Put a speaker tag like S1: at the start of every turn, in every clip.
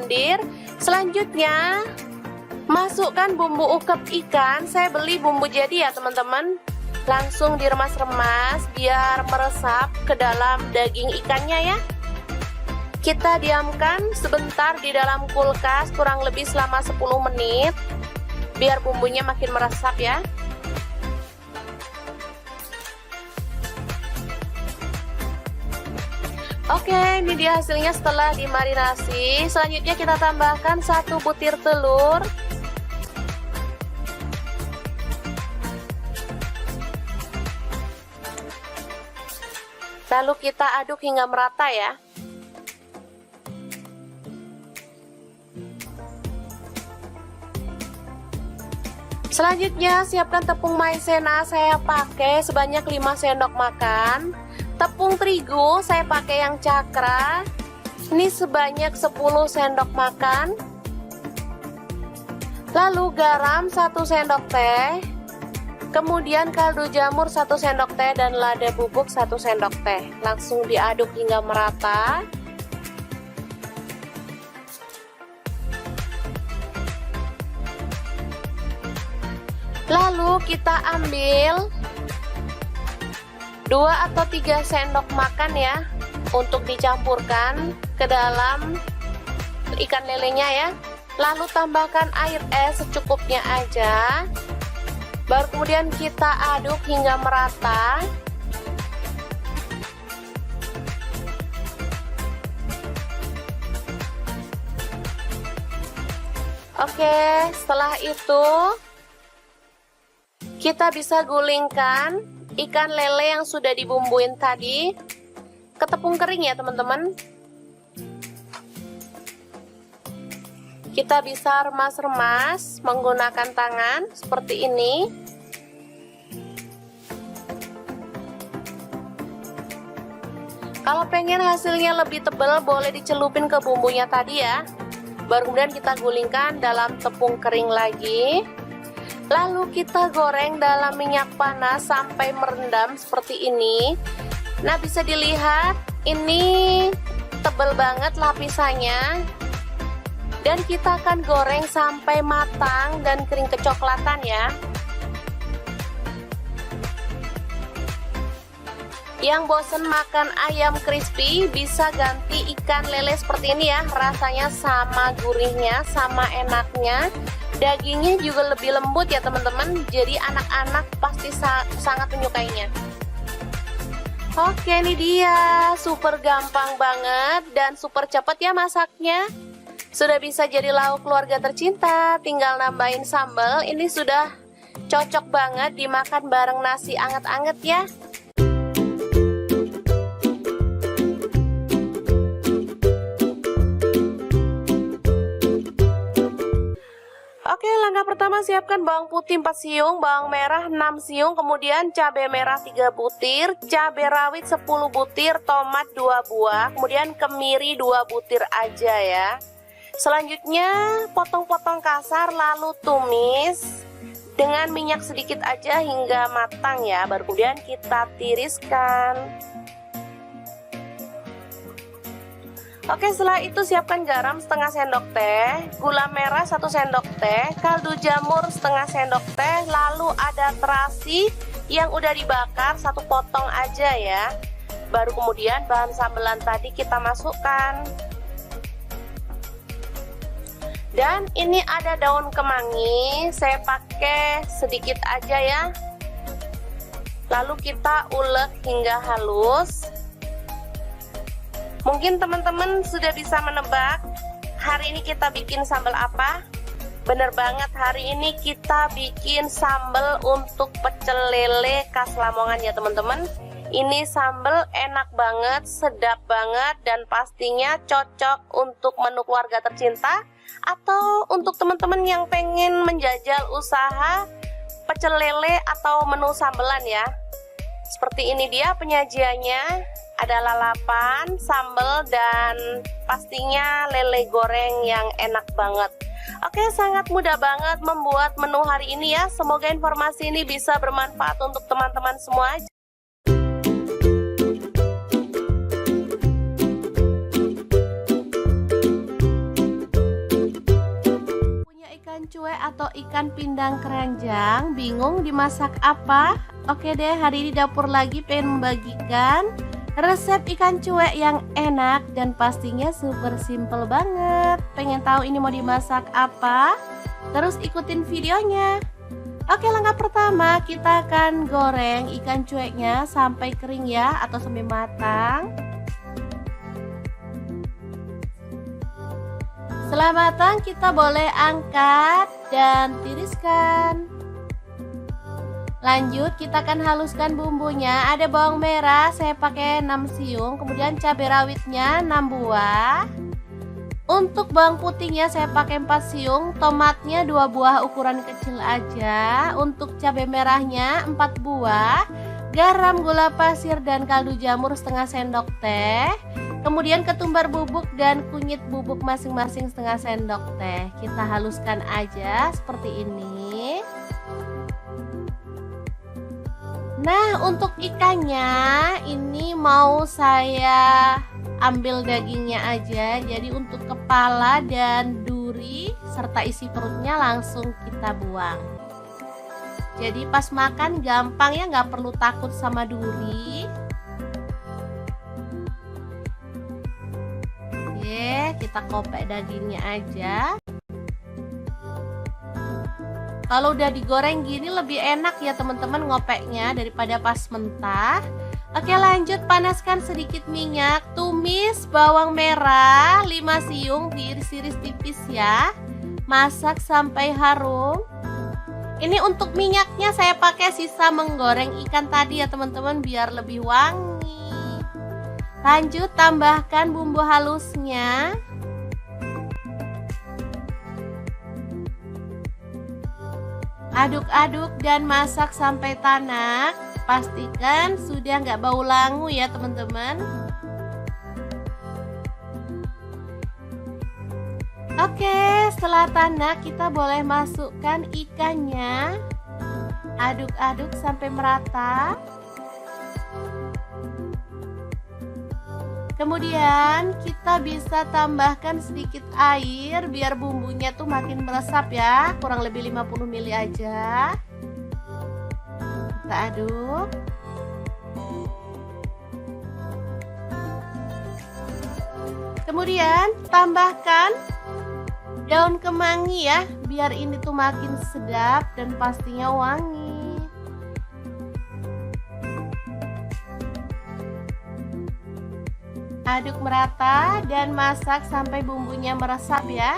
S1: lendir. Selanjutnya masukkan bumbu ukep ikan. Saya beli bumbu jadi ya teman-teman. Langsung diremas-remas biar meresap ke dalam daging ikannya ya. Kita diamkan sebentar di dalam kulkas kurang lebih selama 10 menit biar bumbunya makin meresap ya. Oke, ini dia hasilnya setelah dimarinasi. Selanjutnya kita tambahkan 1 butir telur. Lalu kita aduk hingga merata ya. Selanjutnya siapkan tepung maizena, saya pakai sebanyak 5 sendok makan. Tepung terigu saya pakai yang cakra, ini sebanyak 10 sendok makan. Lalu garam 1 sendok teh. Kemudian kaldu jamur 1 sendok teh dan lada bubuk 1 sendok teh. Langsung diaduk hingga merata. Lalu kita ambil 2 atau 3 sendok makan ya untuk dicampurkan ke dalam ikan lelenya ya. Lalu tambahkan air es secukupnya aja. Baru kemudian kita aduk hingga merata. Oke, setelah itu kita bisa gulingkan ikan lele yang sudah dibumbuin tadi ke tepung kering ya teman-teman. Kita bisa remas-remas menggunakan tangan seperti ini. Kalau pengen hasilnya lebih tebal boleh dicelupin ke bumbunya tadi ya. Baru kemudian kita gulingkan dalam tepung kering lagi. Lalu kita goreng dalam minyak panas sampai merendam seperti ini. Nah, bisa dilihat ini tebal banget lapisannya. Dan kita akan goreng sampai matang dan kering kecoklatan ya. Yang bosen makan ayam crispy bisa ganti ikan lele seperti ini ya. Rasanya sama gurihnya, sama enaknya. Dagingnya juga lebih lembut ya teman-teman. Jadi anak-anak pasti sangat menyukainya. Oke, ini dia. Super gampang banget dan super cepat ya masaknya. Sudah bisa jadi lauk keluarga tercinta. Tinggal nambahin sambal. Ini sudah cocok banget dimakan bareng nasi anget-anget ya. Oke, langkah pertama siapkan bawang putih 4 siung, bawang merah 6 siung, kemudian cabai merah 3 butir, cabai rawit 10 butir, tomat 2 buah, kemudian kemiri 2 butir aja ya. Selanjutnya potong-potong kasar lalu tumis dengan minyak sedikit aja hingga matang ya. Baru kemudian kita tiriskan. Oke, setelah itu siapkan garam setengah sendok teh, gula merah 1 sendok teh, kaldu jamur setengah sendok teh, lalu ada terasi yang udah dibakar 1 potong aja ya. Baru kemudian bahan sambelan tadi kita masukkan. Dan ini ada daun kemangi, saya pakai sedikit aja ya. Lalu kita ulek hingga halus. Mungkin teman-teman sudah bisa menebak hari ini kita bikin sambal apa? Bener banget, hari ini kita bikin sambal untuk pecel lele khas Lamongan ya teman-teman. Ini sambal enak banget, sedap banget, dan pastinya cocok untuk menu keluarga tercinta atau untuk teman-teman yang pengen menjajal usaha pecel lele atau menu sambelan ya. Seperti ini dia penyajiannya. Ada lalapan, sambal, dan pastinya lele goreng yang enak banget. Oke, sangat mudah banget membuat menu hari ini ya. Semoga informasi ini bisa bermanfaat untuk teman-teman semua. cuek atau ikan pindang keranjang? Bingung dimasak apa? Oke deh, hari ini dapur lagi pengen membagikan resep ikan cuek yang enak dan pastinya super simple banget. Pengen tahu ini mau dimasak apa? Terus ikutin videonya. Oke, langkah pertama kita akan goreng ikan cueknya sampai kering ya, atau sampai matang. Setelah matang kita boleh angkat dan tiriskan. Lanjut kita akan haluskan bumbunya. Ada bawang merah saya pakai 6 siung, kemudian cabai rawitnya 6 buah. Untuk bawang putihnya saya pakai 4 siung, tomatnya 2 buah ukuran kecil aja. Untuk cabai merahnya 4 buah, garam, gula pasir dan kaldu jamur setengah sendok teh. Kemudian ketumbar bubuk dan kunyit bubuk masing-masing setengah sendok teh. Kita haluskan aja seperti ini. Nah, untuk ikannya ini mau saya ambil dagingnya aja. Jadi untuk kepala dan duri serta isi perutnya langsung kita buang. Jadi pas makan gampang ya, nggak perlu takut sama duri. Kita kopek dagingnya aja. Kalau udah digoreng gini lebih enak ya teman-teman ngopeknya daripada pas mentah. Oke, lanjut panaskan sedikit minyak. Tumis bawang merah 5 siung, diiris-iris tipis ya. Masak sampai harum. Ini untuk minyaknya saya pakai sisa menggoreng ikan tadi ya teman-teman, biar lebih wangi. Lanjut tambahkan bumbu halusnya. Aduk-aduk dan masak sampai tanak. Pastikan sudah nggak bau langu ya teman-teman. Oke, setelah tanak kita boleh masukkan ikannya. Aduk-aduk sampai merata. Kemudian kita bisa tambahkan sedikit air biar bumbunya tuh makin meresap ya, kurang lebih 50 ml aja. Kita aduk. Kemudian tambahkan daun kemangi ya, biar ini tuh makin sedap dan pastinya wangi. Aduk merata dan masak sampai bumbunya meresap ya.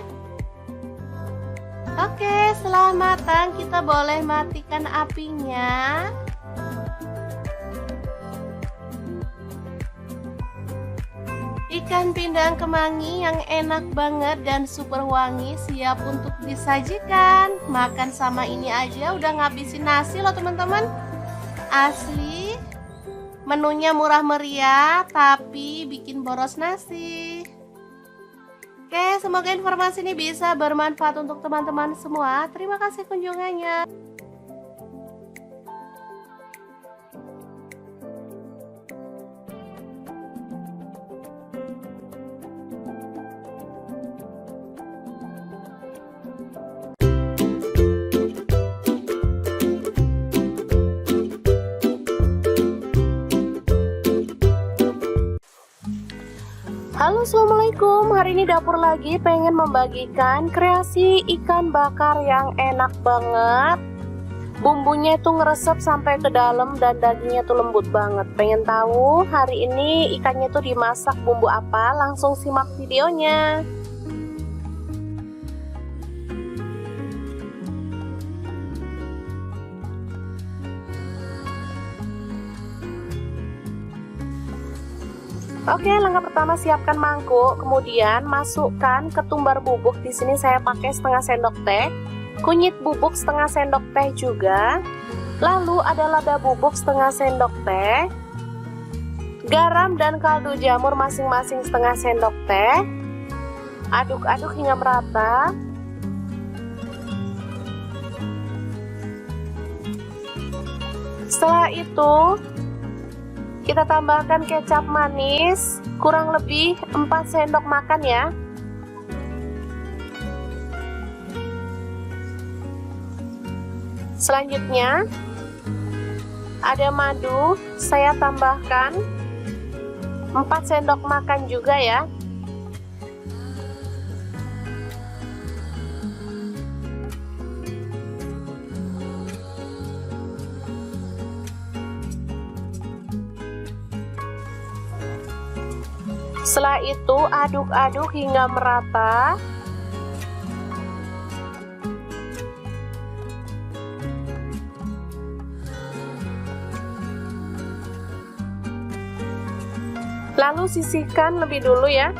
S1: Oke, setelah matang kita boleh matikan apinya. Ikan pindang kemangi yang enak banget dan super wangi siap untuk disajikan. Makan sama ini aja udah ngabisin nasi loh teman-teman. Asli. Menunya murah meriah tapi bikin boros nasi. Oke, semoga informasi ini bisa bermanfaat untuk teman-teman semua. Terima kasih kunjungannya. Halo, assalamualaikum. Hari ini dapur lagi pengen membagikan kreasi ikan bakar yang enak banget. Bumbunya itu ngeresep sampai ke dalam dan dagingnya tuh lembut banget. Pengen tahu hari ini ikannya tuh dimasak bumbu apa? Langsung simak videonya. Oke, langkah pertama siapkan mangkuk, kemudian masukkan ketumbar bubuk. Di sini saya pakai setengah sendok teh, kunyit bubuk setengah sendok teh juga. Lalu ada lada bubuk setengah sendok teh, garam dan kaldu jamur masing-masing setengah sendok teh. Aduk-aduk hingga merata. Setelah itu kita tambahkan kecap manis kurang lebih 4 sendok makan ya. Selanjutnya ada madu, saya tambahkan 4 sendok makan juga ya. Setelah itu aduk-aduk hingga merata. Lalu sisihkan lebih dulu ya.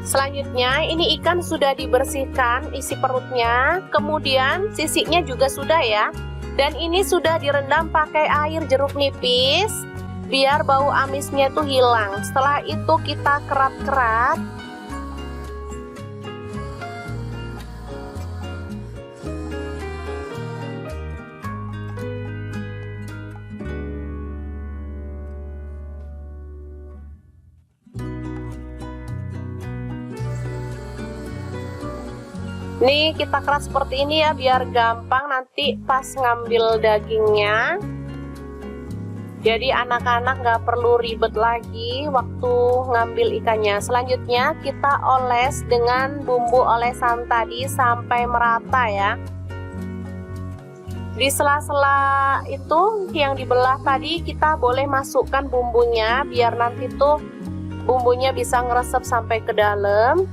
S1: Selanjutnya ini ikan sudah dibersihkan isi perutnya, kemudian sisiknya juga sudah ya. Dan ini sudah direndam pakai air jeruk nipis biar bau amisnya itu hilang. Setelah itu kita kerat-kerat. Nih kita keras seperti ini ya, biar gampang nanti pas ngambil dagingnya. Jadi anak-anak nggak perlu ribet lagi waktu ngambil ikannya. Selanjutnya kita oles dengan bumbu olesan tadi sampai merata ya. Di sela-sela itu yang dibelah tadi kita boleh masukkan bumbunya biar nanti tuh bumbunya bisa ngeresep sampai ke dalam.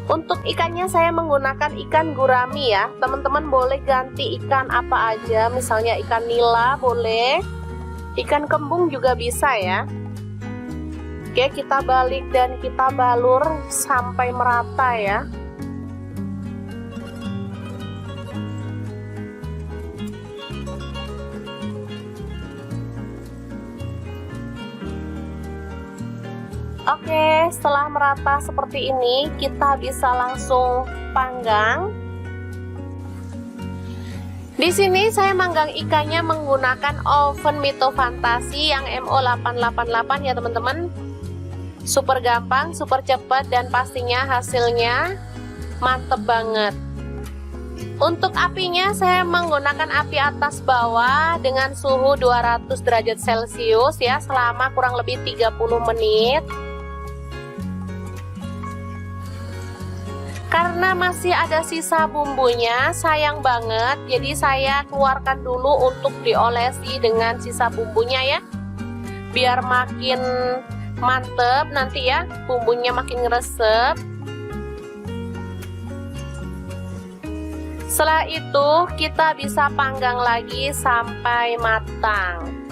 S1: Untuk ikannya saya menggunakan ikan gurami ya. Teman-teman boleh ganti ikan apa aja, misalnya ikan nila boleh, ikan kembung juga bisa ya. Oke, kita balik dan kita balur sampai merata ya. Oke, setelah merata seperti ini, kita bisa langsung panggang. Di sini saya manggang ikannya menggunakan oven Mito Fantasi yang MO888 ya teman-teman. Super gampang, super cepat, dan pastinya hasilnya mantep banget. Untuk apinya saya menggunakan api atas bawah dengan suhu 200 derajat Celcius ya selama kurang lebih 30 menit. Karena masih ada sisa bumbunya, sayang banget, jadi saya keluarkan dulu untuk diolesi dengan sisa bumbunya ya, biar makin mantep nanti ya, bumbunya makin ngeresep. Setelah itu kita bisa panggang lagi sampai matang.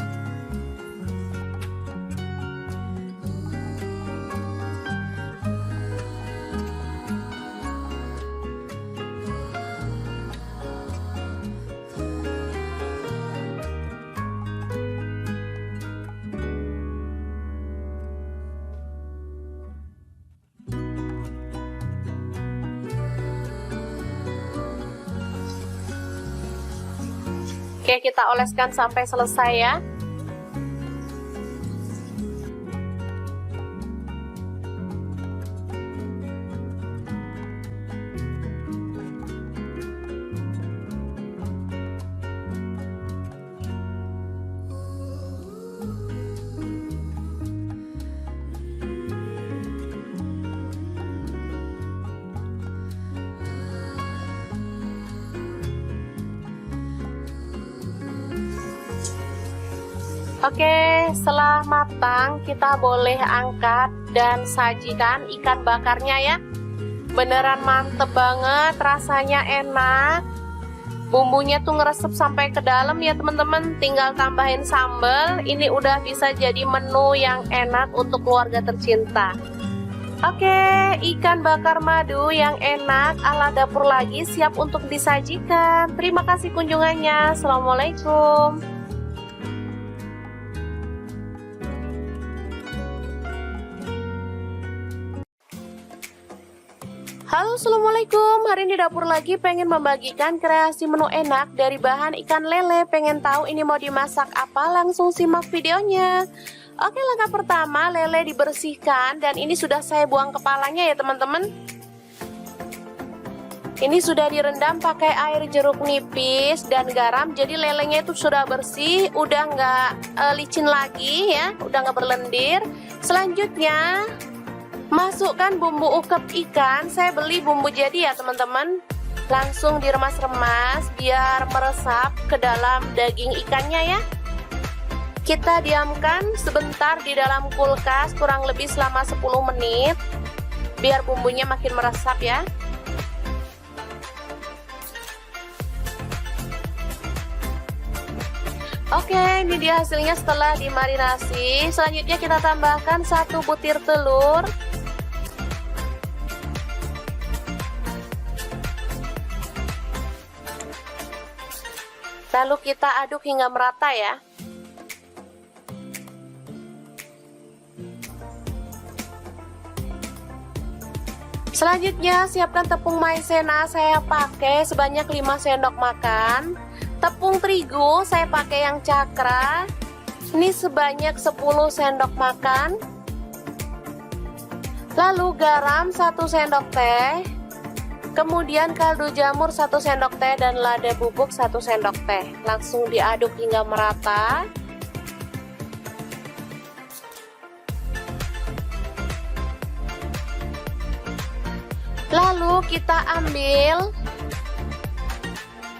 S1: Oke, kita oleskan sampai selesai ya. Oke, setelah matang kita boleh angkat dan sajikan ikan bakarnya ya. Beneran mantep banget, rasanya enak. Bumbunya tuh ngeresep sampai ke dalam ya teman-teman. Tinggal tambahin sambal, ini udah bisa jadi menu yang enak untuk keluarga tercinta. Oke, ikan bakar madu yang enak ala dapur lagi siap untuk disajikan. Terima kasih kunjungannya. Assalamualaikum. Halo, assalamualaikum. Hari ini dapur lagi pengen membagikan kreasi menu enak dari bahan ikan lele. Pengen tahu ini mau dimasak apa? Langsung simak videonya. Oke, langkah pertama, lele dibersihkan dan ini sudah saya buang kepalanya ya teman-teman. Ini sudah direndam pakai air jeruk nipis dan garam, jadi lelenya itu sudah bersih, udah nggak licin lagi ya, udah nggak berlendir. Selanjutnya masukkan bumbu ukep ikan. Saya beli bumbu jadi ya teman-teman. Langsung diremas-remas biar meresap ke dalam daging ikannya ya. Kita diamkan sebentar di dalam kulkas kurang lebih selama 10 menit biar bumbunya makin meresap ya. Oke, ini dia hasilnya setelah dimarinasi. Selanjutnya kita tambahkan 1 butir telur. Lalu kita aduk hingga merata ya. Selanjutnya siapkan tepung maizena, saya pakai sebanyak 5 sendok makan. Tepung terigu saya pakai yang cakra. Ini sebanyak 10 sendok makan. Lalu garam 1 sendok teh. Kemudian kaldu jamur 1 sendok teh dan lada bubuk 1 sendok teh. Langsung diaduk hingga merata. Lalu kita ambil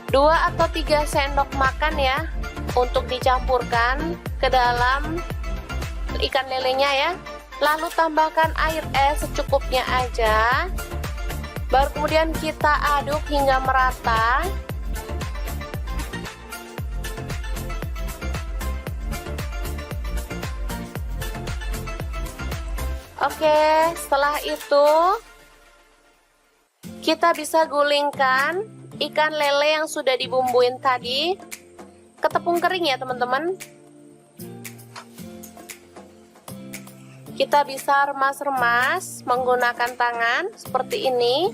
S1: 2 atau 3 sendok makan ya untuk dicampurkan ke dalam ikan lelenya ya. Lalu tambahkan air es secukupnya aja. Baru kemudian kita aduk hingga merata. Oke, setelah itu kita bisa gulingkan ikan lele yang sudah dibumbuin tadi ke tepung kering ya teman-teman. Kita bisa remas-remas menggunakan tangan seperti ini.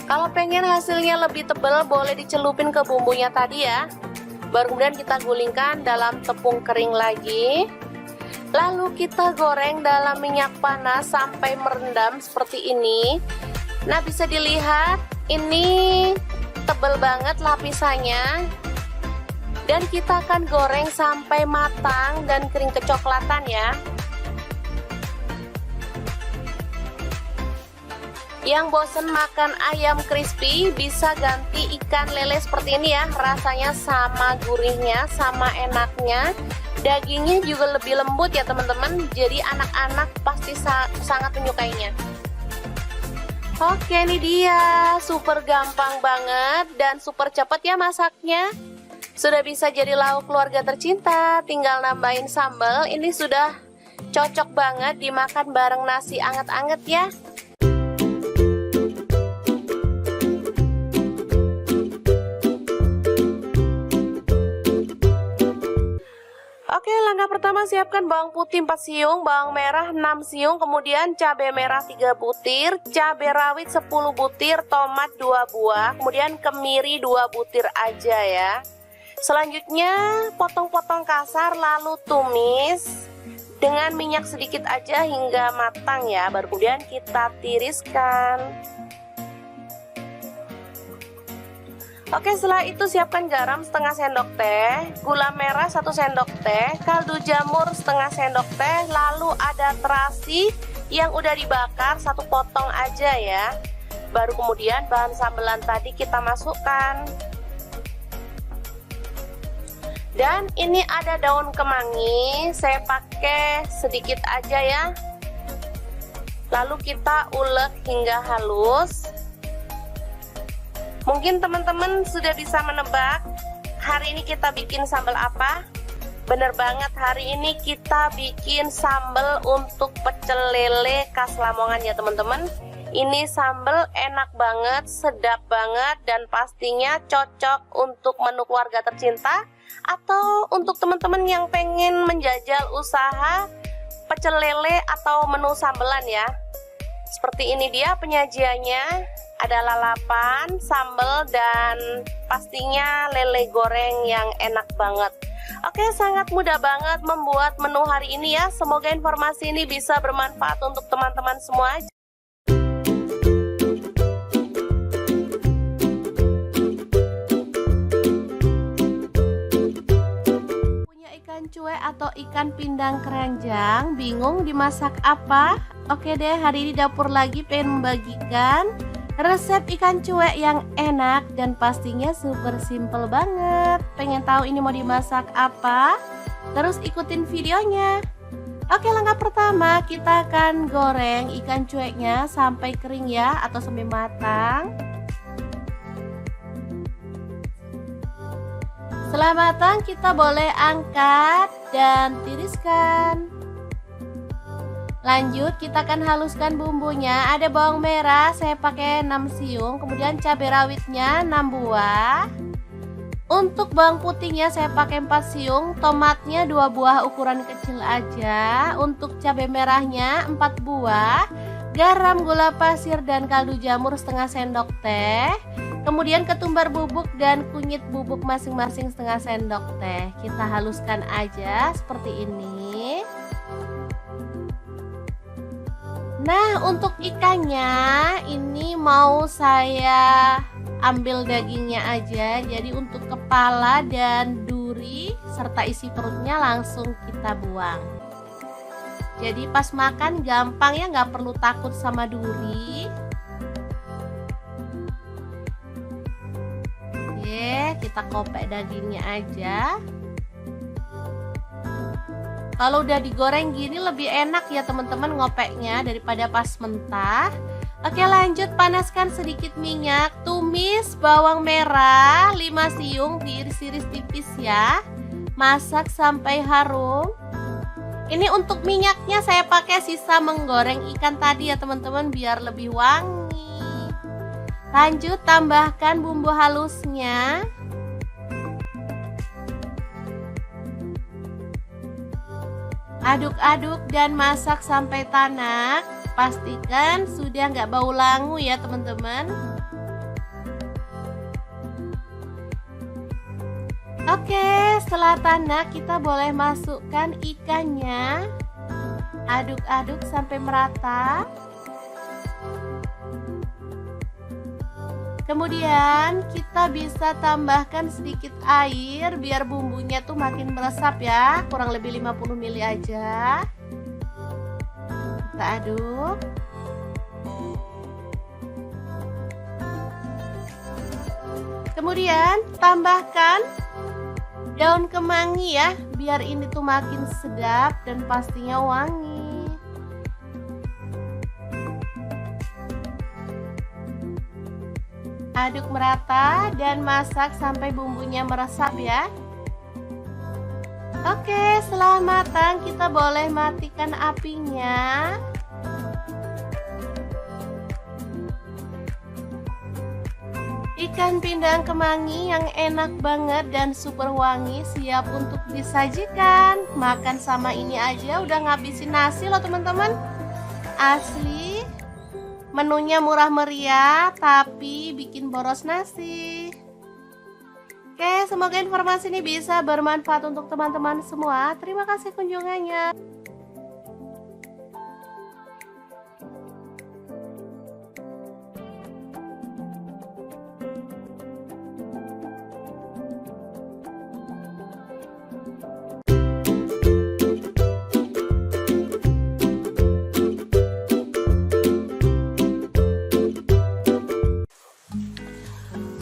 S1: Kalau pengen hasilnya lebih tebal boleh dicelupin ke bumbunya tadi ya. Baru kemudian kita gulingkan dalam tepung kering lagi. Lalu kita goreng dalam minyak panas sampai merendam seperti ini. Nah, bisa dilihat ini tebal banget lapisannya. Dan kita akan goreng sampai matang dan kering kecoklatan ya. Yang bosen makan ayam crispy bisa ganti ikan lele seperti ini ya. Rasanya sama gurihnya, sama enaknya. Dagingnya juga lebih lembut ya teman-teman. Jadi anak-anak pasti sangat menyukainya. Oke, ini dia. Super gampang banget dan super cepat ya masaknya. Sudah bisa jadi lauk keluarga tercinta. Tinggal nambahin sambal. Ini sudah cocok banget dimakan bareng nasi anget-anget ya. Oke, langkah pertama siapkan bawang putih 4 siung, bawang merah 6 siung, kemudian cabai merah 3 butir, cabai rawit 10 butir, tomat 2 buah, kemudian kemiri 2 butir aja ya. Selanjutnya potong-potong kasar lalu tumis dengan minyak sedikit aja hingga matang ya. Baru kemudian kita tiriskan. Oke, setelah itu siapkan garam setengah sendok teh, gula merah 1 sendok teh, kaldu jamur setengah sendok teh, lalu ada terasi yang udah dibakar 1 potong aja ya. Baru kemudian bahan sambelan tadi kita masukkan. Dan ini ada daun kemangi, saya pakai sedikit aja ya. Lalu kita ulek hingga halus. Mungkin teman-teman sudah bisa menebak hari ini kita bikin sambal apa? Bener banget, hari ini kita bikin sambal untuk pecel lele khas Lamongan ya teman-teman. Ini sambal enak banget, sedap banget, dan pastinya cocok untuk menu keluarga tercinta atau untuk teman-teman yang pengen menjajal usaha pecel lele atau menu sambelan ya. Seperti ini dia penyajiannya, ada lalapan, sambal, dan pastinya lele goreng yang enak banget. Oke, sangat mudah banget membuat menu hari ini ya. Semoga informasi ini bisa bermanfaat untuk teman-teman semua. Punya ikan cuek atau ikan pindang keranjang, bingung dimasak apa? Oke deh, hari ini dapur lagi pengen membagikan resep ikan cuek yang enak dan pastinya super simple banget. Pengen tahu ini mau dimasak apa? Terus ikutin videonya. Oke, langkah pertama kita akan goreng ikan cueknya sampai kering ya, atau sampai matang. Setelah matang kita boleh angkat dan tiriskan. Lanjut kita akan haluskan bumbunya. Ada bawang merah saya pakai 6 siung, kemudian cabai rawitnya 6 buah. Untuk bawang putihnya saya pakai 4 siung, tomatnya 2 buah ukuran kecil aja. Untuk cabai merahnya 4 buah, garam, gula pasir, dan kaldu jamur setengah sendok teh. Kemudian ketumbar bubuk dan kunyit bubuk masing-masing setengah sendok teh. Kita haluskan aja seperti ini. Nah, untuk ikannya ini mau saya ambil dagingnya aja. Jadi untuk kepala dan duri serta isi perutnya langsung kita buang. Jadi pas makan gampang ya, nggak perlu takut sama duri. Oke, kita kopek dagingnya aja. Kalau udah digoreng gini lebih enak ya teman-teman ngopeknya daripada pas mentah. Oke, lanjut panaskan sedikit minyak. Tumis bawang merah 5 siung, diiris-iris tipis ya. Masak sampai harum. Ini untuk minyaknya saya pakai sisa menggoreng ikan tadi ya teman-teman, biar lebih wangi. Lanjut tambahkan bumbu halusnya. Aduk-aduk dan masak sampai tanak. Pastikan sudah nggak bau langu ya teman-teman. Oke, setelah tanak kita boleh masukkan ikannya. Aduk-aduk sampai merata. Kemudian kita bisa tambahkan sedikit air biar bumbunya tuh makin meresap ya, kurang lebih 50 ml aja. Kita aduk. Kemudian tambahkan daun kemangi ya, biar ini tuh makin sedap dan pastinya wangi. Aduk merata dan masak sampai bumbunya meresap ya. Oke, setelah matang kita boleh matikan apinya. Ikan pindang kemangi yang enak banget dan super wangi siap untuk disajikan. Makan sama ini aja udah ngabisin nasi loh teman-teman. Asli. Menunya murah meriah tapi bikin boros nasi. Oke, semoga informasi ini bisa bermanfaat untuk teman-teman semua. Terima kasih kunjungannya.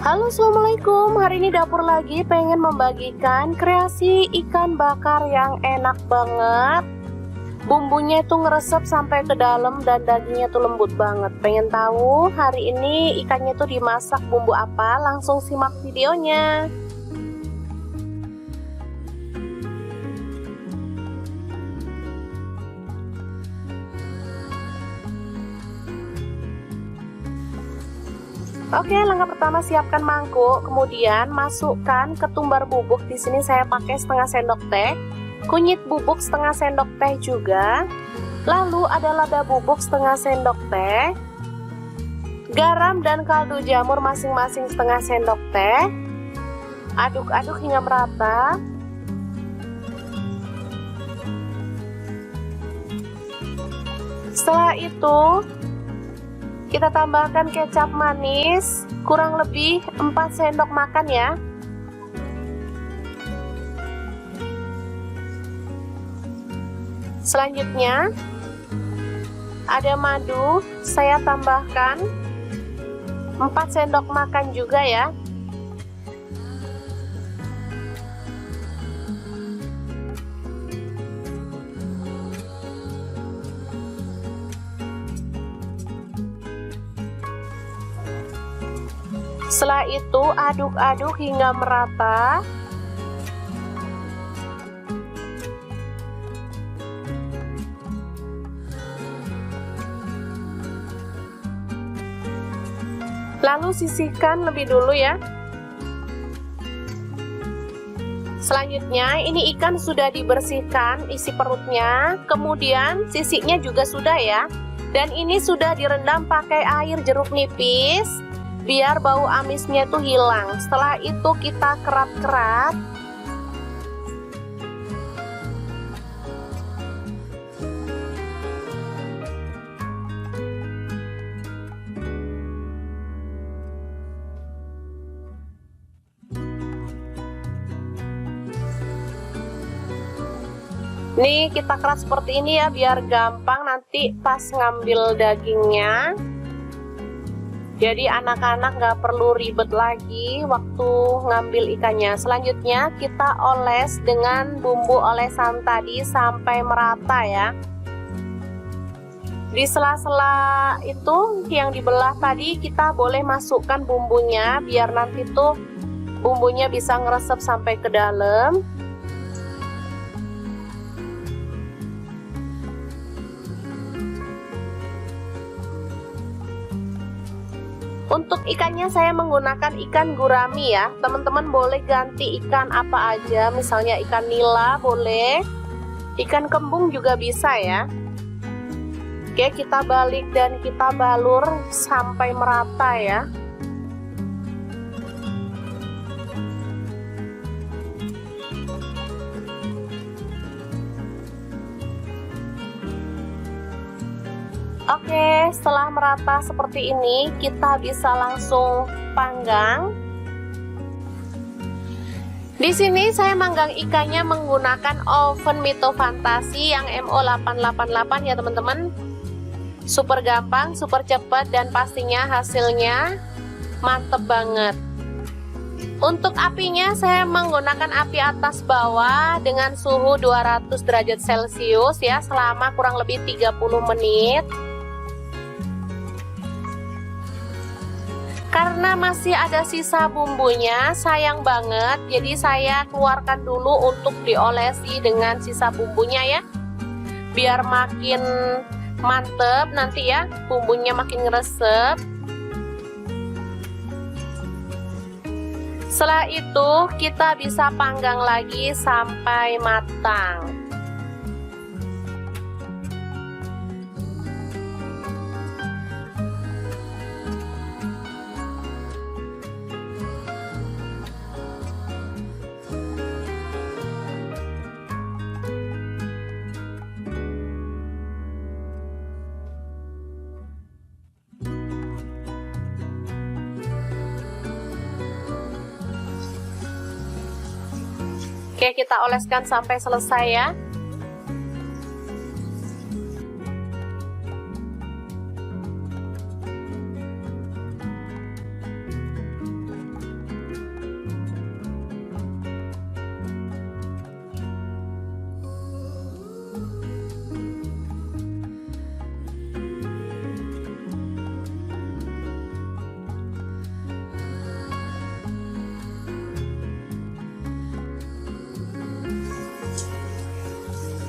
S2: Halo, assalamualaikum. Hari ini dapur lagi pengen membagikan kreasi ikan bakar yang enak banget. Bumbunya itu ngeresep sampai ke dalam dan dagingnya tuh lembut banget. Pengen tahu hari ini ikannya tuh dimasak bumbu apa? Langsung simak videonya. Oke, langkah pertama siapkan mangkuk, kemudian masukkan ketumbar bubuk. Di sini saya pakai setengah sendok teh. kunyit bubuk setengah sendok teh juga, lalu ada lada bubuk setengah sendok teh, garam dan kaldu jamur masing-masing setengah sendok teh. Aduk-aduk hingga merata. Setelah itu kita tambahkan kecap manis kurang lebih 4 sendok makan ya. Selanjutnya ada madu, saya tambahkan 4 sendok makan juga ya. Setelah itu aduk-aduk hingga merata. Lalu sisihkan lebih dulu ya. Selanjutnya ini ikan sudah dibersihkan isi perutnya, kemudian sisiknya juga sudah ya. Dan ini sudah direndam pakai air jeruk nipis biar bau amisnya itu hilang. Setelah itu kita kerat-kerat. Nih kita keras seperti ini ya, biar gampang nanti pas ngambil dagingnya. Jadi anak-anak nggak perlu ribet lagi waktu ngambil ikannya. Selanjutnya kita oles dengan bumbu olesan tadi sampai merata ya. Di sela-sela itu yang dibelah tadi kita boleh masukkan bumbunya biar nanti tuh bumbunya bisa ngeresep sampai ke dalam. Untuk ikannya saya menggunakan ikan gurami ya. Teman-teman boleh ganti ikan apa aja, misalnya ikan nila boleh, ikan kembung juga bisa ya. Oke, kita balik dan kita balur sampai merata ya. Oke, setelah merata seperti ini, kita bisa langsung panggang. Di sini saya manggang ikannya menggunakan oven Mito Fantasi yang MO888 ya teman-teman. Super gampang, super cepat, dan pastinya hasilnya mantep banget. Untuk apinya saya menggunakan api atas bawah dengan suhu 200 derajat Celcius ya, selama kurang lebih 30 menit. Karena masih ada sisa bumbunya, sayang banget, jadi saya keluarkan dulu untuk diolesi dengan sisa bumbunya ya, biar makin mantep nanti ya, bumbunya makin ngeresep. Setelah itu kita bisa panggang lagi sampai matang. Oke, kita oleskan sampai selesai ya.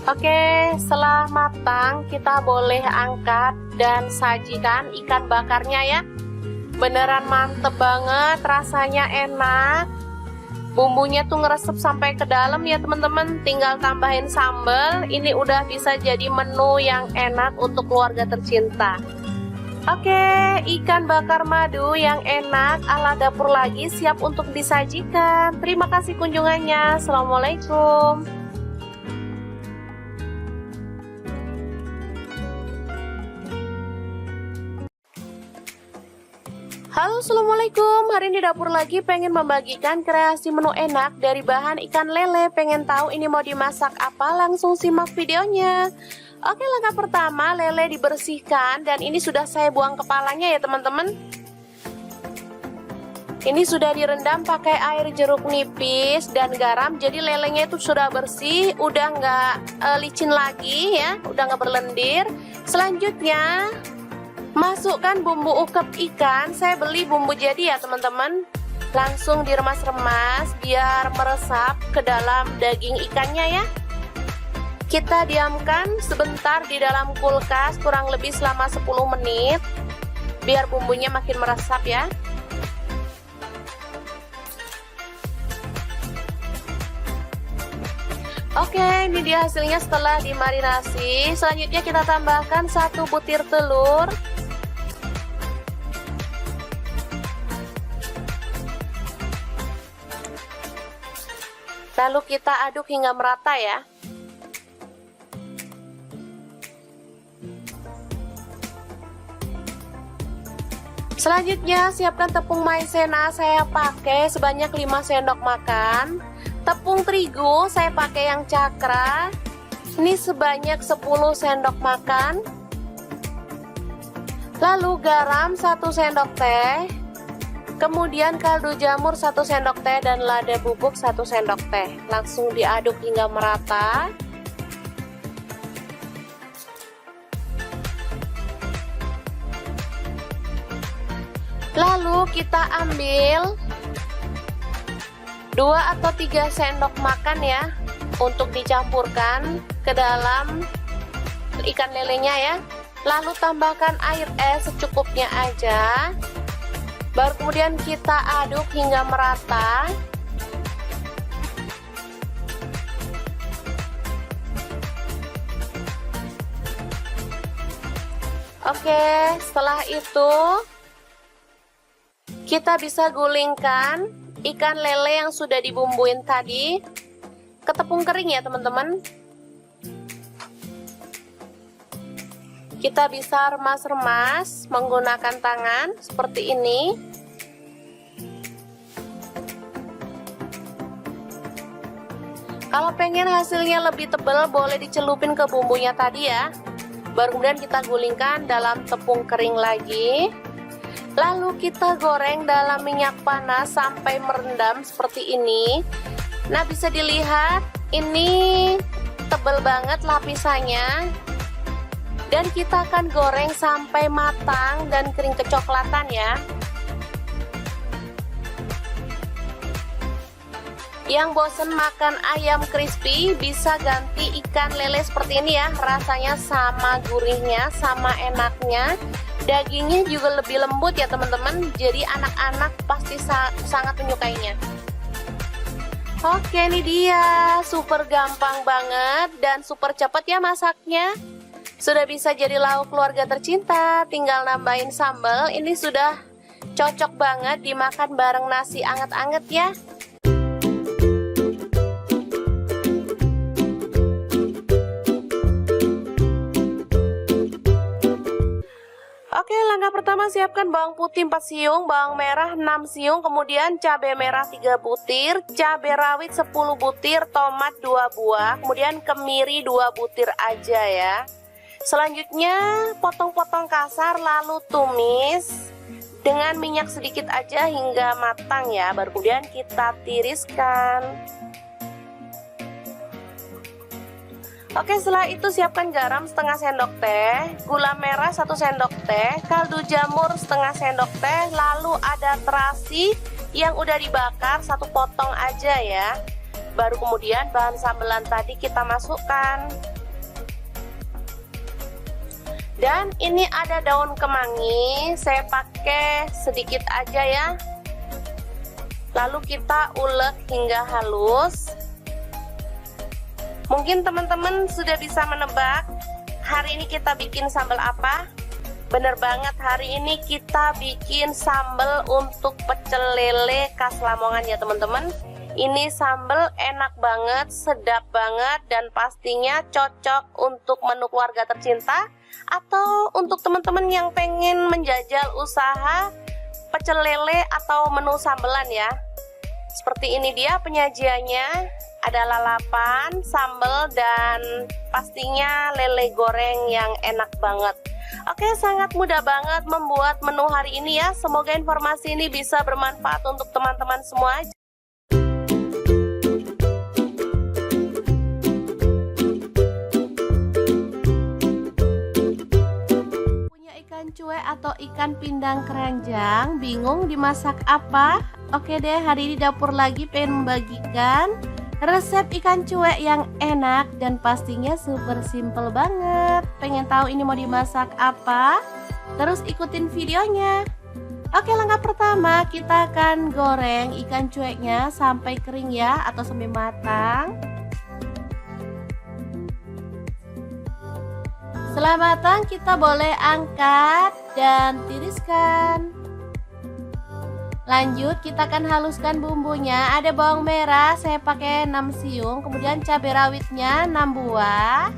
S2: Oke, setelah matang kita boleh angkat dan sajikan ikan bakarnya ya. Beneran mantep banget, rasanya enak. Bumbunya tuh ngeresep sampai ke dalam ya teman-teman. Tinggal tambahin sambal. Ini udah bisa jadi menu yang enak untuk keluarga tercinta. Oke, ikan bakar madu yang enak ala dapur lagi siap untuk disajikan. Terima kasih kunjungannya. Assalamualaikum. Halo, assalamualaikum. Hari ini dapur lagi pengen membagikan kreasi menu enak dari bahan ikan lele. Pengen tahu ini mau dimasak apa? Langsung simak videonya. Oke, langkah pertama lele dibersihkan dan ini sudah saya buang kepalanya ya teman-teman. Ini sudah direndam pakai air jeruk nipis dan garam. Jadi lelenya itu sudah bersih, udah nggak licin lagi ya, udah nggak berlendir. Selanjutnya masukkan bumbu ukep ikan. Saya beli bumbu jadi ya teman-teman. Langsung diremas-remas biar meresap ke dalam daging ikannya ya. Kita diamkan sebentar di dalam kulkas kurang lebih selama 10 menit biar bumbunya makin meresap ya. Oke, ini dia hasilnya setelah dimarinasi. Selanjutnya kita tambahkan 1 butir telur. Lalu kita aduk hingga merata ya. Selanjutnya siapkan tepung maizena. Saya pakai sebanyak 5 sendok makan. Tepung terigu saya pakai yang cakra. Ini sebanyak 10 sendok makan. Lalu garam 1 sendok teh. Kemudian kaldu jamur 1 sendok teh dan lada bubuk 1 sendok teh. Langsung diaduk hingga merata. Lalu kita ambil 2 atau 3 sendok makan ya untuk dicampurkan ke dalam ikan lelenya ya. Lalu tambahkan air es secukupnya aja. Baru kemudian kita aduk hingga merata. Oke, setelah itu kita bisa gulingkan ikan lele yang sudah dibumbuin tadi ke tepung kering ya teman-teman. Kita bisa remas-remas menggunakan tangan seperti ini. Kalau pengen hasilnya lebih tebal boleh dicelupin ke bumbunya tadi ya. Baru kemudian kita gulingkan dalam tepung kering lagi. Lalu kita goreng dalam minyak panas sampai merendam seperti ini. Nah, bisa dilihat ini tebal banget lapisannya. Dan kita akan goreng sampai matang dan kering kecoklatan ya. Yang bosen makan ayam crispy bisa ganti ikan lele seperti ini ya. Rasanya sama gurihnya, sama enaknya. Dagingnya juga lebih lembut ya teman-teman. Jadi anak-anak pasti sangat menyukainya. Oke, ini dia. Super gampang banget dan super cepat ya masaknya. Sudah bisa jadi lauk keluarga tercinta. Tinggal nambahin sambal. Ini sudah cocok banget dimakan bareng nasi anget-anget ya. Oke, langkah pertama siapkan bawang putih 4 siung, bawang merah 6 siung, kemudian cabai merah 3 butir, cabai rawit 10 butir, tomat 2 buah, kemudian kemiri 2 butir aja ya. Selanjutnya potong-potong kasar lalu tumis dengan minyak sedikit aja hingga matang ya. Baru kemudian kita tiriskan. Oke, setelah itu siapkan garam setengah sendok teh, gula merah 1 sendok teh, kaldu jamur setengah sendok teh, lalu ada terasi yang udah dibakar 1 potong aja ya. Baru kemudian bahan sambelan tadi kita masukkan. Dan ini ada daun kemangi, saya pakai sedikit aja ya.
S1: lalu kita ulek hingga halus. Mungkin teman-teman sudah bisa menebak hari ini kita bikin sambal apa? Bener banget, hari ini kita bikin sambal untuk pecel lele khas Lamongan ya teman-teman. Ini sambal enak banget, sedap banget, dan pastinya cocok untuk menu keluarga tercinta atau untuk teman-teman yang pengen menjajal usaha pecel lele atau menu sambelan ya. Seperti ini dia penyajiannya. Ada lalapan, sambal, dan pastinya lele goreng yang enak banget. Oke, sangat mudah banget membuat menu hari ini ya. Semoga informasi ini bisa bermanfaat untuk teman-teman semua. Punya ikan cuek atau ikan pindang keranjang, bingung dimasak apa? Oke deh, hari ini dapur lagi pengen membagikan resep ikan cuek yang enak dan pastinya super simple banget. Pengen tahu ini mau dimasak apa? Terus ikutin videonya. Oke, langkah pertama kita akan goreng ikan cueknya sampai kering ya, atau sampai matang. Setelah matang kita boleh angkat dan tiriskan. Lanjut kita akan haluskan bumbunya. Ada bawang merah saya pakai 6 siung, kemudian cabai rawitnya 6 buah.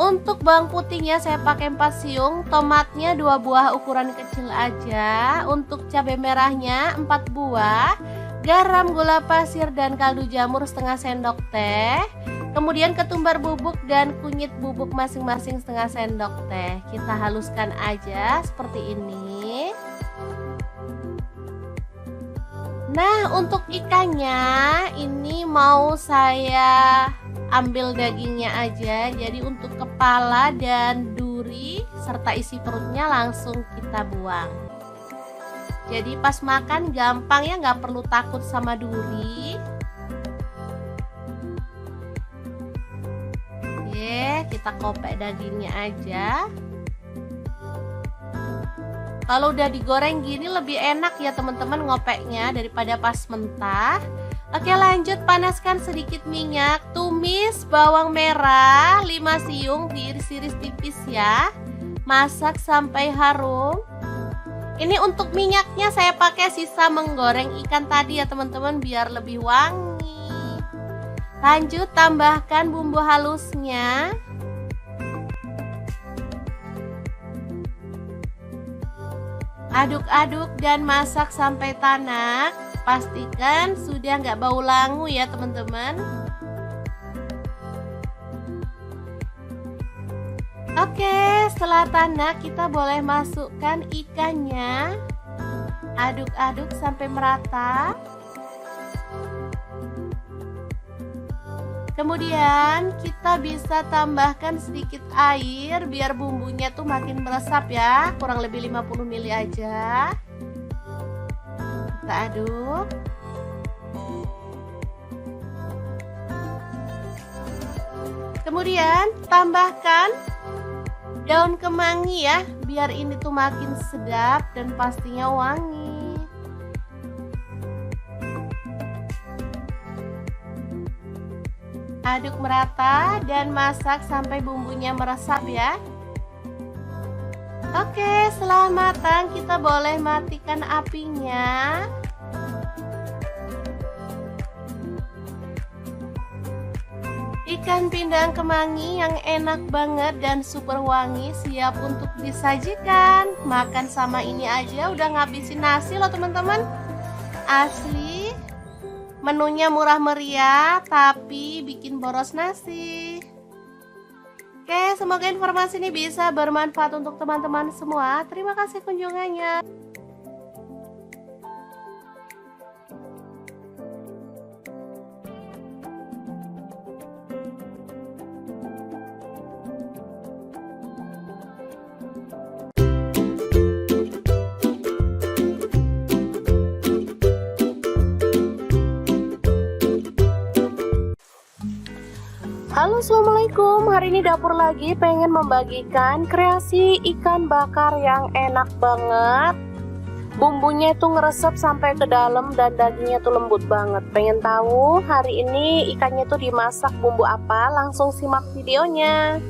S1: Untuk bawang putihnya saya pakai 4 siung, tomatnya 2 buah ukuran kecil aja. Untuk cabai merahnya 4 buah, garam, gula pasir, dan kaldu jamur setengah sendok teh. Kemudian ketumbar bubuk dan kunyit bubuk masing-masing setengah sendok teh. Kita haluskan aja seperti ini. Nah, untuk ikannya ini mau saya ambil dagingnya aja. Jadi untuk kepala dan duri serta isi perutnya langsung kita buang. Jadi pas makan gampang ya, nggak perlu takut sama duri. Oke, kita kopek dagingnya aja. Kalau udah digoreng gini lebih enak ya teman-teman ngopeknya daripada pas mentah. Oke, lanjut panaskan sedikit minyak. Tumis bawang merah 5 siung, diiris-iris tipis ya. Masak sampai harum. Ini untuk minyaknya saya pakai sisa menggoreng ikan tadi ya teman-teman, biar lebih wangi. Lanjut tambahkan bumbu halusnya. Aduk-aduk dan masak sampai tanak. Pastikan sudah nggak bau langu ya teman-teman. Oke, setelah tanak kita boleh masukkan ikannya. Aduk-aduk sampai merata. Kemudian kita bisa tambahkan sedikit air biar bumbunya tuh makin meresap ya, kurang lebih 50 ml aja. Kita aduk. Kemudian tambahkan daun kemangi ya, biar ini tuh makin sedap dan pastinya wangi. Aduk merata dan masak sampai bumbunya meresap ya. Oke, setelah matang kita boleh matikan apinya. Ikan pindang kemangi yang enak banget dan super wangi siap untuk disajikan. Makan sama ini aja udah ngabisin nasi loh teman-teman. Asli. Menunya murah meriah tapi bikin boros nasi. Oke, semoga informasi ini bisa bermanfaat untuk teman-teman semua. Terima kasih kunjungannya.
S2: Halo, assalamualaikum. Hari ini dapur lagi pengen membagikan kreasi ikan bakar yang enak banget. Bumbunya itu ngeresep sampai ke dalam dan dagingnya tuh lembut banget. Pengen tahu hari ini ikannya tuh dimasak bumbu apa? Langsung simak videonya.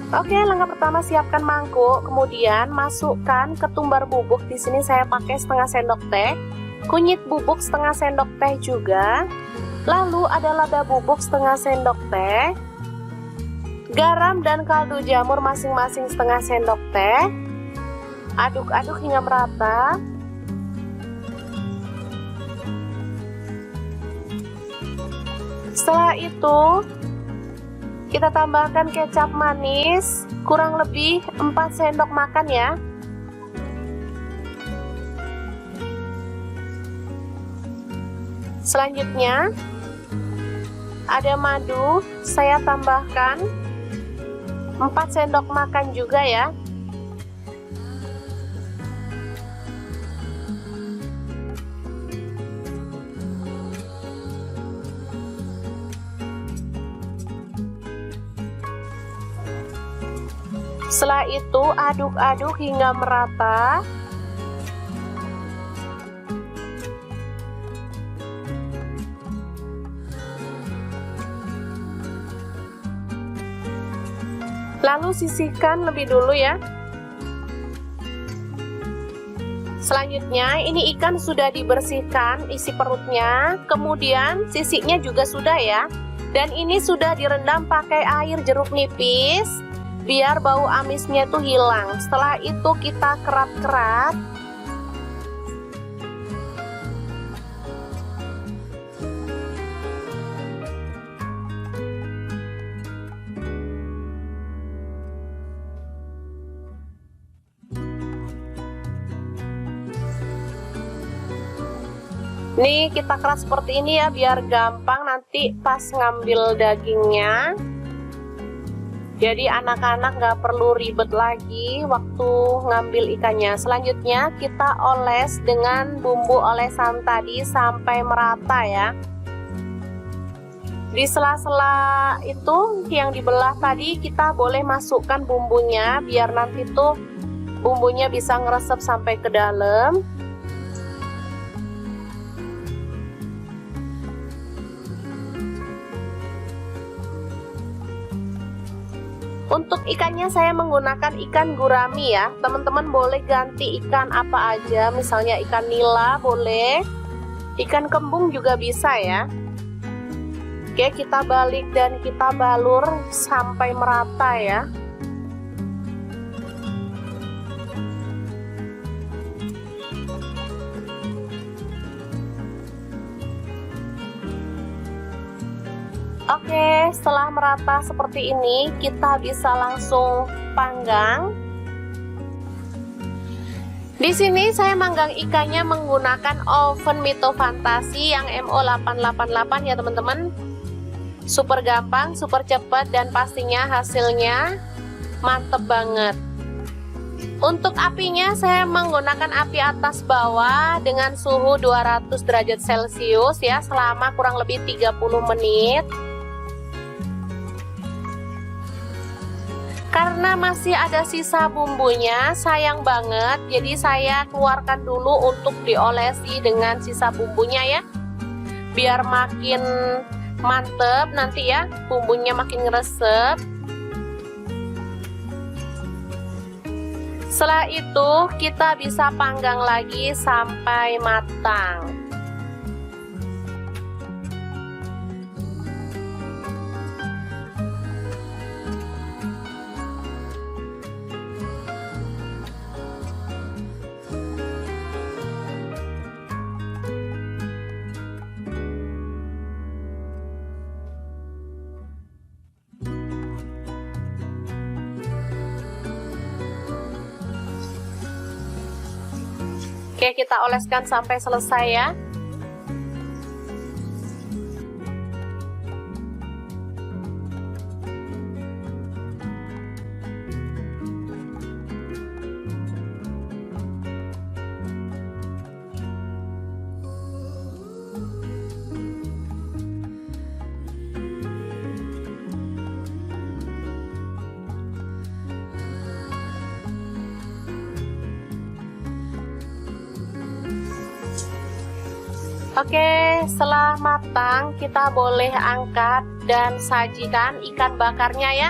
S2: Oke, langkah pertama siapkan mangkuk, kemudian masukkan ketumbar bubuk. Di sini saya pakai setengah sendok teh, kunyit bubuk setengah sendok teh juga. Lalu ada lada bubuk setengah sendok teh, garam dan kaldu jamur masing-masing setengah sendok teh. Aduk-aduk hingga merata. Setelah itu kita tambahkan kecap manis kurang lebih 4 sendok makan ya. Selanjutnya ada madu, saya tambahkan 4 sendok makan juga ya. Setelah itu aduk-aduk hingga merata. Lalu sisihkan lebih dulu ya. Selanjutnya ini ikan sudah dibersihkan isi perutnya, kemudian sisiknya juga sudah ya. Dan ini sudah direndam pakai air jeruk nipis biar bau amisnya tuh hilang. Setelah itu kita kerat-kerat. Nih kita keras seperti ini ya biar gampang nanti pas ngambil dagingnya. Jadi anak-anak nggak perlu ribet lagi waktu ngambil ikannya. Selanjutnya kita oles dengan bumbu olesan tadi sampai merata ya. Di sela-sela itu yang dibelah tadi kita boleh masukkan bumbunya biar nanti tuh bumbunya bisa ngeresep sampai ke dalam. Untuk ikannya saya menggunakan ikan gurami ya. Teman-teman boleh ganti ikan apa aja, misalnya ikan nila boleh, ikan kembung juga bisa ya. Oke, kita balik dan kita balur sampai merata ya. Oke, setelah merata seperti ini, kita bisa langsung panggang. Di sini saya manggang ikannya menggunakan oven Mito Fantasi yang MO888 ya teman-teman. Super gampang, super cepat, dan pastinya hasilnya mantep banget. Untuk apinya saya menggunakan api atas bawah dengan suhu 200 derajat Celcius ya selama kurang lebih 30 menit. Karena masih ada sisa bumbunya, sayang banget, jadi saya keluarkan dulu untuk diolesi dengan sisa bumbunya ya, biar makin mantep nanti ya, bumbunya makin ngeresep. Setelah itu kita bisa panggang lagi sampai matang. Oke, kita oleskan sampai selesai ya. Oke, setelah matang kita boleh angkat dan sajikan ikan bakarnya ya.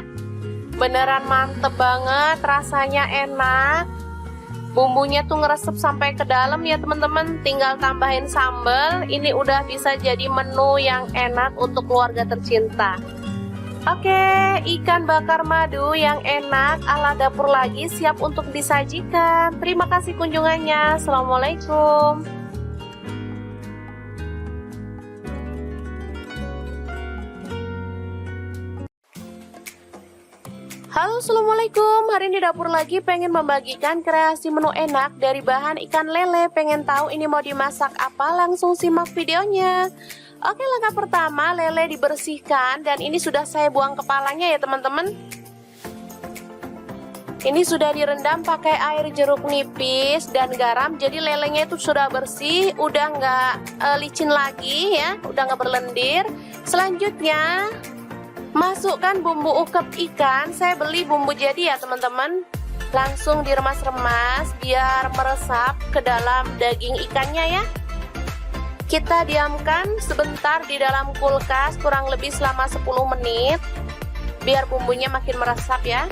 S2: Beneran mantep banget, rasanya enak. Bumbunya tuh ngeresep sampai ke dalam ya teman-teman. Tinggal tambahin sambal. Ini udah bisa jadi menu yang enak untuk keluarga tercinta. Oke, ikan bakar madu yang enak ala dapur lagi siap untuk disajikan. Terima kasih kunjungannya. Assalamualaikum. Halo, assalamualaikum. Hari ini dapur lagi pengen membagikan kreasi menu enak dari bahan ikan lele. Pengen tahu ini mau dimasak apa? Langsung simak videonya. Oke, langkah pertama lele dibersihkan dan ini sudah saya buang kepalanya ya teman-teman. Ini sudah direndam pakai air jeruk nipis dan garam. Jadi lelenya itu sudah bersih, udah nggak licin lagi ya, udah nggak berlendir. Selanjutnya masukkan bumbu ukep ikan. Saya beli bumbu jadi ya teman-teman. Langsung diremas-remas biar meresap ke dalam daging ikannya ya. Kita diamkan sebentar di dalam kulkas kurang lebih selama 10 menit biar bumbunya makin meresap ya.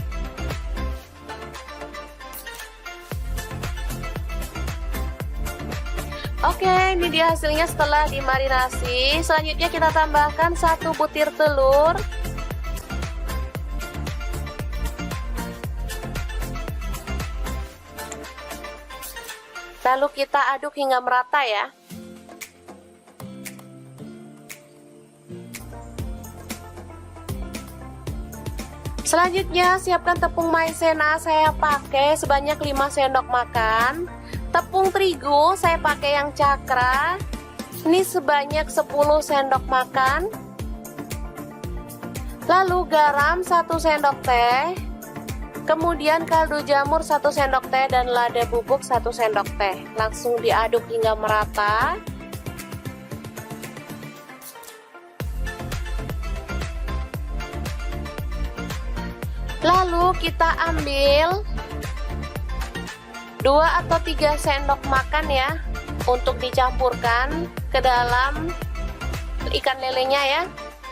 S2: Oke, ini dia hasilnya setelah dimarinasi. Selanjutnya kita tambahkan 1 butir telur. Lalu kita aduk hingga merata ya. Selanjutnya siapkan tepung maizena, saya pakai sebanyak 5 sendok makan. Tepung terigu saya pakai yang cakra. Ini sebanyak 10 sendok makan. Lalu garam 1 sendok teh. Kemudian kaldu jamur 1 sendok teh dan lada bubuk 1 sendok teh. Langsung diaduk hingga merata. Lalu kita ambil 2 atau 3 sendok makan ya untuk dicampurkan ke dalam ikan lelenya ya.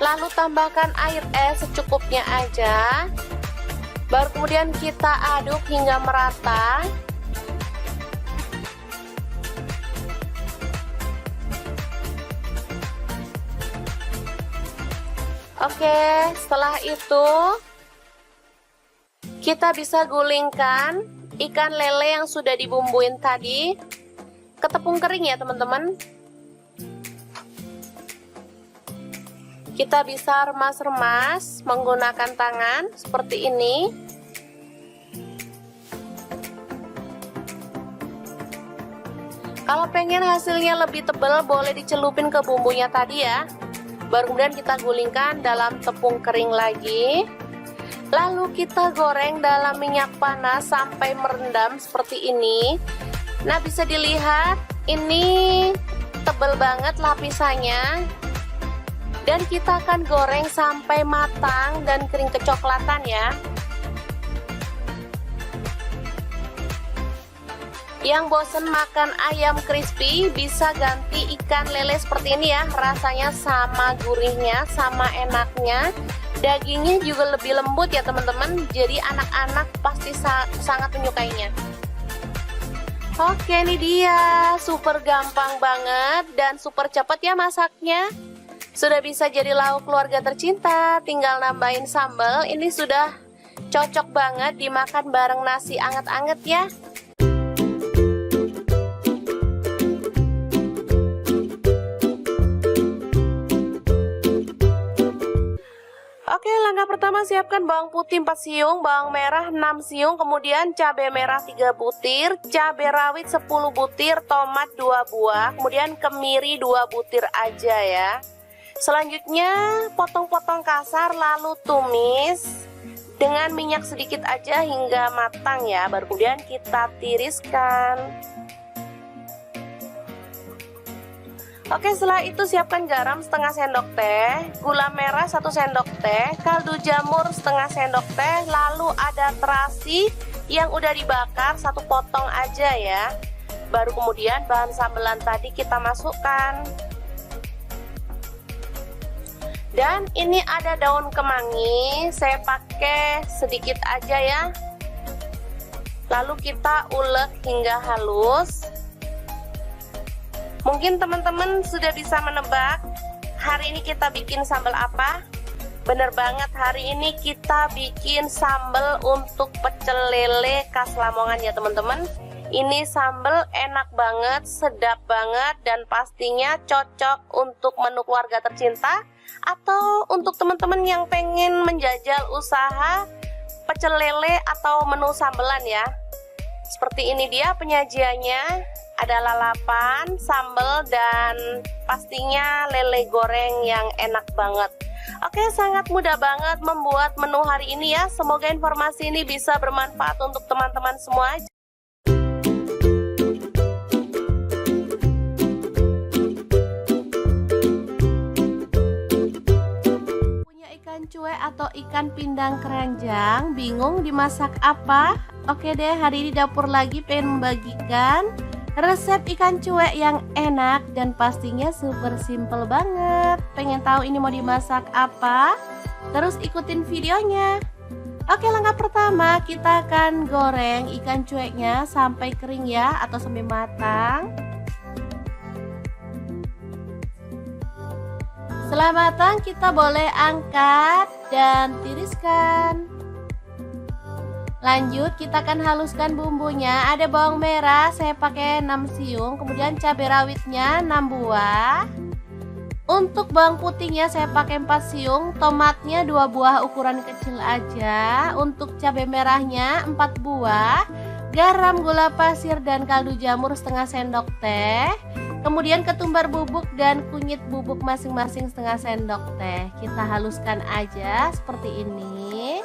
S2: Lalu tambahkan air es secukupnya aja. Baru kemudian kita aduk hingga merata. Oke, setelah itu kita bisa gulingkan ikan lele yang sudah dibumbuin tadi ke tepung kering ya teman-teman. Kita bisa remas-remas menggunakan tangan seperti ini. Kalau pengen hasilnya lebih tebal boleh dicelupin ke bumbunya tadi ya. Baru kemudian kita gulingkan dalam tepung kering lagi. Lalu kita goreng dalam minyak panas sampai merendam seperti ini. Nah, bisa dilihat ini tebal banget lapisannya. Dan kita akan goreng sampai matang dan kering kecoklatan ya. Yang bosen makan ayam crispy bisa ganti ikan lele seperti ini ya. Rasanya sama gurihnya, sama enaknya. Dagingnya juga lebih lembut ya teman-teman. Jadi anak-anak pasti sangat menyukainya. Oke, ini dia. Super gampang banget dan super cepat ya masaknya. Sudah bisa jadi lauk keluarga tercinta. Tinggal nambahin sambal. Ini sudah cocok banget dimakan bareng nasi anget-anget ya. Oke, langkah pertama siapkan bawang putih 4 siung, bawang merah 6 siung, kemudian cabai merah 3 butir, cabai rawit 10 butir, tomat 2 buah, kemudian kemiri 2 butir aja ya. Selanjutnya potong-potong kasar lalu tumis dengan minyak sedikit aja hingga matang ya. Baru kemudian kita tiriskan. Oke, setelah itu siapkan garam setengah sendok teh, gula merah 1 sendok teh, kaldu jamur setengah sendok teh, lalu ada terasi yang udah dibakar 1 potong aja ya. Baru kemudian bahan sambelan tadi kita masukkan.
S1: Dan ini ada daun kemangi, saya pakai sedikit aja ya. Lalu kita ulek hingga halus. Mungkin teman-teman sudah bisa menebak hari ini kita bikin sambal apa? Bener banget, hari ini kita bikin sambal untuk pecel lele khas Lamongan ya teman-teman. Ini sambal enak banget, sedap banget, dan pastinya cocok untuk menu keluarga tercinta atau untuk teman-teman yang pengen menjajal usaha pecel lele atau menu sambelan ya. Seperti ini dia penyajiannya, ada lalapan, sambal, dan pastinya lele goreng yang enak banget. Oke, sangat mudah banget membuat menu hari ini ya. Semoga informasi ini bisa bermanfaat untuk teman-teman semua. Ikan cuek atau ikan pindang keranjang, bingung dimasak apa? Oke deh, hari ini dapur lagi pengen membagikan resep ikan cuek yang enak dan pastinya super simple banget. Pengen tahu ini mau dimasak apa? Terus ikutin videonya. Oke, langkah pertama kita akan goreng ikan cueknya sampai kering ya, atau sampai matang. Setelah matang kita boleh angkat dan tiriskan. Lanjut kita akan haluskan bumbunya. Ada bawang merah saya pakai 6 siung, kemudian cabai rawitnya 6 buah. Untuk bawang putihnya saya pakai 4 siung, tomatnya 2 buah ukuran kecil aja. Untuk cabai merahnya 4 buah, garam, gula pasir, dan kaldu jamur setengah sendok teh. Kemudian ketumbar bubuk dan kunyit bubuk masing-masing setengah sendok teh. Kita haluskan aja seperti ini.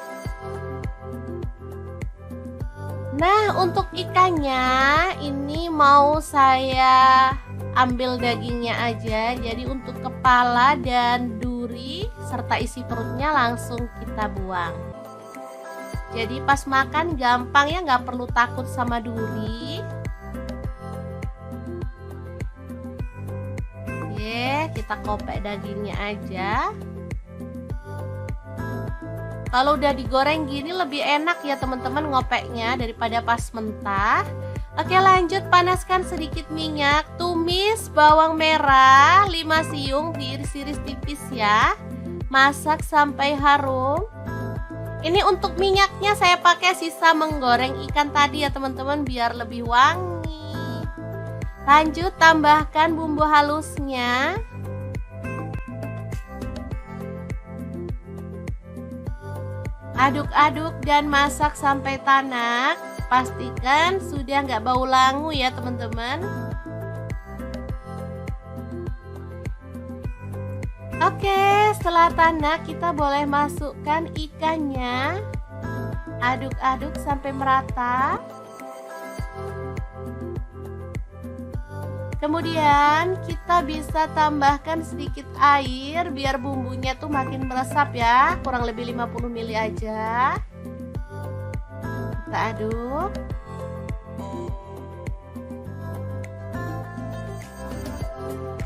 S1: Nah, untuk ikannya ini mau saya ambil dagingnya aja. Jadi untuk kepala dan duri serta isi perutnya langsung kita buang. Jadi pas makan gampang ya, nggak perlu takut sama duri. Kita kopek dagingnya aja. Kalau udah digoreng gini lebih enak ya teman-teman ngopeknya daripada pas mentah. Oke, lanjut panaskan sedikit minyak. Tumis bawang merah 5 siung, diiris-iris tipis ya. Masak sampai harum. Ini untuk minyaknya saya pakai sisa menggoreng ikan tadi ya teman-teman, biar lebih wangi. Lanjut tambahkan bumbu halusnya. Aduk-aduk dan masak sampai tanak. Pastikan sudah nggak bau langu ya teman-teman. Oke, setelah tanak kita boleh masukkan ikannya. Aduk-aduk sampai merata. Kemudian kita bisa tambahkan sedikit air biar bumbunya tuh makin meresap ya, kurang lebih 50 ml aja. Kita aduk.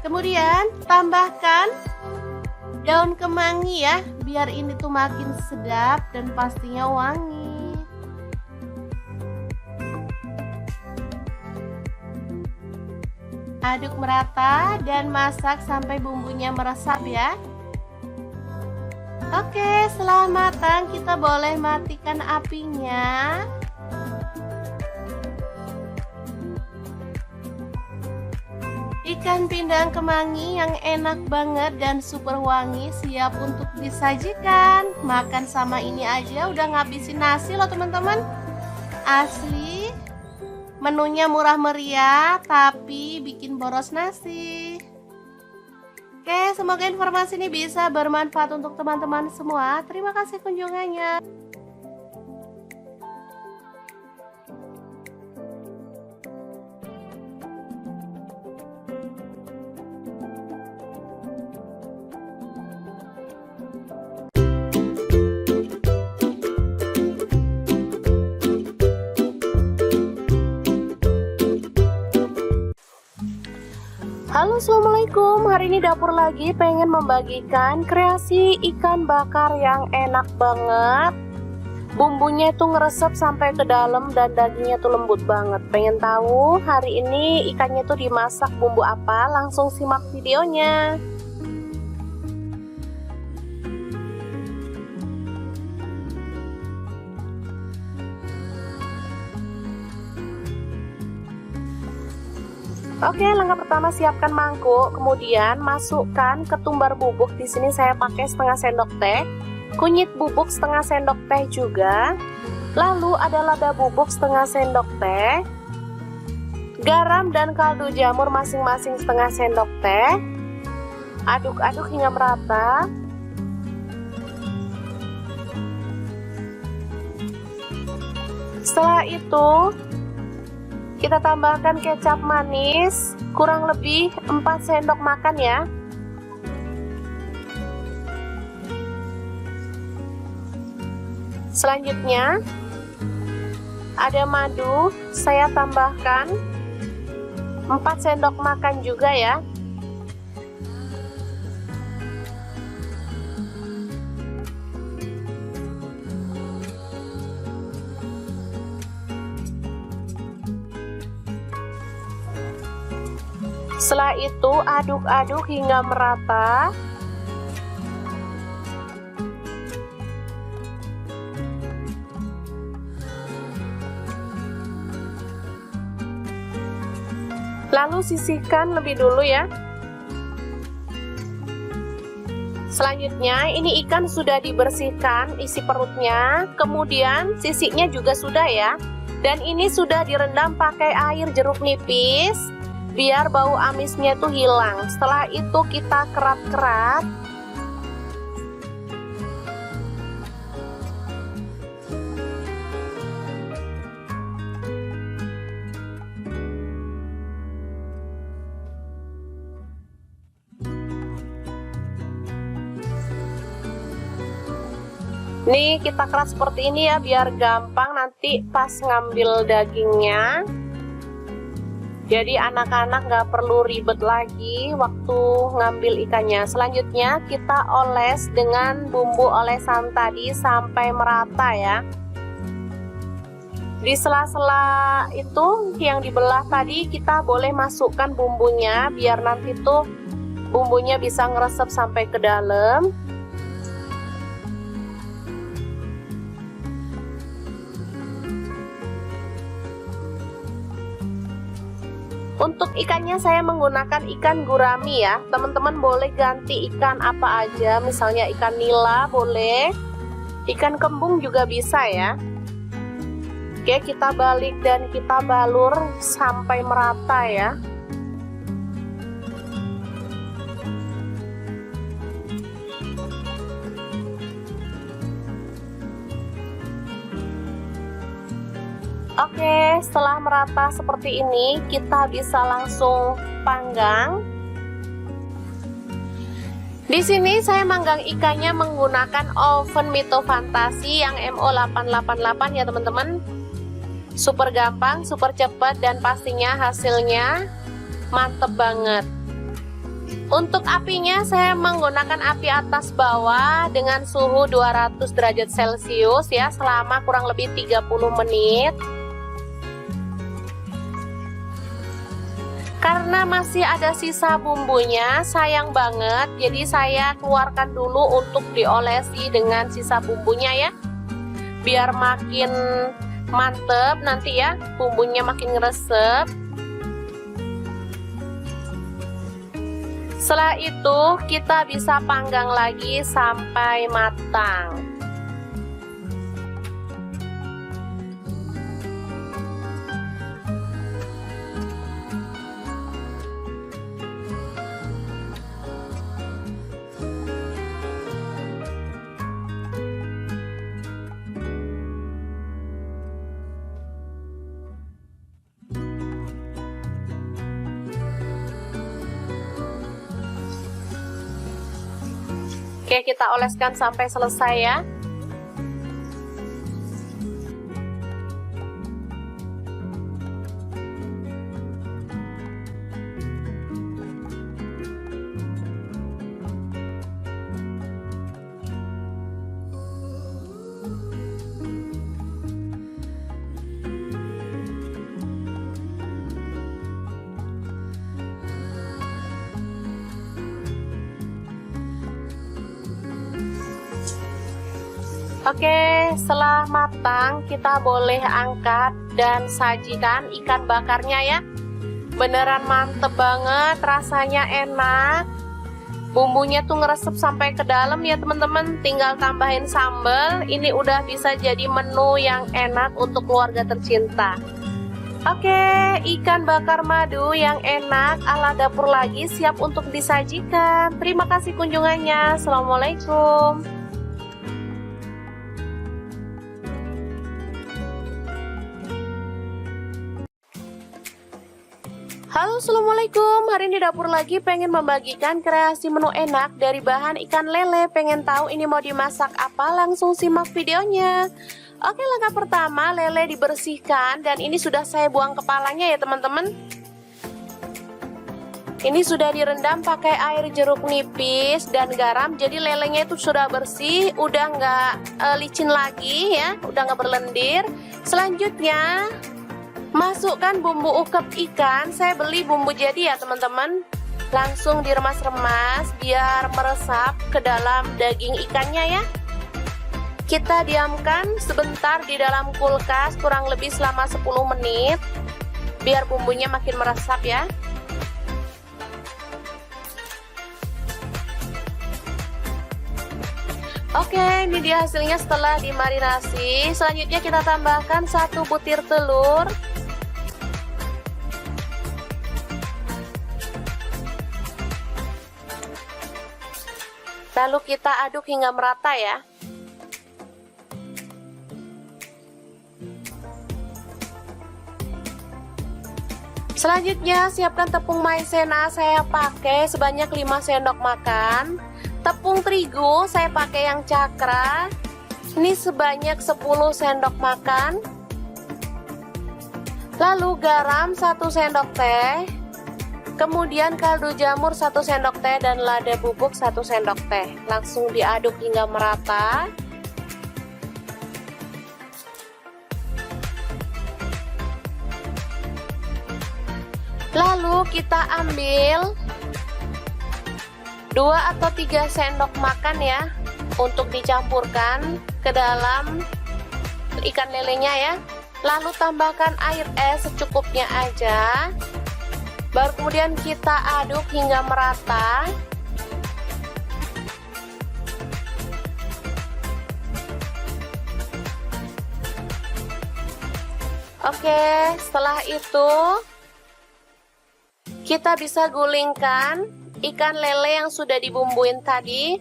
S1: Kemudian tambahkan daun kemangi ya, biar ini tuh makin sedap dan pastinya wangi. Aduk merata dan masak sampai bumbunya meresap ya. Oke, setelah matang kita boleh matikan apinya. Ikan pindang kemangi yang enak banget dan super wangi siap untuk disajikan. Makan sama ini aja udah ngabisin nasi loh teman-teman. Asli. Menunya murah meriah tapi bikin boros nasi. Oke, semoga informasi ini bisa bermanfaat untuk teman-teman semua. Terima kasih kunjungannya.
S2: Halo Halo, assalamualaikum. Hari ini dapur lagi pengen membagikan kreasi ikan bakar yang enak banget. Bumbunya itu ngeresep sampai ke dalam dan dagingnya tuh lembut banget. Pengen tahu hari ini ikannya tuh dimasak bumbu apa? Langsung simak videonya. Oke, langkah pertama siapkan mangkuk, kemudian masukkan ketumbar bubuk. Di sini saya pakai setengah sendok teh, kunyit bubuk setengah sendok teh juga. Lalu ada lada bubuk setengah sendok teh, garam dan kaldu jamur masing-masing setengah sendok teh. Aduk-aduk hingga merata. Setelah itu kita tambahkan kecap manis, kurang lebih 4 sendok makan ya. Selanjutnya ada madu, saya tambahkan 4 sendok makan juga ya. Setelah itu aduk-aduk hingga merata. Lalu sisihkan lebih dulu ya. Selanjutnya ini ikan sudah dibersihkan isi perutnya, kemudian sisiknya juga sudah ya. Dan ini sudah direndam pakai air jeruk nipis biar bau amisnya tuh hilang. Setelah itu kita kerat-kerat. Nih kita kerat seperti ini ya, biar gampang nanti pas ngambil dagingnya. Jadi anak-anak nggak perlu ribet lagi waktu ngambil ikannya. Selanjutnya kita oles dengan bumbu olesan tadi sampai merata ya. Di sela-sela itu yang dibelah tadi kita boleh masukkan bumbunya biar nanti tuh bumbunya bisa ngeresep sampai ke dalam. Untuk ikannya saya menggunakan ikan gurami ya. Teman-teman boleh ganti ikan apa aja, misalnya ikan nila boleh, ikan kembung juga bisa ya. Oke, kita balik dan kita balur sampai merata ya. Oke, setelah merata seperti ini, kita bisa langsung panggang. Di sini saya manggang ikannya menggunakan oven Mito Fantasi yang MO888 ya teman-teman. Super gampang, super cepat, dan pastinya hasilnya mantep banget. Untuk apinya saya menggunakan api atas bawah dengan suhu 200 derajat Celcius ya, selama kurang lebih 30 menit. Karena masih ada sisa bumbunya, sayang banget, jadi saya keluarkan dulu untuk diolesi dengan sisa bumbunya ya, biar makin mantep nanti ya, bumbunya makin ngeresep. Setelah itu kita bisa panggang lagi sampai matang. Oke, kita oleskan sampai selesai ya. Oke, setelah matang kita boleh angkat dan sajikan ikan bakarnya ya. Beneran mantep banget, rasanya enak. Bumbunya tuh ngeresep sampai ke dalam ya teman-teman. Tinggal tambahin sambal. Ini udah bisa jadi menu yang enak untuk keluarga tercinta. Oke, ikan bakar madu yang enak ala Dapur Lagi siap untuk disajikan. Terima kasih kunjungannya. Assalamualaikum. Halo, assalamualaikum. Hari ini Dapur Lagi pengen membagikan kreasi menu enak dari bahan ikan lele. Pengen tahu ini mau dimasak apa? Langsung simak videonya. Oke, langkah pertama, lele dibersihkan dan ini sudah saya buang kepalanya ya teman-teman. Ini sudah direndam pakai air jeruk nipis dan garam. Jadi lelenya itu sudah bersih, udah nggak licin lagi ya, udah nggak berlendir. Selanjutnya masukkan bumbu ukep ikan. Saya beli bumbu jadi ya teman-teman. Langsung diremas-remas biar meresap ke dalam daging ikannya ya. Kita diamkan sebentar di dalam kulkas kurang lebih selama 10 menit biar bumbunya makin meresap ya. Oke, ini dia hasilnya setelah dimarinasi. Selanjutnya kita tambahkan 1 butir telur. Lalu kita aduk hingga merata ya. Selanjutnya siapkan tepung maizena, saya pakai sebanyak 5 sendok makan. Tepung terigu saya pakai yang cakra. Ini sebanyak 10 sendok makan. Lalu garam 1 sendok teh. Kemudian kaldu jamur 1 sendok teh dan lada bubuk 1 sendok teh. Langsung diaduk hingga merata. Lalu kita ambil 2 atau 3 sendok makan ya untuk dicampurkan ke dalam ikan lelenya ya. Lalu tambahkan air es secukupnya aja. Baru kemudian kita aduk hingga merata. Oke, setelah itu kita bisa gulingkan ikan lele yang sudah dibumbuin tadi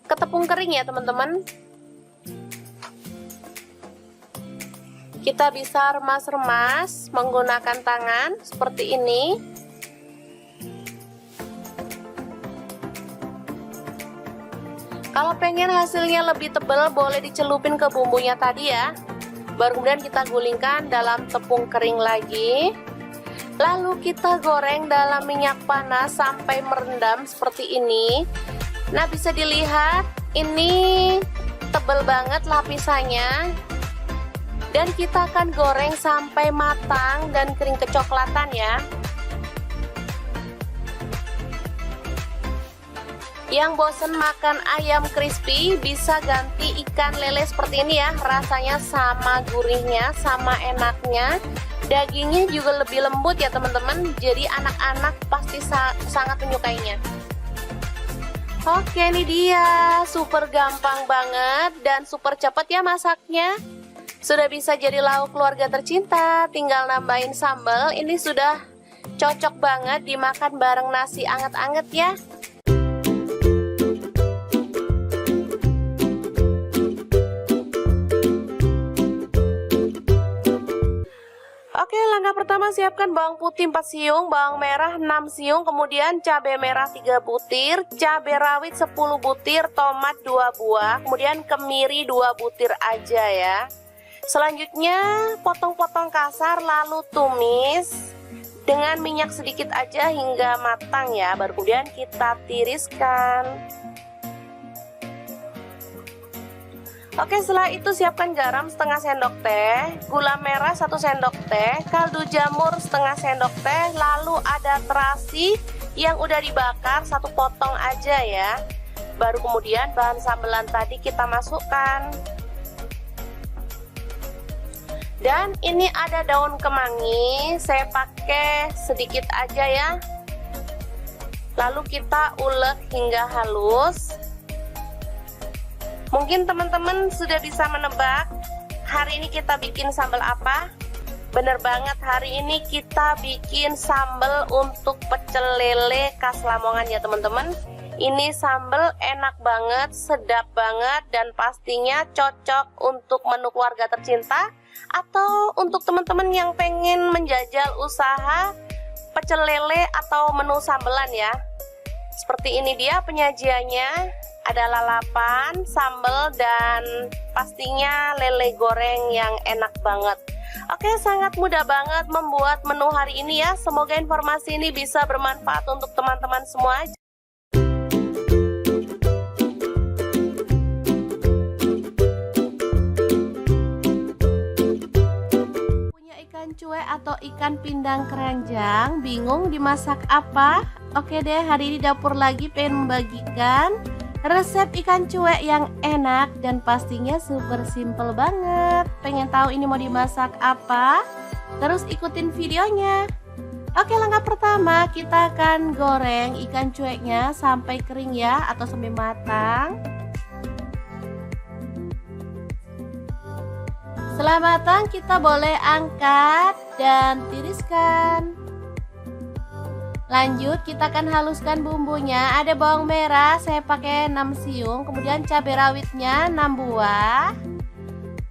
S2: ke tepung kering ya teman-teman. Kita bisa remas-remas menggunakan tangan seperti ini. Kalau pengen hasilnya lebih tebal boleh dicelupin ke bumbunya tadi ya. Baru kemudian kita gulingkan dalam tepung kering lagi. Lalu kita goreng dalam minyak panas sampai merendam seperti ini. Nah, bisa dilihat ini tebal banget lapisannya. Dan kita akan goreng sampai matang dan kering kecoklatan ya. Yang bosen makan ayam crispy bisa ganti ikan lele seperti ini ya. Rasanya sama gurihnya, sama enaknya. Dagingnya juga lebih lembut ya teman-teman. Jadi anak-anak pasti sangat menyukainya. Oke, ini dia. Super gampang banget dan super cepat ya masaknya. Sudah bisa jadi lauk keluarga tercinta. Tinggal nambahin sambal. Ini sudah cocok banget dimakan bareng nasi anget-anget ya. Oke, langkah pertama siapkan bawang putih 4 siung, bawang merah 6 siung, kemudian cabai merah 3 butir, cabai rawit 10 butir, tomat 2 buah, kemudian kemiri 2 butir aja ya. Selanjutnya potong-potong kasar lalu tumis dengan minyak sedikit aja hingga matang ya. Baru kemudian kita tiriskan. Oke, setelah itu siapkan garam setengah sendok teh, gula merah 1 sendok teh, kaldu jamur setengah sendok teh, lalu ada terasi yang udah dibakar 1 potong aja ya. Baru kemudian bahan sambelan tadi kita masukkan. Dan ini ada daun kemangi, saya pakai sedikit aja ya. Lalu kita ulek hingga halus. Mungkin teman-teman sudah bisa menebak hari ini kita bikin sambal apa? Bener banget, hari ini kita bikin sambal untuk pecel lele khas Lamongan ya teman-teman. Ini sambal enak banget, sedap banget, dan pastinya cocok untuk menu keluarga tercinta atau untuk teman-teman yang pengen menjajal usaha pecel lele atau menu sambelan ya. Seperti ini dia penyajiannya, ada lalapan, sambal, dan pastinya lele goreng yang enak banget. Oke, sangat mudah banget membuat menu hari ini ya. Semoga informasi ini bisa bermanfaat untuk teman-teman semua. Punya ikan cuek atau ikan pindang keranjang, bingung dimasak apa? Oke deh, hari ini dapur lagi pengen membagikan resep ikan cuek yang enak dan pastinya super simple banget. Pengen tahu ini mau dimasak apa? Terus ikutin videonya. Oke, langkah pertama kita akan goreng ikan cueknya sampai kering ya, atau sampai matang. Setelah matang kita boleh angkat dan tiriskan. Lanjut kita akan haluskan bumbunya. Ada bawang merah saya pakai 6 siung, kemudian cabai rawitnya 6 buah.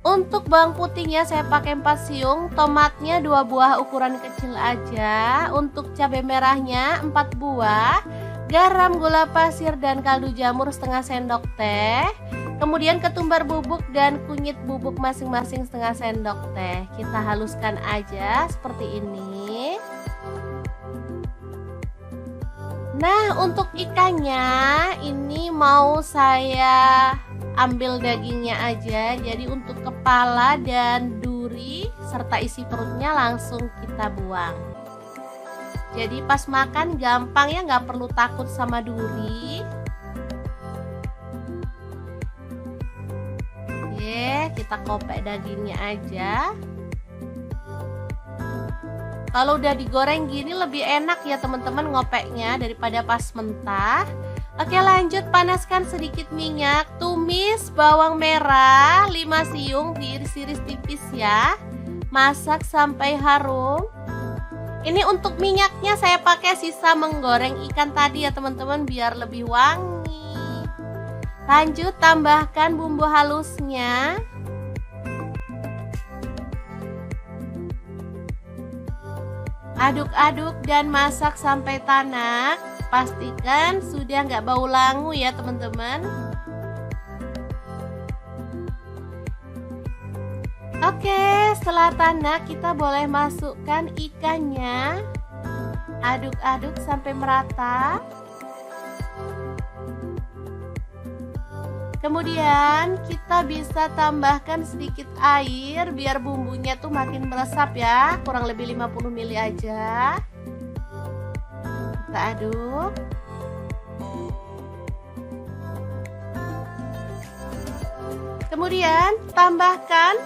S2: Untuk bawang putihnya saya pakai 4 siung, tomatnya 2 buah ukuran kecil aja. Untuk cabai merahnya 4 buah, garam, gula pasir, dan kaldu jamur setengah sendok teh. Kemudian ketumbar bubuk dan kunyit bubuk masing-masing setengah sendok teh. Kita haluskan aja seperti ini. Nah, untuk ikannya ini mau saya ambil dagingnya aja. Jadi untuk kepala dan duri serta isi perutnya langsung kita buang. Jadi pas makan gampang ya, nggak perlu takut sama duri. Oke, kita kopek dagingnya aja. Kalau udah digoreng gini lebih enak ya teman-teman ngopeknya daripada pas mentah. Oke, lanjut panaskan sedikit minyak. Tumis bawang merah 5 siung, diiris-iris tipis ya. Masak sampai harum. Ini untuk minyaknya saya pakai sisa menggoreng ikan tadi ya teman-teman, biar lebih wangi. Lanjut tambahkan bumbu halusnya. Aduk-aduk dan masak sampai tanak. Pastikan sudah nggak bau langu ya teman-teman. Oke, setelah tanak kita boleh masukkan ikannya. Aduk-aduk sampai merata. Kemudian kita bisa tambahkan sedikit air biar bumbunya tuh makin meresap ya, kurang lebih 50 ml aja. Kita aduk. Kemudian tambahkan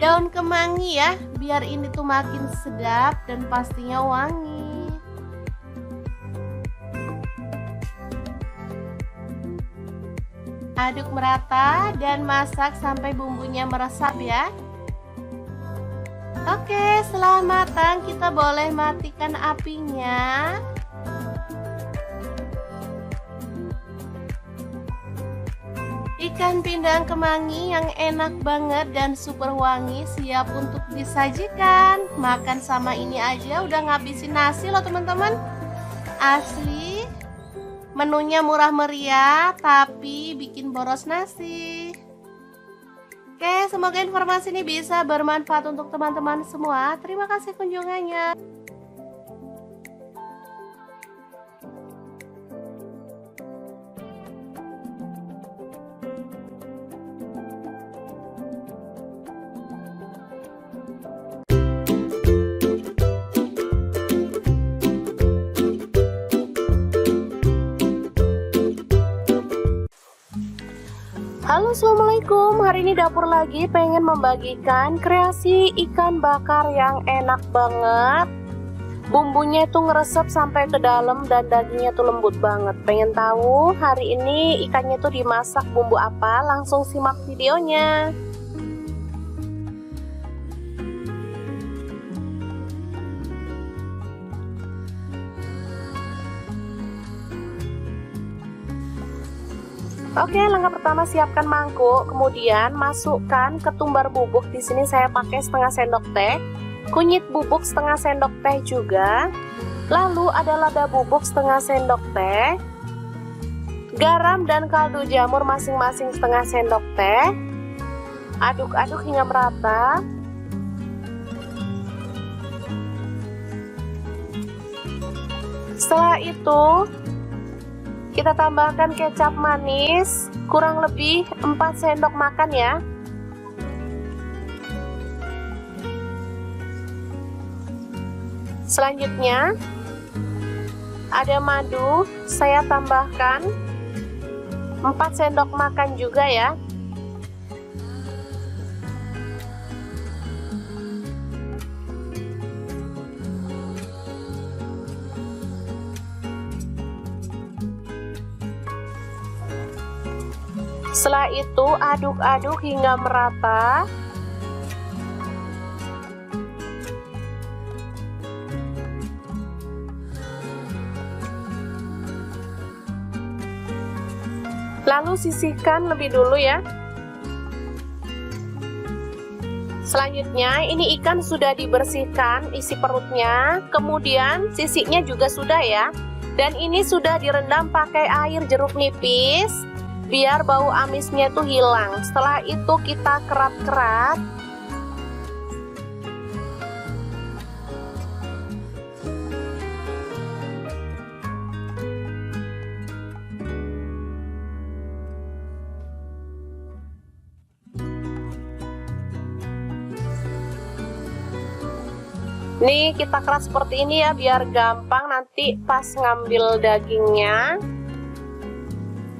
S2: daun kemangi ya, biar ini tuh makin sedap dan pastinya wangi. Aduk merata dan masak sampai bumbunya meresap ya. Oke, setelah matang kita boleh matikan apinya. Ikan pindang kemangi yang enak banget dan super wangi siap untuk disajikan. Makan sama ini aja udah ngabisin nasi loh teman-teman. Asli. Menunya murah meriah tapi bikin boros nasi. Oke, semoga informasi ini bisa bermanfaat untuk teman-teman semua. Terima kasih kunjungannya. Halo, assalamualaikum. Hari ini dapur lagi pengen membagikan kreasi ikan bakar yang enak banget. Bumbunya itu ngeresep sampai ke dalam dan dagingnya tuh lembut banget. Pengen tahu hari ini ikannya tuh dimasak bumbu apa? Langsung simak videonya. Oke, langkah pertama siapkan mangkuk, kemudian masukkan ketumbar bubuk. Di sini saya pakai setengah sendok teh, kunyit bubuk setengah sendok teh juga. Lalu ada lada bubuk setengah sendok teh, garam dan kaldu jamur masing-masing setengah sendok teh. Aduk-aduk hingga merata. Setelah itu kita tambahkan kecap manis, kurang lebih 4 sendok makan ya. Selanjutnya ada madu, saya tambahkan 4 sendok makan juga ya. Setelah itu aduk-aduk hingga merata. Lalu sisihkan lebih dulu ya. Selanjutnya ini ikan sudah dibersihkan isi perutnya, kemudian sisiknya juga sudah ya. Dan ini sudah direndam pakai air jeruk nipis biar bau amisnya itu hilang. Setelah itu kita kerat-kerat. Nih kita keras seperti ini ya biar gampang nanti pas ngambil dagingnya.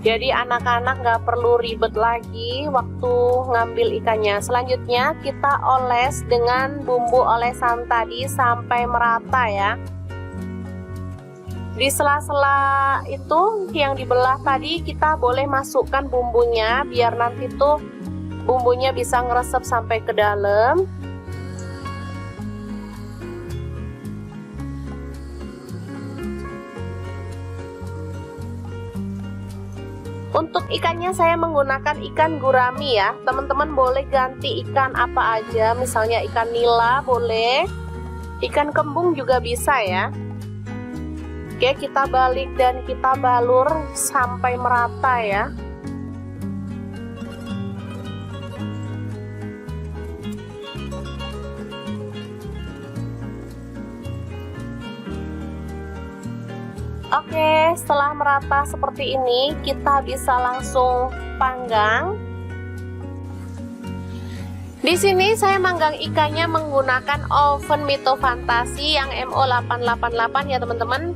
S2: Jadi anak-anak nggak perlu ribet lagi waktu ngambil ikannya. Selanjutnya kita oles dengan bumbu olesan tadi sampai merata ya. Di sela-sela itu yang dibelah tadi kita boleh masukkan bumbunya biar nanti tuh bumbunya bisa ngeresep sampai ke dalam. Untuk ikannya saya menggunakan ikan gurami ya. Teman-teman boleh ganti ikan apa aja, misalnya ikan nila boleh, ikan kembung juga bisa ya. Oke, kita balik dan kita balur sampai merata ya. Oke, setelah merata seperti ini, kita bisa langsung panggang. Di sini saya manggang ikannya menggunakan oven Mito Fantasi yang MO888 ya teman-teman.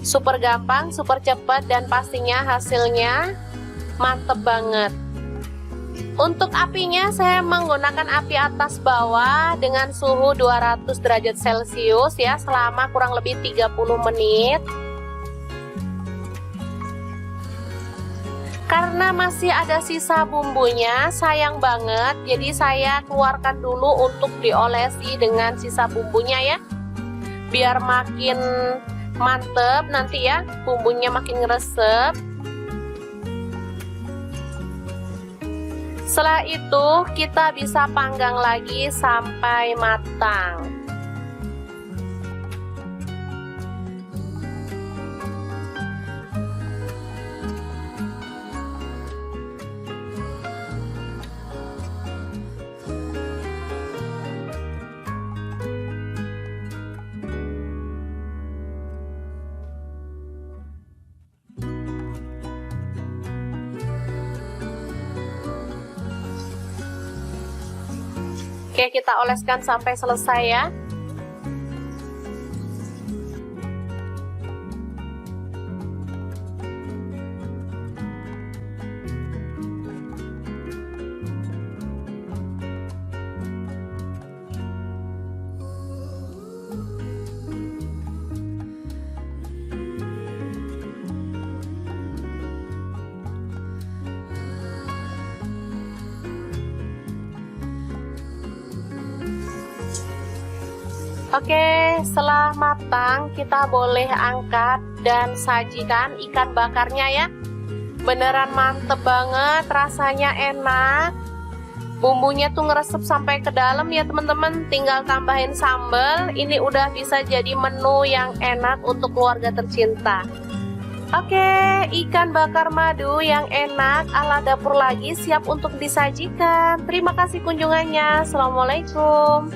S2: Super gampang, super cepat, dan pastinya hasilnya mantep banget. Untuk apinya saya menggunakan api atas bawah dengan suhu 200 derajat Celcius ya selama kurang lebih 30 menit. Karena masih ada sisa bumbunya, sayang banget, jadi saya keluarkan dulu untuk diolesi dengan sisa bumbunya ya, biar makin mantep nanti ya, bumbunya makin ngeresep. Setelah itu kita bisa panggang lagi sampai matang. Oke, kita oleskan sampai selesai ya. Oke, setelah matang kita boleh angkat dan sajikan ikan bakarnya ya. Beneran mantep banget, rasanya enak. Bumbunya tuh ngeresep sampai ke dalam ya teman-teman. Tinggal tambahin sambal. Ini udah bisa jadi menu yang enak untuk keluarga tercinta. Oke, ikan bakar madu yang enak ala dapur lagi siap untuk disajikan. Terima kasih kunjungannya. Assalamualaikum.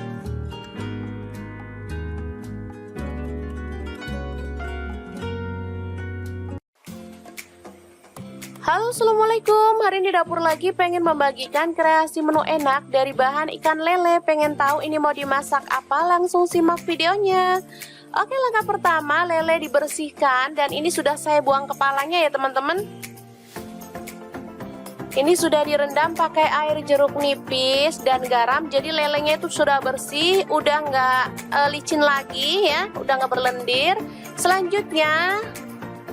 S2: Halo, assalamualaikum. Hari ini dapur lagi pengen membagikan kreasi menu enak dari bahan ikan lele. Pengen tahu ini mau dimasak apa? Langsung simak videonya. Oke, langkah pertama lele dibersihkan dan ini sudah saya buang kepalanya ya teman-teman. Ini sudah direndam pakai air jeruk nipis dan garam. Jadi lelenya itu sudah bersih, udah nggak licin lagi ya, udah nggak berlendir. Selanjutnya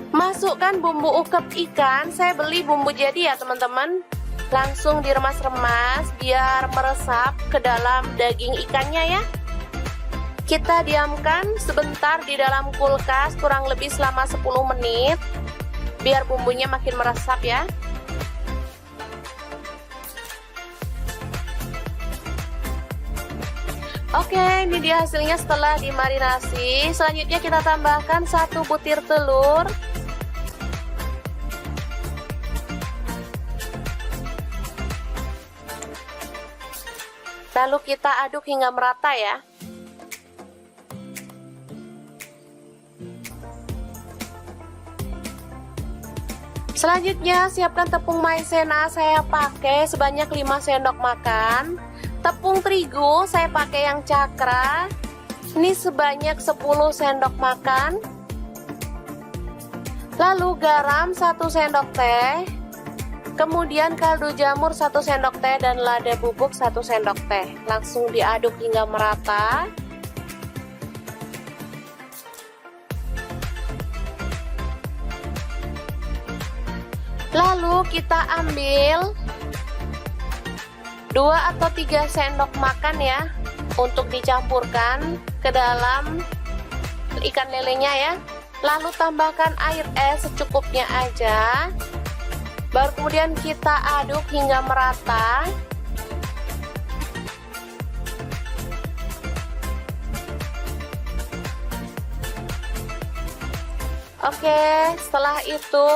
S2: masukkan bumbu ukep ikan. Saya beli bumbu jadi ya teman-teman. Langsung diremas-remas biar meresap ke dalam daging ikannya ya. Kita diamkan sebentar di dalam kulkas kurang lebih selama 10 menit biar bumbunya makin meresap ya. Oke, ini dia hasilnya setelah dimarinasi. Selanjutnya kita tambahkan 1 butir telur. Lalu kita aduk hingga merata ya. Selanjutnya siapkan tepung maizena, saya pakai sebanyak 5 sendok makan. Tepung terigu saya pakai yang cakra. Ini sebanyak 10 sendok makan. Lalu garam 1 sendok teh. Kemudian kaldu jamur 1 sendok teh dan lada bubuk 1 sendok teh. Langsung diaduk hingga merata. Lalu kita ambil 2 atau 3 sendok makan ya untuk dicampurkan ke dalam ikan lelenya ya. Lalu tambahkan air es secukupnya aja. Baru kemudian kita aduk hingga merata. Oke, setelah itu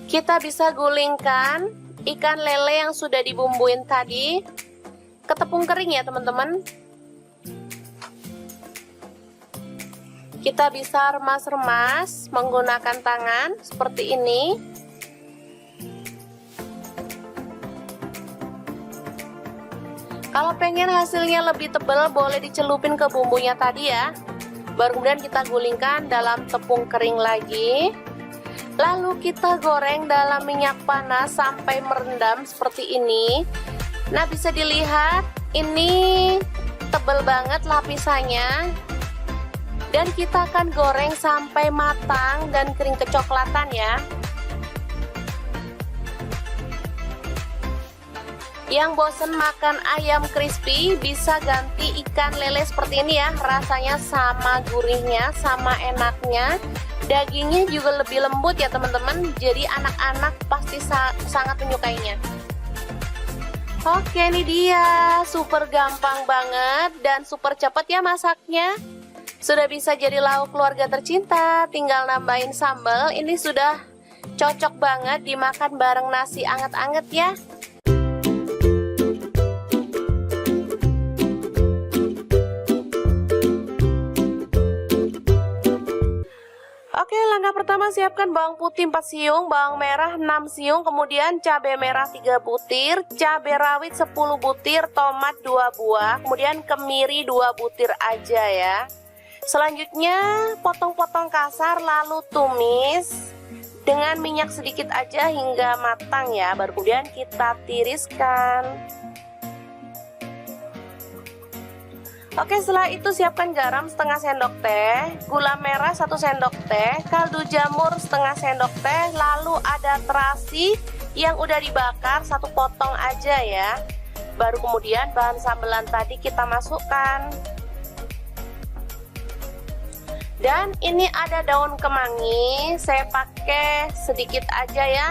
S2: kita bisa gulingkan ikan lele yang sudah dibumbuin tadi ke tepung kering ya teman-teman. Kita bisa remas-remas menggunakan tangan seperti ini. Kalau pengen hasilnya lebih tebal boleh dicelupin ke bumbunya tadi ya. Baru kemudian kita gulingkan dalam tepung kering lagi. Lalu kita goreng dalam minyak panas sampai merendam seperti ini. Nah, bisa dilihat ini tebal banget lapisannya. Dan kita akan goreng sampai matang dan kering kecoklatan ya. Yang bosen makan ayam crispy bisa ganti ikan lele seperti ini ya. Rasanya sama gurihnya, sama enaknya. Dagingnya juga lebih lembut ya teman-teman. Jadi anak-anak pasti sangat menyukainya. Oke, ini dia. Super gampang banget dan super cepat ya masaknya. Sudah bisa jadi lauk keluarga tercinta. Tinggal nambahin sambal. Ini sudah cocok banget dimakan bareng nasi anget-anget ya. Oke, langkah pertama siapkan bawang putih 4 siung, bawang merah 6 siung, kemudian cabai merah 3 butir, cabai rawit 10 butir, tomat 2 buah, kemudian kemiri 2 butir aja ya. Selanjutnya potong-potong kasar lalu tumis dengan minyak sedikit aja hingga matang ya. Baru kemudian kita tiriskan. Oke, setelah itu siapkan garam setengah sendok teh, gula merah 1 sendok teh, kaldu jamur setengah sendok teh, lalu ada terasi yang udah dibakar 1 potong aja ya. Baru kemudian bahan sambelan tadi kita masukkan.
S1: Dan ini ada daun kemangi, saya pakai sedikit aja ya.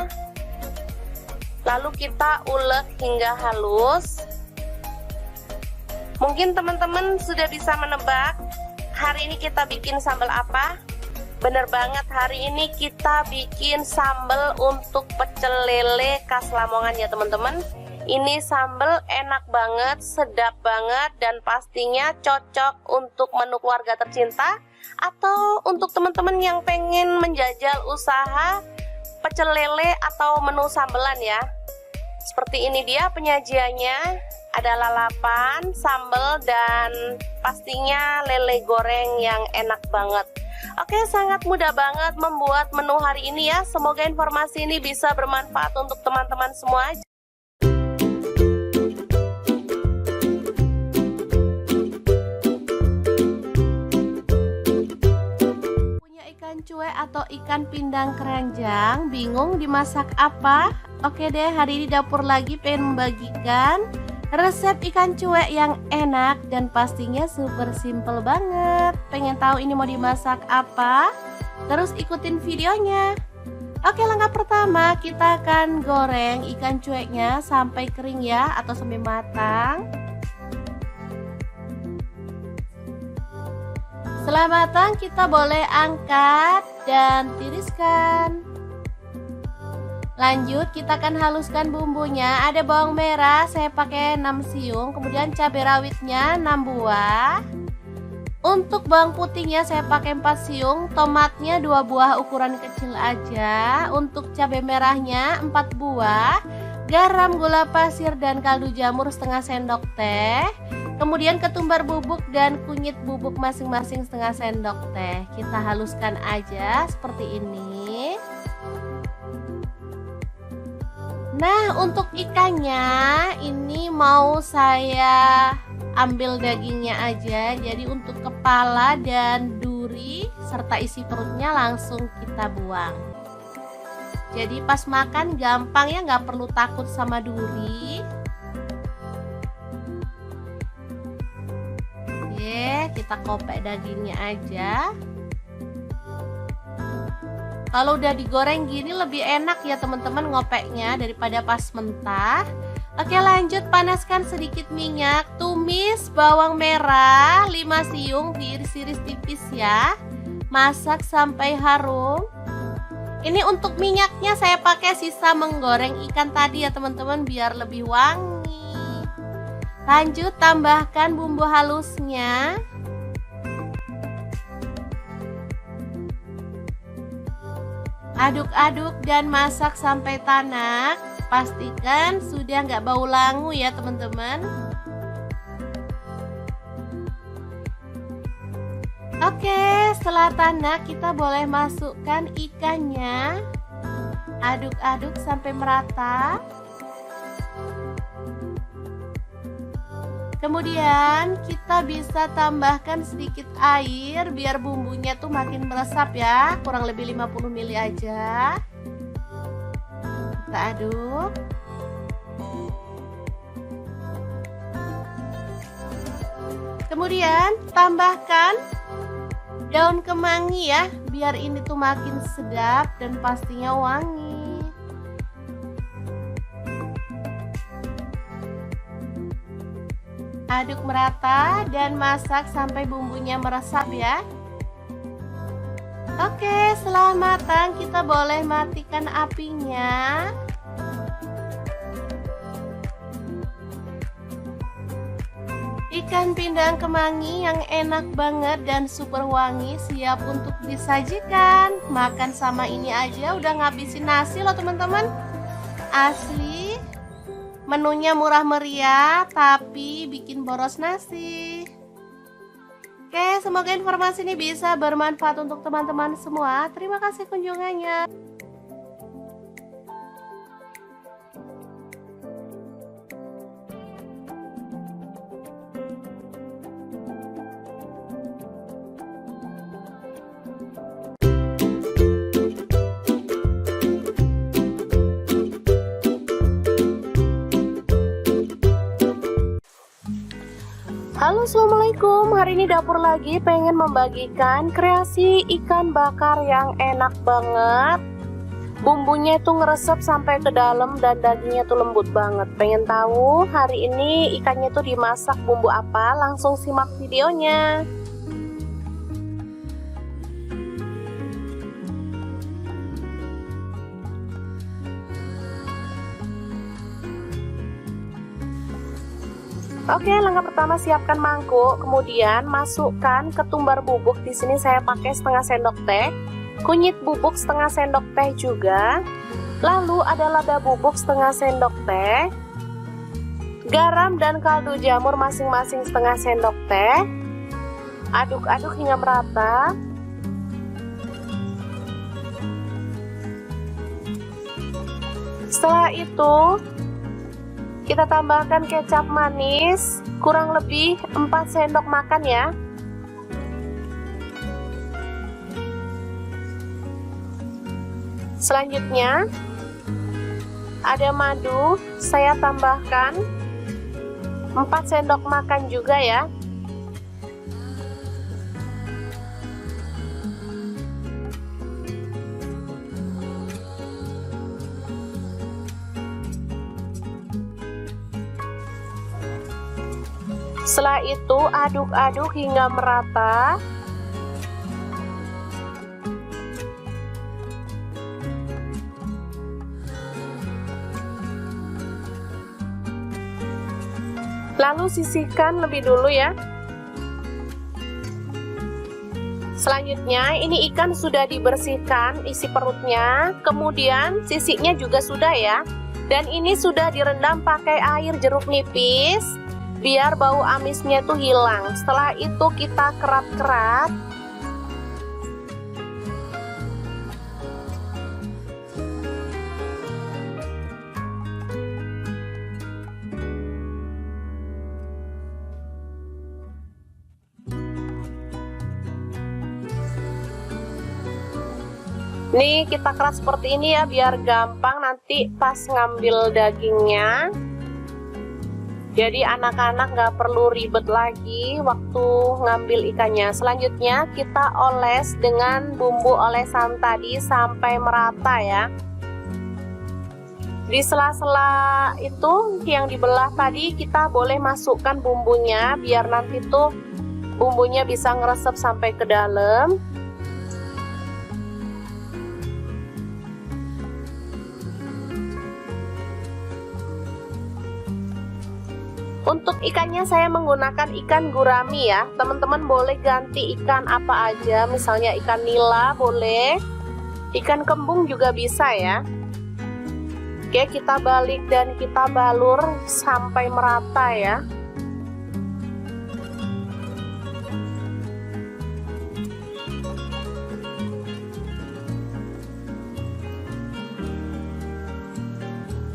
S1: Lalu kita ulek hingga halus. Mungkin teman-teman sudah bisa menebak hari ini kita bikin sambal apa? Bener banget, hari ini kita bikin sambal untuk pecel lele khas Lamongan ya teman-teman. Ini sambal enak banget, sedap banget, dan pastinya cocok untuk menu keluarga tercinta atau untuk teman-teman yang pengen menjajal usaha pecel lele atau menu sambelan ya. Seperti ini dia penyajiannya. Ada lalapan, sambal, dan pastinya lele goreng yang enak banget. Oke, sangat mudah banget membuat menu hari ini ya. Semoga informasi ini bisa bermanfaat untuk teman-teman semua. Punya ikan cuek atau ikan pindang keranjang, bingung dimasak apa? Oke deh, hari ini dapur lagi pengen membagikan resep ikan cuek yang enak dan pastinya super simple banget. Pengen tahu ini mau dimasak apa? Terus ikutin videonya. Oke, langkah pertama kita akan goreng ikan cueknya sampai kering ya, atau sampai matang. Setelah matang kita boleh angkat dan tiriskan. Lanjut kita akan haluskan bumbunya. Ada bawang merah saya pakai 6 siung, kemudian cabai rawitnya 6 buah. Untuk bawang putihnya saya pakai 4 siung, tomatnya 2 buah ukuran kecil aja. Untuk cabai merahnya 4 buah, garam, gula pasir, dan kaldu jamur setengah sendok teh. Kemudian ketumbar bubuk dan kunyit bubuk masing-masing setengah sendok teh. Kita haluskan aja seperti ini. Nah, untuk ikannya ini mau saya ambil dagingnya aja. Jadi untuk kepala dan duri serta isi perutnya langsung kita buang. Jadi pas makan gampang ya, nggak perlu takut sama duri. Oke, kita kopek dagingnya aja. Kalau udah digoreng gini lebih enak ya teman-teman ngopeknya daripada pas mentah. Oke, lanjut panaskan sedikit minyak. Tumis bawang merah 5 siung, diiris-iris tipis ya. Masak sampai harum. Ini untuk minyaknya saya pakai sisa menggoreng ikan tadi ya teman-teman, biar lebih wangi. Lanjut tambahkan bumbu halusnya. Aduk-aduk dan masak sampai tanak. Pastikan sudah nggak bau langu ya teman-teman. Oke, setelah tanak kita boleh masukkan ikannya. Aduk-aduk sampai merata. Kemudian kita bisa tambahkan sedikit air biar bumbunya tuh makin meresap ya, kurang lebih 50 ml aja. Kita aduk. Kemudian tambahkan daun kemangi ya, biar ini tuh makin sedap dan pastinya wangi. Aduk merata dan masak sampai bumbunya meresap ya. Oke, setelah matang kita boleh matikan apinya. Ikan pindang kemangi yang enak banget dan super wangi siap untuk disajikan. Makan sama ini aja udah ngabisin nasi loh teman-teman. Asli. Menunya murah meriah tapi bikin boros nasi. Oke, semoga informasi ini bisa bermanfaat untuk teman-teman semua. Terima kasih kunjungannya.
S2: Halo Halo, assalamualaikum. Hari ini dapur lagi pengen membagikan kreasi ikan bakar yang enak banget. Bumbunya itu ngeresep sampai ke dalam dan dagingnya tuh lembut banget. Pengen tahu hari ini ikannya tuh dimasak bumbu apa? Langsung simak videonya. Oke, langkah pertama siapkan mangkuk, kemudian masukkan ketumbar bubuk. Di sini saya pakai setengah sendok teh, kunyit bubuk setengah sendok teh juga. Lalu ada lada bubuk setengah sendok teh, garam dan kaldu jamur masing-masing setengah sendok teh. Aduk-aduk hingga merata. Setelah itu kita tambahkan kecap manis, kurang lebih 4 sendok makan ya. Selanjutnya ada madu, saya tambahkan 4 sendok makan juga ya. Setelah itu aduk-aduk hingga merata. Lalu sisihkan lebih dulu ya. Selanjutnya ini ikan sudah dibersihkan isi perutnya, kemudian sisiknya juga sudah ya. Dan ini sudah direndam pakai air jeruk nipis biar bau amisnya tuh hilang. Setelah itu kita kerat-kerat. Nih kita keras seperti ini ya biar gampang nanti pas ngambil dagingnya. Jadi anak-anak nggak perlu ribet lagi waktu ngambil ikannya. Selanjutnya kita oles dengan bumbu olesan tadi sampai merata ya. Di sela-sela itu yang dibelah tadi kita boleh masukkan bumbunya biar nanti tuh bumbunya bisa ngeresep sampai ke dalam. Untuk ikannya saya menggunakan ikan gurami ya. Teman-teman boleh ganti ikan apa aja, misalnya ikan nila boleh, ikan kembung juga bisa ya. Oke, kita balik dan kita balur sampai merata ya.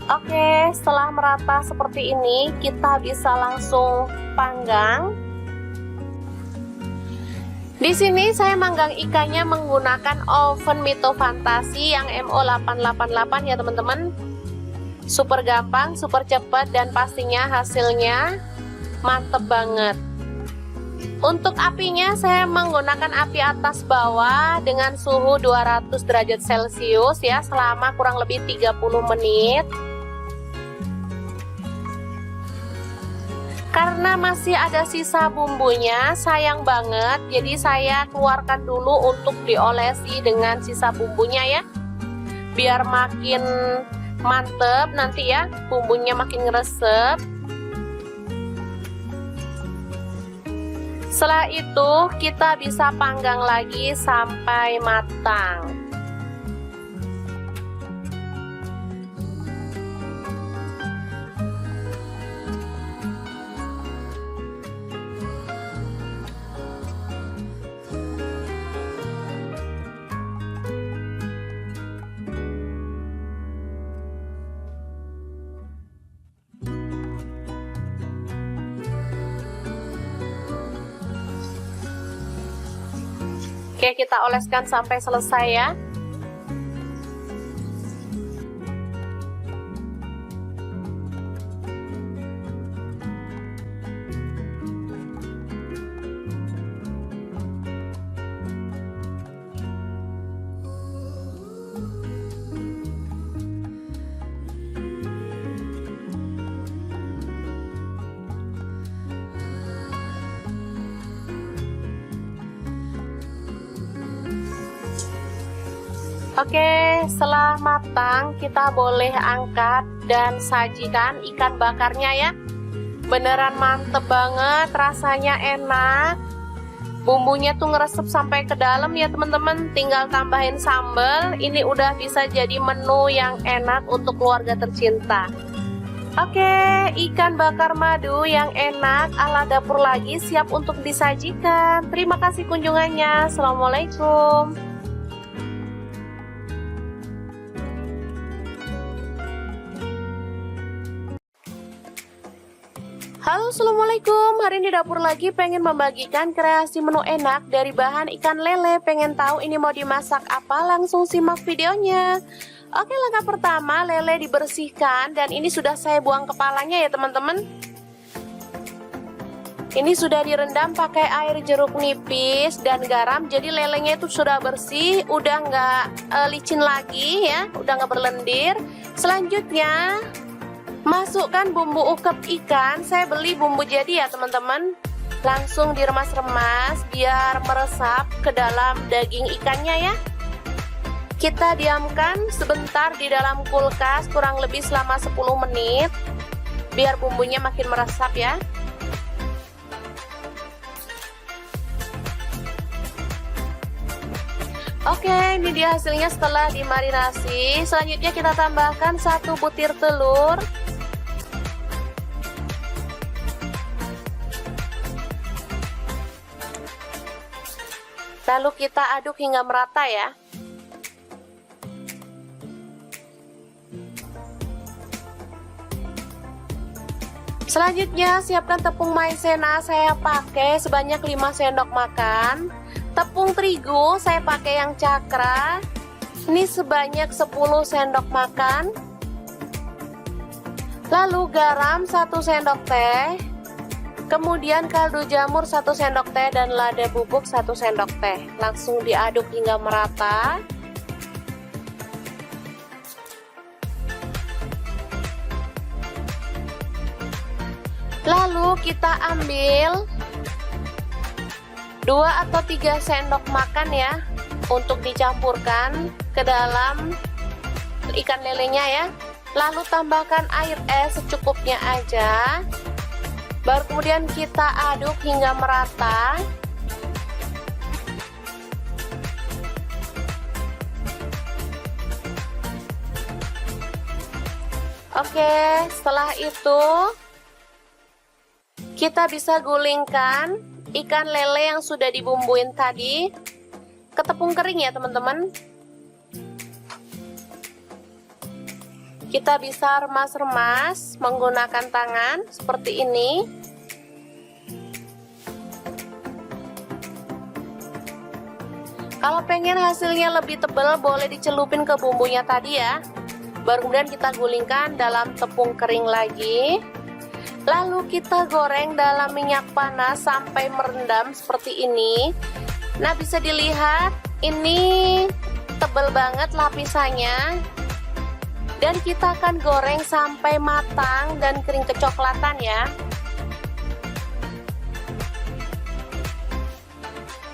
S2: Oke, setelah merata seperti ini, kita bisa langsung panggang. Di sini saya manggang ikannya menggunakan oven Mito Fantasi yang MO888 ya teman-teman. Super gampang, super cepat, dan pastinya hasilnya mantep banget. Untuk apinya saya menggunakan api atas bawah dengan suhu 200 derajat Celcius ya selama kurang lebih 30 menit. Karena masih ada sisa bumbunya, sayang banget, jadi saya keluarkan dulu untuk diolesi dengan sisa bumbunya ya. Biar makin mantep nanti ya, bumbunya makin ngeresep. Setelah itu kita bisa panggang lagi sampai matang. Oke, kita oleskan sampai selesai ya. Oke, setelah matang kita boleh angkat dan sajikan ikan bakarnya ya. Beneran mantep banget, rasanya enak. Bumbunya tuh ngeresep sampai ke dalam ya teman-teman. Tinggal tambahin sambal. Ini udah bisa jadi menu yang enak untuk keluarga tercinta. Oke, ikan bakar madu yang enak ala dapur lagi siap untuk disajikan. Terima kasih kunjungannya. Assalamualaikum. Halo, assalamualaikum. Hari ini dapur lagi pengen membagikan kreasi menu enak dari bahan ikan lele. Pengen tahu ini mau dimasak apa? Langsung simak videonya. Oke, langkah pertama lele dibersihkan dan ini sudah saya buang kepalanya ya teman-teman. Ini sudah direndam pakai air jeruk nipis dan garam. Jadi lelenya itu sudah bersih, udah nggak licin lagi ya, udah nggak berlendir. Selanjutnya masukkan bumbu ukep ikan. Saya beli bumbu jadi ya teman-teman. Langsung diremas-remas biar meresap ke dalam daging ikannya ya. Kita diamkan sebentar di dalam kulkas kurang lebih selama 10 menit biar bumbunya makin meresap ya. Oke, ini dia hasilnya setelah dimarinasi. Selanjutnya kita tambahkan 1 butir telur. Lalu kita aduk hingga merata ya. Selanjutnya siapkan tepung maizena, saya pakai sebanyak 5 sendok makan. Tepung terigu saya pakai yang cakra. Ini sebanyak 10 sendok makan. Lalu garam 1 sendok teh. Kemudian kaldu jamur 1 sendok teh dan lada bubuk 1 sendok teh. Langsung diaduk hingga merata. Lalu kita ambil 2 atau 3 sendok makan ya untuk dicampurkan ke dalam ikan lelenya ya. Lalu tambahkan air es secukupnya aja. Baru kemudian kita aduk hingga merata. Oke, setelah itu kita bisa gulingkan ikan lele yang sudah dibumbuin tadi ke tepung kering ya teman-teman. Kita bisa remas-remas menggunakan tangan seperti ini. Kalau pengen hasilnya lebih tebal boleh dicelupin ke bumbunya tadi ya. Baru kemudian kita gulingkan dalam tepung kering lagi. Lalu kita goreng dalam minyak panas sampai merendam seperti ini. Nah, bisa dilihat ini tebal banget lapisannya. Dan kita akan goreng sampai matang dan kering kecoklatan ya.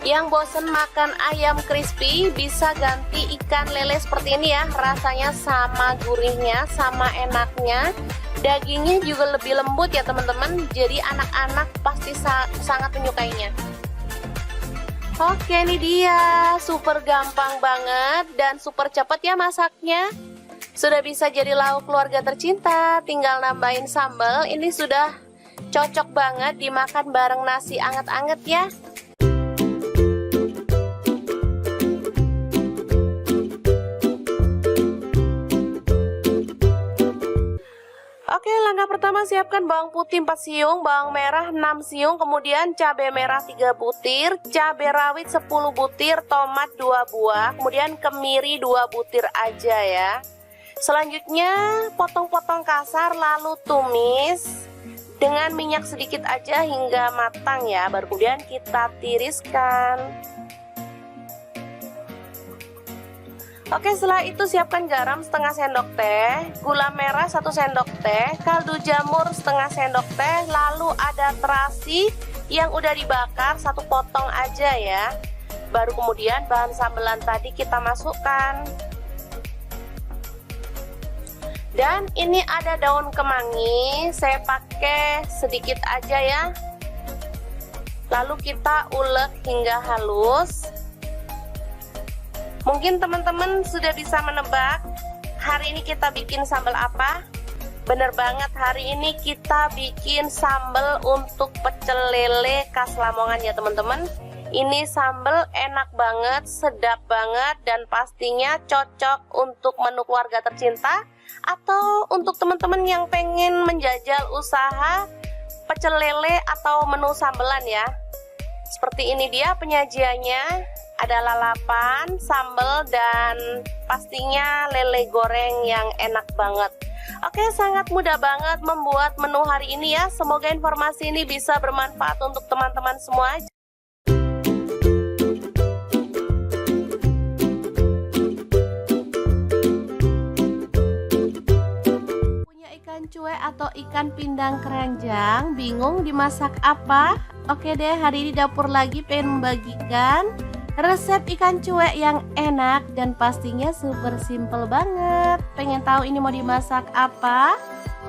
S2: Yang bosen makan ayam crispy bisa ganti ikan lele seperti ini ya. Rasanya sama gurihnya, sama enaknya. Dagingnya juga lebih lembut ya teman-teman. Jadi anak-anak pasti sangat menyukainya. Oke, ini dia. Super gampang banget dan super cepat ya masaknya. Sudah bisa jadi lauk keluarga tercinta. Tinggal nambahin sambal. Ini sudah cocok banget dimakan bareng nasi anget-anget ya. Oke, langkah pertama siapkan bawang putih 4 siung, bawang merah 6 siung, kemudian cabai merah 3 butir, cabai rawit 10 butir, tomat 2 buah, kemudian kemiri 2 butir aja ya. Selanjutnya potong-potong kasar lalu tumis dengan minyak sedikit aja hingga matang ya. Baru kemudian kita tiriskan. Oke, setelah itu siapkan garam setengah sendok teh, gula merah 1 sendok teh, kaldu jamur setengah sendok teh, lalu ada terasi yang udah dibakar 1 potong aja ya. Baru kemudian bahan sambelan tadi kita masukkan.
S1: Dan ini ada daun kemangi, saya pakai sedikit aja ya. Lalu kita ulek hingga halus. Mungkin teman-teman sudah bisa menebak hari ini kita bikin sambal apa? Bener banget, hari ini kita bikin sambal untuk pecel lele khas Lamongan ya teman-teman. Ini sambal enak banget, sedap banget, dan pastinya cocok untuk menu keluarga tercinta atau untuk teman-teman yang pengen menjajal usaha pecel lele atau menu sambelan ya. Seperti ini dia penyajiannya, ada lalapan, sambal, dan pastinya lele goreng yang enak banget. Oke, sangat mudah banget membuat menu hari ini ya. Semoga informasi ini bisa bermanfaat untuk teman-teman semua. Ikan cuek atau ikan pindang keranjang, bingung dimasak apa? Oke deh, hari ini dapur lagi pengen membagikan resep ikan cuek yang enak dan pastinya super simple banget. Pengen tahu ini mau dimasak apa?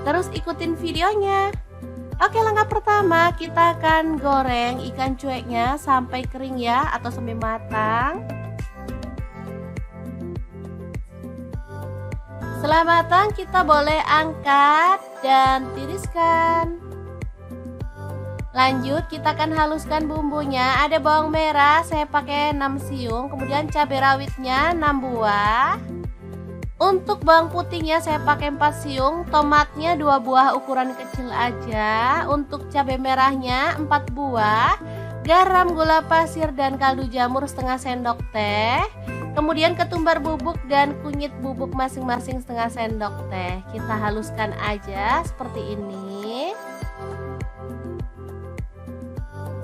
S1: Terus ikutin videonya. Oke, langkah pertama kita akan goreng ikan cueknya sampai kering ya, atau sampai matang. Setelah matang kita boleh angkat dan tiriskan. Lanjut kita akan haluskan bumbunya. Ada bawang merah saya pakai 6 siung, kemudian cabai rawitnya 6 buah. Untuk bawang putihnya saya pakai 4 siung, tomatnya 2 buah ukuran kecil aja. Untuk cabai merahnya 4 buah, garam, gula pasir, dan kaldu jamur setengah sendok teh. Kemudian ketumbar bubuk dan kunyit bubuk masing-masing setengah sendok teh. Kita haluskan aja seperti ini.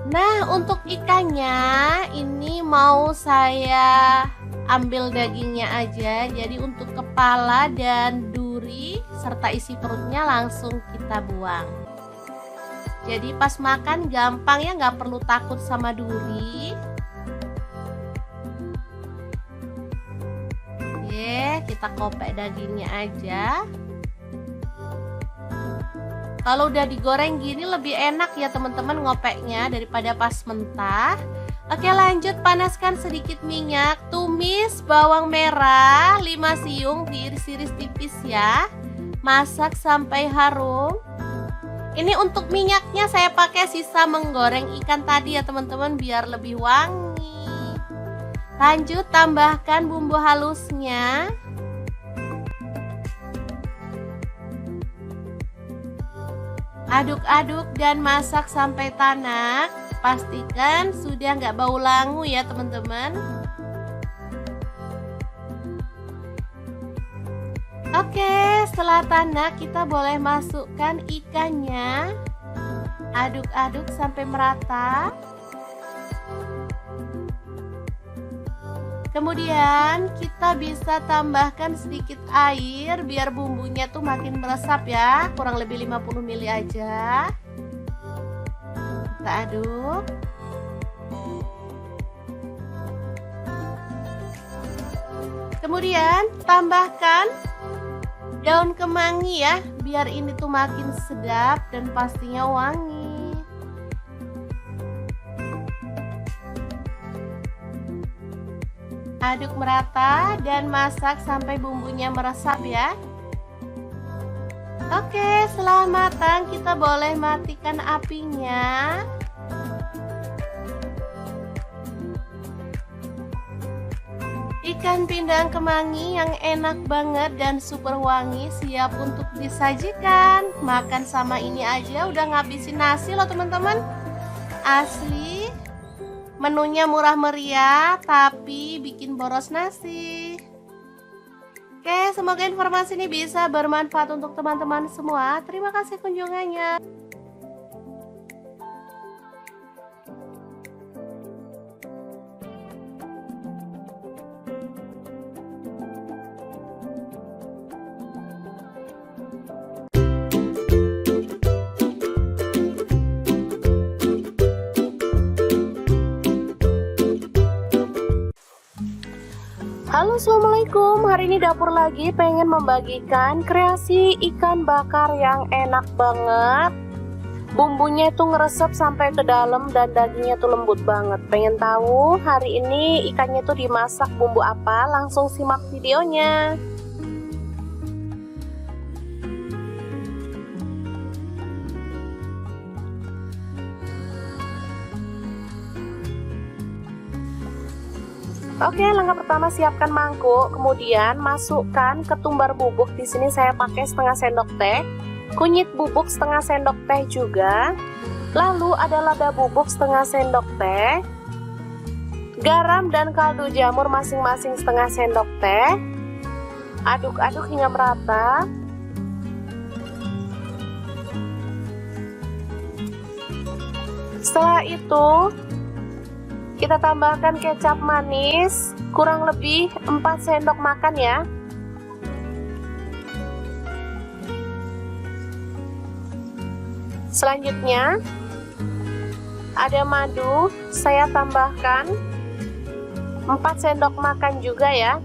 S1: Nah, untuk ikannya ini mau saya ambil dagingnya aja. Jadi untuk kepala dan duri serta isi perutnya langsung kita buang. Jadi pas makan gampang ya, nggak perlu takut sama duri. Kita kopek dagingnya aja. Kalau udah digoreng gini lebih enak ya teman-teman ngopeknya daripada pas mentah. Oke, lanjut panaskan sedikit minyak. Tumis bawang merah 5 siung, diiris-iris tipis ya. Masak sampai harum. Ini untuk minyaknya saya pakai sisa menggoreng ikan tadi ya teman-teman, biar lebih wangi. Lanjut tambahkan bumbu halusnya. Aduk-aduk dan masak sampai tanak. Pastikan sudah nggak bau langu ya teman-teman. Oke, setelah tanak kita boleh masukkan ikannya. Aduk-aduk sampai merata. Kemudian kita bisa tambahkan sedikit air biar bumbunya tuh makin meresap ya, kurang lebih 50 ml aja. Kita aduk. Kemudian tambahkan daun kemangi ya, biar ini tuh makin sedap dan pastinya wangi. Aduk merata dan masak sampai bumbunya meresap ya. Oke, setelah matang kita boleh matikan apinya. Ikan pindang kemangi yang enak banget dan super wangi siap untuk disajikan. Makan sama ini aja udah ngabisin nasi loh teman-teman. Asli. Menunya murah meriah tapi bikin boros nasi. Oke, semoga informasi ini bisa bermanfaat untuk teman-teman semua. Terima kasih kunjungannya.
S2: Halo Halo, assalamualaikum. Hari ini dapur lagi pengen membagikan kreasi ikan bakar yang enak banget. Bumbunya itu ngeresep sampai ke dalam dan dagingnya tuh lembut banget. Pengen tahu hari ini ikannya tuh dimasak bumbu apa? Langsung simak videonya. Oke, langkah pertama siapkan mangkuk, kemudian masukkan ketumbar bubuk. Di sini saya pakai setengah sendok teh, kunyit bubuk setengah sendok teh juga. Lalu ada lada bubuk setengah sendok teh, garam dan kaldu jamur masing-masing setengah sendok teh. Aduk-aduk hingga merata. Setelah itu kita tambahkan kecap manis kurang lebih 4 sendok makan ya. Selanjutnya ada madu, saya tambahkan 4 sendok makan juga ya.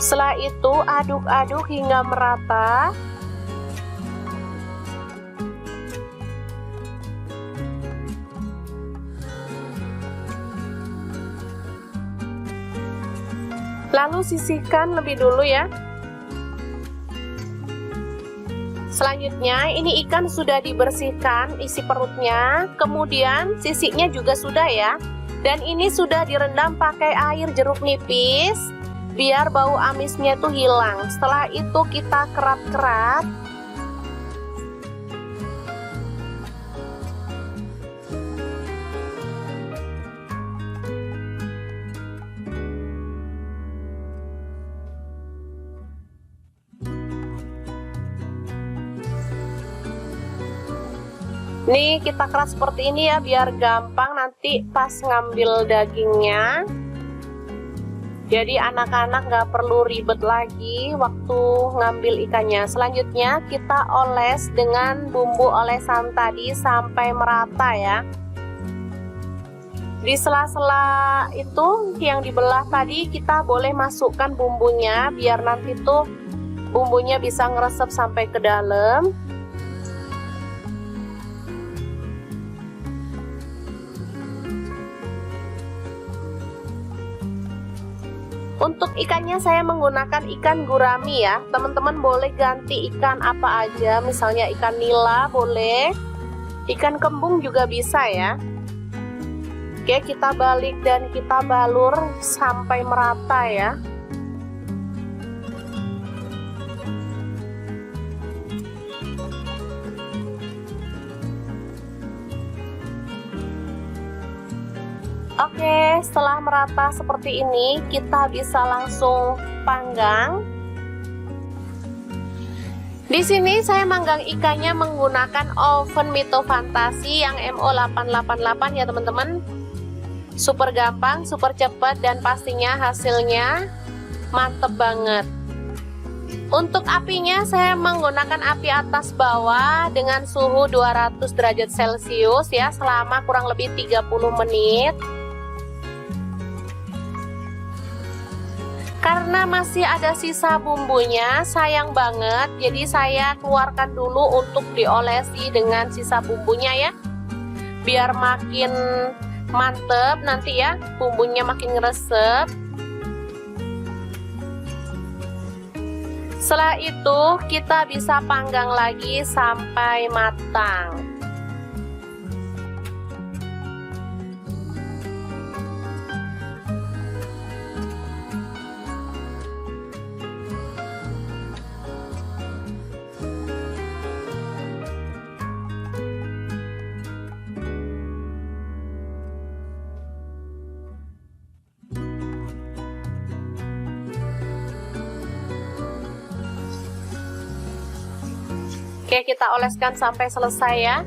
S2: Setelah itu aduk-aduk hingga merata. Lalu sisihkan lebih dulu ya. Selanjutnya ini ikan sudah dibersihkan isi perutnya, kemudian sisiknya juga sudah ya. Dan ini sudah direndam pakai air jeruk nipis biar bau amisnya tuh hilang. Setelah itu kita kerat-kerat. Nih kita keras seperti ini ya biar gampang nanti pas ngambil dagingnya. Jadi anak-anak nggak perlu ribet lagi waktu ngambil ikannya. Selanjutnya kita oles dengan bumbu olesan tadi sampai merata ya. Di sela-sela itu yang dibelah tadi kita boleh masukkan bumbunya biar nanti tuh bumbunya bisa ngeresep sampai ke dalam. Untuk ikannya saya menggunakan ikan gurami ya. Teman-teman boleh ganti ikan apa aja, misalnya ikan nila boleh, ikan kembung juga bisa ya. Oke, kita balik dan kita balur sampai merata ya. Oke, setelah merata seperti ini, kita bisa langsung panggang. Di sini saya manggang ikannya menggunakan oven Mito Fantasi yang MO888 ya teman-teman. Super gampang, super cepat, dan pastinya hasilnya mantep banget. Untuk apinya saya menggunakan api atas bawah dengan suhu 200 derajat Celcius ya selama kurang lebih 30 menit. Karena masih ada sisa bumbunya, sayang banget, jadi saya keluarkan dulu untuk diolesi dengan sisa bumbunya ya. Biar makin mantep nanti ya, bumbunya makin ngeresep. Setelah itu kita bisa panggang lagi sampai matang. Oke, kita oleskan sampai selesai ya.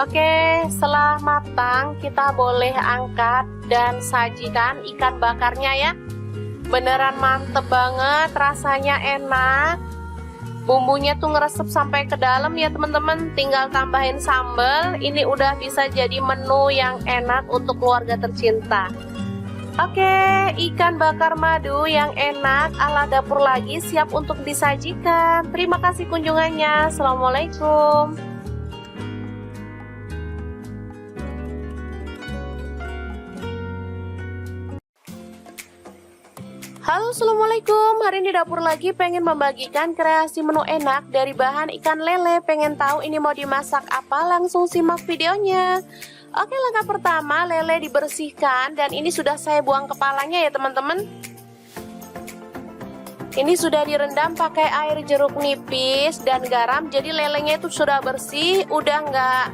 S2: Oke, setelah matang kita boleh angkat dan sajikan ikan bakarnya ya. Beneran mantep banget, rasanya enak. Bumbunya tuh ngeresep sampai ke dalam ya teman-teman. Tinggal tambahin sambal. Ini udah bisa jadi menu yang enak untuk keluarga tercinta. Oke, ikan bakar madu yang enak ala dapur lagi siap untuk disajikan. Terima kasih kunjungannya. Assalamualaikum. Halo, assalamualaikum. Hari ini dapur lagi pengen membagikan kreasi menu enak dari bahan ikan lele. Pengen tahu ini mau dimasak apa? Langsung simak videonya. Oke, langkah pertama lele dibersihkan dan ini sudah saya buang kepalanya ya teman-teman. Ini sudah direndam pakai air jeruk nipis dan garam. Jadi lelenya itu sudah bersih, udah nggak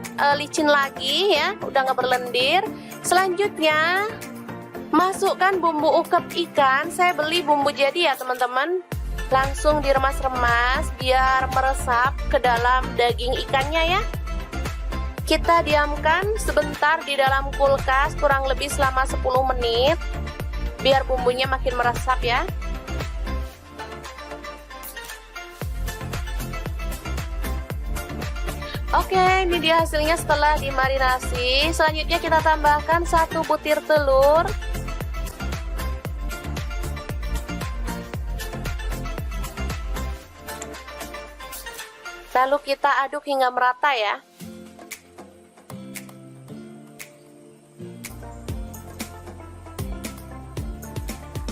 S2: licin lagi ya, udah nggak berlendir. Selanjutnya masukkan bumbu ukep ikan. Saya beli bumbu jadi ya teman-teman. Langsung diremas-remas biar meresap ke dalam daging ikannya ya. Kita diamkan sebentar di dalam kulkas kurang lebih selama 10 menit biar bumbunya makin meresap ya. Oke, ini dia hasilnya setelah dimarinasi. Selanjutnya kita tambahkan 1 butir telur. Lalu kita aduk hingga merata ya.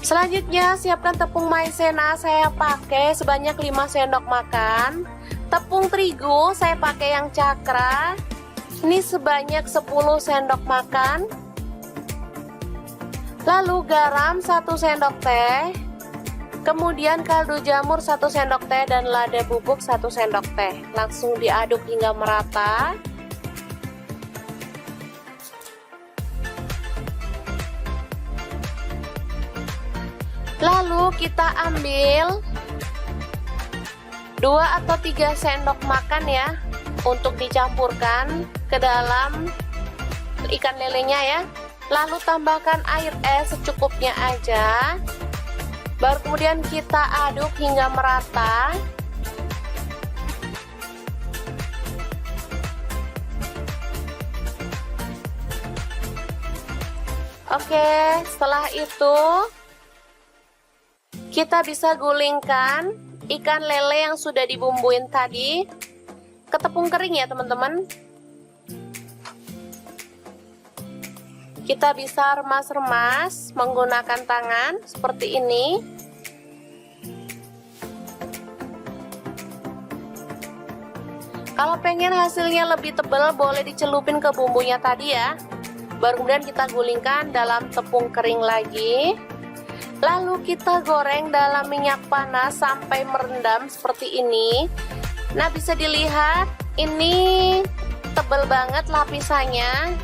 S2: Selanjutnya siapkan tepung maizena, saya pakai sebanyak 5 sendok makan. Tepung terigu saya pakai yang cakra. Ini sebanyak 10 sendok makan. Lalu garam 1 sendok teh. Kemudian kaldu jamur 1 sendok teh dan lada bubuk 1 sendok teh. Langsung diaduk hingga merata. Lalu kita ambil 2 atau 3 sendok makan ya untuk dicampurkan ke dalam ikan lelenya ya. Lalu tambahkan air es secukupnya aja. Baru kemudian kita aduk hingga merata. Oke, setelah itu kita bisa gulingkan ikan lele yang sudah dibumbuin tadi ke tepung kering ya teman-teman. Kita bisa remas-remas menggunakan tangan seperti ini. Kalau pengen hasilnya lebih tebal boleh dicelupin ke bumbunya tadi ya. Baru kemudian kita gulingkan dalam tepung kering lagi. Lalu kita goreng dalam minyak panas sampai merendam seperti ini. Nah, bisa dilihat ini tebal banget lapisannya.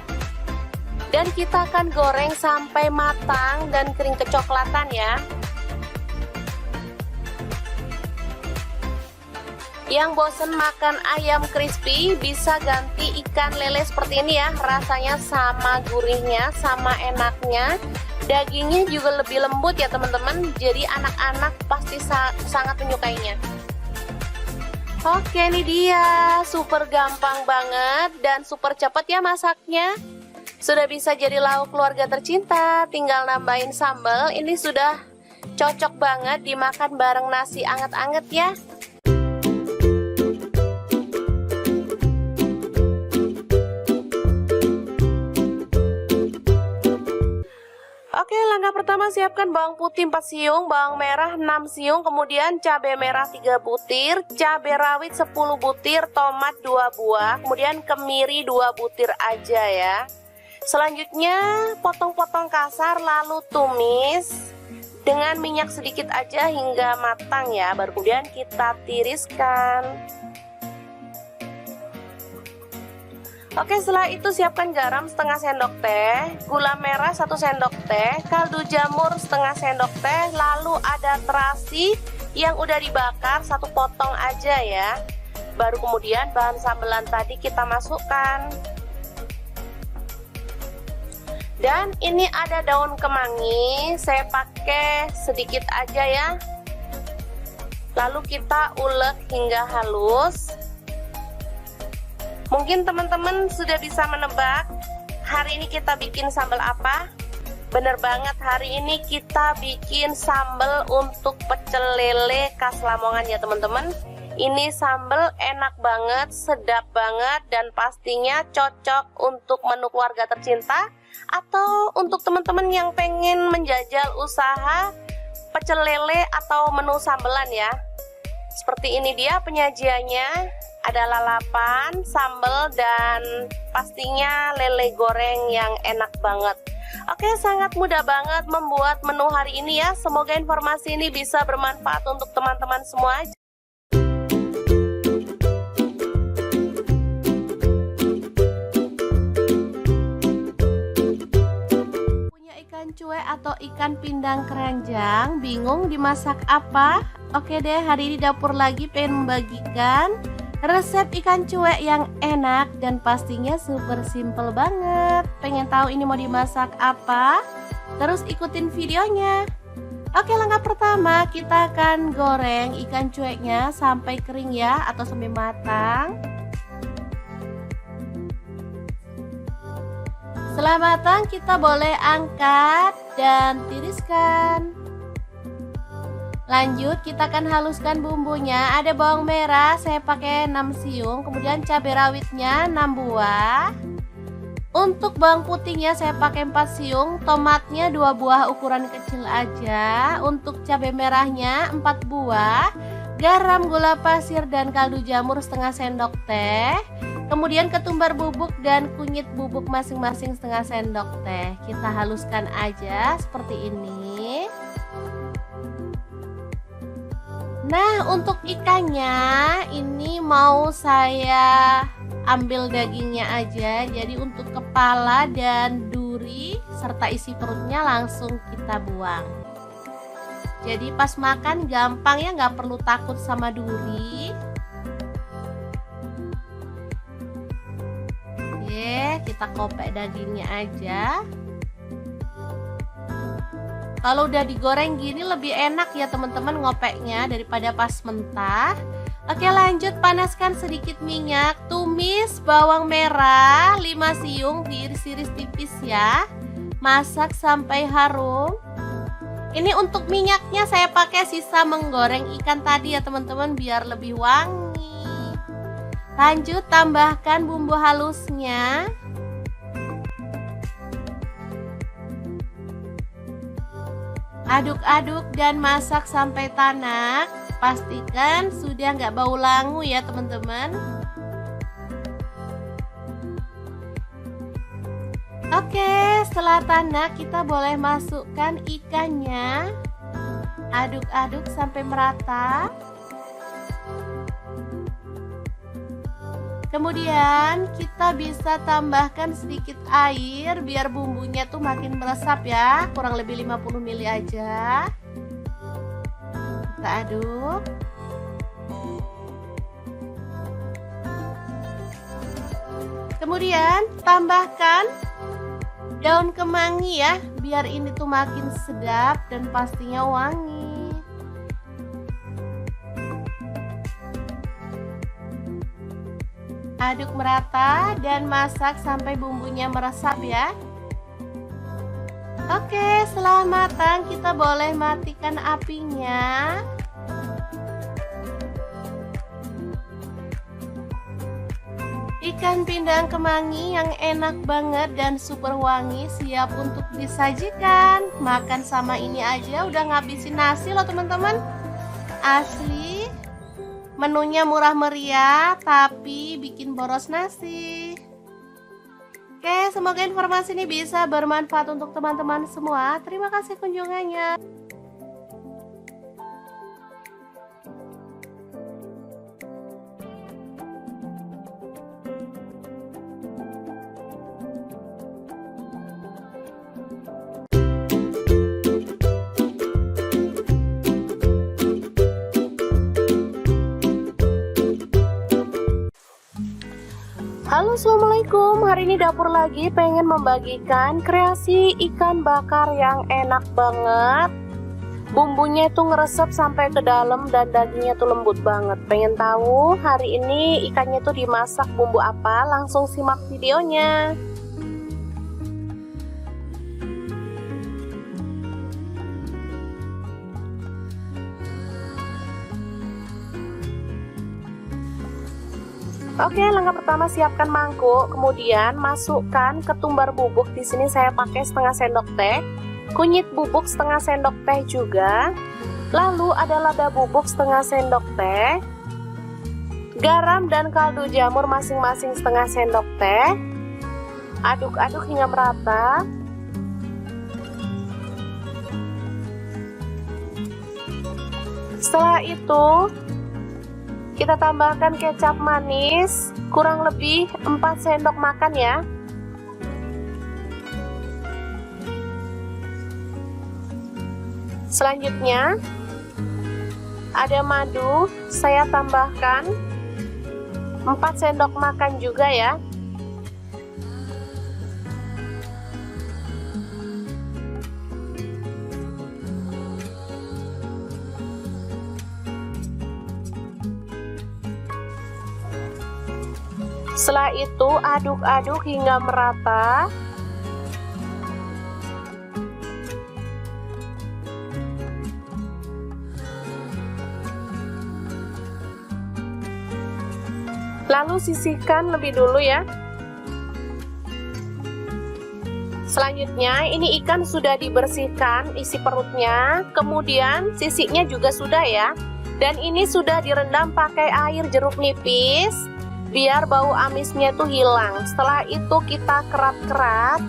S2: Dan kita akan goreng sampai matang dan kering kecoklatan ya. Yang bosen makan ayam crispy bisa ganti ikan lele seperti ini ya. Rasanya sama gurihnya, sama enaknya. Dagingnya juga lebih lembut ya teman-teman. Jadi anak-anak pasti sangat menyukainya. Oke, ini dia. Super gampang banget dan super cepat ya masaknya. Sudah bisa jadi lauk keluarga tercinta. Tinggal nambahin sambal. Ini sudah cocok banget dimakan bareng nasi anget-anget ya. Oke, langkah pertama siapkan bawang putih 4 siung, bawang merah 6 siung, kemudian cabai merah 3 butir, cabai rawit 10 butir, tomat 2 buah, kemudian kemiri 2 butir aja ya. Selanjutnya potong-potong kasar lalu tumis dengan minyak sedikit aja hingga matang ya. Baru kemudian kita tiriskan. Oke, setelah itu siapkan garam setengah sendok teh, gula merah 1 sendok teh, kaldu jamur setengah sendok teh, lalu ada terasi yang udah dibakar 1 potong aja ya.
S1: Baru kemudian bahan sambelan tadi kita masukkan. Dan ini ada daun kemangi, saya pakai sedikit aja ya. Lalu kita ulek hingga halus. Mungkin teman-teman sudah bisa menebak hari ini kita bikin sambal apa? Bener banget, hari ini kita bikin sambal untuk pecel lele khas Lamongan ya teman-teman. Ini sambal enak banget, sedap banget, dan pastinya cocok untuk menu keluarga tercinta atau untuk teman-teman yang pengen menjajal usaha pecel lele atau menu sambelan ya. Seperti ini dia penyajiannya, ada lalapan, sambal, dan pastinya lele goreng yang enak banget. Oke, sangat mudah banget membuat menu hari ini ya. Semoga informasi ini bisa bermanfaat untuk teman-teman semua. Cuek atau ikan pindang keranjang, bingung dimasak apa? Oke deh, hari ini dapur lagi pengen membagikan resep ikan cuek yang enak dan pastinya super simple banget. Pengen tahu ini mau dimasak apa? Terus ikutin videonya. Oke, langkah pertama kita akan goreng ikan cueknya sampai kering ya, atau sampai matang. Setelah matang kita boleh angkat dan tiriskan. Lanjut kita akan haluskan bumbunya. Ada bawang merah saya pakai 6 siung, kemudian cabai rawitnya 6 buah. Untuk bawang putihnya saya pakai 4 siung, tomatnya 2 buah ukuran kecil aja. Untuk cabai merahnya 4 buah, garam, gula pasir, dan kaldu jamur setengah sendok teh. Kemudian ketumbar bubuk dan kunyit bubuk masing-masing setengah sendok teh. Kita haluskan aja seperti ini. Nah, untuk ikannya ini mau saya ambil dagingnya aja. Jadi untuk kepala dan duri serta isi perutnya langsung kita buang. Jadi pas makan gampang ya, nggak perlu takut sama duri. Kita kopek dagingnya aja. Kalau udah digoreng gini lebih enak ya teman-teman ngopeknya daripada pas mentah. Oke, lanjut panaskan sedikit minyak. Tumis bawang merah 5 siung, diiris-iris tipis ya. Masak sampai harum. Ini untuk minyaknya saya pakai sisa menggoreng ikan tadi ya teman-teman, biar lebih wangi. Lanjut tambahkan bumbu halusnya. Aduk-aduk dan masak sampai tanak. Pastikan sudah nggak bau langu ya teman-teman. Oke, setelah tanak kita boleh masukkan ikannya. Aduk-aduk sampai merata. Kemudian kita bisa tambahkan sedikit air biar bumbunya tuh makin meresap ya, kurang lebih 50 ml aja. Kita aduk. Kemudian tambahkan daun kemangi ya, biar ini tuh makin sedap dan pastinya wangi. Aduk merata dan masak sampai bumbunya meresap ya. Oke, setelah matang kita boleh matikan apinya. Ikan pindang kemangi yang enak banget dan super wangi siap untuk disajikan. Makan sama ini aja udah ngabisin nasi loh teman-teman. Asli. Menunya murah meriah tapi bikin boros nasi. Oke, semoga informasi ini bisa bermanfaat untuk teman-teman semua. Terima kasih kunjungannya.
S2: Halo, assalamualaikum. Hari ini dapur lagi pengen membagikan kreasi ikan bakar yang enak banget. Bumbunya itu ngeresep sampai ke dalam dan dagingnya tuh lembut banget. Pengen tahu hari ini ikannya tuh dimasak bumbu apa? Langsung simak videonya. Oke, langkah pertama siapkan mangkuk, kemudian masukkan ketumbar bubuk. Di sini saya pakai setengah sendok teh, kunyit bubuk setengah sendok teh juga. Lalu ada lada bubuk setengah sendok teh, garam dan kaldu jamur masing-masing setengah sendok teh. Aduk-aduk hingga merata. Setelah itu kita tambahkan kecap manis kurang lebih 4 sendok makan ya. Selanjutnya ada madu, saya tambahkan 4 sendok makan juga ya. Setelah itu aduk-aduk hingga merata. Lalu sisihkan lebih dulu ya. Selanjutnya ini ikan sudah dibersihkan isi perutnya, kemudian sisiknya juga sudah ya. Dan ini sudah direndam pakai air jeruk nipis biar bau amisnya itu hilang. Setelah itu kita kerat-kerat.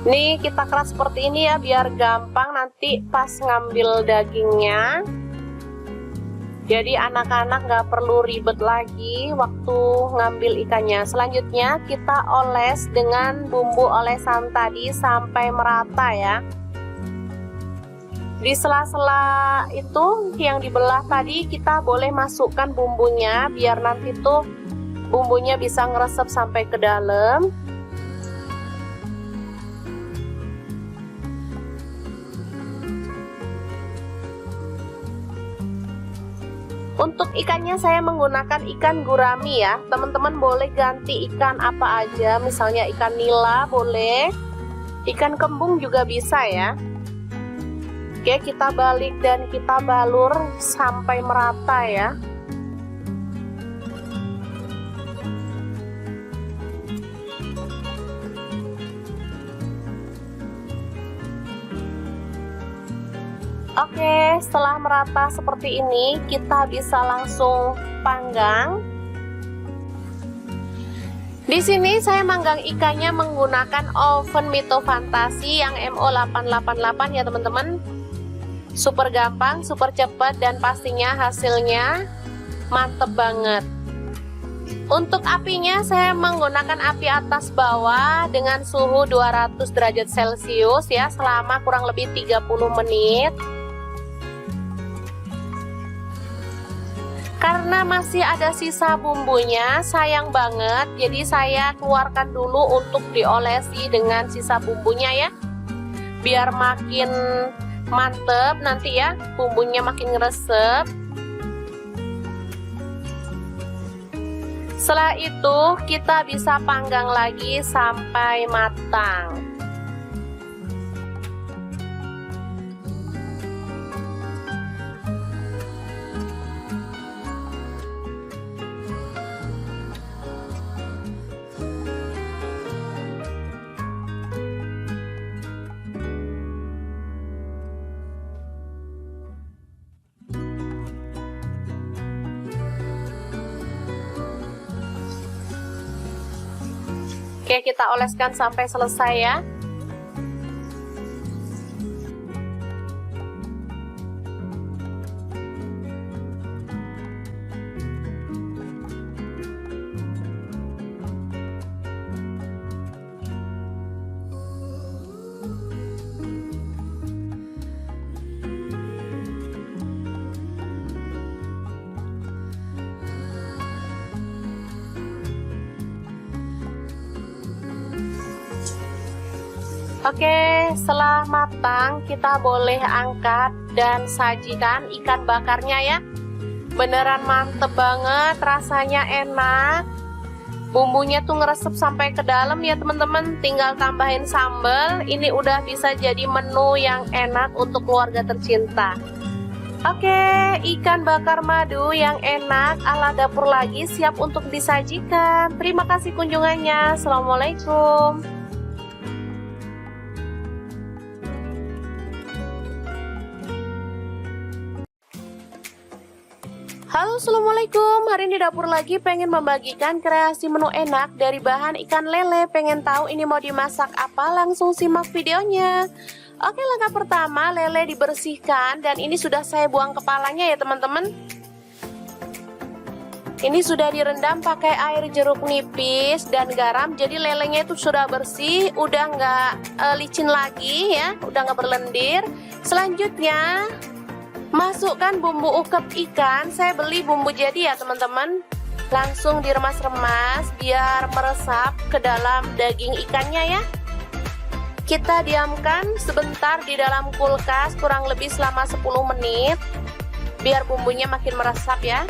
S2: Nih kita keras seperti ini ya biar gampang nanti pas ngambil dagingnya. Jadi anak-anak nggak perlu ribet lagi waktu ngambil ikannya. Selanjutnya kita oles dengan bumbu olesan tadi sampai merata ya. Di sela-sela itu yang dibelah tadi kita boleh masukkan bumbunya biar nanti tuh bumbunya bisa ngeresep sampai ke dalam. Untuk ikannya saya menggunakan ikan gurami ya. Teman-teman boleh ganti ikan apa aja, misalnya ikan nila boleh, ikan kembung juga bisa ya. Oke, kita balik dan kita balur sampai merata ya. Oke, setelah merata seperti ini, kita bisa langsung panggang. Di sini saya manggang ikannya menggunakan oven Mito Fantasi yang MO888 ya teman-teman. Super gampang, super cepat, dan pastinya hasilnya mantep banget. Untuk apinya saya menggunakan api atas bawah dengan suhu 200 derajat Celcius ya selama kurang lebih 30 menit. Karena masih ada sisa bumbunya, sayang banget, jadi saya keluarkan dulu untuk diolesi dengan sisa bumbunya ya. Biar makin mantep nanti ya, bumbunya makin ngeresep. Setelah itu kita bisa panggang lagi sampai matang. Oke, kita oleskan sampai selesai ya. Oke, setelah matang kita boleh angkat dan sajikan ikan bakarnya ya. Beneran mantep banget, rasanya enak. Bumbunya tuh ngeresep sampai ke dalam ya teman-teman. Tinggal tambahin sambal. Ini udah bisa jadi menu yang enak untuk keluarga tercinta. Oke, ikan bakar madu yang enak ala dapur lagi siap untuk disajikan. Terima kasih kunjungannya. Assalamualaikum. Halo, assalamualaikum. Hari ini dapur lagi pengen membagikan kreasi menu enak dari bahan ikan lele. Pengen tahu ini mau dimasak apa? Langsung simak videonya. Oke, langkah pertama lele dibersihkan dan ini sudah saya buang kepalanya ya teman-teman. Ini sudah direndam pakai air jeruk nipis dan garam. Jadi lelenya itu sudah bersih, udah nggak licin lagi ya, udah nggak berlendir. Selanjutnya masukkan bumbu ukep ikan. Saya beli bumbu jadi ya teman-teman. Langsung diremas-remas biar meresap ke dalam daging ikannya ya. Kita diamkan sebentar di dalam kulkas kurang lebih selama 10 menit biar bumbunya makin meresap ya.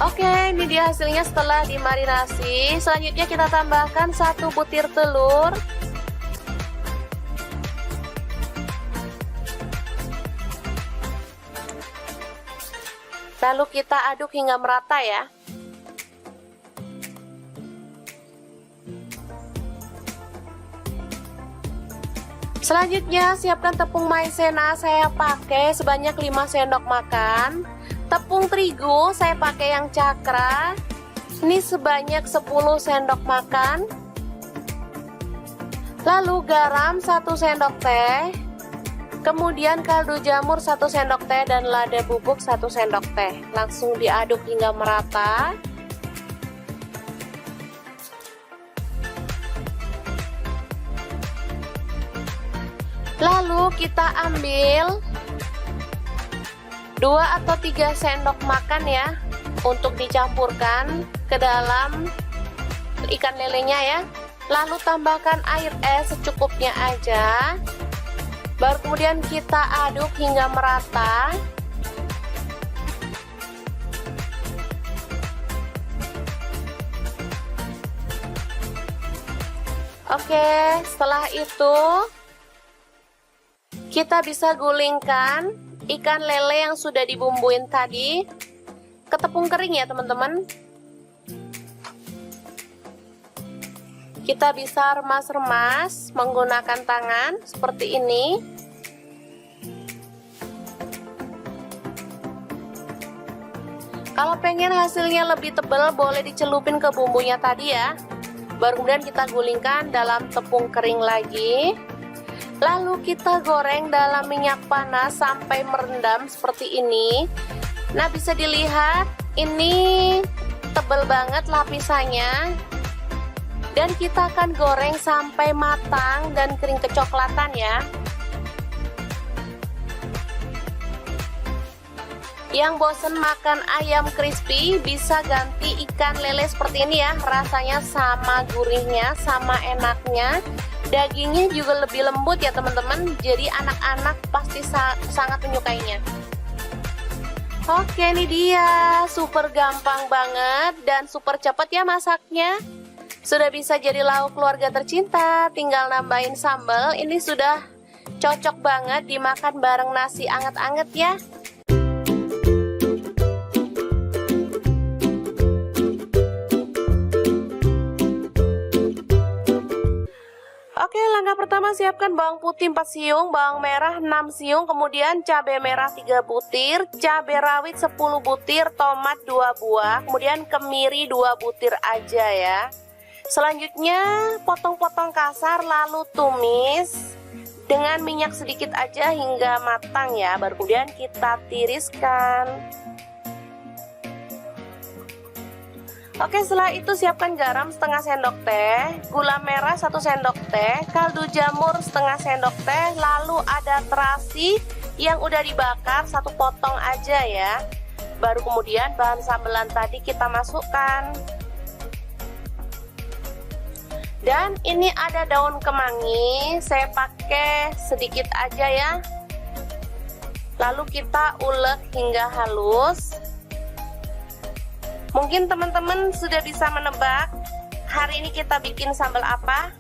S2: Oke, ini dia hasilnya setelah dimarinasi. Selanjutnya kita tambahkan 1 butir telur. Lalu kita aduk hingga merata ya. Selanjutnya siapkan tepung maizena, saya pakai sebanyak 5 sendok makan. Tepung terigu saya pakai yang cakra. Ini sebanyak 10 sendok makan. Lalu garam 1 sendok teh. Kemudian kaldu jamur 1 sendok teh dan lada bubuk 1 sendok teh. Langsung diaduk hingga merata. Lalu kita ambil 2 atau 3 sendok makan ya untuk dicampurkan ke dalam ikan lelenya ya. Lalu tambahkan air es secukupnya aja. Baru kemudian kita aduk hingga merata. Oke, setelah itu kita bisa gulingkan ikan lele yang sudah dibumbuin tadi ke tepung kering ya teman-teman. Kita bisa remas-remas menggunakan tangan seperti ini. Kalau pengen hasilnya lebih tebal boleh dicelupin ke bumbunya tadi ya. Baru kemudian kita gulingkan dalam tepung kering lagi. Lalu kita goreng dalam minyak panas sampai merendam seperti ini. Nah, bisa dilihat ini tebal banget lapisannya. Dan kita akan goreng sampai matang dan kering kecoklatan ya. Yang bosen makan ayam crispy bisa ganti ikan lele seperti ini ya. Rasanya sama gurihnya, sama enaknya. Dagingnya juga lebih lembut ya teman-teman. Jadi anak-anak pasti sangat menyukainya. Oke, ini dia. Super gampang banget dan super cepat ya masaknya. Sudah bisa jadi lauk keluarga tercinta. Tinggal nambahin sambal. Ini sudah cocok banget dimakan bareng nasi anget-anget ya. Oke, langkah pertama siapkan bawang putih 4 siung, bawang merah 6 siung, kemudian cabai merah 3 butir, cabai rawit 10 butir, tomat 2 buah, kemudian kemiri 2 butir aja ya. Selanjutnya potong-potong kasar lalu tumis dengan minyak sedikit aja hingga matang ya. Baru kemudian kita tiriskan. Oke, setelah itu siapkan garam setengah sendok teh, gula merah 1 sendok teh, kaldu jamur setengah sendok teh, lalu ada terasi yang udah dibakar 1 potong aja ya.
S1: Baru kemudian bahan sambelan tadi kita masukkan. Dan ini ada daun kemangi, saya pakai sedikit aja ya. Lalu kita ulek hingga halus. Mungkin teman-teman sudah bisa menebak hari ini kita bikin sambal apa?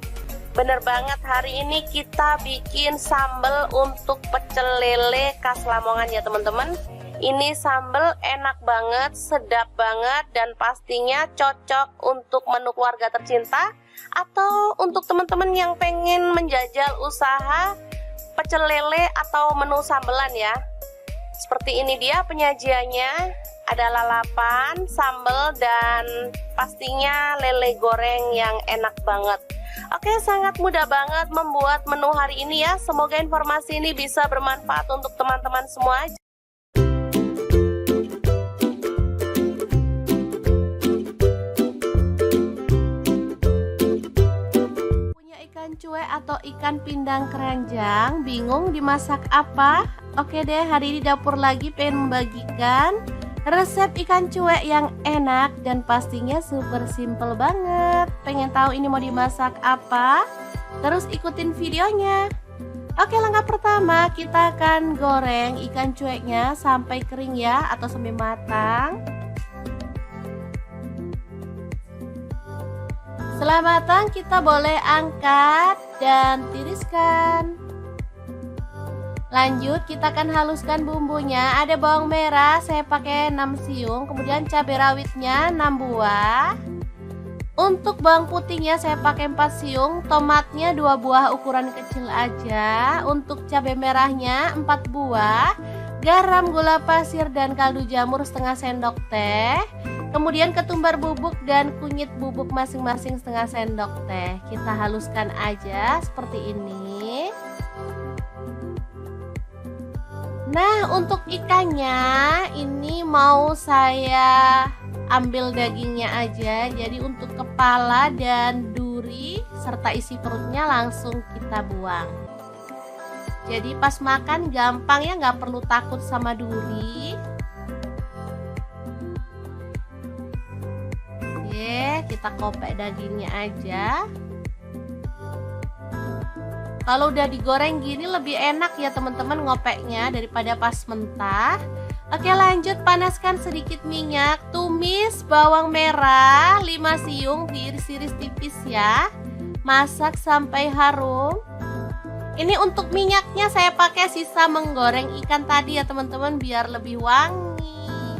S1: Bener banget, hari ini kita bikin sambal untuk pecel lele khas Lamongan ya teman-teman. Ini sambal enak banget, sedap banget, dan pastinya cocok untuk menu keluarga tercinta atau untuk teman-teman yang pengen menjajal usaha pecel lele atau menu sambelan ya. Seperti ini dia penyajiannya, ada lalapan, sambal, dan pastinya lele goreng yang enak banget. Oke, sangat mudah banget membuat menu hari ini ya. Semoga informasi ini bisa bermanfaat untuk teman-teman semua. Ikan cuek atau ikan pindang keranjang, bingung dimasak apa? Oke deh, hari ini dapur lagi pengen membagikan resep ikan cuek yang enak dan pastinya super simple banget. Pengen tahu ini mau dimasak apa? Terus ikutin videonya. Oke, langkah pertama kita akan goreng ikan cueknya sampai kering ya, atau sampai matang. Setelah matang kita boleh angkat dan tiriskan. Lanjut kita akan haluskan bumbunya. Ada bawang merah saya pakai 6 siung, kemudian cabai rawitnya 6 buah. Untuk bawang putihnya saya pakai 4 siung, tomatnya 2 buah ukuran kecil aja. Untuk cabai merahnya 4 buah, garam, gula pasir, dan kaldu jamur setengah sendok teh. Kemudian ketumbar bubuk dan kunyit bubuk masing-masing setengah sendok teh. Kita haluskan aja seperti ini. Nah, untuk ikannya ini mau saya ambil dagingnya aja. Jadi untuk kepala dan duri serta isi perutnya langsung kita buang. Jadi pas makan gampang ya, nggak perlu takut sama duri. Kita kopek dagingnya aja. Kalau udah digoreng gini lebih enak ya teman-teman ngopeknya daripada pas mentah. Oke, lanjut panaskan sedikit minyak. Tumis bawang merah 5 siung, diiris-iris tipis ya. Masak sampai harum. Ini untuk minyaknya saya pakai sisa menggoreng ikan tadi ya teman-teman, biar lebih wangi.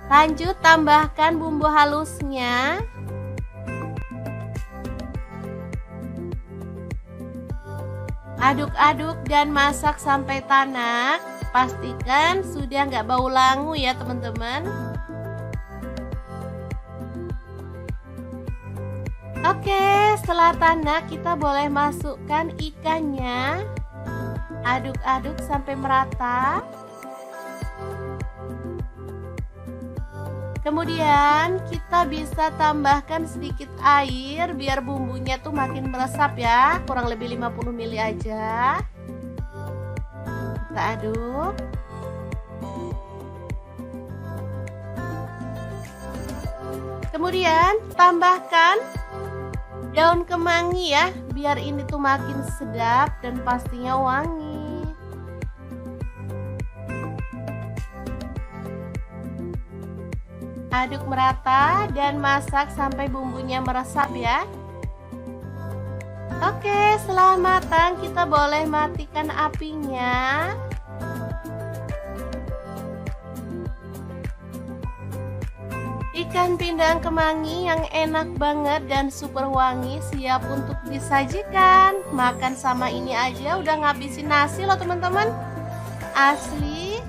S1: Lanjut tambahkan bumbu halusnya. Aduk-aduk dan masak sampai tanak. Pastikan sudah nggak bau langu ya teman-teman. Oke, setelah tanak kita boleh masukkan ikannya. Aduk-aduk sampai merata. Kemudian kita bisa tambahkan sedikit air biar bumbunya tuh makin meresap ya, kurang lebih 50 ml aja. Kita aduk. Kemudian tambahkan daun kemangi ya, biar ini tuh makin sedap dan pastinya wangi. Aduk merata dan masak sampai bumbunya meresap ya. Oke, setelah matang kita boleh matikan apinya. Ikan pindang kemangi yang enak banget dan super wangi siap untuk disajikan. Makan sama ini aja udah ngabisin nasi loh teman-teman. Asli.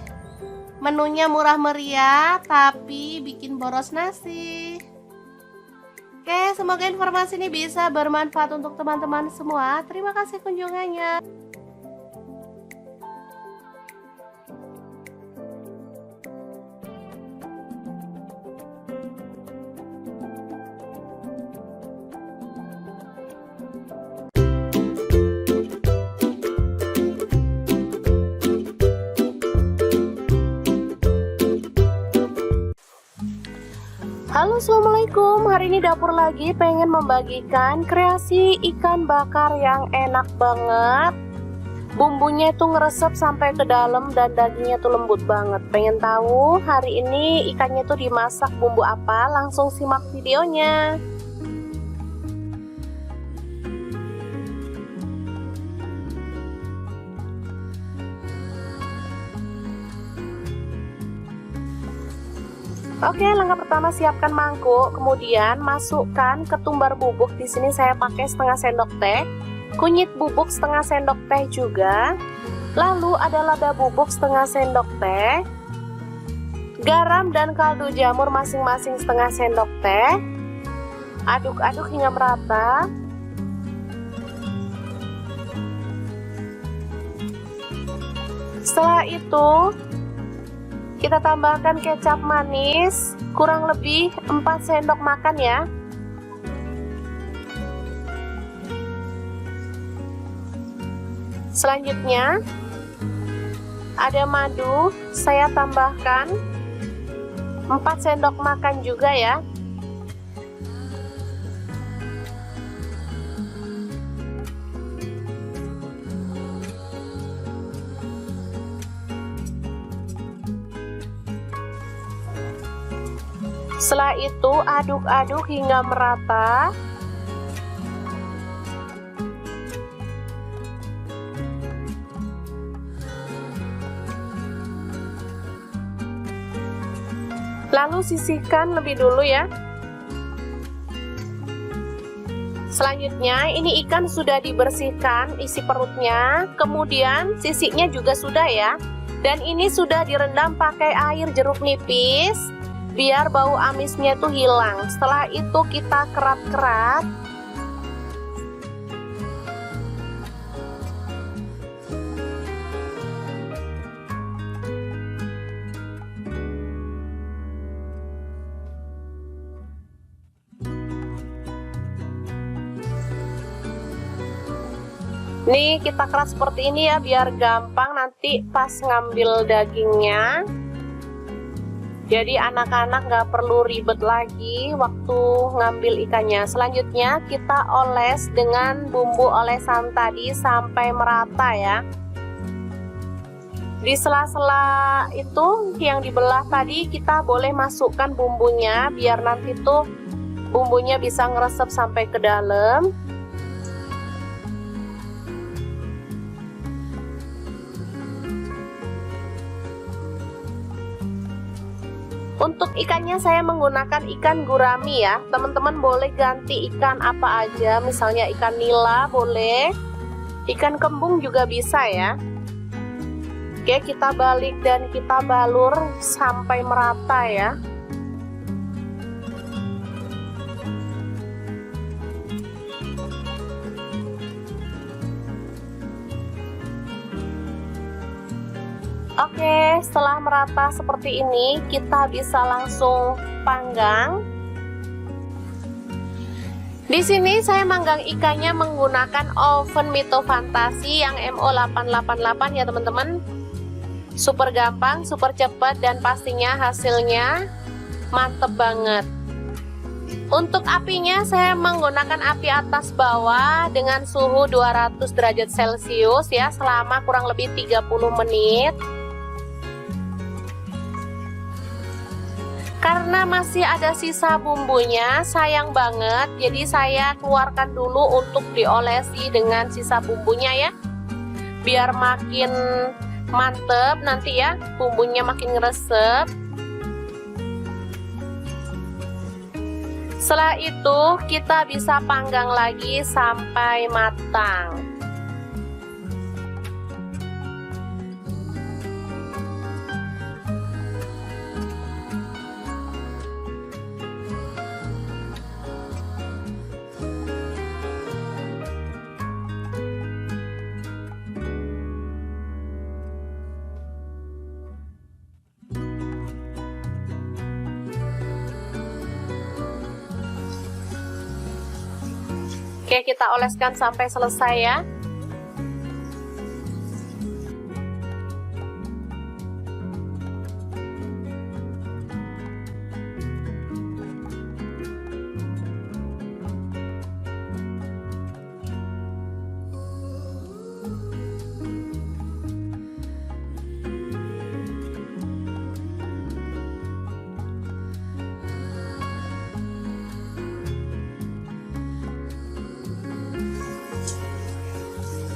S1: Menunya murah meriah tapi bikin boros nasi. Oke, semoga informasi ini bisa bermanfaat untuk teman-teman semua. Terima kasih kunjungannya.
S2: Assalamualaikum, hari ini dapur lagi pengen membagikan kreasi ikan bakar yang enak banget. Bumbunya itu ngeresep sampai ke dalam dan dagingnya tuh lembut banget. Pengen tahu hari ini ikannya tuh dimasak bumbu apa? Langsung simak videonya. Oke, langkah pertama siapkan mangkuk, kemudian masukkan ketumbar bubuk. Di sini saya pakai setengah sendok teh, kunyit bubuk setengah sendok teh juga. Lalu ada lada bubuk setengah sendok teh, garam dan kaldu jamur masing-masing setengah sendok teh. Aduk-aduk hingga merata. Setelah itu kita tambahkan kecap manis, kurang lebih 4 sendok makan ya. Selanjutnya ada madu, saya tambahkan 4 sendok makan juga ya. Setelah itu aduk-aduk hingga merata. Lalu sisihkan lebih dulu ya. Selanjutnya ini ikan sudah dibersihkan isi perutnya, kemudian sisiknya juga sudah ya. Dan ini sudah direndam pakai air jeruk nipis biar bau amisnya tuh hilang. Setelah itu kita kerat-kerat. Nih kita keras seperti ini ya biar gampang nanti pas ngambil dagingnya. Jadi anak-anak nggak perlu ribet lagi waktu ngambil ikannya. Selanjutnya kita oles dengan bumbu olesan tadi sampai merata ya. Di sela-sela itu yang dibelah tadi kita boleh masukkan bumbunya biar nanti tuh bumbunya bisa ngeresep sampai ke dalam. Untuk ikannya saya menggunakan ikan gurami ya. Teman-teman boleh ganti ikan apa aja, misalnya ikan nila boleh, ikan kembung juga bisa ya. Oke, kita balik dan kita balur sampai merata ya. Oke, setelah merata seperti ini, kita bisa langsung panggang. Di sini saya manggang ikannya menggunakan oven Mito Fantasi yang MO888 ya teman-teman. Super gampang, super cepat, dan pastinya hasilnya mantep banget. Untuk apinya saya menggunakan api atas bawah dengan suhu 200 derajat Celcius ya selama kurang lebih 30 menit. Karena masih ada sisa bumbunya, sayang banget, jadi saya keluarkan dulu untuk diolesi dengan sisa bumbunya ya. Biar makin mantep nanti ya, bumbunya makin ngeresep. Setelah itu kita bisa panggang lagi sampai matang. Oke, kita oleskan sampai selesai ya.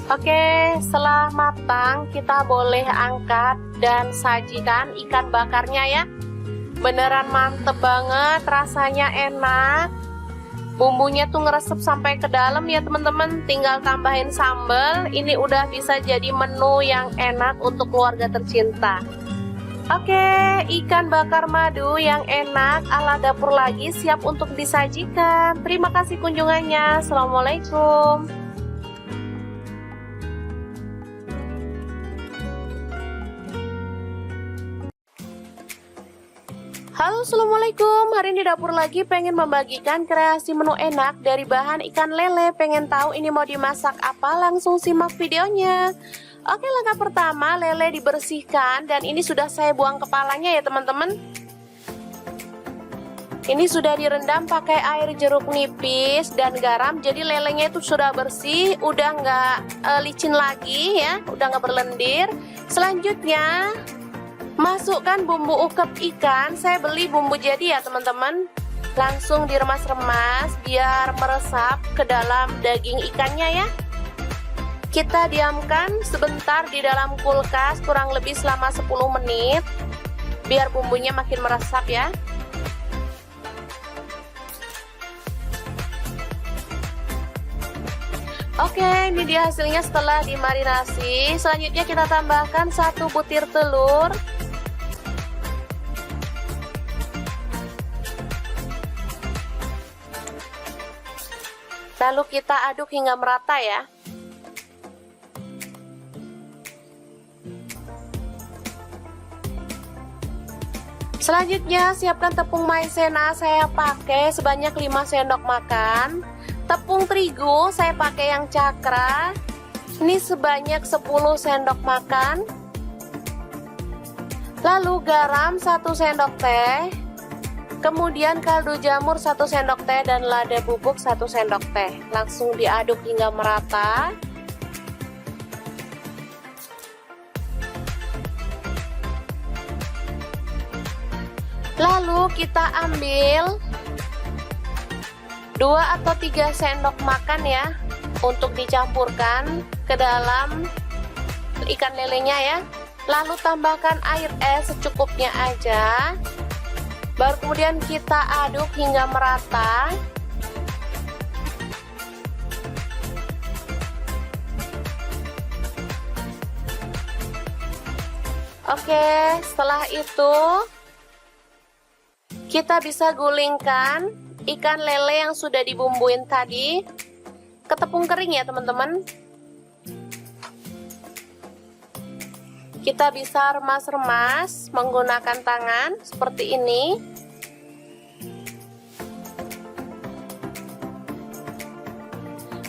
S2: Oke, setelah matang kita boleh angkat dan sajikan ikan bakarnya ya. Beneran mantep banget, rasanya enak. Bumbunya tuh ngeresep sampai ke dalam ya teman-teman. Tinggal tambahin sambal. Ini udah bisa jadi menu yang enak untuk keluarga tercinta. Oke, ikan bakar madu yang enak ala dapur lagi siap untuk disajikan. Terima kasih kunjungannya. Assalamualaikum. Halo, assalamualaikum. Hari ini dapur lagi pengen membagikan kreasi menu enak dari bahan ikan lele. Pengen tahu ini mau dimasak apa? Langsung simak videonya. Oke, langkah pertama lele dibersihkan dan ini sudah saya buang kepalanya ya teman-teman. Ini sudah direndam pakai air jeruk nipis dan garam. Jadi lelenya itu sudah bersih, udah nggak licin lagi ya, udah nggak berlendir. Selanjutnya masukkan bumbu ukep ikan. Saya beli bumbu jadi ya teman-teman. Langsung diremas-remas biar meresap ke dalam daging ikannya ya. Kita diamkan sebentar di dalam kulkas kurang lebih selama 10 menit biar bumbunya makin meresap ya. Oke, ini dia hasilnya setelah dimarinasi. Selanjutnya kita tambahkan 1 butir telur. Lalu kita aduk hingga merata ya. Selanjutnya siapkan tepung maizena. Saya pakai sebanyak 5 sendok makan. Tepung terigu saya pakai yang cakra. Ini sebanyak 10 sendok makan. Lalu garam 1 sendok teh. Kemudian kaldu jamur 1 sendok teh dan lada bubuk 1 sendok teh. Langsung diaduk hingga merata. Lalu kita ambil 2 atau 3 sendok makan ya untuk dicampurkan ke dalam ikan lelenya ya. Lalu tambahkan air es secukupnya aja. Baru kemudian kita aduk hingga merata. Oke, setelah itu kita bisa gulingkan ikan lele yang sudah dibumbuin tadi ke tepung kering ya teman-teman. Kita bisa remas-remas menggunakan tangan seperti ini.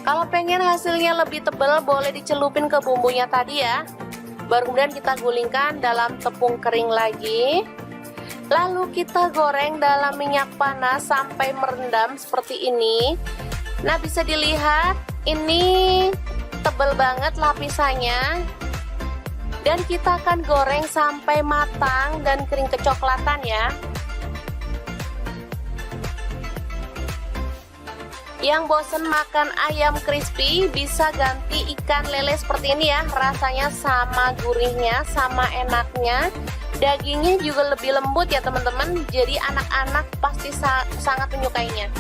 S2: Kalau pengen hasilnya lebih tebal boleh dicelupin ke bumbunya tadi ya. Baru kemudian kita gulingkan dalam tepung kering lagi. Lalu kita goreng dalam minyak panas sampai merendam seperti ini. Nah, bisa dilihat ini tebal banget lapisannya. Dan kita akan goreng sampai matang dan kering kecoklatan ya. Yang bosen makan ayam crispy bisa ganti ikan lele seperti ini ya. Rasanya sama gurihnya, sama enaknya. Dagingnya juga lebih lembut ya teman-teman. Jadi anak-anak pasti sangat menyukainya.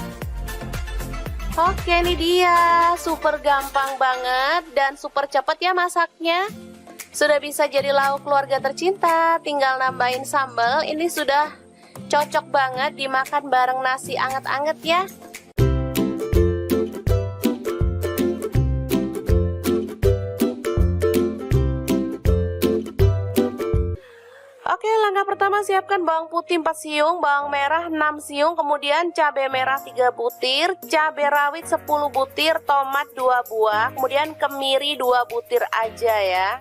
S2: Oke, ini dia. Super gampang banget dan super cepat ya masaknya. Sudah bisa jadi lauk keluarga tercinta. Tinggal nambahin sambal. Ini sudah cocok banget dimakan bareng nasi anget-anget ya. Oke, langkah pertama siapkan bawang putih 4 siung, bawang merah 6 siung, kemudian cabai merah 3 butir, cabai rawit 10 butir, tomat 2 buah, kemudian kemiri 2 butir aja ya.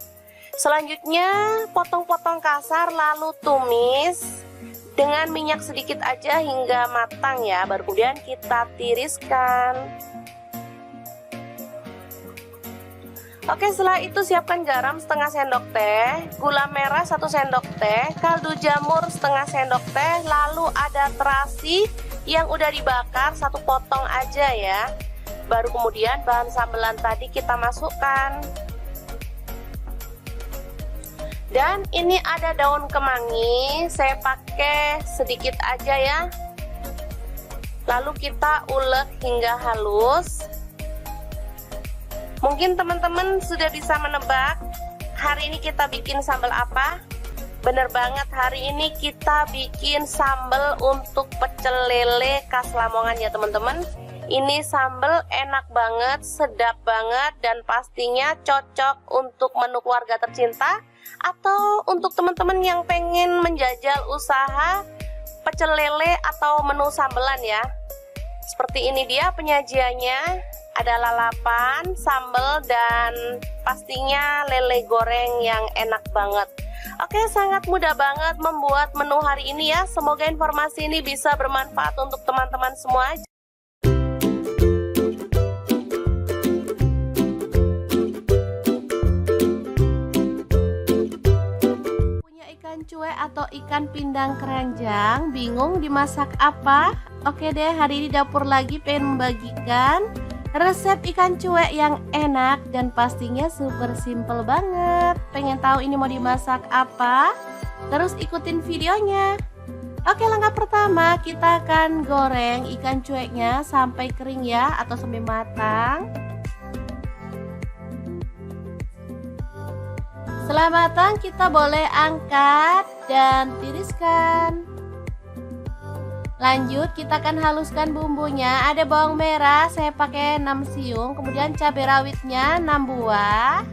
S2: Selanjutnya potong-potong kasar lalu tumis dengan minyak sedikit aja hingga matang ya. Baru kemudian kita tiriskan. Oke, setelah itu siapkan garam setengah sendok teh, gula merah 1 sendok teh, kaldu jamur setengah sendok teh, lalu ada terasi yang udah dibakar 1 potong aja ya. Baru kemudian bahan sambelan tadi kita masukkan. Dan ini ada daun kemangi, saya pakai sedikit aja ya. Lalu kita ulek hingga halus. Mungkin teman-teman sudah bisa menebak hari ini kita bikin sambal apa? Bener banget, hari ini kita bikin sambal untuk pecel lele khas Lamongan ya teman-teman. Ini sambal enak banget, sedap banget, dan pastinya cocok untuk menu keluarga tercinta atau untuk teman-teman yang pengen menjajal usaha pecel lele atau menu sambelan ya. Seperti ini dia penyajiannya, ada lalapan, sambal, dan pastinya lele goreng yang enak banget. Oke, sangat mudah banget membuat menu hari ini ya. Semoga informasi ini bisa bermanfaat untuk teman-teman semua. Cuek atau ikan pindang keranjang, bingung dimasak apa? Oke deh, hari ini dapur lagi pengen membagikan resep ikan cuek yang enak dan pastinya super simple banget. Pengen tahu ini mau dimasak apa? Terus ikutin videonya. Oke, langkah pertama kita akan goreng ikan cueknya sampai kering ya, atau sampai matang. Setelah matang kita boleh angkat dan tiriskan. Lanjut kita akan haluskan bumbunya. Ada bawang merah saya pakai 6 siung, kemudian cabai rawitnya 6 buah.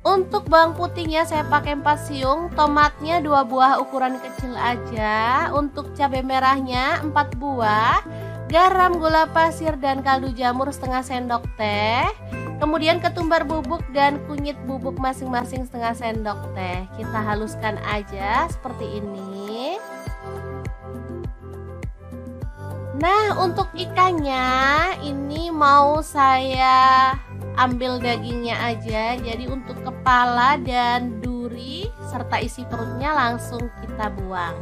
S2: Untuk bawang putihnya saya pakai 4 siung, tomatnya 2 buah ukuran kecil aja. Untuk cabai merahnya 4 buah, garam, gula pasir, dan kaldu jamur setengah sendok teh. Kemudian ketumbar bubuk dan kunyit bubuk masing-masing setengah sendok teh. Kita haluskan aja seperti ini. Nah, untuk ikannya ini mau saya ambil dagingnya aja. Jadi untuk kepala dan duri serta isi perutnya langsung kita buang.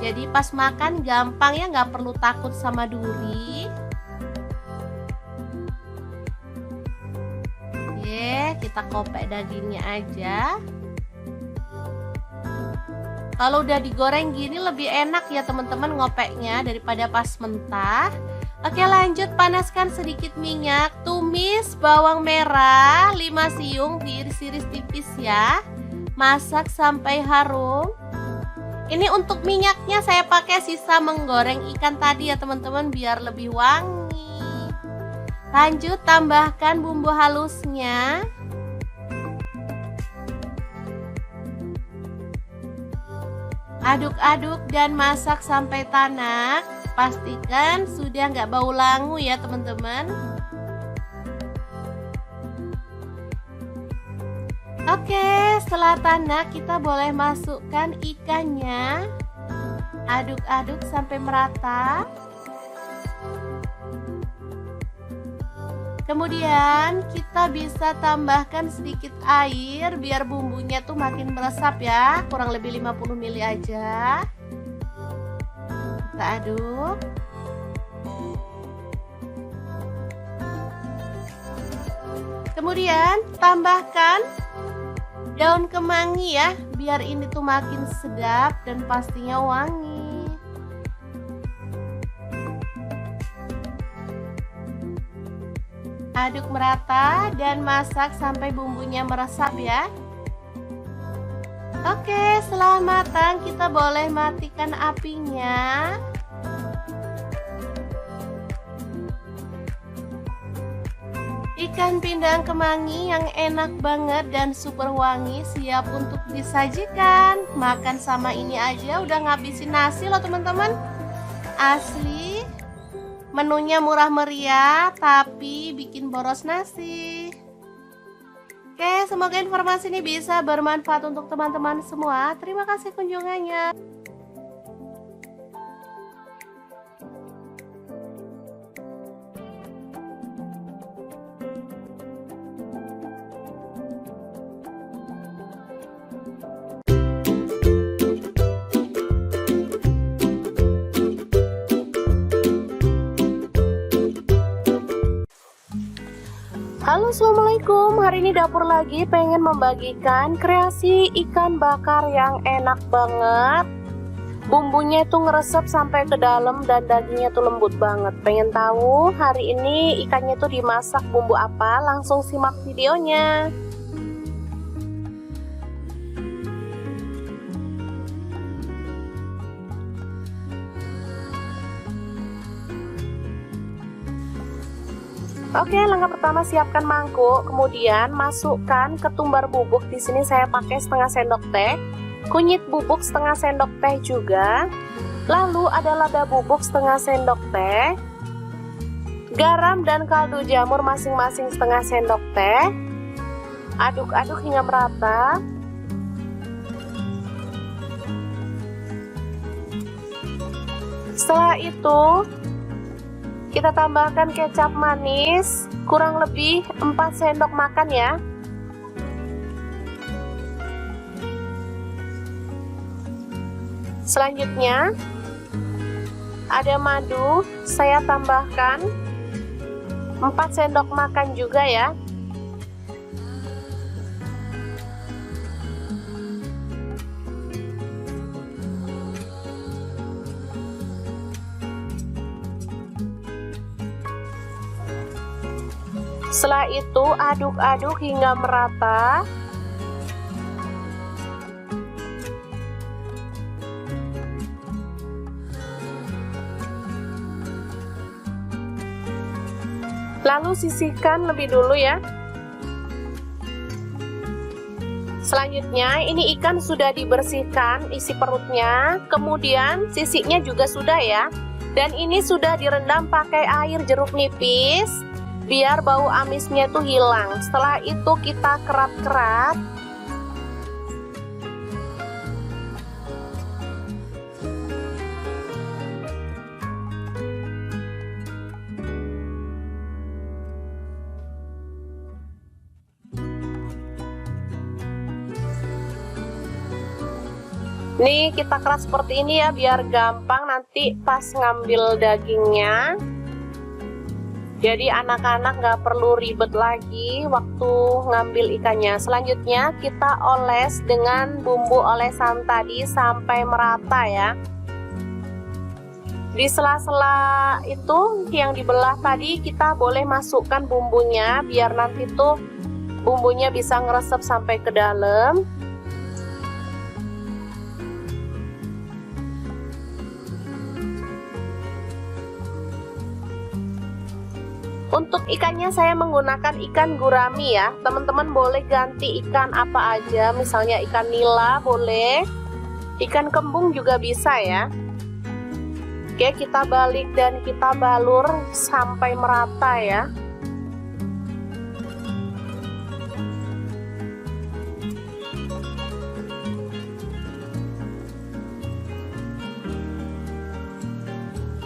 S2: Jadi pas makan gampang ya, nggak perlu takut sama duri. Kita kopek dagingnya aja. Kalau udah digoreng gini lebih enak ya teman-teman ngopeknya daripada pas mentah. Oke, lanjut panaskan sedikit minyak. Tumis bawang merah 5 siung, diiris-iris tipis ya. Masak sampai harum. Ini untuk minyaknya saya pakai sisa menggoreng ikan tadi ya teman-teman, biar lebih wangi. Lanjut tambahkan bumbu halusnya. Aduk-aduk dan masak sampai tanak. Pastikan sudah nggak bau langu ya teman-teman. Oke, setelah tanak kita boleh masukkan ikannya. Aduk-aduk sampai merata. Kemudian kita bisa tambahkan sedikit air biar bumbunya tuh makin meresap ya, kurang lebih 50 ml aja. Kita aduk. Kemudian tambahkan daun kemangi ya, biar ini tuh makin sedap dan pastinya wangi. Aduk merata dan masak sampai bumbunya meresap ya. Oke, setelah matang kita boleh matikan apinya. Ikan pindang kemangi yang enak banget dan super wangi siap untuk disajikan. Makan sama ini aja udah ngabisin nasi loh teman-teman. Asli. Menunya murah meriah tapi bikin boros nasi. Oke, semoga informasi ini bisa bermanfaat untuk teman-teman semua. Terima kasih kunjungannya.
S3: Halo
S2: Halo, assalamualaikum. Hari ini dapur lagi pengen membagikan kreasi ikan bakar yang enak banget. Bumbunya itu ngeresep sampai ke dalam dan dagingnya tuh lembut banget. Pengen tahu hari ini ikannya tuh dimasak bumbu apa? Langsung simak videonya. Oke, langkah pertama siapkan mangkuk, kemudian masukkan ketumbar bubuk. Di sini saya pakai setengah sendok teh, kunyit bubuk setengah sendok teh juga. Lalu ada lada bubuk setengah sendok teh, garam dan kaldu jamur masing-masing setengah sendok teh. Aduk-aduk hingga merata. Setelah itu kita tambahkan kecap manis, kurang lebih 4 sendok makan ya. Selanjutnya ada madu, saya tambahkan 4 sendok makan juga ya. Setelah itu aduk-aduk hingga merata. Lalu sisihkan lebih dulu ya. Selanjutnya ini ikan sudah dibersihkan isi perutnya, kemudian sisiknya juga sudah ya. Dan ini sudah direndam pakai air jeruk nipis biar bau amisnya tuh hilang. Setelah itu kita kerat-kerat. Nih kita keras seperti ini ya biar gampang nanti pas ngambil dagingnya. Jadi anak-anak nggak perlu ribet lagi waktu ngambil ikannya. Selanjutnya kita oles dengan bumbu olesan tadi sampai merata ya. Di sela-sela itu yang dibelah tadi kita boleh masukkan bumbunya biar nanti tuh bumbunya bisa ngeresep sampai ke dalam. Untuk ikannya saya menggunakan ikan gurami ya. Teman-teman boleh ganti ikan apa aja, misalnya ikan nila boleh, ikan kembung juga bisa ya. Oke, kita balik dan kita balur sampai merata ya.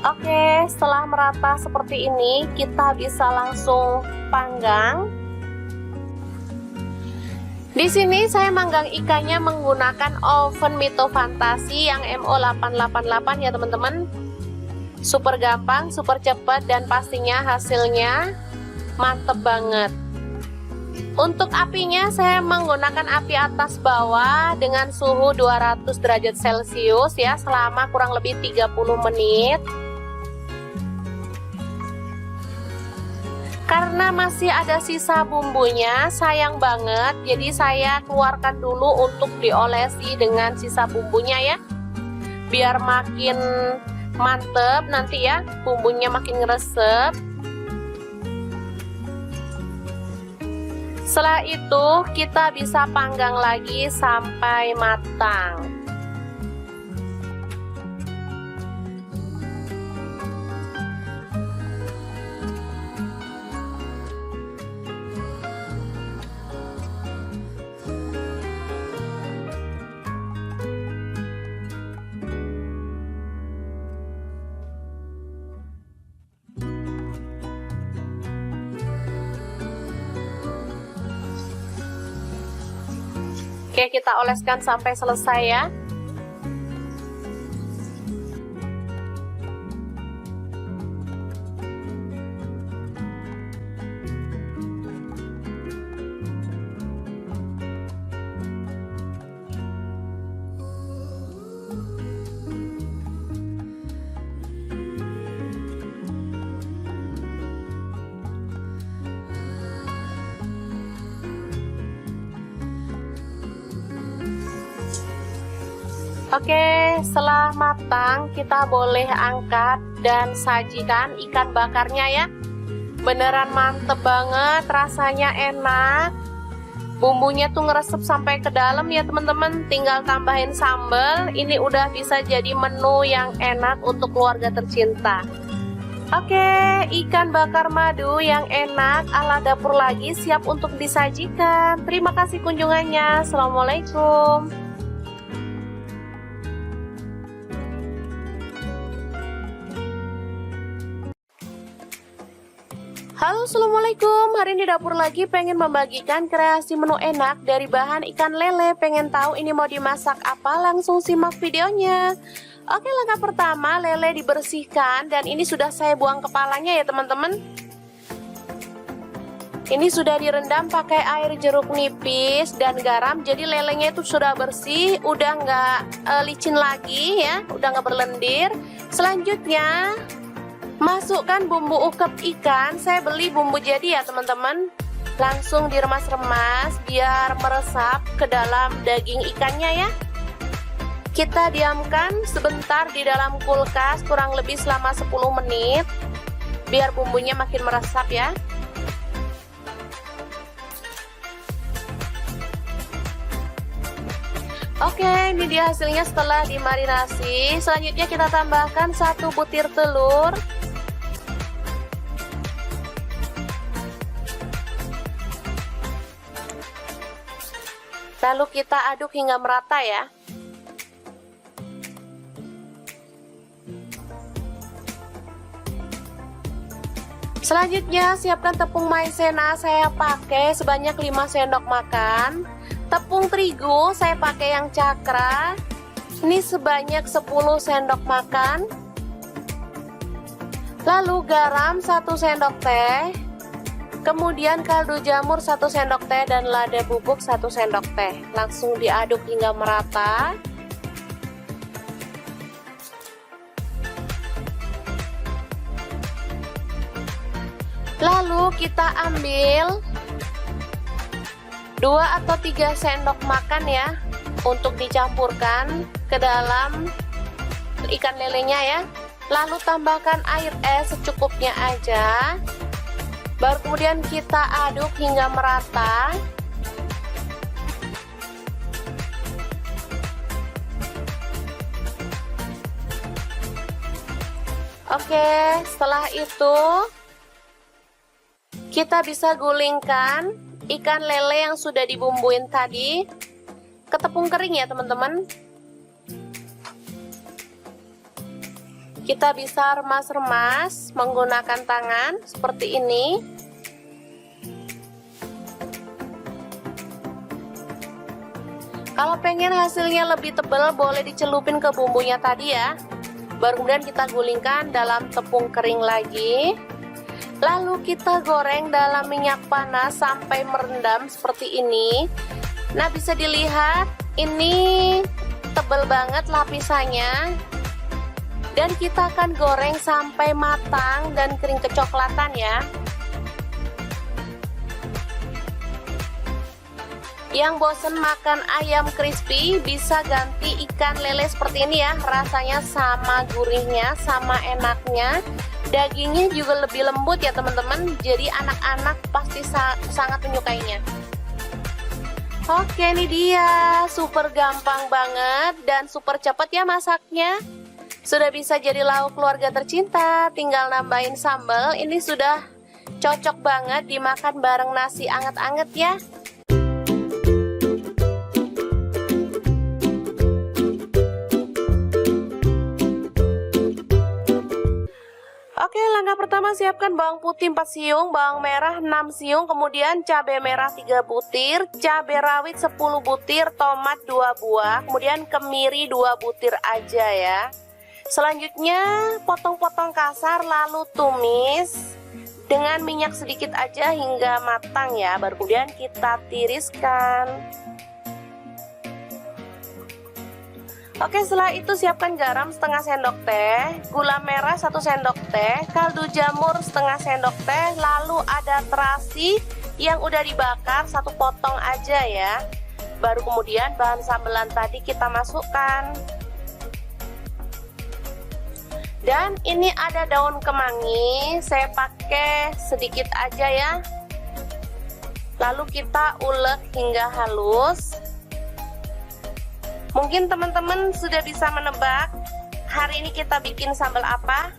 S2: Oke, setelah merata seperti ini, kita bisa langsung panggang. Di sini saya manggang ikannya menggunakan oven Mito Fantasi yang MO888 ya teman-teman. Super gampang, super cepat, dan pastinya hasilnya mantep banget. Untuk apinya saya menggunakan api atas bawah dengan suhu 200 derajat Celcius ya selama kurang lebih 30 menit. Karena masih ada sisa bumbunya, sayang banget, jadi saya keluarkan dulu untuk diolesi dengan sisa bumbunya ya, biar makin mantep nanti ya, bumbunya makin ngeresep. Setelah itu kita bisa panggang lagi sampai matang. Oke, kita oleskan sampai selesai ya. Oke, setelah matang kita boleh angkat dan sajikan ikan bakarnya ya. Beneran mantep banget, rasanya enak. Bumbunya tuh ngeresep sampai ke dalam ya teman-teman. Tinggal tambahin sambal. Ini udah bisa jadi menu yang enak untuk keluarga tercinta. Oke, ikan bakar madu yang enak ala dapur lagi siap untuk disajikan. Terima kasih kunjungannya. Assalamualaikum. Halo, assalamualaikum. Hari ini dapur lagi pengen membagikan kreasi menu enak dari bahan ikan lele. Pengen tahu ini mau dimasak apa? Langsung simak videonya. Oke, langkah pertama lele dibersihkan dan ini sudah saya buang kepalanya ya teman-teman. Ini sudah direndam pakai air jeruk nipis dan garam. Jadi lelenya itu sudah bersih, udah nggak licin lagi ya, udah nggak berlendir. Selanjutnya masukkan bumbu ukep ikan. Saya beli bumbu jadi ya teman-teman. Langsung diremas-remas biar meresap ke dalam daging ikannya ya. Kita diamkan sebentar di dalam kulkas kurang lebih selama 10 menit biar bumbunya makin meresap ya. Oke, ini dia hasilnya setelah dimarinasi. Selanjutnya kita tambahkan 1 butir telur. Lalu kita aduk hingga merata ya. Selanjutnya siapkan tepung maizena, saya pakai sebanyak 5 sendok makan. Tepung terigu saya pakai yang cakra. Ini sebanyak 10 sendok makan. Lalu garam 1 sendok teh. Kemudian kaldu jamur 1 sendok teh dan lada bubuk 1 sendok teh. Langsung diaduk hingga merata. Lalu kita ambil 2 atau 3 sendok makan ya untuk dicampurkan ke dalam ikan lelenya ya. Lalu tambahkan air es secukupnya aja. Baru kemudian kita aduk hingga merata. Oke, setelah itu kita bisa gulingkan ikan lele yang sudah dibumbuin tadi ke tepung kering ya teman-teman. Kita bisa remas-remas menggunakan tangan seperti ini. Kalau pengen hasilnya lebih tebal boleh dicelupin ke bumbunya tadi ya. Baru kemudian kita gulingkan dalam tepung kering lagi. Lalu kita goreng dalam minyak panas sampai merendam seperti ini. Nah, bisa dilihat ini tebal banget lapisannya. Dan kita akan goreng sampai matang dan kering kecoklatan ya. Yang bosen makan ayam crispy bisa ganti ikan lele seperti ini ya. Rasanya sama gurihnya, sama enaknya. Dagingnya juga lebih lembut ya teman-teman. Jadi anak-anak pasti sangat menyukainya. Oke, ini dia. Super gampang banget dan super cepat ya masaknya. Sudah bisa jadi lauk keluarga tercinta. Tinggal nambahin sambal. Ini sudah cocok banget dimakan bareng nasi anget-anget ya. Oke, langkah pertama siapkan bawang putih 4 siung, bawang merah 6 siung, kemudian cabai merah 3 butir, cabai rawit 10 butir, tomat 2 buah, kemudian kemiri 2 butir aja ya. Selanjutnya potong-potong kasar lalu tumis dengan minyak sedikit aja hingga matang ya. Baru kemudian kita tiriskan. Oke, setelah itu siapkan garam setengah sendok teh, gula merah 1 sendok teh, kaldu jamur setengah sendok teh, lalu ada terasi yang udah dibakar 1 potong aja ya. Baru kemudian bahan sambelan tadi kita masukkan.
S1: Dan ini ada daun kemangi, saya pakai sedikit aja ya. Lalu kita ulek hingga halus. Mungkin teman-teman sudah bisa menebak hari ini kita bikin sambal apa?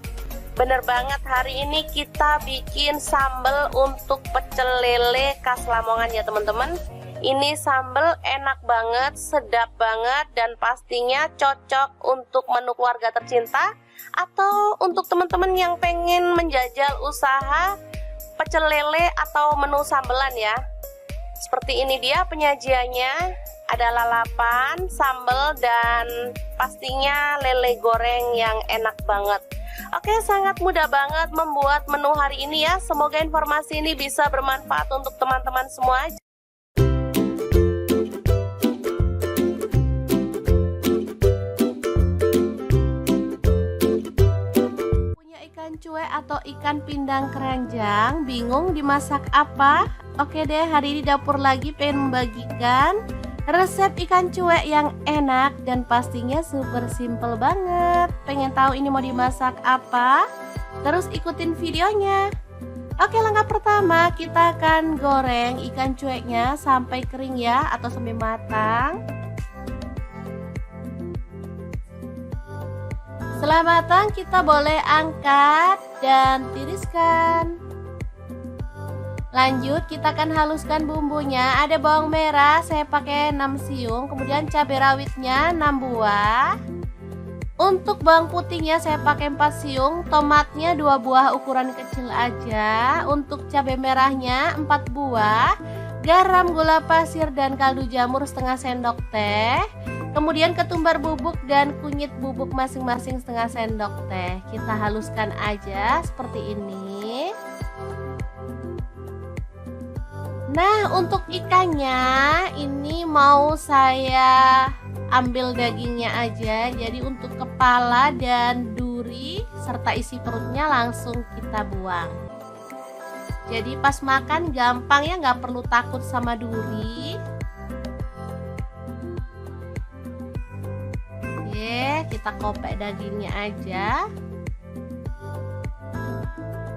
S1: Bener banget, hari ini kita bikin sambal untuk pecel lele khas Lamongan ya teman-teman. Ini sambal enak banget, sedap banget, dan pastinya cocok untuk menu keluarga tercinta atau untuk teman-teman yang pengen menjajal usaha pecel lele atau menu sambelan ya. Seperti ini dia penyajiannya, ada lalapan, sambal, dan pastinya lele goreng yang enak banget. Oke, sangat mudah banget membuat menu hari ini ya. Semoga informasi ini bisa bermanfaat untuk teman-teman semua. Ikan cuek atau ikan pindang keranjang, bingung dimasak apa? Oke deh, hari ini dapur lagi pengen membagikan resep ikan cuek yang enak dan pastinya super simple banget. Pengen tahu ini mau dimasak apa? Terus ikutin videonya. Oke, langkah pertama kita akan goreng ikan cueknya sampai kering ya, atau sampai matang. Setelah matang kita boleh angkat dan tiriskan. Lanjut kita akan haluskan bumbunya. Ada bawang merah saya pakai 6 siung, kemudian cabai rawitnya 6 buah. Untuk bawang putihnya saya pakai 4 siung, tomatnya 2 buah ukuran kecil aja. Untuk cabai merahnya 4 buah, garam, gula pasir, dan kaldu jamur setengah sendok teh. Kemudian ketumbar bubuk dan kunyit bubuk masing-masing setengah sendok teh. Kita haluskan aja seperti ini. Nah, untuk ikannya ini mau saya ambil dagingnya aja. Jadi untuk kepala dan duri serta isi perutnya langsung kita buang. Jadi pas makan gampang ya, nggak perlu takut sama duri. Kita kopek dagingnya aja.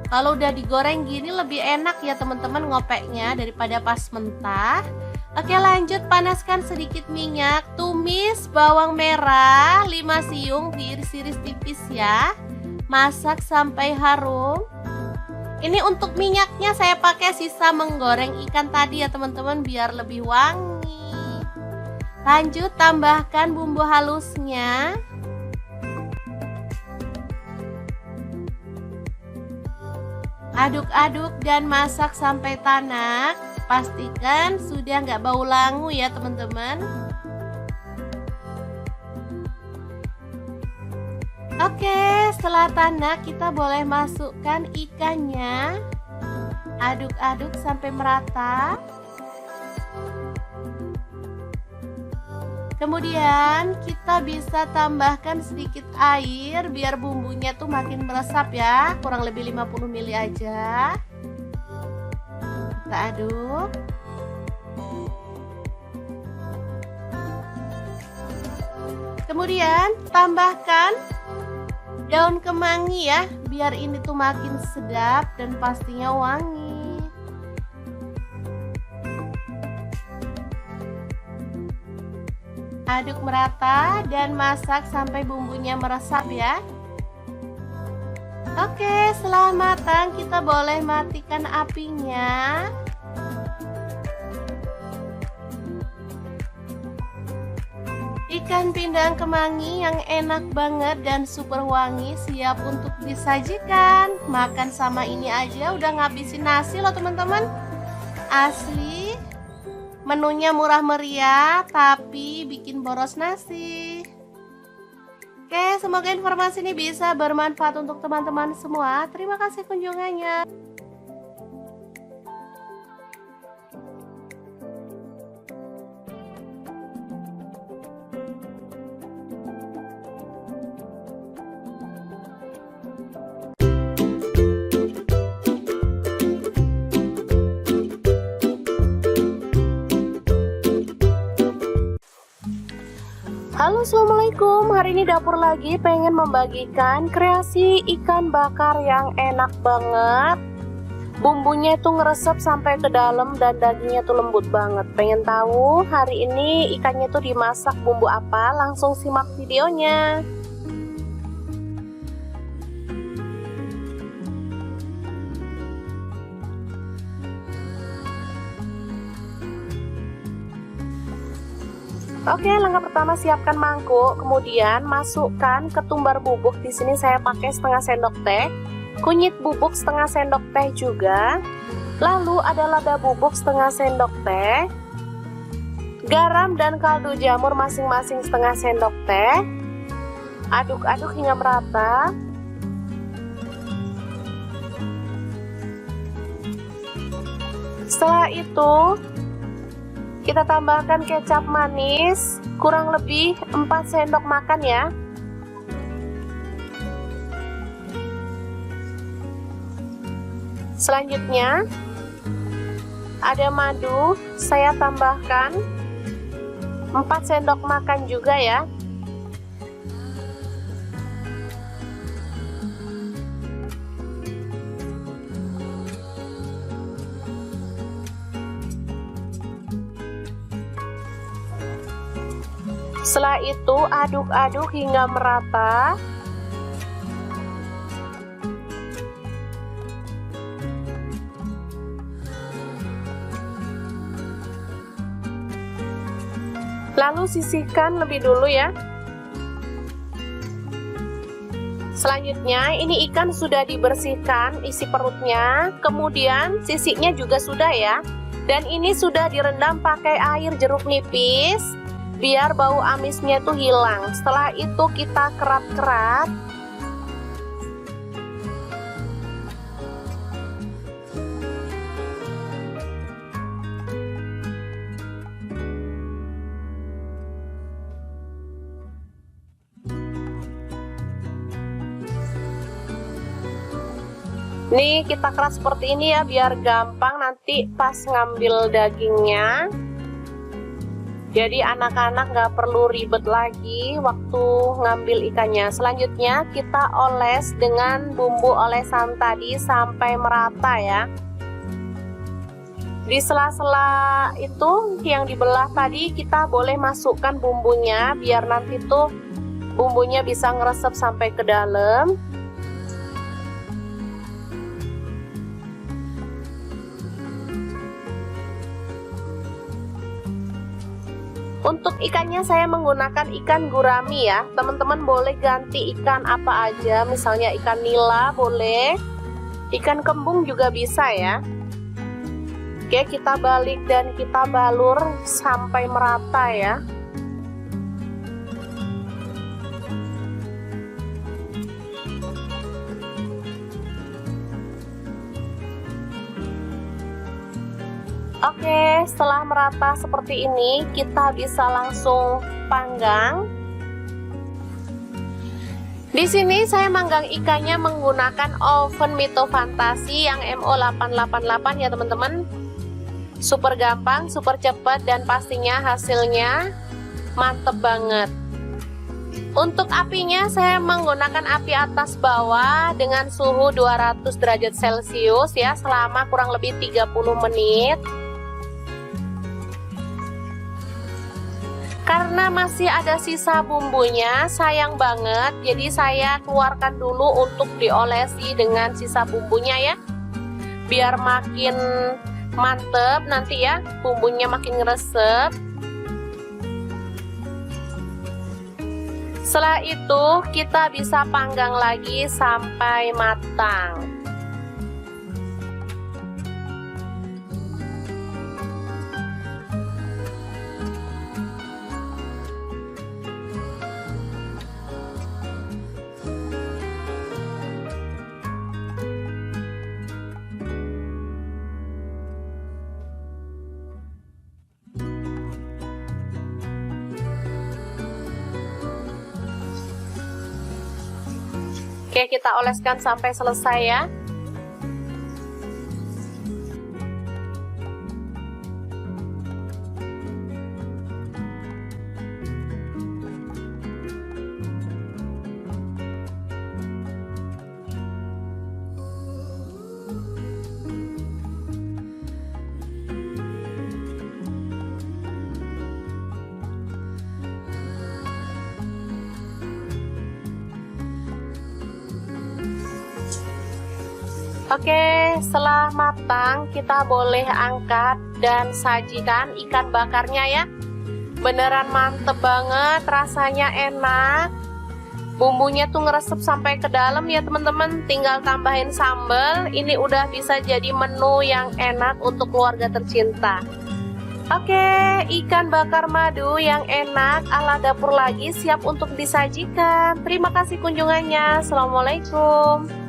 S1: Kalau udah digoreng gini lebih enak ya teman-teman ngopeknya daripada pas mentah. Oke, lanjut panaskan sedikit minyak. Tumis bawang merah 5 siung, diiris-iris tipis ya. Masak sampai harum. Ini untuk minyaknya saya pakai sisa menggoreng ikan tadi ya teman-teman, biar lebih wangi. Lanjut tambahkan bumbu halusnya. Aduk-aduk dan masak sampai tanak. Pastikan sudah nggak bau langu ya teman-teman. Oke, setelah tanak kita boleh masukkan ikannya. Aduk-aduk sampai merata. Kemudian kita bisa tambahkan sedikit air biar bumbunya tuh makin meresap ya, kurang lebih 50 ml aja. Kita aduk. Kemudian tambahkan daun kemangi ya, biar ini tuh makin sedap dan pastinya wangi. Aduk merata dan masak sampai bumbunya meresap ya. Oke, setelah matang kita boleh matikan apinya. Ikan pindang kemangi yang enak banget dan super wangi siap untuk disajikan. Makan sama ini aja udah ngabisin nasi loh teman-teman. Asli. Menunya murah meriah tapi bikin boros nasi. Oke, semoga informasi ini bisa bermanfaat untuk teman-teman semua. Terima kasih kunjungannya.
S2: Halo, assalamualaikum. Hari ini dapur lagi pengen membagikan kreasi ikan bakar yang enak banget. Bumbunya itu ngeresep sampai ke dalam dan dagingnya tuh lembut banget. Pengen tahu hari ini ikannya tuh dimasak bumbu apa? Langsung simak videonya. Oke, langkah pertama siapkan mangkuk, kemudian masukkan ketumbar bubuk. Di sini saya pakai setengah sendok teh, kunyit bubuk setengah sendok teh juga. Lalu ada lada bubuk setengah sendok teh, garam dan kaldu jamur masing-masing setengah sendok teh. Aduk-aduk hingga merata. Setelah itu kita tambahkan kecap manis, kurang lebih 4 sendok makan ya. Selanjutnya ada madu, saya tambahkan 4 sendok makan juga ya. Setelah itu aduk-aduk hingga merata. Lalu sisihkan lebih dulu ya. Selanjutnya ini ikan sudah dibersihkan isi perutnya, kemudian sisiknya juga sudah ya. Dan ini sudah direndam pakai air jeruk nipis biar bau amisnya tuh hilang. Setelah itu kita kerat-kerat. Nih kita keras seperti ini ya biar gampang nanti pas ngambil dagingnya. Jadi anak-anak nggak perlu ribet lagi waktu ngambil ikannya. Selanjutnya kita oles dengan bumbu olesan tadi sampai merata ya. Di sela-sela itu yang dibelah tadi kita boleh masukkan bumbunya biar nanti tuh bumbunya bisa ngeresep sampai ke dalam. Untuk ikannya saya menggunakan ikan gurami ya. Teman-teman boleh ganti ikan apa aja, misalnya ikan nila boleh, ikan kembung juga bisa ya. Oke, kita balik dan kita balur sampai merata ya. Oke, setelah merata seperti ini, kita bisa langsung panggang. Di sini saya manggang ikannya menggunakan oven Mito Fantasi yang MO888 ya teman-teman. Super gampang, super cepat, dan pastinya hasilnya mantep banget. Untuk apinya saya menggunakan api atas bawah dengan suhu 200 derajat Celcius ya selama kurang lebih 30 menit. Karena masih ada sisa bumbunya, sayang banget, jadi saya keluarkan dulu untuk diolesi dengan sisa bumbunya ya. Biar makin mantep nanti ya, bumbunya makin ngeresep. Setelah itu kita bisa panggang lagi sampai matang. Oke, kita oleskan sampai selesai ya. Oke, setelah matang kita boleh angkat dan sajikan ikan bakarnya ya. Beneran mantep banget, rasanya enak. Bumbunya tuh ngeresep sampai ke dalam ya teman-teman. Tinggal tambahin sambal. Ini udah bisa jadi menu yang enak untuk keluarga tercinta. Oke, ikan bakar madu yang enak ala dapur lagi siap untuk disajikan. Terima kasih kunjungannya. Assalamualaikum.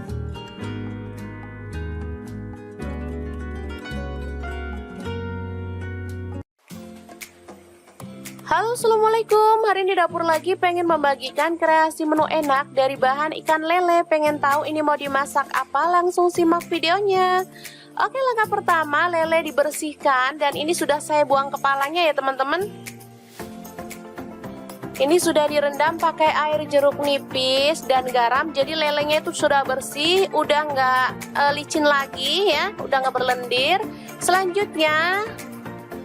S2: Halo, assalamualaikum. Hari ini dapur lagi pengen membagikan kreasi menu enak dari bahan ikan lele. Pengen tahu ini mau dimasak apa? Langsung simak videonya. Oke, langkah pertama lele dibersihkan dan ini sudah saya buang kepalanya ya teman-teman. Ini sudah direndam pakai air jeruk nipis dan garam. Jadi lelenya itu sudah bersih, udah nggak licin lagi ya, udah nggak berlendir. Selanjutnya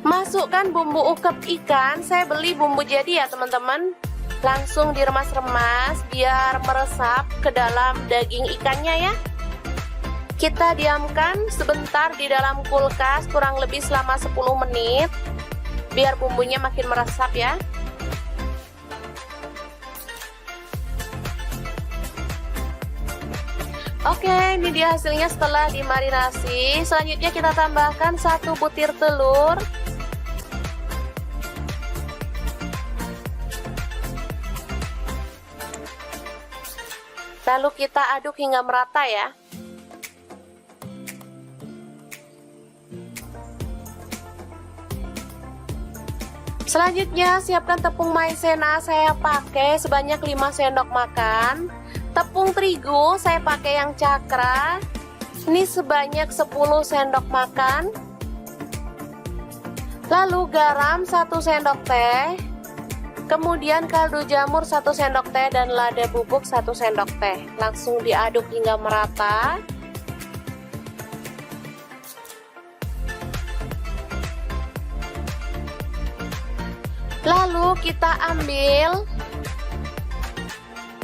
S2: masukkan bumbu ukep ikan. Saya beli bumbu jadi ya teman-teman. Langsung diremas-remas biar meresap ke dalam daging ikannya ya. Kita diamkan sebentar di dalam kulkas kurang lebih selama 10 menit biar bumbunya makin meresap ya. Oke, ini dia hasilnya setelah dimarinasi. Selanjutnya kita tambahkan 1 butir telur. Lalu kita aduk hingga merata ya. Selanjutnya siapkan tepung maizena, saya pakai sebanyak 5 sendok makan. Tepung terigu saya pakai yang cakra. Ini sebanyak 10 sendok makan. Lalu garam 1 sendok teh. Kemudian kaldu jamur 1 sendok teh dan lada bubuk 1 sendok teh. Langsung diaduk hingga merata. Lalu kita ambil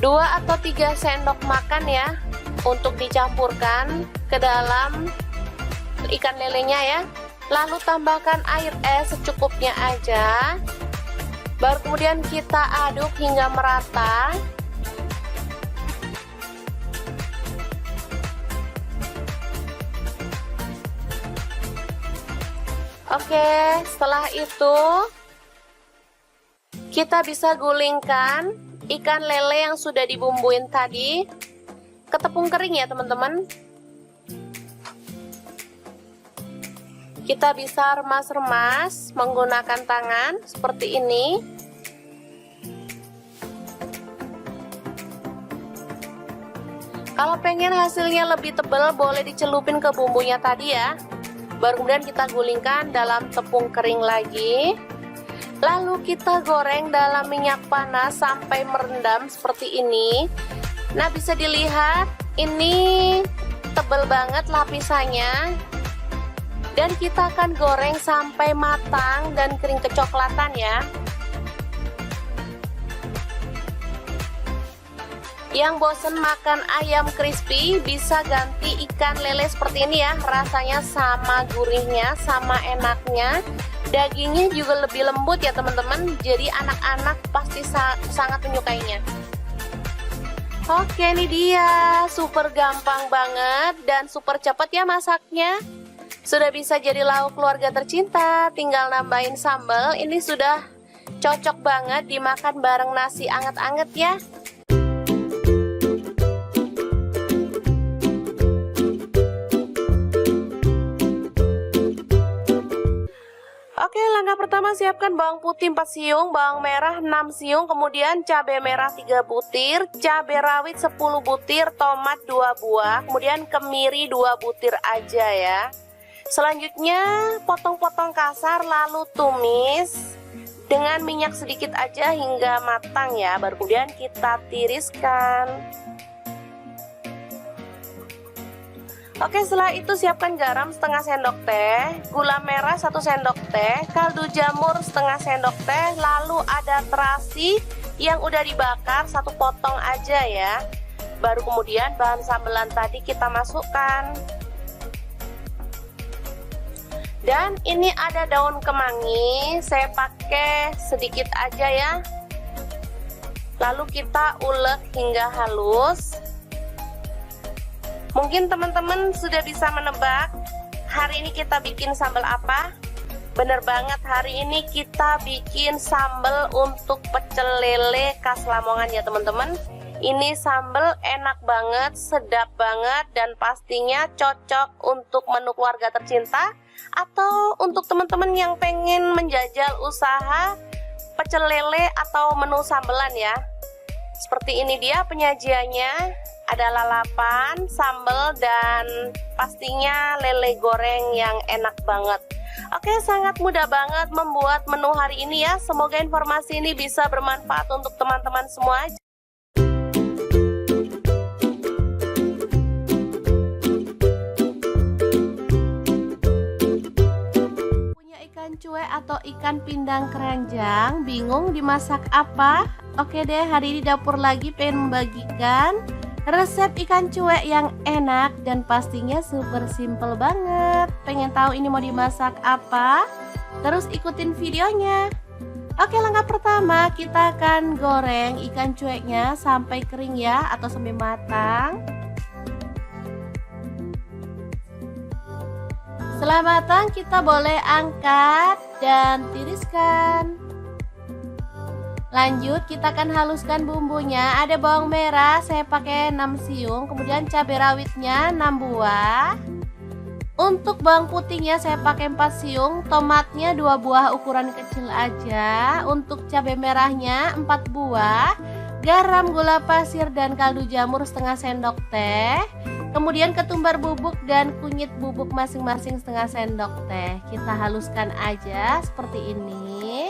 S2: 2 atau 3 sendok makan ya untuk dicampurkan ke dalam ikan lelenya ya. Lalu tambahkan air es secukupnya aja. Baru kemudian kita aduk hingga merata. Oke, setelah itu kita bisa gulingkan ikan lele yang sudah dibumbuin tadi ke tepung kering ya teman-teman. Kita bisa remas-remas menggunakan tangan seperti ini. Kalau pengen hasilnya lebih tebal boleh dicelupin ke bumbunya tadi ya. Baru kemudian kita gulingkan dalam tepung kering lagi. Lalu kita goreng dalam minyak panas sampai merendam seperti ini. Nah, bisa dilihat ini tebal banget lapisannya. Dan kita akan goreng sampai matang dan kering kecoklatan ya. Yang bosen makan ayam crispy bisa ganti ikan lele seperti ini ya. Rasanya sama gurihnya, sama enaknya. Dagingnya juga lebih lembut ya teman-teman. Jadi anak-anak pasti sangat menyukainya. Oke, ini dia. Super gampang banget dan super cepat ya masaknya. Sudah bisa jadi lauk keluarga tercinta. Tinggal nambahin sambal. Ini sudah cocok banget dimakan bareng nasi anget-anget ya. Oke, langkah pertama siapkan bawang putih 4 siung, bawang merah 6 siung, kemudian cabai merah 3 butir, cabai rawit 10 butir, tomat 2 buah, kemudian kemiri 2 butir aja ya. Selanjutnya potong-potong kasar lalu tumis dengan minyak sedikit aja hingga matang ya. Baru kemudian kita tiriskan. Oke, setelah itu siapkan garam setengah sendok teh, gula merah 1 sendok teh, kaldu jamur setengah sendok teh, lalu ada terasi yang udah dibakar 1 potong aja ya.
S1: Baru kemudian bahan sambelan tadi kita masukkan. Dan ini ada daun kemangi, saya pakai sedikit aja ya. Lalu kita ulek hingga halus. Mungkin teman-teman sudah bisa menebak hari ini kita bikin sambal apa? Bener banget, hari ini kita bikin sambal untuk pecel lele khas Lamongan ya teman-teman. Ini sambal enak banget, sedap banget, dan pastinya cocok untuk menu keluarga tercinta atau untuk teman-teman yang pengen menjajal usaha pecel lele atau menu sambelan ya. Seperti ini dia penyajiannya, ada lalapan, sambal, dan pastinya lele goreng yang enak banget. Oke, sangat mudah banget membuat menu hari ini ya. Semoga informasi ini bisa bermanfaat untuk teman-teman semua. Cuek atau ikan pindang keranjang, bingung dimasak apa? Oke deh, hari ini dapur lagi pengen membagikan resep ikan cuek yang enak dan pastinya super simple banget. Pengen tahu ini mau dimasak apa? Terus ikutin videonya. Oke, langkah pertama kita akan goreng ikan cueknya sampai kering ya, atau sampai matang. Setelah matang kita boleh angkat dan tiriskan. Lanjut kita akan haluskan bumbunya. Ada bawang merah saya pakai 6 siung, kemudian cabai rawitnya 6 buah. Untuk bawang putihnya saya pakai 4 siung, tomatnya 2 buah ukuran kecil aja. Untuk cabai merahnya 4 buah, garam, gula pasir, dan kaldu jamur setengah sendok teh. Kemudian ketumbar bubuk dan kunyit bubuk masing-masing setengah sendok teh. Kita haluskan aja seperti ini.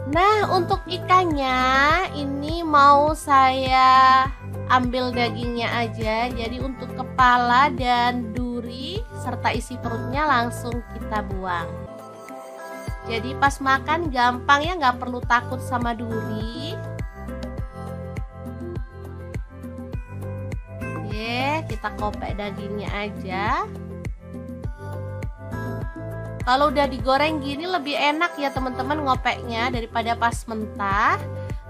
S1: Nah, untuk ikannya ini mau saya ambil dagingnya aja. Jadi untuk kepala dan duri serta isi perutnya langsung kita buang. Jadi pas makan gampang ya, nggak perlu takut sama duri. Kita kopek dagingnya aja. Kalau udah digoreng gini lebih enak ya teman-teman ngopeknya daripada pas mentah.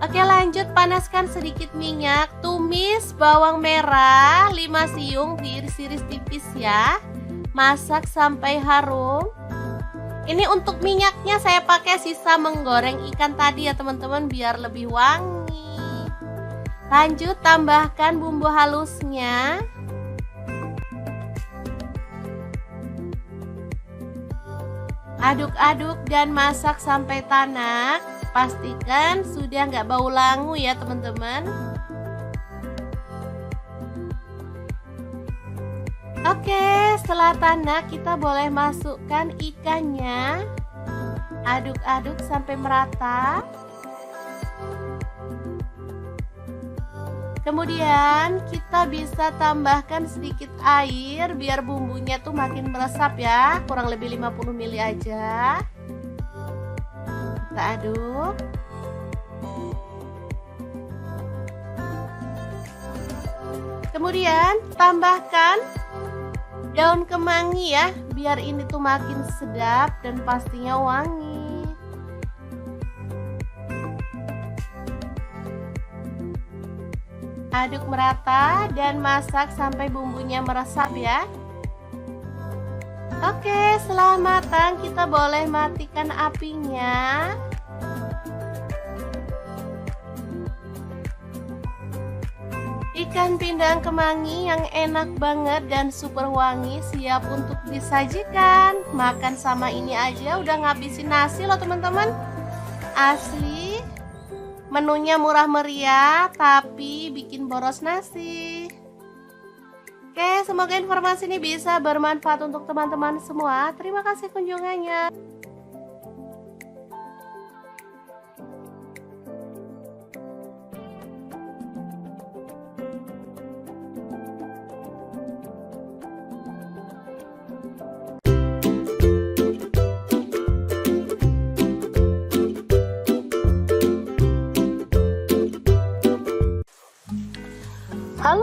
S1: Oke, lanjut panaskan sedikit minyak. Tumis bawang merah 5 siung, diiris-iris tipis ya. Masak sampai harum. Ini untuk minyaknya saya pakai sisa menggoreng ikan tadi ya teman-teman, biar lebih wangi. Lanjut tambahkan bumbu halusnya. Aduk-aduk dan masak sampai tanak. Pastikan sudah nggak bau langu ya teman-teman. Oke, setelah tanak kita boleh masukkan ikannya. Aduk-aduk sampai merata. Kemudian kita bisa tambahkan sedikit air biar bumbunya tuh makin meresap ya, kurang lebih 50 ml aja. Kita aduk. Kemudian tambahkan daun kemangi ya, biar ini tuh makin sedap dan pastinya wangi. Aduk merata dan masak sampai bumbunya meresap ya. Oke, setelah matang kita boleh matikan apinya. Ikan pindang kemangi yang enak banget dan super wangi siap untuk disajikan. Makan sama ini aja udah ngabisin nasi loh teman-teman. Asli. Menunya murah meriah tapi bikin boros nasi. Oke, semoga informasi ini bisa bermanfaat untuk teman-teman semua. Terima kasih kunjungannya.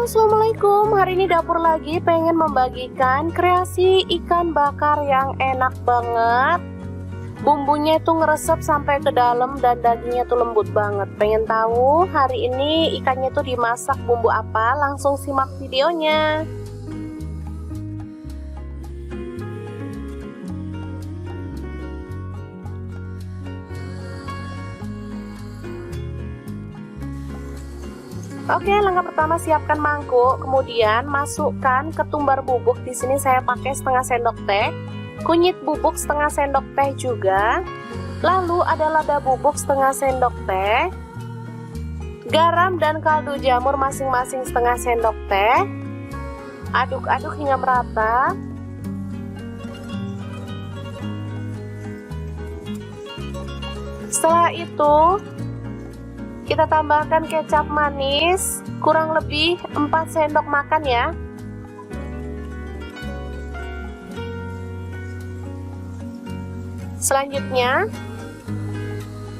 S2: Halo, assalamualaikum. Hari ini dapur lagi pengen membagikan kreasi ikan bakar yang enak banget. Bumbunya itu ngeresep sampai ke dalam dan dagingnya tuh lembut banget. Pengen tahu hari ini ikannya tuh dimasak bumbu apa? Langsung simak videonya. Oke, langkah pertama siapkan mangkuk, kemudian masukkan ketumbar bubuk. Di sini saya pakai setengah sendok teh, kunyit bubuk setengah sendok teh juga. Lalu ada lada bubuk setengah sendok teh, garam dan kaldu jamur masing-masing setengah sendok teh. Aduk-aduk hingga merata. Setelah itu kita tambahkan kecap manis, kurang lebih 4 sendok makan ya. Selanjutnya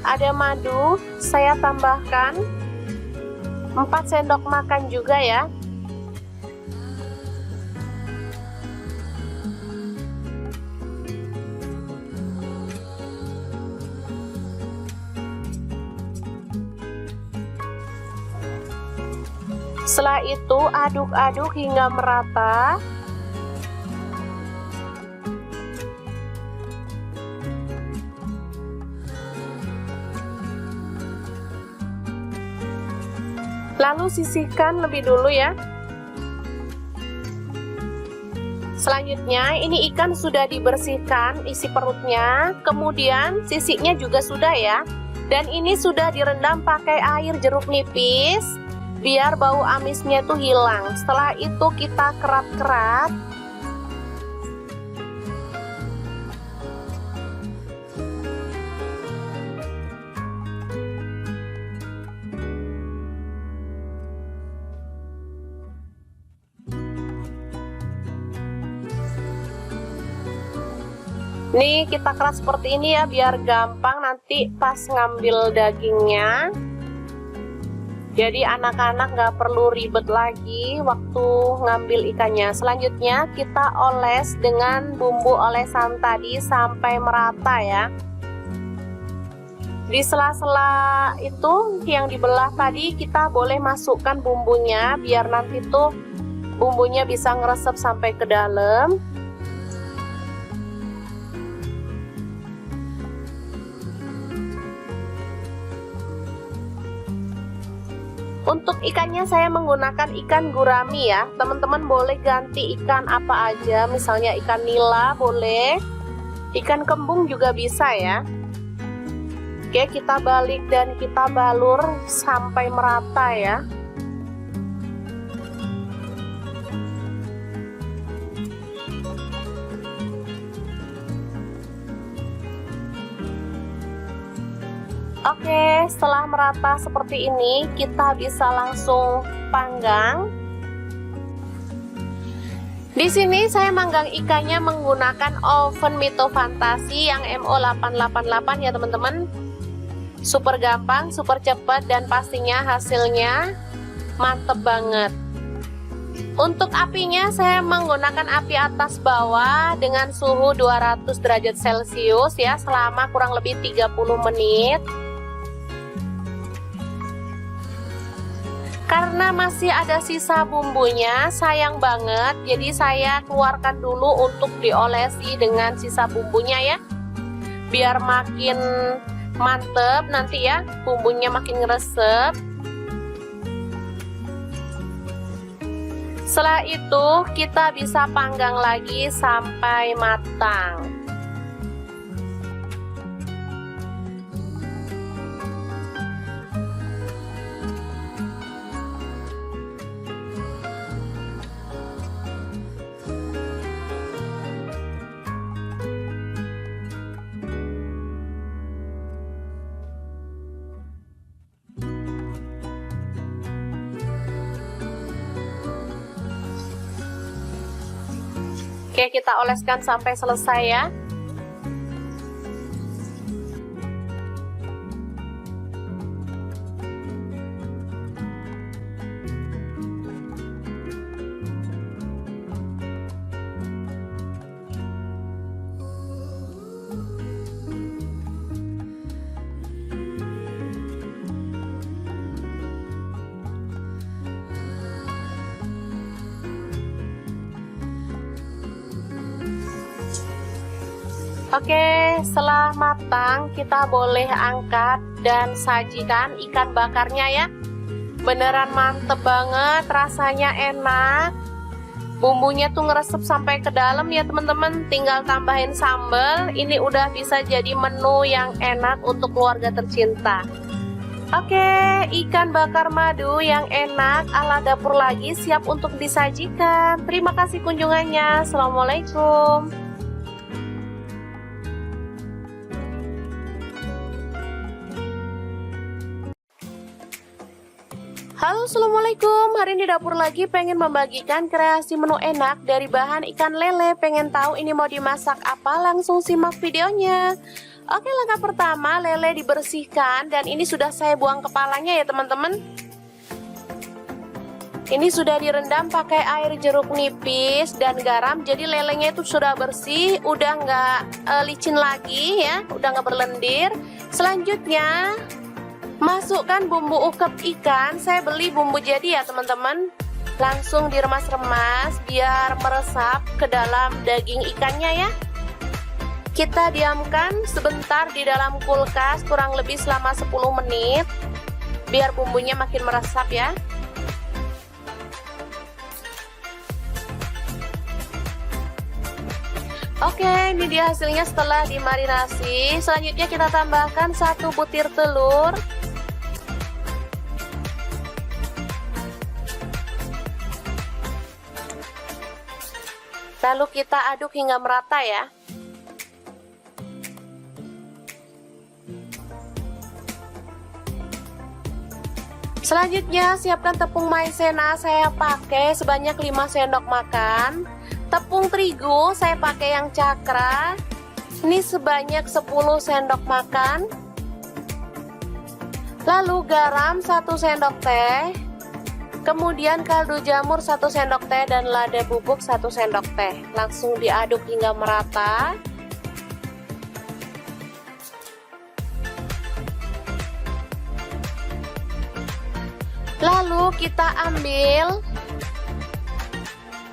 S2: ada madu, saya tambahkan 4 sendok makan juga ya. Setelah itu aduk-aduk hingga merata. Lalu sisihkan lebih dulu ya. Selanjutnya ini ikan sudah dibersihkan isi perutnya, kemudian sisiknya juga sudah ya. Dan ini sudah direndam pakai air jeruk nipis biar bau amisnya itu hilang. Setelah itu kita kerat-kerat. Nih kita keras seperti ini ya biar gampang nanti pas ngambil dagingnya. Jadi anak-anak nggak perlu ribet lagi waktu ngambil ikannya. Selanjutnya kita oles dengan bumbu olesan tadi sampai merata ya. Di sela-sela itu yang dibelah tadi kita boleh masukkan bumbunya biar nanti tuh bumbunya bisa ngeresep sampai ke dalam. Untuk ikannya saya menggunakan ikan gurami ya. Teman-teman boleh ganti ikan apa aja, misalnya ikan nila boleh, ikan kembung juga bisa ya. Oke, kita balik dan kita balur sampai merata ya. Oke, setelah merata seperti ini, kita bisa langsung panggang. Di sini saya manggang ikannya menggunakan oven Mito Fantasi yang MO888 ya teman-teman. Super gampang, super cepat, dan pastinya hasilnya mantep banget. Untuk apinya saya menggunakan api atas bawah dengan suhu 200 derajat Celcius ya selama kurang lebih 30 menit. Karena masih ada sisa bumbunya, sayang banget, jadi saya keluarkan dulu untuk diolesi dengan sisa bumbunya ya, biar makin mantep nanti ya, bumbunya makin ngeresep. Setelah itu kita bisa panggang lagi sampai matang. Oke, kita oleskan sampai selesai ya. Oke, setelah matang kita boleh angkat dan sajikan ikan bakarnya ya. Beneran mantep banget, rasanya enak. Bumbunya tuh ngeresep sampai ke dalam ya teman-teman. Tinggal tambahin sambal. Ini udah bisa jadi menu yang enak untuk keluarga tercinta. Oke, ikan bakar madu yang enak ala dapur lagi siap untuk disajikan. Terima kasih kunjungannya. Assalamualaikum. Halo, assalamualaikum. Hari ini dapur lagi pengen membagikan kreasi menu enak dari bahan ikan lele. Pengen tahu ini mau dimasak apa? Langsung simak videonya. Oke, langkah pertama lele dibersihkan dan ini sudah saya buang kepalanya ya teman-teman. Ini sudah direndam pakai air jeruk nipis dan garam. Jadi lelenya itu sudah bersih, udah nggak licin lagi ya, udah nggak berlendir. Selanjutnya masukkan bumbu ukep ikan. Saya beli bumbu jadi ya teman-teman. Langsung diremas-remas biar meresap ke dalam daging ikannya ya. Kita diamkan sebentar di dalam kulkas kurang lebih selama 10 menit biar bumbunya makin meresap ya. Oke, ini dia hasilnya setelah dimarinasi. Selanjutnya kita tambahkan 1 butir telur. Lalu kita aduk hingga merata ya. Selanjutnya siapkan tepung maizena, saya pakai sebanyak 5 sendok makan. Tepung terigu saya pakai yang cakra. Ini sebanyak 10 sendok makan. Lalu garam 1 sendok teh. Kemudian kaldu jamur 1 sendok teh dan lada bubuk 1 sendok teh. Langsung diaduk hingga merata. Lalu kita ambil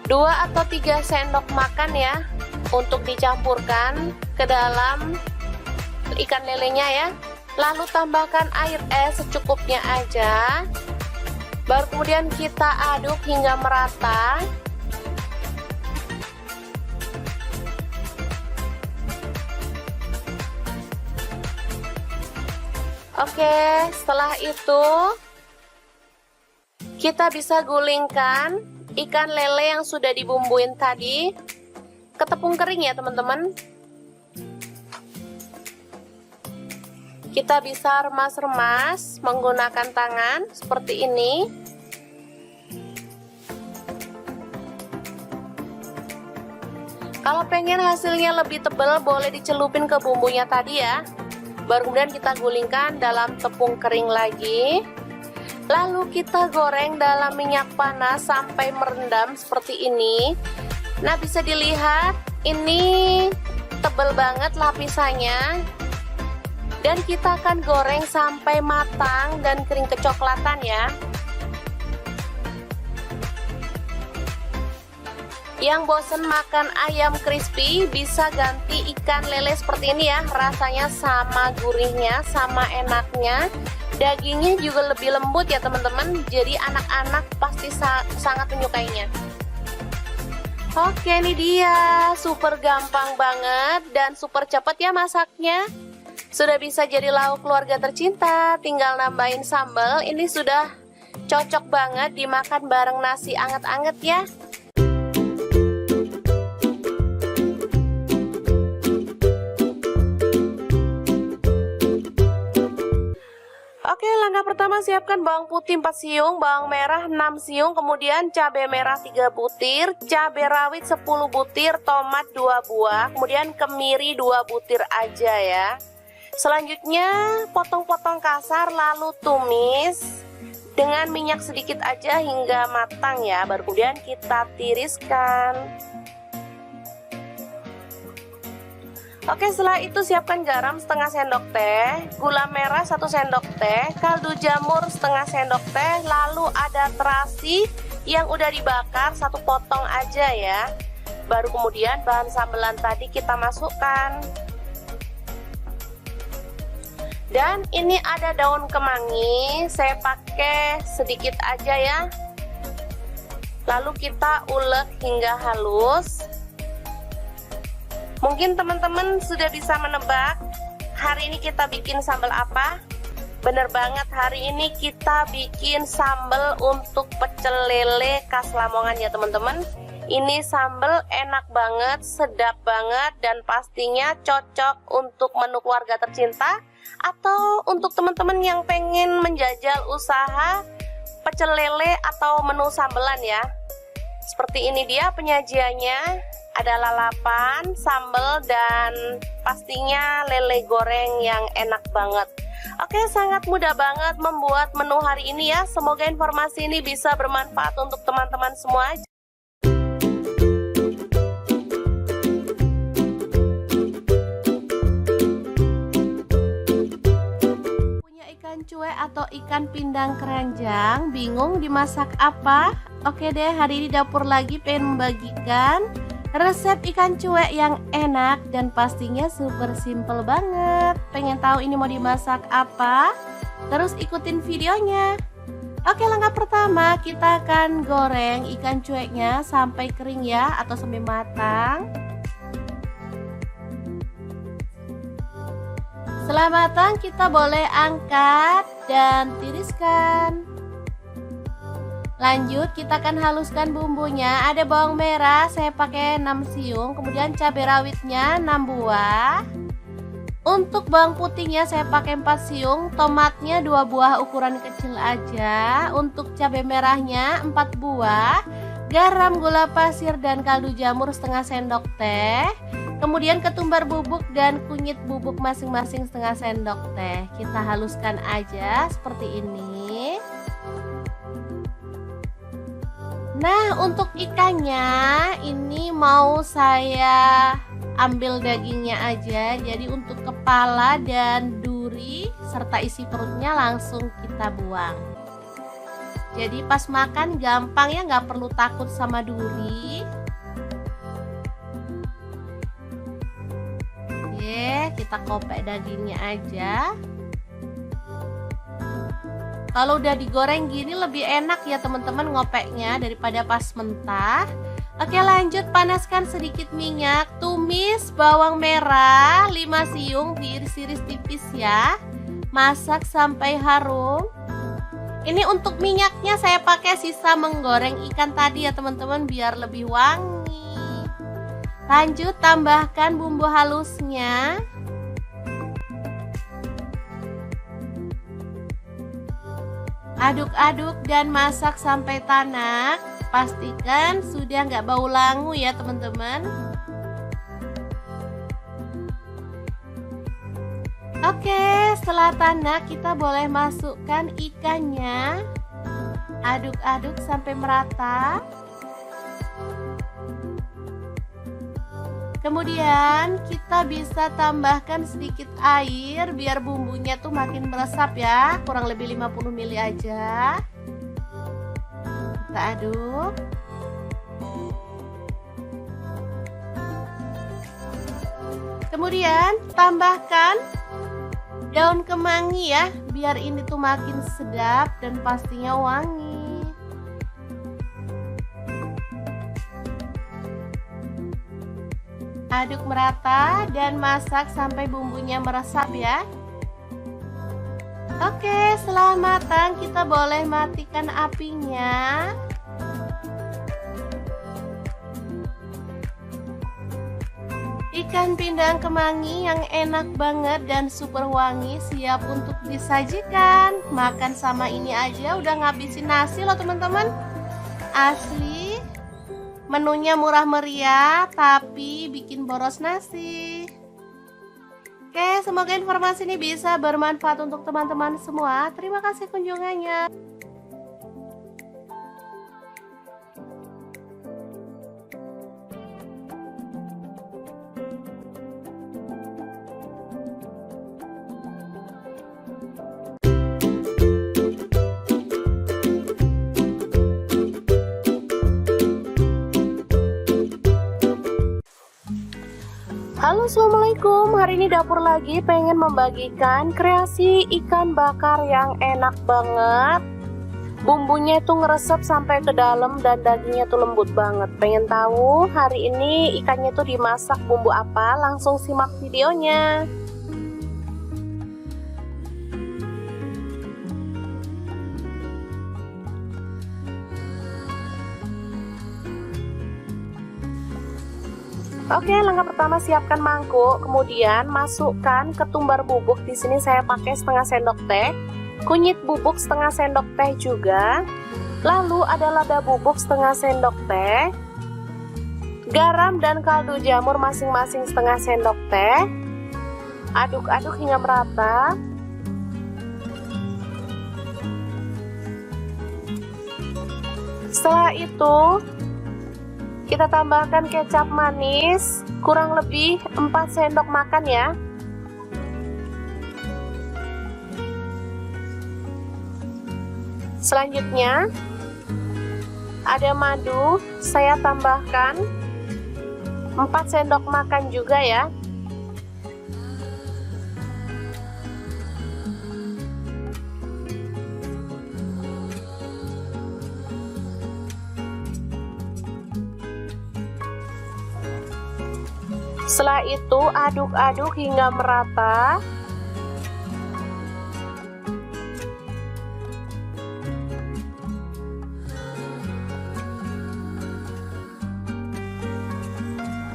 S2: 2 atau 3 sendok makan ya untuk dicampurkan ke dalam ikan lelenya ya. Lalu tambahkan air es secukupnya aja. Baru kemudian kita aduk hingga merata. Oke, setelah itu kita bisa gulingkan ikan lele yang sudah dibumbuin tadi ke tepung kering ya teman-teman. Kita bisa remas-remas menggunakan tangan seperti ini. Kalau pengen hasilnya lebih tebal boleh dicelupin ke bumbunya tadi ya. Baru kemudian kita gulingkan dalam tepung kering lagi. Lalu kita goreng dalam minyak panas sampai merendam seperti ini. Nah, bisa dilihat ini tebal banget lapisannya. Dan kita akan goreng sampai matang dan kering kecoklatan ya. Yang bosen makan ayam crispy bisa ganti ikan lele seperti ini ya. Rasanya sama gurihnya, sama enaknya. Dagingnya juga lebih lembut ya teman-teman. Jadi anak-anak pasti sangat menyukainya. Oke, ini dia. Super gampang banget dan super cepat ya masaknya. Sudah bisa jadi lauk keluarga tercinta. Tinggal nambahin sambal. Ini sudah cocok banget dimakan bareng nasi anget-anget ya. Oke, langkah pertama siapkan bawang putih 4 siung, bawang merah 6 siung, kemudian cabai merah 3 butir, cabai rawit 10 butir, tomat 2 buah, kemudian kemiri 2 butir aja ya. Selanjutnya potong-potong kasar lalu tumis dengan minyak sedikit aja hingga matang ya. Baru kemudian kita tiriskan. Oke, setelah itu siapkan garam setengah sendok teh, gula merah 1 sendok teh, kaldu jamur setengah sendok teh, lalu ada terasi yang udah dibakar 1 potong aja ya. Baru kemudian bahan sambelan tadi kita masukkan.
S1: Dan ini ada daun kemangi, saya pakai sedikit aja ya. Lalu kita ulek hingga halus. Mungkin teman-teman sudah bisa menebak hari ini kita bikin sambal apa? Bener banget, hari ini kita bikin sambal untuk pecel lele khas Lamongan ya teman-teman. Ini sambal enak banget, sedap banget, dan pastinya cocok untuk menu keluarga tercinta atau untuk teman-teman yang pengen menjajal usaha pecel lele atau menu sambelan ya. Seperti ini dia penyajiannya. Ada lalapan, sambal, dan pastinya lele goreng yang enak banget. Oke, sangat mudah banget membuat menu hari ini ya. Semoga informasi ini bisa bermanfaat untuk teman-teman semua. Punya ikan cuek atau ikan pindang keranjang, bingung dimasak apa? Oke deh, hari ini dapur lagi pengen membagikan resep ikan cuek yang enak dan pastinya super simple banget. Pengen tahu ini mau dimasak apa? Terus ikutin videonya. Oke, langkah pertama kita akan goreng ikan cueknya sampai kering ya, atau sampai matang. Setelah matang kita boleh angkat dan tiriskan. Lanjut kita akan haluskan bumbunya. Ada bawang merah saya pakai 6 siung, kemudian cabai rawitnya 6 buah. Untuk bawang putihnya saya pakai 4 siung, tomatnya 2 buah ukuran kecil aja. Untuk cabai merahnya 4 buah, garam, gula pasir, dan kaldu jamur setengah sendok teh. Kemudian ketumbar bubuk dan kunyit bubuk masing-masing setengah sendok teh. Kita haluskan aja seperti ini. Nah, untuk ikannya ini mau saya ambil dagingnya aja. Jadi untuk kepala dan duri serta isi perutnya langsung kita buang. Jadi pas makan gampang ya, nggak perlu takut sama duri. Oke, kita kopek dagingnya aja. Kalau udah digoreng gini lebih enak ya teman-teman ngopeknya daripada pas mentah. Oke, lanjut panaskan sedikit minyak. Tumis bawang merah 5 siung, diiris-iris tipis ya. Masak sampai harum. Ini untuk minyaknya saya pakai sisa menggoreng ikan tadi ya teman-teman, biar lebih wangi. Lanjut tambahkan bumbu halusnya. Aduk-aduk dan masak sampai tanak. Pastikan sudah nggak bau langu ya teman-teman. Oke, setelah tanak kita boleh masukkan ikannya. Aduk-aduk sampai merata. Kemudian kita bisa tambahkan sedikit air biar bumbunya tuh makin meresap ya, kurang lebih 50 ml aja. Kita aduk. Kemudian tambahkan daun kemangi ya, biar ini tuh makin sedap dan pastinya wangi. Aduk merata dan masak sampai bumbunya meresap ya. Oke, setelah matang kita boleh matikan apinya. Ikan pindang kemangi yang enak banget dan super wangi siap untuk disajikan. Makan sama ini aja udah ngabisin nasi loh teman-teman. Asli. Menunya murah meriah tapi bikin boros nasi. Oke, semoga informasi ini bisa bermanfaat untuk teman-teman semua. Terima kasih kunjungannya.
S2: Halo Halo, assalamualaikum. Hari ini dapur lagi pengen membagikan kreasi ikan bakar yang enak banget. Bumbunya itu ngeresep sampai ke dalam dan dagingnya tuh lembut banget. Pengen tahu hari ini ikannya tuh dimasak bumbu apa? Langsung simak videonya. Oke, langkah pertama siapkan mangkuk, kemudian masukkan ketumbar bubuk. Di sini saya pakai setengah sendok teh, kunyit bubuk setengah sendok teh juga. Lalu ada lada bubuk setengah sendok teh, garam dan kaldu jamur masing-masing setengah sendok teh. Aduk-aduk hingga merata. Setelah itu kita tambahkan kecap manis, kurang lebih 4 sendok makan ya. Selanjutnya ada madu, saya tambahkan 4 sendok makan juga ya. Setelah itu aduk-aduk hingga merata.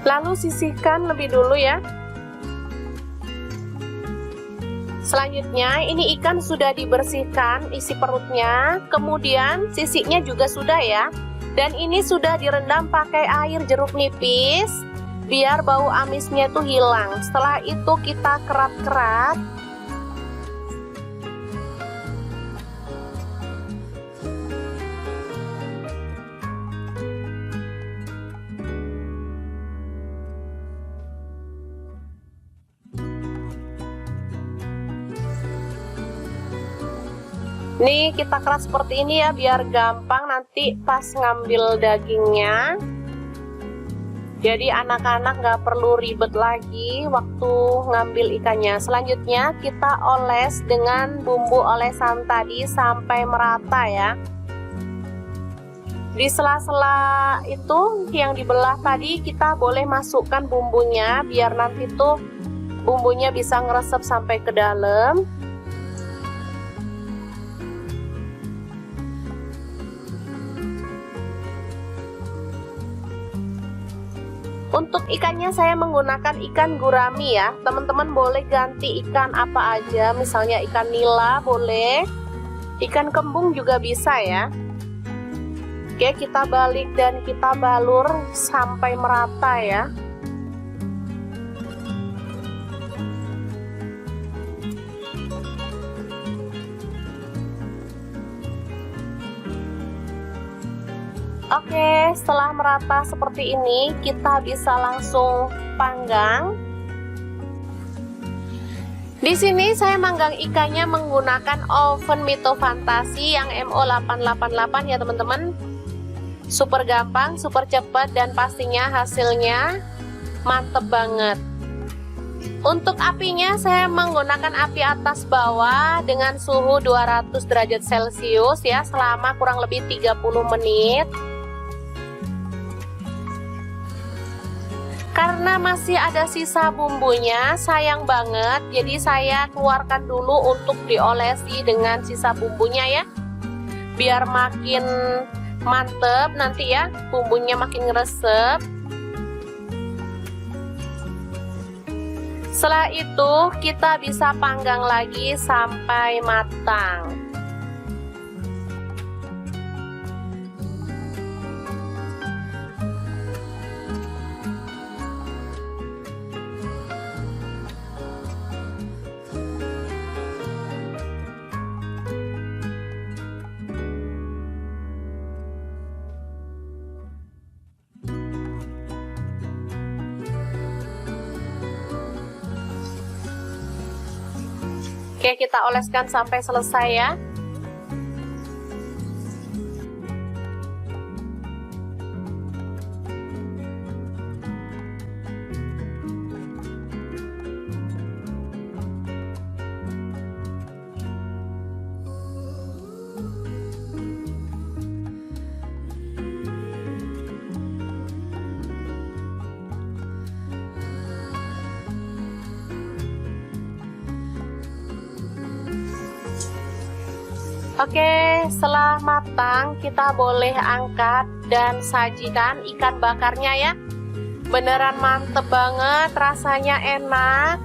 S2: Lalu sisihkan lebih dulu ya. Selanjutnya ini ikan sudah dibersihkan isi perutnya, kemudian sisiknya juga sudah ya. Dan ini sudah direndam pakai air jeruk nipis biar bau amisnya tuh hilang. Setelah itu kita kerat-kerat. Nih kita keras seperti ini ya biar gampang nanti pas ngambil dagingnya. Jadi anak-anak nggak perlu ribet lagi waktu ngambil ikannya. Selanjutnya kita oles dengan bumbu olesan tadi sampai merata ya. Di sela-sela itu yang dibelah tadi kita boleh masukkan bumbunya biar nanti tuh bumbunya bisa ngeresep sampai ke dalam. Untuk ikannya saya menggunakan ikan gurami ya. Teman-teman boleh ganti ikan apa aja, misalnya ikan nila boleh, ikan kembung juga bisa ya. Oke, kita balik dan kita balur sampai merata ya. Oke, setelah merata seperti ini, kita bisa langsung panggang. Di sini saya manggang ikannya menggunakan oven Mito Fantasi yang MO888 ya teman-teman. Super gampang, super cepat, dan pastinya hasilnya mantep banget. Untuk apinya saya menggunakan api atas bawah dengan suhu 200 derajat Celcius ya selama kurang lebih 30 menit. Karena masih ada sisa bumbunya, sayang banget, jadi saya keluarkan dulu untuk diolesi dengan sisa bumbunya ya. Biar makin mantep nanti ya, bumbunya makin ngeresep. Setelah itu kita bisa panggang lagi sampai matang. Oke, kita oleskan sampai selesai ya. Oke, setelah matang kita boleh angkat dan sajikan ikan bakarnya ya. Beneran mantep banget, rasanya enak.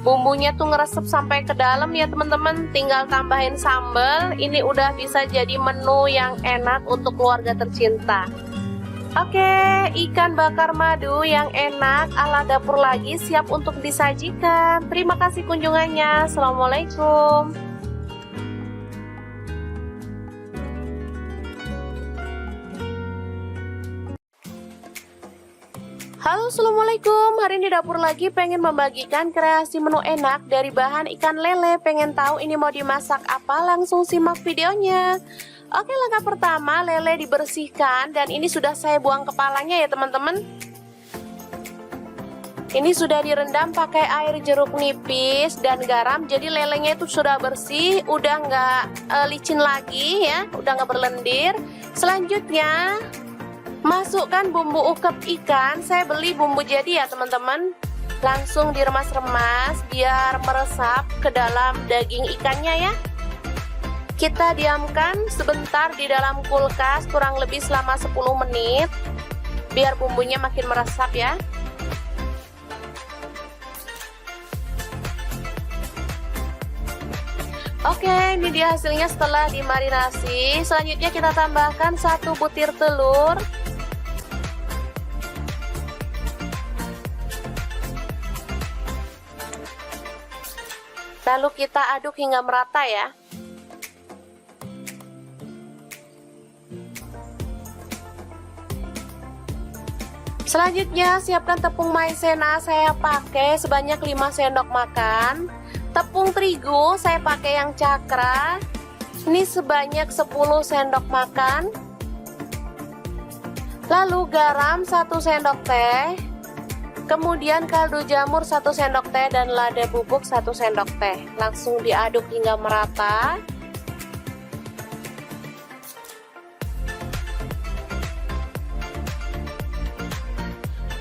S2: Bumbunya tuh ngeresep sampai ke dalam ya teman-teman. Tinggal tambahin sambal. Ini udah bisa jadi menu yang enak untuk keluarga tercinta. Oke, ikan bakar madu yang enak ala dapur lagi siap untuk disajikan. Terima kasih kunjungannya. Assalamualaikum. Halo, assalamualaikum. Hari ini dapur lagi pengen membagikan kreasi menu enak dari bahan ikan lele. Pengen tahu ini mau dimasak apa? Langsung simak videonya. Oke, langkah pertama lele dibersihkan dan ini sudah saya buang kepalanya ya teman-teman. Ini sudah direndam pakai air jeruk nipis dan garam. Jadi lelenya itu sudah bersih, udah nggak licin lagi ya, udah nggak berlendir. Selanjutnya masukkan bumbu ukep ikan. Saya beli bumbu jadi ya teman-teman. Langsung diremas-remas biar meresap ke dalam daging ikannya ya. Kita diamkan sebentar di dalam kulkas kurang lebih selama 10 menit biar bumbunya makin meresap ya. Oke, ini dia hasilnya setelah dimarinasi. Selanjutnya kita tambahkan 1 butir telur. Lalu kita aduk hingga merata ya. Selanjutnya siapkan tepung maizena, saya pakai sebanyak 5 sendok makan. Tepung terigu saya pakai yang cakra. Ini sebanyak 10 sendok makan. Lalu garam 1 sendok teh. Kemudian kaldu jamur 1 sendok teh dan lada bubuk 1 sendok teh. Langsung diaduk hingga merata.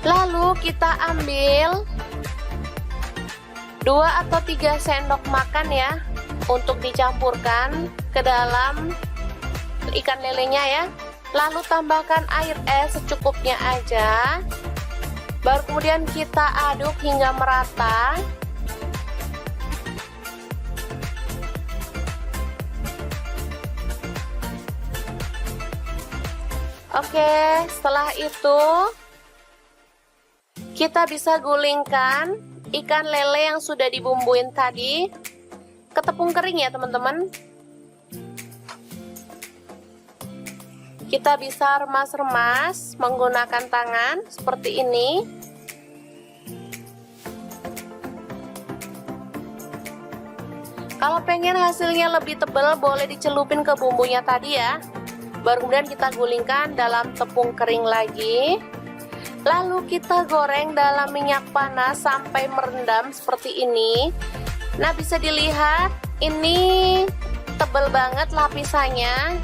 S2: Lalu kita ambil 2 atau 3 sendok makan ya untuk dicampurkan ke dalam ikan lelenya ya. Lalu tambahkan air es secukupnya aja. Baru kemudian kita aduk hingga merata. Oke, setelah itu kita bisa gulingkan ikan lele yang sudah dibumbuin tadi ke tepung kering ya teman-teman. Kita bisa remas-remas menggunakan tangan seperti ini. Kalau pengen hasilnya lebih tebal boleh dicelupin ke bumbunya tadi ya. Baru kemudian kita gulingkan dalam tepung kering lagi. Lalu kita goreng dalam minyak panas sampai merendam seperti ini. Nah, bisa dilihat ini tebal banget lapisannya.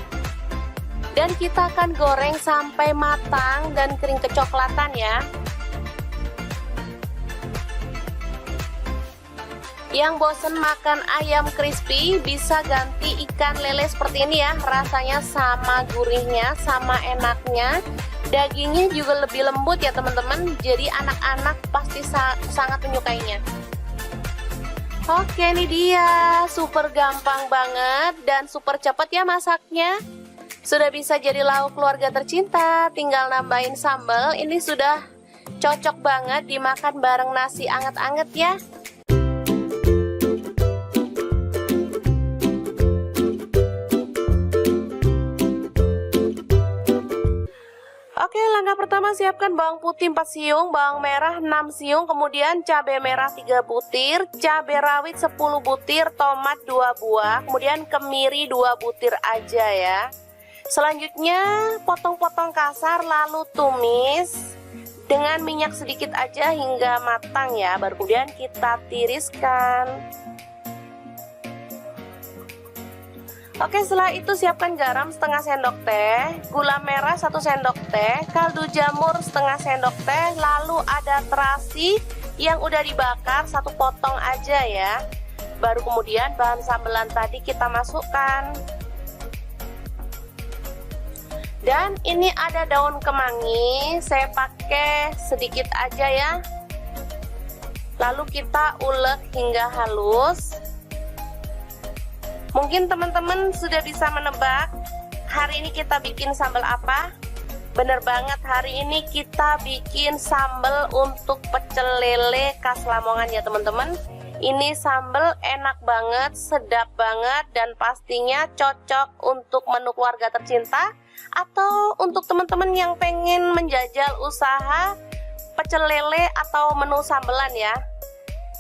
S2: Dan kita akan goreng sampai matang dan kering kecoklatan ya. Yang bosen makan ayam crispy bisa ganti ikan lele seperti ini ya. Rasanya sama gurihnya, sama enaknya. Dagingnya juga lebih lembut ya teman-teman. Jadi anak-anak pasti sangat menyukainya. Oke, ini dia. Super gampang banget dan super cepat ya masaknya. Sudah bisa jadi lauk keluarga tercinta. Tinggal nambahin sambal. Ini sudah cocok banget dimakan bareng nasi anget-anget ya. Oke, langkah pertama siapkan bawang putih 4 siung, bawang merah 6 siung, kemudian cabai merah 3 butir, cabai rawit 10 butir, tomat 2 buah, kemudian kemiri 2 butir aja ya. Selanjutnya potong-potong kasar lalu tumis dengan minyak sedikit aja hingga matang ya. Baru kemudian kita tiriskan. Oke, setelah itu siapkan garam setengah sendok teh, gula merah 1 sendok teh, kaldu jamur setengah sendok teh, lalu ada terasi yang udah dibakar 1 potong aja ya.
S1: Baru kemudian bahan sambelan tadi kita masukkan. Dan ini ada daun kemangi, saya pakai sedikit aja ya. Lalu kita ulek hingga halus. Mungkin teman-teman sudah bisa menebak hari ini kita bikin sambal apa? Bener banget, hari ini kita bikin sambal untuk pecel lele khas Lamongan ya teman-teman. Ini sambal enak banget, sedap banget, dan pastinya cocok untuk menu keluarga tercinta atau untuk teman-teman yang pengen menjajal usaha pecel lele atau menu sambelan ya.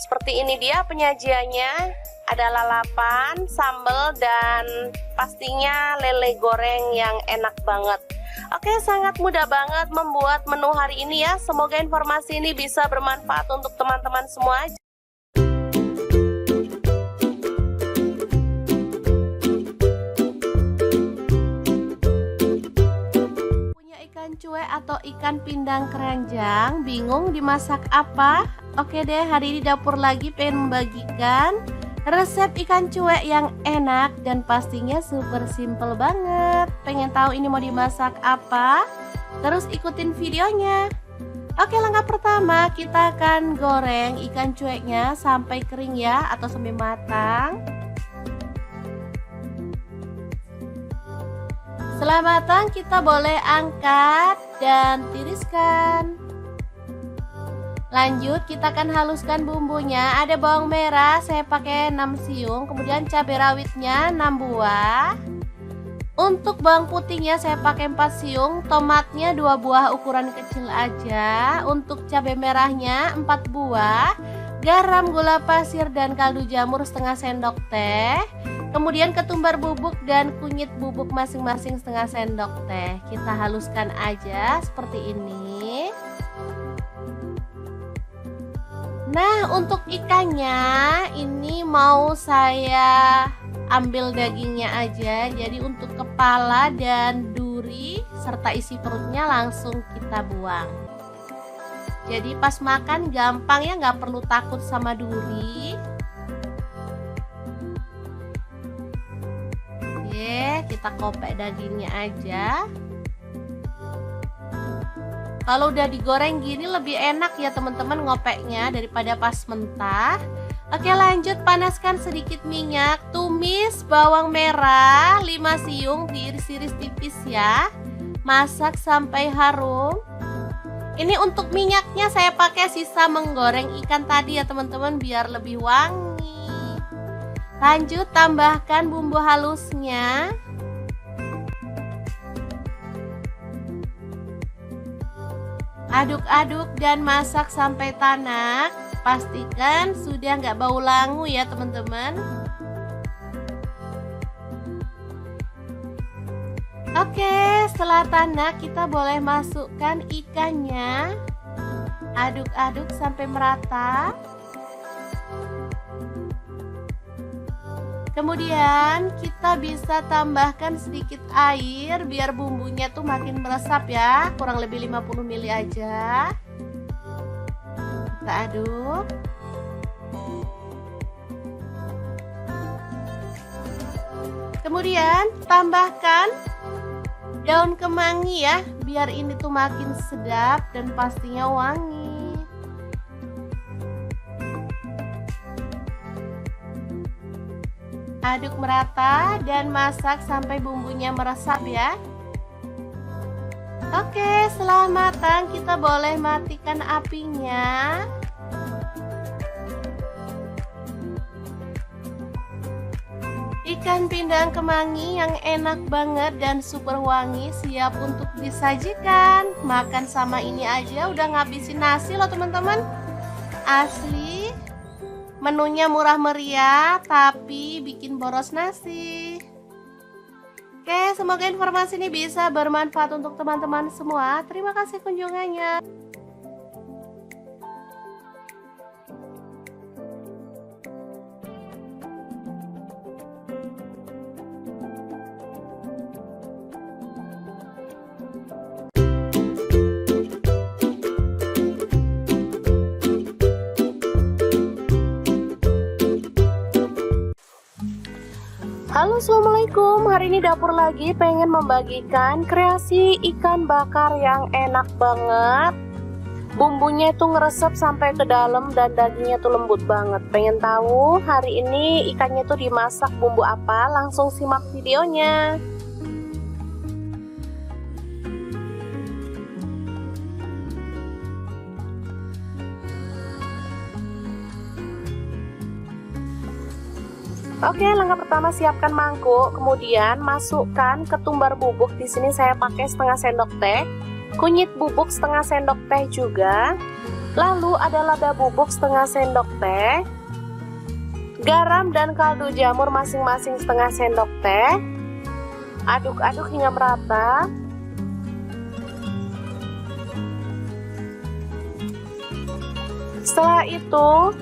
S1: Seperti ini dia penyajiannya, ada lalapan, sambal, dan pastinya lele goreng yang enak banget. Oke, sangat mudah banget membuat menu hari ini ya. Semoga informasi ini bisa bermanfaat untuk teman-teman semua. Cuek atau ikan pindang keranjang, bingung dimasak apa? Oke deh, hari ini dapur lagi pengen membagikan resep ikan cuek yang enak dan pastinya super simple banget. Pengen tahu ini mau dimasak apa? Terus ikutin videonya. Oke, langkah pertama kita akan goreng ikan cueknya sampai kering ya, atau sampai matang. Setelah matang kita boleh angkat dan tiriskan. Lanjut kita akan haluskan bumbunya. Ada bawang merah saya pakai 6 siung, kemudian cabai rawitnya 6 buah. Untuk bawang putihnya saya pakai 4 siung, tomatnya 2 buah ukuran kecil aja. Untuk cabai merahnya 4 buah, garam, gula pasir, dan kaldu jamur setengah sendok teh. Kemudian ketumbar bubuk dan kunyit bubuk masing-masing setengah sendok teh. Kita haluskan aja seperti ini. Nah, untuk ikannya ini mau saya ambil dagingnya aja. Jadi untuk kepala dan duri serta isi perutnya langsung kita buang. Jadi pas makan gampang ya, nggak perlu takut sama duri. Kita kopek dagingnya aja. Kalau udah digoreng gini lebih enak ya teman-teman ngopeknya daripada pas mentah. Oke, lanjut panaskan sedikit minyak. Tumis bawang merah 5 siung, diiris-iris tipis ya. Masak sampai harum. Ini untuk minyaknya saya pakai sisa menggoreng ikan tadi ya teman-teman, biar lebih wangi. Lanjut tambahkan bumbu halusnya. Aduk-aduk dan masak sampai tanak. Pastikan sudah nggak bau langu ya teman-teman. Oke, setelah tanak kita boleh masukkan ikannya. Aduk-aduk sampai merata. Kemudian kita bisa tambahkan sedikit air biar bumbunya tuh makin meresap ya, kurang lebih 50 ml aja. Kita aduk. Kemudian tambahkan daun kemangi ya, biar ini tuh makin sedap dan pastinya wangi. Aduk merata dan masak sampai bumbunya meresap ya. Oke, setelah matang kita boleh matikan apinya. Ikan pindang kemangi yang enak banget dan super wangi siap untuk disajikan. Makan sama ini aja udah ngabisin nasi loh teman-teman. Asli. Menunya murah meriah tapi bikin boros nasi. Oke, semoga informasi ini bisa bermanfaat untuk teman-teman semua. Terima kasih kunjungannya.
S2: Halo, assalamualaikum. Hari ini dapur lagi pengen membagikan kreasi ikan bakar yang enak banget. Bumbunya itu ngeresep sampai ke dalam dan dagingnya tuh lembut banget. Pengen tahu hari ini ikannya tuh dimasak bumbu apa? Langsung simak videonya. Oke, langkah pertama siapkan mangkuk, kemudian masukkan ketumbar bubuk. Di sini saya pakai setengah sendok teh, kunyit bubuk setengah sendok teh juga. Lalu ada lada bubuk setengah sendok teh, garam dan kaldu jamur masing-masing setengah sendok teh. Aduk-aduk hingga merata. Setelah itu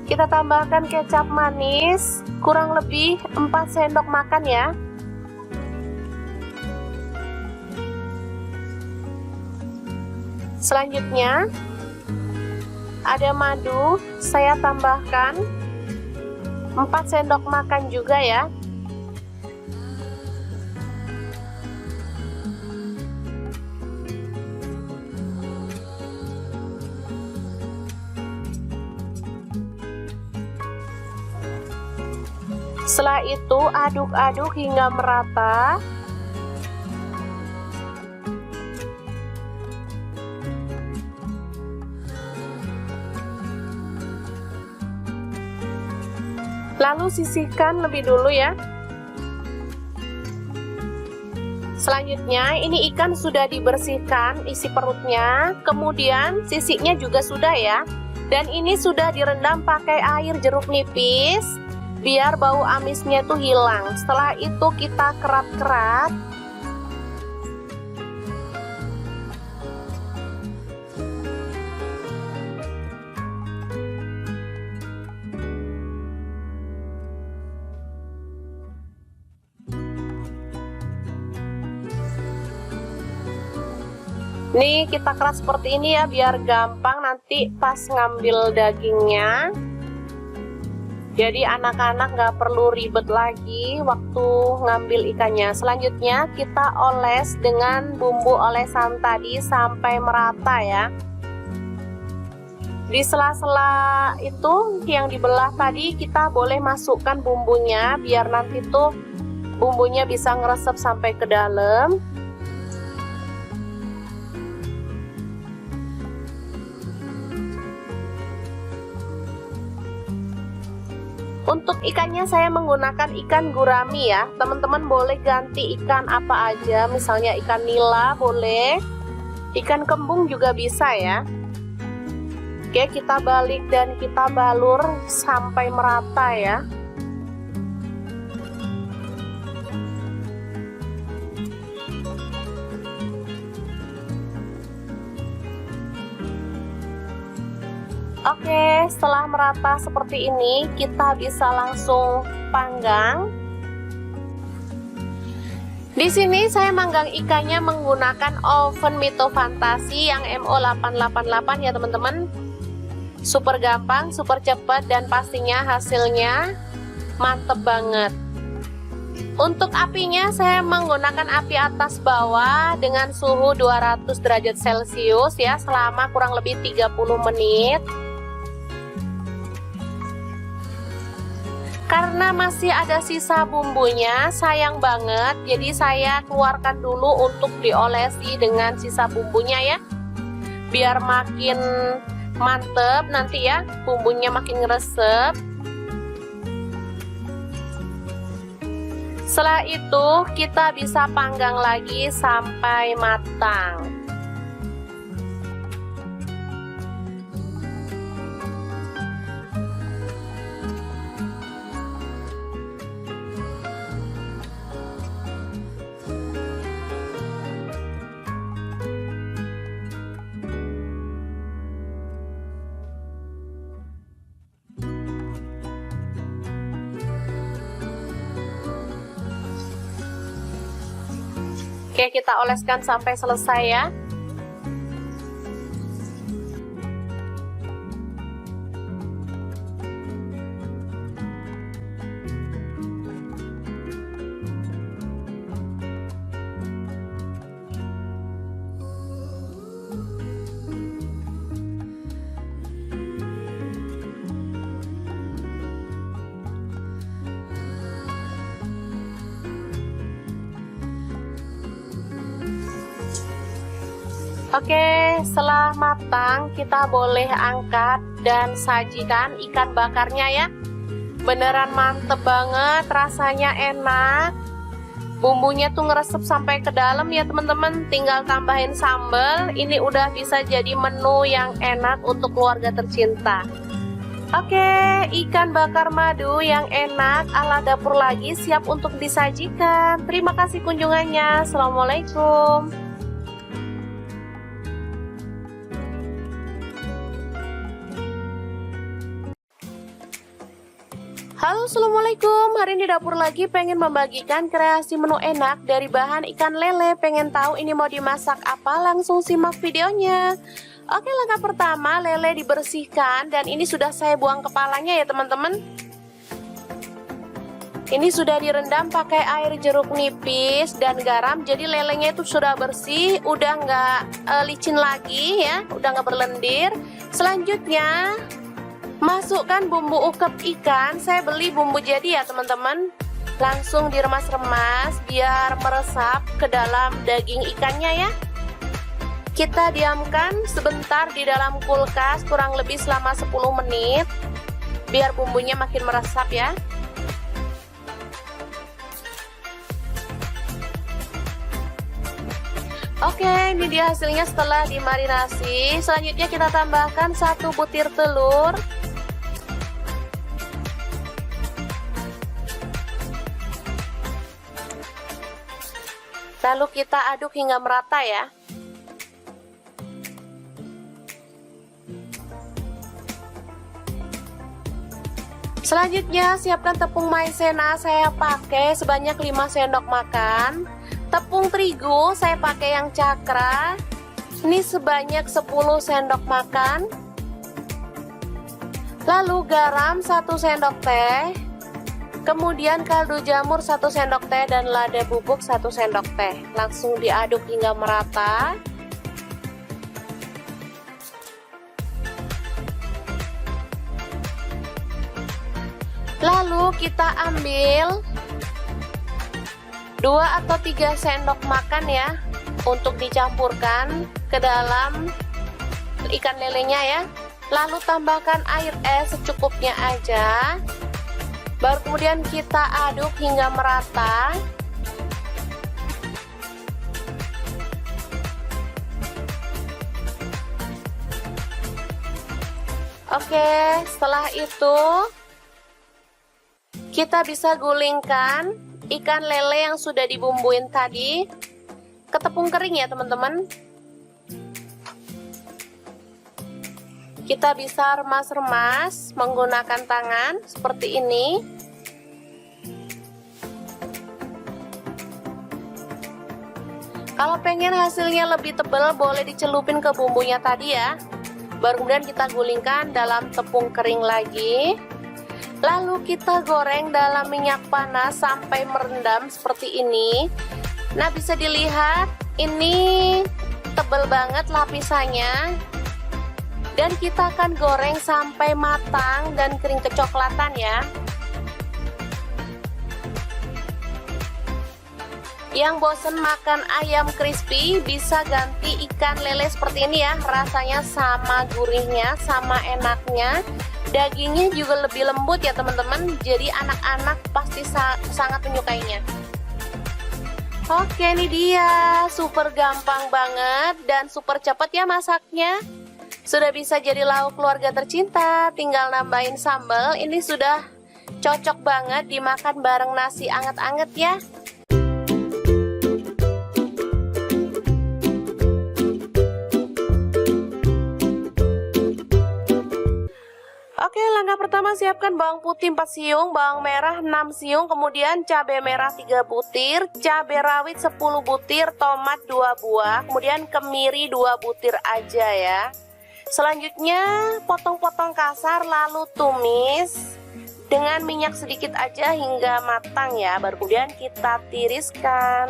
S2: kita tambahkan kecap manis, kurang lebih 4 sendok makan ya. Selanjutnya ada madu, saya tambahkan 4 sendok makan juga ya. Setelah itu aduk-aduk hingga merata. Lalu sisihkan lebih dulu ya. Selanjutnya ini ikan sudah dibersihkan isi perutnya, kemudian sisiknya juga sudah ya. Dan ini sudah direndam pakai air jeruk nipis biar bau amisnya tuh hilang. Setelah itu kita kerat-kerat. Nih kita kerat seperti ini ya, biar gampang nanti pas ngambil dagingnya. Jadi anak-anak nggak perlu ribet lagi waktu ngambil ikannya. Selanjutnya kita oles dengan bumbu olesan tadi sampai merata ya. Di sela-sela itu yang dibelah tadi kita boleh masukkan bumbunya biar nanti tuh bumbunya bisa ngeresep sampai ke dalam. Untuk ikannya saya menggunakan ikan gurami ya. Teman-teman boleh ganti ikan apa aja, misalnya ikan nila boleh, ikan kembung juga bisa ya. Oke, kita balik dan kita balur sampai merata ya. Oke, setelah merata seperti ini, kita bisa langsung panggang. Di sini saya manggang ikannya menggunakan oven Mito Fantasi yang MO888 ya teman-teman. Super gampang, super cepat, dan pastinya hasilnya mantep banget. Untuk apinya saya menggunakan api atas bawah dengan suhu 200 derajat Celcius ya, selama kurang lebih 30 menit. Karena masih ada sisa bumbunya, sayang banget, jadi saya keluarkan dulu untuk diolesi dengan sisa bumbunya ya, biar makin mantep nanti ya, bumbunya makin ngeresep. Setelah itu kita bisa panggang lagi sampai matang. Oke, kita oleskan sampai selesai ya. Oke, setelah matang kita boleh angkat dan sajikan ikan bakarnya ya. Beneran mantep banget, rasanya enak. Bumbunya tuh ngeresep sampai ke dalam ya teman-teman. Tinggal tambahin sambal. Ini udah bisa jadi menu yang enak untuk keluarga tercinta. Oke, ikan bakar madu yang enak ala dapur lagi siap untuk disajikan. Terima kasih kunjungannya. Assalamualaikum. Halo, assalamualaikum. Hari ini dapur lagi pengen membagikan kreasi menu enak dari bahan ikan lele. Pengen tahu ini mau dimasak apa? Langsung simak videonya. Oke, langkah pertama lele dibersihkan dan ini sudah saya buang kepalanya ya teman-teman. Ini sudah direndam pakai air jeruk nipis dan garam. Jadi lelenya itu sudah bersih, udah nggak licin lagi ya, udah nggak berlendir. Selanjutnya masukkan bumbu ukep ikan. Saya beli bumbu jadi ya teman-teman. Langsung diremas-remas biar meresap ke dalam daging ikannya ya. Kita diamkan sebentar di dalam kulkas kurang lebih selama 10 menit biar bumbunya makin meresap ya. Oke, ini dia hasilnya setelah dimarinasi. Selanjutnya kita tambahkan 1 butir telur. Lalu kita aduk hingga merata ya. Selanjutnya siapkan tepung maizena, saya pakai sebanyak 5 sendok makan. Tepung terigu saya pakai yang cakra. Ini sebanyak 10 sendok makan. Lalu garam 1 sendok teh. Kemudian kaldu jamur 1 sendok teh dan lada bubuk 1 sendok teh. Langsung diaduk hingga merata. Lalu kita ambil 2 atau 3 sendok makan ya untuk dicampurkan ke dalam ikan lelenya ya. Lalu tambahkan air es secukupnya aja. Baru kemudian kita aduk hingga merata. Oke, setelah itu kita bisa gulingkan ikan lele yang sudah dibumbuin tadi ke tepung kering ya teman-teman. Kita bisa remas-remas menggunakan tangan seperti ini. Kalau pengen hasilnya lebih tebal boleh dicelupin ke bumbunya tadi ya. Baru kemudian kita gulingkan dalam tepung kering lagi. Lalu kita goreng dalam minyak panas sampai merendam seperti ini. Nah, bisa dilihat ini tebal banget lapisannya. Dan kita akan goreng sampai matang dan kering kecoklatan ya. Yang bosen makan ayam crispy bisa ganti ikan lele seperti ini ya. Rasanya sama gurihnya, sama enaknya. Dagingnya juga lebih lembut ya teman-teman. Jadi anak-anak pasti sangat menyukainya. Oke, ini dia. Super gampang banget dan super cepat ya masaknya. Sudah bisa jadi lauk keluarga tercinta. Tinggal nambahin sambal. Ini sudah cocok banget dimakan bareng nasi anget-anget ya. Oke, langkah pertama siapkan bawang putih 4 siung, bawang merah 6 siung, kemudian cabai merah 3 butir, cabai rawit 10 butir, tomat 2 buah, kemudian kemiri 2 butir aja ya. Selanjutnya potong-potong kasar lalu tumis dengan minyak sedikit aja hingga matang ya. Baru kemudian kita tiriskan.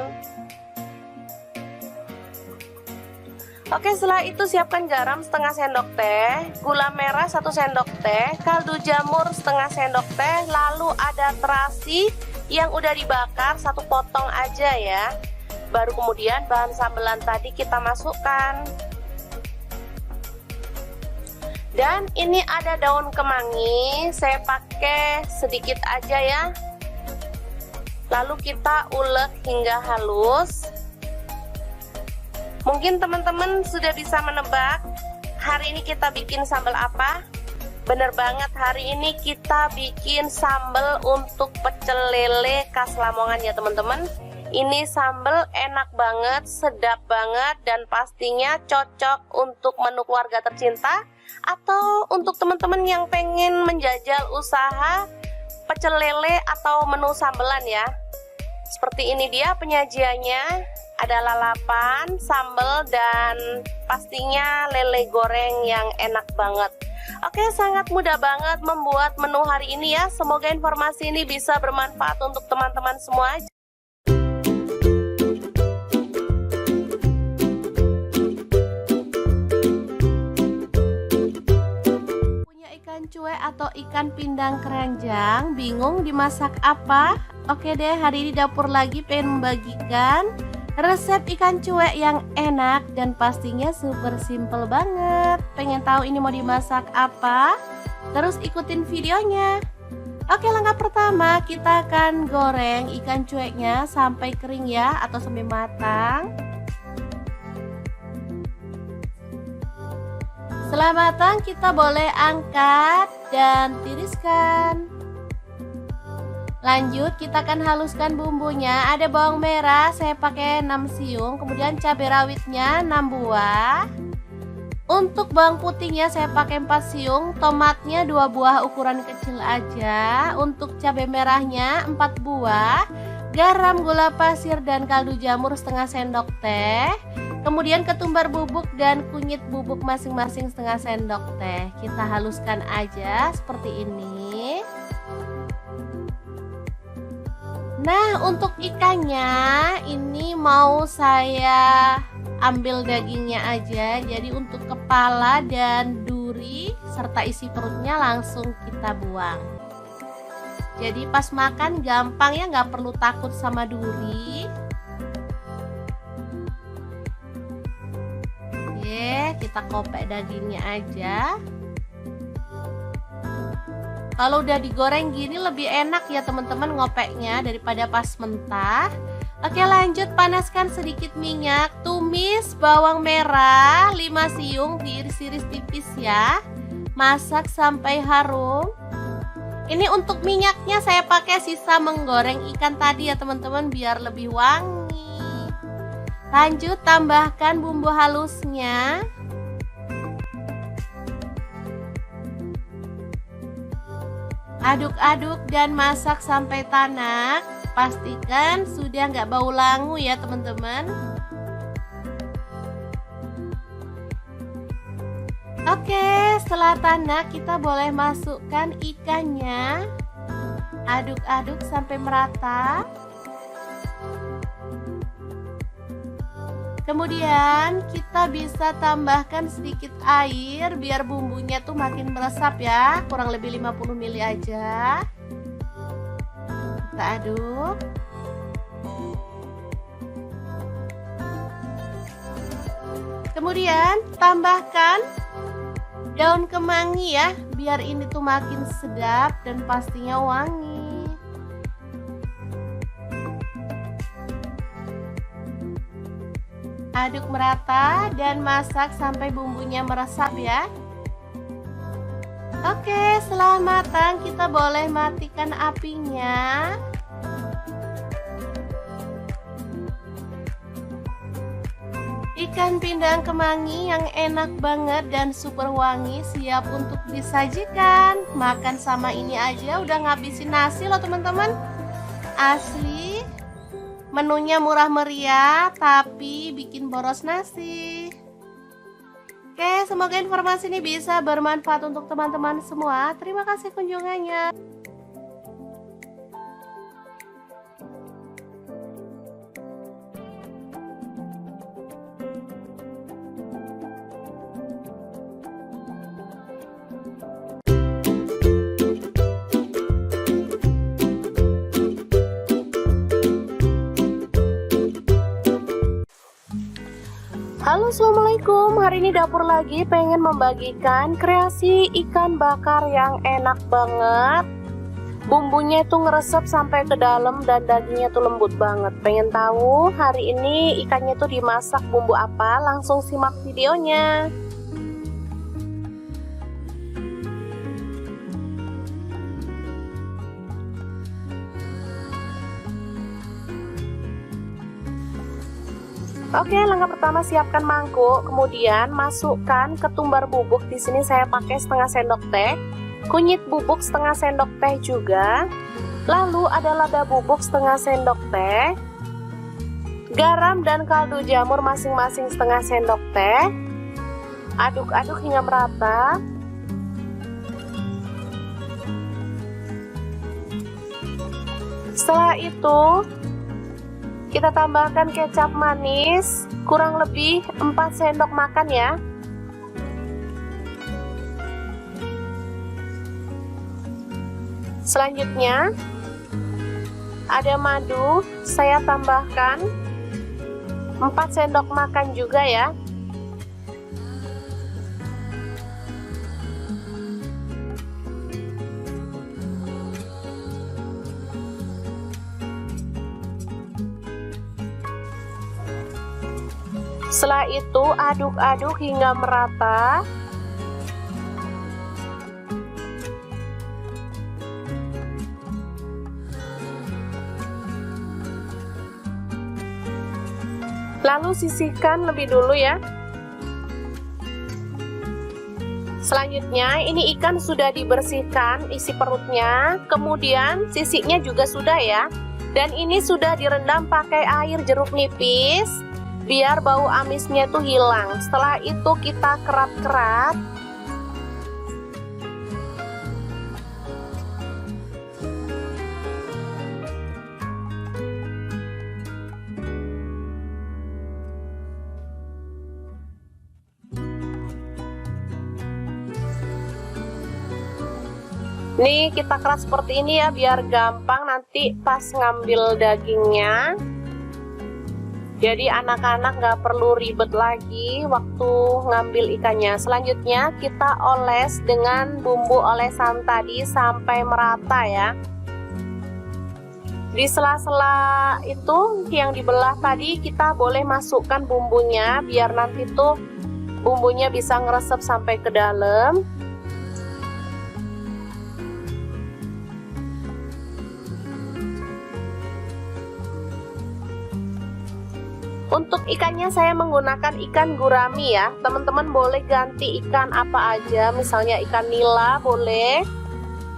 S2: Oke, setelah itu siapkan garam setengah sendok teh, gula merah 1 sendok teh, kaldu jamur setengah sendok teh, lalu ada terasi yang udah dibakar 1 potong aja ya. Baru kemudian bahan sambelan tadi kita masukkan.
S1: Dan ini ada daun kemangi, saya pakai sedikit aja ya. Lalu kita ulek hingga halus. Mungkin teman-teman sudah bisa menebak hari ini kita bikin sambal apa? Bener banget, hari ini kita bikin sambal untuk pecel lele khas Lamongan ya teman-teman. Ini sambal enak banget, sedap banget, dan pastinya cocok untuk menu keluarga tercinta atau untuk teman-teman yang pengen menjajal usaha pecel lele atau menu sambelan ya. Seperti ini dia penyajiannya. Ada lalapan, sambal, dan pastinya lele goreng yang enak banget. Oke, sangat mudah banget membuat menu hari ini ya. Semoga informasi ini bisa bermanfaat untuk teman-teman semua. Punya ikan cuek atau ikan pindang keranjang, bingung dimasak apa? Oke deh, hari ini dapur lagi pengen membagikan resep ikan cuek yang enak dan pastinya super simple banget. Pengen tahu ini mau dimasak apa? Terus ikutin videonya. Oke, langkah pertama kita akan goreng ikan cueknya sampai kering ya, atau sampai matang. Setelah matang kita boleh angkat dan tiriskan. Lanjut kita akan haluskan bumbunya. Ada bawang merah saya pakai 6 siung, kemudian cabai rawitnya 6 buah. Untuk bawang putihnya saya pakai 4 siung, tomatnya 2 buah ukuran kecil aja. Untuk cabai merahnya 4 buah, garam, gula pasir, dan kaldu jamur setengah sendok teh. Kemudian ketumbar bubuk dan kunyit bubuk masing-masing setengah sendok teh. Kita haluskan aja seperti ini. Nah, untuk ikannya ini mau saya ambil dagingnya aja. Jadi untuk kepala dan duri serta isi perutnya langsung kita buang. Jadi pas makan gampang ya, nggak perlu takut sama duri. Oke, kita kopek dagingnya aja. Kalau udah digoreng gini lebih enak ya teman-teman ngopeknya daripada pas mentah. Oke, lanjut panaskan sedikit minyak. Tumis bawang merah 5 siung, diiris-iris tipis ya. Masak sampai harum. Ini untuk minyaknya saya pakai sisa menggoreng ikan tadi ya teman-teman, biar lebih wangi. Lanjut tambahkan bumbu halusnya. Aduk-aduk dan masak sampai tanak. Pastikan sudah nggak bau langu ya teman-teman. Oke, setelah tanak kita boleh masukkan ikannya. Aduk-aduk sampai merata. Kemudian kita bisa tambahkan sedikit air biar bumbunya tuh makin meresap ya, kurang lebih 50 ml aja. Kita aduk. Kemudian tambahkan daun kemangi ya, biar ini tuh makin sedap dan pastinya wangi. Aduk merata dan masak sampai bumbunya meresap ya. Oke, setelah matang kita boleh matikan apinya. Ikan pindang kemangi yang enak banget dan super wangi siap untuk disajikan. Makan sama ini aja udah ngabisin nasi loh teman-teman. Asli. Menunya murah meriah tapi bikin boros nasi. Oke, semoga informasi ini bisa bermanfaat untuk teman-teman semua. Terima kasih kunjungannya.
S2: Halo, assalamualaikum. Hari ini dapur lagi pengen membagikan kreasi ikan bakar yang enak banget. Bumbunya itu ngeresep sampai ke dalam dan dagingnya tuh lembut banget. Pengen tahu hari ini ikannya tuh dimasak bumbu apa? Langsung simak videonya. Oke, langkah pertama siapkan mangkuk, kemudian masukkan ketumbar bubuk. Di sini saya pakai setengah sendok teh, kunyit bubuk setengah sendok teh juga. Lalu ada lada bubuk setengah sendok teh, garam dan kaldu jamur masing-masing setengah sendok teh. Aduk-aduk hingga merata. Setelah itu kita tambahkan kecap manis kurang lebih 4 sendok makan ya. Selanjutnya ada madu, saya tambahkan 4 sendok makan juga ya. Setelah itu aduk-aduk hingga merata. Lalu sisihkan lebih dulu ya. Selanjutnya ini ikan sudah dibersihkan isi perutnya, kemudian sisiknya juga sudah ya. Dan ini sudah direndam pakai air jeruk nipis biar bau amisnya itu hilang. Setelah itu kita kerat-kerat. Nih kita keras seperti ini ya biar gampang nanti pas ngambil dagingnya. Jadi anak-anak nggak perlu ribet lagi waktu ngambil ikannya. Selanjutnya kita oles dengan bumbu olesan tadi sampai merata ya. Di sela-sela itu yang dibelah tadi kita boleh masukkan bumbunya biar nanti tuh bumbunya bisa ngeresep sampai ke dalam. Untuk ikannya saya menggunakan ikan gurami ya. Teman-teman boleh ganti ikan apa aja, misalnya ikan nila boleh,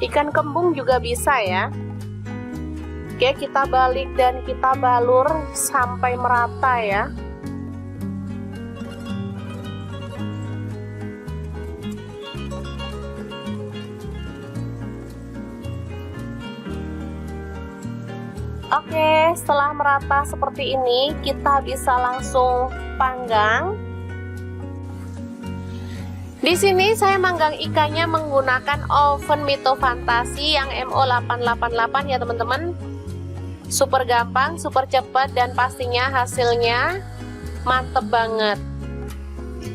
S2: ikan kembung juga bisa ya. Oke, kita balik dan kita balur sampai merata ya. Oke, setelah merata seperti ini, kita bisa langsung panggang. Di sini saya manggang ikannya menggunakan oven Mito Fantasi yang MO888 ya teman-teman. Super gampang, super cepat, dan pastinya hasilnya mantep banget.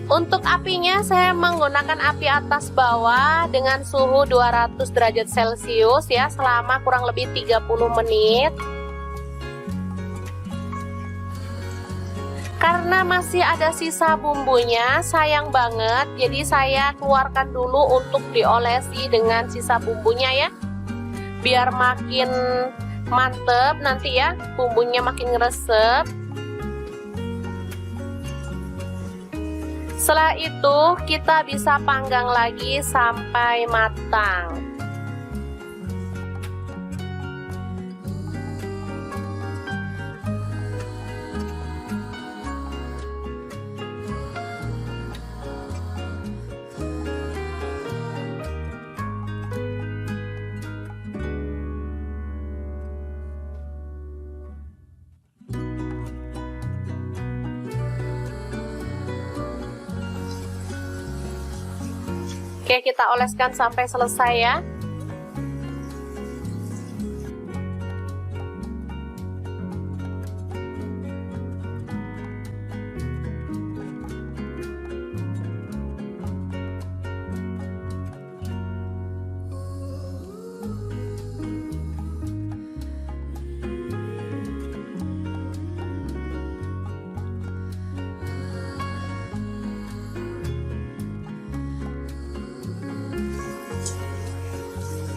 S2: Untuk apinya saya menggunakan api atas bawah dengan suhu 200 derajat Celcius ya selama kurang lebih 30 menit. Karena masih ada sisa bumbunya, sayang banget, jadi saya keluarkan dulu untuk diolesi dengan sisa bumbunya ya. Biar makin mantep nanti ya, bumbunya makin ngeresep. Setelah itu kita bisa panggang lagi sampai matang. Oke, kita oleskan sampai selesai ya.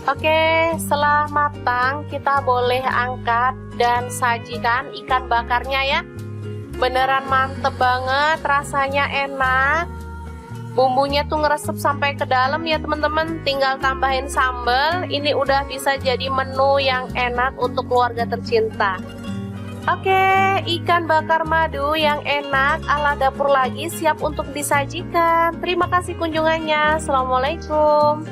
S2: Oke, setelah matang kita boleh angkat dan sajikan ikan bakarnya ya. Beneran mantep banget, rasanya enak. Bumbunya tuh ngeresep sampai ke dalam ya teman-teman. Tinggal tambahin sambal. Ini udah bisa jadi menu yang enak untuk keluarga tercinta. Oke, ikan bakar madu yang enak ala dapur lagi siap untuk disajikan. Terima kasih kunjungannya. Assalamualaikum.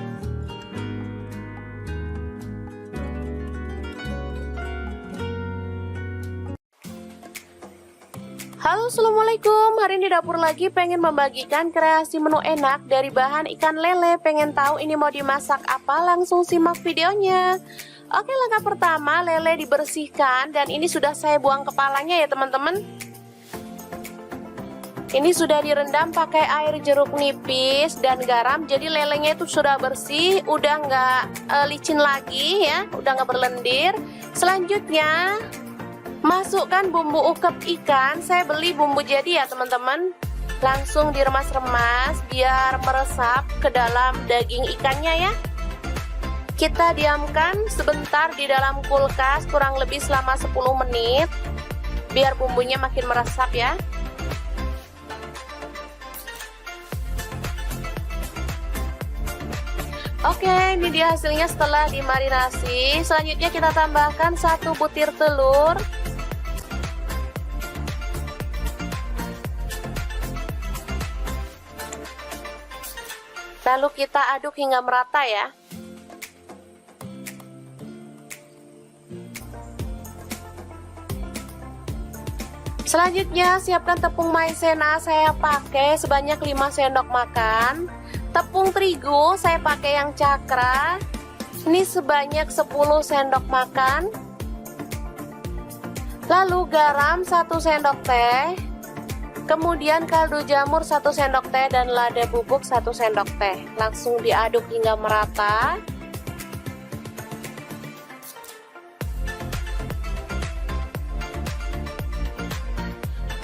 S2: Halo, assalamualaikum. Hari ini dapur lagi pengen membagikan kreasi menu enak dari bahan ikan lele. Pengen tahu ini mau dimasak apa? Langsung simak videonya. Oke, langkah pertama lele dibersihkan dan ini sudah saya buang kepalanya ya teman-teman. Ini sudah direndam pakai air jeruk nipis dan garam. Jadi lelenya itu sudah bersih, udah nggak licin lagi ya, udah nggak berlendir. Selanjutnya masukkan bumbu ukep ikan. Saya beli bumbu jadi ya teman-teman. Langsung diremas-remas biar meresap ke dalam daging ikannya ya. Kita diamkan sebentar di dalam kulkas kurang lebih selama 10 menit biar bumbunya makin meresap ya. Oke, ini dia hasilnya setelah dimarinasi. Selanjutnya kita tambahkan 1 butir telur. Lalu kita aduk hingga merata ya. Selanjutnya siapkan tepung maizena, saya pakai sebanyak 5 sendok makan. Tepung terigu saya pakai yang cakra. Ini sebanyak 10 sendok makan. Lalu garam 1 sendok teh. Kemudian kaldu jamur 1 sendok teh dan lada bubuk 1 sendok teh. Langsung diaduk hingga merata.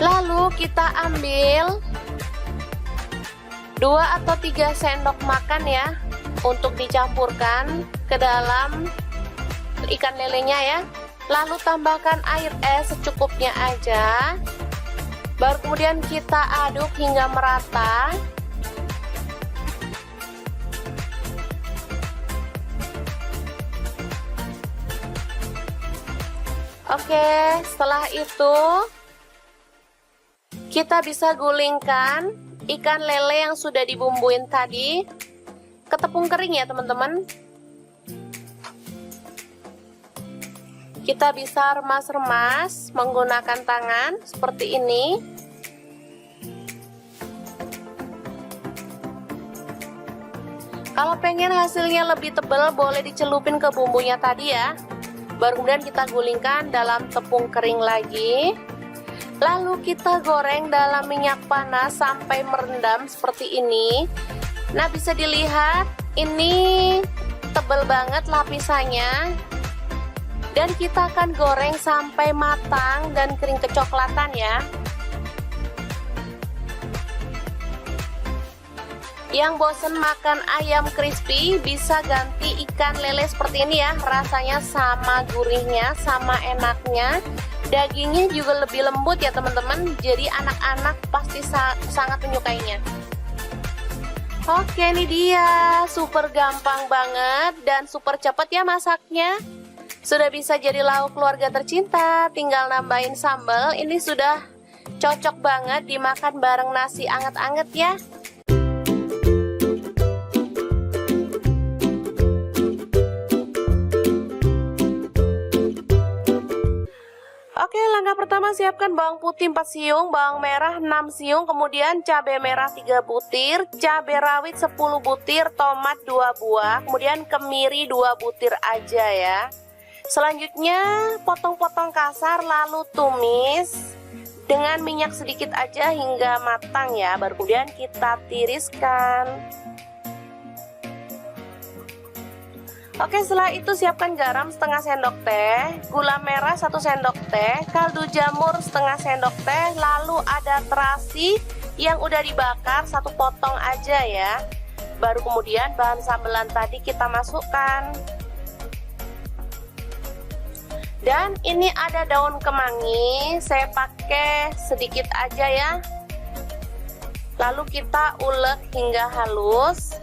S2: Lalu kita ambil 2 atau 3 sendok makan ya untuk dicampurkan ke dalam ikan lelenya ya. Lalu tambahkan air es secukupnya aja. Baru kemudian kita aduk hingga merata. Oke, setelah itu kita bisa gulingkan ikan lele yang sudah dibumbuin tadi ke tepung kering ya teman-teman. Kita bisa remas-remas menggunakan tangan seperti ini. Kalau pengen hasilnya lebih tebal boleh dicelupin ke bumbunya tadi ya. Baru kemudian kita gulingkan dalam tepung kering lagi. Lalu kita goreng dalam minyak panas sampai merendam seperti ini. Nah, bisa dilihat ini tebal banget lapisannya. Dan kita akan goreng sampai matang dan kering kecoklatan ya. Yang bosen makan ayam crispy bisa ganti ikan lele seperti ini ya. Rasanya sama gurihnya, sama enaknya. Dagingnya juga lebih lembut ya teman-teman. Jadi anak-anak pasti sangat menyukainya. Oke, ini dia. Super gampang banget dan super cepat ya masaknya. Sudah bisa jadi lauk keluarga tercinta. Tinggal nambahin sambal. Ini sudah cocok banget dimakan bareng nasi anget-anget ya. Oke, langkah pertama siapkan bawang putih 4 siung, bawang merah 6 siung, kemudian cabai merah 3 butir, cabai rawit 10 butir, tomat 2 buah, kemudian kemiri 2 butir aja ya. Selanjutnya potong-potong kasar lalu tumis dengan minyak sedikit aja hingga matang ya. Baru kemudian kita tiriskan. Oke, setelah itu siapkan garam setengah sendok teh, gula merah 1 sendok teh, kaldu jamur setengah sendok teh, lalu ada terasi yang udah dibakar 1 potong aja ya. Baru kemudian bahan sambelan tadi kita masukkan.
S1: Dan ini ada daun kemangi, saya pakai sedikit aja ya. Lalu kita ulek hingga halus.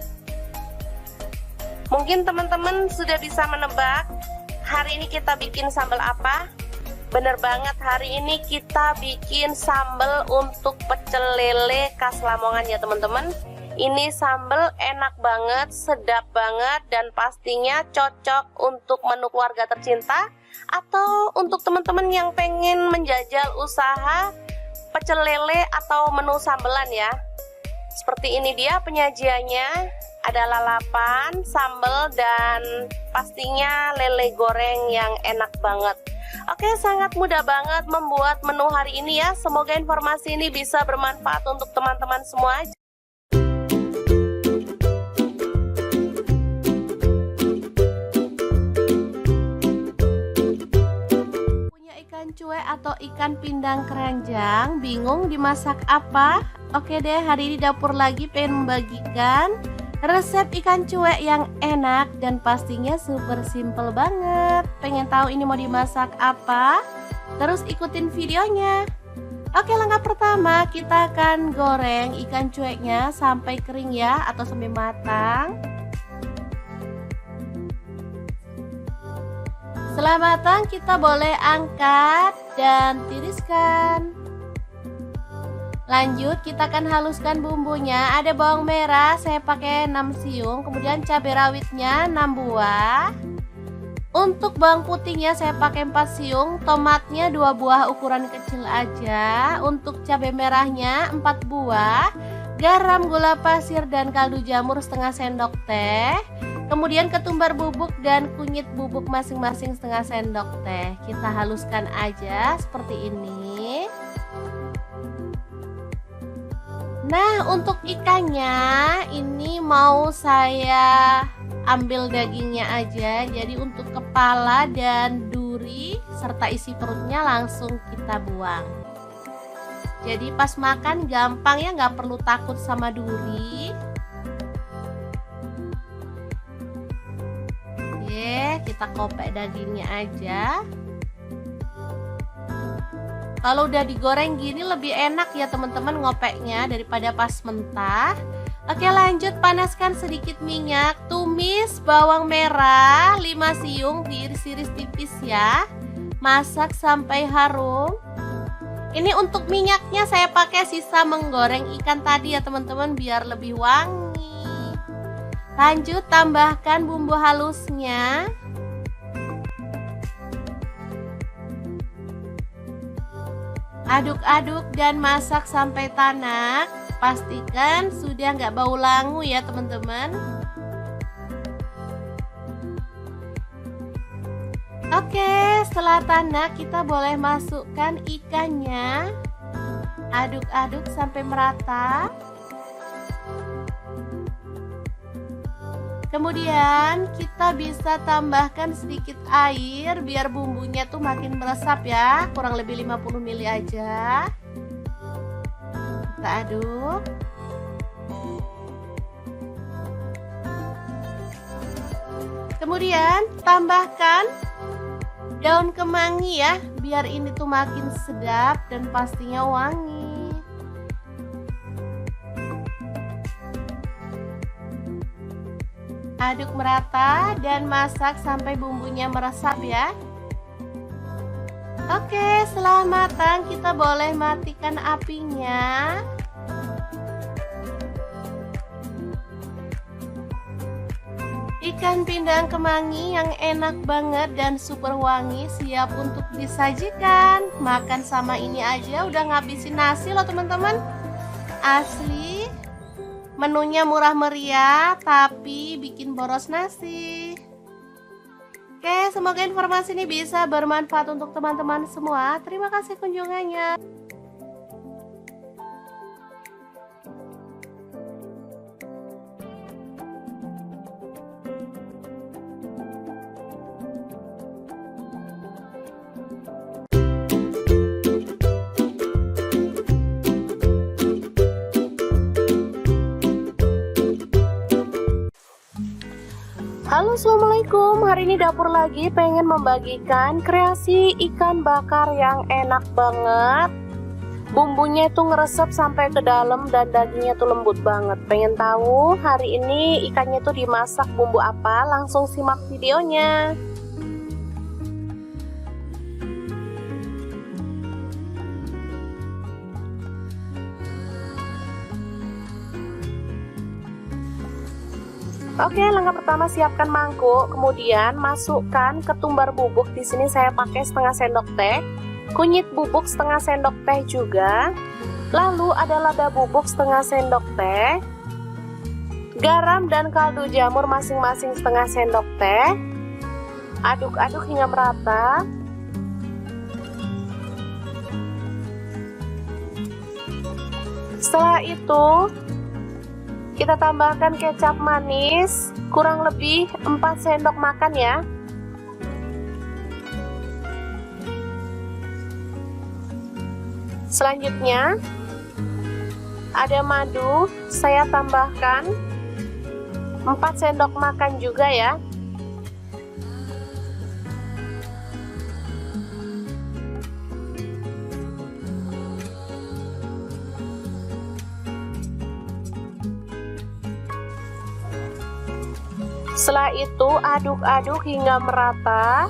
S1: Mungkin teman-teman sudah bisa menebak hari ini kita bikin sambal apa? Bener banget, hari ini kita bikin sambal untuk pecel lele khas Lamongan ya teman-teman. Ini sambal enak banget, sedap banget, dan pastinya cocok untuk menu keluarga tercinta atau untuk teman-teman yang pengen menjajal usaha pecel lele atau menu sambelan ya. Seperti ini dia penyajiannya, ada lalapan, sambal, dan pastinya lele goreng yang enak banget. Oke, sangat mudah banget membuat menu hari ini ya. Semoga informasi ini bisa bermanfaat untuk teman-teman semua. Ikan cuek atau ikan pindang keranjang, bingung dimasak apa? Oke deh, hari ini dapur lagi pengen membagikan resep ikan cuek yang enak dan pastinya super simple banget. Pengen tahu ini mau dimasak apa? Terus ikutin videonya. Oke, langkah pertama kita akan goreng ikan cueknya sampai kering ya, atau sampai matang. Setelah matang kita boleh angkat dan tiriskan. Lanjut kita akan haluskan bumbunya. Ada bawang merah saya pakai 6 siung, kemudian cabai rawitnya 6 buah. Untuk bawang putihnya saya pakai 4 siung, tomatnya 2 buah ukuran kecil aja. Untuk cabai merahnya 4 buah, garam, gula pasir, dan kaldu jamur setengah sendok teh. Kemudian ketumbar bubuk dan kunyit bubuk masing-masing setengah sendok teh. Kita haluskan aja seperti ini. Nah, untuk ikannya ini mau saya ambil dagingnya aja. Jadi untuk kepala dan duri serta isi perutnya langsung kita buang. Jadi pas makan gampang ya, nggak perlu takut sama duri. Kita kopek dagingnya aja. Kalau udah digoreng gini lebih enak ya teman-teman ngopeknya daripada pas mentah. Oke, lanjut panaskan sedikit minyak. Tumis bawang merah 5 siung, diiris-iris tipis ya. Masak sampai harum. Ini untuk minyaknya saya pakai sisa menggoreng ikan tadi ya teman-teman, biar lebih wangi. Lanjut tambahkan bumbu halusnya. Aduk-aduk dan masak sampai tanak. Pastikan sudah nggak bau langu ya teman-teman. Oke, setelah tanak kita boleh masukkan ikannya. Aduk-aduk sampai merata. Kemudian kita bisa tambahkan sedikit air biar bumbunya tuh makin meresap ya, kurang lebih 50 ml aja. Kita aduk. Kemudian tambahkan daun kemangi ya, biar ini tuh makin sedap dan pastinya wangi. Aduk merata dan masak sampai bumbunya meresap ya. Oke, setelah matang kita boleh matikan apinya. Ikan pindang kemangi yang enak banget dan super wangi siap untuk disajikan. Makan sama ini aja udah ngabisin nasi loh teman-teman. Asli. Menunya murah meriah tapi bikin boros nasi. Oke, semoga informasi ini bisa bermanfaat untuk teman-teman semua. Terima kasih kunjungannya.
S2: Halo Assalamualaikum, hari ini dapur lagi pengen membagikan kreasi ikan bakar yang enak banget. Bumbunya itu ngeresep sampai ke dalam dan dagingnya tuh lembut banget. Pengen tahu hari ini ikannya tuh dimasak bumbu apa? Langsung simak videonya. Oke, langkah pertama siapkan mangkuk, kemudian masukkan ketumbar bubuk. Di sini saya pakai setengah sendok teh, kunyit bubuk setengah sendok teh juga. Lalu ada lada bubuk setengah sendok teh, garam dan kaldu jamur masing-masing setengah sendok teh. Aduk-aduk hingga merata. Setelah itu kita tambahkan kecap manis, kurang lebih 4 sendok makan ya. Selanjutnya ada madu, saya tambahkan 4 sendok makan juga ya. Setelah itu aduk-aduk hingga merata.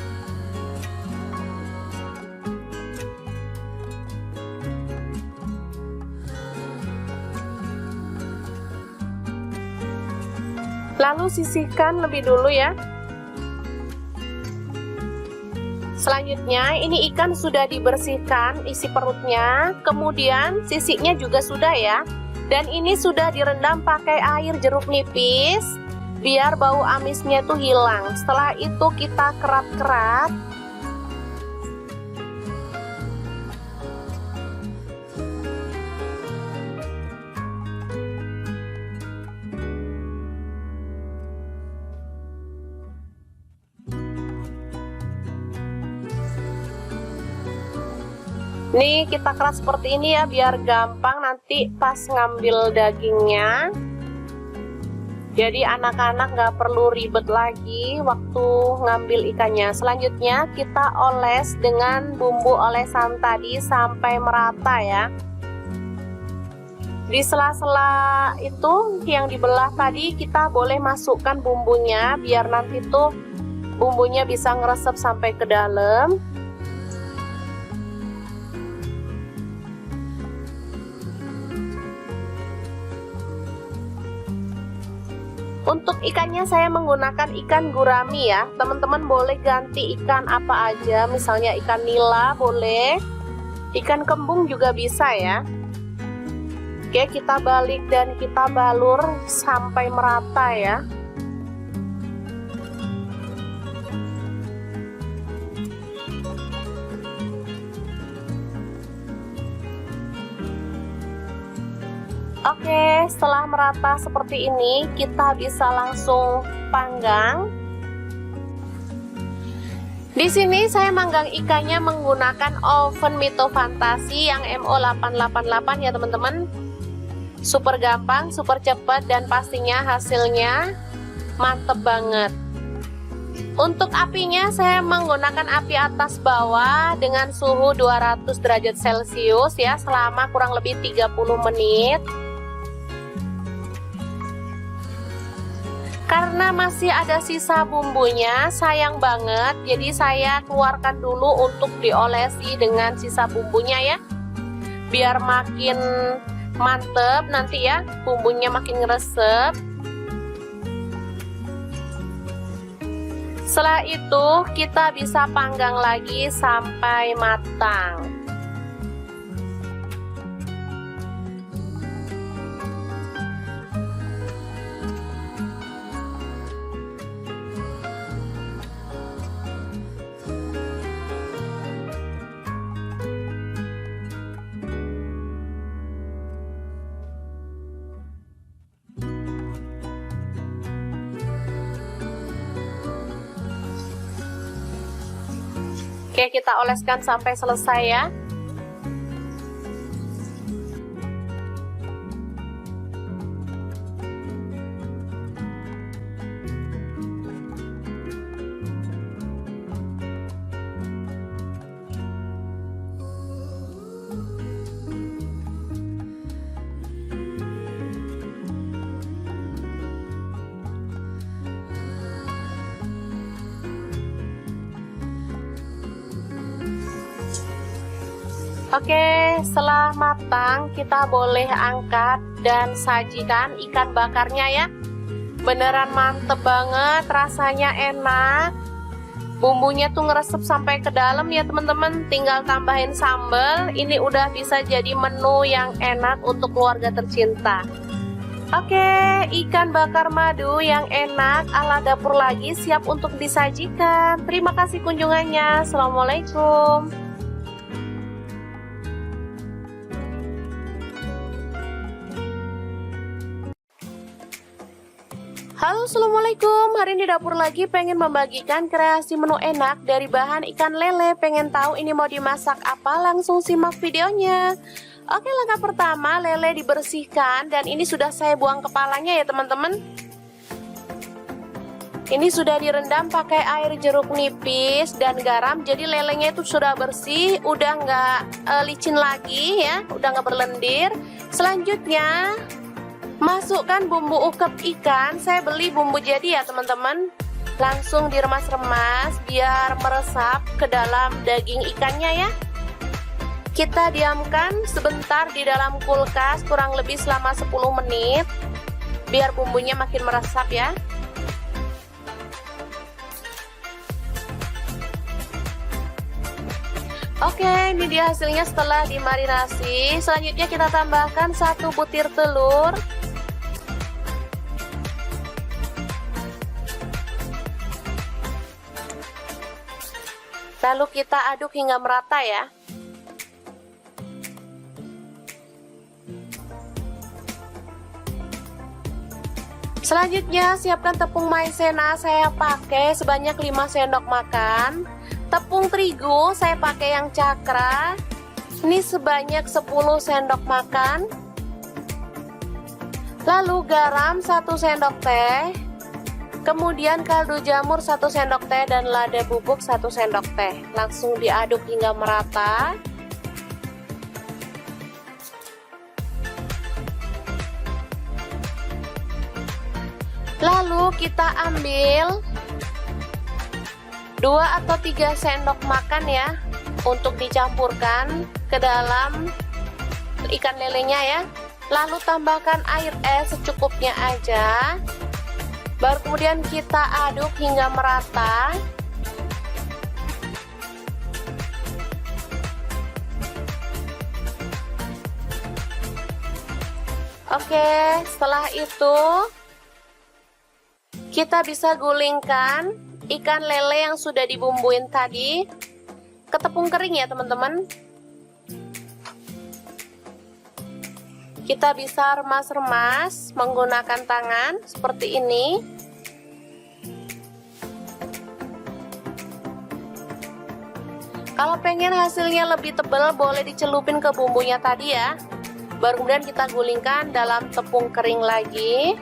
S2: Lalu sisihkan lebih dulu ya. Selanjutnya ini ikan sudah dibersihkan isi perutnya, kemudian sisiknya juga sudah ya. Dan ini sudah direndam pakai air jeruk nipis biar bau amisnya tuh hilang. Setelah itu kita kerat-kerat. Nih kita keras seperti ini ya biar gampang nanti pas ngambil dagingnya. Jadi anak-anak nggak perlu ribet lagi waktu ngambil ikannya. Selanjutnya kita oles dengan bumbu olesan tadi sampai merata ya. Di sela-sela itu yang dibelah tadi kita boleh masukkan bumbunya biar nanti tuh bumbunya bisa ngeresep sampai ke dalam. Untuk ikannya saya menggunakan ikan gurami ya. Teman-teman boleh ganti ikan apa aja, misalnya ikan nila boleh, ikan kembung juga bisa ya. Oke, kita balik dan kita balur sampai merata ya. Oke, setelah merata seperti ini, kita bisa langsung panggang. Di sini saya manggang ikannya menggunakan oven Mito Fantasi yang MO888 ya teman-teman. Super gampang, super cepat, dan pastinya hasilnya mantep banget. Untuk apinya saya menggunakan api atas bawah dengan suhu 200 derajat Celcius ya selama kurang lebih 30 menit. Karena masih ada sisa bumbunya, sayang banget, jadi saya keluarkan dulu untuk diolesi dengan sisa bumbunya ya. Biar makin mantep nanti ya, bumbunya makin ngeresep. Setelah itu kita bisa panggang lagi sampai matang. Oke, kita oleskan sampai selesai ya. Oke, setelah matang kita boleh angkat dan sajikan ikan bakarnya ya. Beneran mantep banget, rasanya enak. Bumbunya tuh ngeresep sampai ke dalam ya teman-teman. Tinggal tambahin sambal. Ini udah bisa jadi menu yang enak untuk keluarga tercinta. Oke, ikan bakar madu yang enak ala dapur lagi siap untuk disajikan. Terima kasih kunjungannya. Assalamualaikum. Halo, assalamualaikum. Hari ini dapur lagi pengen membagikan kreasi menu enak dari bahan ikan lele. Pengen tahu ini mau dimasak apa? Langsung simak videonya. Oke, langkah pertama lele dibersihkan dan ini sudah saya buang kepalanya ya teman-teman. Ini sudah direndam pakai air jeruk nipis dan garam. Jadi lelenya itu sudah bersih, udah nggak licin lagi ya, udah nggak berlendir. Selanjutnya masukkan bumbu ukep ikan. Saya beli bumbu jadi ya teman-teman. Langsung diremas-remas biar meresap ke dalam daging ikannya ya. Kita diamkan sebentar di dalam kulkas kurang lebih selama 10 menit biar bumbunya makin meresap ya. Oke, ini dia hasilnya setelah dimarinasi. Selanjutnya kita tambahkan 1 butir telur. Lalu kita aduk hingga merata ya. Selanjutnya siapkan tepung maizena, saya pakai sebanyak 5 sendok makan. Tepung terigu saya pakai yang cakra. Ini sebanyak 10 sendok makan. Lalu garam 1 sendok teh. Kemudian kaldu jamur 1 sendok teh dan lada bubuk 1 sendok teh. Langsung diaduk hingga merata. Lalu kita ambil 2 atau 3 sendok makan ya untuk dicampurkan ke dalam ikan lelenya ya. Lalu tambahkan air es secukupnya aja. Baru kemudian kita aduk hingga merata. Oke, setelah itu kita bisa gulingkan ikan lele yang sudah dibumbuin tadi ke tepung kering ya teman-teman. Kita bisa remas-remas menggunakan tangan seperti ini. Kalau pengen hasilnya lebih tebal boleh dicelupin ke bumbunya tadi ya. Baru kemudian kita gulingkan dalam tepung kering lagi.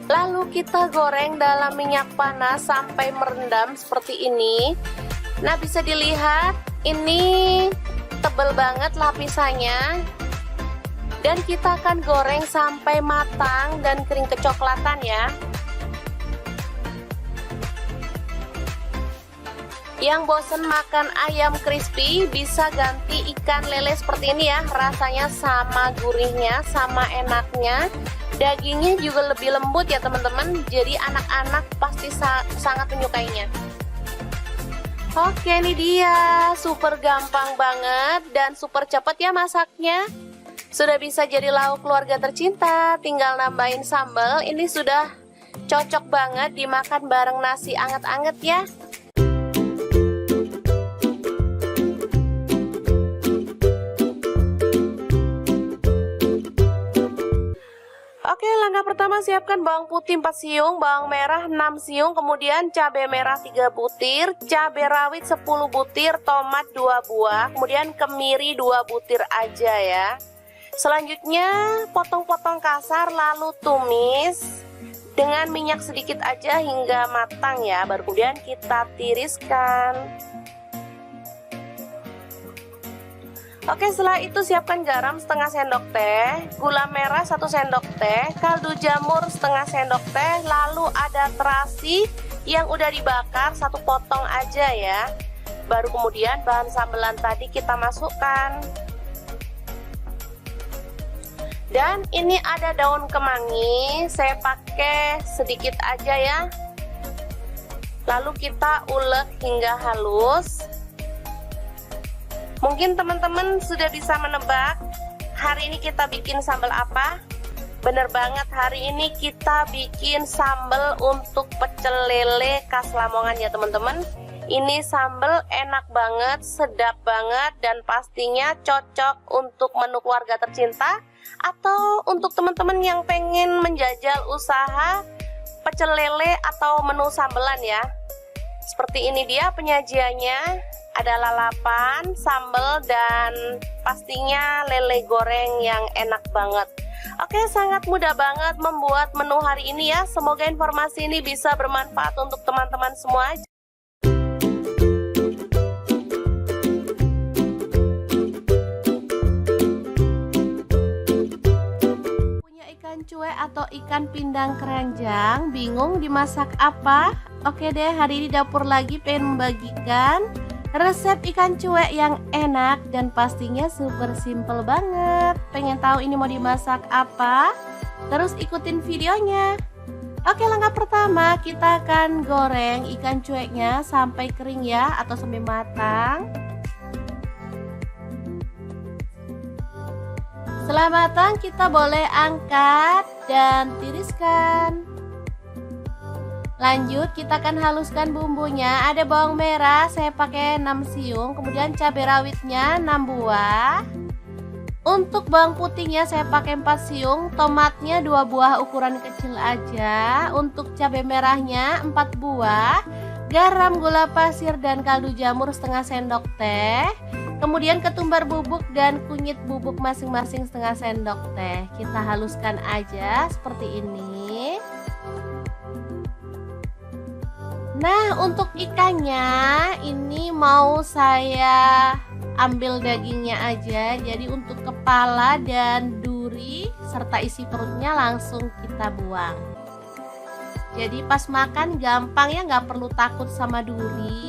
S2: Lalu kita goreng dalam minyak panas sampai merendam seperti ini. Nah, bisa dilihat ini tebal banget lapisannya. Dan kita akan goreng sampai matang dan kering kecoklatan ya. Yang bosen makan ayam crispy bisa ganti ikan lele seperti ini ya. Rasanya sama gurihnya, sama enaknya. Dagingnya juga lebih lembut ya teman-teman. Jadi anak-anak pasti sangat menyukainya. Oke, ini dia. Super gampang banget dan super cepat ya masaknya. Sudah bisa jadi lauk keluarga tercinta. Tinggal nambahin sambal. Ini sudah cocok banget dimakan bareng nasi anget-anget ya. Oke, langkah pertama siapkan bawang putih 4 siung, bawang merah 6 siung, kemudian cabai merah 3 butir, cabai rawit 10 butir, tomat 2 buah, kemudian kemiri 2 butir aja ya. Selanjutnya potong-potong kasar lalu tumis dengan minyak sedikit aja hingga matang ya. Baru kemudian kita tiriskan. Oke, setelah itu siapkan garam setengah sendok teh, gula merah 1 sendok teh, kaldu jamur setengah sendok teh, lalu ada terasi yang udah dibakar 1 potong aja ya. Baru kemudian bahan sambelan tadi kita masukkan.
S1: Dan ini ada daun kemangi, saya pakai sedikit aja ya. Lalu kita ulek hingga halus. Mungkin teman-teman sudah bisa menebak hari ini kita bikin sambal apa? Bener banget, hari ini kita bikin sambal untuk pecel lele khas Lamongan ya teman-teman. Ini sambal enak banget, sedap banget, dan pastinya cocok untuk menu keluarga tercinta atau untuk teman-teman yang pengen menjajal usaha pecel lele atau menu sambelan ya. Seperti ini dia penyajiannya, ada lalapan, sambal, dan pastinya lele goreng yang enak banget. Oke, sangat mudah banget membuat menu hari ini ya. Semoga informasi ini bisa bermanfaat untuk teman-teman semua. Cuek atau ikan pindang keranjang, bingung dimasak apa? Oke deh, hari ini dapur lagi pengen membagikan resep ikan cuek yang enak dan pastinya super simple banget. Pengen tahu ini mau dimasak apa? Terus ikutin videonya. Oke, langkah pertama kita akan goreng ikan cueknya sampai kering ya, atau sampai matang. Setelah matang kita boleh angkat dan tiriskan. Lanjut kita akan haluskan bumbunya. Ada bawang merah saya pakai 6 siung, kemudian cabai rawitnya 6 buah. Untuk bawang putihnya saya pakai 4 siung, tomatnya 2 buah ukuran kecil aja. Untuk cabai merahnya 4 buah, garam, gula pasir, dan kaldu jamur setengah sendok teh. Kemudian ketumbar bubuk dan kunyit bubuk masing-masing setengah sendok teh. Kita haluskan aja seperti ini. Nah, untuk ikannya ini mau saya ambil dagingnya aja. Jadi untuk kepala dan duri serta isi perutnya langsung kita buang. Jadi pas makan gampang ya, nggak perlu takut sama duri.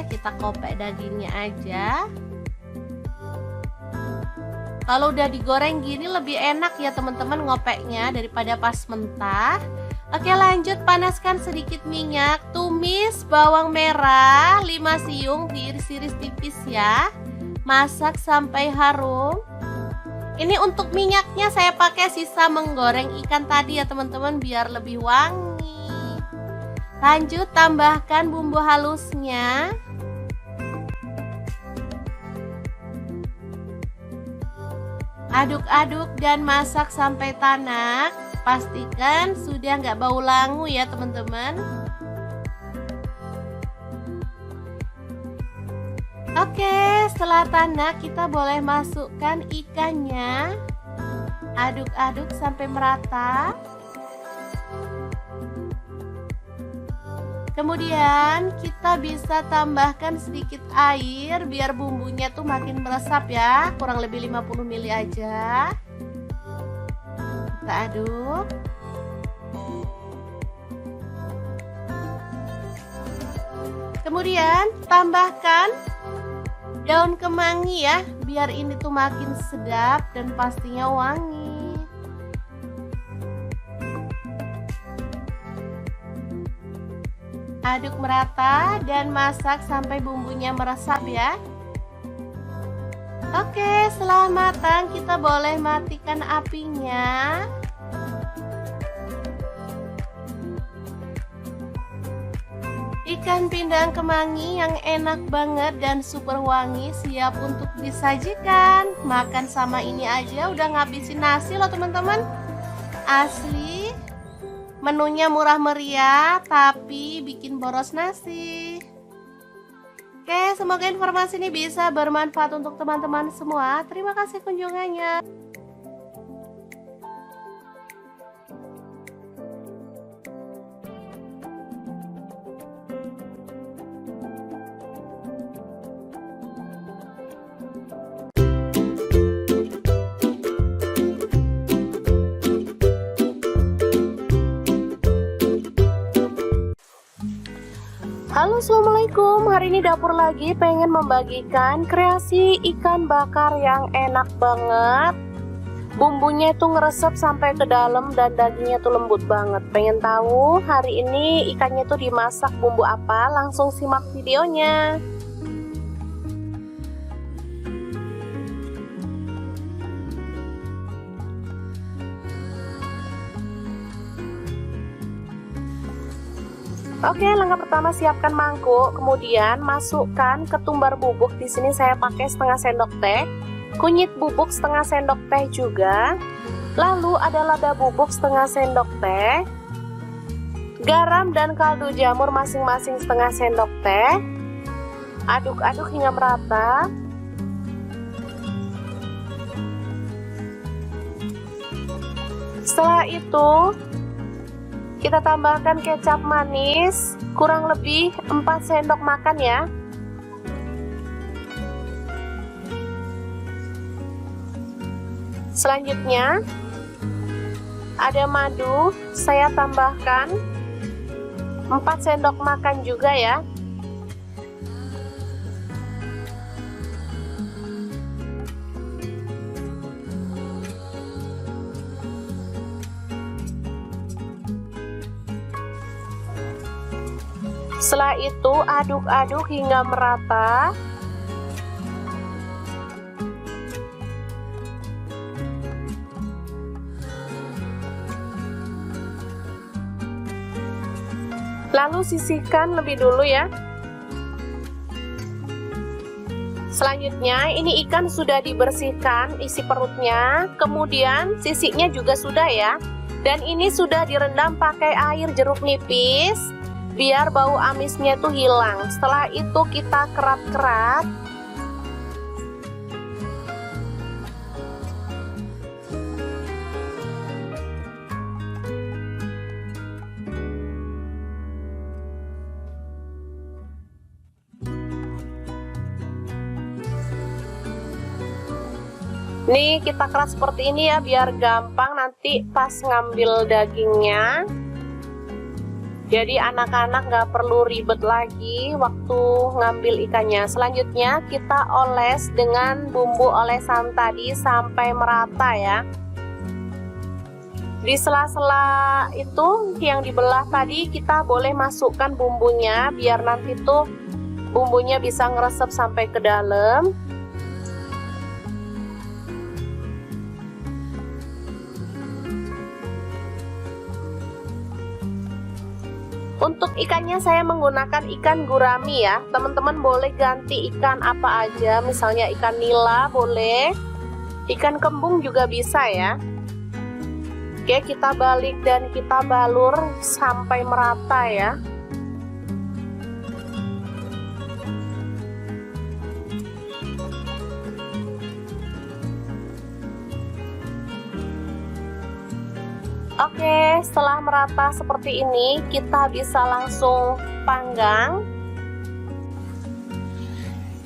S1: Kita kopek dagingnya aja. Kalau udah digoreng gini lebih enak ya teman-teman ngopeknya daripada pas mentah. Oke, lanjut panaskan sedikit minyak. Tumis bawang merah 5 siung, diiris-iris tipis ya. Masak sampai harum. Ini untuk minyaknya saya pakai sisa menggoreng ikan tadi ya teman-teman, biar lebih wangi. Lanjut tambahkan bumbu halusnya. Aduk-aduk dan masak sampai tanak. Pastikan sudah nggak bau langu ya teman-teman. Oke, setelah tanak kita boleh masukkan ikannya. Aduk-aduk sampai merata. Kemudian kita bisa tambahkan sedikit air biar bumbunya tuh makin meresap ya, kurang lebih 50 ml aja. Kita aduk. Kemudian tambahkan daun kemangi ya, biar ini tuh makin sedap dan pastinya wangi. Aduk merata dan masak sampai bumbunya meresap ya. Oke, setelah matang kita boleh matikan apinya. Ikan pindang kemangi yang enak banget dan super wangi siap untuk disajikan. Makan sama ini aja udah ngabisin nasi loh teman-teman. Asli. Menunya murah meriah tapi bikin boros nasi. Oke, semoga informasi ini bisa bermanfaat untuk teman-teman semua. Terima kasih kunjungannya.
S2: Halo Halo, assalamualaikum. Hari ini dapur lagi pengen membagikan kreasi ikan bakar yang enak banget. Bumbunya itu ngeresep sampai ke dalam dan dagingnya tuh lembut banget. Pengen tahu hari ini ikannya tuh dimasak bumbu apa? Langsung simak videonya. Oke, langkah pertama siapkan mangkuk, kemudian masukkan ketumbar bubuk. Di sini saya pakai setengah sendok teh, kunyit bubuk setengah sendok teh juga. Lalu ada lada bubuk setengah sendok teh, garam dan kaldu jamur masing-masing setengah sendok teh. Aduk-aduk hingga merata. Setelah itu kita tambahkan kecap manis, kurang lebih 4 sendok makan ya. Selanjutnya ada madu, saya tambahkan 4 sendok makan juga ya. Setelah itu aduk-aduk hingga merata. Lalu sisihkan lebih dulu ya. Selanjutnya ini ikan sudah dibersihkan isi perutnya, kemudian sisiknya juga sudah ya. Dan ini sudah direndam pakai air jeruk nipis biar bau amisnya tuh hilang. Setelah itu kita kerat-kerat. Nih kita kerat seperti ini ya biar gampang nanti pas ngambil dagingnya. Jadi anak-anak nggak perlu ribet lagi waktu ngambil ikannya. Selanjutnya kita oles dengan bumbu olesan tadi sampai merata ya. Di sela-sela itu yang dibelah tadi kita boleh masukkan bumbunya biar nanti tuh bumbunya bisa ngeresep sampai ke dalam. Untuk ikannya saya menggunakan ikan gurami ya. Teman-teman boleh ganti ikan apa aja, misalnya ikan nila boleh, ikan kembung juga bisa ya. Oke, kita balik dan kita balur sampai merata ya. Oke, setelah merata seperti ini, kita bisa langsung panggang.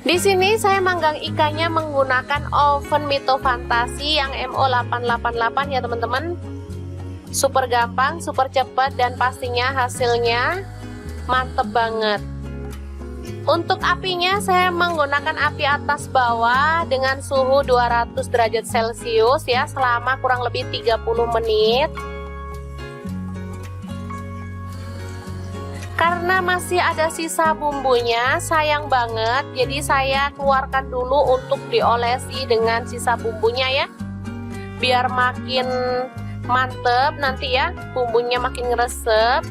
S2: Di sini saya manggang ikannya menggunakan oven Mito Fantasi yang MO888 ya teman-teman. Super gampang, super cepat, dan pastinya hasilnya mantep banget. Untuk apinya saya menggunakan api atas bawah dengan suhu 200 derajat Celcius ya selama kurang lebih 30 menit. Karena masih ada sisa bumbunya, sayang banget, jadi saya keluarkan dulu untuk diolesi dengan sisa bumbunya ya, biar makin mantep nanti ya, bumbunya makin ngeresep.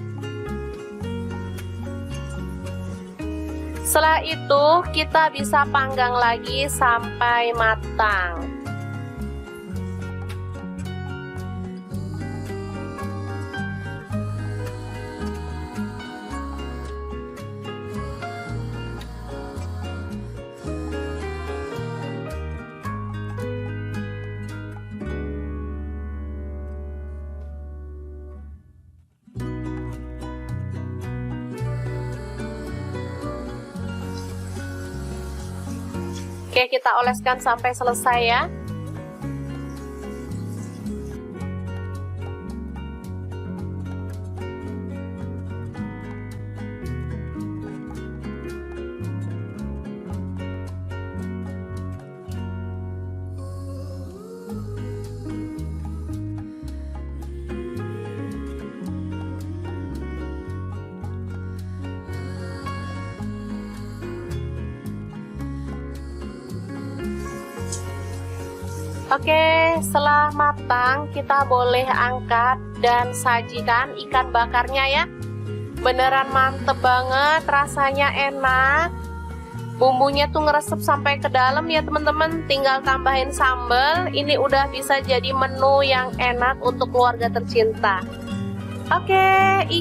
S2: Setelah itu kita bisa panggang lagi sampai matang. Oke, kita oleskan sampai selesai ya. Oke, setelah matang kita boleh angkat dan sajikan ikan bakarnya ya. Beneran mantep banget, rasanya enak. Bumbunya tuh ngeresep sampai ke dalam ya teman-teman. Tinggal tambahin sambal. Ini udah bisa jadi menu yang enak untuk keluarga tercinta. Oke,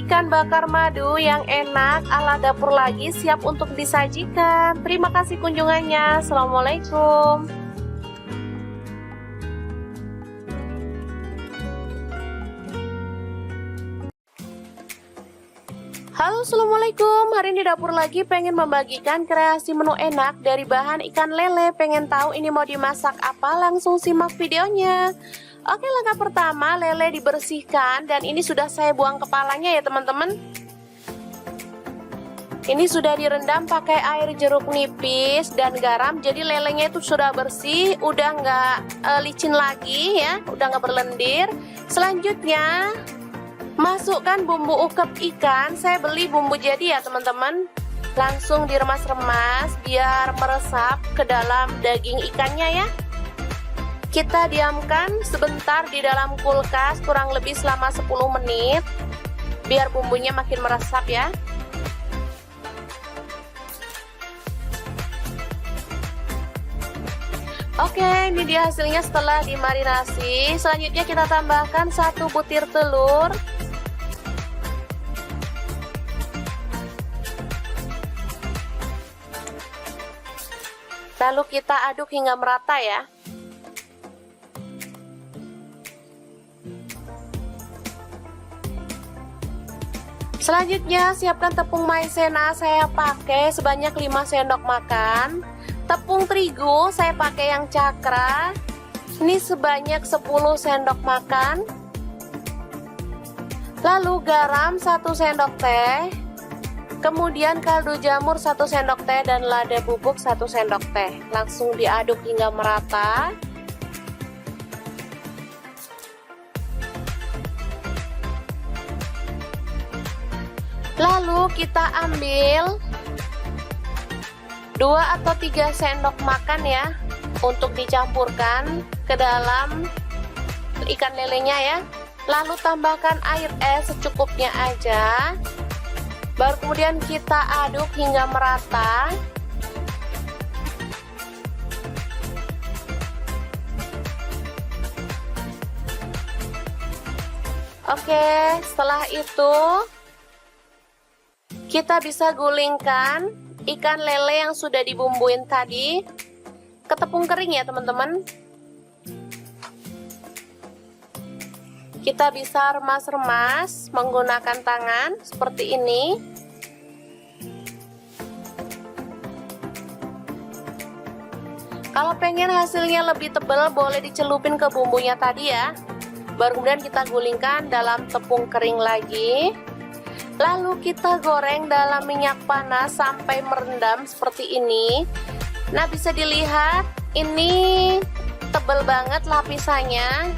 S2: ikan bakar madu yang enak ala dapur lagi siap untuk disajikan. Terima kasih kunjungannya. Assalamualaikum. Halo, assalamualaikum. Hari ini dapur lagi pengen membagikan kreasi menu enak dari bahan ikan lele. Pengen tahu ini mau dimasak apa? Langsung simak videonya. Oke, langkah pertama lele dibersihkan dan ini sudah saya buang kepalanya ya teman-teman. Ini sudah direndam pakai air jeruk nipis dan garam. Jadi lelenya itu sudah bersih, udah nggak licin lagi ya, udah nggak berlendir. Selanjutnya masukkan bumbu ukep ikan. Saya beli bumbu jadi ya teman-teman. Langsung diremas-remas biar meresap ke dalam daging ikannya ya. Kita diamkan sebentar di dalam kulkas kurang lebih selama 10 menit biar bumbunya makin meresap ya. Oke, ini dia hasilnya setelah dimarinasi. Selanjutnya kita tambahkan 1 butir telur. Lalu kita aduk hingga merata ya. Selanjutnya siapkan tepung maizena, saya pakai sebanyak 5 sendok makan. Tepung terigu saya pakai yang cakra. Ini sebanyak 10 sendok makan. Lalu garam 1 sendok teh. Kemudian kaldu jamur 1 sendok teh dan lada bubuk 1 sendok teh. Langsung diaduk hingga merata. Lalu kita ambil 2 atau 3 sendok makan ya untuk dicampurkan ke dalam ikan lelenya ya. Lalu tambahkan air es secukupnya aja. Baru kemudian kita aduk hingga merata. Oke, setelah itu kita bisa gulingkan ikan lele yang sudah dibumbuin tadi ke tepung kering ya teman-teman. Kita bisa remas-remas menggunakan tangan seperti ini. Kalau pengen hasilnya lebih tebal boleh dicelupin ke bumbunya tadi ya. Baru kemudian kita gulingkan dalam tepung kering lagi. Lalu kita goreng dalam minyak panas sampai merendam seperti ini. Nah, bisa dilihat ini tebal banget lapisannya.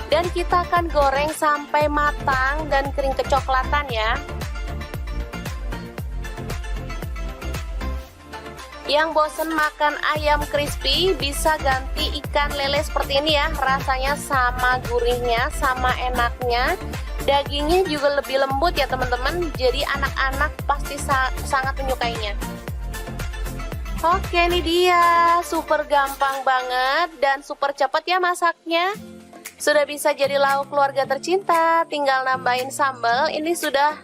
S2: Dan kita akan goreng sampai matang dan kering kecoklatan ya. Yang bosen makan ayam crispy bisa ganti ikan lele seperti ini ya. Rasanya sama gurihnya, sama enaknya. Dagingnya juga lebih lembut ya teman-teman. Jadi anak-anak pasti sangat menyukainya. Oke, ini dia. Super gampang banget dan super cepat ya masaknya. Sudah bisa jadi lauk keluarga tercinta. Tinggal nambahin sambal. Ini sudah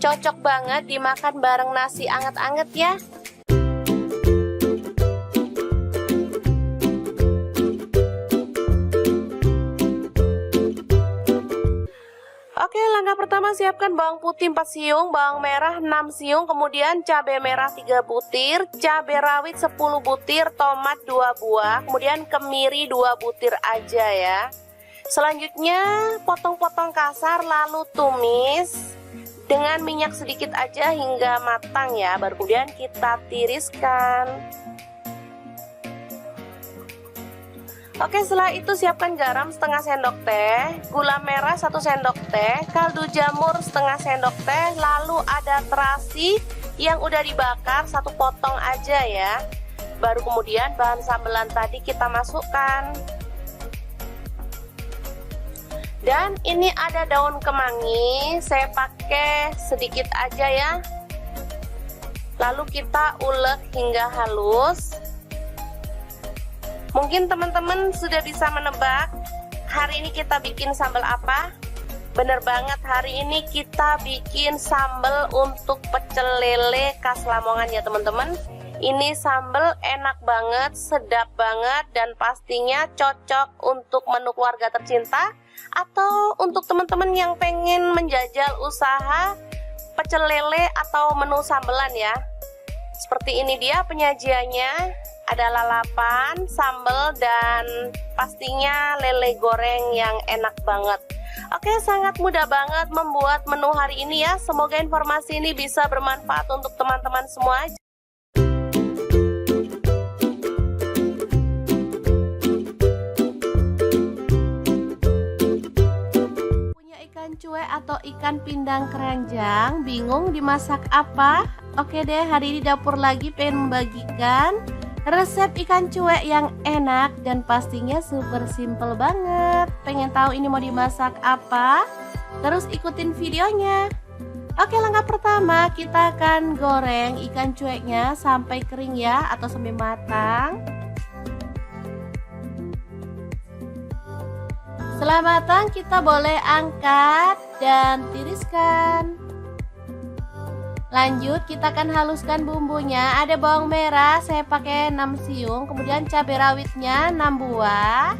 S2: cocok banget dimakan bareng nasi anget-anget ya. Oke, langkah pertama siapkan bawang putih 4 siung, bawang merah 6 siung, kemudian cabai merah 3 butir, cabai rawit 10 butir, tomat 2 buah, kemudian kemiri 2 butir aja ya. Selanjutnya potong-potong kasar lalu tumis dengan minyak sedikit aja hingga matang ya. Baru kemudian kita tiriskan. Oke, setelah itu siapkan garam setengah sendok teh, gula merah 1 sendok teh, kaldu jamur setengah sendok teh, lalu ada terasi yang udah dibakar 1 potong aja ya. Baru kemudian bahan sambelan tadi kita masukkan.
S1: Dan ini ada daun kemangi, saya pakai sedikit aja ya. Lalu kita ulek hingga halus. Mungkin teman-teman sudah bisa menebak hari ini kita bikin sambal apa? Bener banget, hari ini kita bikin sambal untuk pecel lele khas Lamongan ya teman-teman. Ini sambal enak banget, sedap banget, dan pastinya cocok untuk menu keluarga tercinta atau untuk teman-teman yang pengen menjajal usaha pecel lele atau menu sambelan ya. Seperti ini dia penyajiannya, ada lalapan, sambal, dan pastinya lele goreng yang enak banget. Oke, sangat mudah banget membuat menu hari ini ya. Semoga informasi ini bisa bermanfaat untuk teman-teman semua. Cuek atau ikan pindang keranjang, bingung dimasak apa? Oke deh, hari ini dapur lagi pengen membagikan resep ikan cuek yang enak dan pastinya super simple banget. Pengen tahu ini mau dimasak apa? Terus ikutin videonya. Oke, langkah pertama kita akan goreng ikan cueknya sampai kering ya, atau sampai matang. Setelah matang kita boleh angkat dan tiriskan. Lanjut kita akan haluskan bumbunya. Ada bawang merah saya pakai 6 siung, kemudian cabai rawitnya 6 buah.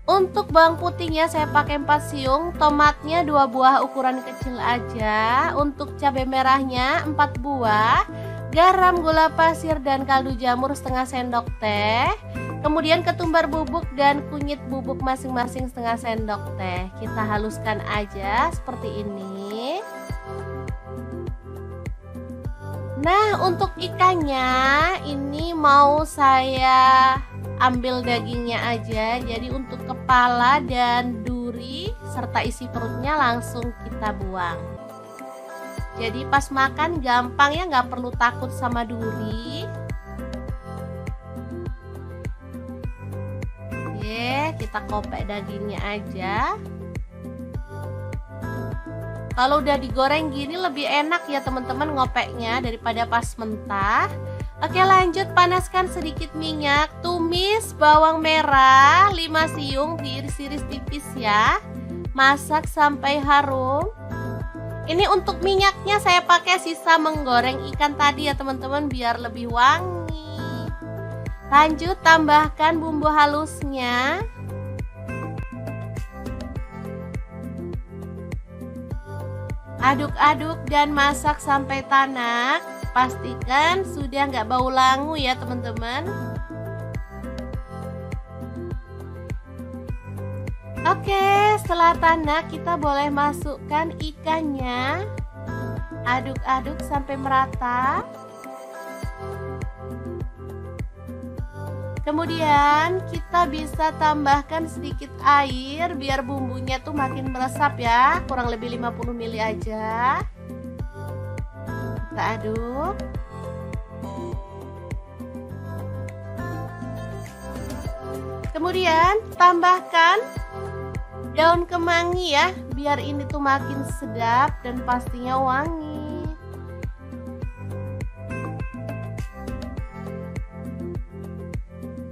S1: Untuk bawang putihnya saya pakai 4 siung, tomatnya 2 buah ukuran kecil aja. Untuk cabai merahnya 4 buah, garam, gula pasir, dan kaldu jamur setengah sendok teh. Kemudian ketumbar bubuk dan kunyit bubuk masing-masing setengah sendok teh. Kita haluskan aja seperti ini. Nah, untuk ikannya ini mau saya ambil dagingnya aja. Jadi untuk kepala dan duri serta isi perutnya langsung kita buang. Jadi pas makan gampang ya, nggak perlu takut sama duri. Kita kopek dagingnya aja. Kalau udah digoreng gini lebih enak ya teman-teman ngopeknya daripada pas mentah. Oke, lanjut panaskan sedikit minyak. Tumis bawang merah 5 siung, diiris-iris tipis ya. Masak sampai harum. Ini untuk minyaknya saya pakai sisa menggoreng ikan tadi ya teman-teman, biar lebih wangi. Lanjut tambahkan bumbu halusnya. Aduk-aduk dan masak sampai tanak. Pastikan sudah nggak bau langu ya teman-teman. Oke, setelah tanak kita boleh masukkan ikannya. Aduk-aduk sampai merata. Kemudian kita bisa tambahkan sedikit air biar bumbunya tuh makin meresap ya, kurang lebih 50 ml aja. Kita aduk. Kemudian tambahkan daun kemangi ya, biar ini tuh makin sedap dan pastinya wangi.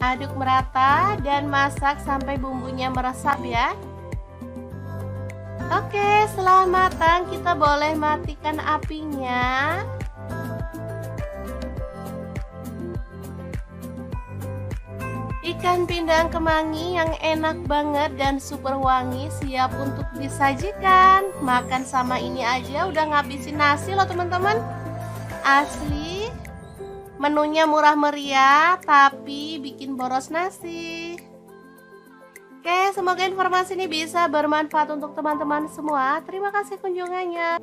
S1: Aduk merata dan masak sampai bumbunya meresap ya. Oke, setelah matang kita boleh matikan apinya. Ikan pindang kemangi yang enak banget dan super wangi siap untuk disajikan. Makan sama ini aja udah ngabisin nasi loh teman-teman. Asli. Menunya murah meriah tapi bikin boros nasi. Oke, semoga informasi ini bisa bermanfaat untuk teman-teman semua. Terima kasih kunjungannya.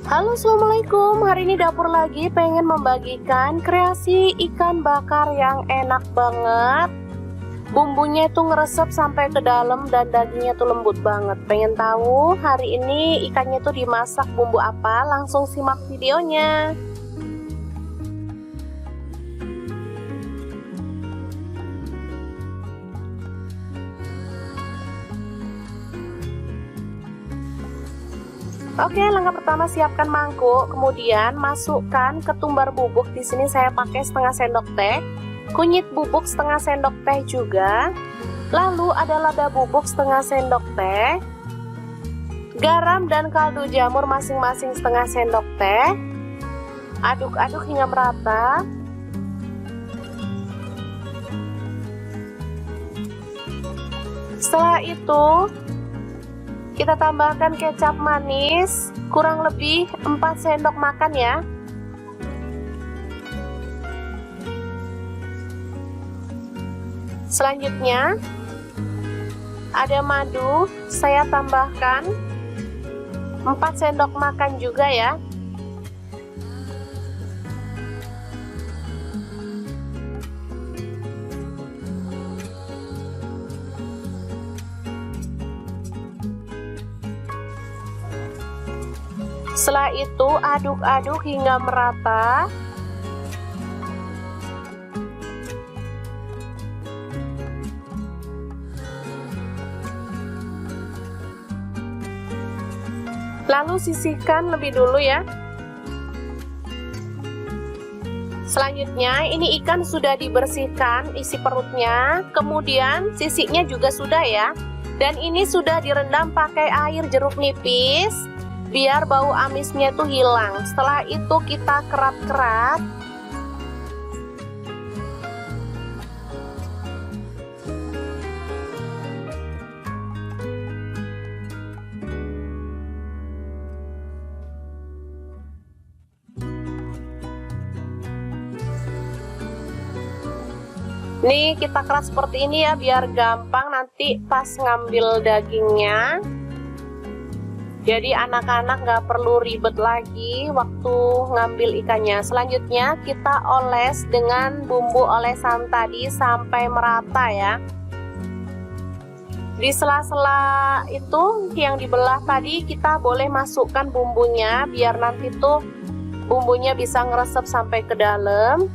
S2: Halo, assalamualaikum. Hari ini dapur lagi pengen membagikan kreasi ikan bakar yang enak banget. Bumbunya itu ngeresep sampai ke dalam dan dagingnya tuh lembut banget. Pengen tahu hari ini ikannya tuh dimasak bumbu apa? Langsung simak videonya. Oke, langkah pertama siapkan mangkuk, kemudian masukkan ketumbar bubuk. Di sini saya pakai setengah sendok teh, kunyit bubuk setengah sendok teh juga. Lalu ada lada bubuk setengah sendok teh, garam dan kaldu jamur masing-masing setengah sendok teh. Aduk-aduk hingga merata. Setelah itu kita tambahkan kecap manis, kurang lebih 4 sendok makan ya. Selanjutnya ada madu, saya tambahkan 4 sendok makan juga ya. Setelah itu aduk-aduk hingga merata. Lalu sisihkan lebih dulu ya. Selanjutnya ini ikan sudah dibersihkan isi perutnya, kemudian sisiknya juga sudah ya. Dan ini sudah direndam pakai air jeruk nipis biar bau amisnya tuh hilang. Setelah itu kita kerat-kerat. Nih kita keras seperti ini ya biar gampang nanti pas ngambil dagingnya. Jadi anak-anak nggak perlu ribet lagi waktu ngambil ikannya. Selanjutnya kita oles dengan bumbu olesan tadi sampai merata ya. Di sela-sela itu yang dibelah tadi kita boleh masukkan bumbunya biar nanti tuh bumbunya bisa ngeresep sampai ke dalam.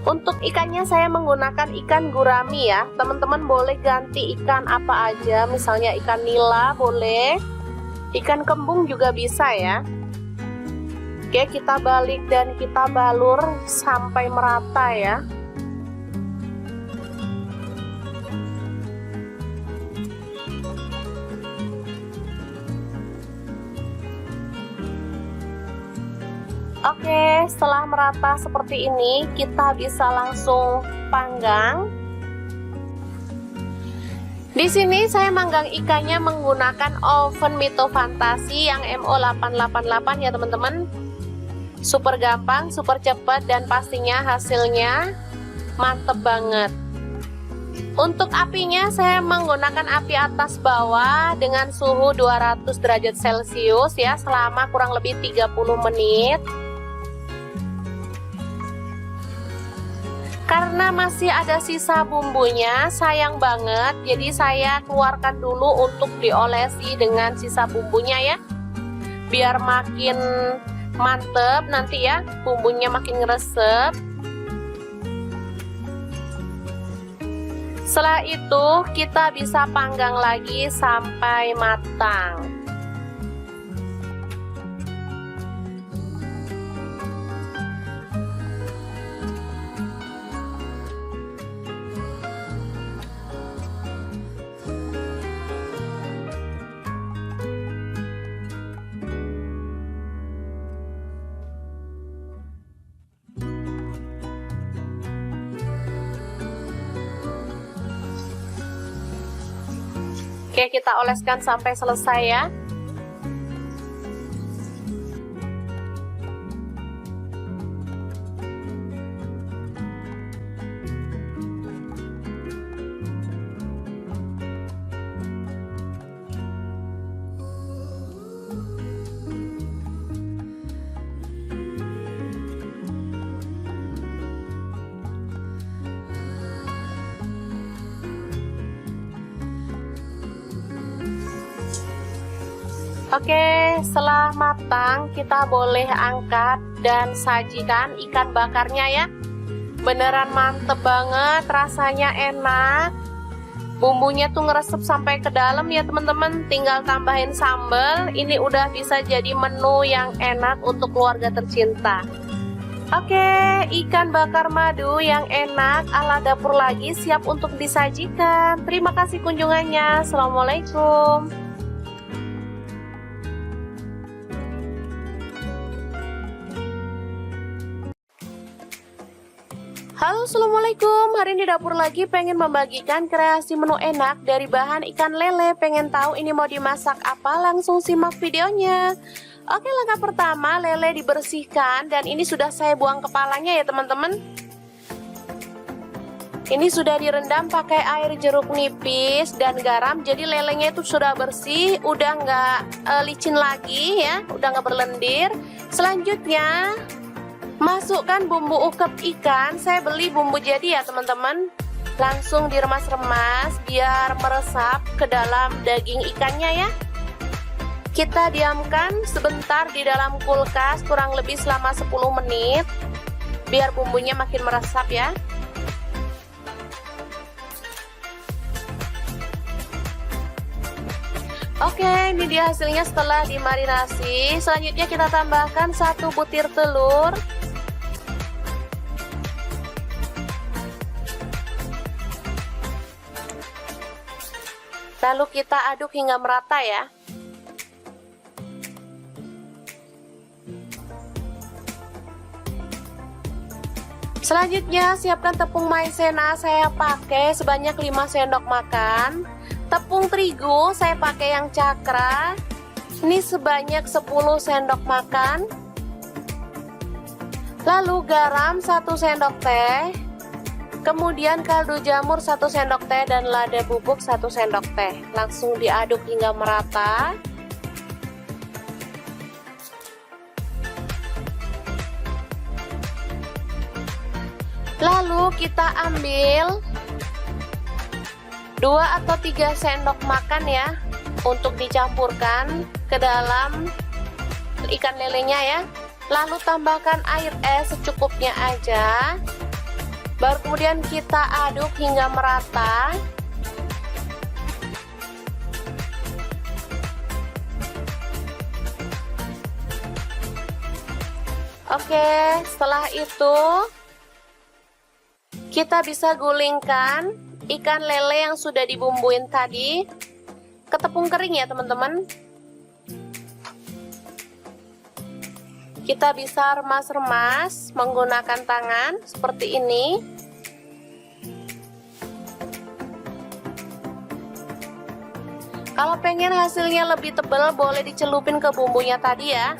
S2: Untuk ikannya saya menggunakan ikan gurami ya. Teman-teman boleh ganti ikan apa aja, misalnya ikan nila boleh, ikan kembung juga bisa ya. Oke, kita balik dan kita balur sampai merata ya. Oke, setelah merata seperti ini, kita bisa langsung panggang. Di sini saya manggang ikannya menggunakan oven Mito Fantasi yang MO888 ya teman-teman. Super gampang, super cepat, dan pastinya hasilnya mantep banget. Untuk apinya saya menggunakan api atas bawah dengan suhu 200 derajat Celcius ya selama kurang lebih 30 menit. Karena masih ada sisa bumbunya, sayang banget, jadi saya keluarkan dulu untuk diolesi dengan sisa bumbunya ya. Biar makin mantep nanti ya, bumbunya makin ngeresep. Setelah itu kita bisa panggang lagi sampai matang. Oke, kita oleskan sampai selesai ya. Oke, setelah matang kita boleh angkat dan sajikan ikan bakarnya ya. Beneran mantep banget, rasanya enak. Bumbunya tuh ngeresep sampai ke dalam ya teman-teman. Tinggal tambahin sambal. Ini udah bisa jadi menu yang enak untuk keluarga tercinta. Oke, ikan bakar madu yang enak ala dapur lagi siap untuk disajikan. Terima kasih kunjungannya. Assalamualaikum. Halo, assalamualaikum. Hari ini dapur lagi pengen membagikan kreasi menu enak dari bahan ikan lele. Pengen tahu ini mau dimasak apa? Langsung simak videonya. Oke, langkah pertama lele dibersihkan dan ini sudah saya buang kepalanya ya teman-teman. Ini sudah direndam pakai air jeruk nipis dan garam. Jadi lelenya itu sudah bersih, udah nggak licin lagi ya, udah nggak berlendir. Selanjutnya masukkan bumbu ukep ikan. Saya beli bumbu jadi ya teman-teman. Langsung diremas-remas biar meresap ke dalam daging ikannya ya. Kita diamkan sebentar di dalam kulkas kurang lebih selama 10 menit biar bumbunya makin meresap ya. Oke, ini dia hasilnya setelah dimarinasi. Selanjutnya kita tambahkan 1 butir telur. Lalu kita aduk hingga merata ya. Selanjutnya siapkan tepung maizena, saya pakai sebanyak 5 sendok makan. Tepung terigu saya pakai yang cakra. Ini sebanyak 10 sendok makan. Lalu garam 1 sendok teh. Kemudian kaldu jamur 1 sendok teh dan lada bubuk 1 sendok teh. Langsung diaduk hingga merata. Lalu kita ambil 2 atau 3 sendok makan ya untuk dicampurkan ke dalam ikan lelenya ya. Lalu tambahkan air es secukupnya aja. Baru kemudian kita aduk hingga merata. Oke, setelah itu kita bisa gulingkan ikan lele yang sudah dibumbuin tadi ke tepung kering ya teman-teman. Kita bisa remas-remas menggunakan tangan seperti ini. Kalau pengen hasilnya lebih tebal boleh dicelupin ke bumbunya tadi ya.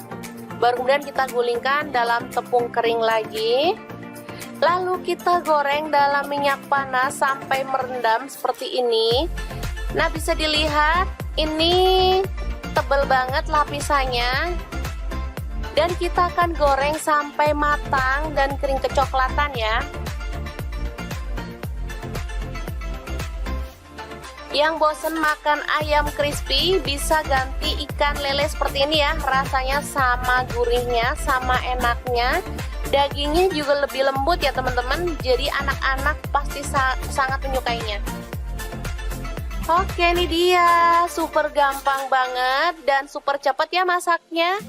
S2: Baru kemudian kita gulingkan dalam tepung kering lagi. Lalu kita goreng dalam minyak panas sampai merendam seperti ini. Nah, bisa dilihat ini tebal banget lapisannya. Dan kita akan goreng sampai matang dan kering kecoklatan ya. Yang bosen makan ayam crispy bisa ganti ikan lele seperti ini ya. Rasanya sama gurihnya, sama enaknya. Dagingnya juga lebih lembut ya teman-teman. Jadi anak-anak pasti sangat menyukainya. Oke, ini dia. Super gampang banget dan super cepat ya masaknya.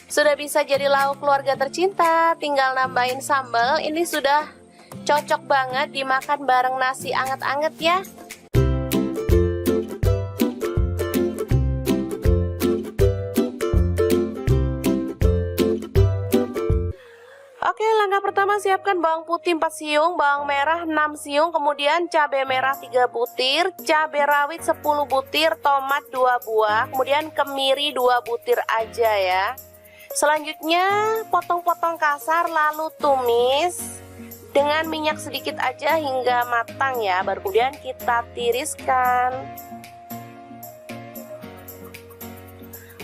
S2: Sudah bisa jadi lauk keluarga tercinta. Tinggal nambahin sambal. Ini sudah cocok banget dimakan bareng nasi anget-anget ya. Oke, langkah pertama siapkan bawang putih 4 siung, bawang merah 6 siung, kemudian cabai merah 3 butir, cabai rawit 10 butir, tomat 2 buah, kemudian kemiri 2 butir aja ya. Selanjutnya potong-potong kasar lalu tumis dengan minyak sedikit aja hingga matang ya. Baru kemudian kita tiriskan.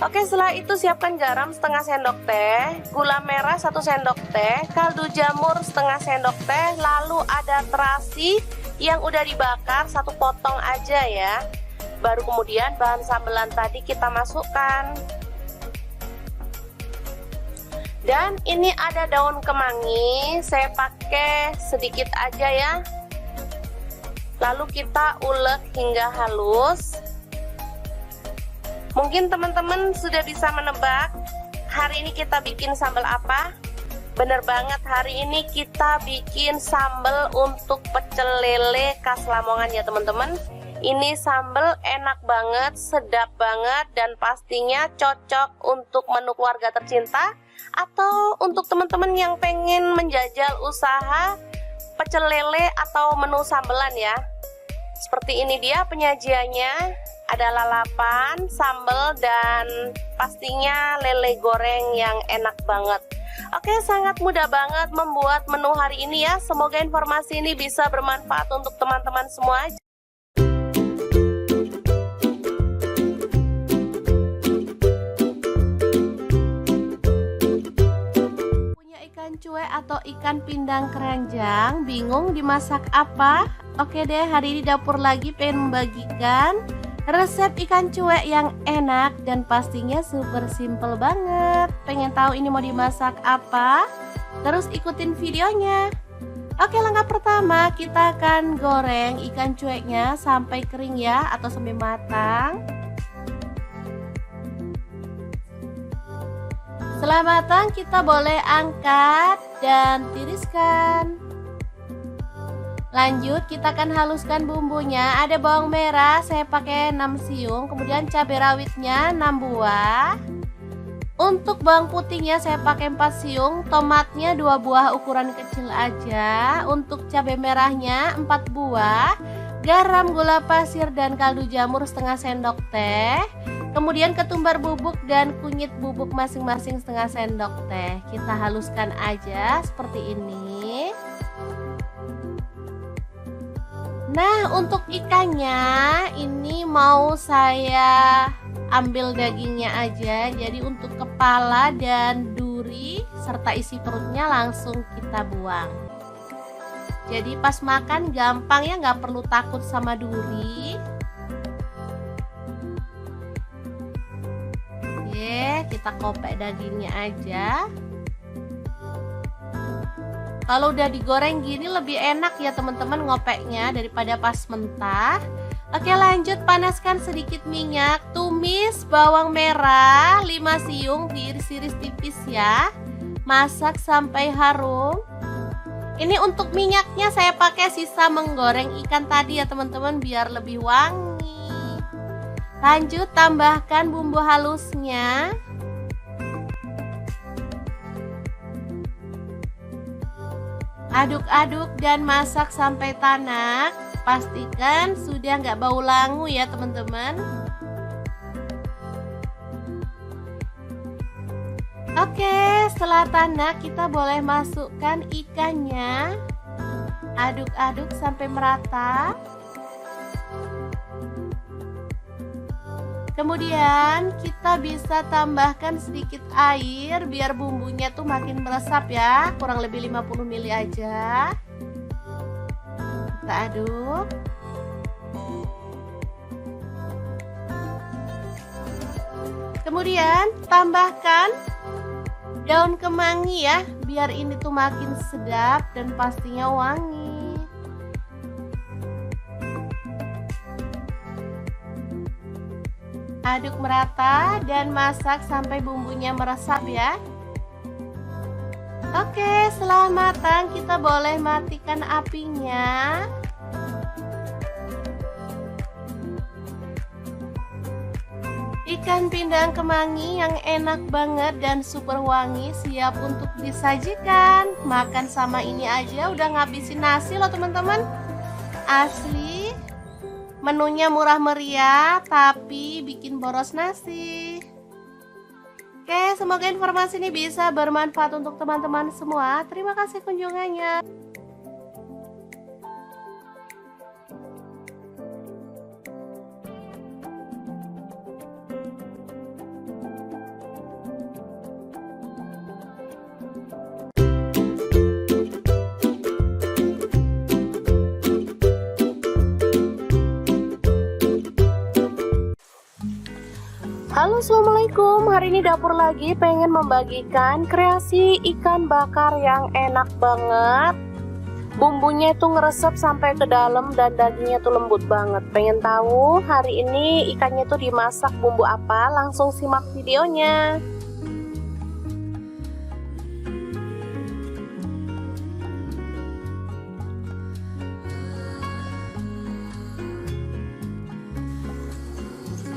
S2: Oke, setelah itu siapkan garam setengah sendok teh, gula merah 1 sendok teh, kaldu jamur setengah sendok teh, lalu ada terasi yang udah dibakar 1 potong aja ya. Baru kemudian bahan sambelan tadi kita masukkan.
S1: Dan ini ada daun kemangi, saya pakai sedikit aja ya. Lalu kita ulek hingga halus. Mungkin teman-teman sudah bisa menebak hari ini kita bikin sambal apa? Bener banget, hari ini kita bikin sambal untuk pecel lele khas Lamongan ya teman-teman. Ini sambal enak banget, sedap banget, dan pastinya cocok untuk menu keluarga tercinta atau untuk teman-teman yang pengen menjajal usaha pecel lele atau menu sambelan ya. Seperti ini dia penyajiannya, ada lalapan, sambal, dan pastinya lele goreng yang enak banget. Oke, sangat mudah banget membuat menu hari ini ya. Semoga informasi ini bisa bermanfaat untuk teman-teman semua. Cuek atau ikan pindang keranjang, bingung dimasak apa? Oke deh, hari ini dapur lagi pengen membagikan resep ikan cuek yang enak dan pastinya super simple banget. Pengen tahu ini mau dimasak apa? Terus ikutin videonya. Oke, langkah pertama kita akan goreng ikan cueknya sampai kering ya, atau sampai matang. Setelah matang kita boleh angkat dan tiriskan. Lanjut kita akan haluskan bumbunya. Ada bawang merah saya pakai 6 siung, kemudian cabai rawitnya 6 buah. Untuk bawang putihnya saya pakai 4 siung, tomatnya 2 buah ukuran kecil aja. Untuk cabai merahnya 4 buah, garam, gula pasir, dan kaldu jamur setengah sendok teh. Kemudian ketumbar bubuk dan kunyit bubuk masing-masing setengah sendok teh. Kita haluskan aja seperti ini. Nah, untuk ikannya ini mau saya ambil dagingnya aja. Jadi untuk kepala dan duri serta isi perutnya langsung kita buang. Jadi pas makan gampang ya, nggak perlu takut sama duri. Kita kopek dagingnya aja. Kalau udah digoreng gini lebih enak ya teman-teman ngopeknya daripada pas mentah. Oke, lanjut panaskan sedikit minyak. Tumis bawang merah 5 siung, diiris-iris tipis ya. Masak sampai harum. Ini untuk minyaknya saya pakai sisa menggoreng ikan tadi ya teman-teman, biar lebih wangi. Lanjut tambahkan bumbu halusnya. Aduk-aduk dan masak sampai tanak. Pastikan sudah nggak bau langu ya teman-teman. Oke, setelah tanak kita boleh masukkan ikannya. Aduk-aduk sampai merata. Kemudian kita bisa tambahkan sedikit air biar bumbunya tuh makin meresap ya, kurang lebih 50 ml aja. Kita aduk. Kemudian tambahkan daun kemangi ya, biar ini tuh makin sedap dan pastinya wangi. Aduk merata dan masak sampai bumbunya meresap ya. Oke, setelah matang kita boleh matikan apinya. Ikan pindang kemangi yang enak banget dan super wangi siap untuk disajikan. Makan sama ini aja udah ngabisin nasi loh teman-teman. Asli. Menunya murah meriah tapi bikin boros nasi. Oke, semoga informasi ini bisa bermanfaat untuk teman-teman semua. Terima kasih kunjungannya.
S2: Halo, assalamualaikum. Hari ini dapur lagi pengen membagikan kreasi ikan bakar yang enak banget. Bumbunya itu ngeresep sampai ke dalam dan dagingnya tuh lembut banget. Pengen tahu hari ini ikannya tuh dimasak bumbu apa? Langsung simak videonya.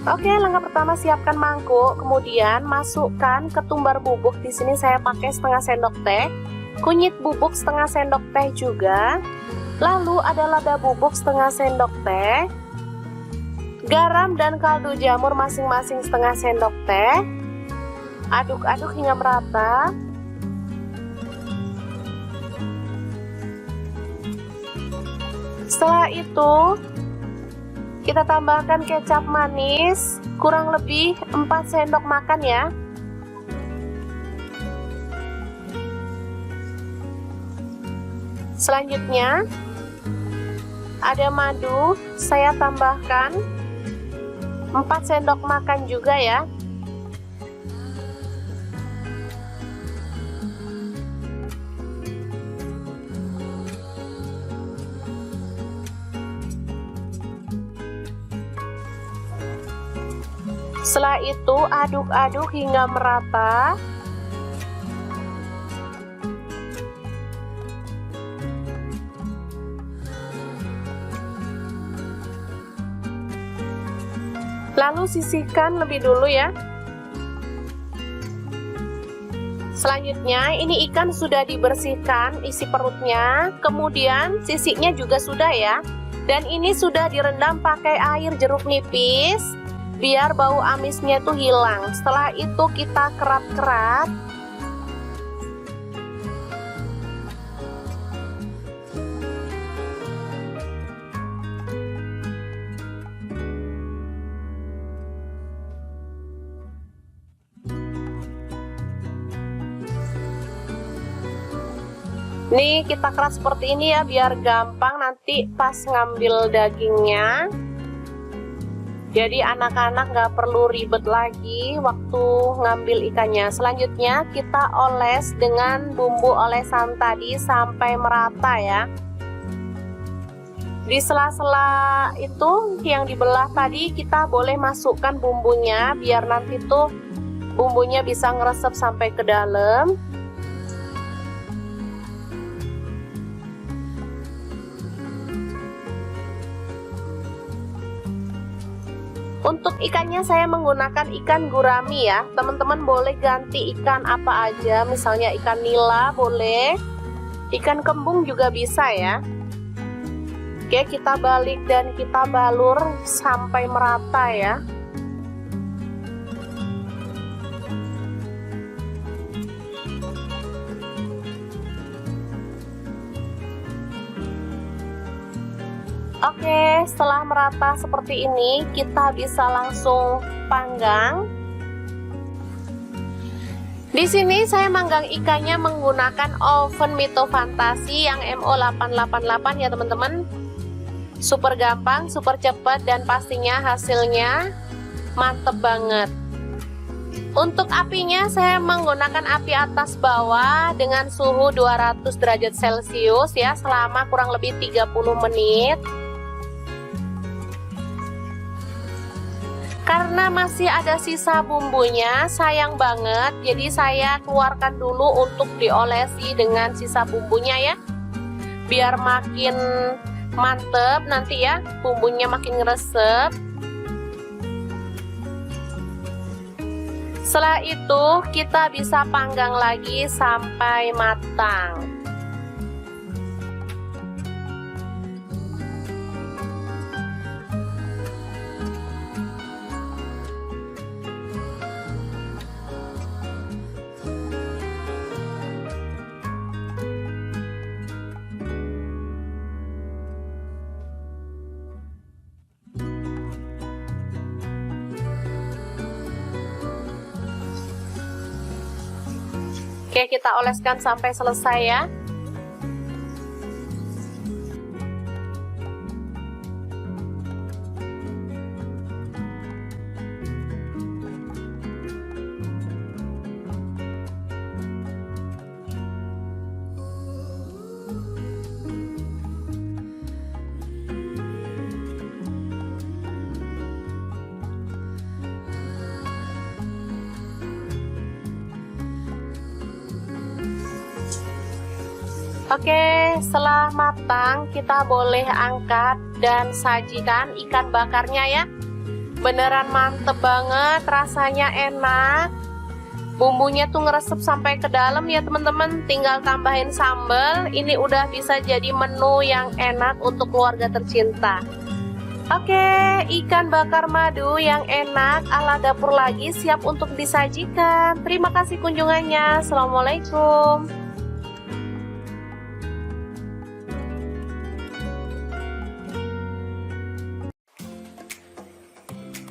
S2: Oke, langkah pertama siapkan mangkuk, kemudian masukkan ketumbar bubuk. Di sini saya pakai setengah sendok teh, kunyit bubuk setengah sendok teh juga. Lalu ada lada bubuk setengah sendok teh, garam dan kaldu jamur masing-masing setengah sendok teh. Aduk-aduk hingga merata. Setelah itu kita tambahkan kecap manis kurang lebih 4 sendok makan ya. Selanjutnya ada madu, saya tambahkan 4 sendok makan juga ya. Setelah itu aduk-aduk hingga merata. Lalu sisihkan lebih dulu ya. Selanjutnya ini ikan sudah dibersihkan isi perutnya, kemudian sisiknya juga sudah ya. Dan ini sudah direndam pakai air jeruk nipis biar bau amisnya itu hilang. Setelah itu kita kerat-kerat. Nih kita keras seperti ini ya biar gampang nanti pas ngambil dagingnya. Jadi anak-anak nggak perlu ribet lagi waktu ngambil ikannya. Selanjutnya kita oles dengan bumbu olesan tadi sampai merata ya. Di sela-sela itu yang dibelah tadi kita boleh masukkan bumbunya biar nanti tuh bumbunya bisa ngeresep sampai ke dalam. Untuk ikannya saya menggunakan ikan gurami ya. Teman-teman boleh ganti ikan apa aja, misalnya ikan nila boleh, ikan kembung juga bisa ya. Oke, kita balik dan kita balur sampai merata ya. Oke, setelah merata seperti ini, kita bisa langsung panggang. Di sini saya manggang ikannya menggunakan oven Mito Fantasi yang MO888 ya teman-teman. Super gampang, super cepat, dan pastinya hasilnya mantep banget. Untuk apinya saya menggunakan api atas bawah dengan suhu 200 derajat Celcius ya selama kurang lebih 30 menit. Karena masih ada sisa bumbunya, sayang banget, jadi saya keluarkan dulu untuk diolesi dengan sisa bumbunya ya, biar makin mantep nanti ya, bumbunya makin ngeresep. Setelah itu kita bisa panggang lagi sampai matang. Oke, kita oleskan sampai selesai ya. Oke, setelah matang kita boleh angkat dan sajikan ikan bakarnya ya. Beneran mantep banget, rasanya enak. Bumbunya tuh ngeresep sampai ke dalam ya teman-teman. Tinggal tambahin sambal. Ini udah bisa jadi menu yang enak untuk keluarga tercinta. Oke, ikan bakar madu yang enak ala dapur lagi siap untuk disajikan. Terima kasih kunjungannya. Assalamualaikum.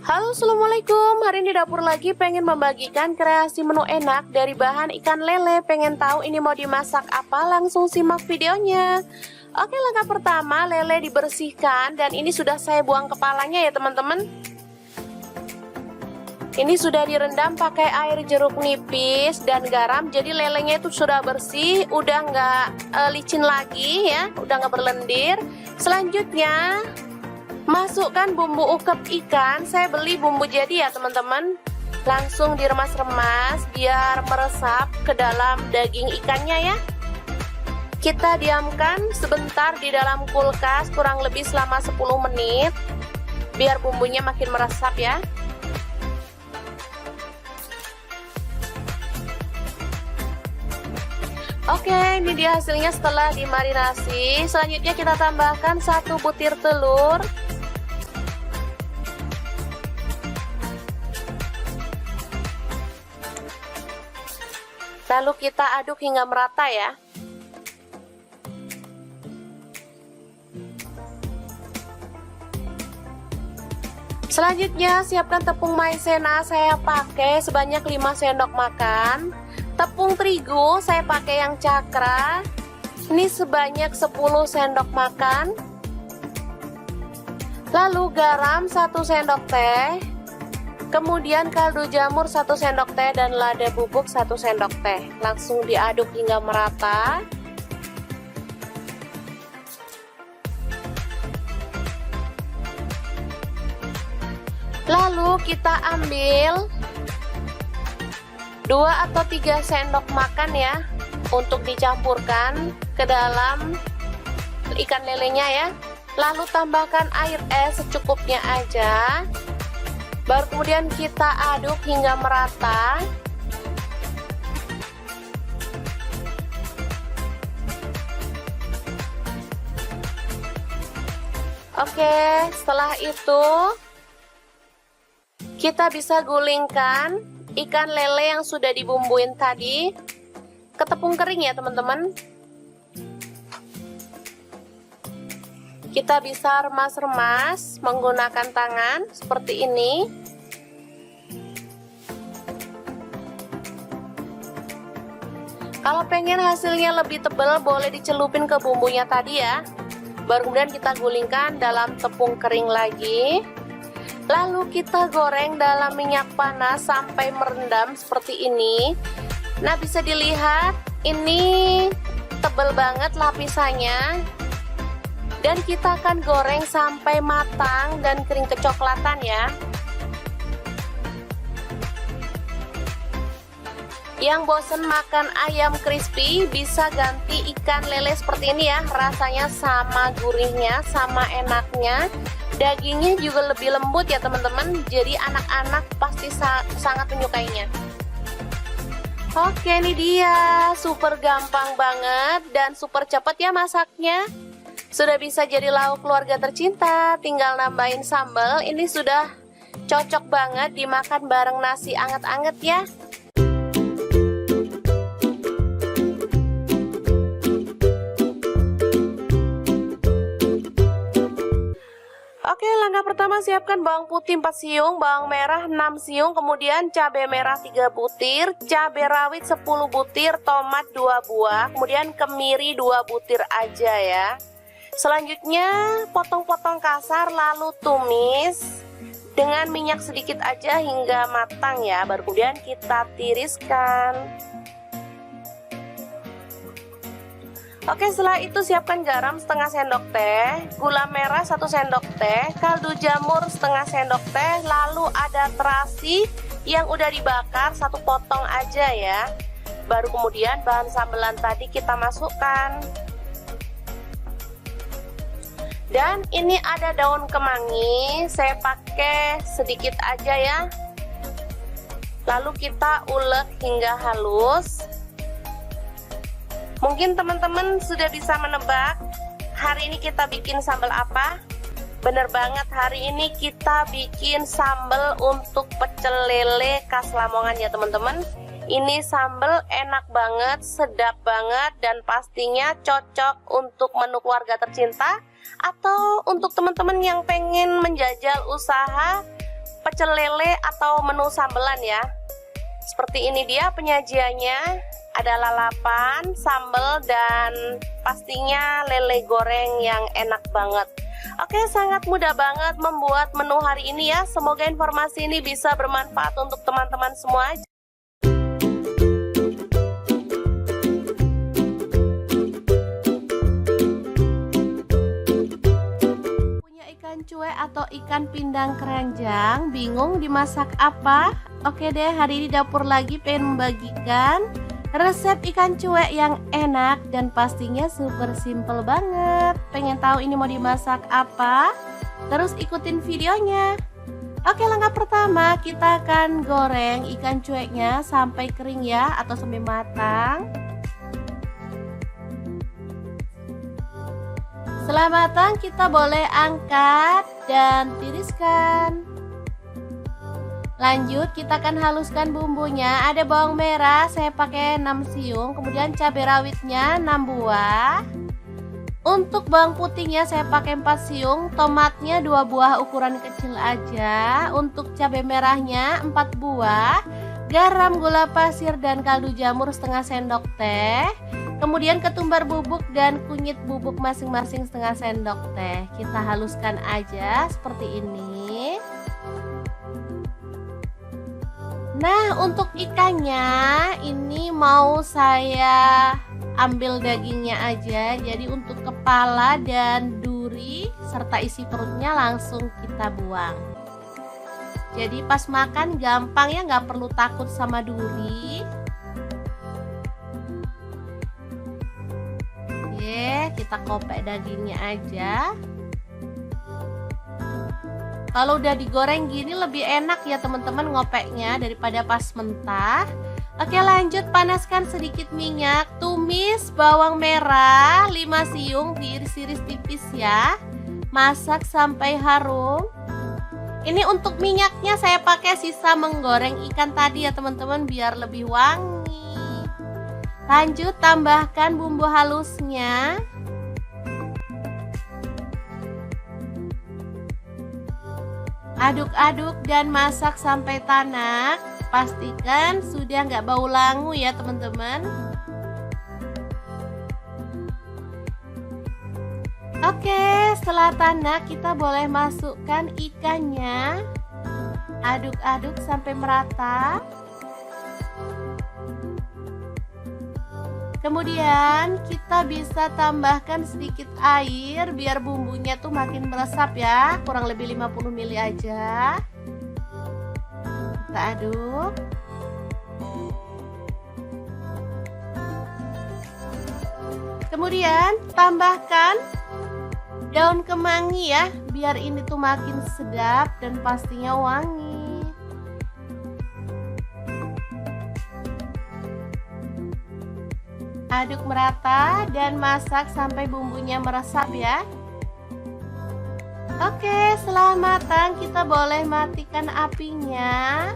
S2: Halo, assalamualaikum. Hari ini dapur lagi pengen membagikan kreasi menu enak dari bahan ikan lele. Pengen tahu ini mau dimasak apa? Langsung simak videonya. Oke, langkah pertama lele dibersihkan dan ini sudah saya buang kepalanya ya teman-teman. Ini sudah direndam pakai air jeruk nipis dan garam. Jadi lelenya itu sudah bersih, udah nggak licin lagi ya, udah nggak berlendir. Selanjutnya masukkan bumbu ukep ikan. Saya beli bumbu jadi ya teman-teman. Langsung diremas-remas biar meresap ke dalam daging ikannya ya. Kita diamkan sebentar di dalam kulkas kurang lebih selama 10 menit biar bumbunya makin meresap ya. Oke, ini dia hasilnya setelah dimarinasi. Selanjutnya kita tambahkan 1 butir telur. Lalu kita aduk hingga merata ya. Selanjutnya siapkan tepung maizena, saya pakai sebanyak 5 sendok makan. Tepung terigu saya pakai yang cakra. Ini sebanyak 10 sendok makan. Lalu garam 1 sendok teh. Kemudian kaldu jamur 1 sendok teh dan lada bubuk 1 sendok teh. Langsung diaduk hingga merata. Lalu kita ambil 2 atau 3 sendok makan ya untuk dicampurkan ke dalam ikan lelenya ya. Lalu tambahkan air es secukupnya aja. Baru kemudian kita aduk hingga merata. Oke, setelah itu kita bisa gulingkan ikan lele yang sudah dibumbuin tadi ke tepung kering ya teman-teman. Kita bisa remas-remas menggunakan tangan seperti ini. Kalau pengen hasilnya lebih tebal boleh dicelupin ke bumbunya tadi ya. Baru kemudian kita gulingkan dalam tepung kering lagi. Lalu kita goreng dalam minyak panas sampai merendam seperti ini. Nah, bisa dilihat ini tebal banget lapisannya. Dan kita akan goreng sampai matang dan kering kecoklatan ya. Yang bosen makan ayam crispy bisa ganti ikan lele seperti ini ya. Rasanya sama gurihnya, sama enaknya. Dagingnya juga lebih lembut ya teman-teman. Jadi anak-anak pasti sangat menyukainya. Oke, ini dia. Super gampang banget dan super cepat ya masaknya. Sudah bisa jadi lauk keluarga tercinta. Tinggal nambahin sambal. Ini sudah cocok banget dimakan bareng nasi anget-anget ya. Oke, langkah pertama siapkan bawang putih 4 siung, bawang merah 6 siung, kemudian cabai merah 3 butir, cabai rawit 10 butir, tomat 2 buah, kemudian kemiri 2 butir aja ya. Selanjutnya potong-potong kasar lalu tumis dengan minyak sedikit aja hingga matang ya. Baru kemudian kita tiriskan. Oke, setelah itu siapkan garam setengah sendok teh, gula merah 1 sendok teh, kaldu jamur setengah sendok teh, lalu ada terasi yang udah dibakar 1 potong aja ya. Baru kemudian bahan sambelan tadi kita masukkan.
S1: Dan ini ada daun kemangi, saya pakai sedikit aja ya. Lalu kita ulek hingga halus. Mungkin teman-teman sudah bisa menebak hari ini kita bikin sambal apa? Bener banget, hari ini kita bikin sambal untuk pecel lele khas Lamongan ya teman-teman. Ini sambal enak banget, sedap banget, dan pastinya cocok untuk menu keluarga tercinta atau untuk teman-teman yang pengen menjajal usaha pecel lele atau menu sambelan ya. Seperti ini dia penyajiannya. Ada lalapan, sambal, dan pastinya lele goreng yang enak banget. Oke, sangat mudah banget membuat menu hari ini ya. Semoga informasi ini bisa bermanfaat untuk teman-teman semua. Punya ikan cuek atau ikan pindang keranjang, bingung dimasak apa? Oke deh, hari ini dapur lagi pengen membagikan resep ikan cuek yang enak dan pastinya super simple banget. Pengen tahu ini mau dimasak apa? Terus ikutin videonya. Oke, langkah pertama kita akan goreng ikan cueknya sampai kering ya, atau sampai matang. Setelah matang kita boleh angkat dan tiriskan. Lanjut kita akan haluskan bumbunya. Ada bawang merah saya pakai 6 siung, kemudian cabai rawitnya 6 buah. Untuk bawang putihnya saya pakai 4 siung, tomatnya 2 buah ukuran kecil aja. Untuk cabai merahnya 4 buah, garam, gula pasir, dan kaldu jamur setengah sendok teh. Kemudian ketumbar bubuk dan kunyit bubuk masing-masing setengah sendok teh. Kita haluskan aja seperti ini. Nah, untuk ikannya ini mau saya ambil dagingnya aja. Jadi untuk kepala dan duri serta isi perutnya langsung kita buang. Jadi pas makan gampang ya, nggak perlu takut sama duri. Oke, kita kopek dagingnya aja. Kalau udah digoreng gini lebih enak ya teman-teman ngopeknya daripada pas mentah. Oke, lanjut panaskan sedikit minyak. Tumis bawang merah 5 siung, diiris-iris tipis ya. Masak sampai harum. Ini untuk minyaknya saya pakai sisa menggoreng ikan tadi ya teman-teman, biar lebih wangi. Lanjut tambahkan bumbu halusnya. Aduk-aduk dan masak sampai tanak. Pastikan sudah nggak bau langu ya teman-teman. Oke, setelah tanak kita boleh masukkan ikannya. Aduk-aduk sampai merata. Kemudian kita bisa tambahkan sedikit air biar bumbunya tuh makin meresap ya, kurang lebih 50 ml aja. Kita aduk. Kemudian tambahkan daun kemangi ya, biar ini tuh makin sedap dan pastinya wangi. Aduk merata dan masak sampai bumbunya meresap ya. Oke, setelah matang kita boleh matikan apinya.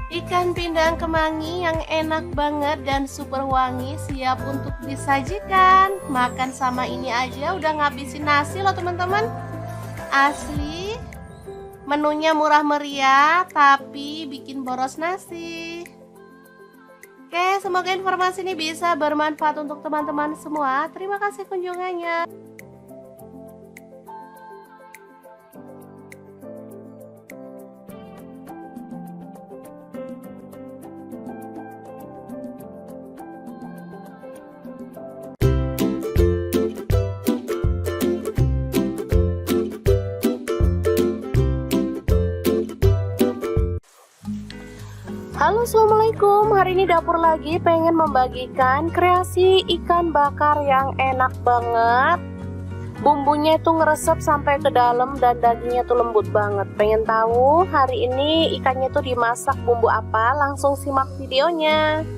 S1: Ikan pindang kemangi yang enak banget dan super wangi siap untuk disajikan. Makan sama ini aja udah ngabisin nasi loh teman-teman. Asli. Menunya murah meriah tapi bikin boros nasi. Oke, semoga informasi ini bisa bermanfaat untuk teman-teman semua. Terima kasih kunjungannya.
S2: Halo Halo, assalamualaikum. Hari ini dapur lagi pengen membagikan kreasi ikan bakar yang enak banget. Bumbunya itu ngeresep sampai ke dalam dan dagingnya tuh lembut banget. Pengen tahu hari ini ikannya tuh dimasak bumbu apa? Langsung simak videonya.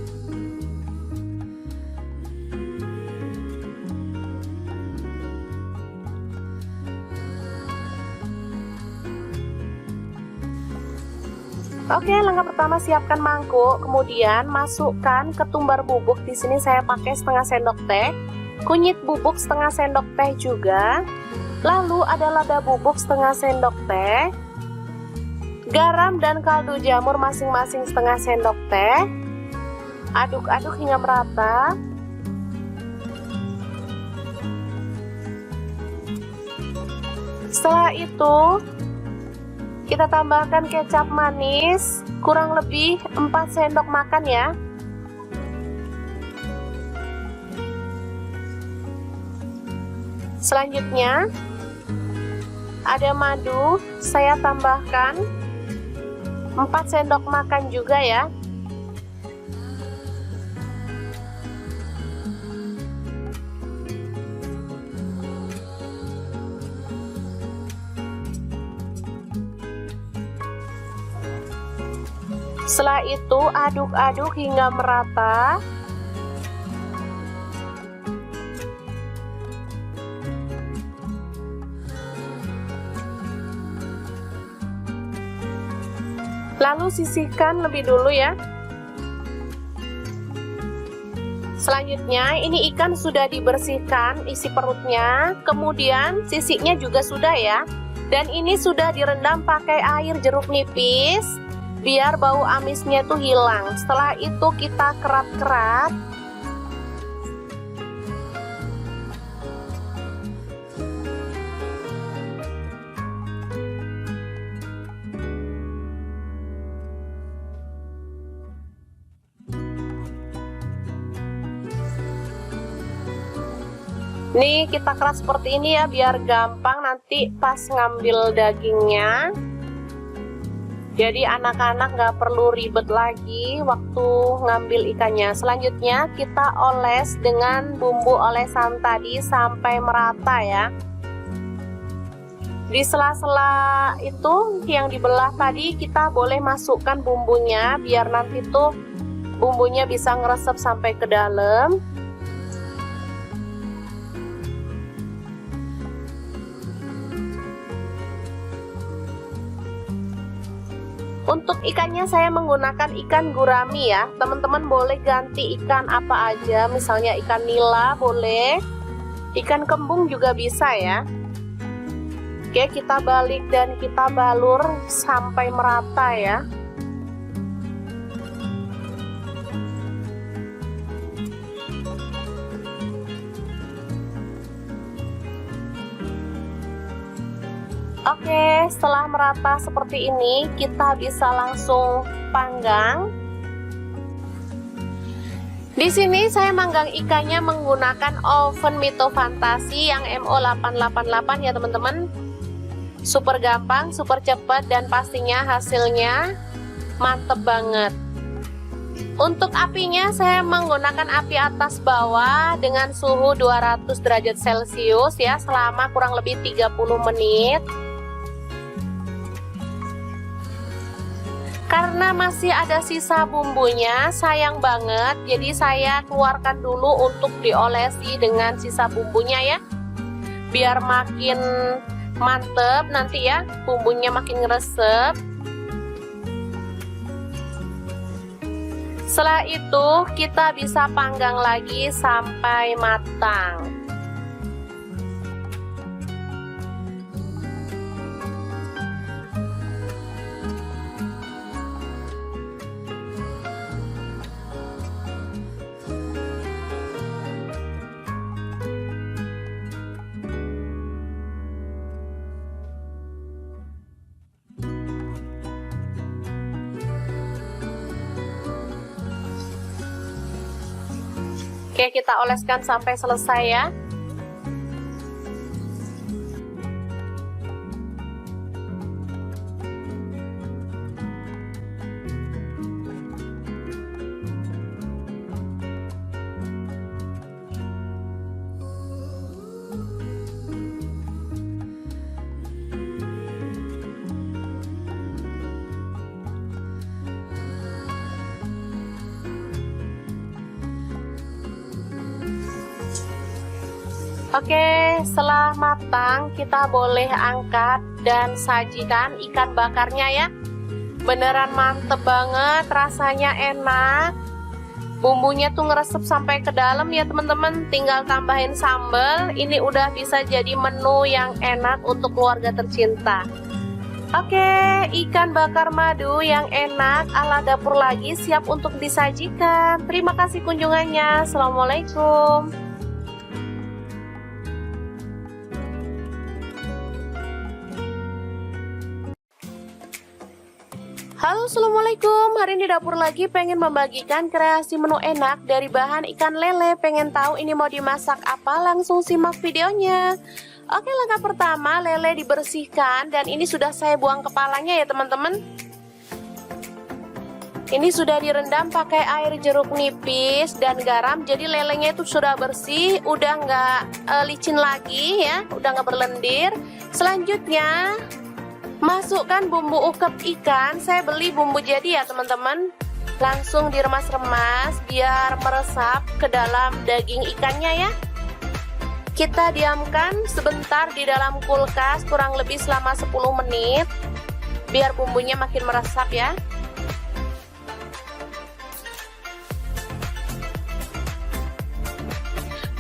S2: Oke, langkah pertama siapkan mangkuk, kemudian masukkan ketumbar bubuk. Di sini saya pakai setengah sendok teh, kunyit bubuk setengah sendok teh juga. Lalu ada lada bubuk setengah sendok teh, garam dan kaldu jamur masing-masing setengah sendok teh. Aduk-aduk hingga merata. Setelah itu kita tambahkan kecap manis, kurang lebih 4 sendok makan ya. Selanjutnya ada madu, saya tambahkan 4 sendok makan juga ya. Setelah itu aduk-aduk hingga merata. Lalu sisihkan lebih dulu ya. Selanjutnya ini ikan sudah dibersihkan isi perutnya, kemudian sisiknya juga sudah ya. Dan ini sudah direndam pakai air jeruk nipis biar bau amisnya tuh hilang. Setelah itu kita kerat-kerat. Nih kita keras seperti ini ya biar gampang nanti pas ngambil dagingnya. Jadi anak-anak nggak perlu ribet lagi waktu ngambil ikannya. Selanjutnya kita oles dengan bumbu olesan tadi sampai merata ya. Di sela-sela itu yang dibelah tadi kita boleh masukkan bumbunya biar nanti tuh bumbunya bisa ngeresep sampai ke dalam. Untuk ikannya saya menggunakan ikan gurami ya. Teman-teman boleh ganti ikan apa aja, misalnya ikan nila boleh, ikan kembung juga bisa ya. Oke, kita balik dan kita balur sampai merata ya. Oke, setelah merata seperti ini, kita bisa langsung panggang. Di sini saya manggang ikannya menggunakan oven Mito Fantasi yang MO888 ya teman-teman. Super gampang, super cepat, dan pastinya hasilnya mantep banget. Untuk apinya saya menggunakan api atas bawah dengan suhu 200 derajat Celcius ya selama kurang lebih 30 menit. Karena masih ada sisa bumbunya, sayang banget, jadi saya keluarkan dulu untuk diolesi dengan sisa bumbunya ya. Biar makin mantep nanti ya, bumbunya makin ngeresep. Setelah itu kita bisa panggang lagi sampai matang. Oke, kita oleskan sampai selesai ya. Oke, setelah matang kita boleh angkat dan sajikan ikan bakarnya ya. Beneran mantep banget, rasanya enak. Bumbunya tuh ngeresep sampai ke dalam ya teman-teman. Tinggal tambahin sambal. Ini udah bisa jadi menu yang enak untuk keluarga tercinta. Oke, ikan bakar madu yang enak ala dapur lagi siap untuk disajikan. Terima kasih kunjungannya. Assalamualaikum. Halo, assalamualaikum. Hari ini dapur lagi pengen membagikan kreasi menu enak dari bahan ikan lele. Pengen tahu ini mau dimasak apa? Langsung simak videonya. Oke, langkah pertama lele dibersihkan dan ini sudah saya buang kepalanya ya teman-teman. Ini sudah direndam pakai air jeruk nipis dan garam. Jadi lelenya itu sudah bersih, udah nggak licin lagi ya, udah nggak berlendir. Selanjutnya masukkan bumbu ukep ikan. Saya beli bumbu jadi ya teman-teman. Langsung diremas-remas biar meresap ke dalam daging ikannya ya. Kita diamkan sebentar di dalam kulkas kurang lebih selama 10 menit biar bumbunya makin meresap ya.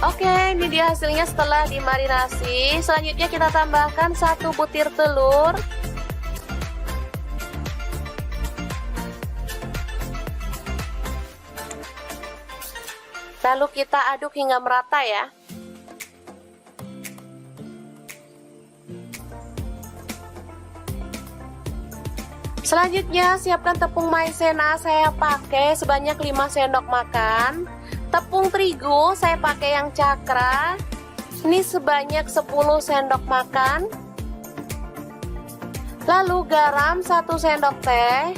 S2: Oke, ini dia hasilnya setelah dimarinasi. Selanjutnya kita tambahkan 1 butir telur. Lalu kita aduk hingga merata ya. Selanjutnya siapkan tepung maizena, saya pakai sebanyak 5 sendok makan. Tepung terigu saya pakai yang cakra. Ini sebanyak 10 sendok makan. Lalu garam 1 sendok teh.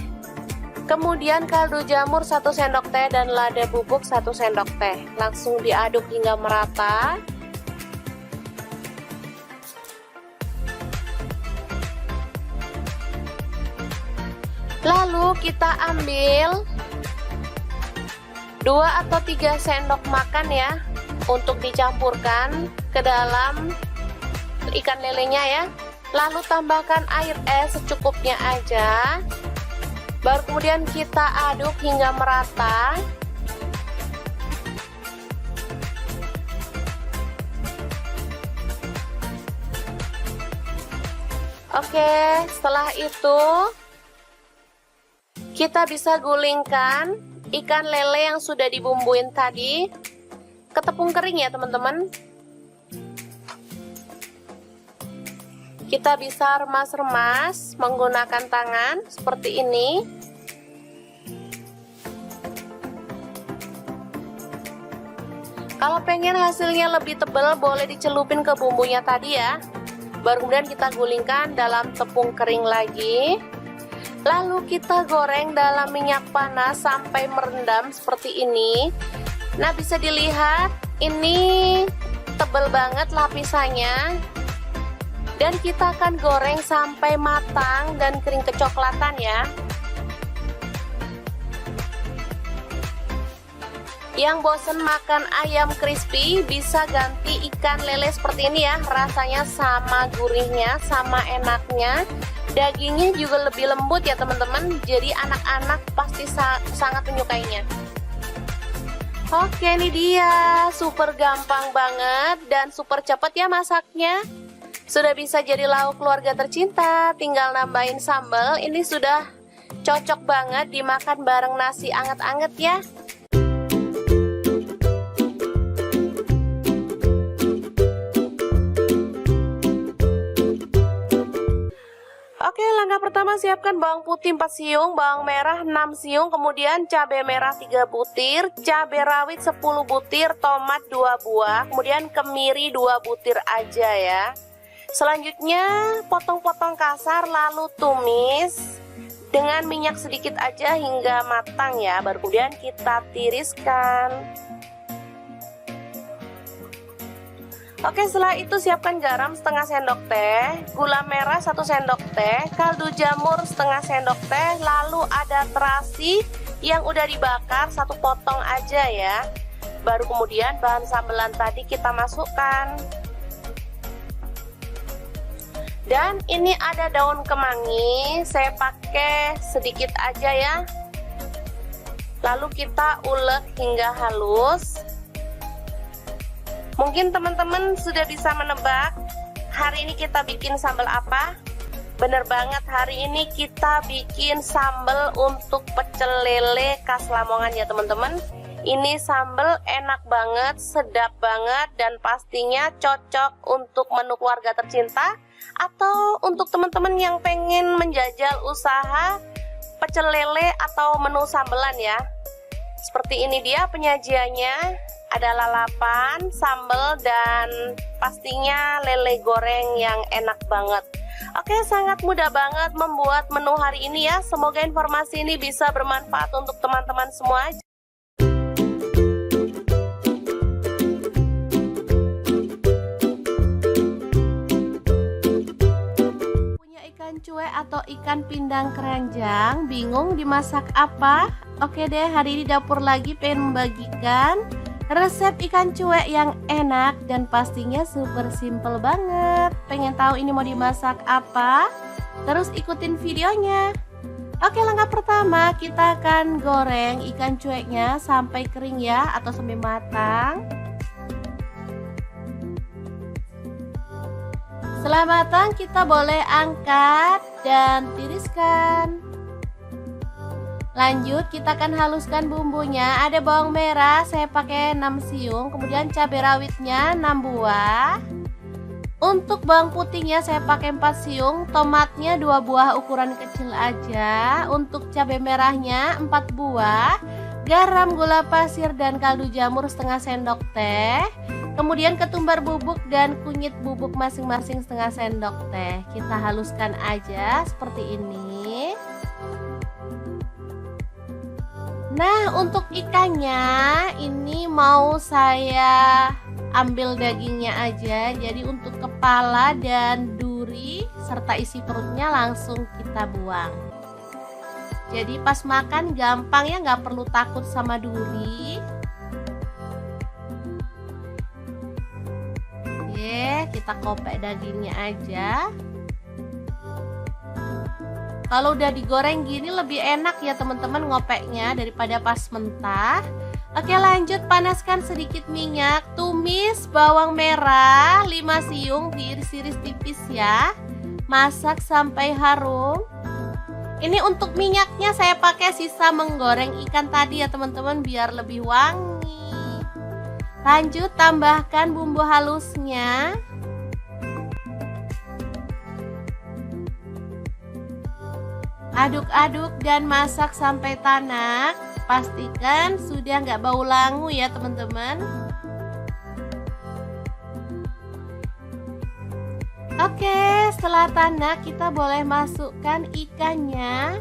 S2: Kemudian kaldu jamur 1 sendok teh dan lada bubuk 1 sendok teh. Langsung diaduk hingga merata. Lalu kita ambil 2 atau 3 sendok makan ya untuk dicampurkan ke dalam ikan lelenya ya. Lalu tambahkan air es secukupnya aja. Baru kemudian kita aduk hingga merata. Oke, setelah itu kita bisa gulingkan ikan lele yang sudah dibumbuin tadi ke tepung kering ya teman-teman. Kita bisa remas-remas menggunakan tangan seperti ini. Kalau pengen hasilnya lebih tebal boleh dicelupin ke bumbunya tadi ya. Baru kemudian kita gulingkan dalam tepung kering lagi. Lalu kita goreng dalam minyak panas sampai merendam seperti ini. Nah, bisa dilihat ini tebal banget lapisannya. Dan kita akan goreng sampai matang dan kering kecoklatan ya. Yang bosen makan ayam crispy bisa ganti ikan lele seperti ini ya. Rasanya sama gurihnya, sama enaknya. Dagingnya juga lebih lembut ya teman-teman. Jadi anak-anak pasti sangat menyukainya. Oke, ini dia. Super gampang banget dan super cepat ya masaknya. Sudah bisa jadi lauk keluarga tercinta. Tinggal nambahin sambal. Ini sudah cocok banget dimakan bareng nasi anget-anget ya. Oke, langkah pertama siapkan bawang putih 4 siung, bawang merah 6 siung, kemudian cabai merah 3 butir, cabai rawit 10 butir, tomat 2 buah, kemudian kemiri 2 butir aja ya. Selanjutnya potong-potong kasar lalu tumis dengan minyak sedikit aja hingga matang ya. Baru kemudian kita tiriskan. Oke, setelah itu siapkan garam setengah sendok teh, gula merah 1 sendok teh, kaldu jamur setengah sendok teh, lalu ada terasi yang udah dibakar 1 potong aja ya. Baru kemudian bahan sambelan tadi kita masukkan.
S1: Dan ini ada daun kemangi, saya pakai sedikit aja ya. Lalu kita ulek hingga halus. Mungkin teman-teman sudah bisa menebak hari ini kita bikin sambal apa? Bener banget, hari ini kita bikin sambal untuk pecel lele khas Lamongan ya teman-teman. Ini sambal enak banget, sedap banget, dan pastinya cocok untuk menu keluarga tercinta atau untuk teman-teman yang pengen menjajal usaha pecel lele atau menu sambelan ya. Seperti ini dia penyajiannya, ada lalapan, sambal, dan pastinya lele goreng yang enak banget. Oke, sangat mudah banget membuat menu hari ini ya. Semoga informasi ini bisa bermanfaat untuk teman-teman semua. Ikan cuek atau ikan pindang keranjang, bingung dimasak apa? Oke deh, hari ini dapur lagi pengen membagikan resep ikan cuek yang enak dan pastinya super simple banget. Pengen tahu ini mau dimasak apa? Terus ikutin videonya. Oke, langkah pertama kita akan goreng ikan cueknya sampai kering ya, atau sampai matang. Setelah matang kita boleh angkat dan tiriskan. Lanjut kita akan haluskan bumbunya. Ada bawang merah saya pakai 6 siung, kemudian cabai rawitnya 6 buah. Untuk bawang putihnya saya pakai 4 siung, tomatnya 2 buah ukuran kecil aja. Untuk cabai merahnya 4 buah, garam, gula pasir, dan kaldu jamur setengah sendok teh. Kemudian ketumbar bubuk dan kunyit bubuk masing-masing setengah sendok teh. Kita haluskan aja seperti ini. Nah, untuk ikannya ini mau saya ambil dagingnya aja. Jadi untuk kepala dan duri serta isi perutnya langsung kita buang. Jadi pas makan gampang ya, nggak perlu takut sama duri. Kita kopek dagingnya aja. Kalau udah digoreng gini lebih enak ya teman-teman ngopeknya daripada pas mentah. Oke, lanjut panaskan sedikit minyak. Tumis bawang merah 5 siung, diiris-iris tipis ya. Masak sampai harum. Ini untuk minyaknya saya pakai sisa menggoreng ikan tadi ya teman-teman, biar lebih wangi. Lanjut tambahkan bumbu halusnya. Aduk-aduk dan masak sampai tanak. Pastikan sudah nggak bau langu ya teman-teman. Oke, setelah tanak kita boleh masukkan ikannya.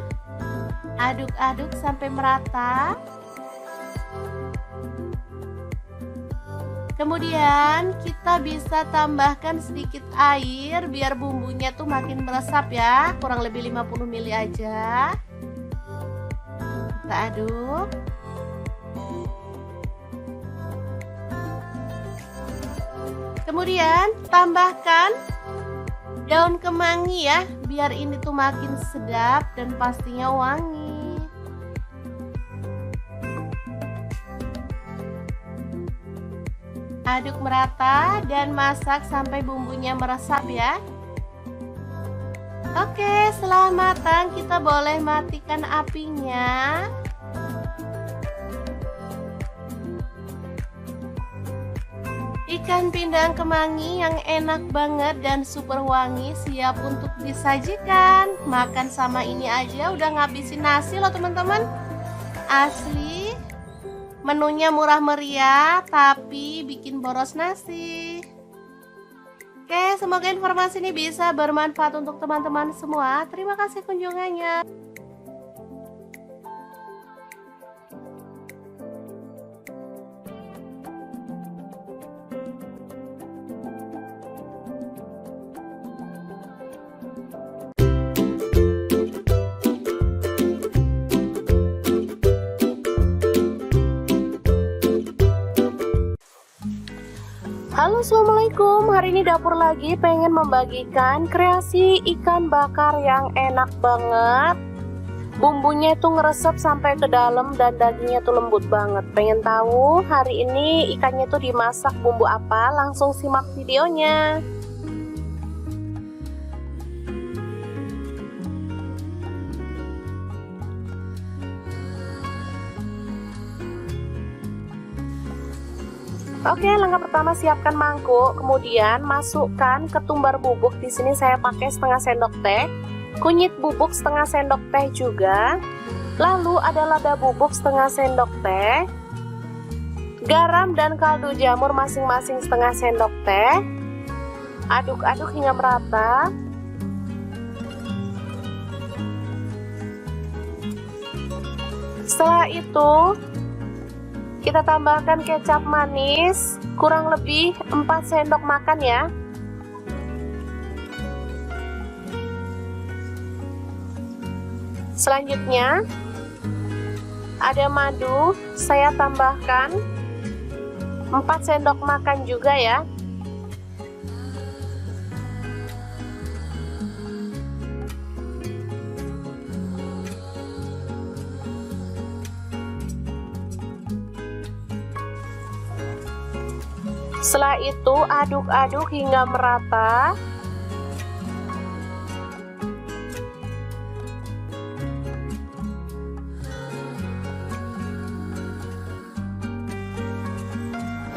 S1: Aduk-aduk sampai merata. Kemudian kita bisa tambahkan sedikit air biar bumbunya tuh makin meresap ya, kurang lebih 50 ml aja. Kita aduk. Kemudian tambahkan daun kemangi ya, biar ini tuh makin sedap dan pastinya wangi. Aduk merata dan masak sampai bumbunya meresap ya. Oke, setelah matang kita boleh matikan apinya. Ikan pindang kemangi yang enak banget dan super wangi siap untuk disajikan. Makan sama ini aja udah ngabisin nasi loh teman-teman. Asli. Menunya murah meriah tapi bikin boros nasi. Oke, semoga informasi ini bisa bermanfaat untuk teman-teman semua. Terima kasih kunjungannya.
S2: Halo, assalamualaikum. Hari ini dapur lagi pengen membagikan kreasi ikan bakar yang enak banget. Bumbunya itu ngeresep sampai ke dalam dan dagingnya tuh lembut banget. Pengen tahu hari ini ikannya tuh dimasak bumbu apa? Langsung simak videonya. Oke, langkah pertama siapkan mangkuk, kemudian masukkan ketumbar bubuk. Di sini saya pakai setengah sendok teh, kunyit bubuk setengah sendok teh juga. Lalu ada lada bubuk setengah sendok teh, garam dan kaldu jamur masing-masing setengah sendok teh. Aduk-aduk hingga merata. Setelah itu kita tambahkan kecap manis, kurang lebih 4 sendok makan ya. Selanjutnya ada madu, saya tambahkan 4 sendok makan juga ya. Setelah itu aduk-aduk hingga merata.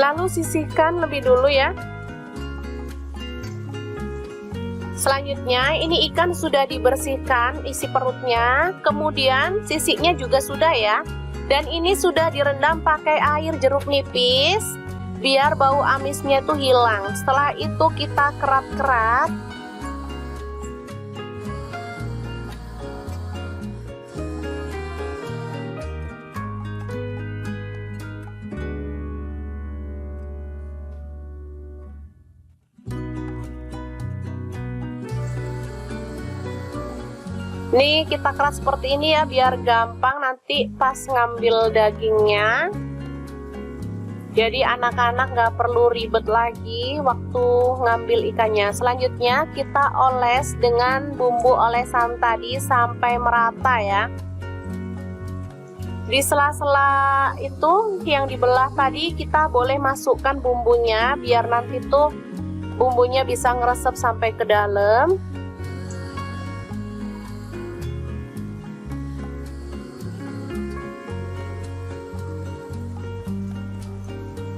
S2: Lalu sisihkan lebih dulu ya. Selanjutnya ini ikan sudah dibersihkan isi perutnya, kemudian sisiknya juga sudah ya. Dan ini sudah direndam pakai air jeruk nipis biar bau amisnya tuh hilang. Setelah itu kita kerat-kerat. Nih kita kerat seperti ini ya biar gampang nanti pas ngambil dagingnya. Jadi anak-anak nggak perlu ribet lagi waktu ngambil ikannya. Selanjutnya kita oles dengan bumbu olesan tadi sampai merata ya. Di sela-sela itu yang dibelah tadi kita boleh masukkan bumbunya biar nanti tuh bumbunya bisa ngeresep sampai ke dalam.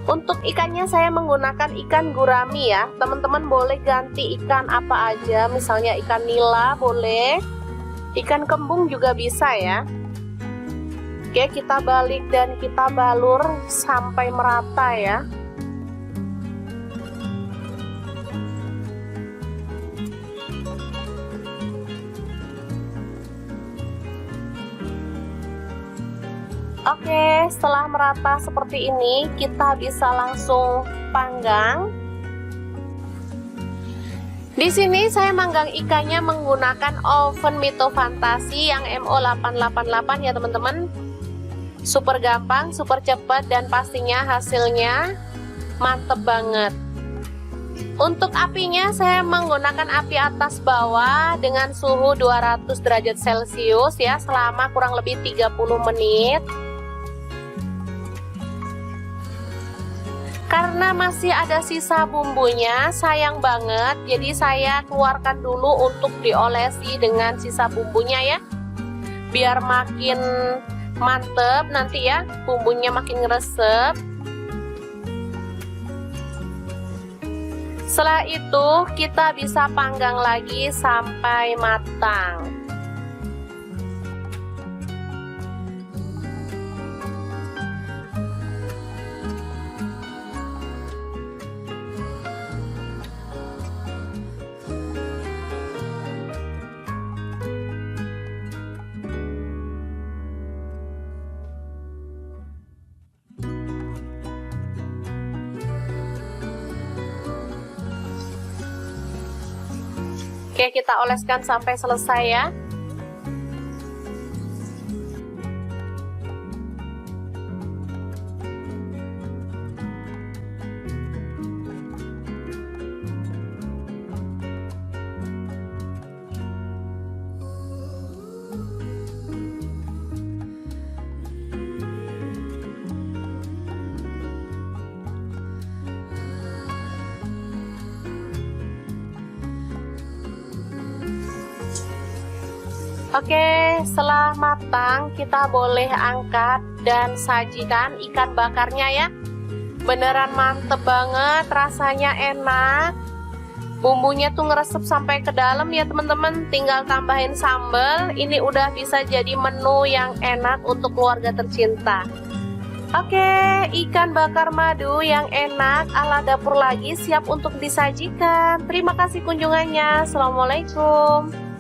S2: Untuk ikannya saya menggunakan ikan gurami ya. Teman-teman boleh ganti ikan apa aja, misalnya ikan nila boleh, ikan kembung juga bisa ya. Oke, kita balik dan kita balur sampai merata ya. Oke, setelah merata seperti ini, kita bisa langsung panggang. Di sini saya manggang ikannya menggunakan oven Mito Fantasi yang MO888 ya teman-teman. Super gampang, super cepat, dan pastinya hasilnya mantep banget. Untuk apinya saya menggunakan api atas bawah dengan suhu 200 derajat Celcius ya selama kurang lebih 30 menit. Karena masih ada sisa bumbunya, sayang banget, jadi saya keluarkan dulu untuk diolesi dengan sisa bumbunya ya. Biar makin mantep nanti ya, bumbunya makin ngeresep. Setelah itu kita bisa panggang lagi sampai matang. Oke, kita oleskan sampai selesai ya. Oke, setelah matang kita boleh angkat dan sajikan ikan bakarnya ya. Beneran mantep banget, rasanya enak. Bumbunya tuh ngeresep sampai ke dalam ya teman-teman. Tinggal tambahin sambal. Ini udah bisa jadi menu yang enak untuk keluarga tercinta. Oke, ikan bakar madu yang enak ala dapur lagi siap untuk disajikan. Terima kasih kunjungannya. Assalamualaikum.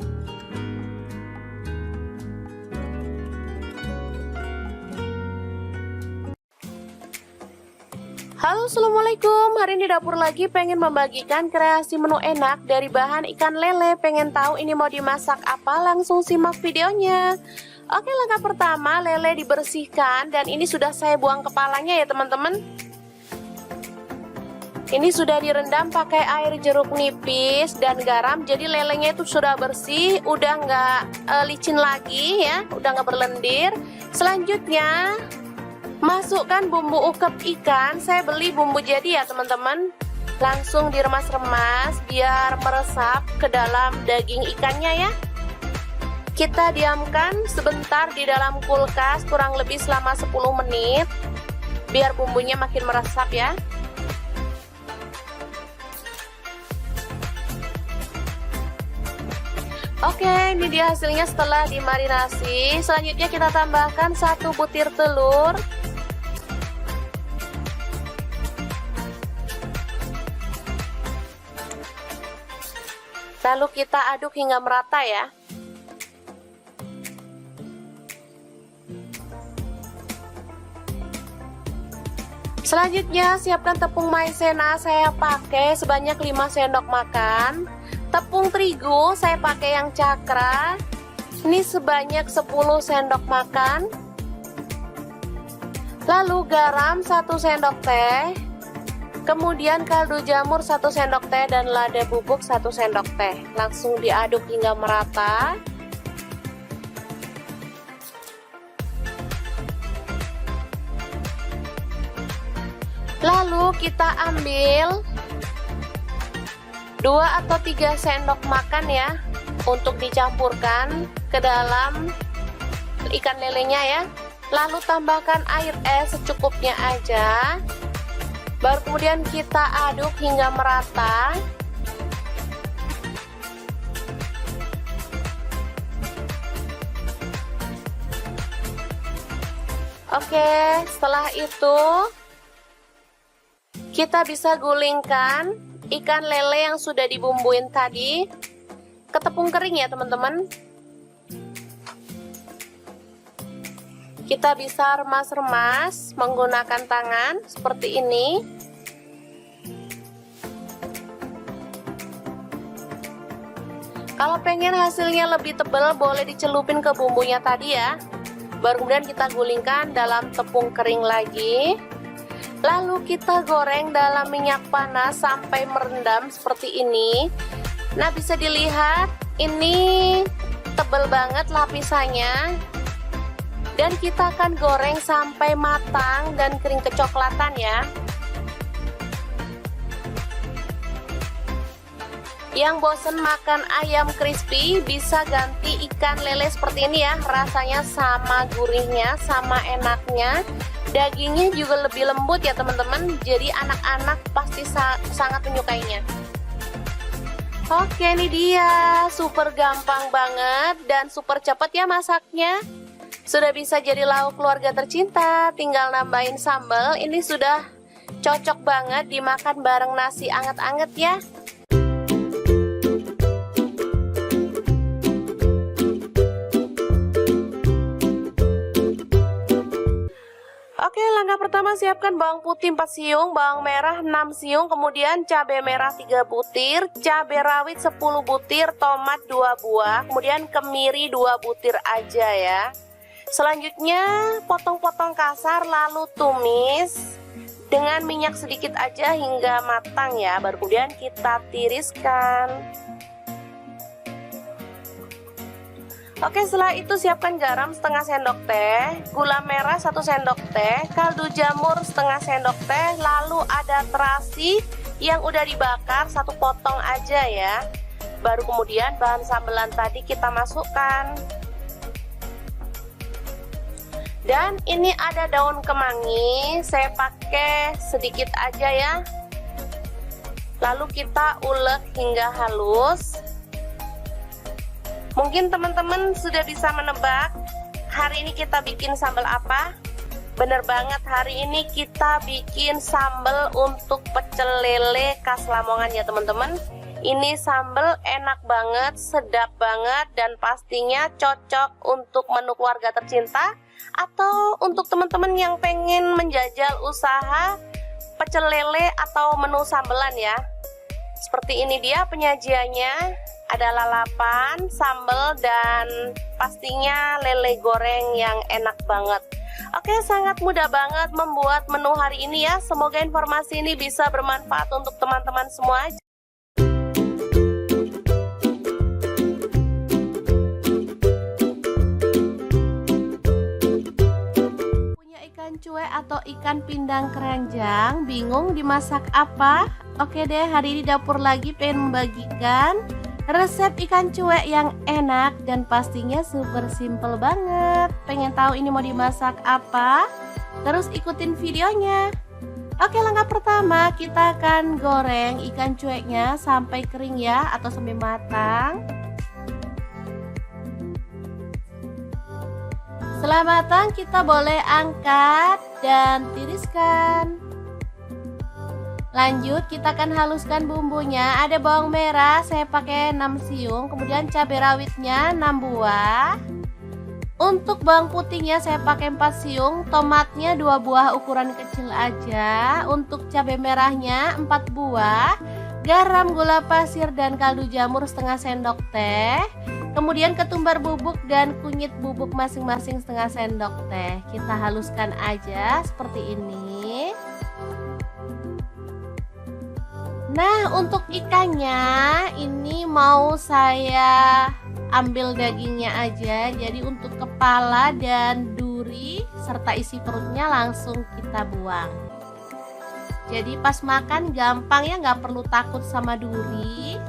S2: Halo, assalamualaikum. Hari ini dapur lagi pengen membagikan kreasi menu enak dari bahan ikan lele. Pengen tahu ini mau dimasak apa? Langsung simak videonya. Oke, langkah pertama lele dibersihkan dan ini sudah saya buang kepalanya ya teman-teman. Ini sudah direndam pakai air jeruk nipis dan garam. Jadi lelenya itu sudah bersih, udah nggak licin lagi ya, udah nggak berlendir. Selanjutnya masukkan bumbu ukep ikan. Saya beli bumbu jadi ya teman-teman. Langsung diremas-remas biar meresap ke dalam daging ikannya ya. Kita diamkan sebentar di dalam kulkas kurang lebih selama 10 menit biar bumbunya makin meresap ya. Oke, ini dia hasilnya setelah dimarinasi. Selanjutnya kita tambahkan 1 butir telur. Lalu kita aduk hingga merata ya. Selanjutnya siapkan tepung maizena. Saya pakai sebanyak 5 sendok makan. Tepung terigu saya pakai yang cakra. Ini sebanyak 10 sendok makan. Lalu garam 1 sendok teh. Kemudian kaldu jamur 1 sendok teh dan lada bubuk 1 sendok teh. Langsung diaduk hingga merata. Lalu kita ambil 2 atau 3 sendok makan ya untuk dicampurkan ke dalam ikan lelenya ya. Lalu tambahkan air es secukupnya aja. Baru kemudian kita aduk hingga merata. Oke, setelah itu kita bisa gulingkan ikan lele yang sudah dibumbuin tadi ke tepung kering ya teman-teman. Kita bisa remas-remas menggunakan tangan seperti ini. Kalau pengen hasilnya lebih tebal boleh dicelupin ke bumbunya tadi ya. Baru kemudian kita gulingkan dalam tepung kering lagi. Lalu kita goreng dalam minyak panas sampai merendam seperti ini. Nah, bisa dilihat ini tebal banget lapisannya. Dan kita akan goreng sampai matang dan kering kecoklatan ya. Yang bosen makan ayam crispy bisa ganti ikan lele seperti ini ya. Rasanya sama gurihnya, sama enaknya. Dagingnya juga lebih lembut ya teman-teman. Jadi anak-anak pasti sangat menyukainya. Oke, ini dia. Super gampang banget dan super cepat ya masaknya. Sudah bisa jadi lauk keluarga tercinta. Tinggal nambahin sambal. Ini sudah cocok banget dimakan bareng nasi anget-anget ya. Oke, langkah pertama siapkan bawang putih 4 siung, bawang merah 6 siung, kemudian cabai merah 3 butir, cabai rawit 10 butir, tomat 2 buah, kemudian kemiri 2 butir aja ya. Selanjutnya potong-potong kasar lalu tumis dengan minyak sedikit aja hingga matang ya. Baru kemudian kita tiriskan. Oke, setelah itu siapkan garam setengah sendok teh, gula merah 1 sendok teh, kaldu jamur setengah sendok teh, lalu ada terasi yang udah dibakar 1 potong aja ya. Baru kemudian bahan sambelan tadi kita masukkan.
S1: Dan ini ada daun kemangi, saya pakai sedikit aja ya. Lalu kita ulek hingga halus. Mungkin teman-teman sudah bisa menebak hari ini kita bikin sambal apa? Bener banget, hari ini kita bikin sambal untuk pecel lele khas Lamongan ya teman-teman. Ini sambal enak banget, sedap banget, dan pastinya cocok untuk menu keluarga tercinta atau untuk teman-teman yang pengen menjajal usaha pecel lele atau menu sambelan ya. Seperti ini dia penyajiannya. Ada lalapan, sambal, dan pastinya lele goreng yang enak banget. Oke, sangat mudah banget membuat menu hari ini ya. Semoga informasi ini bisa bermanfaat untuk teman-teman semua. Punya ikan cuek atau ikan pindang keranjang, bingung dimasak apa? Oke deh, hari ini dapur lagi pengen membagikan resep ikan cuek yang enak dan pastinya super simple banget. Pengen tahu ini mau dimasak apa? Terus ikutin videonya. Oke, langkah pertama kita akan goreng ikan cueknya sampai kering ya, atau sampai matang. Setelah matang kita boleh angkat dan tiriskan. Lanjut kita akan haluskan bumbunya. Ada bawang merah saya pakai 6 siung, kemudian cabai rawitnya 6 buah. Untuk bawang putihnya saya pakai 4 siung, tomatnya 2 buah ukuran kecil aja. Untuk cabai merahnya 4 buah, garam, gula pasir, dan kaldu jamur setengah sendok teh. Kemudian ketumbar bubuk dan kunyit bubuk masing-masing setengah sendok teh. Kita haluskan aja seperti ini. Nah, untuk ikannya ini mau saya ambil dagingnya aja. Jadi untuk kepala dan duri serta isi perutnya langsung kita buang. Jadi pas makan gampang ya, nggak perlu takut sama duri.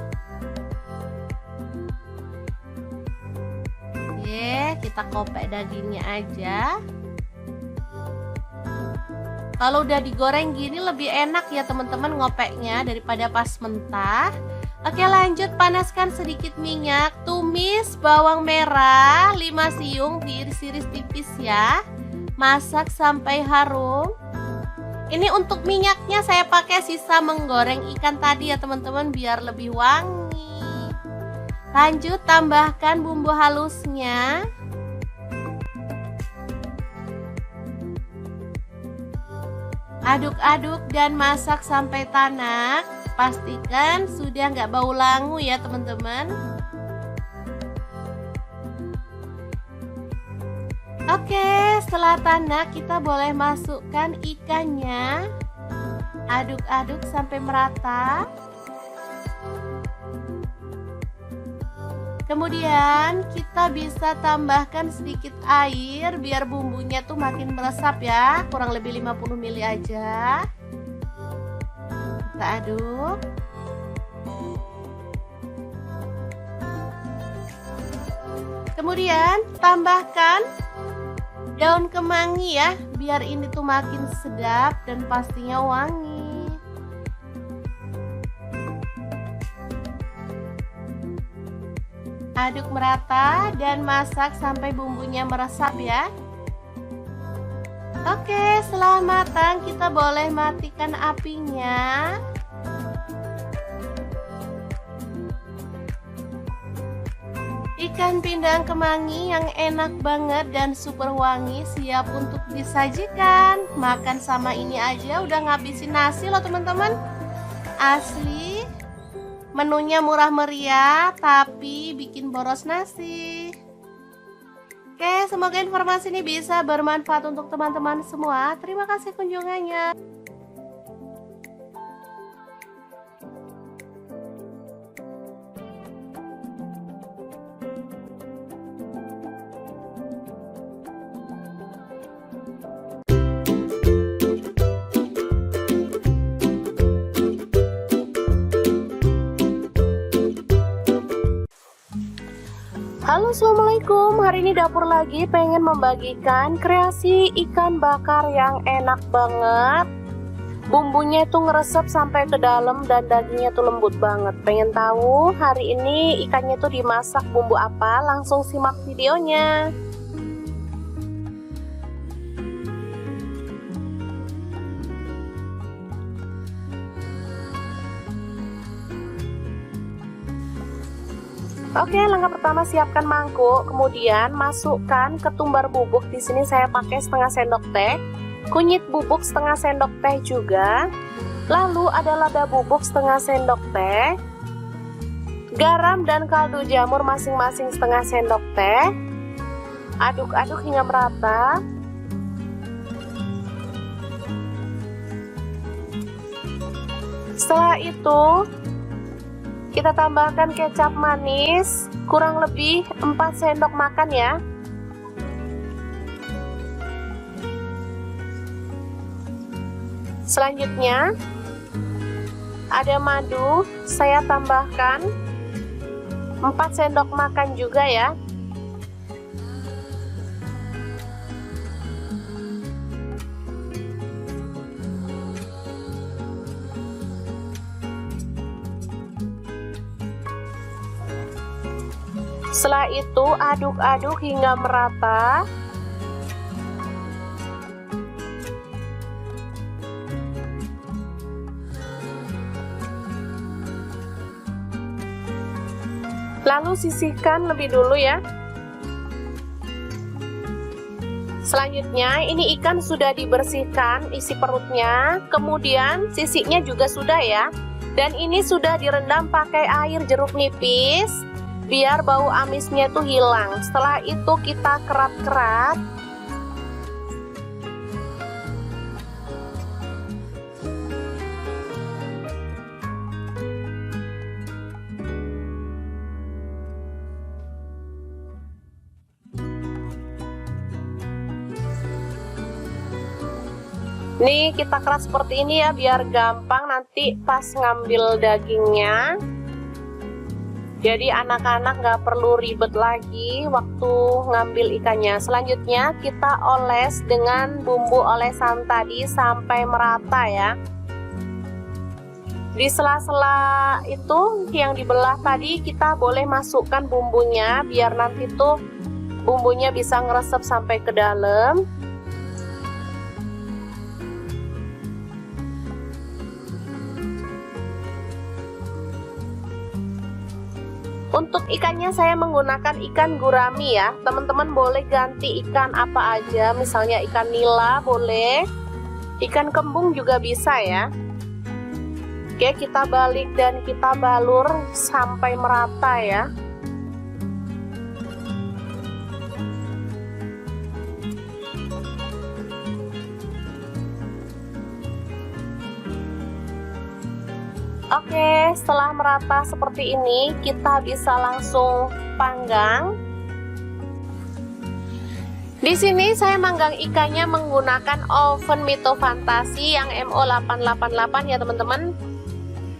S1: Oke, kita kopek dagingnya aja. Kalau udah digoreng gini lebih enak ya teman-teman ngopeknya daripada pas mentah. Oke, lanjut panaskan sedikit minyak. Tumis bawang merah 5 siung, diiris-iris tipis ya. Masak sampai harum. Ini untuk minyaknya saya pakai sisa menggoreng ikan tadi ya teman-teman, biar lebih wangi. Lanjut tambahkan bumbu halusnya. Aduk-aduk dan masak sampai tanak. Pastikan sudah nggak bau langu ya teman-teman. Oke, setelah tanak kita boleh masukkan ikannya. Aduk-aduk sampai merata. Kemudian kita bisa tambahkan sedikit air biar bumbunya tuh makin meresap ya, kurang lebih 50 ml aja. Kita aduk. Kemudian tambahkan daun kemangi ya, biar ini tuh makin sedap dan pastinya wangi. Aduk merata dan masak sampai bumbunya meresap ya. Oke, setelah matang kita boleh matikan apinya. Ikan pindang kemangi yang enak banget dan super wangi siap untuk disajikan. Makan sama ini aja udah ngabisin nasi loh teman-teman. Asli. Menunya murah meriah tapi bikin boros nasi. Oke, semoga informasi ini bisa bermanfaat untuk teman-teman semua. Terima kasih kunjungannya.
S2: Halo, assalamualaikum. Hari ini dapur lagi pengen membagikan kreasi ikan bakar yang enak banget. Bumbunya itu ngeresep sampai ke dalam dan dagingnya tuh lembut banget. Pengen tahu hari ini ikannya tuh dimasak bumbu apa? Langsung simak videonya. Oke, langkah pertama siapkan mangkuk, kemudian masukkan ketumbar bubuk. Di sini saya pakai setengah sendok teh, kunyit bubuk setengah sendok teh juga. Lalu ada lada bubuk setengah sendok teh, garam dan kaldu jamur masing-masing setengah sendok teh. Aduk-aduk hingga merata. Setelah itu kita tambahkan kecap manis kurang lebih 4 sendok makan ya. Selanjutnya ada madu, saya tambahkan 4 sendok makan juga ya. Setelah itu aduk-aduk hingga merata. Lalu sisihkan lebih dulu ya. Selanjutnya ini ikan sudah dibersihkan isi perutnya, kemudian sisiknya juga sudah ya. Dan ini sudah direndam pakai air jeruk nipis biar bau amisnya tuh hilang. Setelah itu kita kerat-kerat. Nih kita keras seperti ini ya biar gampang nanti pas ngambil dagingnya. Jadi anak-anak nggak perlu ribet lagi waktu ngambil ikannya. Selanjutnya kita oles dengan bumbu olesan tadi sampai merata ya. Di sela-sela itu yang dibelah tadi kita boleh masukkan bumbunya biar nanti tuh bumbunya bisa ngeresep sampai ke dalam. Untuk ikannya saya menggunakan ikan gurami ya. Teman-teman boleh ganti ikan apa aja, misalnya ikan nila boleh, ikan kembung juga bisa ya. Oke, kita balik dan kita balur sampai merata ya. Oke, setelah merata seperti ini, kita bisa langsung panggang. Di sini saya manggang ikannya menggunakan oven Mito Fantasi yang MO888 ya teman-teman.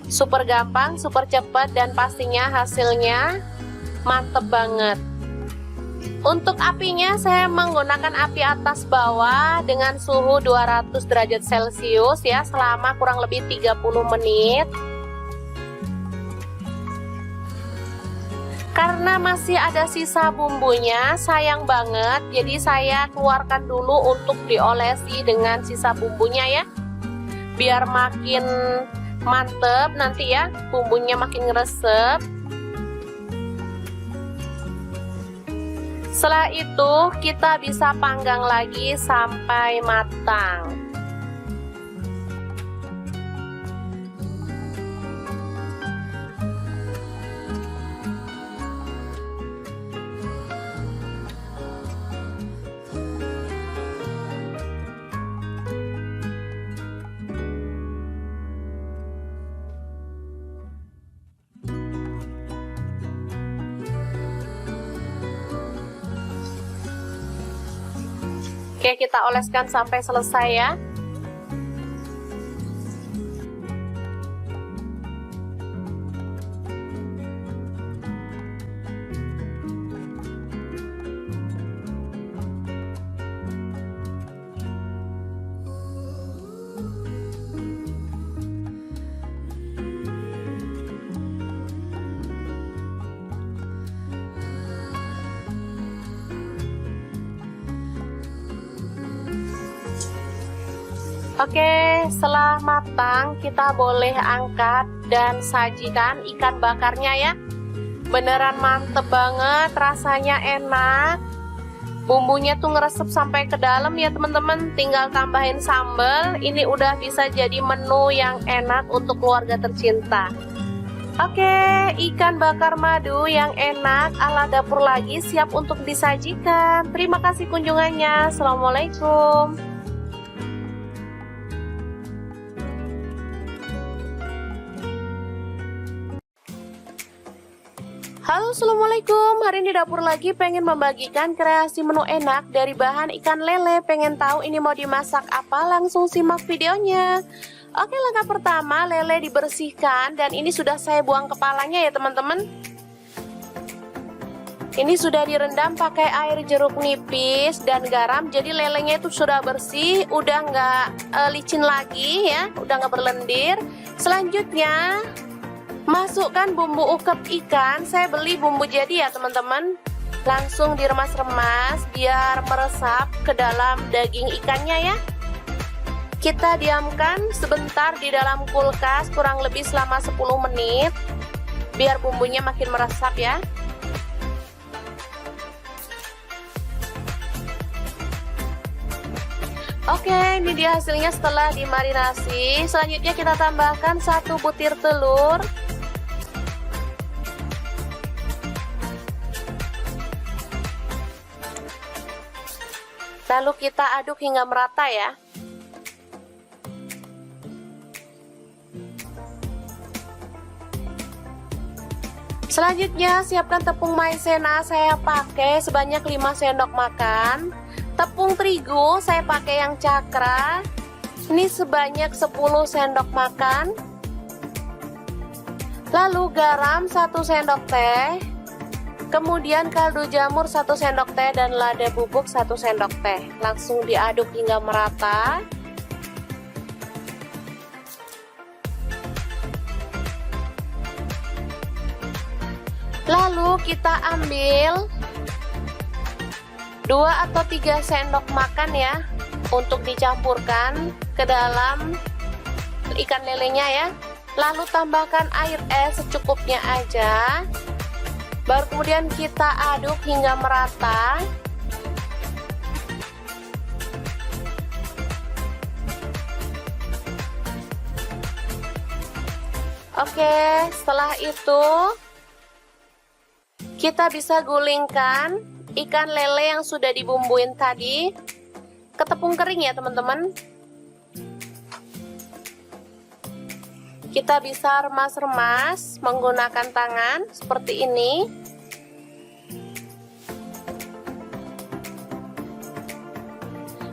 S2: Super gampang, super cepat, dan pastinya hasilnya mantep banget. Untuk apinya saya menggunakan api atas bawah dengan suhu 200 derajat Celcius ya selama kurang lebih 30 menit. Karena masih ada sisa bumbunya, sayang banget, jadi saya keluarkan dulu untuk diolesi dengan sisa bumbunya ya, biar makin mantep nanti ya, bumbunya makin ngeresep. Setelah itu kita bisa panggang lagi sampai matang. Oke, kita oleskan sampai selesai ya. Oke, setelah matang kita boleh angkat dan sajikan ikan bakarnya ya. Beneran mantep banget, rasanya enak. Bumbunya tuh ngeresep sampai ke dalam ya teman-teman. Tinggal tambahin sambal. Ini udah bisa jadi menu yang enak untuk keluarga tercinta. Oke, ikan bakar madu yang enak ala dapur lagi siap untuk disajikan. Terima kasih kunjungannya. Assalamualaikum. Halo, assalamualaikum. Hari ini dapur lagi pengen membagikan kreasi menu enak dari bahan ikan lele. Pengen tahu ini mau dimasak apa? Langsung simak videonya. Oke, langkah pertama lele dibersihkan dan ini sudah saya buang kepalanya ya teman-teman. Ini sudah direndam pakai air jeruk nipis dan garam. Jadi lelenya itu sudah bersih, udah nggak licin lagi ya, udah nggak berlendir. Selanjutnya masukkan bumbu ukep ikan. Saya beli bumbu jadi ya teman-teman. Langsung diremas-remas biar meresap ke dalam daging ikannya ya. Kita diamkan sebentar di dalam kulkas kurang lebih selama 10 menit biar bumbunya makin meresap ya. Oke, ini dia hasilnya setelah dimarinasi. Selanjutnya kita tambahkan 1 butir telur. Lalu kita aduk hingga merata ya. Selanjutnya siapkan tepung maizena, saya pakai sebanyak 5 sendok makan. Tepung terigu saya pakai yang cakra. Ini sebanyak 10 sendok makan. Lalu garam 1 sendok teh. Kemudian kaldu jamur 1 sendok teh dan lada bubuk 1 sendok teh. Langsung diaduk hingga merata. Lalu kita ambil 2 atau 3 sendok makan ya untuk dicampurkan ke dalam ikan lelenya ya. Lalu tambahkan air es secukupnya aja. Baru kemudian kita aduk hingga merata. Oke, setelah itu kita bisa gulingkan ikan lele yang sudah dibumbuin tadi ke tepung kering ya teman-teman. Kita bisa remas-remas menggunakan tangan seperti ini.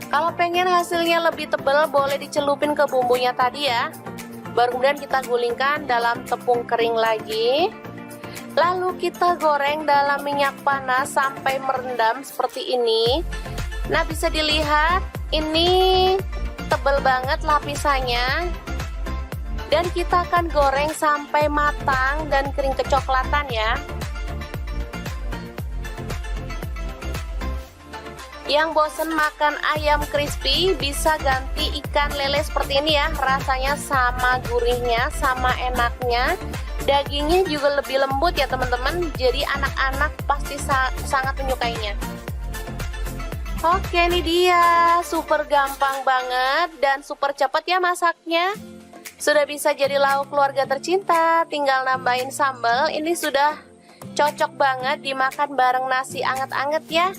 S2: Kalau pengen hasilnya lebih tebal boleh dicelupin ke bumbunya tadi ya. Baru kemudian kita gulingkan dalam tepung kering lagi. Lalu kita goreng dalam minyak panas sampai merendam seperti ini. Nah, bisa dilihat ini tebal banget lapisannya. Dan kita akan goreng sampai matang dan kering kecoklatan ya. Yang bosen makan ayam crispy bisa ganti ikan lele seperti ini ya. Rasanya sama gurihnya, sama enaknya. Dagingnya juga lebih lembut ya teman-teman. Jadi anak-anak pasti sangat menyukainya. Oke, ini dia. Super gampang banget dan super cepat ya masaknya. Sudah bisa jadi lauk keluarga tercinta. Tinggal nambahin sambal. Ini sudah cocok banget dimakan bareng nasi anget-anget ya.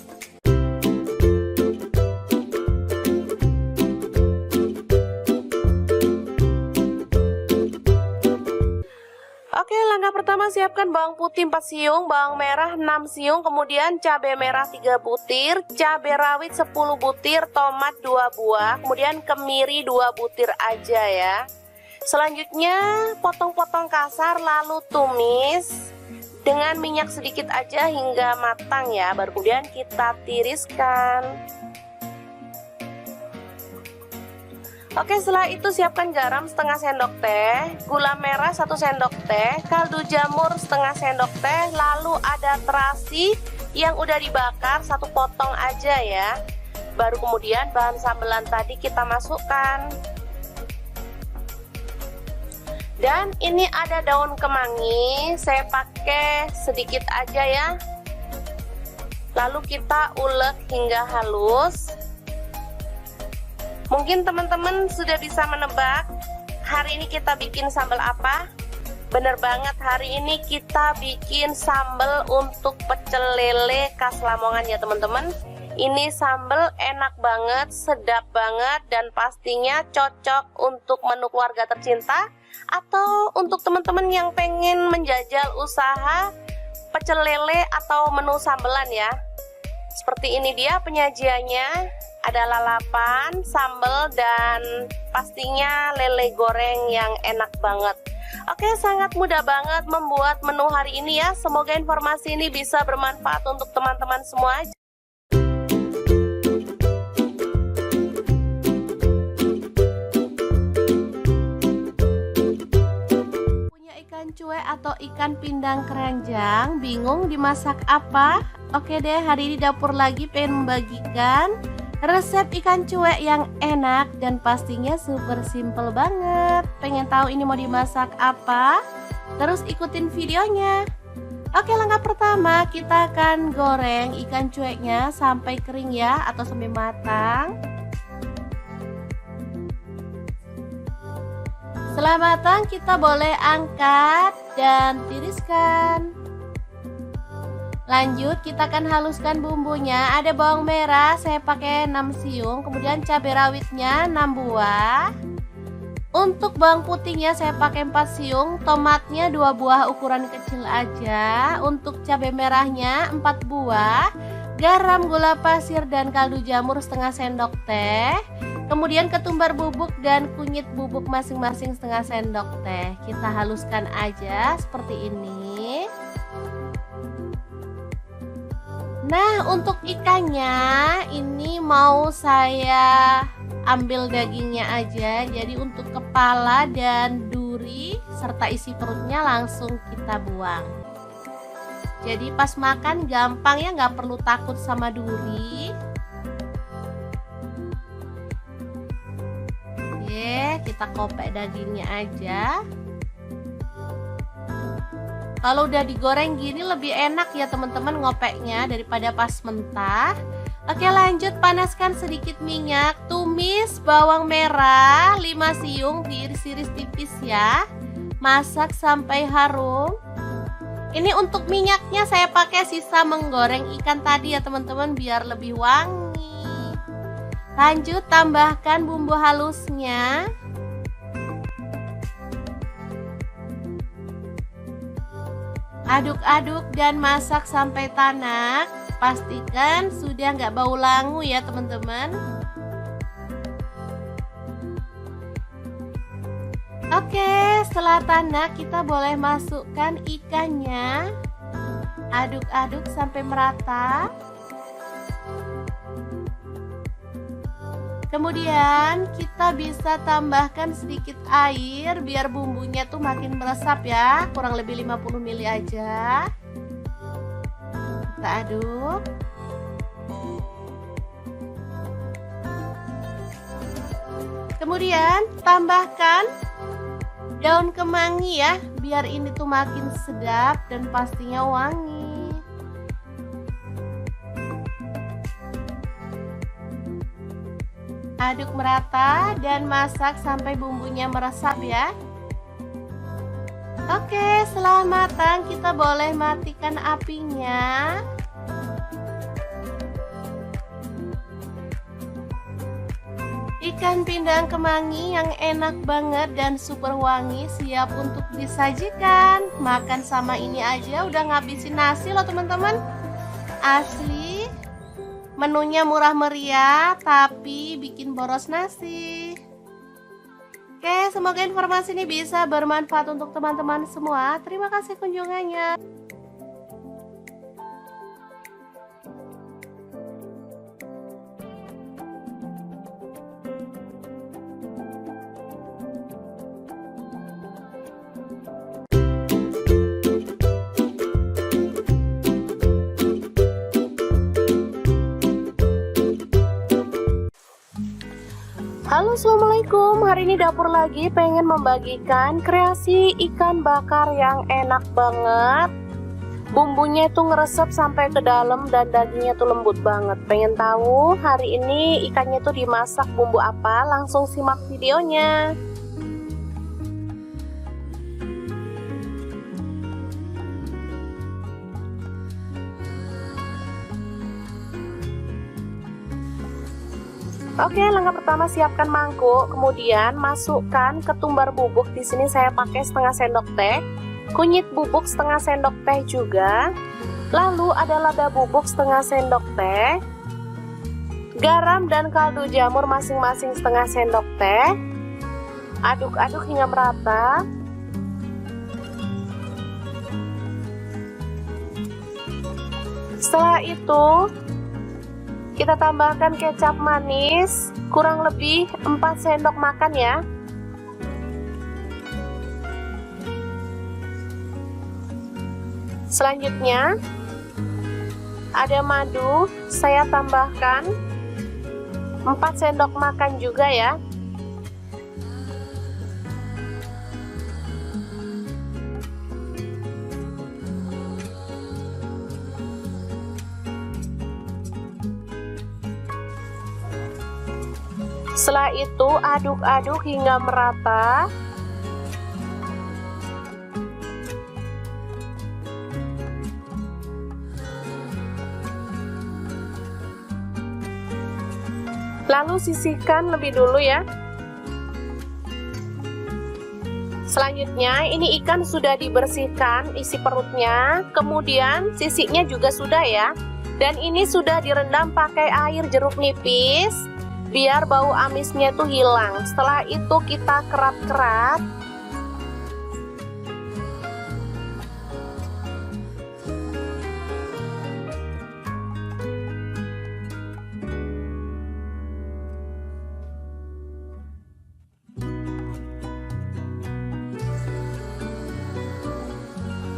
S2: Oke, langkah pertama siapkan bawang putih 4 siung, bawang merah 6 siung, kemudian cabai merah 3 butir, cabai rawit 10 butir, tomat 2 buah, kemudian kemiri 2 butir aja ya. Selanjutnya potong-potong kasar lalu tumis dengan minyak sedikit aja hingga matang ya. Baru kemudian kita tiriskan. Oke, setelah itu siapkan garam setengah sendok teh, gula merah 1 sendok teh, kaldu jamur setengah sendok teh, lalu ada terasi yang udah dibakar 1 potong aja ya. Baru kemudian bahan sambelan tadi kita masukkan.
S1: Dan ini ada daun kemangi, saya pakai sedikit aja ya. Lalu kita ulek hingga halus. Mungkin teman-teman sudah bisa menebak hari ini kita bikin sambal apa? Bener banget, hari ini kita bikin sambal untuk pecel lele khas Lamongan ya teman-teman. Ini sambal enak banget, sedap banget, dan pastinya cocok untuk menu keluarga tercinta atau untuk teman-teman yang pengen menjajal usaha pecel lele atau menu sambelan ya. Seperti ini dia penyajiannya, ada lalapan, sambal, dan pastinya lele goreng yang enak banget. Oke, sangat mudah banget membuat menu hari ini ya. Semoga informasi ini bisa bermanfaat untuk teman-teman semua. Ikan cuek atau ikan pindang keranjang, bingung dimasak apa? Oke deh, hari ini dapur lagi pengen membagikan resep ikan cuek yang enak dan pastinya super simple banget. Pengen tahu ini mau dimasak apa? Terus ikutin videonya. Oke, langkah pertama kita akan goreng ikan cueknya sampai kering ya, atau sampai matang. Setelah matang kita boleh angkat dan tiriskan. Lanjut kita akan haluskan bumbunya. Ada bawang merah saya pakai 6 siung, kemudian cabai rawitnya 6 buah. Untuk bawang putihnya saya pakai 4 siung, tomatnya 2 buah ukuran kecil aja. Untuk cabai merahnya 4 buah, garam, gula pasir, dan kaldu jamur setengah sendok teh. Kemudian ketumbar bubuk dan kunyit bubuk masing-masing setengah sendok teh. Kita haluskan aja seperti ini. Nah, untuk ikannya ini mau saya ambil dagingnya aja. Jadi untuk kepala dan duri serta isi perutnya langsung kita buang. Jadi pas makan gampang ya, nggak perlu takut sama duri. Kita kopek dagingnya aja. Kalau udah digoreng gini lebih enak ya teman-teman ngopeknya daripada pas mentah. Oke, lanjut panaskan sedikit minyak. Tumis bawang merah 5 siung, diiris-iris tipis ya. Masak sampai harum. Ini untuk minyaknya saya pakai sisa menggoreng ikan tadi ya teman-teman, biar lebih wangi. Lanjut tambahkan bumbu halusnya. Aduk-aduk dan masak sampai tanak. Pastikan sudah nggak bau langu ya teman-teman. Oke, setelah tanak kita boleh masukkan ikannya. Aduk-aduk sampai merata. Kemudian kita bisa tambahkan sedikit air biar bumbunya tuh makin meresap ya, kurang lebih 50 ml aja. Kita aduk. Kemudian tambahkan daun kemangi ya, biar ini tuh makin sedap dan pastinya wangi. Aduk merata dan masak sampai bumbunya meresap ya. Oke, setelah matang kita boleh matikan apinya. Ikan pindang kemangi yang enak banget dan super wangi siap untuk disajikan. Makan sama ini aja udah ngabisin nasi loh teman-teman. Asli. Menunya murah meriah tapi bikin boros nasi. Oke, semoga informasi ini bisa bermanfaat untuk teman-teman semua. Terima kasih kunjungannya.
S2: Halo Assalamualaikum, hari ini dapur lagi pengen membagikan kreasi ikan bakar yang enak banget. Bumbunya itu ngeresep sampai ke dalam dan dagingnya tuh lembut banget. Pengen tahu hari ini ikannya tuh dimasak bumbu apa? Langsung simak videonya. Oke, langkah pertama siapkan mangkuk, kemudian masukkan ketumbar bubuk. Di sini saya pakai setengah sendok teh, kunyit bubuk setengah sendok teh juga. Lalu ada lada bubuk setengah sendok teh, garam dan kaldu jamur masing-masing setengah sendok teh. Aduk-aduk hingga merata. Setelah itu kita tambahkan kecap manis, kurang lebih 4 sendok makan ya. Selanjutnya ada madu, saya tambahkan 4 sendok makan juga ya. Setelah itu aduk-aduk hingga merata. Lalu sisihkan lebih dulu ya. Selanjutnya ini ikan sudah dibersihkan isi perutnya, kemudian sisiknya juga sudah ya. Dan ini sudah direndam pakai air jeruk nipis biar bau amisnya tuh hilang. Setelah itu kita kerat-kerat.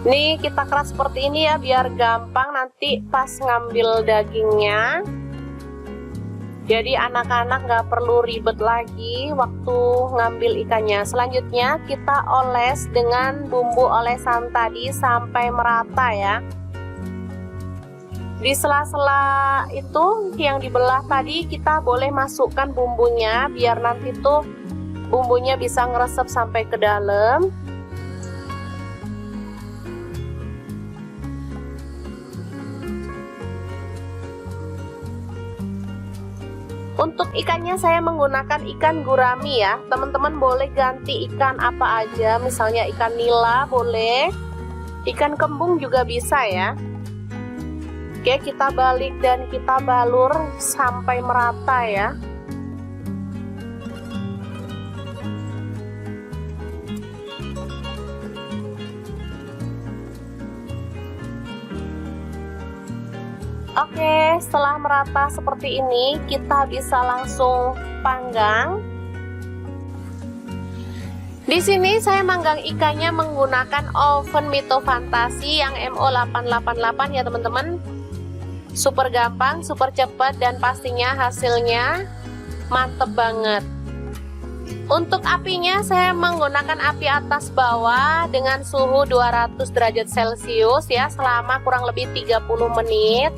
S2: Nih kita keras seperti ini ya biar gampang nanti pas ngambil dagingnya. Jadi anak-anak nggak perlu ribet lagi waktu ngambil ikannya. Selanjutnya kita oles dengan bumbu olesan tadi sampai merata ya. Di sela-sela itu yang dibelah tadi kita boleh masukkan bumbunya biar nanti tuh bumbunya bisa ngeresep sampai ke dalam. Untuk ikannya saya menggunakan ikan gurami ya. Teman-teman boleh ganti ikan apa aja, misalnya ikan nila boleh, ikan kembung juga bisa ya. Oke, kita balik dan kita balur sampai merata ya. Oke, setelah merata seperti ini, kita bisa langsung panggang. Di sini saya manggang ikannya menggunakan oven Mito Fantasi yang MO888 ya teman-teman. Super gampang, super cepat, dan pastinya hasilnya mantep banget. Untuk apinya saya menggunakan api atas bawah dengan suhu 200 derajat Celcius ya selama kurang lebih 30 menit.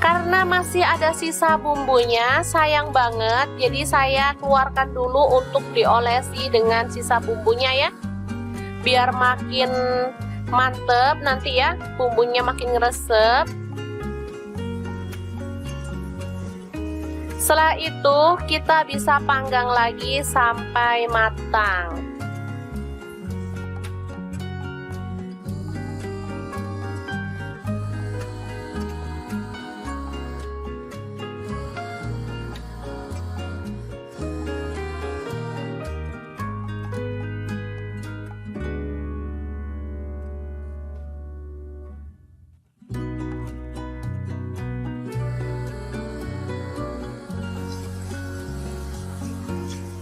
S2: Karena masih ada sisa bumbunya, sayang banget, jadi saya keluarkan dulu untuk diolesi dengan sisa bumbunya ya. Biar makin mantep nanti ya, bumbunya makin ngeresep. Setelah itu kita bisa panggang lagi sampai matang.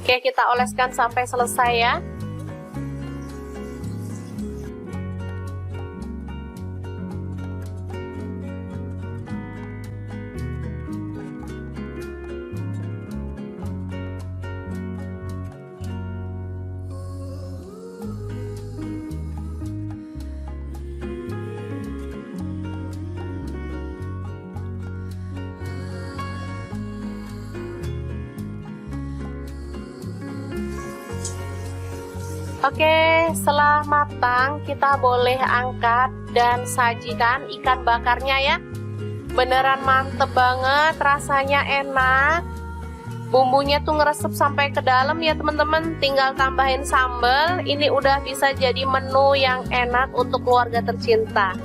S2: Oke, kita oleskan sampai selesai ya. Oke, setelah matang kita boleh angkat dan sajikan ikan bakarnya ya. Beneran mantep banget, rasanya enak. Bumbunya tuh ngeresep sampai ke dalam ya teman-teman. Tinggal tambahin sambal. Ini udah bisa jadi menu yang enak untuk keluarga tercinta.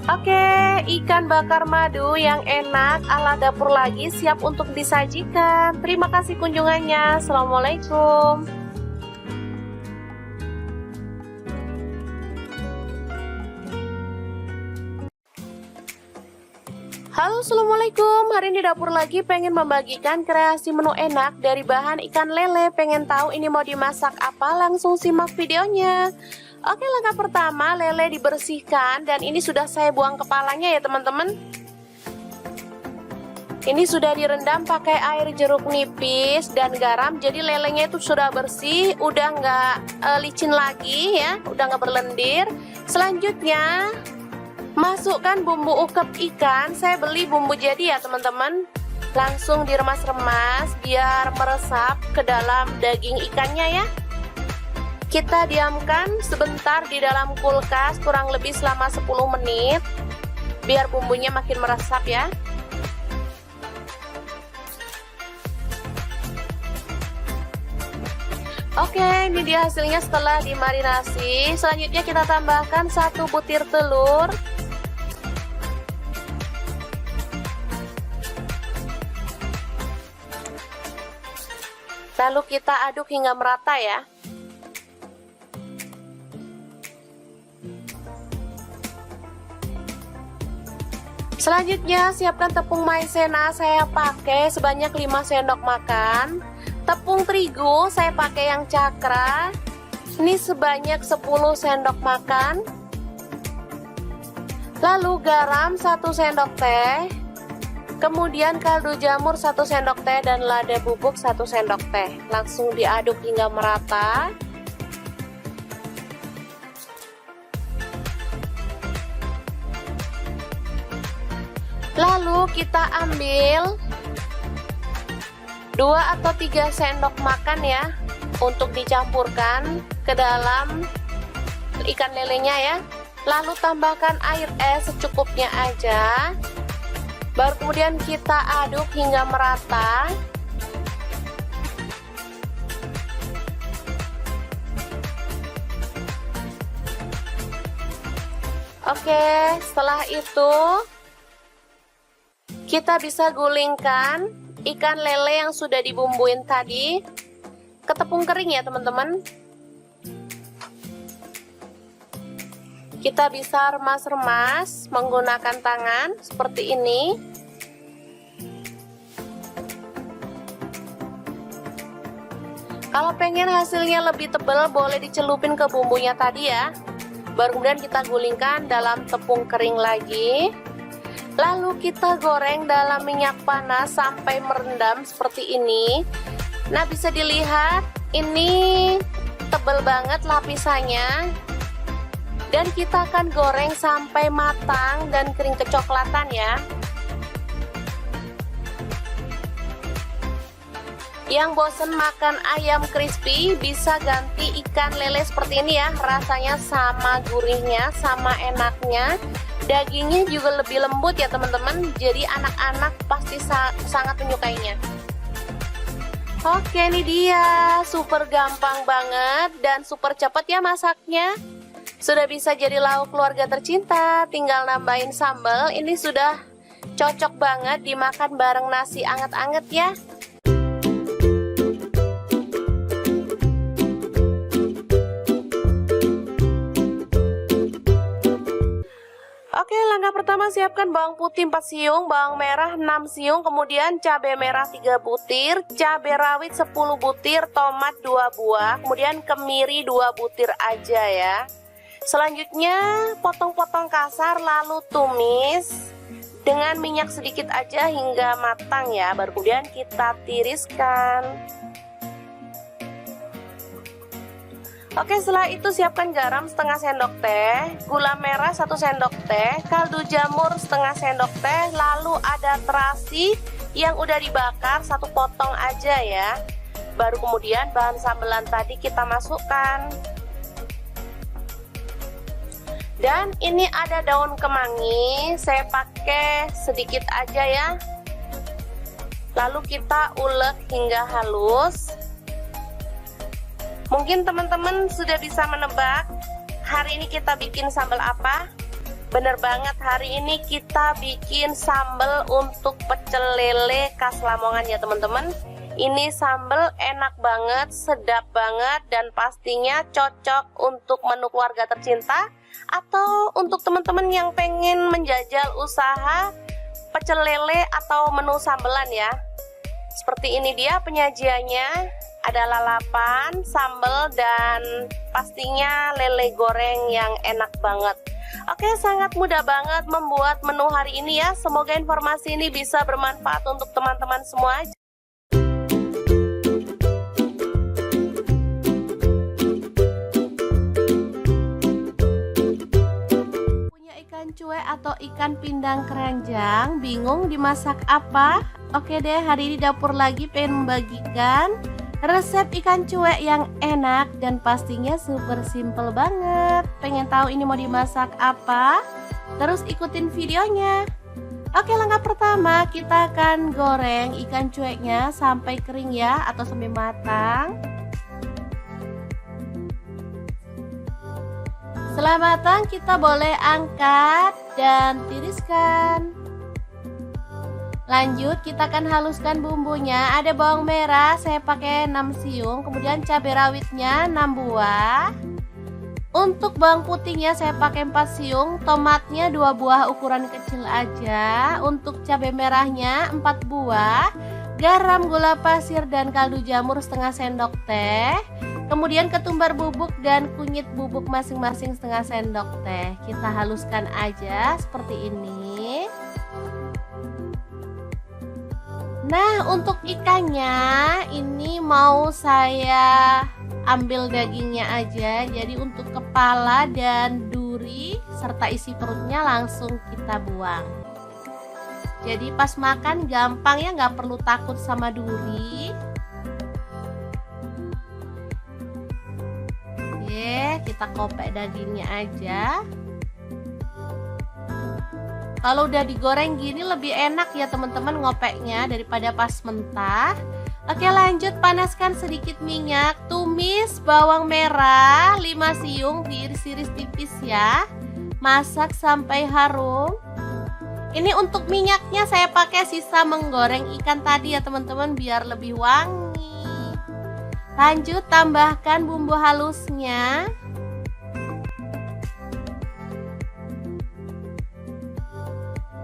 S2: Oke, ikan bakar madu yang enak ala dapur lagi siap untuk disajikan. Terima kasih kunjungannya. Assalamualaikum. Halo, assalamualaikum. Hari ini dapur lagi pengen membagikan kreasi menu enak dari bahan ikan lele. Pengen tahu ini mau dimasak apa? Langsung simak videonya. Oke, langkah pertama lele dibersihkan dan ini sudah saya buang kepalanya ya teman-teman. Ini sudah direndam pakai air jeruk nipis dan garam. Jadi lelenya itu sudah bersih, udah nggak licin lagi ya, udah nggak berlendir. Selanjutnya masukkan bumbu ukep ikan. Saya beli bumbu jadi ya teman-teman. Langsung diremas-remas biar meresap ke dalam daging ikannya ya. Kita diamkan sebentar di dalam kulkas kurang lebih selama 10 menit biar bumbunya makin meresap ya. Oke, ini dia hasilnya setelah dimarinasi. Selanjutnya kita tambahkan 1 butir telur. Lalu kita aduk hingga merata ya. Selanjutnya siapkan tepung maizena, saya pakai sebanyak 5 sendok makan. Tepung terigu saya pakai yang cakra. Ini sebanyak 10 sendok makan. Lalu garam 1 sendok teh. Kemudian kaldu jamur 1 sendok teh dan lada bubuk 1 sendok teh. Langsung diaduk hingga merata. Lalu kita ambil 2 atau 3 sendok makan ya untuk dicampurkan ke dalam ikan lelenya ya. Lalu tambahkan air es secukupnya aja. Baru kemudian kita aduk hingga merata. Oke, setelah itu kita bisa gulingkan ikan lele yang sudah dibumbuin tadi ke tepung kering ya teman-teman. Kita bisa remas-remas menggunakan tangan seperti ini. Kalau pengen hasilnya lebih tebal boleh dicelupin ke bumbunya tadi ya. Baru kemudian kita gulingkan dalam tepung kering lagi. Lalu kita goreng dalam minyak panas sampai merendam seperti ini. Nah, bisa dilihat ini tebal banget lapisannya. Dan kita akan goreng sampai matang dan kering kecoklatan ya. Yang bosen makan ayam crispy bisa ganti ikan lele seperti ini ya. Rasanya sama gurihnya, sama enaknya. Dagingnya juga lebih lembut ya teman-teman. Jadi anak-anak pasti sangat menyukainya. Oke, ini dia. Super gampang banget dan super cepat ya masaknya. Sudah bisa jadi lauk keluarga tercinta. Tinggal nambahin sambal. Ini sudah cocok banget dimakan bareng nasi anget-anget ya. Oke, langkah pertama siapkan bawang putih 4 siung, bawang merah 6 siung, kemudian cabai merah 3 butir, cabai rawit 10 butir, tomat 2 buah, kemudian kemiri 2 butir aja ya. Selanjutnya potong-potong kasar lalu tumis dengan minyak sedikit aja hingga matang ya. Baru kemudian kita tiriskan. Oke, setelah itu siapkan garam setengah sendok teh, gula merah 1 sendok teh, kaldu jamur setengah sendok teh, lalu ada terasi yang udah dibakar 1 potong aja ya. Baru kemudian bahan sambelan tadi kita masukkan.
S1: Dan ini ada daun kemangi, saya pakai sedikit aja ya. Lalu kita ulek hingga halus. Mungkin teman-teman sudah bisa menebak hari ini kita bikin sambal apa? Bener banget, hari ini kita bikin sambal untuk pecel lele khas Lamongan ya teman-teman. Ini sambal enak banget, sedap banget, dan pastinya cocok untuk menu keluarga tercinta atau untuk teman-teman yang pengen menjajal usaha pecel lele atau menu sambelan ya. Seperti ini dia penyajiannya, ada lalapan, sambal, dan pastinya lele goreng yang enak banget. Oke, sangat mudah banget membuat menu hari ini ya. Semoga informasi ini bisa bermanfaat untuk teman-teman semua. Cuek atau ikan pindang keranjang, bingung dimasak apa? Oke deh, hari ini dapur lagi pengen membagikan resep ikan cuek yang enak dan pastinya super simple banget. Pengen tahu ini mau dimasak apa? Terus ikutin videonya. Oke, langkah pertama kita akan goreng ikan cueknya sampai kering ya, atau sampai matang. Setelah matang kita boleh angkat dan tiriskan. Lanjut kita akan haluskan bumbunya. Ada bawang merah saya pakai 6 siung, kemudian cabai rawitnya 6 buah. Untuk bawang putihnya saya pakai 4 siung, tomatnya 2 buah ukuran kecil aja. Untuk cabai merahnya 4 buah, garam, gula pasir, dan kaldu jamur setengah sendok teh. Kemudian ketumbar bubuk dan kunyit bubuk masing-masing setengah sendok teh. Kita haluskan aja seperti ini. Nah, untuk ikannya ini mau saya ambil dagingnya aja. Jadi untuk kepala dan duri serta isi perutnya langsung kita buang. Jadi pas makan gampang ya, nggak perlu takut sama duri. Kita kopek dagingnya aja. Kalau udah digoreng gini lebih enak ya teman-teman ngopeknya daripada pas mentah. Oke, lanjut panaskan sedikit minyak. Tumis bawang merah 5 siung, diiris-iris tipis ya. Masak sampai harum. Ini untuk minyaknya saya pakai sisa menggoreng ikan tadi ya teman-teman, biar lebih wangi. Lanjut tambahkan bumbu halusnya.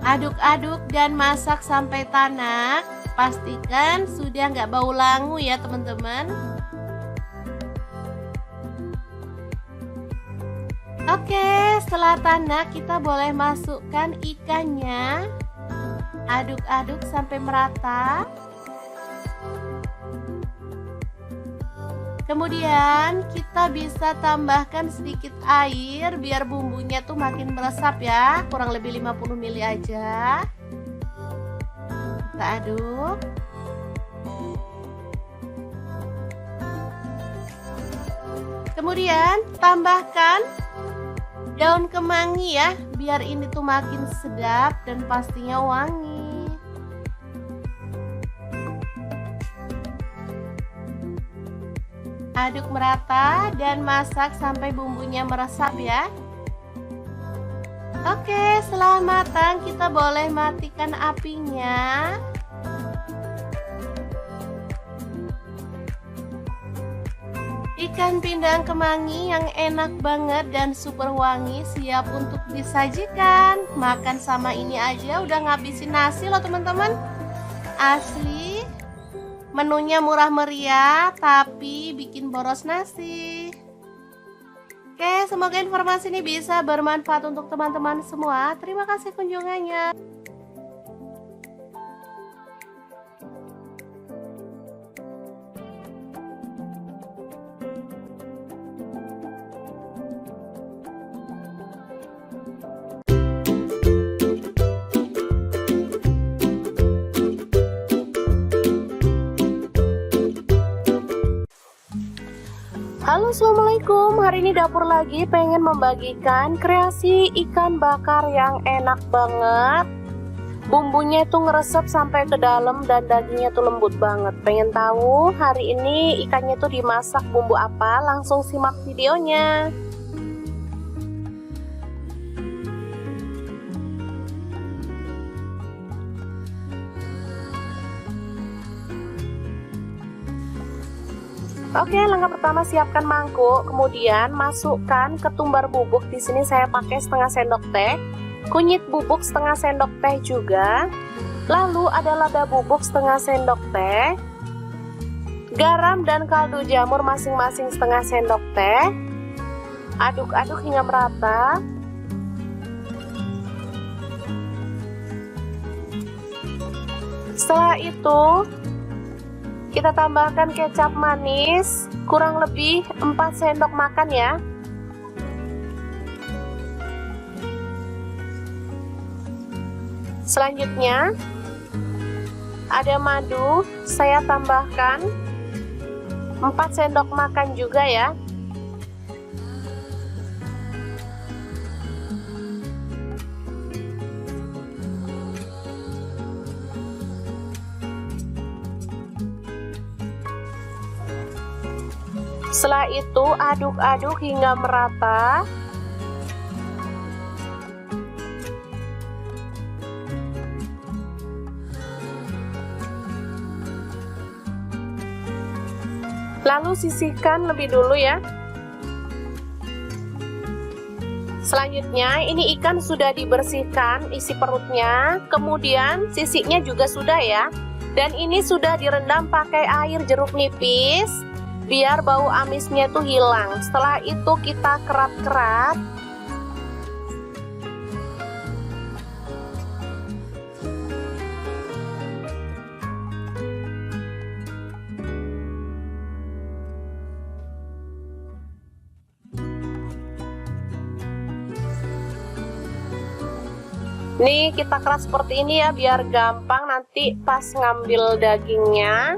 S1: Aduk-aduk dan masak sampai tanak. Pastikan sudah nggak bau langu ya teman-teman. Oke, setelah tanak kita boleh masukkan ikannya. Aduk-aduk sampai merata. Kemudian kita bisa tambahkan sedikit air biar bumbunya tuh makin meresap ya, kurang lebih 50 ml aja. Kita aduk. Kemudian tambahkan daun kemangi ya, biar ini tuh makin sedap dan pastinya wangi. Aduk merata dan masak sampai bumbunya meresap ya. Oke, setelah matang kita boleh matikan apinya. Ikan pindang kemangi yang enak banget dan super wangi siap untuk disajikan. Makan sama ini aja udah ngabisin nasi loh teman-teman. Asli. Menunya murah meriah tapi bikin boros nasi. Oke, semoga informasi ini bisa bermanfaat untuk teman-teman semua. Terima kasih kunjungannya.
S2: Halo, assalamualaikum. Hari ini dapur lagi pengen membagikan kreasi ikan bakar yang enak banget. Bumbunya itu ngeresep sampai ke dalam dan dagingnya tuh lembut banget. Pengen tahu hari ini ikannya tuh dimasak bumbu apa? Langsung simak videonya. Oke, langkah pertama siapkan mangkuk, kemudian masukkan ketumbar bubuk. Di sini saya pakai setengah sendok teh, kunyit bubuk setengah sendok teh juga. Lalu ada lada bubuk setengah sendok teh, garam dan kaldu jamur masing-masing setengah sendok teh. Aduk-aduk hingga merata. Setelah itu kita tambahkan kecap manis, kurang lebih 4 sendok makan ya. Selanjutnya ada madu, saya tambahkan 4 sendok makan juga ya. Setelah itu aduk-aduk hingga merata. Lalu sisihkan lebih dulu ya. Selanjutnya ini ikan sudah dibersihkan isi perutnya, kemudian sisiknya juga sudah ya. Dan ini sudah direndam pakai air jeruk nipis biar bau amisnya tuh hilang. Setelah itu kita kerat-kerat. Nih kita keras seperti ini ya biar gampang nanti pas ngambil dagingnya.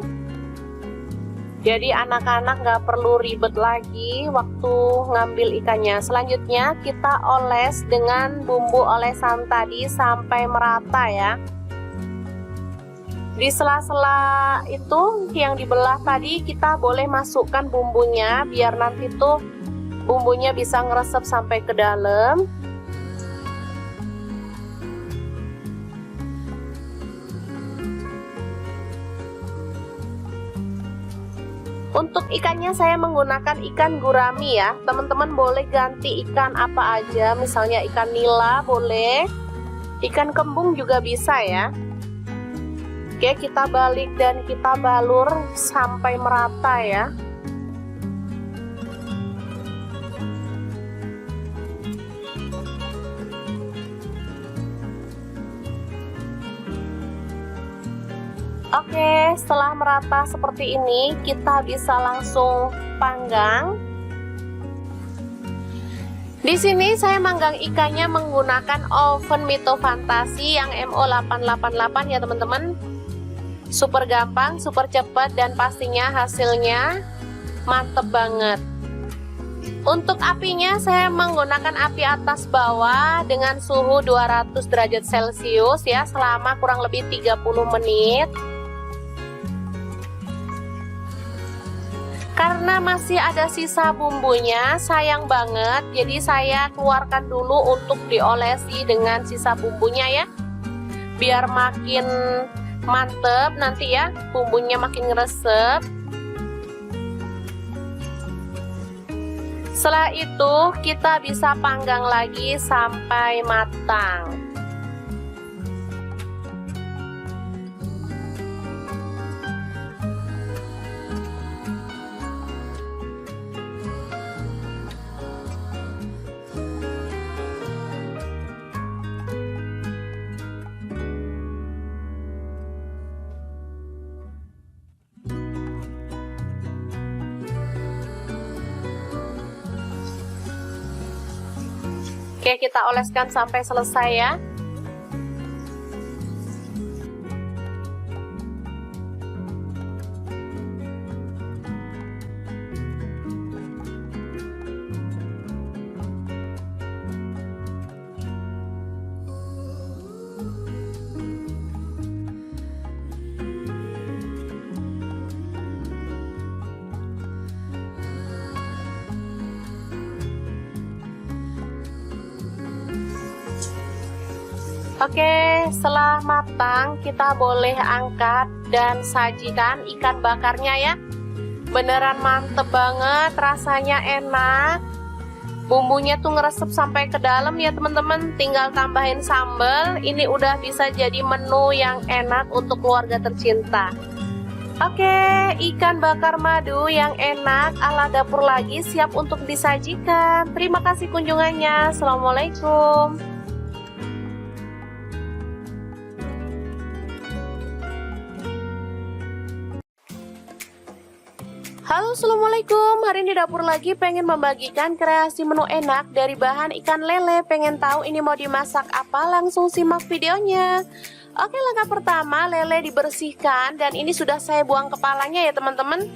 S2: Jadi anak-anak nggak perlu ribet lagi waktu ngambil ikannya. Selanjutnya kita oles dengan bumbu olesan tadi sampai merata ya. Di sela-sela itu yang dibelah tadi kita boleh masukkan bumbunya biar nanti tuh bumbunya bisa ngeresep sampai ke dalam. Untuk ikannya saya menggunakan ikan gurami ya. Teman-teman boleh ganti ikan apa aja, misalnya ikan nila boleh, ikan kembung juga bisa ya. Oke, kita balik dan kita balur sampai merata ya. Oke, setelah merata seperti ini, kita bisa langsung panggang. Di sini saya manggang ikannya menggunakan oven Mito Fantasi yang MO888 ya teman-teman. Super gampang, super cepat, dan pastinya hasilnya mantep banget. Untuk apinya saya menggunakan api atas bawah dengan suhu 200 derajat Celcius ya selama kurang lebih 30 menit. Karena masih ada sisa bumbunya, sayang banget, jadi saya keluarkan dulu untuk diolesi dengan sisa bumbunya ya, biar makin mantep nanti ya, bumbunya makin ngeresep. Setelah itu kita bisa panggang lagi sampai matang. Oke, kita oleskan sampai selesai ya. Oke, setelah matang kita boleh angkat dan sajikan ikan bakarnya ya. Beneran mantep banget, rasanya enak. Bumbunya tuh ngeresep sampai ke dalam ya teman-teman. Tinggal tambahin sambal. Ini udah bisa jadi menu yang enak untuk keluarga tercinta. Oke, ikan bakar madu yang enak ala dapur lagi siap untuk disajikan. Terima kasih kunjungannya. Assalamualaikum. Halo, assalamualaikum. Hari ini dapur lagi pengen membagikan kreasi menu enak dari bahan ikan lele. Pengen tahu ini mau dimasak apa? Langsung simak videonya. Oke, langkah pertama lele dibersihkan dan ini sudah saya buang kepalanya ya teman-teman.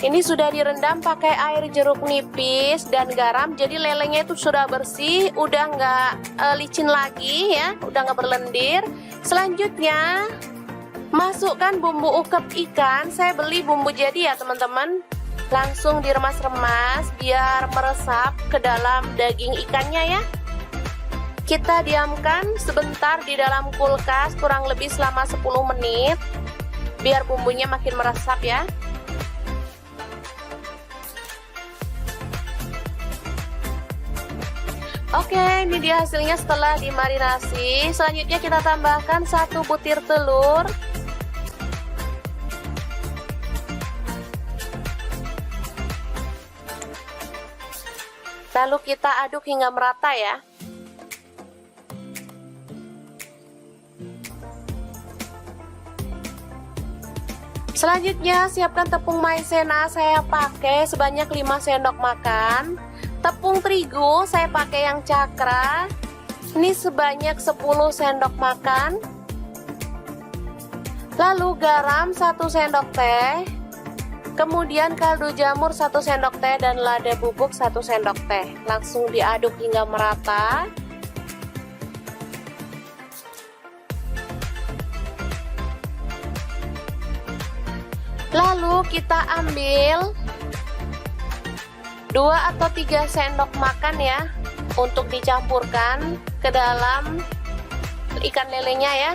S2: Ini sudah direndam pakai air jeruk nipis dan garam. Jadi lelenya itu sudah bersih, udah nggak licin lagi ya, udah nggak berlendir. Selanjutnya masukkan bumbu ukep ikan. Saya beli bumbu jadi ya teman-teman. Langsung diremas-remas biar meresap ke dalam daging ikannya ya. Kita diamkan sebentar di dalam kulkas kurang lebih selama 10 menit biar bumbunya makin meresap ya. Oke, ini dia hasilnya setelah dimarinasi. Selanjutnya kita tambahkan 1 butir telur. Lalu kita aduk hingga merata ya. Selanjutnya siapkan tepung maizena, saya pakai sebanyak 5 sendok makan. Tepung terigu saya pakai yang cakra. Ini sebanyak 10 sendok makan. Lalu garam 1 sendok teh. Kemudian kaldu jamur 1 sendok teh dan lada bubuk 1 sendok teh. Langsung diaduk hingga merata. Lalu kita ambil 2 atau 3 sendok makan ya untuk dicampurkan ke dalam ikan lelenya ya.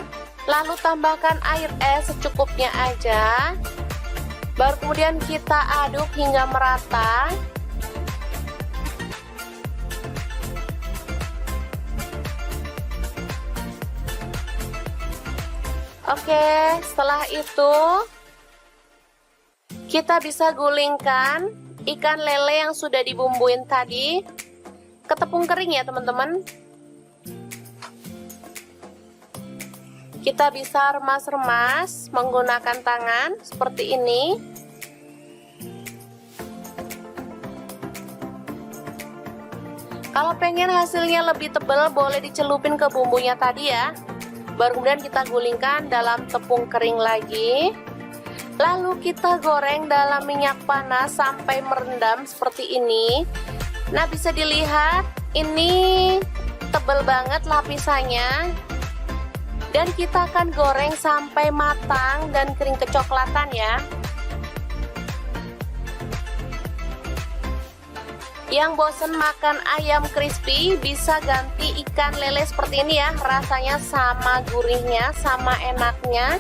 S2: Lalu tambahkan air es secukupnya aja. Baru kemudian kita aduk hingga merata. Oke, setelah itu kita bisa gulingkan ikan lele yang sudah dibumbuin tadi ke tepung kering ya teman-teman. Kita bisa remas-remas menggunakan tangan seperti ini. Kalau pengen hasilnya lebih tebal boleh dicelupin ke bumbunya tadi ya. Baru kemudian kita gulingkan dalam tepung kering lagi. Lalu kita goreng dalam minyak panas sampai merendam seperti ini. Nah, bisa dilihat ini tebal banget lapisannya. Dan kita akan goreng sampai matang dan kering kecoklatan ya. Yang bosen makan ayam crispy bisa ganti ikan lele seperti ini ya. Rasanya sama gurihnya, sama enaknya.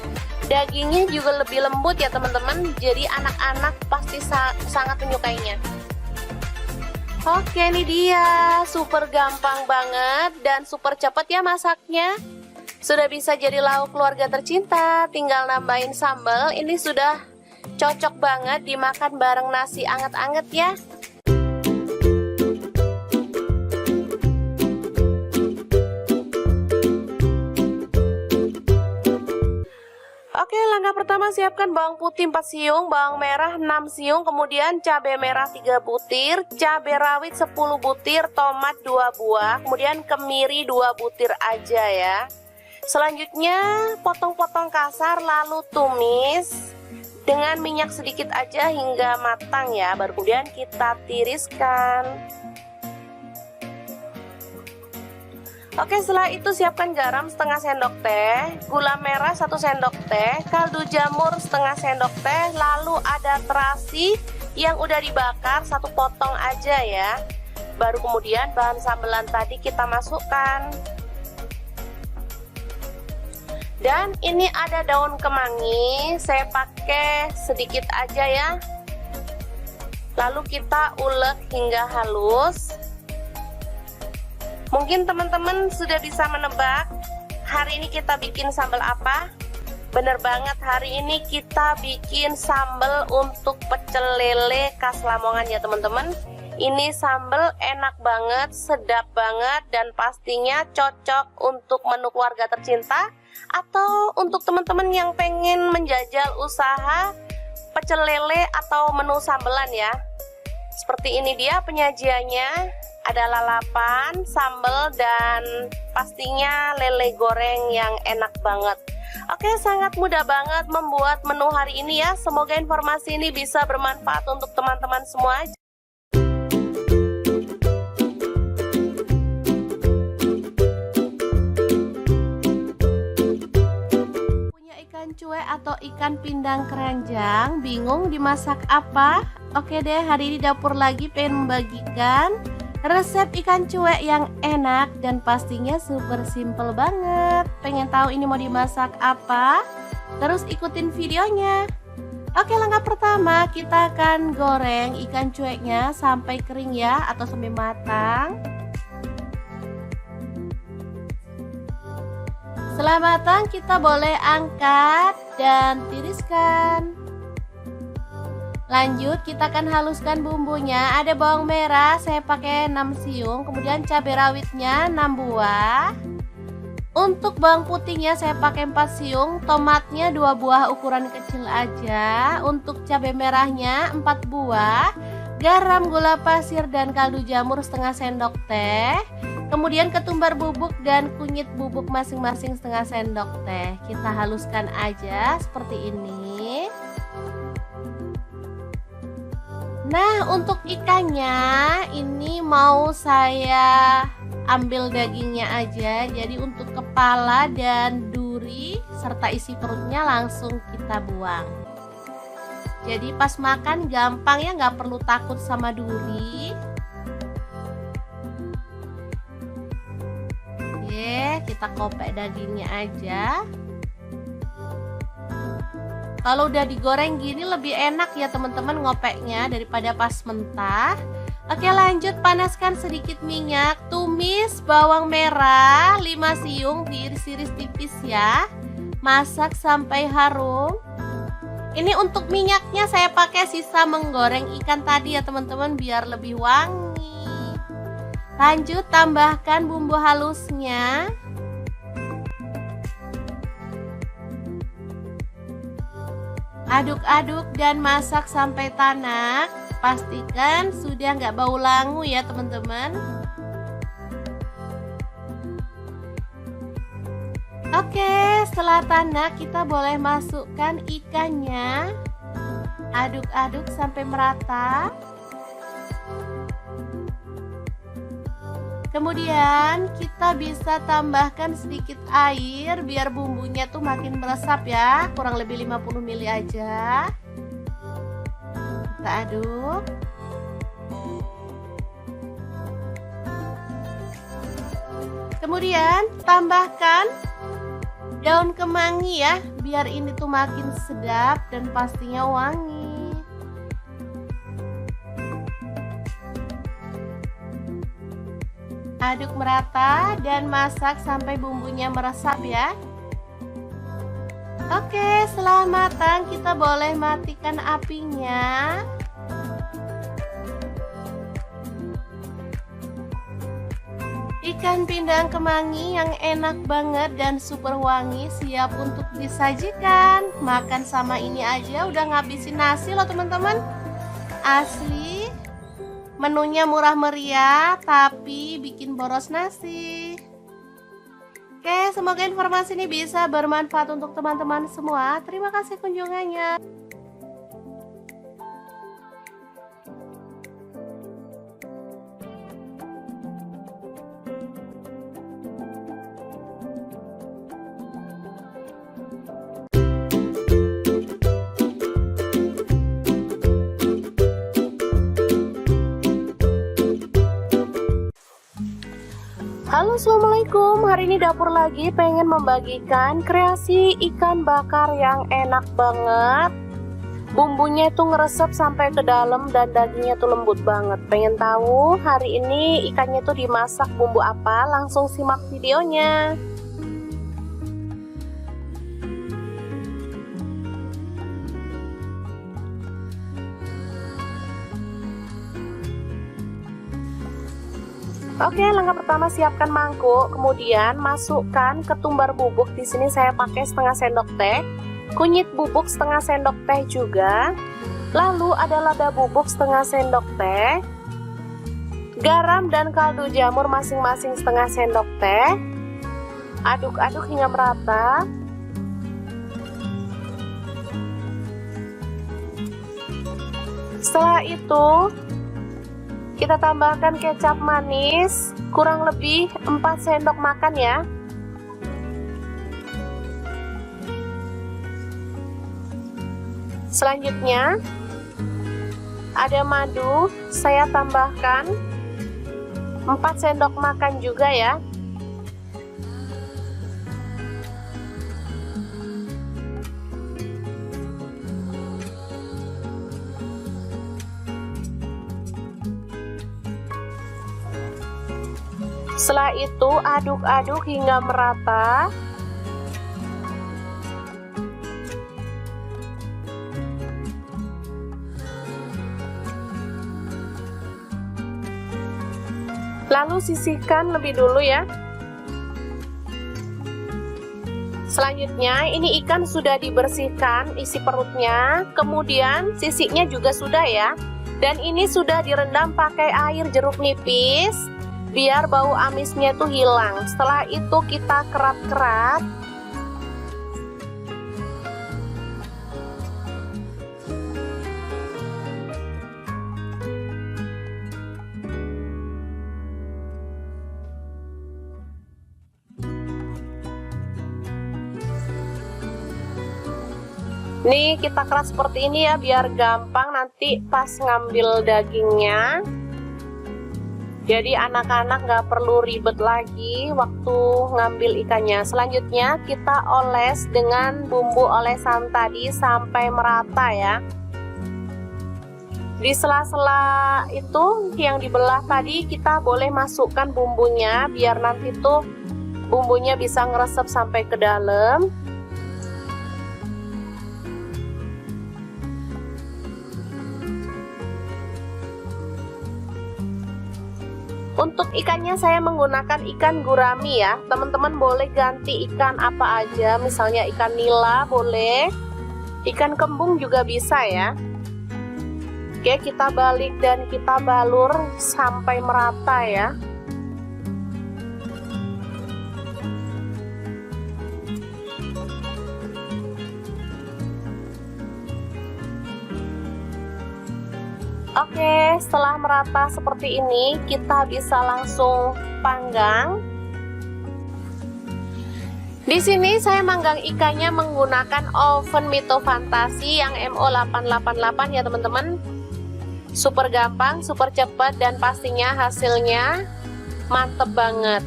S2: Dagingnya juga lebih lembut ya teman-teman. Jadi anak-anak pasti sangat menyukainya. Oke, ini dia. Super gampang banget dan super cepat ya masaknya. Sudah bisa jadi lauk keluarga tercinta. Tinggal nambahin sambal. Ini sudah cocok banget dimakan bareng nasi anget-anget ya. Oke, langkah pertama siapkan bawang putih 4 siung, bawang merah 6 siung, kemudian cabai merah 3 butir, cabai rawit 10 butir, tomat 2 buah, kemudian kemiri 2 butir aja ya. Selanjutnya potong-potong kasar lalu tumis dengan minyak sedikit aja hingga matang ya. Baru kemudian kita tiriskan. Oke, setelah itu siapkan garam setengah sendok teh, gula merah 1 sendok teh, kaldu jamur setengah sendok teh, lalu ada terasi yang udah dibakar 1 potong aja ya. Baru kemudian bahan sambelan tadi kita masukkan.
S1: Dan ini ada daun kemangi, saya pakai sedikit aja ya. Lalu kita ulek hingga halus. Mungkin teman-teman sudah bisa menebak hari ini kita bikin sambal apa? Bener banget, hari ini kita bikin sambal untuk pecel lele khas Lamongan ya teman-teman. Ini sambal enak banget, sedap banget, dan pastinya cocok untuk menu keluarga tercinta atau untuk teman-teman yang pengen menjajal usaha pecel lele atau menu sambelan ya. Seperti ini dia penyajiannya, ada lalapan, sambal, dan pastinya lele goreng yang enak banget. Oke, sangat mudah banget membuat menu hari ini ya. Semoga informasi ini bisa bermanfaat untuk teman-teman semua. Cuek atau ikan pindang keranjang, bingung dimasak apa? Oke deh, hari ini dapur lagi pengen membagikan resep ikan cuek yang enak dan pastinya super simple banget. Pengen tahu ini mau dimasak apa? Terus ikutin videonya. Oke, langkah pertama kita akan goreng ikan cueknya sampai kering ya, atau sampai matang. Setelah matang kita boleh angkat dan tiriskan. Lanjut kita akan haluskan bumbunya. Ada bawang merah saya pakai 6 siung, kemudian cabai rawitnya 6 buah. Untuk bawang putihnya saya pakai 4 siung, tomatnya 2 buah ukuran kecil aja. Untuk cabai merahnya 4 buah, garam, gula pasir, dan kaldu jamur setengah sendok teh. Kemudian ketumbar bubuk dan kunyit bubuk masing-masing setengah sendok teh. Kita haluskan aja seperti ini. Nah, untuk ikannya ini mau saya ambil dagingnya aja. Jadi untuk kepala dan duri serta isi perutnya langsung kita buang. Jadi pas makan gampang ya, nggak perlu takut sama duri. Kita kopek dagingnya aja. Kalau udah digoreng gini lebih enak ya teman-teman ngopeknya daripada pas mentah. Oke, lanjut panaskan sedikit minyak. Tumis bawang merah 5 siung, diiris-iris tipis ya. Masak sampai harum. Ini untuk minyaknya saya pakai sisa menggoreng ikan tadi ya teman-teman, biar lebih wangi. Lanjut tambahkan bumbu halusnya. Aduk-aduk dan masak sampai tanak. Pastikan sudah nggak bau langu ya teman-teman. Oke, setelah tanak kita boleh masukkan ikannya. Aduk-aduk sampai merata. Kemudian kita bisa tambahkan sedikit air biar bumbunya tuh makin meresap ya, kurang lebih 50 ml aja. Kita aduk. Kemudian tambahkan daun kemangi ya, biar ini tuh makin sedap dan pastinya wangi. Aduk merata dan masak sampai bumbunya meresap ya. Oke, setelah matang kita boleh matikan apinya. Ikan pindang kemangi yang enak banget dan super wangi siap untuk disajikan. Makan sama ini aja udah ngabisin nasi loh teman-teman. Asli. Menunya murah meriah tapi bikin boros nasi. Oke, semoga informasi ini bisa bermanfaat untuk teman-teman semua. Terima kasih kunjungannya.
S2: Halo Halo, assalamualaikum. Hari ini dapur lagi pengen membagikan kreasi ikan bakar yang enak banget. Bumbunya itu ngeresep sampai ke dalam dan dagingnya tuh lembut banget. Pengen tahu hari ini ikannya tuh dimasak bumbu apa? Langsung simak videonya. Oke, langkah pertama siapkan mangkuk, kemudian masukkan ketumbar bubuk. Di sini saya pakai setengah sendok teh, kunyit bubuk setengah sendok teh juga. Lalu ada lada bubuk setengah sendok teh, garam dan kaldu jamur masing-masing setengah sendok teh. Aduk-aduk hingga merata. Setelah itu kita tambahkan kecap manis, kurang lebih 4 sendok makan ya. Selanjutnya ada madu, saya tambahkan 4 sendok makan juga ya. Setelah itu aduk-aduk hingga merata. Lalu sisihkan lebih dulu ya. Selanjutnya ini ikan sudah dibersihkan isi perutnya, kemudian sisiknya juga sudah ya. Dan ini sudah direndam pakai air jeruk nipis biar bau amisnya tuh hilang. Setelah itu kita kerat-kerat. Nih kita keras seperti ini ya biar gampang nanti pas ngambil dagingnya. Jadi anak-anak nggak perlu ribet lagi waktu ngambil ikannya. Selanjutnya kita oles dengan bumbu olesan tadi sampai merata ya. Di sela-sela itu yang dibelah tadi kita boleh masukkan bumbunya biar nanti tuh bumbunya bisa ngeresep sampai ke dalam. Untuk ikannya saya menggunakan ikan gurami ya. Teman-teman boleh ganti ikan apa aja, misalnya ikan nila boleh, ikan kembung juga bisa ya. Oke, kita balik dan kita balur sampai merata ya. Oke, setelah merata seperti ini, kita bisa langsung panggang. Di sini saya manggang ikannya menggunakan oven Mito Fantasi yang MO888 ya teman-teman. Super gampang, super cepat, dan pastinya hasilnya mantep banget.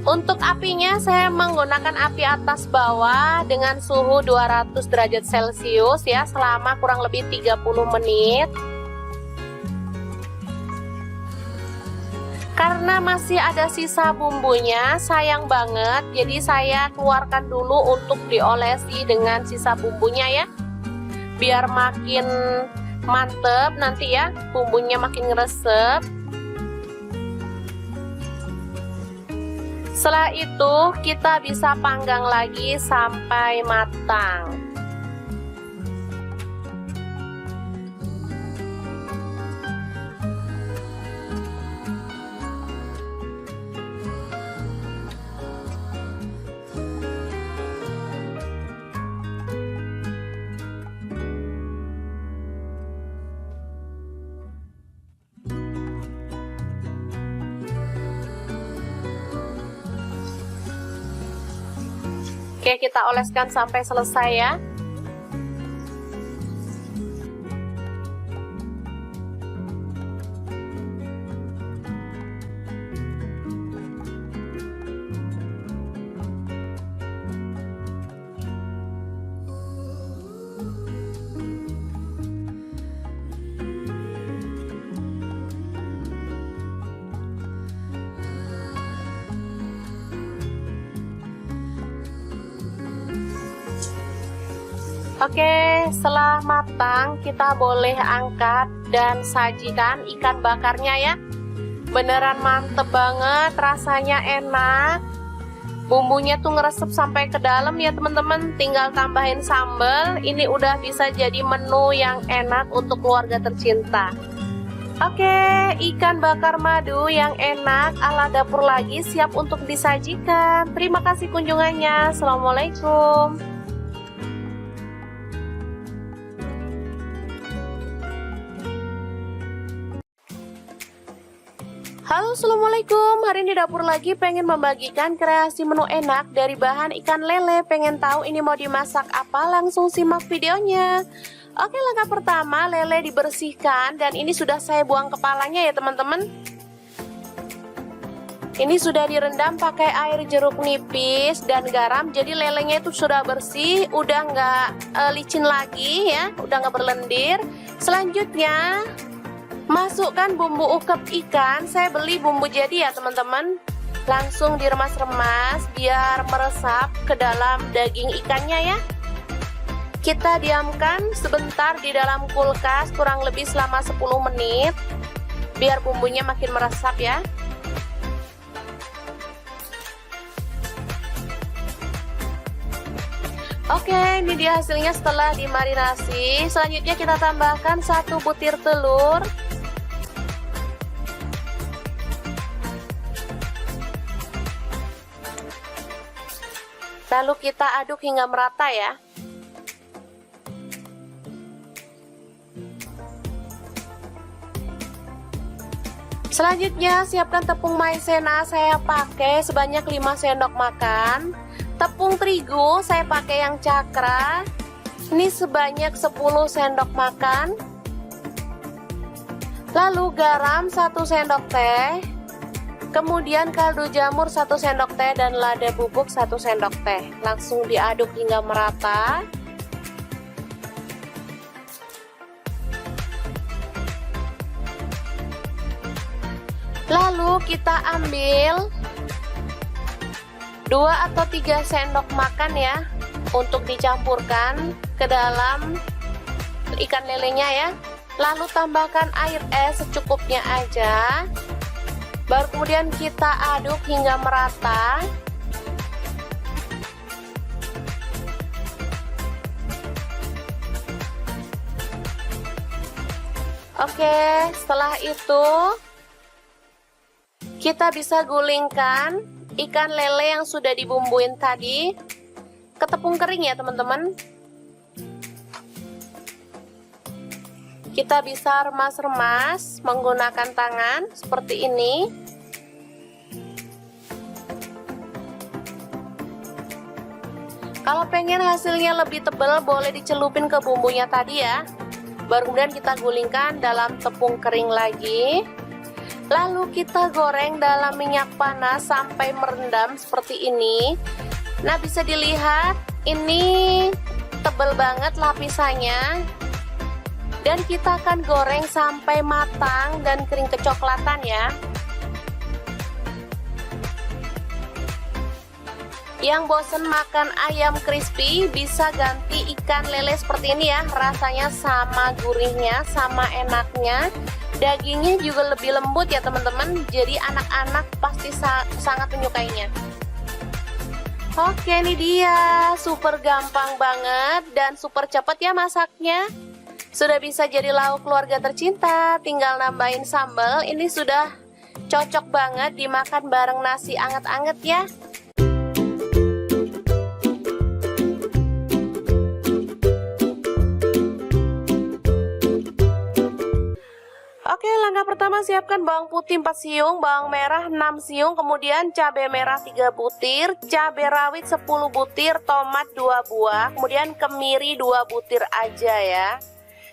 S2: Untuk apinya saya menggunakan api atas bawah dengan suhu 200 derajat Celcius ya selama kurang lebih 30 menit. Karena masih ada sisa bumbunya, sayang banget, jadi saya keluarkan dulu untuk diolesi dengan sisa bumbunya ya. Biar makin mantep nanti ya, bumbunya makin ngeresep. Setelah itu kita bisa panggang lagi sampai matang. Oke, kita oleskan sampai selesai ya. Oke, setelah matang kita boleh angkat dan sajikan ikan bakarnya ya. Beneran mantep banget, rasanya enak. Bumbunya tuh ngeresep sampai ke dalam ya teman-teman. Tinggal tambahin sambal. Ini udah bisa jadi menu yang enak untuk keluarga tercinta. Oke, ikan bakar madu yang enak ala dapur lagi siap untuk disajikan. Terima kasih kunjungannya. Assalamualaikum. Halo, assalamualaikum. Hari ini dapur lagi pengen membagikan kreasi menu enak dari bahan ikan lele. Pengen tahu ini mau dimasak apa? Langsung simak videonya. Oke, langkah pertama lele dibersihkan dan ini sudah saya buang kepalanya ya teman-teman. Ini sudah direndam pakai air jeruk nipis dan garam. Jadi lelenya itu sudah bersih, udah nggak licin lagi ya, udah nggak berlendir. Selanjutnya masukkan bumbu ukep ikan. Saya beli bumbu jadi ya teman-teman. Langsung diremas-remas biar meresap ke dalam daging ikannya ya. Kita diamkan sebentar di dalam kulkas kurang lebih selama 10 menit biar bumbunya makin meresap ya. Oke, ini dia hasilnya setelah dimarinasi. Selanjutnya kita tambahkan 1 butir telur. Lalu kita aduk hingga merata ya. Selanjutnya siapkan tepung maizena, saya pakai sebanyak 5 sendok makan. Tepung terigu saya pakai yang cakra. Ini sebanyak 10 sendok makan. Lalu garam 1 sendok teh. Kemudian kaldu jamur 1 sendok teh dan lada bubuk 1 sendok teh. Langsung diaduk hingga merata. Lalu kita ambil 2 atau 3 sendok makan ya untuk dicampurkan ke dalam ikan lelenya ya. Lalu tambahkan air es secukupnya aja. Baru kemudian kita aduk hingga merata. Oke, setelah itu kita bisa gulingkan ikan lele yang sudah dibumbuin tadi ke tepung kering ya teman-teman. Kita bisa remas-remas menggunakan tangan seperti ini. Kalau pengen hasilnya lebih tebal boleh dicelupin ke bumbunya tadi ya. Baru kemudian kita gulingkan dalam tepung kering lagi. Lalu kita goreng dalam minyak panas sampai merendam seperti ini. Nah, bisa dilihat ini tebal banget lapisannya. Dan kita akan goreng sampai matang dan kering kecoklatan ya. Yang bosen makan ayam crispy bisa ganti ikan lele seperti ini ya. Rasanya sama gurihnya, sama enaknya. Dagingnya juga lebih lembut ya teman-teman. Jadi anak-anak pasti sangat menyukainya. Oke, ini dia. Super gampang banget dan super cepat ya masaknya. Sudah bisa jadi lauk keluarga tercinta. Tinggal nambahin sambal. Ini sudah cocok banget dimakan bareng nasi anget-anget ya. Oke, langkah pertama siapkan bawang putih 4 siung, bawang merah 6 siung, kemudian cabai merah 3 butir, cabai rawit 10 butir, tomat 2 buah, kemudian kemiri 2 butir aja ya.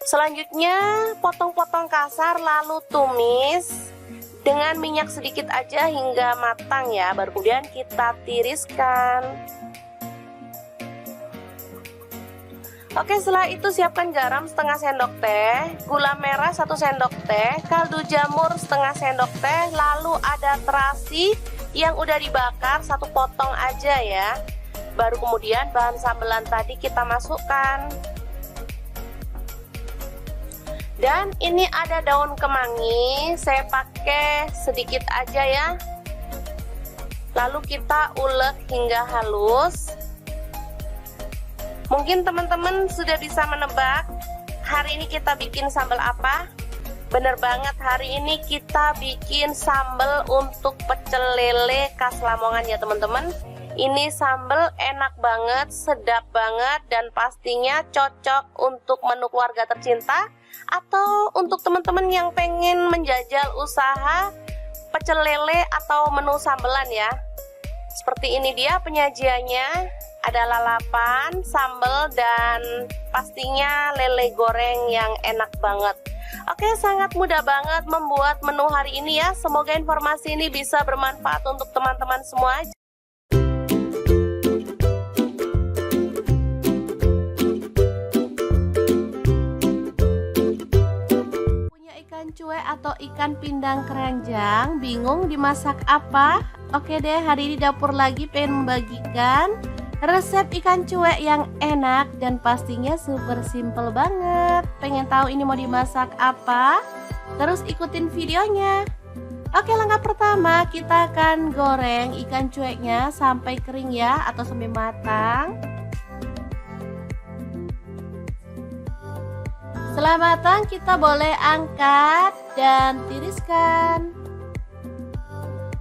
S2: Selanjutnya potong-potong kasar lalu tumis dengan minyak sedikit aja hingga matang ya. Baru kemudian kita tiriskan. Oke, setelah itu siapkan garam setengah sendok teh, gula merah 1 sendok teh, kaldu jamur setengah sendok teh, lalu ada terasi yang udah dibakar 1 potong aja ya. Baru kemudian bahan sambelan tadi kita masukkan.
S1: Dan ini ada daun kemangi, saya pakai sedikit aja ya. Lalu kita ulek hingga halus. Mungkin teman-teman sudah bisa menebak hari ini kita bikin sambal apa? Bener banget, hari ini kita bikin sambal untuk pecel lele khas Lamongan ya teman-teman. Ini sambal enak banget, sedap banget, dan pastinya cocok untuk menu keluarga tercinta atau untuk teman-teman yang pengen menjajal usaha pecel lele atau menu sambelan ya. Seperti ini dia penyajiannya, ada lalapan, sambal, dan pastinya lele goreng yang enak banget. Oke, sangat mudah banget membuat menu hari ini ya. Semoga informasi ini bisa bermanfaat untuk teman-teman semua. Ikan cuek atau ikan pindang keranjang, bingung dimasak apa? Oke deh, hari ini dapur lagi pengen membagikan resep ikan cuek yang enak dan pastinya super simple banget. Pengen tahu ini mau dimasak apa? Terus ikutin videonya. Oke, langkah pertama kita akan goreng ikan cueknya sampai kering ya, atau sampai matang. Setelah matang kita boleh angkat dan tiriskan.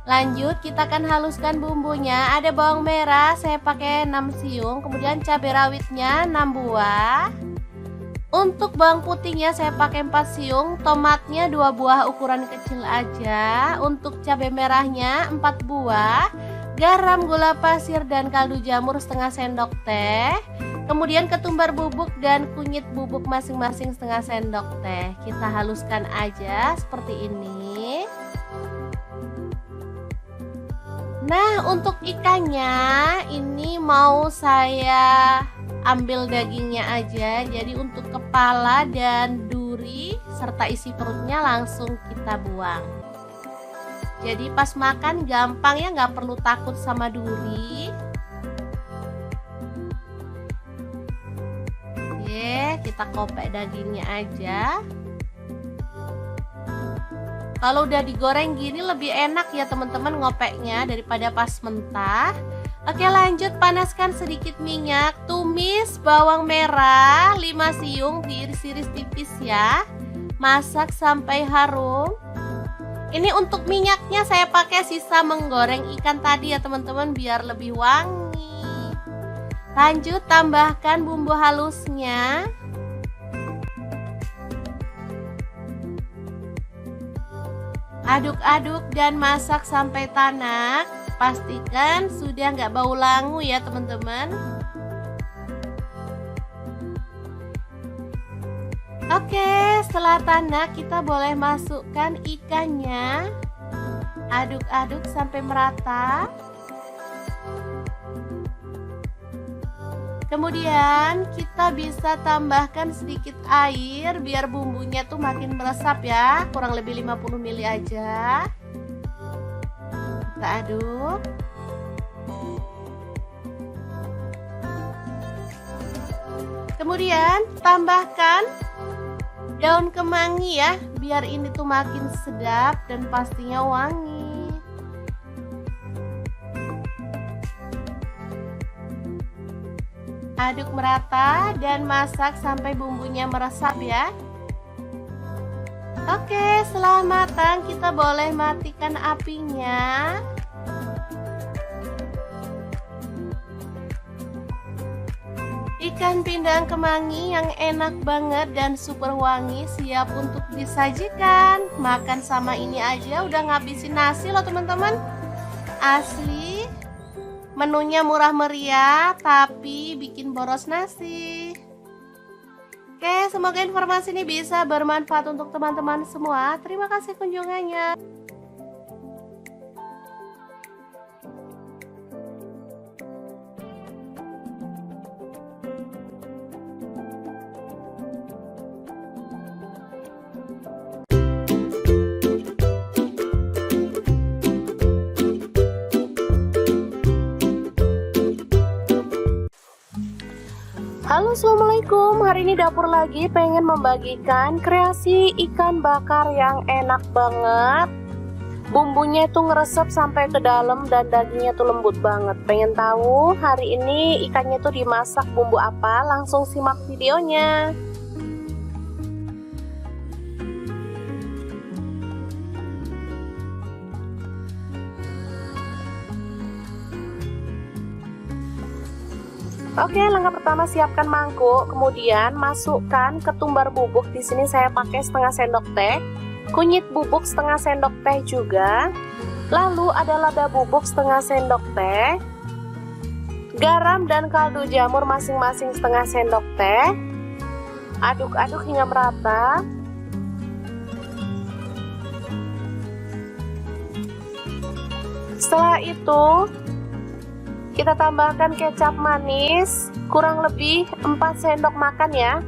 S1: Lanjut kita akan haluskan bumbunya. Ada bawang merah saya pakai 6 siung, kemudian cabai rawitnya 6 buah. Untuk bawang putihnya saya pakai 4 siung, tomatnya 2 buah ukuran kecil aja. Untuk cabai merahnya 4 buah, garam, gula pasir, dan kaldu jamur setengah sendok teh. Kemudian ketumbar bubuk dan kunyit bubuk masing-masing setengah sendok teh. Kita haluskan aja seperti ini. Nah, untuk ikannya ini mau saya ambil dagingnya aja. Jadi untuk kepala dan duri serta isi perutnya langsung kita buang. Jadi pas makan gampang ya, nggak perlu takut sama duri. Kita kopek dagingnya aja. Kalau udah digoreng gini lebih enak ya teman-teman ngopeknya daripada pas mentah. Oke, lanjut panaskan sedikit minyak. Tumis bawang merah 5 siung, diiris-iris tipis ya. Masak sampai harum. Ini untuk minyaknya saya pakai sisa menggoreng ikan tadi ya teman-teman, biar lebih wangi. Lanjut tambahkan bumbu halusnya. Aduk-aduk dan masak sampai tanak. Pastikan sudah nggak bau langu ya teman-teman. Oke, setelah tanak kita boleh masukkan ikannya. Aduk-aduk sampai merata. Kemudian kita bisa tambahkan sedikit air biar bumbunya tuh makin meresap ya, kurang lebih 50 ml aja. Kita aduk. Kemudian tambahkan daun kemangi ya, biar ini tuh makin sedap dan pastinya wangi. Aduk merata dan masak sampai bumbunya meresap ya. Oke, setelah matang kita boleh matikan apinya. Ikan pindang kemangi yang enak banget dan super wangi siap untuk disajikan. Makan sama ini aja udah ngabisin nasi loh teman-teman. Asli. Menunya murah meriah tapi bikin boros nasi. Oke, semoga informasi ini bisa bermanfaat untuk teman-teman semua. Terima kasih kunjungannya.
S2: Halo Halo, assalamualaikum. Hari ini dapur lagi pengen membagikan kreasi ikan bakar yang enak banget. Bumbunya itu ngeresep sampai ke dalam dan dagingnya tuh lembut banget. Pengen tahu hari ini ikannya tuh dimasak bumbu apa? Langsung simak videonya. Oke, langkah pertama siapkan mangkuk, kemudian masukkan ketumbar bubuk. Di sini saya pakai setengah sendok teh, kunyit bubuk setengah sendok teh juga. Lalu ada lada bubuk setengah sendok teh, garam dan kaldu jamur masing-masing setengah sendok teh. Aduk-aduk hingga merata. Setelah itu kita tambahkan kecap manis kurang lebih 4 sendok makan ya.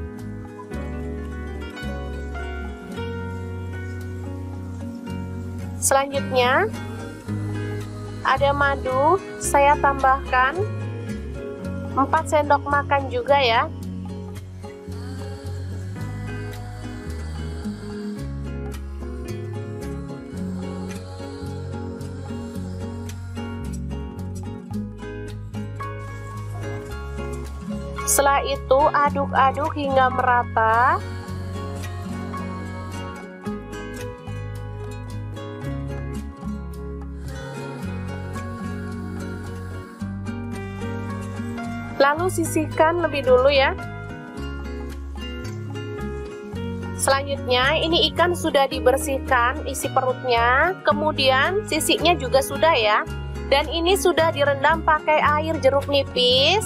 S2: Selanjutnya ada madu, saya tambahkan 4 sendok makan juga ya. Setelah itu aduk-aduk hingga merata. Lalu sisihkan lebih dulu ya. Selanjutnya ini ikan sudah dibersihkan isi perutnya, kemudian sisiknya juga sudah ya. Dan ini sudah direndam pakai air jeruk nipis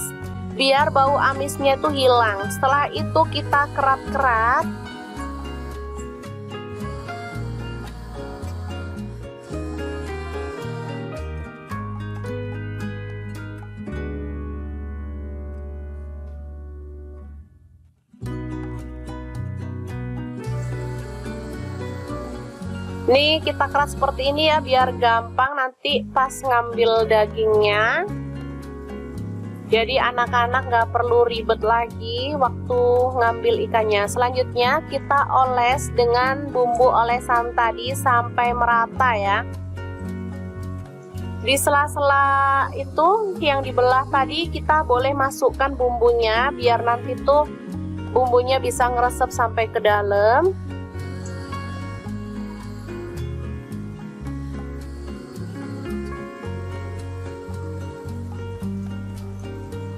S2: biar bau amisnya itu hilang. Setelah itu kita kerat-kerat. Nih kita keras seperti ini ya biar gampang nanti pas ngambil dagingnya. Jadi anak-anak nggak perlu ribet lagi waktu ngambil ikannya. Selanjutnya kita oles dengan bumbu olesan tadi sampai merata ya. Di sela-sela itu yang dibelah tadi kita boleh masukkan bumbunya biar nanti tuh bumbunya bisa ngeresep sampai ke dalam.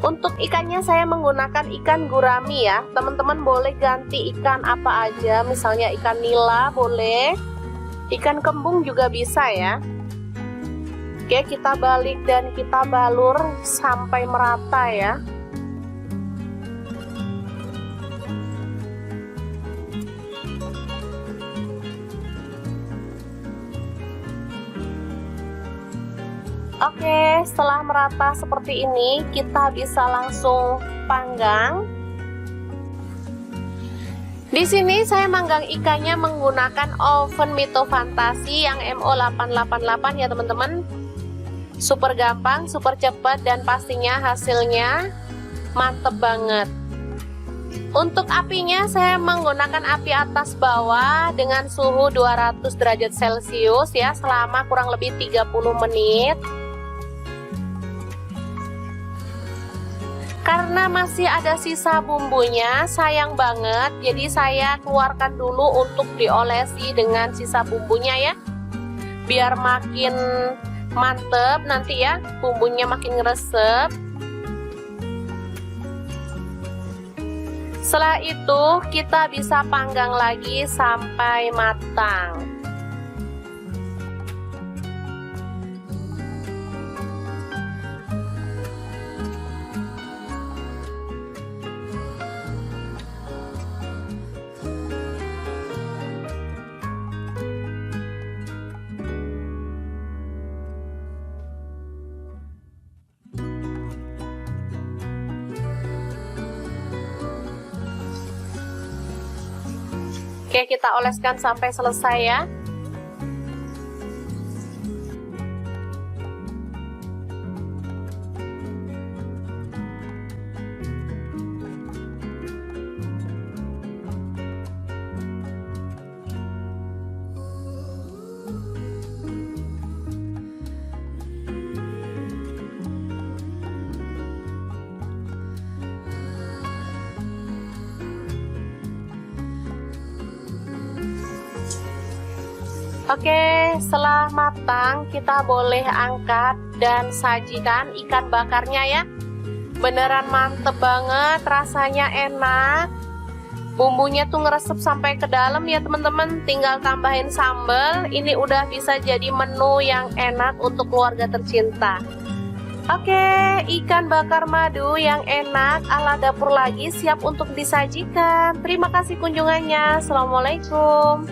S2: Untuk ikannya saya menggunakan ikan gurami ya. Teman-teman boleh ganti ikan apa aja, misalnya ikan nila boleh, ikan kembung juga bisa ya. Oke, kita balik dan kita balur sampai merata ya. Oke, setelah merata seperti ini, kita bisa langsung panggang. Di sini saya manggang ikannya menggunakan oven Mito Fantasi yang MO888 ya teman-teman. Super gampang, super cepat, dan pastinya hasilnya mantep banget. Untuk apinya saya menggunakan api atas bawah dengan suhu 200 derajat Celcius ya selama kurang lebih 30 menit. Karena masih ada sisa bumbunya, sayang banget, jadi saya keluarkan dulu untuk diolesi dengan sisa bumbunya ya. Biar makin mantep nanti ya, bumbunya makin ngeresep. Setelah itu kita bisa panggang lagi sampai matang. Oke, kita oleskan sampai selesai ya. Oke, setelah matang kita boleh angkat dan sajikan ikan bakarnya ya. Beneran mantep banget, rasanya enak. Bumbunya tuh ngeresep sampai ke dalam ya teman-teman. Tinggal tambahin sambal. Ini udah bisa jadi menu yang enak untuk keluarga tercinta. Oke, ikan bakar madu yang enak ala dapur lagi siap untuk disajikan. Terima kasih kunjungannya. Assalamualaikum.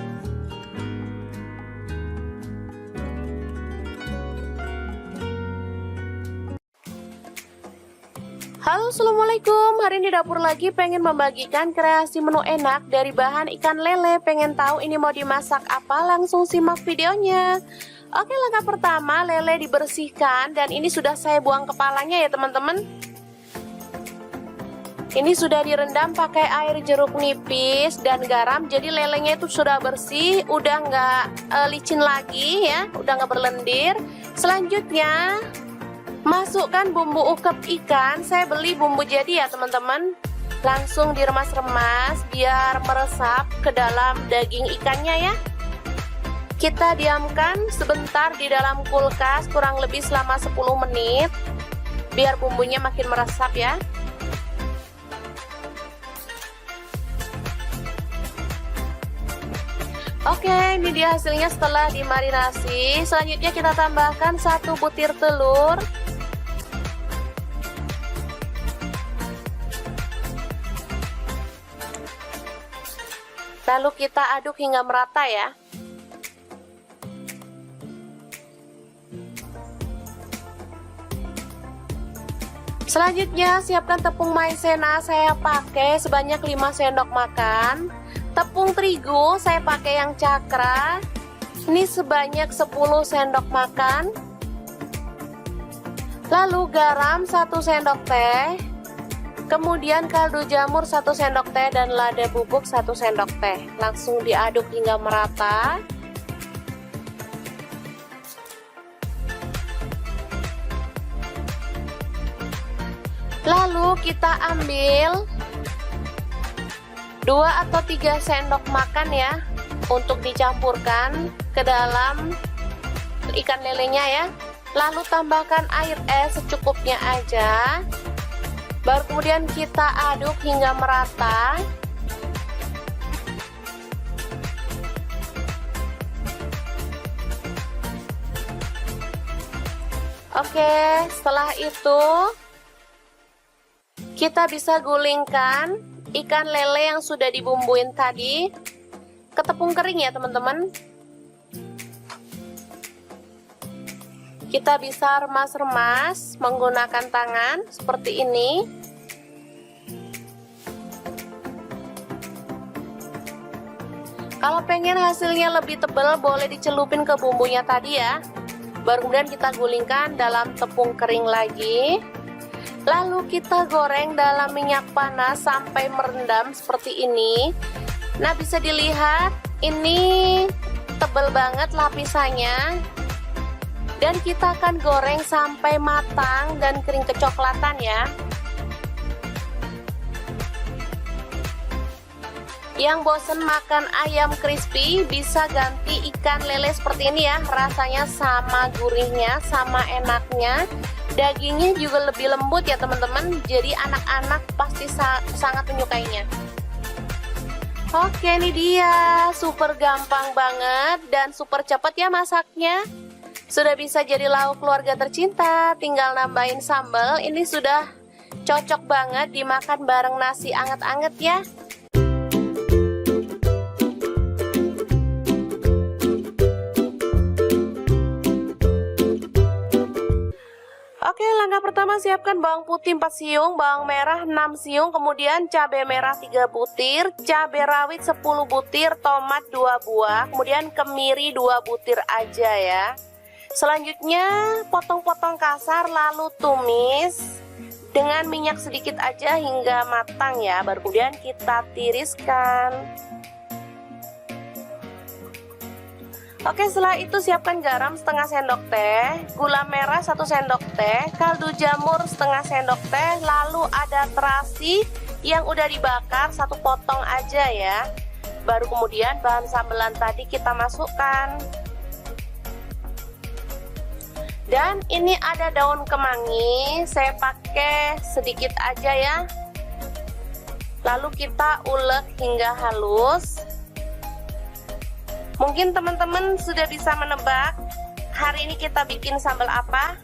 S2: Halo, assalamualaikum. Hari ini dapur lagi pengen membagikan kreasi menu enak dari bahan ikan lele. Pengen tahu ini mau dimasak apa? Langsung simak videonya. Oke, langkah pertama lele dibersihkan dan ini sudah saya buang kepalanya ya teman-teman. Ini sudah direndam pakai air jeruk nipis dan garam, jadi lelenya itu sudah bersih, udah nggak licin lagi ya, udah nggak berlendir. Selanjutnya masukkan bumbu ukep ikan. Saya beli bumbu jadi ya teman-teman. Langsung diremas-remas biar meresap ke dalam daging ikannya ya. Kita diamkan sebentar di dalam kulkas kurang lebih selama 10 menit biar bumbunya makin meresap ya. Oke, ini dia hasilnya setelah dimarinasi. Selanjutnya kita tambahkan 1 butir telur. Lalu kita aduk hingga merata ya. Selanjutnya siapkan tepung maizena, saya pakai sebanyak 5 sendok makan. Tepung terigu saya pakai yang cakra, ini sebanyak 10 sendok makan. Lalu garam 1 sendok teh. Kemudian kaldu jamur 1 sendok teh dan lada bubuk 1 sendok teh. Langsung diaduk hingga merata. Lalu kita ambil 2 atau 3 sendok makan ya untuk dicampurkan ke dalam ikan lelenya ya. Lalu tambahkan air es secukupnya aja. Baru kemudian kita aduk hingga merata. Oke, setelah itu kita bisa gulingkan ikan lele yang sudah dibumbuin tadi ke tepung kering ya teman-teman. Kita bisa remas-remas menggunakan tangan seperti ini. Kalau pengen hasilnya lebih tebal boleh dicelupin ke bumbunya tadi ya. Baru kemudian kita gulingkan dalam tepung kering lagi. Lalu kita goreng dalam minyak panas sampai merendam seperti ini. Nah, bisa dilihat ini tebal banget lapisannya. Dan kita akan goreng sampai matang dan kering kecoklatan ya. Yang bosen makan ayam crispy bisa ganti ikan lele seperti ini ya. Rasanya sama gurihnya, sama enaknya. Dagingnya juga lebih lembut ya teman-teman. Jadi anak-anak pasti sangat menyukainya. Oke, ini dia. Super gampang banget dan super cepat ya masaknya. Sudah bisa jadi lauk keluarga tercinta. Tinggal nambahin sambal. Ini sudah cocok banget dimakan bareng nasi anget-anget ya. Oke, langkah pertama siapkan bawang putih 4 siung, bawang merah 6 siung, kemudian cabai merah 3 butir, cabai rawit 10 butir, tomat 2 buah, kemudian kemiri 2 butir aja ya. Selanjutnya potong-potong kasar lalu tumis dengan minyak sedikit aja hingga matang ya. Baru kemudian kita tiriskan. Oke, setelah itu siapkan garam setengah sendok teh, gula merah 1 sendok teh, kaldu jamur setengah sendok teh, lalu ada terasi yang udah dibakar 1 potong aja ya. Baru kemudian bahan sambelan tadi kita masukkan.
S1: Dan ini ada daun kemangi, saya pakai sedikit aja ya. Lalu kita ulek hingga halus. Mungkin teman-teman sudah bisa menebak hari ini kita bikin sambal apa?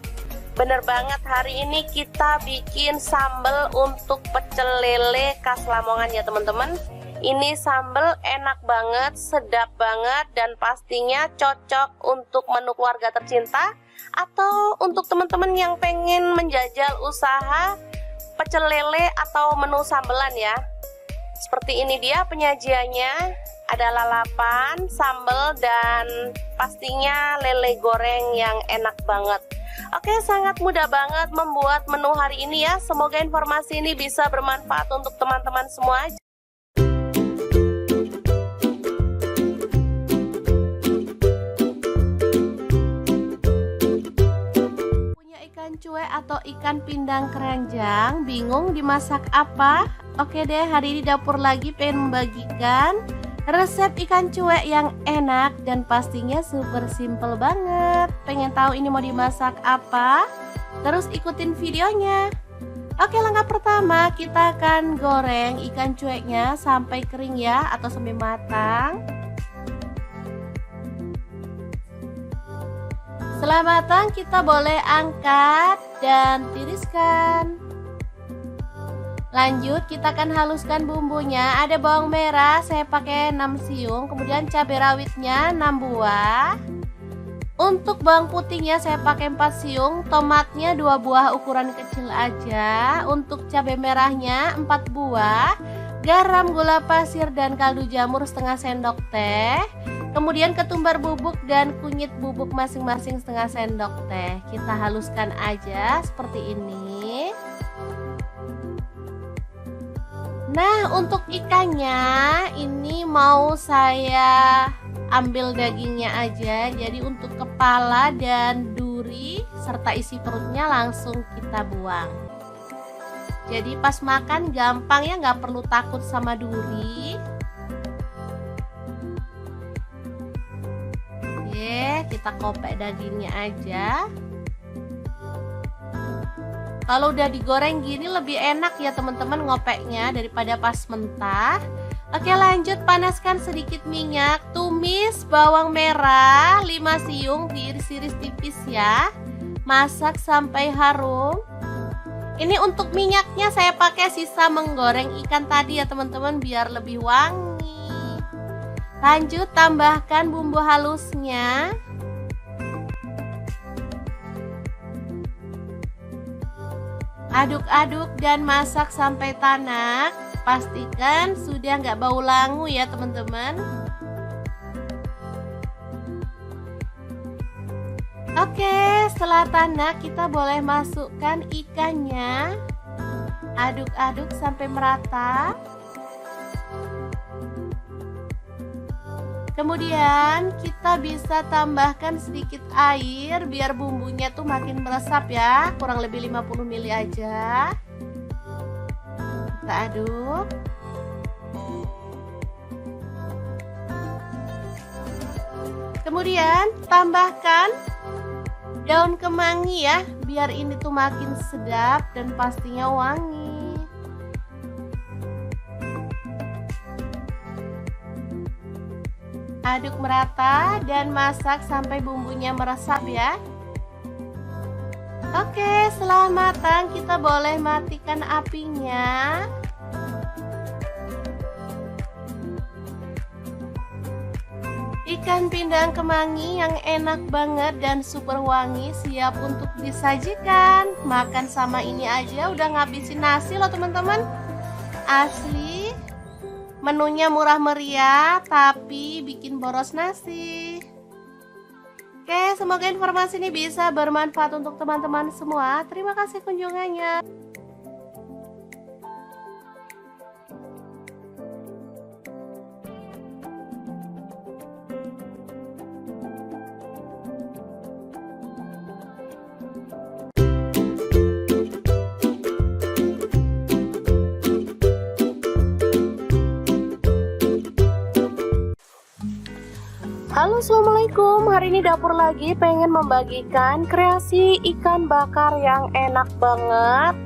S1: Bener banget, hari ini kita bikin sambal untuk pecel lele khas Lamongan ya teman-teman. Ini sambal enak banget, sedap banget, dan pastinya cocok untuk menu keluarga tercinta atau untuk teman-teman yang pengen menjajal usaha pecel lele atau menu sambelan ya. Seperti ini dia penyajiannya. Ada lalapan, sambal, dan pastinya lele goreng yang enak banget. Oke, sangat mudah banget membuat menu hari ini ya. Semoga informasi ini bisa bermanfaat untuk teman-teman semua. Punya ikan cuek atau ikan pindang keranjang, bingung dimasak apa? Oke deh, hari ini dapur lagi pengen membagikan resep ikan cuek yang enak dan pastinya super simple banget. Pengen tahu ini mau dimasak apa? Terus ikutin videonya. Oke, langkah pertama kita akan goreng ikan cueknya sampai kering ya, atau sampai matang. Setelah matang kita boleh angkat dan tiriskan. Lanjut kita akan haluskan bumbunya. Ada bawang merah saya pakai 6 siung, kemudian cabai rawitnya 6 buah. Untuk bawang putihnya saya pakai 4 siung, tomatnya 2 buah ukuran kecil aja. Untuk cabai merahnya 4 buah, garam, gula pasir, dan kaldu jamur setengah sendok teh. Kemudian ketumbar bubuk dan kunyit bubuk masing-masing setengah sendok teh. Kita haluskan aja seperti ini. Nah, untuk ikannya ini mau saya ambil dagingnya aja. Jadi untuk kepala dan duri serta isi perutnya langsung kita buang. Jadi pas makan gampang ya, nggak perlu takut sama duri. Oke, kita kopek dagingnya aja. Kalau udah digoreng gini lebih enak ya teman-teman ngopeknya daripada pas mentah. Oke, lanjut panaskan sedikit minyak. Tumis bawang merah 5 siung, diiris-iris tipis ya. Masak sampai harum. Ini untuk minyaknya saya pakai sisa menggoreng ikan tadi ya teman-teman, biar lebih wangi. Lanjut tambahkan bumbu halusnya. Aduk-aduk dan masak sampai tanak. Pastikan sudah nggak bau langu ya teman-teman. Oke, setelah tanak kita boleh masukkan ikannya. Aduk-aduk sampai merata. Kemudian kita bisa tambahkan sedikit air biar bumbunya tuh makin meresap ya, kurang lebih 50 ml aja. Kita aduk. Kemudian tambahkan daun kemangi ya, biar ini tuh makin sedap dan pastinya wangi. Aduk merata dan masak sampai bumbunya meresap ya. Oke, setelah matang kita boleh matikan apinya. Ikan pindang kemangi yang enak banget dan super wangi siap untuk disajikan. Makan sama ini aja udah ngabisin nasi loh teman-teman. Asli. Menunya murah meriah tapi bikin boros nasi. Oke, semoga informasi ini bisa bermanfaat untuk teman-teman semua. Terima kasih kunjungannya.
S2: Halo, assalamualaikum. Hari ini dapur lagi pengen membagikan kreasi ikan bakar yang enak banget.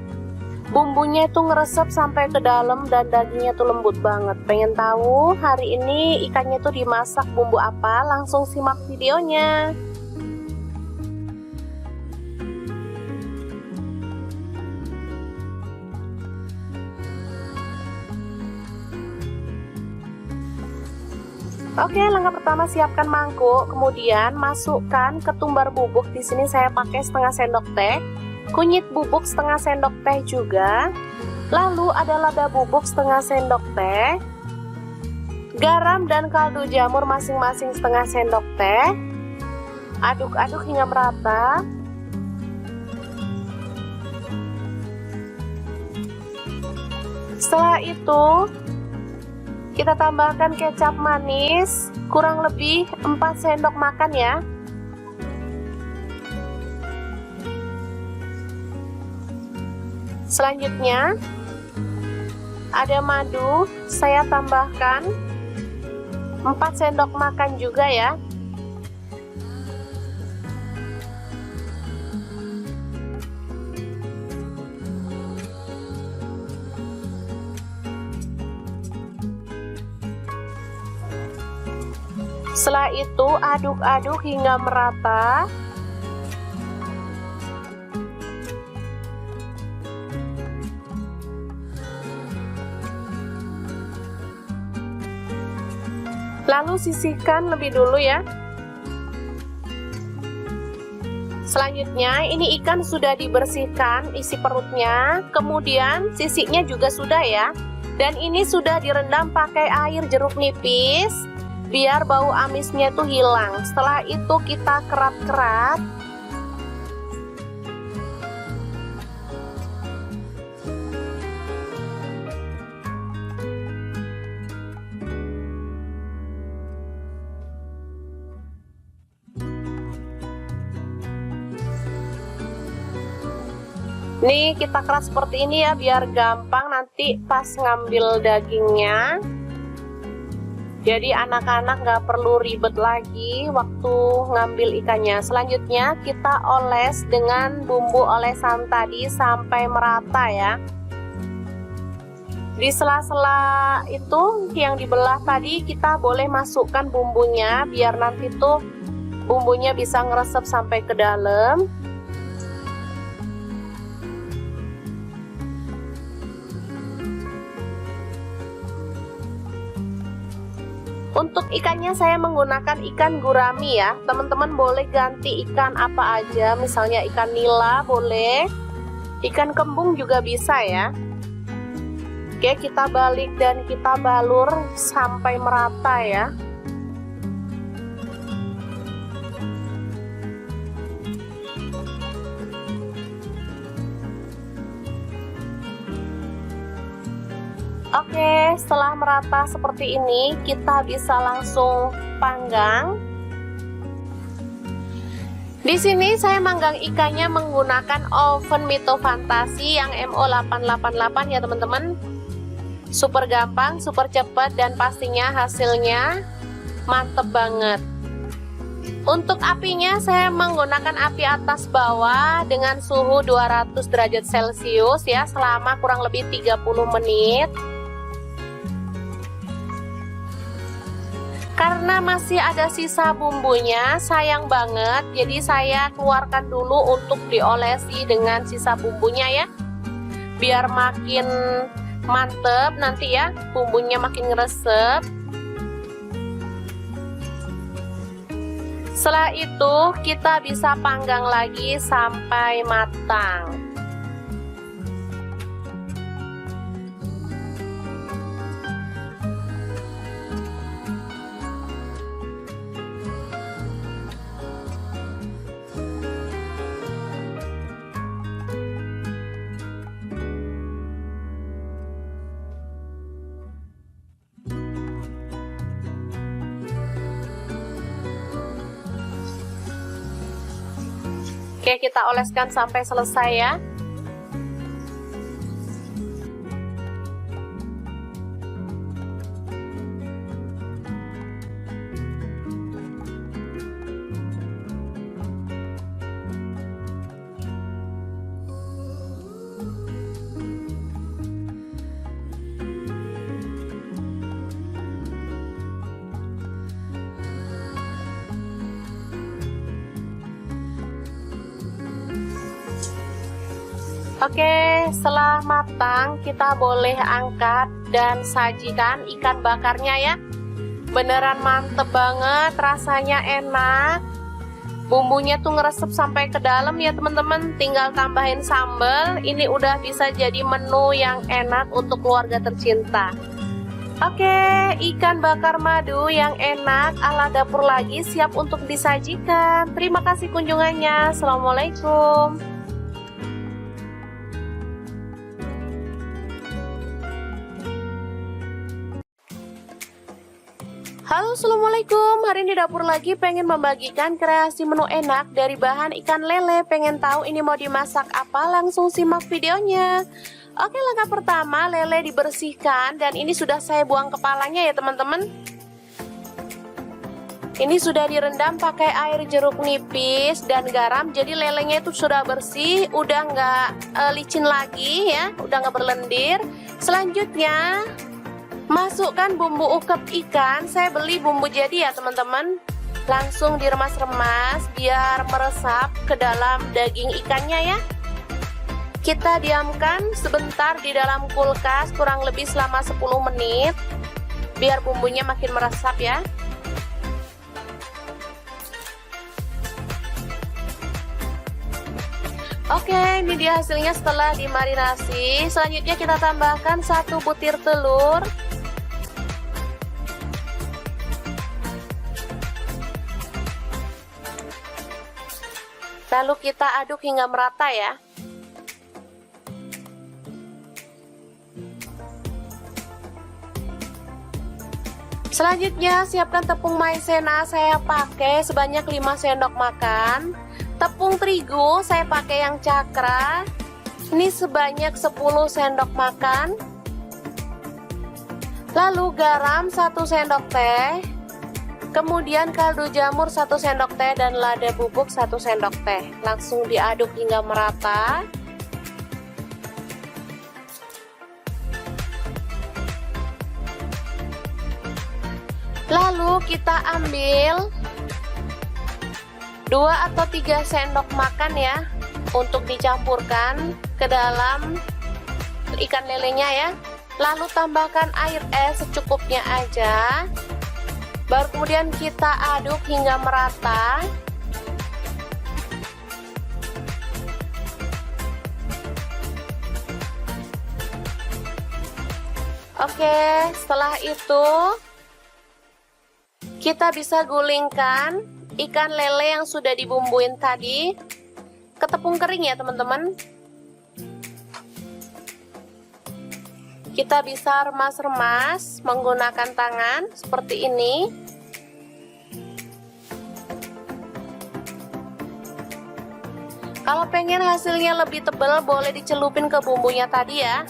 S2: Bumbunya itu ngeresep sampai ke dalam dan dagingnya tuh lembut banget. Pengen tahu hari ini ikannya tuh dimasak bumbu apa? Langsung simak videonya. Oke, langkah pertama siapkan mangkuk, kemudian masukkan ketumbar bubuk. Di sini saya pakai setengah sendok teh, kunyit bubuk setengah sendok teh juga. Lalu ada lada bubuk setengah sendok teh, garam dan kaldu jamur masing-masing setengah sendok teh. Aduk-aduk hingga merata. Setelah itu kita tambahkan kecap manis, kurang lebih 4 sendok makan ya. Selanjutnya ada madu, saya tambahkan 4 sendok makan juga ya. Setelah itu aduk-aduk hingga merata. Lalu sisihkan lebih dulu ya. Selanjutnya ini ikan sudah dibersihkan isi perutnya, kemudian sisiknya juga sudah ya. Dan ini sudah direndam pakai air jeruk nipis biar bau amisnya itu hilang. Setelah itu kita kerat-kerat. Nih kita keras seperti ini ya biar gampang nanti pas ngambil dagingnya. Jadi anak-anak nggak perlu ribet lagi waktu ngambil ikannya. Selanjutnya kita oles dengan bumbu olesan tadi sampai merata ya. Di sela-sela itu yang dibelah tadi kita boleh masukkan bumbunya biar nanti tuh bumbunya bisa ngeresep sampai ke dalam. Untuk ikannya saya menggunakan ikan gurami ya. Teman-teman boleh ganti ikan apa aja, misalnya ikan nila boleh, ikan kembung juga bisa ya. Oke, kita balik dan kita balur sampai merata ya. Oke, setelah merata seperti ini, kita bisa langsung panggang. Di sini saya manggang ikannya menggunakan oven Mito Fantasi yang MO888 ya teman-teman. Super gampang, super cepat, dan pastinya hasilnya mantep banget. Untuk apinya saya menggunakan api atas bawah dengan suhu 200 derajat Celcius ya selama kurang lebih 30 menit. Karena masih ada sisa bumbunya, sayang banget, jadi saya keluarkan dulu untuk diolesi dengan sisa bumbunya ya. Biar makin mantep nanti ya, bumbunya makin ngeresep. Setelah itu kita bisa panggang lagi sampai matang. Oke, kita oleskan sampai selesai ya. Oke, setelah matang kita boleh angkat dan sajikan ikan bakarnya ya. Beneran mantep banget, rasanya enak. Bumbunya tuh ngeresep sampai ke dalam ya teman-teman. Tinggal tambahin sambal. Ini udah bisa jadi menu yang enak untuk keluarga tercinta. Oke, ikan bakar madu yang enak ala dapur lagi siap untuk disajikan. Terima kasih kunjungannya. Assalamualaikum. Halo, assalamualaikum. Hari ini dapur lagi pengen membagikan kreasi menu enak dari bahan ikan lele. Pengen tahu ini mau dimasak apa? Langsung simak videonya. Oke, langkah pertama lele dibersihkan dan ini sudah saya buang kepalanya ya teman-teman. Ini sudah direndam pakai air jeruk nipis dan garam. Jadi lelenya itu sudah bersih, udah nggak licin lagi ya, udah nggak berlendir. Selanjutnya masukkan bumbu ukep ikan. Saya beli bumbu jadi ya teman-teman. Langsung diremas-remas biar meresap ke dalam daging ikannya ya. Kita diamkan sebentar di dalam kulkas kurang lebih selama 10 menit biar bumbunya makin meresap ya. Oke, ini dia hasilnya setelah dimarinasi. Selanjutnya kita tambahkan 1 butir telur. Lalu kita aduk hingga merata ya. Selanjutnya siapkan tepung maizena, saya pakai sebanyak 5 sendok makan. Tepung terigu saya pakai yang cakra. Ini sebanyak 10 sendok makan. Lalu garam 1 sendok teh. Kemudian kaldu jamur 1 sendok teh dan lada bubuk 1 sendok teh. Langsung diaduk hingga merata. Lalu kita ambil 2 atau 3 sendok makan ya untuk dicampurkan ke dalam ikan lelenya ya. Lalu tambahkan air es secukupnya aja. Baru kemudian kita aduk hingga merata. Oke, setelah itu kita bisa gulingkan ikan lele yang sudah dibumbuin tadi ke tepung kering ya teman-teman. Kita bisa remas-remas menggunakan tangan seperti ini. Kalau pengen hasilnya lebih tebal boleh dicelupin ke bumbunya tadi ya.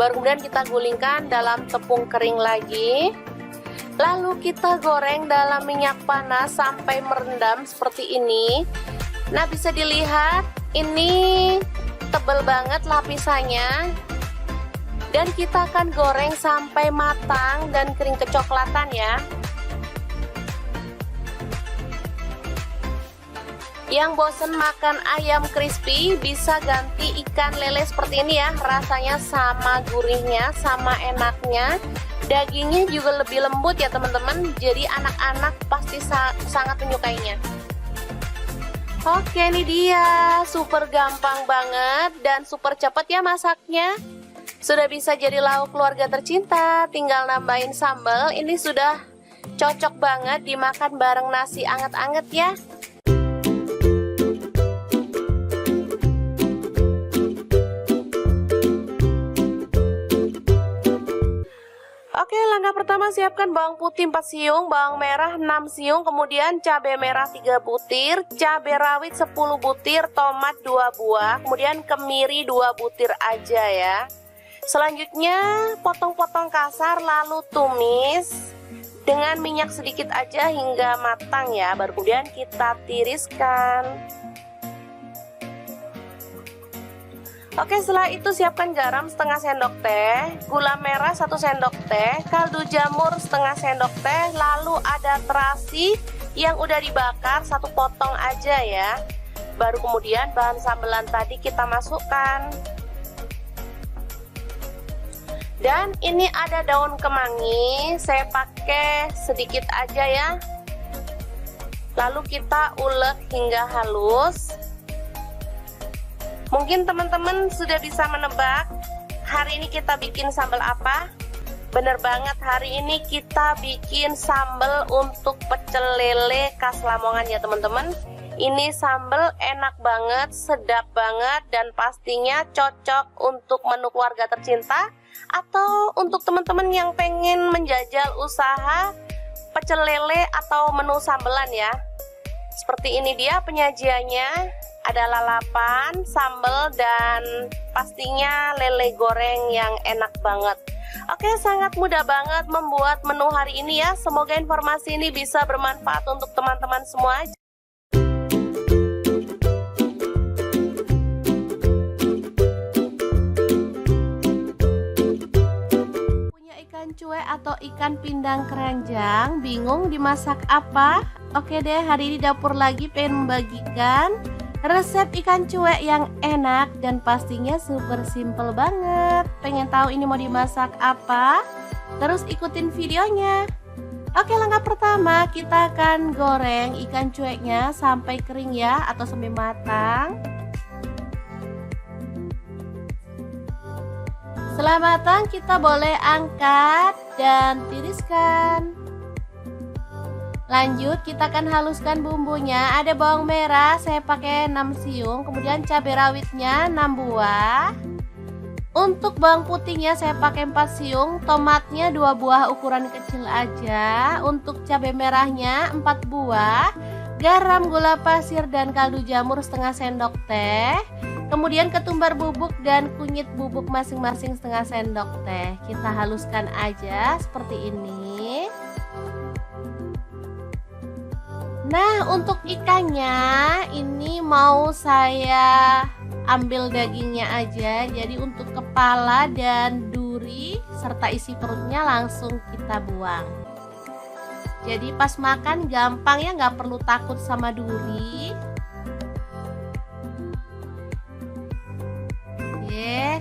S2: Baru kemudian kita gulingkan dalam tepung kering lagi. Lalu kita goreng dalam minyak panas sampai merendam seperti ini. Nah, bisa dilihat ini tebal banget lapisannya. Dan kita akan goreng sampai matang dan kering kecoklatan ya. Yang bosen makan ayam crispy bisa ganti ikan lele seperti ini ya. Rasanya sama gurihnya, sama enaknya. Dagingnya juga lebih lembut ya teman-teman. Jadi anak-anak pasti sangat menyukainya. Oke, ini dia. Super gampang banget dan super cepat ya masaknya. Sudah bisa jadi lauk keluarga tercinta. Tinggal nambahin sambal. Ini sudah cocok banget dimakan bareng nasi anget-anget ya. Oke, langkah pertama siapkan bawang putih 4 siung, bawang merah 6 siung, kemudian cabai merah 3 butir, cabai rawit 10 butir, tomat 2 buah, kemudian kemiri 2 butir aja ya. Selanjutnya potong-potong kasar lalu tumis dengan minyak sedikit aja hingga matang ya. Baru kemudian kita tiriskan. Oke, setelah itu siapkan garam setengah sendok teh, gula merah 1 sendok teh, kaldu jamur setengah sendok teh, lalu ada terasi yang udah dibakar 1 potong aja ya. Baru kemudian bahan sambelan tadi kita masukkan.
S1: Dan ini ada daun kemangi, saya pakai sedikit aja ya. Lalu kita ulek hingga halus. Mungkin teman-teman sudah bisa menebak hari ini kita bikin sambal apa? Bener banget, hari ini kita bikin sambal untuk pecel lele khas Lamongan ya teman-teman. Ini sambal enak banget, sedap banget, dan pastinya cocok untuk menu keluarga tercinta atau untuk teman-teman yang pengen menjajal usaha pecel lele atau menu sambelan ya. Seperti ini dia penyajiannya, ada lalapan, sambal, dan pastinya lele goreng yang enak banget. Oke, sangat mudah banget membuat menu hari ini ya. Semoga informasi ini bisa bermanfaat untuk teman-teman semua. Ikan cuek atau ikan pindang keranjang, bingung dimasak apa? Oke deh, hari ini dapur lagi pengen membagikan resep ikan cuek yang enak dan pastinya super simple banget. Pengen tahu ini mau dimasak apa? Terus ikutin videonya. Oke, langkah pertama kita akan goreng ikan cueknya sampai kering ya, atau sampai matang. Setelah matang kita boleh angkat dan tiriskan. Lanjut kita akan haluskan bumbunya. Ada bawang merah saya pakai 6 siung, kemudian cabai rawitnya 6 buah. Untuk bawang putihnya saya pakai 4 siung, tomatnya 2 buah ukuran kecil aja. Untuk cabai merahnya 4 buah, garam, gula pasir, dan kaldu jamur setengah sendok teh. Kemudian ketumbar bubuk dan kunyit bubuk masing-masing setengah sendok teh. Kita haluskan aja seperti ini. Nah, untuk ikannya ini mau saya ambil dagingnya aja. Jadi untuk kepala dan duri serta isi perutnya langsung kita buang. Jadi pas makan gampang ya, nggak perlu takut sama duri.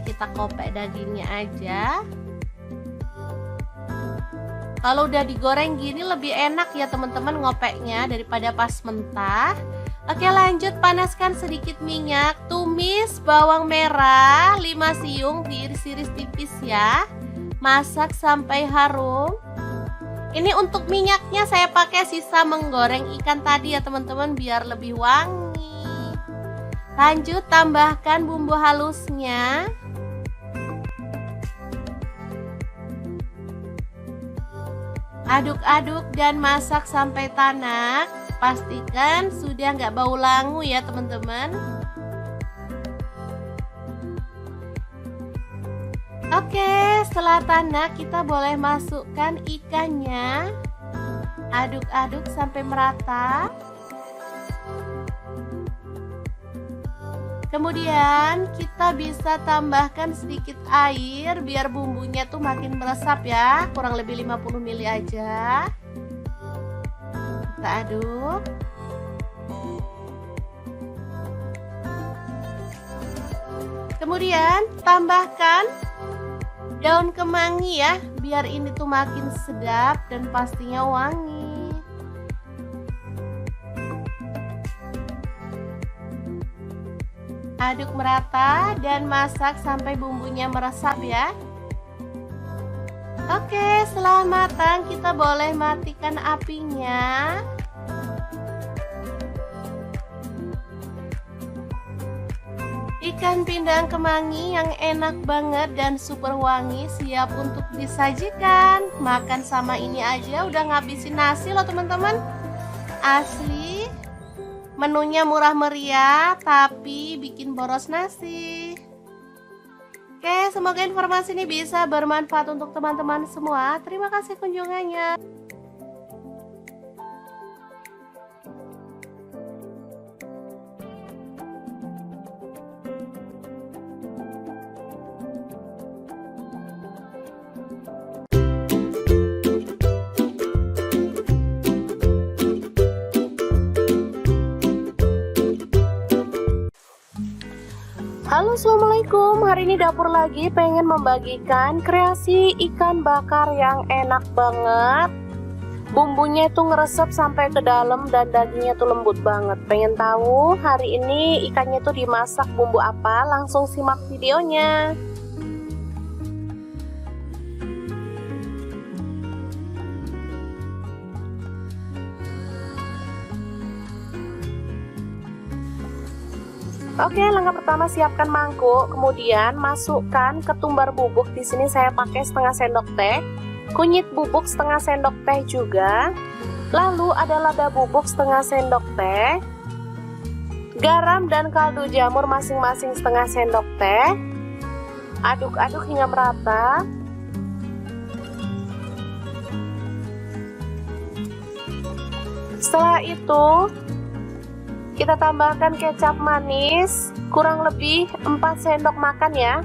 S1: Kita kopek dagingnya aja. Kalau udah digoreng gini lebih enak ya teman-teman ngopeknya daripada pas mentah. Oke, lanjut panaskan sedikit minyak. Tumis bawang merah 5 siung, diiris-iris tipis ya. Masak sampai harum. Ini untuk minyaknya saya pakai sisa menggoreng ikan tadi ya teman-teman, biar lebih wangi. Lanjut tambahkan bumbu halusnya. Aduk-aduk dan masak sampai tanak. Pastikan sudah nggak bau langu ya teman-teman. Oke, setelah tanak kita boleh masukkan ikannya. Aduk-aduk sampai merata. Kemudian kita bisa tambahkan sedikit air biar bumbunya tuh makin meresap ya, kurang lebih 50 ml aja. Kita aduk. Kemudian tambahkan daun kemangi ya, biar ini tuh makin sedap dan pastinya wangi. Aduk merata dan masak sampai bumbunya meresap ya. Oke, setelah matang kita boleh matikan apinya. Ikan pindang kemangi yang enak banget dan super wangi siap untuk disajikan. Makan sama ini aja udah ngabisin nasi loh teman-teman. Asli. Menunya murah meriah tapi bikin boros nasi. Oke, semoga informasi ini bisa bermanfaat untuk teman-teman semua. Terima kasih kunjungannya.
S2: Halo Assalamualaikum, hari ini dapur lagi pengen membagikan kreasi ikan bakar yang enak banget. Bumbunya itu ngeresep sampai ke dalam dan dagingnya tuh lembut banget. Pengen tahu hari ini ikannya tuh dimasak bumbu apa? Langsung simak videonya. Oke, langkah pertama siapkan mangkuk, kemudian masukkan ketumbar bubuk. Di sini saya pakai setengah sendok teh, kunyit bubuk setengah sendok teh juga. Lalu ada lada bubuk setengah sendok teh, garam dan kaldu jamur masing-masing setengah sendok teh. Aduk-aduk hingga merata. Setelah itu kita tambahkan kecap manis, kurang lebih 4 sendok makan ya.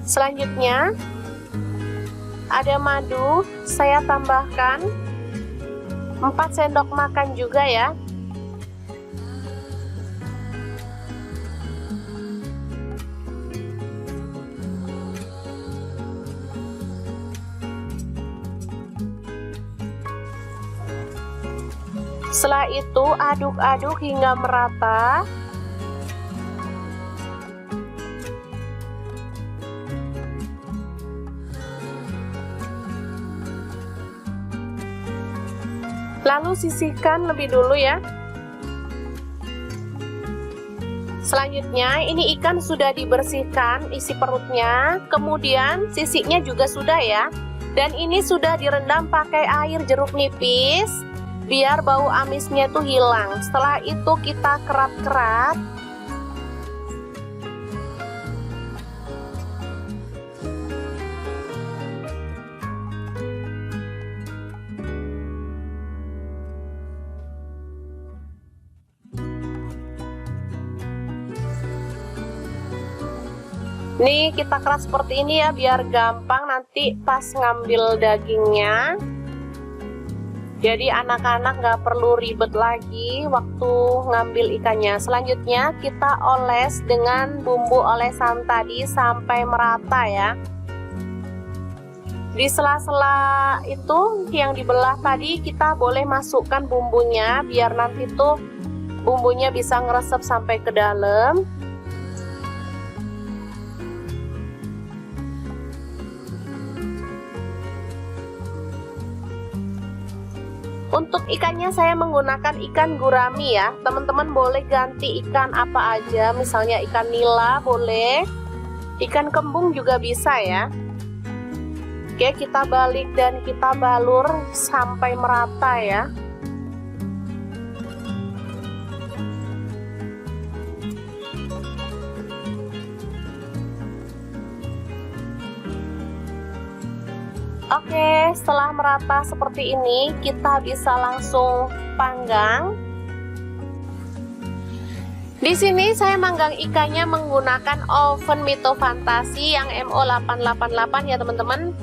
S2: Selanjutnya ada madu, saya tambahkan 4 sendok makan juga ya. Setelah itu aduk-aduk hingga merata. Lalu sisihkan lebih dulu ya. Selanjutnya ini ikan sudah dibersihkan isi perutnya, kemudian sisiknya juga sudah ya. Dan ini sudah direndam pakai air jeruk nipis biar bau amisnya tuh hilang. Setelah itu kita kerat-kerat. Nih kita keras seperti ini ya biar gampang nanti pas ngambil dagingnya. Jadi anak-anak nggak perlu ribet lagi waktu ngambil ikannya. Selanjutnya kita oles dengan bumbu olesan tadi sampai merata ya. Di sela-sela itu yang dibelah tadi kita boleh masukkan bumbunya biar nanti tuh bumbunya bisa ngeresep sampai ke dalam. Untuk ikannya saya menggunakan ikan gurami ya. Teman-teman boleh ganti ikan apa aja, misalnya ikan nila boleh, ikan kembung juga bisa ya. Oke, kita balik dan kita balur sampai merata ya. Oke, setelah merata seperti ini, kita bisa langsung panggang. Di sini saya manggang ikannya menggunakan oven Mito Fantasi yang MO888 ya teman-teman.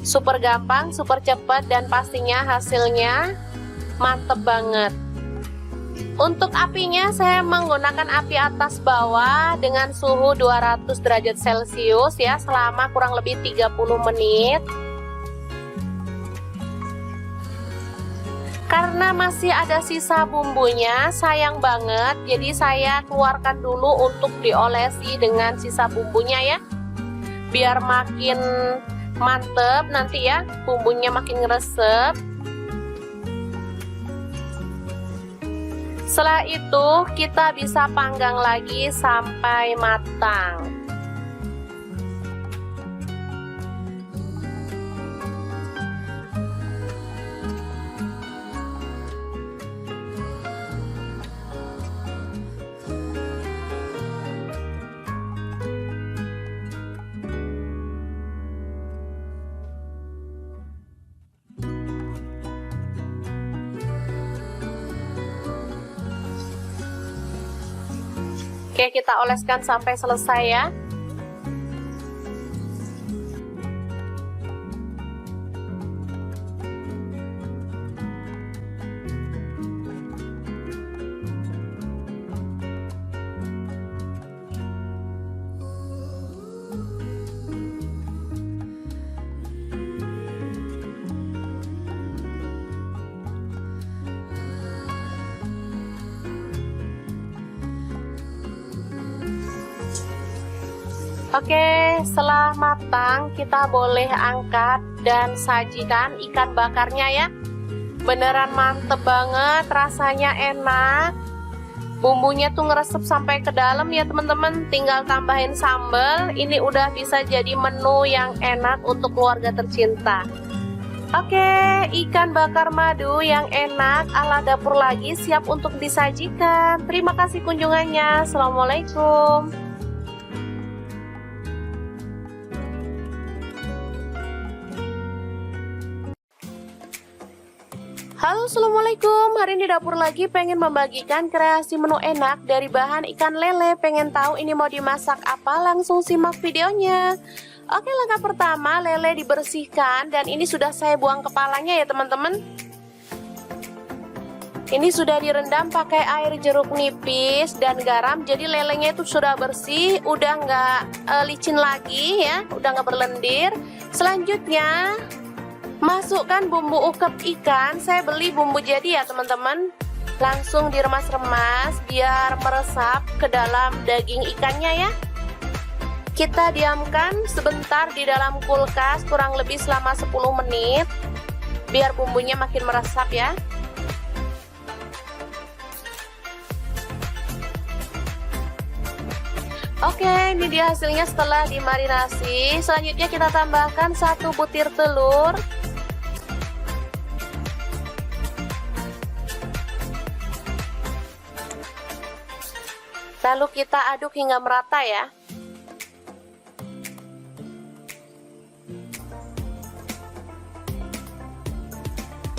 S2: Super gampang, super cepat, dan pastinya hasilnya mantep banget. Untuk apinya saya menggunakan api atas bawah dengan suhu 200 derajat Celcius ya selama kurang lebih 30 menit. Karena masih ada sisa bumbunya, sayang banget, jadi saya keluarkan dulu untuk diolesi dengan sisa bumbunya ya. Biar makin mantep nanti ya, bumbunya makin ngeresep. Setelah itu kita bisa panggang lagi sampai matang. Oke, kita oleskan sampai selesai ya. Oke, setelah matang kita boleh angkat dan sajikan ikan bakarnya ya. Beneran mantep banget, rasanya enak. Bumbunya tuh ngeresep sampai ke dalam ya teman-teman. Tinggal tambahin sambal. Ini udah bisa jadi menu yang enak untuk keluarga tercinta. Oke, ikan bakar madu yang enak ala dapur lagi siap untuk disajikan. Terima kasih kunjungannya. Assalamualaikum. Halo, assalamualaikum. Hari ini dapur lagi pengen membagikan kreasi menu enak dari bahan ikan lele. Pengen tahu ini mau dimasak apa? Langsung simak videonya. Oke, langkah pertama lele dibersihkan dan ini sudah saya buang kepalanya ya teman-teman. Ini sudah direndam pakai air jeruk nipis dan garam. Jadi lelenya itu sudah bersih, udah nggak licin lagi ya, udah nggak berlendir. Selanjutnya masukkan bumbu ukep ikan. Saya beli bumbu jadi ya teman-teman. Langsung diremas-remas biar meresap ke dalam daging ikannya ya. Kita diamkan sebentar di dalam kulkas kurang lebih selama 10 menit biar bumbunya makin meresap ya. Oke, ini dia hasilnya setelah dimarinasi. Selanjutnya kita tambahkan 1 butir telur. Lalu kita aduk hingga merata ya.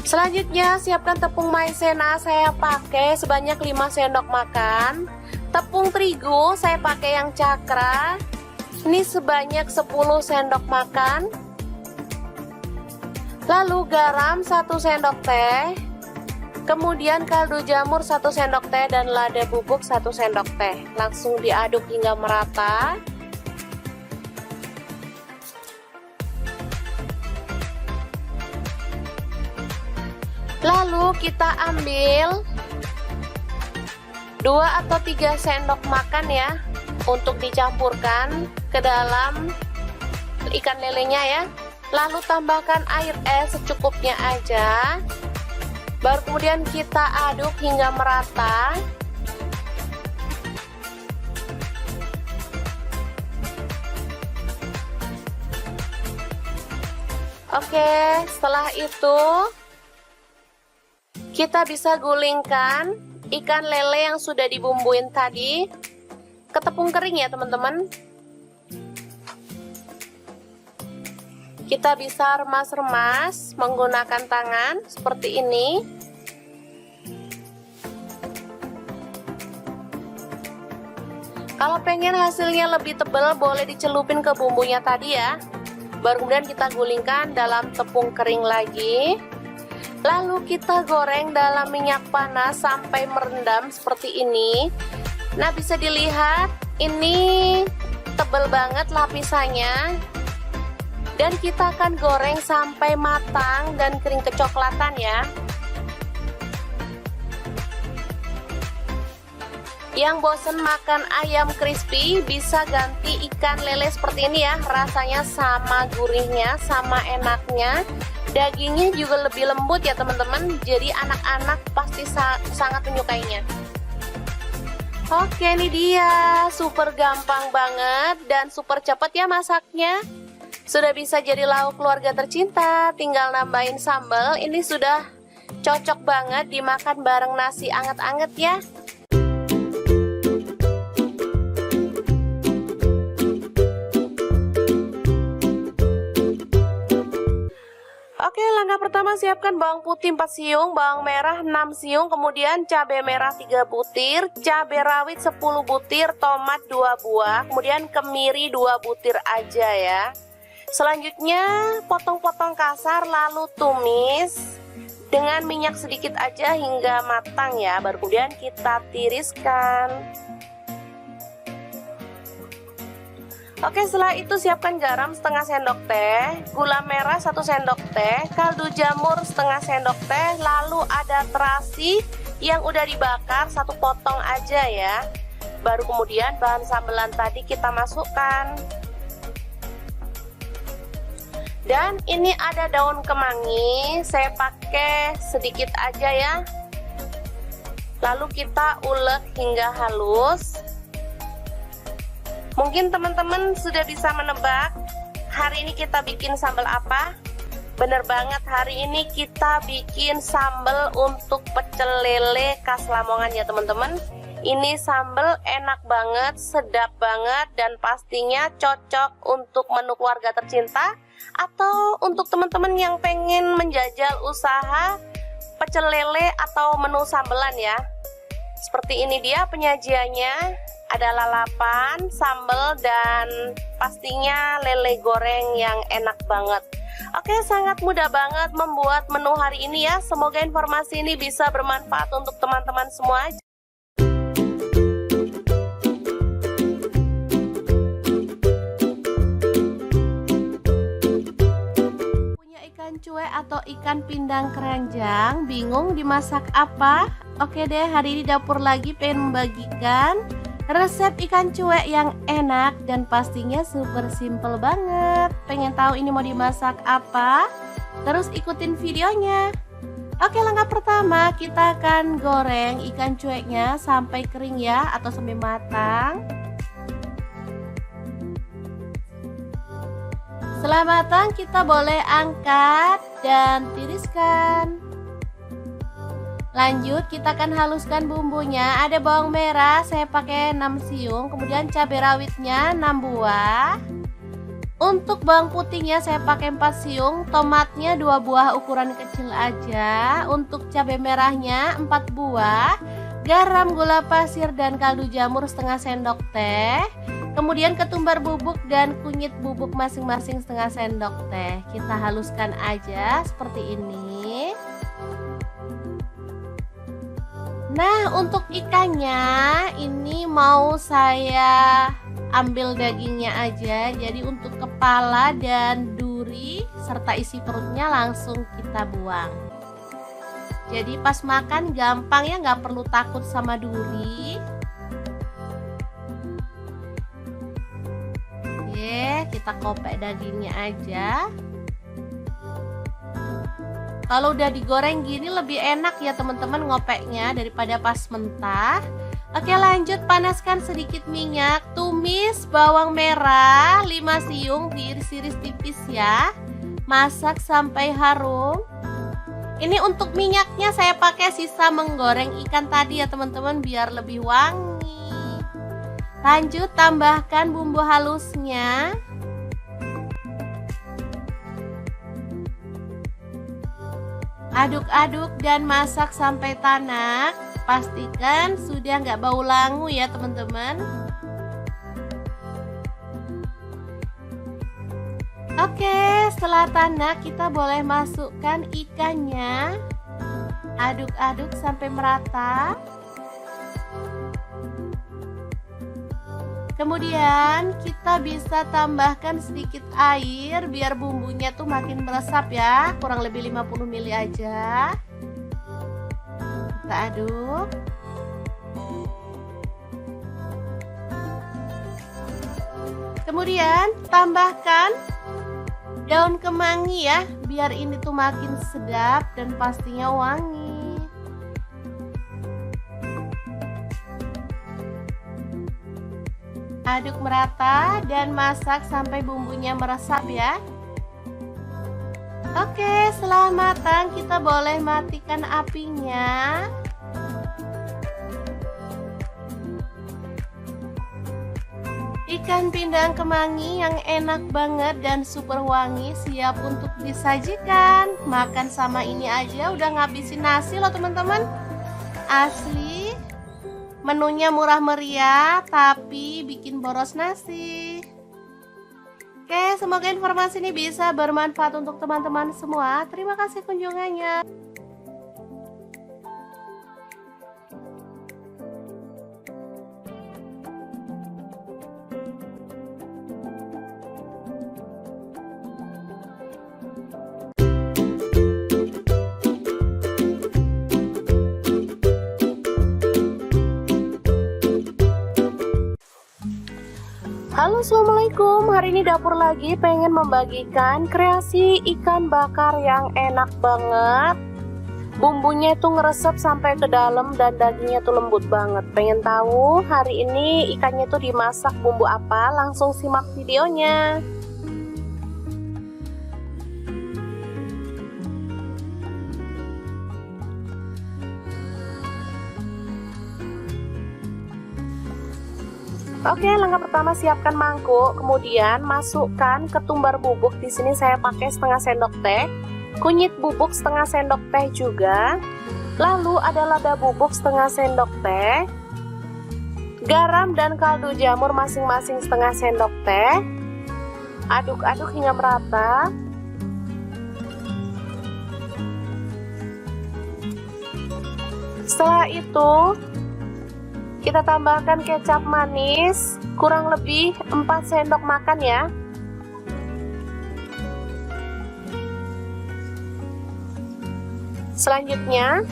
S2: Selanjutnya siapkan tepung maizena, saya pakai sebanyak 5 sendok makan. Tepung terigu saya pakai yang cakra. Ini sebanyak 10 sendok makan. Lalu garam 1 sendok teh. Kemudian kaldu jamur 1 sendok teh dan lada bubuk 1 sendok teh. Langsung diaduk hingga merata. Lalu kita ambil 2 atau 3 sendok makan ya untuk dicampurkan ke dalam ikan lelenya ya. Lalu tambahkan air es secukupnya aja. Baru kemudian kita aduk hingga merata. Oke, setelah itu kita bisa gulingkan ikan lele yang sudah dibumbuin tadi ke tepung kering ya teman-teman. Kita bisa remas-remas menggunakan tangan seperti ini. Kalau pengen hasilnya lebih tebal boleh dicelupin ke bumbunya tadi ya. Baru kemudian kita gulingkan dalam tepung kering lagi. Lalu kita goreng dalam minyak panas sampai merendam seperti ini. Nah, bisa dilihat ini tebal banget lapisannya. Dan kita akan goreng sampai matang dan kering kecoklatan ya. Yang bosen makan ayam crispy bisa ganti ikan lele seperti ini ya. Rasanya sama gurihnya, sama enaknya. Dagingnya juga lebih lembut ya teman-teman. Jadi anak-anak pasti sangat menyukainya. Oke, ini dia. Super gampang banget dan super cepat ya masaknya. Sudah bisa jadi lauk keluarga tercinta. Tinggal nambahin sambal. Ini sudah cocok banget dimakan bareng nasi anget-anget ya. Oke, langkah pertama siapkan bawang putih 4 siung, bawang merah 6 siung, kemudian cabai merah 3 butir, cabai rawit 10 butir, tomat 2 buah, kemudian kemiri 2 butir aja ya. Selanjutnya potong-potong kasar lalu tumis dengan minyak sedikit aja hingga matang ya. Baru kemudian kita tiriskan. Oke, setelah itu siapkan garam setengah sendok teh, gula merah 1 sendok teh, kaldu jamur setengah sendok teh, lalu ada terasi yang udah dibakar 1 potong aja ya.
S1: Baru kemudian bahan sambelan tadi kita masukkan. Dan ini ada daun kemangi, saya pakai sedikit aja ya. Lalu kita ulek hingga halus. Mungkin teman-teman sudah bisa menebak hari ini kita bikin sambal apa? Bener banget, hari ini kita bikin sambal untuk pecel lele khas Lamongan ya teman-teman. Ini sambal enak banget, sedap banget, dan pastinya cocok untuk menu keluarga tercinta atau untuk teman-teman yang pengen menjajal usaha pecel lele atau menu sambelan ya. Seperti ini dia penyajiannya. Ada lalapan, sambal, dan pastinya lele goreng yang enak banget. Oke, sangat mudah banget membuat menu hari ini ya. Semoga informasi ini bisa bermanfaat untuk teman-teman semua. Punya ikan cuek atau ikan pindang keranjang, bingung dimasak apa? Oke deh, hari ini dapur lagi pengen membagikan resep ikan cuek yang enak dan pastinya super simple banget. Pengen tahu ini mau dimasak apa? Terus ikutin videonya. Oke, langkah pertama kita akan goreng ikan cueknya sampai kering ya, atau sampai matang. Setelah matang kita boleh angkat dan tiriskan. Lanjut kita akan haluskan bumbunya. Ada bawang merah saya pakai 6 siung, kemudian cabai rawitnya 6 buah. Untuk bawang putihnya saya pakai 4 siung, tomatnya 2 buah ukuran kecil aja. Untuk cabai merahnya 4 buah, garam, gula pasir, dan kaldu jamur setengah sendok teh. Kemudian ketumbar bubuk dan kunyit bubuk masing-masing setengah sendok teh. Kita haluskan aja seperti ini. Nah, untuk ikannya ini mau saya ambil dagingnya aja. Jadi untuk kepala dan duri serta isi perutnya langsung kita buang. Jadi pas makan gampang ya, nggak perlu takut sama duri. Oke, kita kopek dagingnya aja. Kalau udah digoreng gini lebih enak ya teman-teman ngopeknya daripada pas mentah. Oke, lanjut panaskan sedikit minyak. Tumis bawang merah 5 siung, diiris-iris tipis ya. Masak sampai harum. Ini untuk minyaknya saya pakai sisa menggoreng ikan tadi ya teman-teman, biar lebih wangi. Lanjut tambahkan bumbu halusnya. Aduk-aduk dan masak sampai tanak. Pastikan sudah nggak bau langu ya teman-teman. Oke, setelah tanak kita boleh masukkan ikannya. Aduk-aduk sampai merata. Kemudian kita bisa tambahkan sedikit air biar bumbunya tuh makin meresap ya, kurang lebih 50 ml aja. Kita aduk. Kemudian tambahkan daun kemangi ya, biar ini tuh makin sedap dan pastinya wangi. Aduk merata dan masak sampai bumbunya meresap ya. Oke, setelah matang kita boleh matikan apinya. Ikan pindang kemangi yang enak banget dan super wangi siap untuk disajikan. Makan sama ini aja udah ngabisin nasi loh teman-teman. Asli. Menunya murah meriah tapi bikin boros nasi. Oke, semoga informasi ini bisa bermanfaat untuk teman-teman semua. Terima kasih kunjungannya.
S2: Halo, assalamualaikum. Hari ini dapur lagi pengen membagikan kreasi ikan bakar yang enak banget. Bumbunya itu ngeresep sampai ke dalam dan dagingnya tuh lembut banget. Pengen tahu hari ini ikannya tuh dimasak bumbu apa? Langsung simak videonya. Oke, langkah pertama siapkan mangkuk, kemudian masukkan ketumbar bubuk. Di sini saya pakai setengah sendok teh, kunyit bubuk setengah sendok teh juga. Lalu ada lada bubuk setengah sendok teh, garam dan kaldu jamur masing-masing setengah sendok teh. Aduk-aduk hingga merata. Setelah itu kita tambahkan kecap manis kurang lebih 4 sendok makan ya. Selanjutnya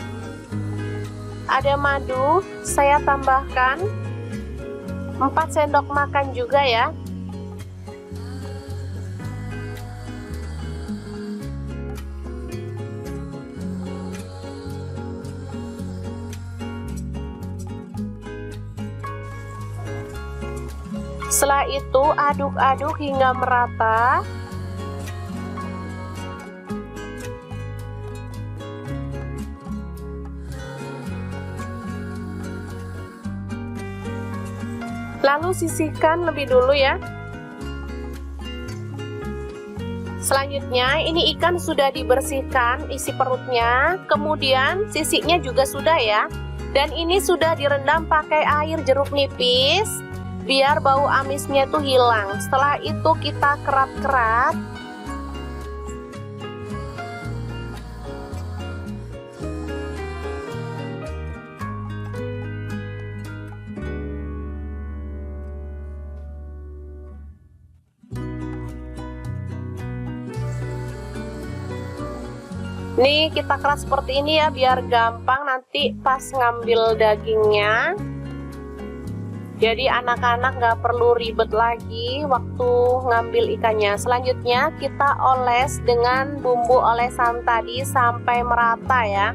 S2: ada madu, saya tambahkan 4 sendok makan juga ya. Setelah itu aduk-aduk hingga merata. Lalu sisihkan lebih dulu ya. Selanjutnya ini ikan sudah dibersihkan isi perutnya, kemudian sisiknya juga sudah ya. Dan ini sudah direndam pakai air jeruk nipis biar bau amisnya tuh hilang. Setelah itu kita kerat-kerat. Nih kita keras seperti ini ya biar gampang nanti pas ngambil dagingnya. Jadi anak-anak nggak perlu ribet lagi waktu ngambil ikannya. Selanjutnya kita oles dengan bumbu olesan tadi sampai merata ya.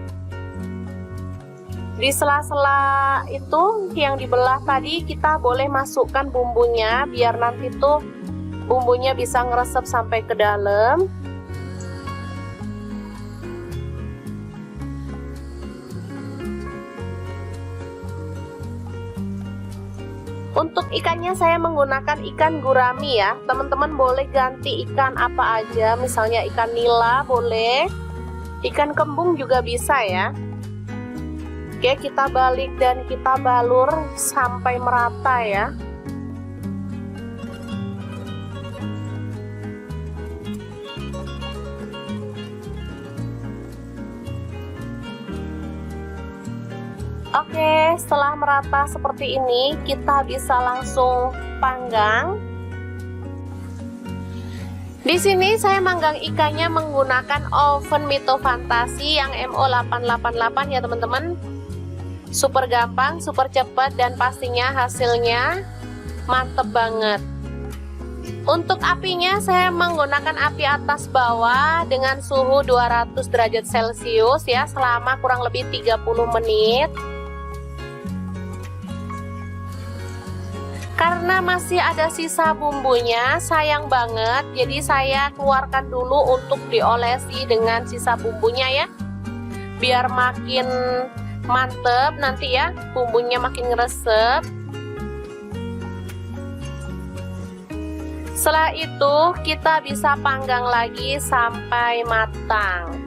S2: Di sela-sela itu yang dibelah tadi kita boleh masukkan bumbunya biar nanti tuh bumbunya bisa ngeresep sampai ke dalam. Untuk ikannya saya menggunakan ikan gurami ya. Teman-teman boleh ganti ikan apa aja, misalnya ikan nila boleh, ikan kembung juga bisa ya. Oke, kita balik dan kita balur sampai merata ya. Oke, setelah merata seperti ini, kita bisa langsung panggang. Di sini saya manggang ikannya menggunakan oven Mito Fantasi yang MO888 ya teman-teman. Super gampang, super cepat, dan pastinya hasilnya mantep banget. Untuk apinya saya menggunakan api atas bawah dengan suhu 200 derajat Celcius ya selama kurang lebih 30 menit. Karena masih ada sisa bumbunya, sayang banget, jadi saya keluarkan dulu untuk diolesi dengan sisa bumbunya ya, biar makin mantep nanti ya, bumbunya makin ngeresep. Setelah itu kita bisa panggang lagi sampai matang.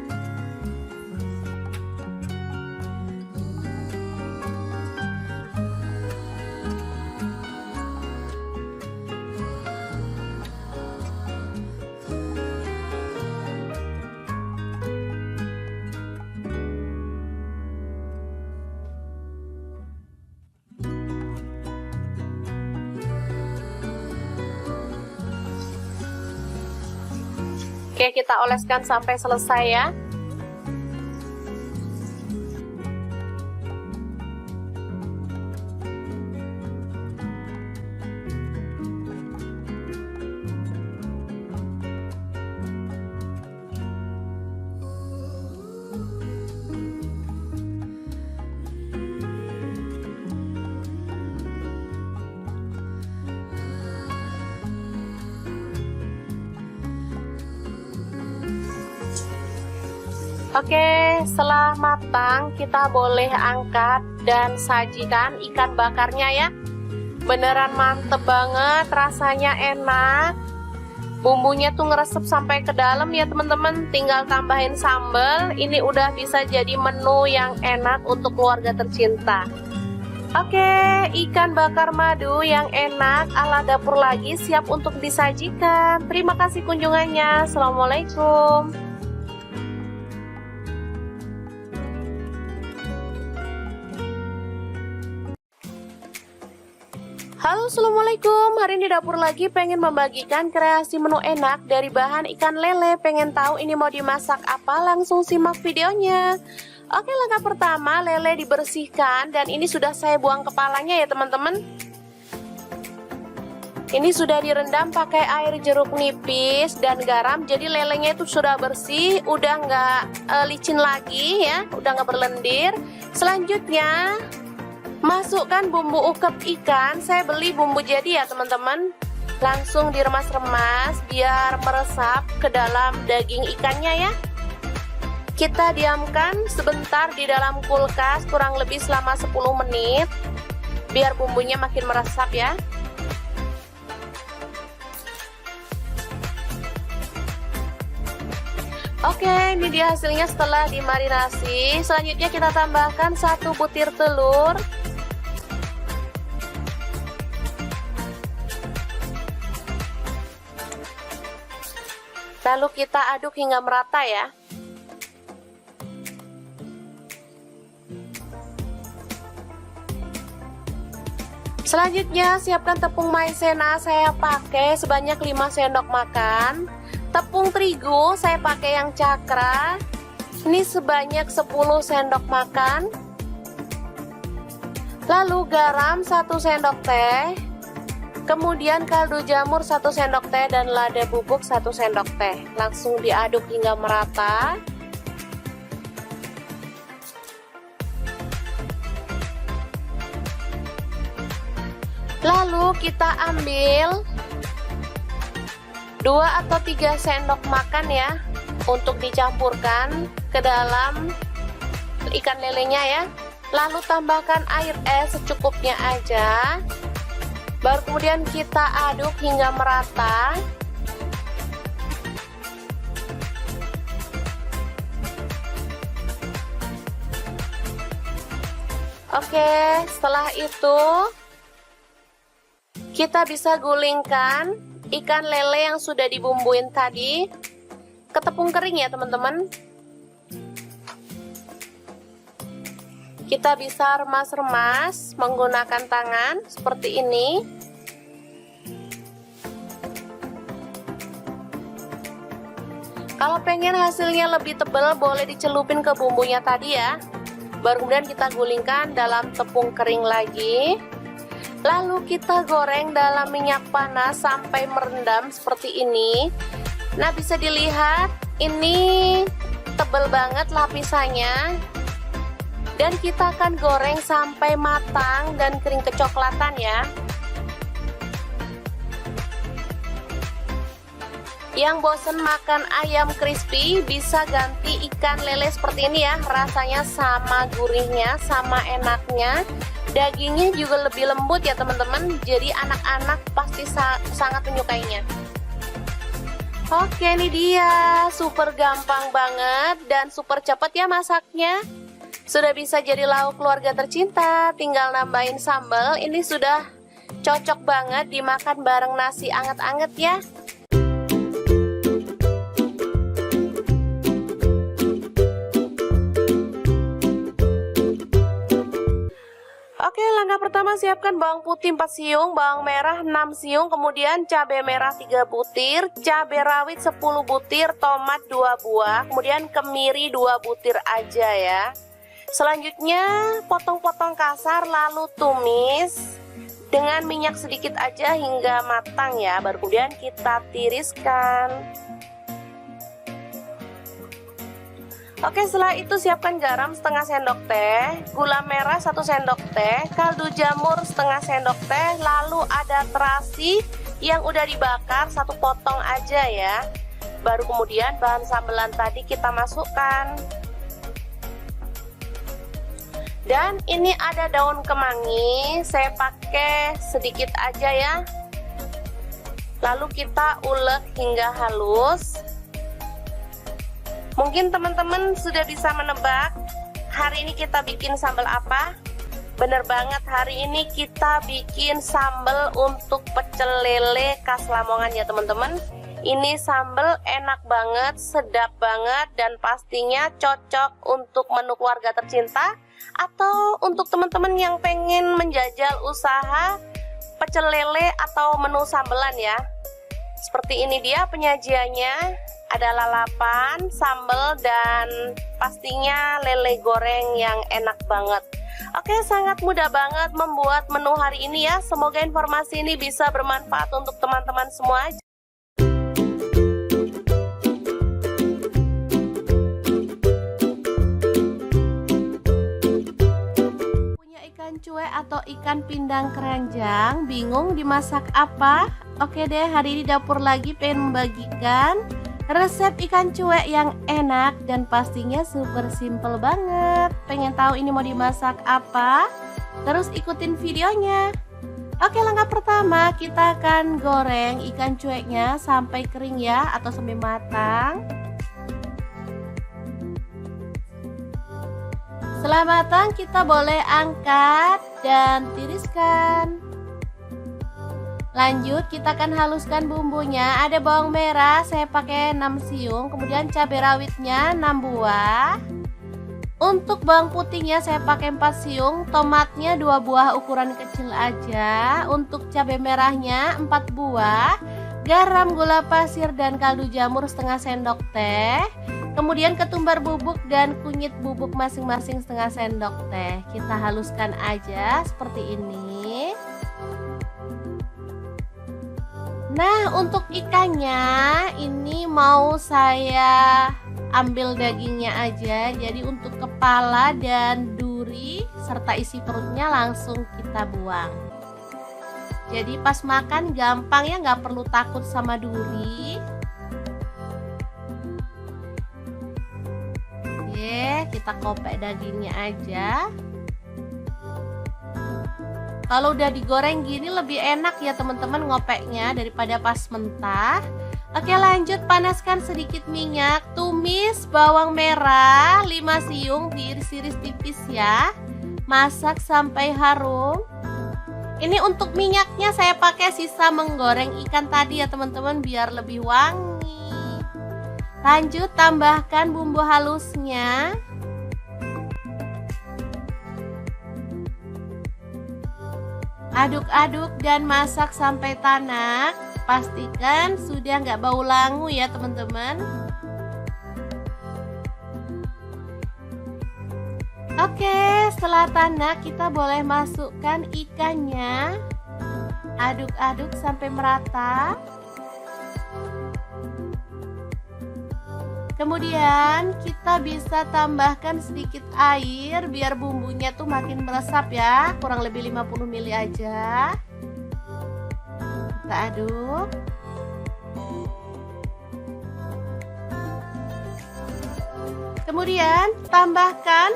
S2: Oke, kita oleskan sampai selesai ya. Oke, setelah matang kita boleh angkat dan sajikan ikan bakarnya ya. Beneran mantep banget, rasanya enak. Bumbunya tuh ngeresep sampai ke dalam ya teman-teman. Tinggal tambahin sambal. Ini udah bisa jadi menu yang enak untuk keluarga tercinta. Oke, ikan bakar madu yang enak ala dapur lagi siap untuk disajikan. Terima kasih kunjungannya. Assalamualaikum. Halo, assalamualaikum. Hari ini dapur lagi pengen membagikan kreasi menu enak dari bahan ikan lele. Pengen tahu ini mau dimasak apa? Langsung simak videonya. Oke, langkah pertama, lele dibersihkan dan ini sudah saya buang kepalanya ya teman-teman. Ini sudah direndam pakai air jeruk nipis dan garam, jadi lelenya itu sudah bersih, udah nggak licin lagi ya, udah nggak berlendir. Selanjutnya masukkan bumbu ukep ikan. Saya beli bumbu jadi ya teman-teman. Langsung diremas-remas biar meresap ke dalam daging ikannya ya. Kita diamkan sebentar di dalam kulkas kurang lebih selama 10 menit biar bumbunya makin meresap ya. Oke, ini dia hasilnya setelah dimarinasi. Selanjutnya kita tambahkan 1 butir telur. Lalu kita aduk hingga merata ya. Selanjutnya siapkan tepung maizena, saya pakai sebanyak 5 sendok makan. Tepung terigu saya pakai yang cakra. Ini sebanyak 10 sendok makan. Lalu garam 1 sendok teh. Kemudian kaldu jamur 1 sendok teh dan lada bubuk 1 sendok teh. Langsung diaduk hingga merata. Lalu kita ambil 2 atau 3 sendok makan ya untuk dicampurkan ke dalam ikan lelenya ya. Lalu tambahkan air es secukupnya aja. Baru kemudian kita aduk hingga merata. Oke, setelah itu kita bisa gulingkan ikan lele yang sudah dibumbuin tadi ke tepung kering ya teman-teman. Kita bisa remas-remas menggunakan tangan seperti ini. Kalau pengen hasilnya lebih tebal boleh dicelupin ke bumbunya tadi ya. Baru kemudian kita gulingkan dalam tepung kering lagi. Lalu kita goreng dalam minyak panas sampai merendam seperti ini. Nah, bisa dilihat ini tebal banget lapisannya. Dan kita akan goreng sampai matang dan kering kecoklatan ya. Yang bosen makan ayam crispy bisa ganti ikan lele seperti ini ya. Rasanya sama gurihnya, sama enaknya. Dagingnya juga lebih lembut ya teman-teman. Jadi anak-anak pasti sangat menyukainya. Oke, ini dia. Super gampang banget dan super cepat ya masaknya. Sudah bisa jadi lauk keluarga tercinta. Tinggal nambahin sambal. Ini sudah cocok banget dimakan bareng nasi anget-anget ya. Oke, langkah pertama siapkan bawang putih 4 siung, bawang merah 6 siung, kemudian cabai merah 3 butir, cabai rawit 10 butir, tomat 2 buah, kemudian kemiri 2 butir aja ya. Selanjutnya potong-potong kasar lalu tumis dengan minyak sedikit aja hingga matang ya. Baru kemudian kita tiriskan. Oke, setelah itu siapkan garam setengah sendok teh, gula merah 1 sendok teh, kaldu jamur setengah sendok teh, lalu ada terasi yang udah dibakar 1 potong aja ya.
S1: Baru kemudian bahan sambelan tadi kita masukkan. Dan ini ada daun kemangi, saya pakai sedikit aja ya. Lalu kita ulek hingga halus. Mungkin teman-teman sudah bisa menebak hari ini kita bikin sambal apa? Bener banget, hari ini kita bikin sambal untuk pecel lele khas Lamongan ya teman-teman. Ini sambal enak banget, sedap banget, dan pastinya cocok untuk menu keluarga tercinta atau untuk teman-teman yang pengen menjajal usaha pecel lele atau menu sambelan ya. Seperti ini dia penyajiannya, ada lalapan, sambal, dan pastinya lele goreng yang enak banget. Oke, sangat mudah banget membuat menu hari ini ya. Semoga informasi ini bisa bermanfaat untuk teman-teman semua. Ikan cuek atau ikan pindang keranjang, bingung dimasak apa? Oke deh, hari ini dapur lagi pengen membagikan resep ikan cuek yang enak dan pastinya super simple banget. Pengen tahu ini mau dimasak apa? Terus ikutin videonya. Oke, langkah pertama kita akan goreng ikan cueknya sampai kering ya, atau sampai matang. Setelah matang kita boleh angkat dan tiriskan. Lanjut kita akan haluskan bumbunya. Ada bawang merah saya pakai 6 siung, kemudian cabai rawitnya 6 buah. Untuk bawang putihnya saya pakai 4 siung, tomatnya 2 buah ukuran kecil aja. Untuk cabai merahnya 4 buah, garam, gula pasir, dan kaldu jamur setengah sendok teh. Kemudian ketumbar bubuk dan kunyit bubuk masing-masing setengah sendok teh. Kita haluskan aja seperti ini. Nah, untuk ikannya ini mau saya ambil dagingnya aja. Jadi untuk kepala dan duri serta isi perutnya langsung kita buang. Jadi pas makan gampang ya, nggak perlu takut sama duri. Kita kopek dagingnya aja. Kalau udah digoreng gini lebih enak ya teman-teman ngopeknya daripada pas mentah. Oke, lanjut panaskan sedikit minyak. Tumis bawang merah 5 siung, diiris-iris tipis ya. Masak sampai harum. Ini untuk minyaknya saya pakai sisa menggoreng ikan tadi ya teman-teman, biar lebih wangi. Lanjut tambahkan bumbu halusnya. Aduk-aduk dan masak sampai tanak. Pastikan sudah nggak bau langu ya teman-teman. Oke, setelah tanak kita boleh masukkan ikannya. Aduk-aduk sampai merata. Kemudian kita bisa tambahkan sedikit air biar bumbunya tuh makin meresap ya, kurang lebih 50 ml aja. Kita aduk. Kemudian tambahkan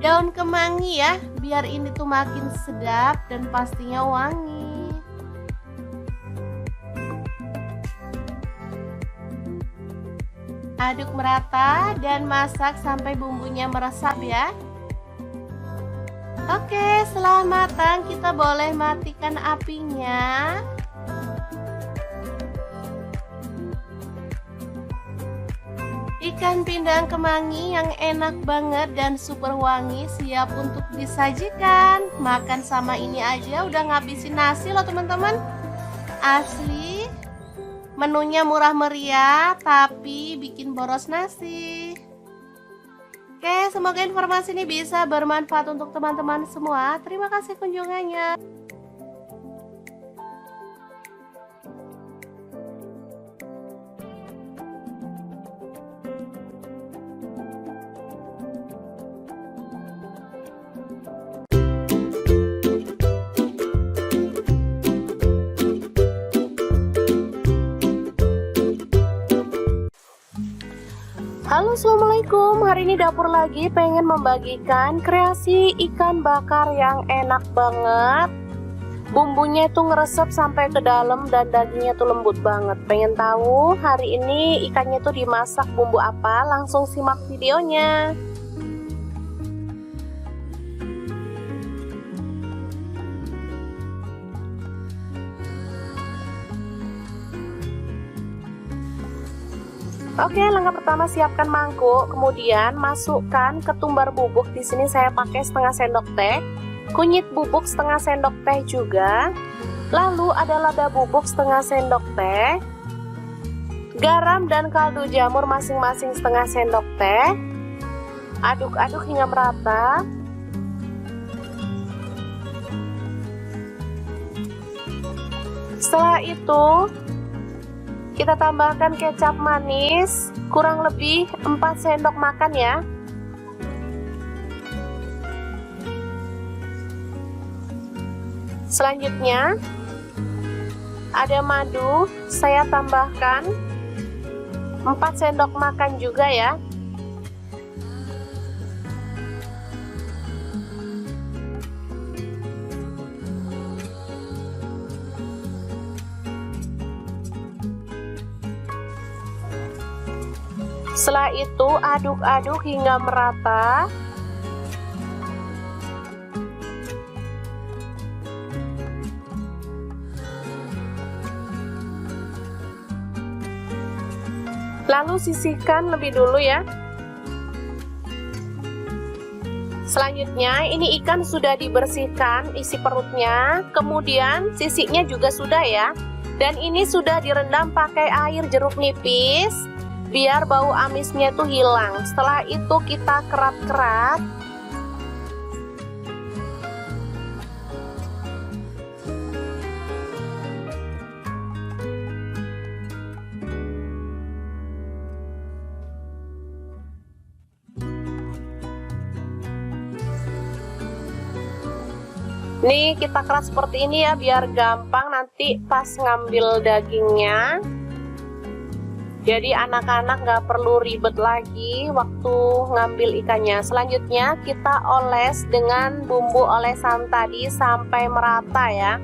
S1: daun kemangi ya, biar ini tuh makin sedap dan pastinya wangi. Aduk merata dan masak sampai bumbunya meresap ya. Oke, setelah matang kita boleh matikan apinya. Ikan pindang kemangi yang enak banget dan super wangi siap untuk disajikan. Makan sama ini aja udah ngabisin nasi loh teman-teman. Asli. Menunya murah meriah tapi bikin boros nasi. Oke, semoga informasi ini bisa bermanfaat untuk teman-teman semua. Terima kasih kunjungannya.
S2: Halo, assalamualaikum. Hari ini dapur lagi pengen membagikan kreasi ikan bakar yang enak banget. Bumbunya itu ngeresep sampai ke dalam dan dagingnya tuh lembut banget. Pengen tahu hari ini ikannya tuh dimasak bumbu apa? Langsung simak videonya. Oke, langkah pertama siapkan mangkuk, kemudian masukkan ketumbar bubuk. Di sini saya pakai setengah sendok teh, kunyit bubuk setengah sendok teh juga. Lalu ada lada bubuk setengah sendok teh, garam dan kaldu jamur masing-masing setengah sendok teh. Aduk-aduk hingga merata. Setelah itu kita tambahkan kecap manis, kurang lebih 4 sendok makan ya. Selanjutnya ada madu, saya tambahkan 4 sendok makan juga ya. Setelah itu aduk-aduk hingga merata. Lalu sisihkan lebih dulu ya. Selanjutnya ini ikan sudah dibersihkan isi perutnya, kemudian sisiknya juga sudah ya. Dan ini sudah direndam pakai air jeruk nipis biar bau amisnya tuh hilang. Setelah itu kita kerat-kerat. Nih kita keras seperti ini ya biar gampang nanti pas ngambil dagingnya. Jadi anak-anak nggak perlu ribet lagi waktu ngambil ikannya. Selanjutnya kita oles dengan bumbu olesan tadi sampai merata ya.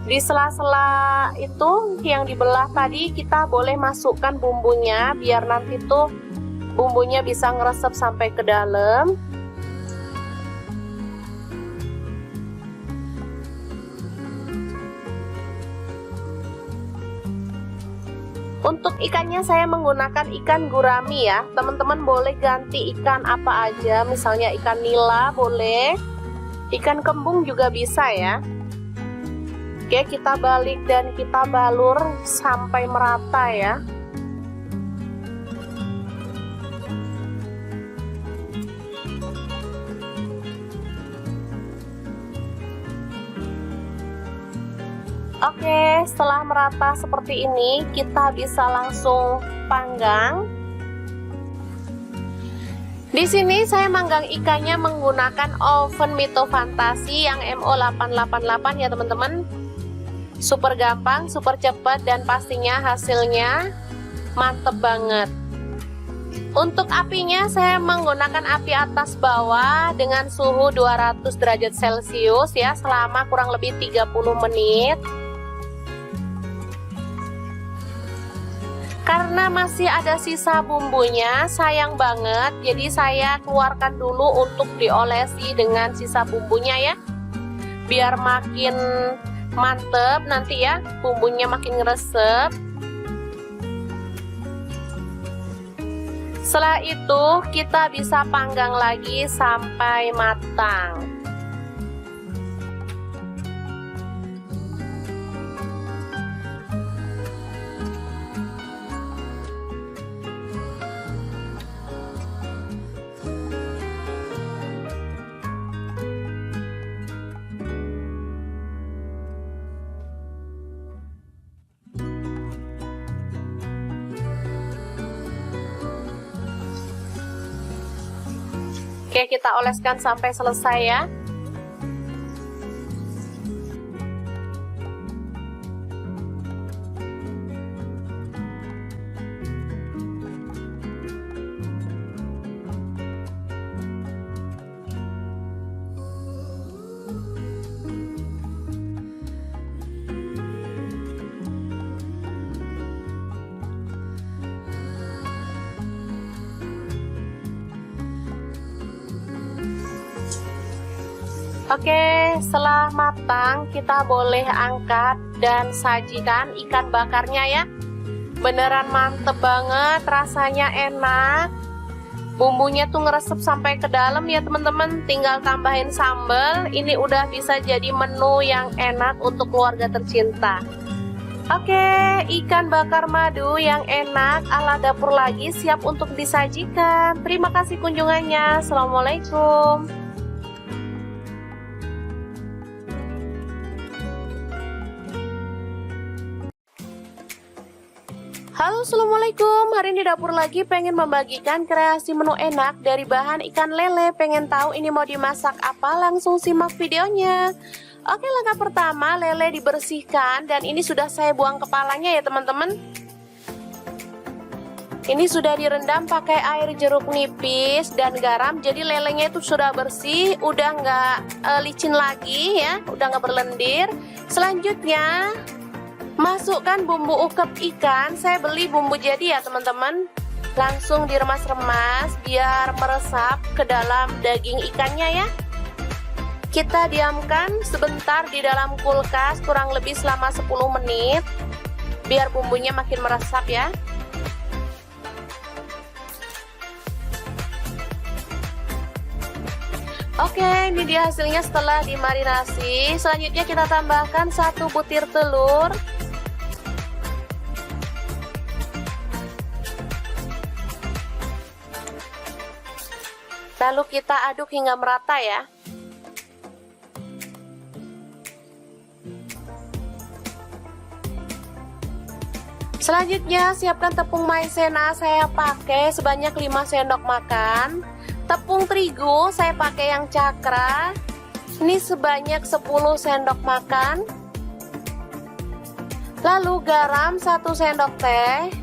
S2: Di sela-sela itu yang dibelah tadi kita boleh masukkan bumbunya biar nanti tuh bumbunya bisa ngeresep sampai ke dalam. Untuk ikannya saya menggunakan ikan gurami ya. Teman-teman boleh ganti ikan apa aja, misalnya ikan nila boleh, ikan kembung juga bisa ya. Oke, kita balik dan kita balur sampai merata ya. Oke, setelah merata seperti ini, kita bisa langsung panggang. Di sini saya manggang ikannya menggunakan oven Mito Fantasi yang MO888 ya teman-teman. Super gampang, super cepat, dan pastinya hasilnya mantep banget. Untuk apinya saya menggunakan api atas bawah dengan suhu 200 derajat Celcius ya selama kurang lebih 30 menit. Karena masih ada sisa bumbunya, sayang banget, jadi saya keluarkan dulu untuk diolesi dengan sisa bumbunya ya. Biar makin mantep nanti ya, bumbunya makin ngeresep. Setelah itu kita bisa panggang lagi sampai matang. Oke, kita oleskan sampai selesai ya. Oke, setelah matang kita boleh angkat dan sajikan ikan bakarnya ya. Beneran mantep banget, rasanya enak. Bumbunya tuh ngeresep sampai ke dalam ya teman-teman. Tinggal tambahin sambal. Ini udah bisa jadi menu yang enak untuk keluarga tercinta. Oke, ikan bakar madu yang enak ala dapur lagi siap untuk disajikan. Terima kasih kunjungannya. Assalamualaikum. Halo, assalamualaikum. Hari ini dapur lagi pengen membagikan kreasi menu enak dari bahan ikan lele. Pengen tahu ini mau dimasak apa? Langsung simak videonya. Oke, langkah pertama lele dibersihkan dan ini sudah saya buang kepalanya ya teman-teman. Ini sudah direndam pakai air jeruk nipis dan garam. Jadi lelenya itu sudah bersih, udah nggak licin lagi ya, udah nggak berlendir. Selanjutnya masukkan bumbu ukep ikan. Saya beli bumbu jadi ya teman-teman. Langsung diremas-remas biar meresap ke dalam daging ikannya ya. Kita diamkan sebentar di dalam kulkas kurang lebih selama 10 menit biar bumbunya makin meresap ya. Oke, ini dia hasilnya setelah dimarinasi. Selanjutnya kita tambahkan 1 butir telur. Lalu kita aduk hingga merata ya. Selanjutnya siapkan tepung maizena, saya pakai sebanyak 5 sendok makan. Tepung terigu saya pakai yang cakra. Ini sebanyak 10 sendok makan. Lalu garam 1 sendok teh.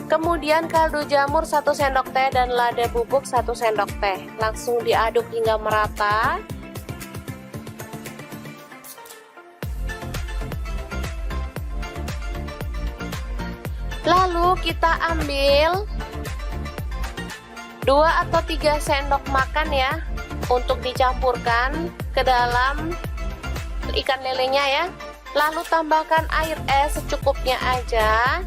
S2: Kemudian kaldu jamur 1 sendok teh dan lada bubuk 1 sendok teh. Langsung diaduk hingga merata. Lalu kita ambil 2 atau 3 sendok makan ya untuk dicampurkan ke dalam ikan lelenya ya. Lalu tambahkan air es secukupnya aja.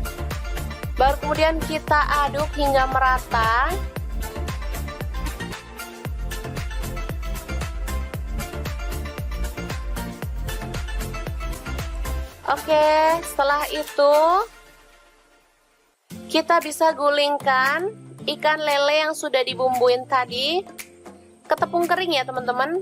S2: Baru kemudian kita aduk hingga merata. Oke, setelah itu kita bisa gulingkan ikan lele yang sudah dibumbuin tadi ke tepung kering ya teman-teman.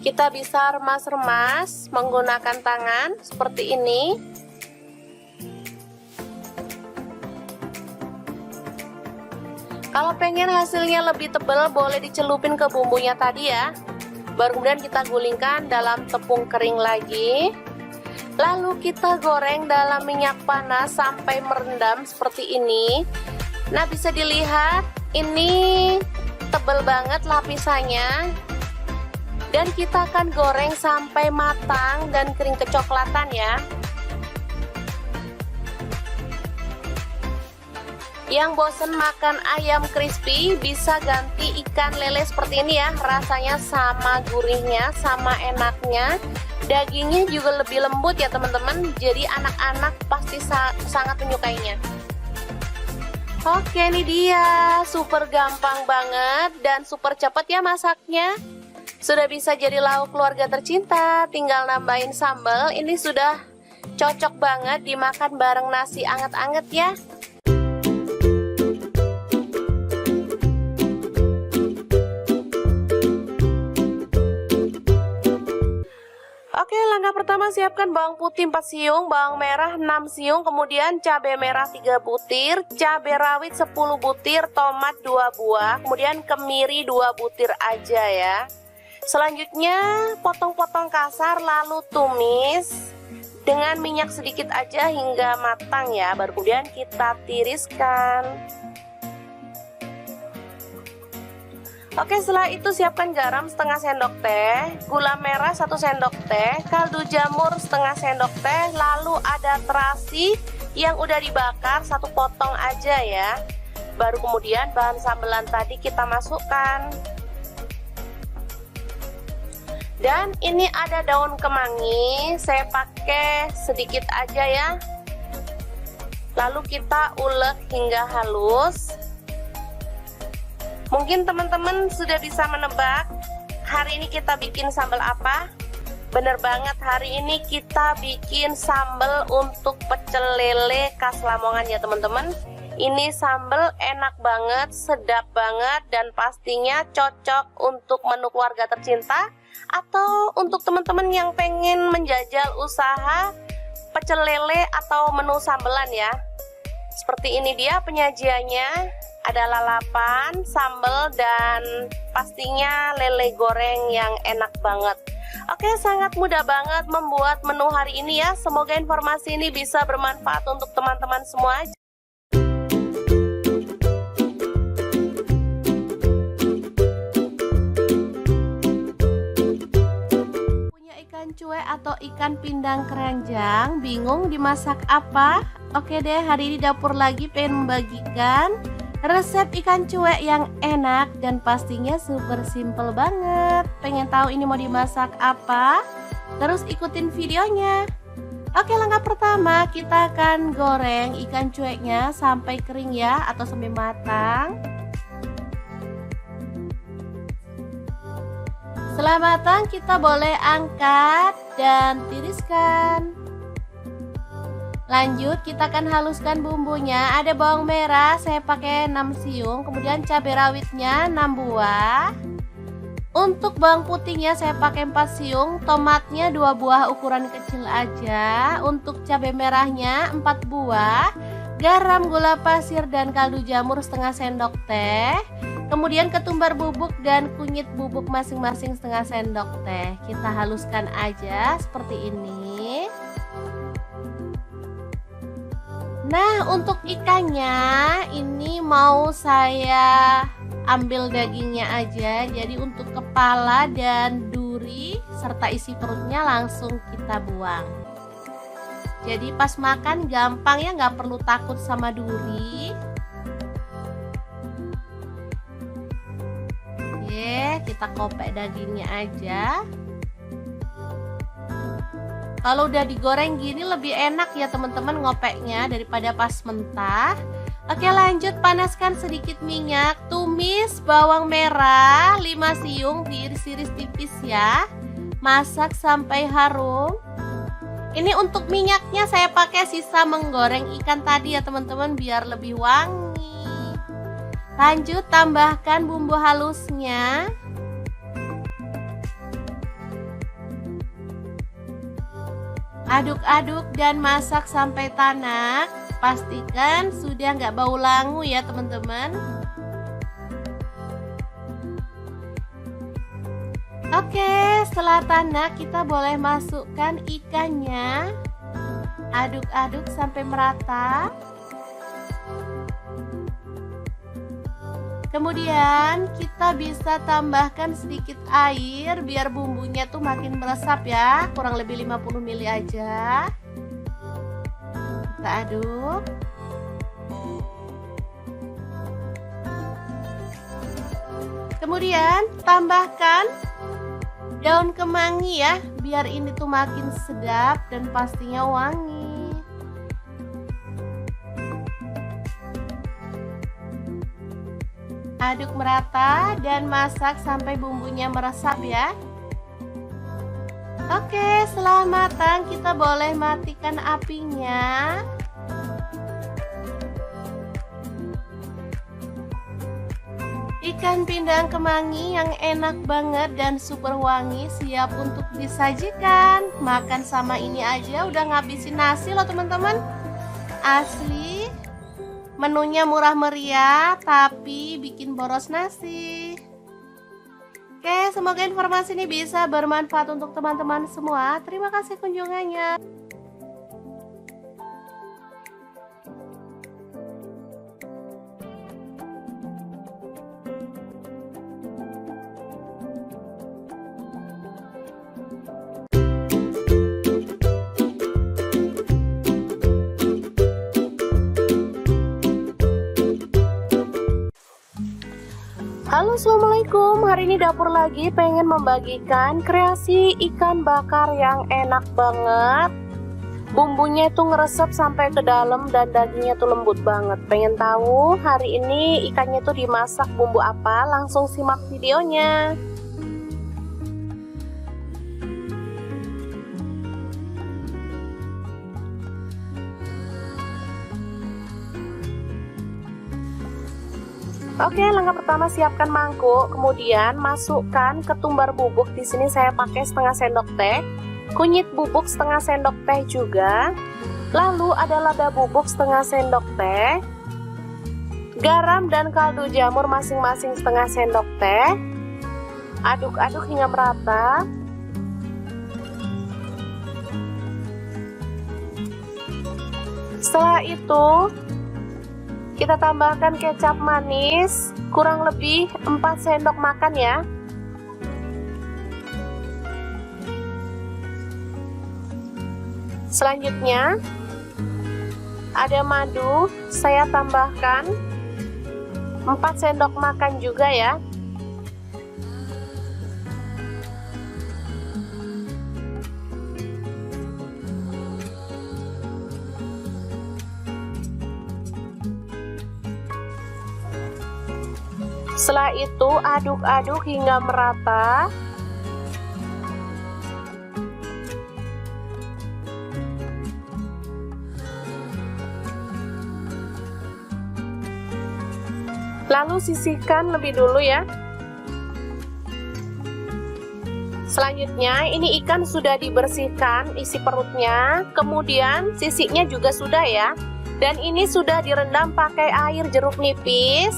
S2: Kita bisa remas-remas menggunakan tangan seperti ini. Kalau pengen hasilnya lebih tebal boleh dicelupin ke bumbunya tadi ya. Baru kemudian kita gulingkan dalam tepung kering lagi. Lalu kita goreng dalam minyak panas sampai merendam seperti ini. Nah, bisa dilihat ini tebal banget lapisannya. Dan kita akan goreng sampai matang dan kering kecoklatan ya. Yang bosen makan ayam crispy bisa ganti ikan lele seperti ini ya. Rasanya sama gurihnya, sama enaknya. Dagingnya juga lebih lembut ya teman-teman. Jadi anak-anak pasti sangat menyukainya. Oke, ini dia. Super gampang banget dan super cepat ya masaknya. Sudah bisa jadi lauk keluarga tercinta. Tinggal nambahin sambal. Ini sudah cocok banget dimakan bareng nasi anget-anget ya. Oke, langkah pertama siapkan bawang putih 4 siung, bawang merah 6 siung, kemudian cabai merah 3 butir, cabai rawit 10 butir, tomat 2 buah, kemudian kemiri 2 butir aja ya. Selanjutnya potong-potong kasar lalu tumis dengan minyak sedikit aja hingga matang ya. Baru kemudian kita tiriskan. Oke, setelah itu siapkan garam setengah sendok teh, gula merah 1 sendok teh, kaldu jamur setengah sendok teh, lalu ada terasi yang udah dibakar 1 potong aja ya.
S1: Baru kemudian bahan sambelan tadi kita masukkan. Dan ini ada daun kemangi, saya pakai sedikit aja ya. Lalu kita ulek hingga halus. Mungkin teman-teman sudah bisa menebak hari ini kita bikin sambal apa? Bener banget, hari ini kita bikin sambal untuk pecel lele khas Lamongan ya teman-teman. Ini sambal enak banget, sedap banget, dan pastinya cocok untuk menu keluarga tercinta atau untuk teman-teman yang pengen menjajal usaha pecel lele atau menu sambelan ya. Seperti ini dia penyajiannya, ada lalapan, sambal, dan pastinya lele goreng yang enak banget. Oke, sangat mudah banget membuat menu hari ini ya. Semoga informasi ini bisa bermanfaat untuk teman-teman semua. Cuek atau ikan pindang keranjang, bingung dimasak apa? Oke deh, hari ini dapur lagi pengen membagikan resep ikan cuek yang enak dan pastinya super simple banget. Pengen tahu ini mau dimasak apa? Terus ikutin videonya. Oke, langkah pertama kita akan goreng ikan cueknya sampai kering ya, atau sampai matang. Setelah matang kita boleh angkat dan tiriskan. Lanjut kita akan haluskan bumbunya. Ada bawang merah saya pakai 6 siung, kemudian cabai rawitnya 6 buah. Untuk bawang putihnya saya pakai 4 siung, tomatnya 2 buah ukuran kecil aja. Untuk cabai merahnya 4 buah, garam, gula pasir, dan kaldu jamur setengah sendok teh. Kemudian ketumbar bubuk dan kunyit bubuk masing-masing setengah sendok teh. Kita haluskan aja seperti ini. Nah, untuk ikannya ini mau saya ambil dagingnya aja. Jadi untuk kepala dan duri serta isi perutnya langsung kita buang. Jadi pas makan gampang ya, nggak perlu takut sama duri. Kita kopek dagingnya aja. Kalau udah digoreng gini lebih enak ya teman-teman ngopeknya daripada pas mentah. Oke, lanjut panaskan sedikit minyak. Tumis bawang merah 5 siung, diiris-iris tipis ya. Masak sampai harum. Ini untuk minyaknya saya pakai sisa menggoreng ikan tadi ya teman-teman, biar lebih wangi. Lanjut tambahkan bumbu halusnya. Aduk-aduk dan masak sampai tanak. Pastikan sudah nggak bau langu ya teman-teman. Oke, setelah tanak kita boleh masukkan ikannya. Aduk-aduk sampai merata. Kemudian kita bisa tambahkan sedikit air biar bumbunya tuh makin meresap ya, kurang lebih 50 ml aja. Kita aduk. Kemudian tambahkan daun kemangi ya, biar ini tuh makin sedap dan pastinya wangi. Aduk merata dan masak sampai bumbunya meresap ya. Oke, setelah matang kita boleh matikan apinya. Ikan pindang kemangi yang enak banget dan super wangi siap untuk disajikan. Makan sama ini aja udah ngabisin nasi loh teman-teman. Asli. Menunya murah meriah tapi bikin boros nasi. Oke, semoga informasi ini bisa bermanfaat untuk teman-teman semua. Terima kasih kunjungannya.
S2: Halo, assalamualaikum. Hari ini dapur lagi pengen membagikan kreasi ikan bakar yang enak banget. Bumbunya itu ngeresep sampai ke dalam dan dagingnya tuh lembut banget. Pengen tahu hari ini ikannya tuh dimasak bumbu apa? Langsung simak videonya. Oke, langkah pertama siapkan mangkuk, kemudian masukkan ketumbar bubuk. Di sini saya pakai setengah sendok teh, kunyit bubuk setengah sendok teh juga. Lalu ada lada bubuk setengah sendok teh, garam dan kaldu jamur masing-masing setengah sendok teh. Aduk-aduk hingga merata. Setelah itu kita tambahkan kecap manis, kurang lebih 4 sendok makan ya. Selanjutnya ada madu, saya tambahkan 4 sendok makan juga ya. Setelah itu aduk-aduk hingga merata. Lalu sisihkan lebih dulu ya. Selanjutnya ini ikan sudah dibersihkan isi perutnya, kemudian sisiknya juga sudah ya. Dan ini sudah direndam pakai air jeruk nipis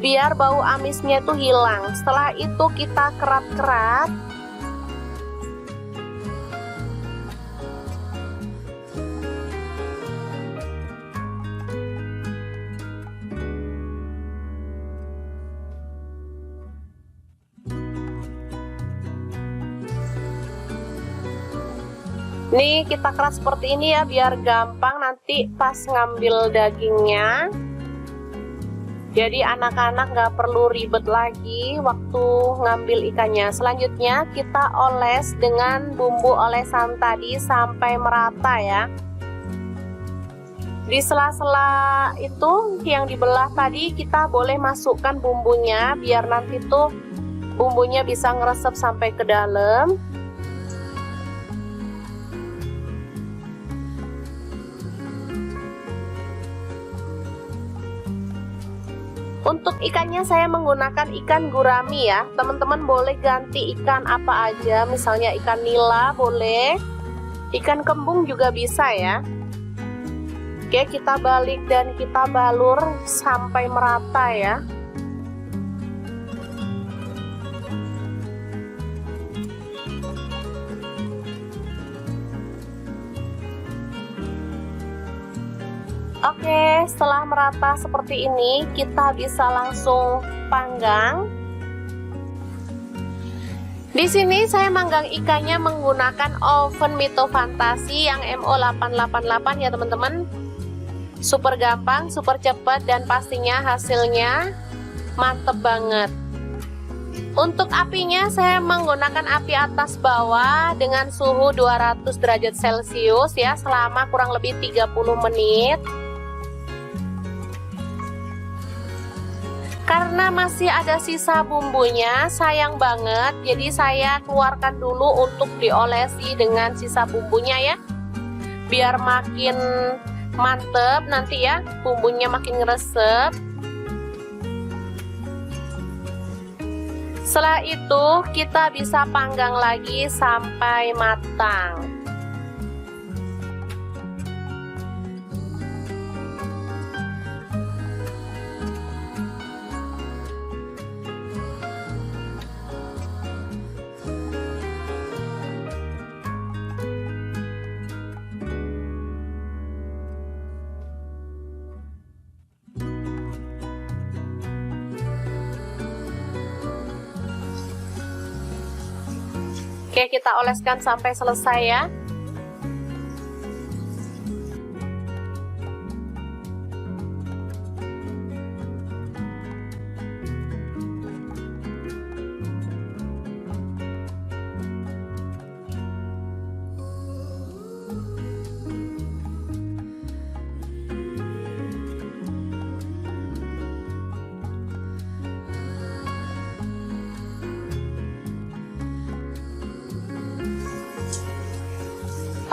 S2: biar bau amisnya itu hilang. Setelah itu kita kerat-kerat. Nih kita keras seperti ini ya biar gampang nanti pas ngambil dagingnya. Jadi anak-anak nggak perlu ribet lagi waktu ngambil ikannya. Selanjutnya kita oles dengan bumbu olesan tadi sampai merata ya. Di sela-sela itu yang dibelah tadi kita boleh masukkan bumbunya biar nanti tuh bumbunya bisa ngeresep sampai ke dalam. Untuk ikannya saya menggunakan ikan gurami ya. Teman-teman boleh ganti ikan apa aja, misalnya ikan nila boleh, ikan kembung juga bisa ya. Oke, kita balik dan kita balur sampai merata ya. Oke, setelah merata seperti ini, kita bisa langsung panggang. Di sini saya manggang ikannya menggunakan oven Mito Fantasi yang MO888 ya teman-teman. Super gampang, super cepat, dan pastinya hasilnya mantep banget. Untuk apinya saya menggunakan api atas bawah dengan suhu 200 derajat Celcius ya selama kurang lebih 30 menit. Karena masih ada sisa bumbunya, sayang banget, jadi saya keluarkan dulu untuk diolesi dengan sisa bumbunya ya, biar makin mantep nanti ya, bumbunya makin ngeresep. Setelah itu kita bisa panggang lagi sampai matang. Oke, kita oleskan sampai selesai ya.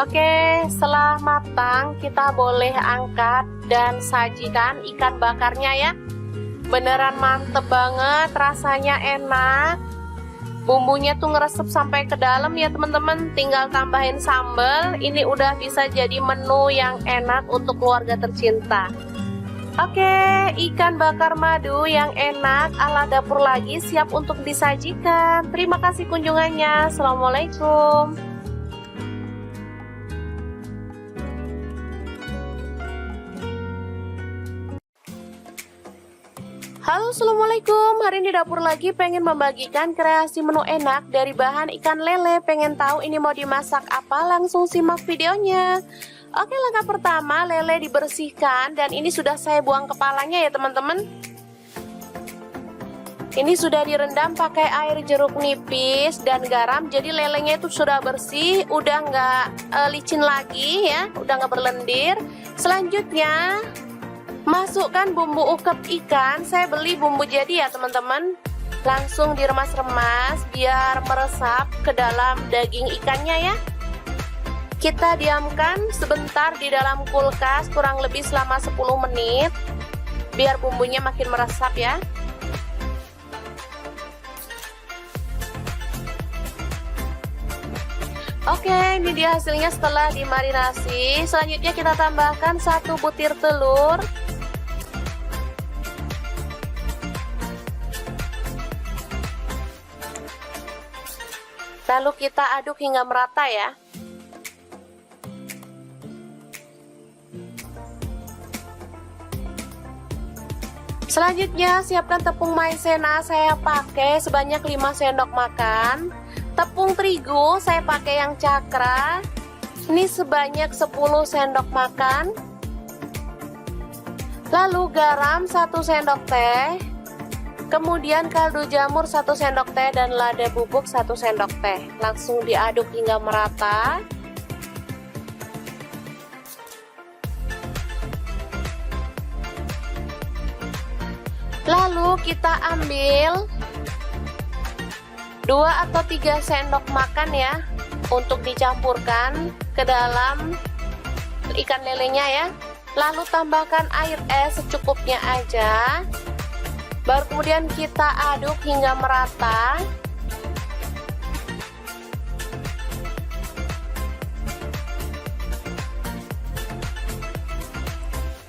S2: Oke, setelah matang kita boleh angkat dan sajikan ikan bakarnya ya. Beneran mantep banget, rasanya enak. Bumbunya tuh ngeresep sampai ke dalam ya teman-teman. Tinggal tambahin sambal. Ini udah bisa jadi menu yang enak untuk keluarga tercinta. Oke, ikan bakar madu yang enak ala dapur lagi siap untuk disajikan. Terima kasih kunjungannya. Assalamualaikum. Halo, assalamualaikum. Hari ini dapur lagi pengen membagikan kreasi menu enak dari bahan ikan lele. Pengen tahu ini mau dimasak apa? Langsung simak videonya. Oke, langkah pertama lele dibersihkan dan ini sudah saya buang kepalanya ya teman-teman. Ini sudah direndam pakai air jeruk nipis dan garam. Jadi lelenya itu sudah bersih, udah nggak licin lagi ya, udah nggak berlendir. Selanjutnya masukkan bumbu ukep ikan. Saya beli bumbu jadi ya teman-teman. Langsung diremas-remas biar meresap ke dalam daging ikannya ya. Kita diamkan sebentar di dalam kulkas kurang lebih selama 10 menit biar bumbunya makin meresap ya. Oke, ini dia hasilnya setelah dimarinasi. Selanjutnya kita tambahkan 1 butir telur. Lalu kita aduk hingga merata ya. Selanjutnya siapkan tepung maizena, saya pakai sebanyak 5 sendok makan. Tepung terigu saya pakai yang cakra. Ini sebanyak 10 sendok makan. Lalu garam 1 sendok teh. Kemudian kaldu jamur 1 sendok teh dan lada bubuk 1 sendok teh. Langsung diaduk hingga merata. Lalu kita ambil 2 atau 3 sendok makan ya untuk dicampurkan ke dalam ikan lelenya ya. Lalu tambahkan air es secukupnya aja. Baru kemudian kita aduk hingga merata.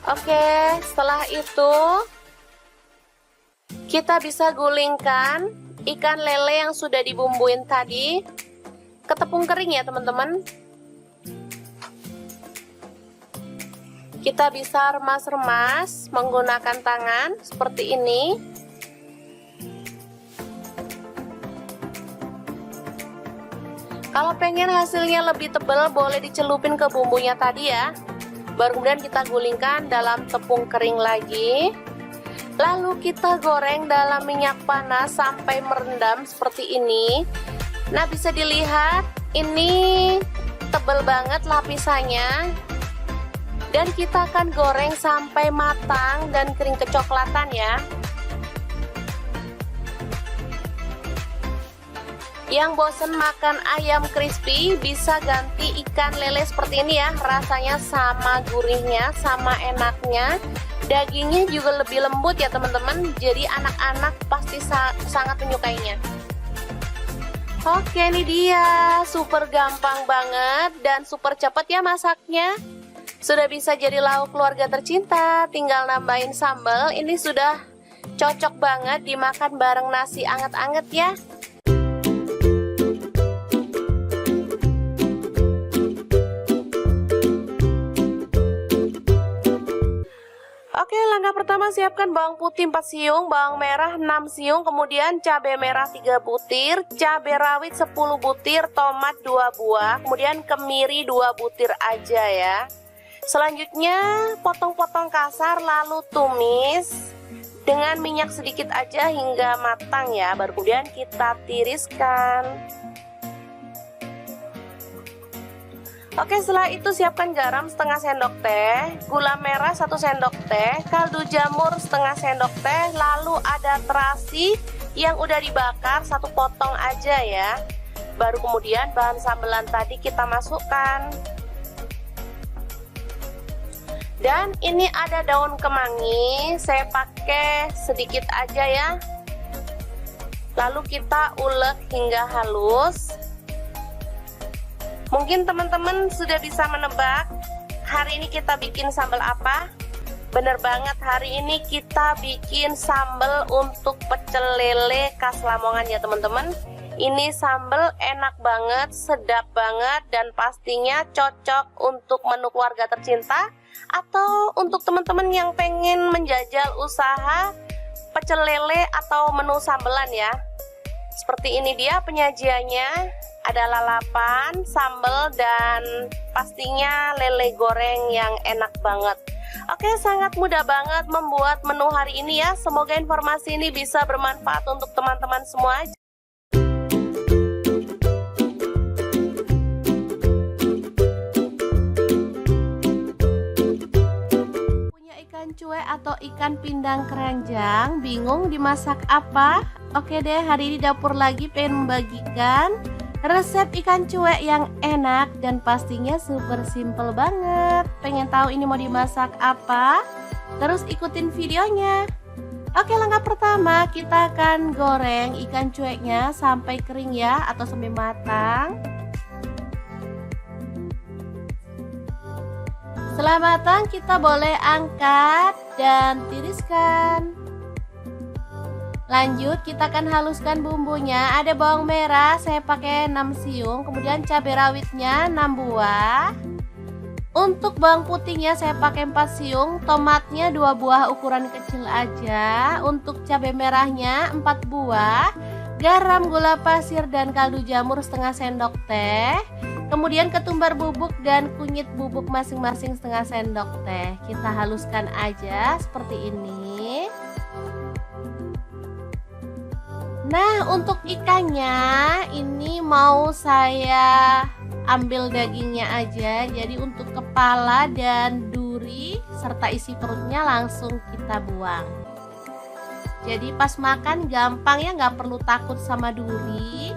S2: Oke, setelah itu kita bisa gulingkan ikan lele yang sudah dibumbuin tadi ke tepung kering ya teman-teman. Kita bisa remas-remas menggunakan tangan seperti ini. Kalau pengen hasilnya lebih tebal boleh dicelupin ke bumbunya tadi ya. Baru kemudian kita gulingkan dalam tepung kering lagi. Lalu kita goreng dalam minyak panas sampai merendam seperti ini. Nah, bisa dilihat ini tebal banget lapisannya. Dan kita akan goreng sampai matang dan kering kecoklatan ya. Yang bosen makan ayam crispy bisa ganti ikan lele seperti ini ya. Rasanya sama gurihnya, sama enaknya. Dagingnya juga lebih lembut ya teman-teman. Jadi anak-anak pasti sangat menyukainya. Oke, ini dia. Super gampang banget dan super cepat ya masaknya. Sudah bisa jadi lauk keluarga tercinta. Tinggal nambahin sambal. Ini sudah cocok banget dimakan bareng nasi anget-anget ya. Oke, langkah pertama siapkan bawang putih 4 siung, bawang merah 6 siung, kemudian cabai merah 3 butir, cabai rawit 10 butir, tomat 2 buah, kemudian kemiri 2 butir aja ya. Selanjutnya potong-potong kasar lalu tumis dengan minyak sedikit aja hingga matang ya. Baru kemudian kita tiriskan. Oke, setelah itu siapkan garam setengah sendok teh, gula merah 1 sendok teh, kaldu jamur setengah sendok teh, lalu ada terasi yang udah dibakar 1 potong aja ya. Baru kemudian bahan sambelan tadi kita masukkan.
S1: Dan ini ada daun kemangi, saya pakai sedikit aja ya. Lalu kita ulek hingga halus. Mungkin teman-teman sudah bisa menebak hari ini kita bikin sambal apa? Bener banget, hari ini kita bikin sambal untuk pecel lele khas Lamongan ya teman-teman. Ini sambal enak banget, sedap banget, dan pastinya cocok untuk menu keluarga tercinta atau untuk teman-teman yang pengen menjajal usaha pecel lele atau menu sambelan ya. Seperti ini dia penyajiannya. Ada lalapan, sambal, dan pastinya lele goreng yang enak banget. Oke, sangat mudah banget membuat menu hari ini ya. Semoga informasi ini bisa bermanfaat untuk teman-teman semua. Punya ikan cuek atau ikan pindang keranjang, bingung dimasak apa? Oke deh, hari ini dapur lagi pengen membagikan resep ikan cuek yang enak dan pastinya super simple banget. Pengen tahu ini mau dimasak apa? Terus ikutin videonya. Oke, langkah pertama kita akan goreng ikan cueknya sampai kering ya, atau sampai matang. Setelah matang kita boleh angkat dan tiriskan. Lanjut kita akan haluskan bumbunya. Ada bawang merah saya pakai 6 siung, kemudian cabai rawitnya 6 buah. Untuk bawang putihnya saya pakai 4 siung, tomatnya 2 buah ukuran kecil aja. Untuk cabai merahnya 4 buah, garam, gula pasir, dan kaldu jamur setengah sendok teh. Kemudian ketumbar bubuk dan kunyit bubuk masing-masing setengah sendok teh. Kita haluskan aja seperti ini. Nah, untuk ikannya ini mau saya ambil dagingnya aja. Jadi untuk kepala dan duri serta isi perutnya langsung kita buang. Jadi pas makan gampang ya, nggak perlu takut sama duri.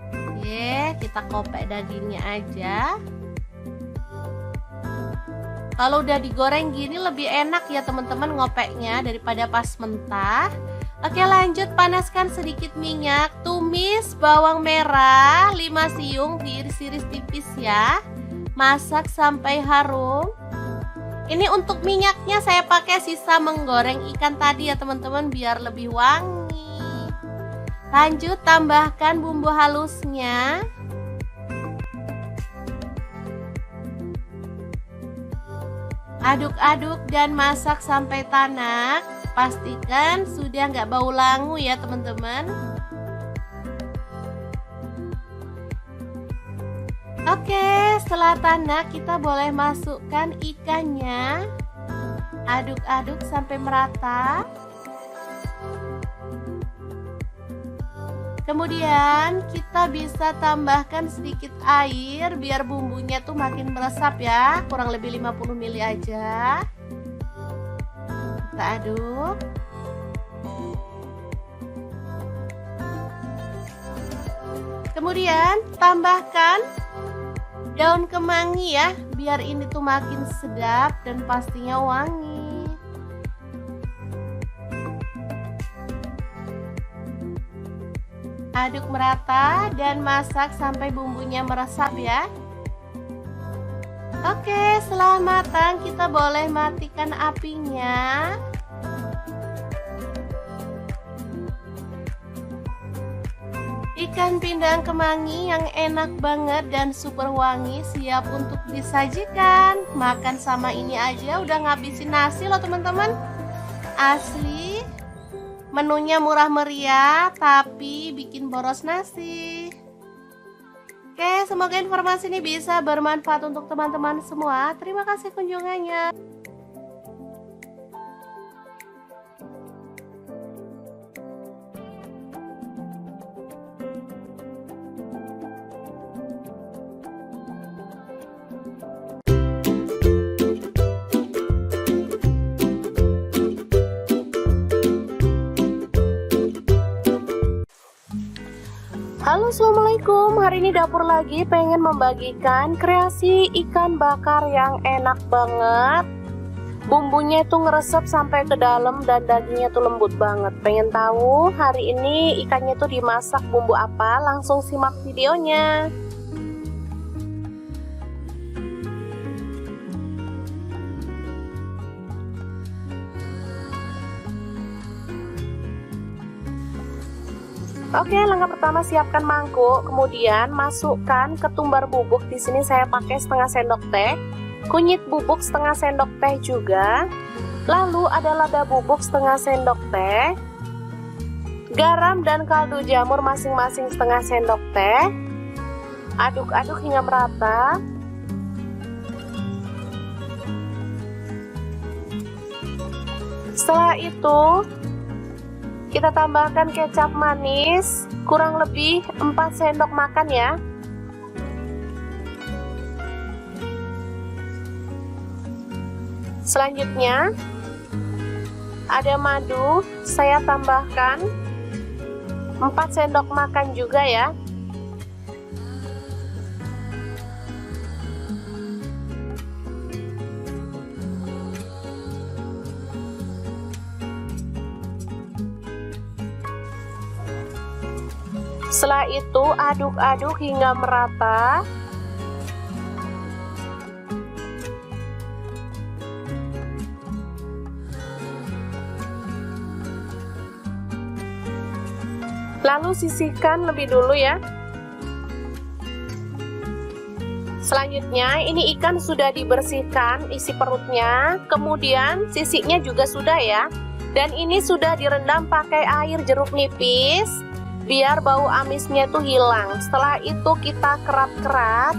S1: Oke, kita kopek dagingnya aja. Kalau udah digoreng gini lebih enak ya teman-teman ngopeknya daripada pas mentah. Oke, lanjut panaskan sedikit minyak. Tumis bawang merah 5 siung, diiris-iris tipis ya. Masak sampai harum. Ini untuk minyaknya saya pakai sisa menggoreng ikan tadi ya teman-teman, biar lebih wangi. Lanjut tambahkan bumbu halusnya. Aduk-aduk dan masak sampai tanak. Pastikan sudah nggak bau langu ya teman-teman. Oke, setelah tanak kita boleh masukkan ikannya. Aduk-aduk sampai merata. Kemudian kita bisa tambahkan sedikit air biar bumbunya tuh makin meresap ya, kurang lebih 50 ml aja. Kita aduk. Kemudian tambahkan daun kemangi ya, biar ini tuh makin sedap dan pastinya wangi. Aduk merata dan masak sampai bumbunya meresap ya. Oke, setelah matang kita boleh matikan apinya. Ikan pindang kemangi yang enak banget dan super wangi siap untuk disajikan. Makan sama ini aja udah ngabisin nasi loh teman-teman. Asli. Menunya murah meriah tapi bikin boros nasi. Oke, semoga informasi ini bisa bermanfaat untuk teman-teman semua. Terima kasih kunjungannya.
S2: Halo Halo, assalamualaikum. Hari ini dapur lagi pengen membagikan kreasi ikan bakar yang enak banget. Bumbunya itu ngeresep sampai ke dalam dan dagingnya tuh lembut banget. Pengen tahu hari ini ikannya tuh dimasak bumbu apa? Langsung simak videonya. Oke, langkah pertama siapkan mangkuk, kemudian masukkan ketumbar bubuk. Di sini saya pakai setengah sendok teh, kunyit bubuk setengah sendok teh juga. Lalu ada lada bubuk setengah sendok teh, garam dan kaldu jamur masing-masing setengah sendok teh. Aduk-aduk hingga merata. Setelah itu kita tambahkan kecap manis, kurang lebih 4 sendok makan ya. Selanjutnya ada madu, saya tambahkan 4 sendok makan juga ya. Setelah itu aduk-aduk hingga merata. Lalu sisihkan lebih dulu ya. Selanjutnya ini ikan sudah dibersihkan isi perutnya, kemudian sisiknya juga sudah ya. Dan ini sudah direndam pakai air jeruk nipis biar bau amisnya tuh hilang. Setelah itu kita kerat-kerat.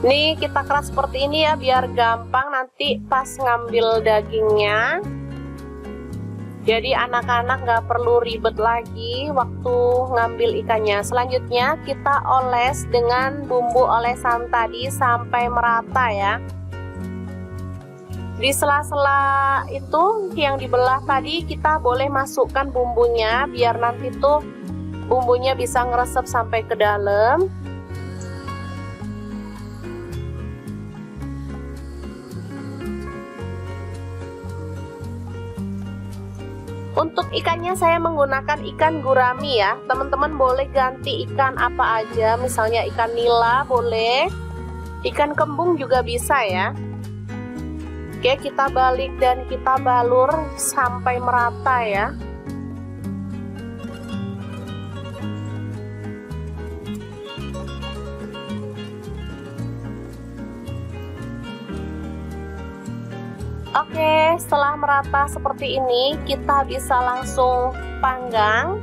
S2: Nih kita keras seperti ini ya biar gampang nanti pas ngambil dagingnya. Jadi anak-anak nggak perlu ribet lagi waktu ngambil ikannya. Selanjutnya kita oles dengan bumbu olesan tadi sampai merata ya. Di sela-sela itu yang dibelah tadi kita boleh masukkan bumbunya biar nanti tuh bumbunya bisa ngeresep sampai ke dalam. Untuk ikannya saya menggunakan ikan gurami ya. Teman-teman boleh ganti ikan apa aja, misalnya ikan nila boleh, ikan kembung juga bisa ya. Oke, kita balik dan kita balur sampai merata ya. Oke, setelah merata seperti ini, kita bisa langsung panggang.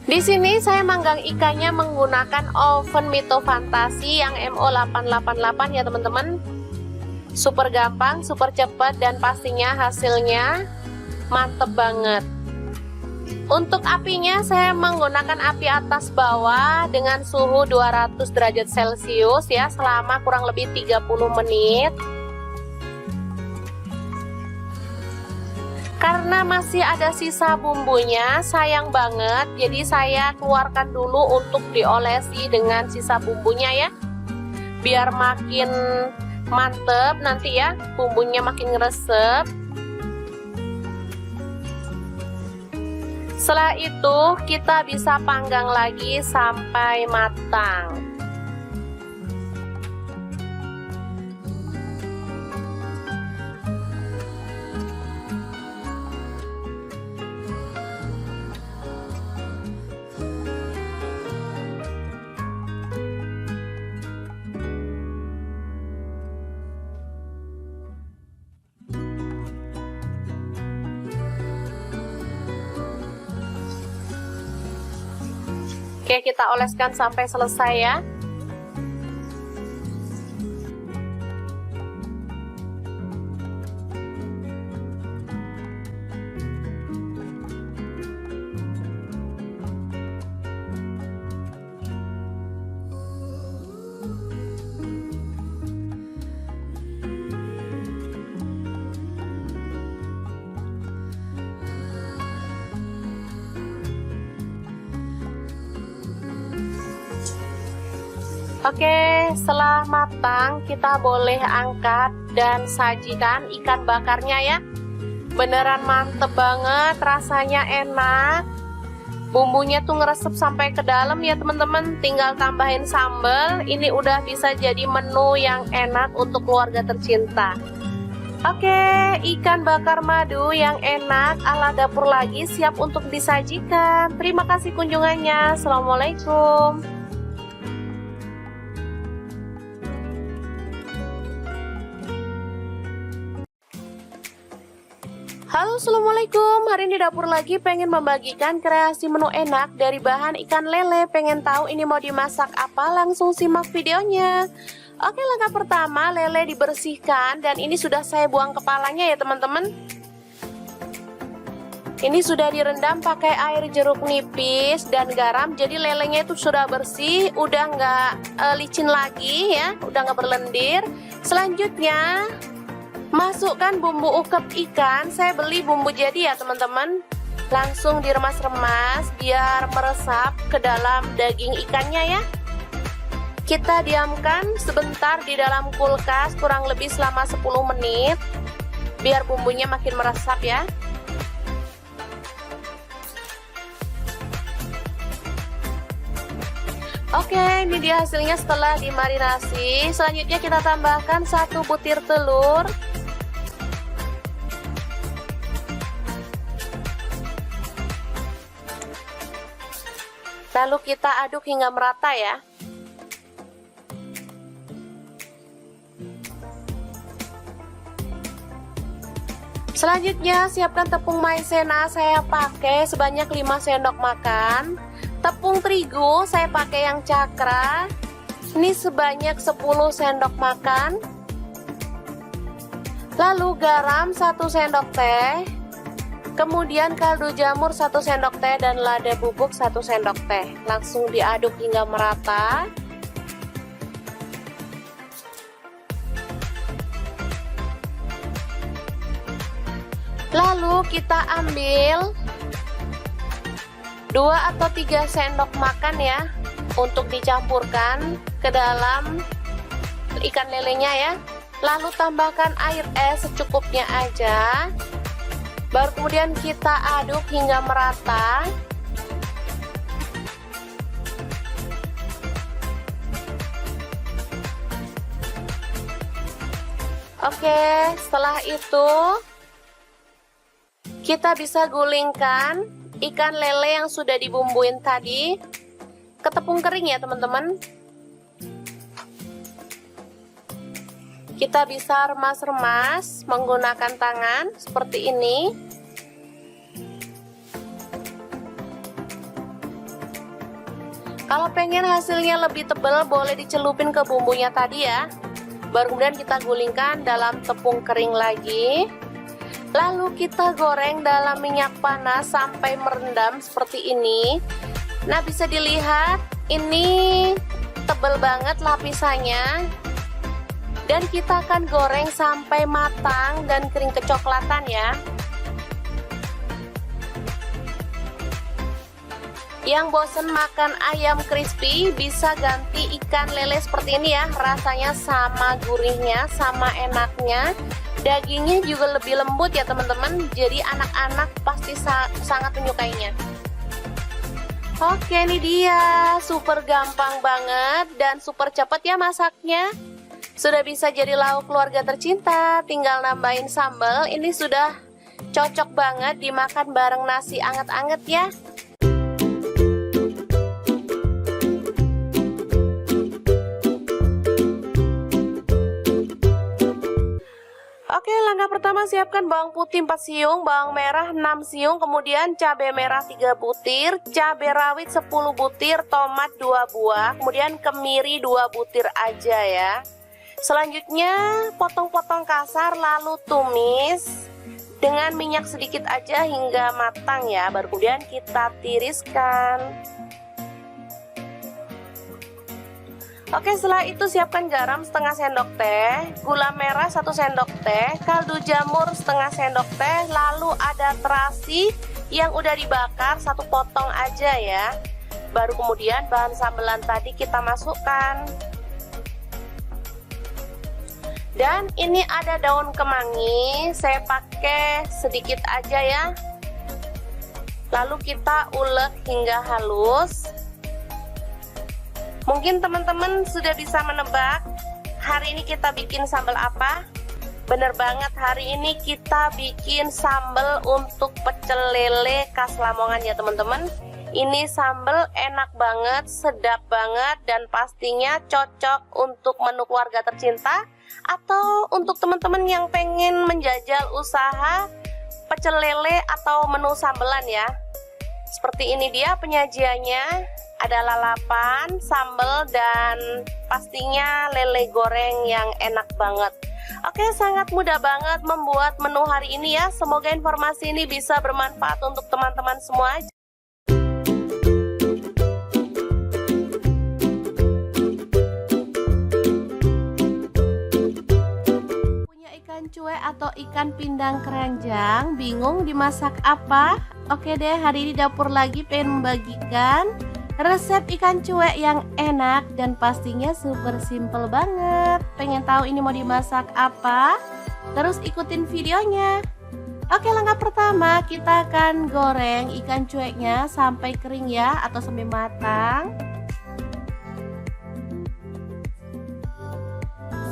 S2: Di sini saya manggang ikannya menggunakan oven Mito Fantasi yang MO888 ya teman-teman. Super gampang, super cepat, dan pastinya hasilnya mantep banget. Untuk apinya saya menggunakan api atas bawah dengan suhu 200 derajat Celcius ya selama kurang lebih 30 menit. Karena masih ada sisa bumbunya, sayang banget, jadi saya keluarkan dulu untuk diolesi dengan sisa bumbunya ya. Biar makin mantep nanti ya, bumbunya makin ngeresep. Setelah itu kita bisa panggang lagi sampai matang. Oke, kita oleskan sampai selesai ya. Oke, setelah matang kita boleh angkat dan sajikan ikan bakarnya ya. Beneran mantep banget, rasanya enak. Bumbunya tuh ngeresep sampai ke dalam ya teman-teman. Tinggal tambahin sambal. Ini udah bisa jadi menu yang enak untuk keluarga tercinta. Oke, ikan bakar madu yang enak ala dapur lagi siap untuk disajikan. Terima kasih kunjungannya. Assalamualaikum. Halo, assalamualaikum. Hari ini dapur lagi pengen membagikan kreasi menu enak dari bahan ikan lele. Pengen tahu ini mau dimasak apa? Langsung simak videonya. Oke, langkah pertama lele dibersihkan dan ini sudah saya buang kepalanya ya teman-teman. Ini sudah direndam pakai air jeruk nipis dan garam. Jadi lelenya itu sudah bersih, udah nggak licin lagi ya, udah nggak berlendir. Selanjutnya masukkan bumbu ukep ikan. Saya beli bumbu jadi ya teman-teman. Langsung diremas-remas biar meresap ke dalam daging ikannya ya. Kita diamkan sebentar di dalam kulkas kurang lebih selama 10 menit biar bumbunya makin meresap ya. Oke, ini dia hasilnya setelah dimarinasi. Selanjutnya kita tambahkan 1 butir telur. Lalu kita aduk hingga merata ya. Selanjutnya siapkan tepung maizena, saya pakai sebanyak 5 sendok makan. Tepung terigu saya pakai yang cakra. Ini sebanyak 10 sendok makan. Lalu garam 1 sendok teh. Kemudian kaldu jamur 1 sendok teh dan lada bubuk 1 sendok teh. Langsung diaduk hingga merata. Lalu kita ambil 2 atau 3 sendok makan ya untuk dicampurkan ke dalam ikan lelenya ya. Lalu tambahkan air es secukupnya aja. Baru kemudian kita aduk hingga merata. Oke, setelah itu kita bisa gulingkan ikan lele yang sudah dibumbuin tadi ke tepung kering ya teman-teman. Kita bisa remas-remas menggunakan tangan seperti ini. Kalau pengen hasilnya lebih tebal boleh dicelupin ke bumbunya tadi ya. Baru kemudian kita gulingkan dalam tepung kering lagi. Lalu kita goreng dalam minyak panas sampai merendam seperti ini. Nah, bisa dilihat ini tebal banget lapisannya. Dan kita akan goreng sampai matang dan kering kecoklatan ya. Yang bosen makan ayam crispy bisa ganti ikan lele seperti ini ya. Rasanya sama gurihnya, sama enaknya. Dagingnya juga lebih lembut ya teman-teman. Jadi anak-anak pasti sangat menyukainya. Oke, ini dia. Super gampang banget dan super cepat ya masaknya. Sudah bisa jadi lauk keluarga tercinta. Tinggal nambahin sambal. Ini sudah cocok banget dimakan bareng nasi anget-anget ya. Oke, langkah pertama siapkan bawang putih 4 siung, bawang merah 6 siung, kemudian cabai merah 3 butir, cabai rawit 10 butir, tomat 2 buah, kemudian kemiri 2 butir aja ya. Selanjutnya potong-potong kasar lalu tumis dengan minyak sedikit aja hingga matang ya. Baru kemudian kita tiriskan. Oke, setelah itu siapkan garam setengah sendok teh, gula merah 1 sendok teh, kaldu jamur setengah sendok teh, lalu ada terasi yang udah dibakar 1 potong aja ya.
S1: Baru kemudian bahan sambelan tadi kita masukkan. Dan ini ada daun kemangi, saya pakai sedikit aja ya. Lalu kita ulek hingga halus. Mungkin teman-teman sudah bisa menebak hari ini kita bikin sambal apa? Bener banget, hari ini kita bikin sambal untuk pecel lele khas Lamongan ya teman-teman. Ini sambal enak banget, sedap banget, dan pastinya cocok untuk menu keluarga tercinta atau untuk teman-teman yang pengen menjajal usaha pecel lele atau menu sambelan ya. Seperti ini dia penyajiannya, ada lalapan, sambal, dan pastinya lele goreng yang enak banget. Oke, sangat mudah banget membuat menu hari ini ya. Semoga informasi ini bisa bermanfaat untuk teman-teman semua. Cuek atau ikan pindang keranjang, bingung dimasak apa? Oke deh, hari ini dapur lagi pengen membagikan resep ikan cuek yang enak dan pastinya super simple banget. Pengen tahu ini mau dimasak apa? Terus ikutin videonya. Oke, langkah pertama kita akan goreng ikan cueknya sampai kering ya, atau sampai matang.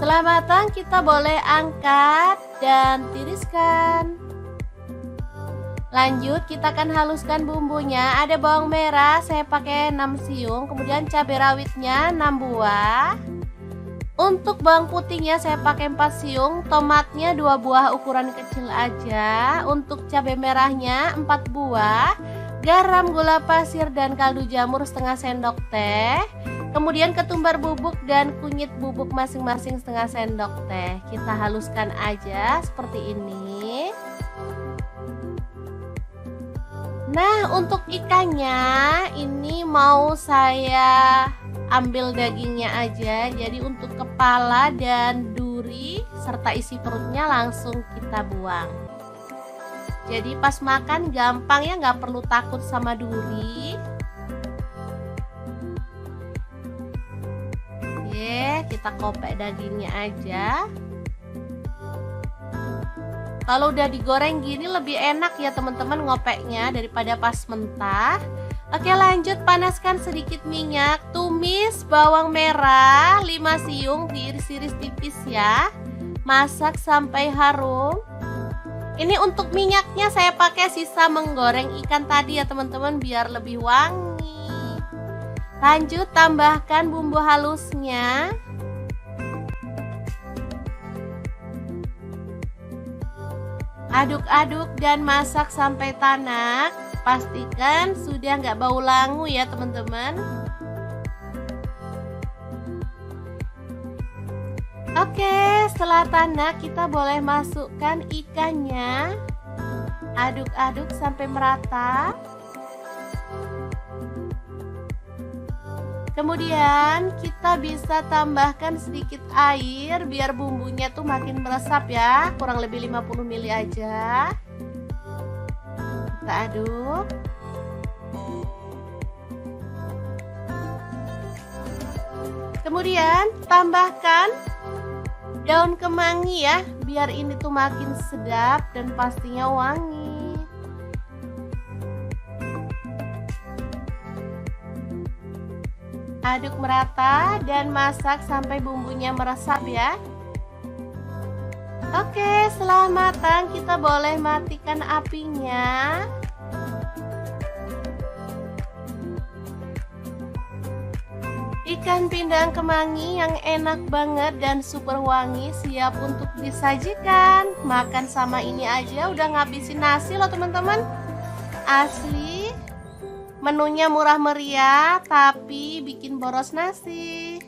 S1: Setelah matang kita boleh angkat dan tiriskan. Lanjut kita akan haluskan bumbunya. Ada bawang merah saya pakai 6 siung, kemudian cabai rawitnya 6 buah. Untuk bawang putihnya saya pakai 4 siung, tomatnya 2 buah ukuran kecil aja. Untuk cabai merahnya 4 buah, garam, gula pasir, dan kaldu jamur setengah sendok teh. Kemudian ketumbar bubuk dan kunyit bubuk masing-masing setengah sendok teh. Kita haluskan aja seperti ini. Nah, untuk ikannya ini mau saya ambil dagingnya aja. Jadi untuk kepala dan duri serta isi perutnya langsung kita buang. Jadi pas makan gampang ya, nggak perlu takut sama duri. Kita kopek dagingnya aja. Kalau udah digoreng gini lebih enak ya teman-teman ngopeknya daripada pas mentah. Oke, lanjut panaskan sedikit minyak. Tumis bawang merah 5 siung, diiris-iris tipis ya. Masak sampai harum. Ini untuk minyaknya saya pakai sisa menggoreng ikan tadi ya teman-teman, biar lebih wangi. Lanjut tambahkan bumbu halusnya. Aduk-aduk dan masak sampai tanak. Pastikan sudah nggak bau langu ya teman-teman. Oke, setelah tanak kita boleh masukkan ikannya. Aduk-aduk sampai merata. Kemudian kita bisa tambahkan sedikit air biar bumbunya tuh makin meresap ya, kurang lebih 50 ml aja. Kita aduk. Kemudian tambahkan daun kemangi ya, biar ini tuh makin sedap dan pastinya wangi. Aduk merata dan masak sampai bumbunya meresap ya. Oke, setelah matang kita boleh matikan apinya. Ikan pindang kemangi yang enak banget dan super wangi siap untuk disajikan. Makan sama ini aja udah ngabisin nasi loh teman-teman. Asli. Menunya murah meriah tapi bikin boros nasi.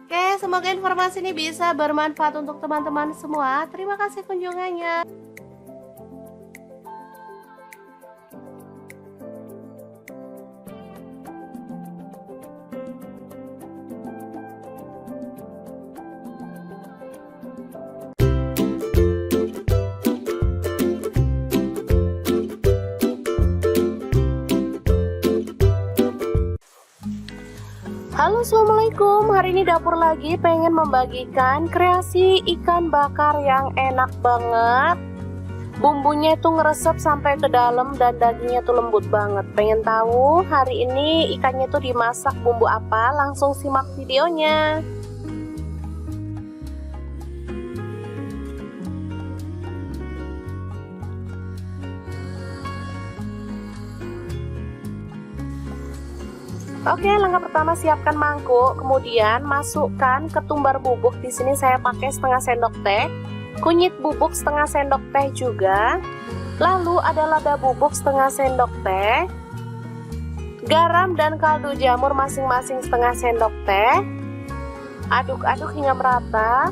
S1: Oke, semoga informasi ini bisa bermanfaat untuk teman-teman semua. Terima kasih kunjungannya.
S2: Halo, assalamualaikum. Hari ini dapur lagi pengen membagikan kreasi ikan bakar yang enak banget. Bumbunya itu ngeresep sampai ke dalam dan dagingnya tuh lembut banget. Pengen tahu hari ini ikannya tuh dimasak bumbu apa? Langsung simak videonya. Oke, langkah pertama siapkan mangkuk, kemudian masukkan ketumbar bubuk. Di sini saya pakai setengah sendok teh, kunyit bubuk setengah sendok teh juga. Lalu ada lada bubuk setengah sendok teh, garam dan kaldu jamur masing-masing setengah sendok teh. Aduk-aduk hingga merata.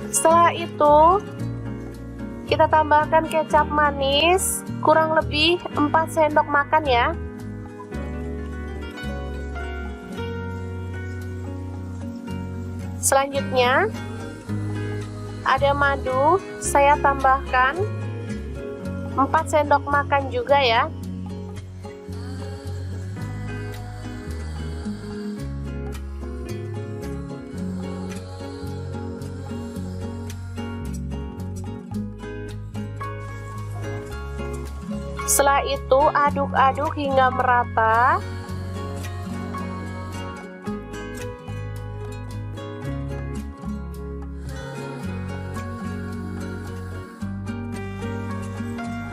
S2: Setelah itu kita tambahkan kecap manis kurang lebih 4 sendok makan ya. Selanjutnya ada madu, saya tambahkan 4 sendok makan juga ya. Setelah itu aduk-aduk hingga merata.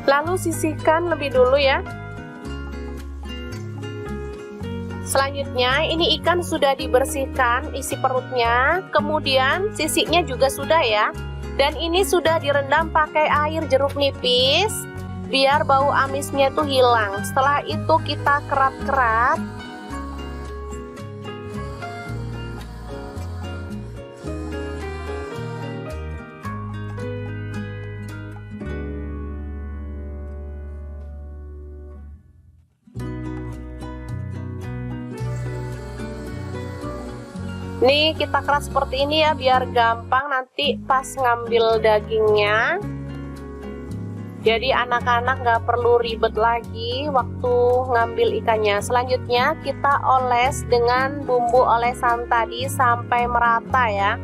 S2: Lalu sisihkan lebih dulu ya. Selanjutnya ini ikan sudah dibersihkan isi perutnya, kemudian sisiknya juga sudah ya. Dan ini sudah direndam pakai air jeruk nipis biar bau amisnya itu hilang. Setelah itu kita kerat-kerat. Nih kita keras seperti ini ya biar gampang nanti pas ngambil dagingnya. Jadi anak-anak nggak perlu ribet lagi waktu ngambil ikannya. Selanjutnya kita oles dengan bumbu olesan tadi sampai merata ya.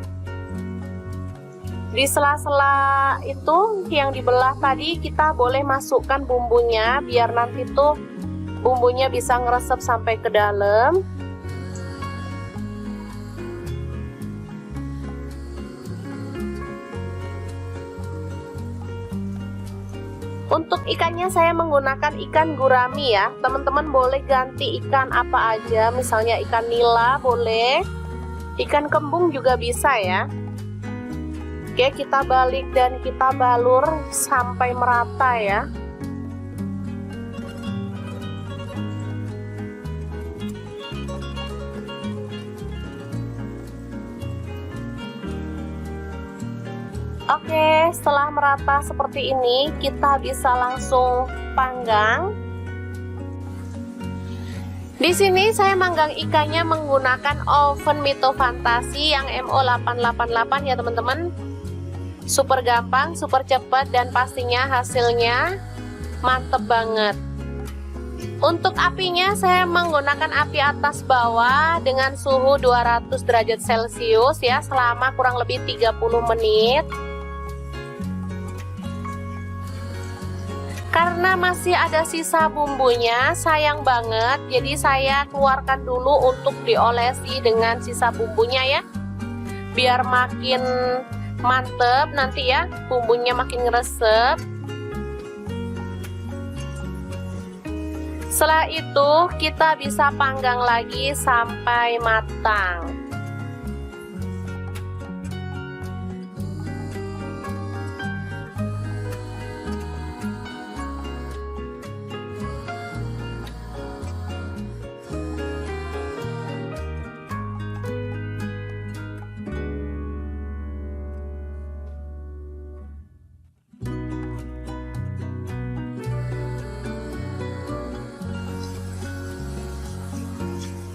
S2: Di sela-sela itu yang dibelah tadi kita boleh masukkan bumbunya biar nanti tuh bumbunya bisa ngeresep sampai ke dalam. Untuk ikannya saya menggunakan ikan gurami ya. Teman-teman boleh ganti ikan apa aja, misalnya ikan nila boleh, ikan kembung juga bisa ya. Oke, kita balik dan kita balur sampai merata ya. Oke, setelah merata seperti ini, kita bisa langsung panggang. Di sini saya manggang ikannya menggunakan oven Mito Fantasi yang MO888 ya teman-teman. Super gampang, super cepat, dan pastinya hasilnya mantep banget. Untuk apinya saya menggunakan api atas bawah dengan suhu 200 derajat Celcius ya selama kurang lebih 30 menit. Karena masih ada sisa bumbunya, sayang banget, jadi saya keluarkan dulu untuk diolesi dengan sisa bumbunya ya, biar makin mantep nanti ya, bumbunya makin ngeresep. Setelah itu kita bisa panggang lagi sampai matang.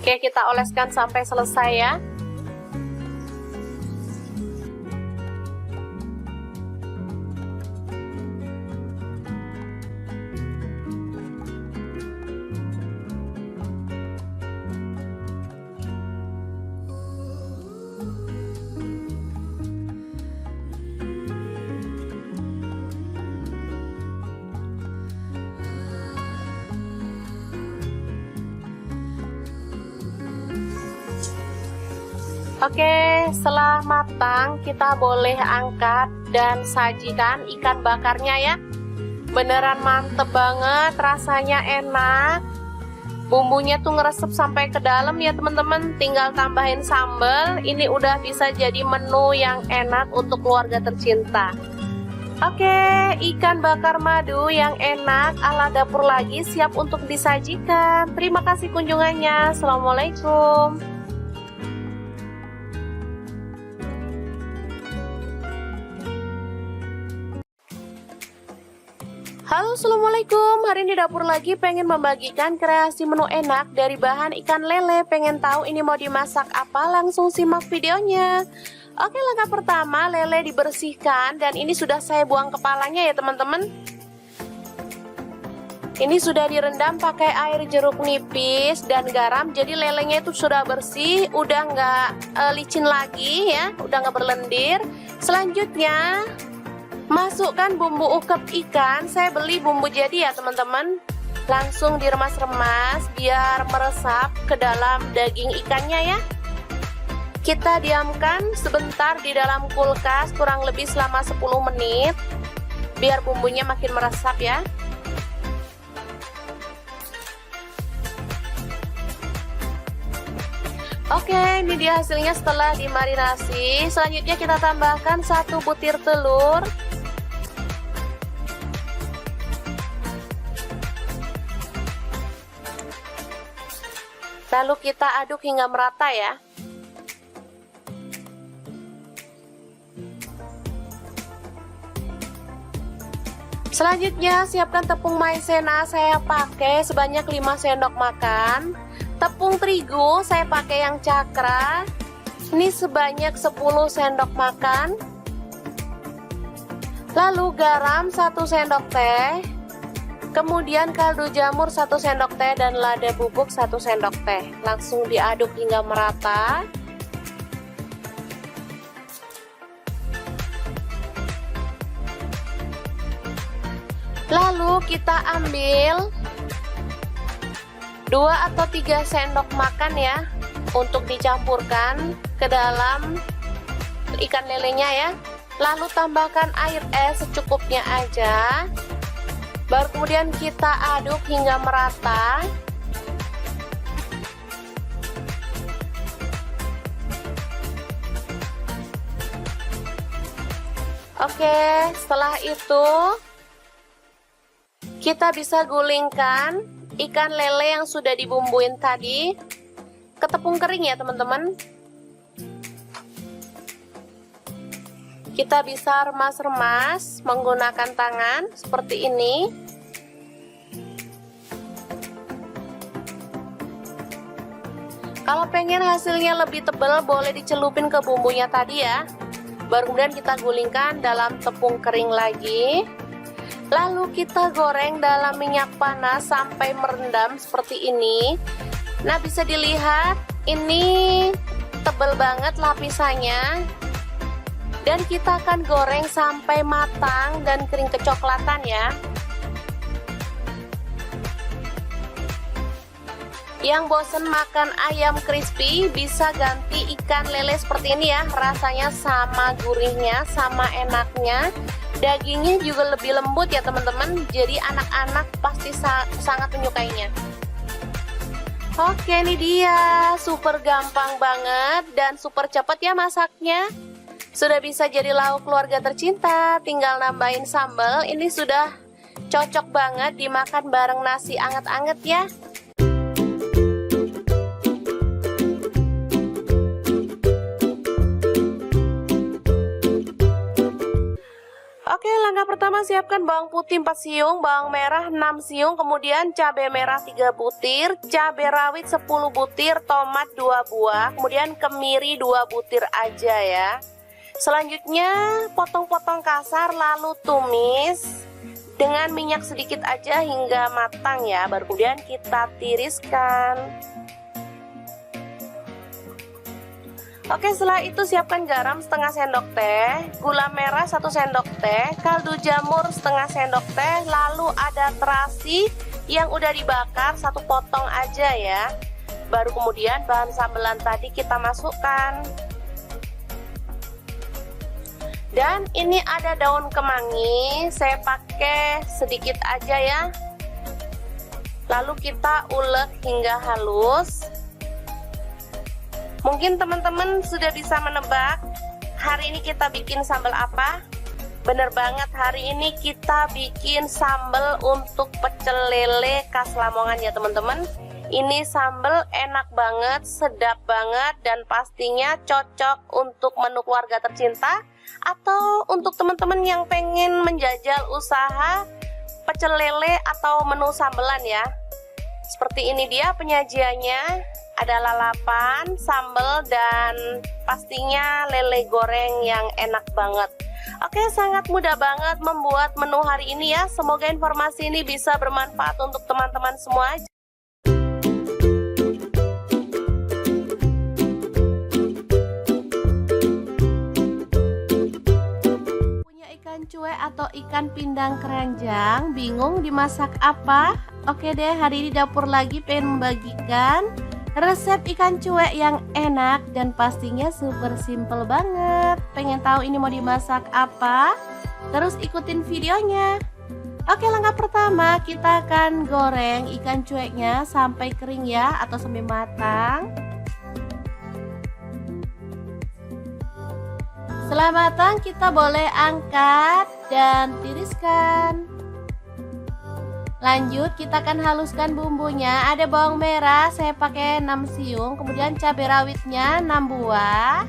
S2: Oke, kita oleskan sampai selesai ya. Oke, setelah matang kita boleh angkat dan sajikan ikan bakarnya ya. Beneran mantep banget, rasanya enak. Bumbunya tuh ngeresep sampai ke dalam ya teman-teman. Tinggal tambahin sambal. Ini udah bisa jadi menu yang enak untuk keluarga tercinta. Oke, ikan bakar madu yang enak ala dapur lagi siap untuk disajikan. Terima kasih kunjungannya. Assalamualaikum. Halo, assalamualaikum. Hari ini dapur lagi pengen membagikan kreasi menu enak dari bahan ikan lele. Pengen tahu ini mau dimasak apa? Langsung simak videonya. Oke, langkah pertama, lele dibersihkan dan ini sudah saya buang kepalanya ya teman-teman. Ini sudah direndam pakai air jeruk nipis dan garam, jadi lelenya itu sudah bersih, udah nggak licin lagi ya, udah nggak berlendir. Selanjutnya masukkan bumbu ukep ikan. Saya beli bumbu jadi ya teman-teman. Langsung diremas-remas biar meresap ke dalam daging ikannya ya. Kita diamkan sebentar di dalam kulkas kurang lebih selama 10 menit biar bumbunya makin meresap ya. Oke, ini dia hasilnya setelah dimarinasi. Selanjutnya kita tambahkan 1 butir telur. Lalu kita aduk hingga merata ya. Selanjutnya siapkan tepung maizena, saya pakai sebanyak 5 sendok makan. Tepung terigu saya pakai yang cakra, ini sebanyak 10 sendok makan. Lalu garam 1 sendok teh. Kemudian kaldu jamur 1 sendok teh dan lada bubuk 1 sendok teh. Langsung diaduk hingga merata. Lalu kita ambil 2 atau 3 sendok makan ya untuk dicampurkan ke dalam ikan lelenya ya. Lalu tambahkan air es secukupnya aja. Baru kemudian kita aduk hingga merata. Oke, setelah itu kita bisa gulingkan ikan lele yang sudah dibumbuin tadi ke tepung kering ya teman-teman. Kita bisa remas-remas menggunakan tangan seperti ini. Kalau pengen hasilnya lebih tebal boleh dicelupin ke bumbunya tadi ya. Baru kemudian kita gulingkan dalam tepung kering lagi. Lalu kita goreng dalam minyak panas sampai merendam seperti ini. Nah, bisa dilihat ini tebal banget lapisannya. Dan kita akan goreng sampai matang dan kering kecoklatan ya. Yang bosen makan ayam crispy bisa ganti ikan lele seperti ini ya. Rasanya sama gurihnya, sama enaknya. Dagingnya juga lebih lembut ya teman-teman. Jadi anak-anak pasti sangat menyukainya. Oke, ini dia. Super gampang banget dan super cepat ya masaknya. Sudah bisa jadi lauk keluarga tercinta. Tinggal nambahin sambal. Ini sudah cocok banget dimakan bareng nasi anget-anget ya. Oke, langkah pertama siapkan bawang putih 4 siung, bawang merah 6 siung, kemudian cabai merah 3 butir, cabai rawit 10 butir, tomat 2 buah, kemudian kemiri 2 butir aja ya. Selanjutnya potong-potong kasar lalu tumis dengan minyak sedikit aja hingga matang ya. Baru kemudian kita tiriskan. Oke, setelah itu siapkan garam setengah sendok teh, gula merah 1 sendok teh, kaldu jamur setengah sendok teh, lalu ada terasi yang udah dibakar 1 potong aja ya. Baru kemudian bahan sambelan tadi kita masukkan.
S1: Dan ini ada daun kemangi, saya pakai sedikit aja ya. Lalu kita ulek hingga halus. Mungkin teman-teman sudah bisa menebak hari ini kita bikin sambal apa? Bener banget, hari ini kita bikin sambal untuk pecel lele khas Lamongan ya teman-teman. Ini sambal enak banget, sedap banget, dan pastinya cocok untuk menu keluarga tercinta atau untuk teman-teman yang pengen menjajal usaha pecel lele atau menu sambelan ya. Seperti ini dia penyajiannya. Ada lalapan, sambal, dan pastinya lele goreng yang enak banget. Oke, sangat mudah banget membuat menu hari ini ya. Semoga informasi ini bisa bermanfaat untuk teman-teman semua. Punya ikan cuek atau ikan pindang keranjang, bingung dimasak apa? Oke deh, hari ini dapur lagi pengen membagikan resep ikan cuek yang enak dan pastinya super simple banget. Pengen tahu ini mau dimasak apa? Terus ikutin videonya. Oke, langkah pertama kita akan goreng ikan cueknya sampai kering ya, atau sampai matang. Setelah matang kita boleh angkat dan tiriskan. Lanjut kita akan haluskan bumbunya. Ada bawang merah saya pakai 6 siung, kemudian cabai rawitnya 6 buah.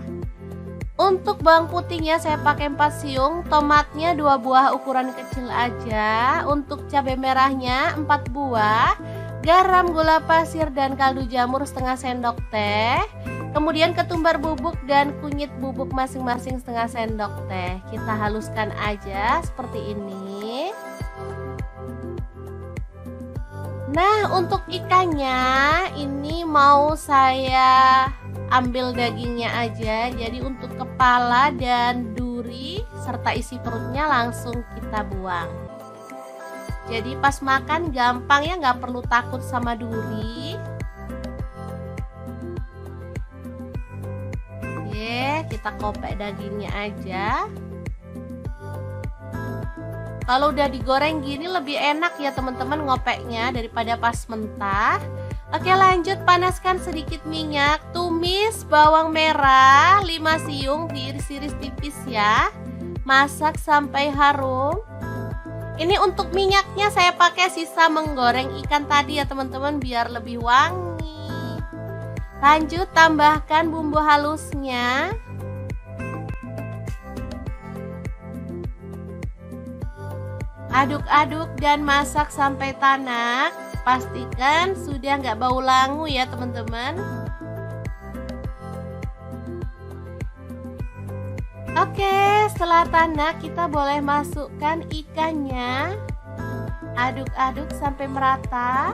S1: Untuk bawang putihnya saya pakai 4 siung, tomatnya 2 buah ukuran kecil aja. Untuk cabai merahnya 4 buah, garam, gula pasir, dan kaldu jamur setengah sendok teh. Kemudian ketumbar bubuk dan kunyit bubuk masing-masing setengah sendok teh. Kita haluskan aja seperti ini. Nah, untuk ikannya ini mau saya ambil dagingnya aja. Jadi untuk kepala dan duri serta isi perutnya langsung kita buang. Jadi pas makan gampang ya, nggak perlu takut sama duri. Oke, kita kopek dagingnya aja. Kalau udah digoreng gini lebih enak ya teman-teman ngopeknya daripada pas mentah. Oke, lanjut panaskan sedikit minyak. Tumis bawang merah 5 siung, diiris-iris tipis ya. Masak sampai harum. Ini untuk minyaknya saya pakai sisa menggoreng ikan tadi ya teman-teman, biar lebih wangi. Lanjut tambahkan bumbu halusnya. Aduk-aduk dan masak sampai tanak. Pastikan sudah nggak bau langu ya teman-teman. Oke, setelah tanak kita boleh masukkan ikannya. Aduk-aduk sampai merata.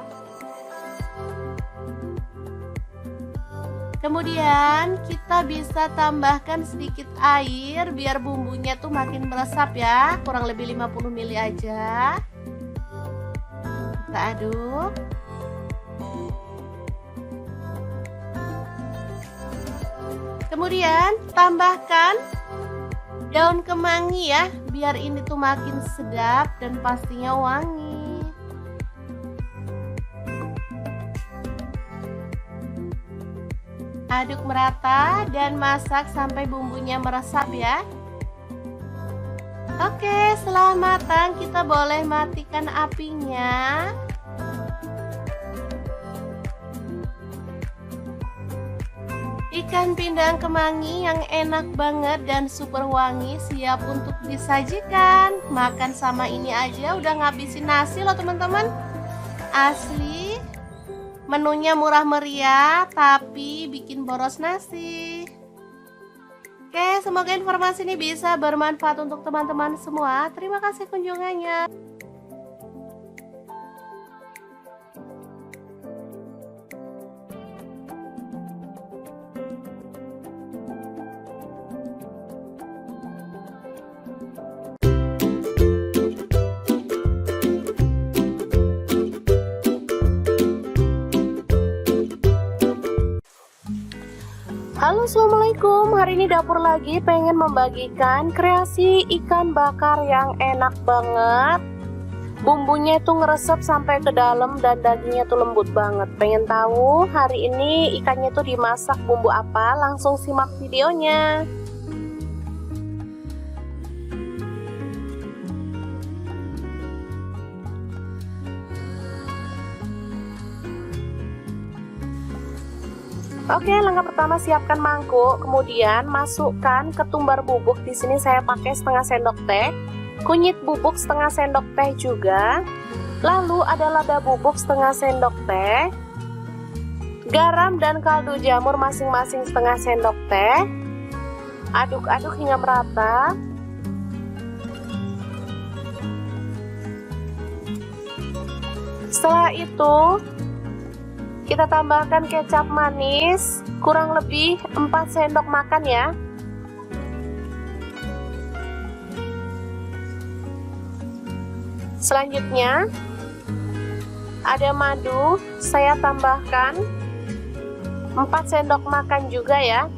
S1: Kemudian kita bisa tambahkan sedikit air biar bumbunya tuh makin meresap ya, kurang lebih 50 ml aja. Kita aduk. Kemudian tambahkan daun kemangi ya, biar ini tuh makin sedap dan pastinya wangi. Aduk merata dan masak sampai bumbunya meresap ya. Oke, setelah matang kita boleh matikan apinya. Ikan pindang kemangi yang enak banget dan super wangi siap untuk disajikan. Makan sama ini aja udah ngabisin nasi loh teman-teman. Asli. Menunya murah meriah tapi bikin boros nasi. Oke, semoga informasi ini bisa bermanfaat untuk teman-teman semua. Terima kasih kunjungannya.
S2: Halo, assalamualaikum. Hari ini dapur lagi pengen membagikan kreasi ikan bakar yang enak banget. Bumbunya itu ngeresep sampai ke dalam dan dagingnya tuh lembut banget. Pengen tahu hari ini ikannya tuh dimasak bumbu apa? Langsung simak videonya. Oke, langkah pertama siapkan mangkuk, kemudian masukkan ketumbar bubuk. Di sini saya pakai setengah sendok teh, kunyit bubuk setengah sendok teh juga. Lalu ada lada bubuk setengah sendok teh, garam dan kaldu jamur masing-masing setengah sendok teh. Aduk-aduk hingga merata. Setelah itu kita tambahkan kecap manis kurang lebih 4 sendok makan ya. Selanjutnya ada madu, saya tambahkan 4 sendok makan juga ya.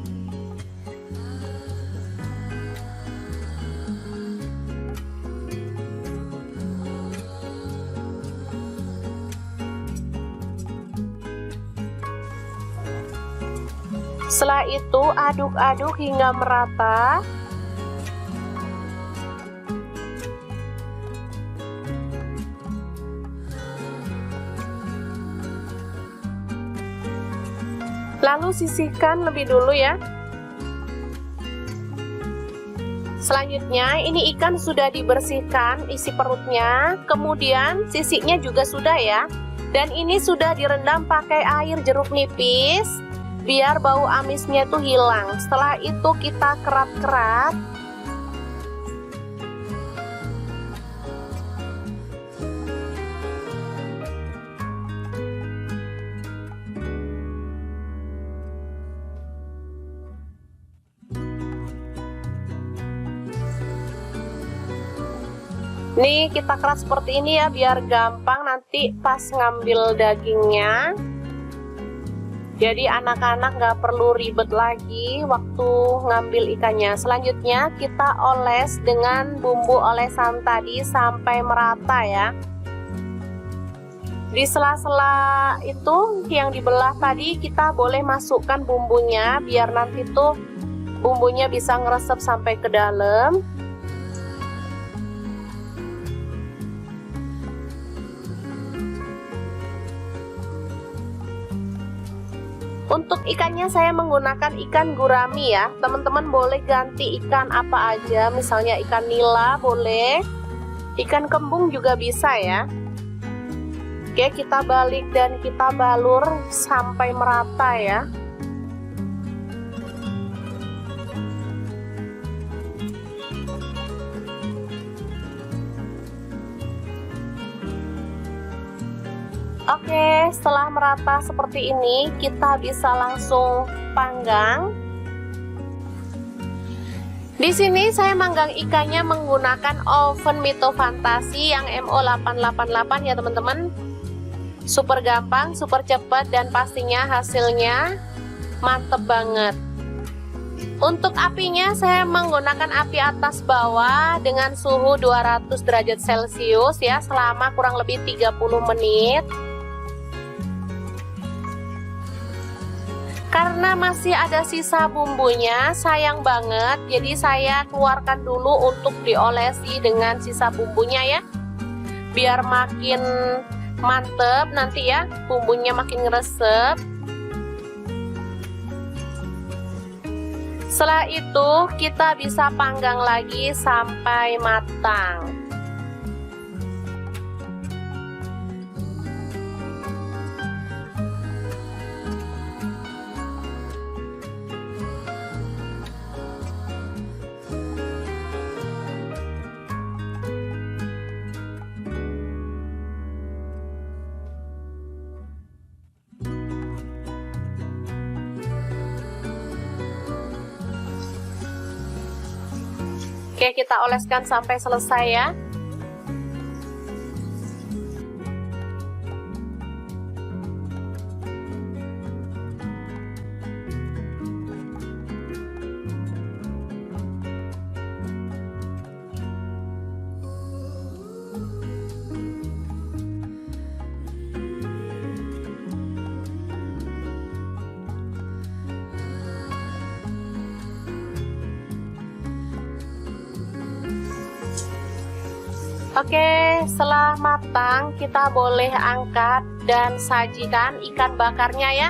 S2: Setelah itu aduk-aduk hingga merata. Lalu sisihkan lebih dulu ya. Selanjutnya ini ikan sudah dibersihkan isi perutnya, kemudian sisiknya juga sudah ya. Dan ini sudah direndam pakai air jeruk nipis biar bau amisnya tuh hilang. Setelah itu kita kerat-kerat. Nih kita keras seperti ini ya biar gampang nanti pas ngambil dagingnya. Jadi anak-anak nggak perlu ribet lagi waktu ngambil ikannya. Selanjutnya kita oles dengan bumbu olesan tadi sampai merata ya. Di sela-sela itu yang dibelah tadi kita boleh masukkan bumbunya biar nanti tuh bumbunya bisa ngeresep sampai ke dalam. Untuk ikannya saya menggunakan ikan gurami ya. Teman-teman boleh ganti ikan apa aja, misalnya ikan nila boleh, ikan kembung juga bisa ya. Oke, kita balik dan kita balur sampai merata ya. Oke, setelah merata seperti ini, kita bisa langsung panggang. Di sini saya manggang ikannya menggunakan oven Mito Fantasi yang MO888 ya teman-teman. Super gampang, super cepat, dan pastinya hasilnya mantep banget. Untuk apinya saya menggunakan api atas bawah dengan suhu 200 derajat Celcius ya selama kurang lebih 30 menit. Karena masih ada sisa bumbunya, sayang banget, jadi saya keluarkan dulu untuk diolesi dengan sisa bumbunya ya. Biar makin mantep nanti ya, bumbunya makin ngeresep. Setelah itu kita bisa panggang lagi sampai matang. Oke, kita oleskan sampai selesai ya. Oke, setelah matang kita boleh angkat dan sajikan ikan bakarnya ya.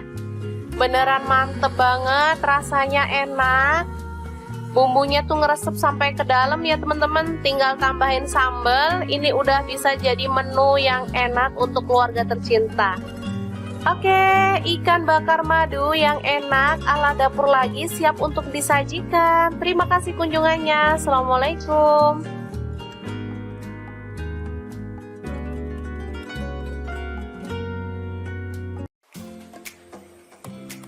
S2: Beneran mantep banget, rasanya enak. Bumbunya tuh ngeresep sampai ke dalam ya teman-teman. Tinggal tambahin sambal. Ini udah bisa jadi menu yang enak untuk keluarga tercinta. Oke, ikan bakar madu yang enak ala dapur lagi siap untuk disajikan. Terima kasih kunjungannya. Assalamualaikum.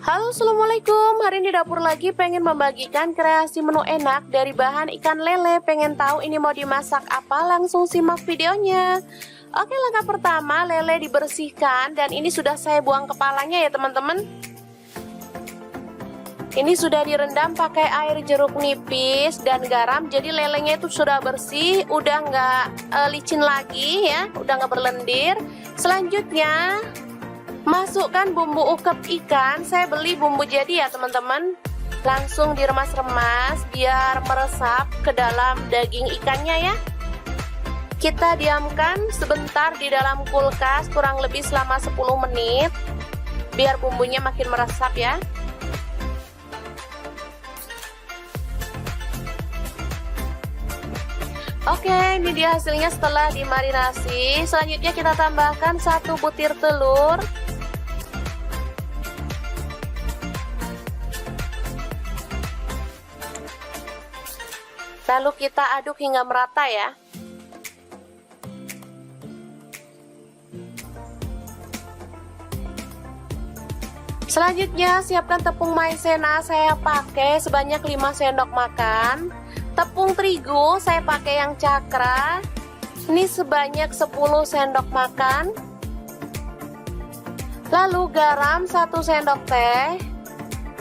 S2: Halo, assalamualaikum. Hari ini dapur lagi pengen membagikan kreasi menu enak dari bahan ikan lele. Pengen tahu ini mau dimasak apa? Langsung simak videonya. Oke, langkah pertama lele dibersihkan dan ini sudah saya buang kepalanya ya teman-teman. Ini sudah direndam pakai air jeruk nipis dan garam. Jadi lelenya itu sudah bersih, udah nggak licin lagi ya, udah nggak berlendir. Selanjutnya masukkan bumbu ukep ikan. Saya beli bumbu jadi ya teman-teman. Langsung diremas-remas biar meresap ke dalam daging ikannya ya. Kita diamkan sebentar di dalam kulkas kurang lebih selama 10 menit biar bumbunya makin meresap ya. Oke, ini dia hasilnya setelah dimarinasi. Selanjutnya kita tambahkan 1 butir telur. Lalu kita aduk hingga merata ya. Selanjutnya siapkan tepung maizena, saya pakai sebanyak 5 sendok makan. Tepung terigu saya pakai yang cakra. Ini sebanyak 10 sendok makan. Lalu garam 1 sendok teh.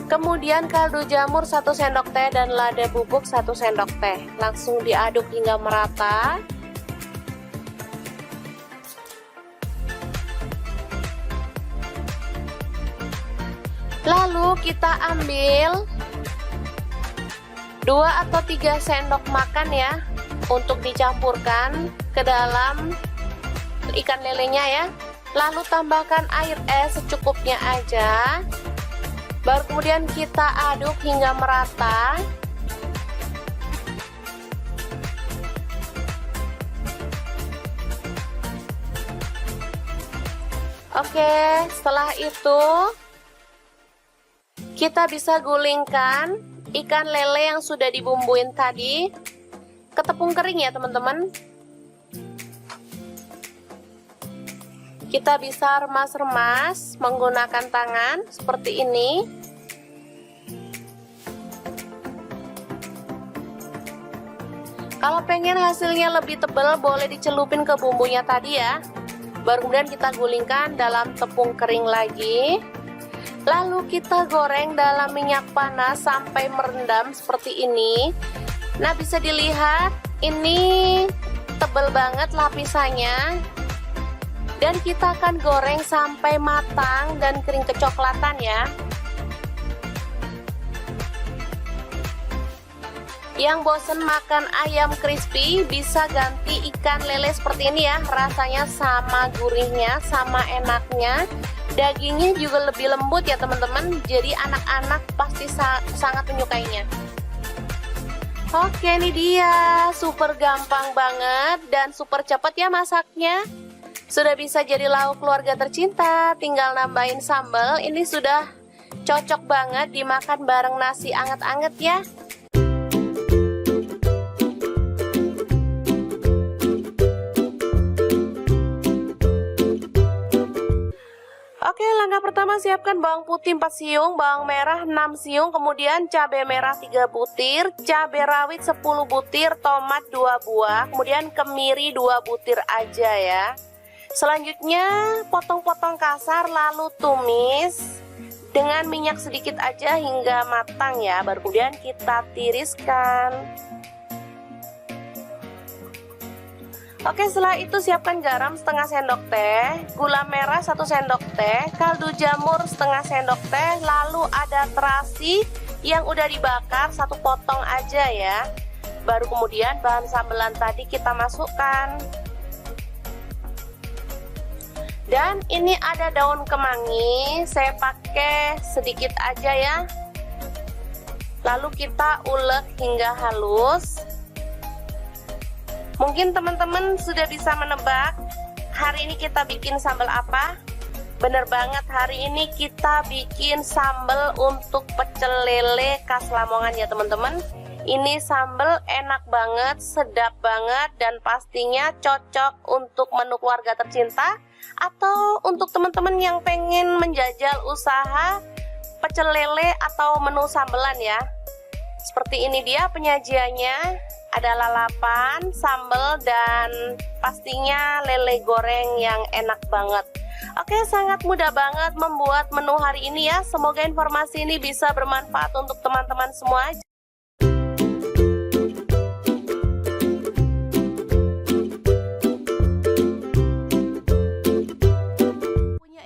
S2: Kemudian kaldu jamur 1 sendok teh dan lada bubuk 1 sendok teh. Langsung diaduk hingga merata. Lalu kita ambil 2 atau 3 sendok makan ya untuk dicampurkan ke dalam ikan lelenya ya. Lalu tambahkan air es secukupnya aja. Baru kemudian kita aduk hingga merata. Oke, setelah itu kita bisa gulingkan ikan lele yang sudah dibumbuin tadi ke tepung kering ya teman-teman. Kita bisa remas-remas menggunakan tangan seperti ini. Kalau pengen hasilnya lebih tebal boleh dicelupin ke bumbunya tadi ya. Baru kemudian kita gulingkan dalam tepung kering lagi. Lalu kita goreng dalam minyak panas sampai merendam seperti ini. Nah, bisa dilihat ini tebal banget lapisannya. Dan kita akan goreng sampai matang dan kering kecoklatan ya. Yang bosen makan ayam crispy bisa ganti ikan lele seperti ini ya. Rasanya sama gurihnya, sama enaknya. Dagingnya juga lebih lembut ya teman-teman. Jadi anak-anak pasti sangat menyukainya. Oke, ini dia. Super gampang banget dan super cepat ya masaknya. Sudah bisa jadi lauk keluarga tercinta. Tinggal nambahin sambal. Ini sudah cocok banget dimakan bareng nasi anget-anget ya. Oke, langkah pertama siapkan bawang putih 4 siung, bawang merah 6 siung, kemudian cabai merah 3 butir, cabai rawit 10 butir, tomat 2 buah, kemudian kemiri 2 butir aja ya. Selanjutnya potong-potong kasar lalu tumis dengan minyak sedikit aja hingga matang ya. Baru kemudian kita tiriskan. Oke, setelah itu siapkan garam setengah sendok teh, gula merah 1 sendok teh, kaldu jamur setengah sendok teh, lalu ada terasi yang udah dibakar 1 potong aja ya. Baru kemudian bahan sambelan tadi kita masukkan.
S1: Dan ini ada daun kemangi, saya pakai sedikit aja ya. Lalu kita ulek hingga halus. Mungkin teman-teman sudah bisa menebak hari ini kita bikin sambal apa? Bener banget, hari ini kita bikin sambal untuk pecel lele khas Lamongan ya teman-teman. Ini sambal enak banget, sedap banget, dan pastinya cocok untuk menu keluarga tercinta atau untuk teman-teman yang pengen menjajal usaha pecel lele atau menu sambelan ya. Seperti ini dia penyajiannya, ada lalapan, sambal, dan pastinya lele goreng yang enak banget. Oke, sangat mudah banget membuat menu hari ini ya. Semoga informasi ini bisa bermanfaat untuk teman-teman semua.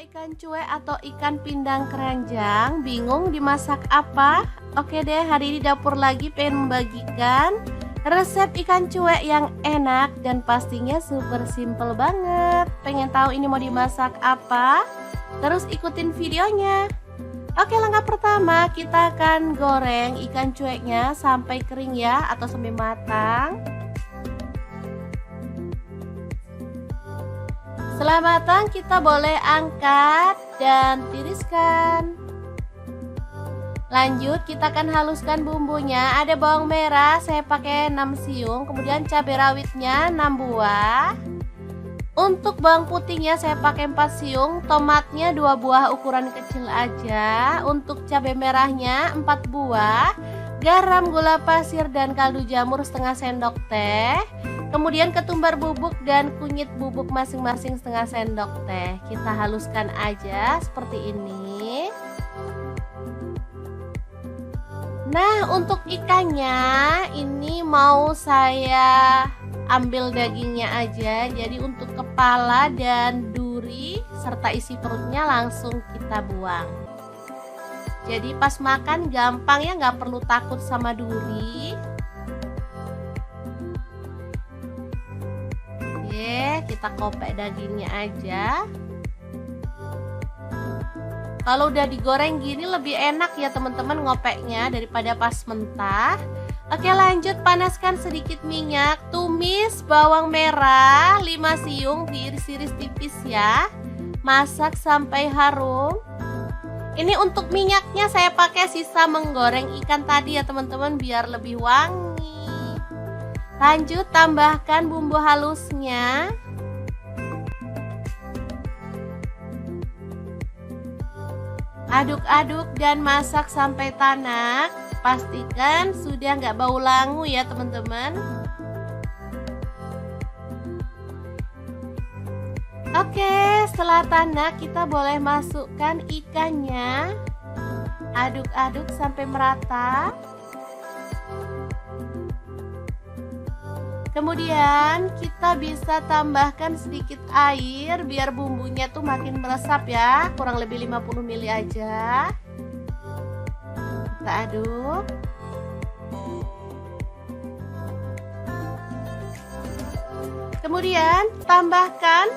S1: Ikan cuek atau ikan pindang keranjang, bingung dimasak apa? Oke deh, hari ini dapur lagi pengen membagikan resep ikan cuek yang enak dan pastinya super simple banget. Pengen tahu ini mau dimasak apa? Terus ikutin videonya. Oke, langkah pertama kita akan goreng ikan cueknya sampai kering ya, atau sampai matang. Setelah matang kita boleh angkat dan tiriskan. Lanjut kita akan haluskan bumbunya. Ada bawang merah saya pakai 6 siung, kemudian cabai rawitnya 6 buah. Untuk bawang putihnya saya pakai 4 siung, tomatnya 2 buah ukuran kecil aja. Untuk cabai merahnya 4 buah, garam, gula pasir, dan kaldu jamur setengah sendok teh. Kemudian ketumbar bubuk dan kunyit bubuk masing-masing setengah sendok teh. Kita haluskan aja seperti ini. Nah, untuk ikannya ini mau saya ambil dagingnya aja. Jadi untuk kepala dan duri serta isi perutnya langsung kita buang. Jadi pas makan gampang ya, nggak perlu takut sama duri. Oke, kita kopek dagingnya aja. Kalau udah digoreng gini lebih enak ya teman-teman ngopeknya daripada pas mentah. Oke, lanjut panaskan sedikit minyak. Tumis bawang merah 5 siung, diiris-iris tipis ya. Masak sampai harum. Ini untuk minyaknya saya pakai sisa menggoreng ikan tadi ya teman-teman, biar lebih wangi. Lanjut tambahkan bumbu halusnya. Aduk-aduk dan masak sampai tanak. Pastikan sudah nggak bau langu ya teman-teman. Oke, setelah tanak kita boleh masukkan ikannya. Aduk-aduk sampai merata. Kemudian kita bisa tambahkan sedikit air biar bumbunya tuh makin meresap ya, kurang lebih 50 ml aja. Kita aduk. Kemudian tambahkan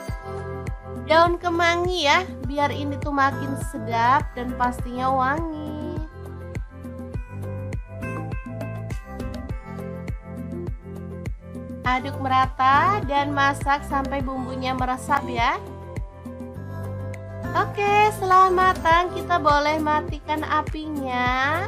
S1: daun kemangi ya, biar ini tuh makin sedap dan pastinya wangi. Aduk merata dan masak sampai bumbunya meresap ya. Oke, setelah matang kita boleh matikan apinya.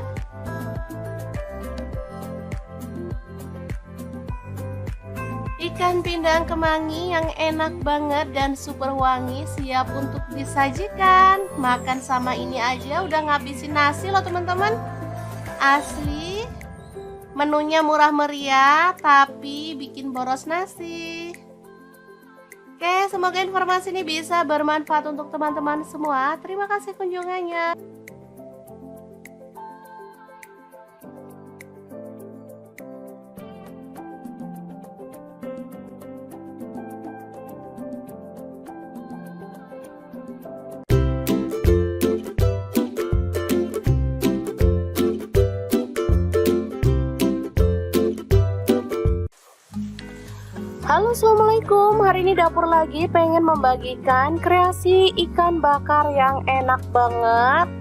S1: Ikan pindang kemangi yang enak banget dan super wangi siap untuk disajikan. Makan sama ini aja udah ngabisin nasi loh teman-teman. Asli. Menunya murah meriah tapi bikin boros nasi. Oke, semoga informasi ini bisa bermanfaat untuk teman-teman semua. Terima kasih kunjungannya.
S2: Halo Assalamualaikum, hari ini dapur lagi pengen membagikan kreasi ikan bakar yang enak banget.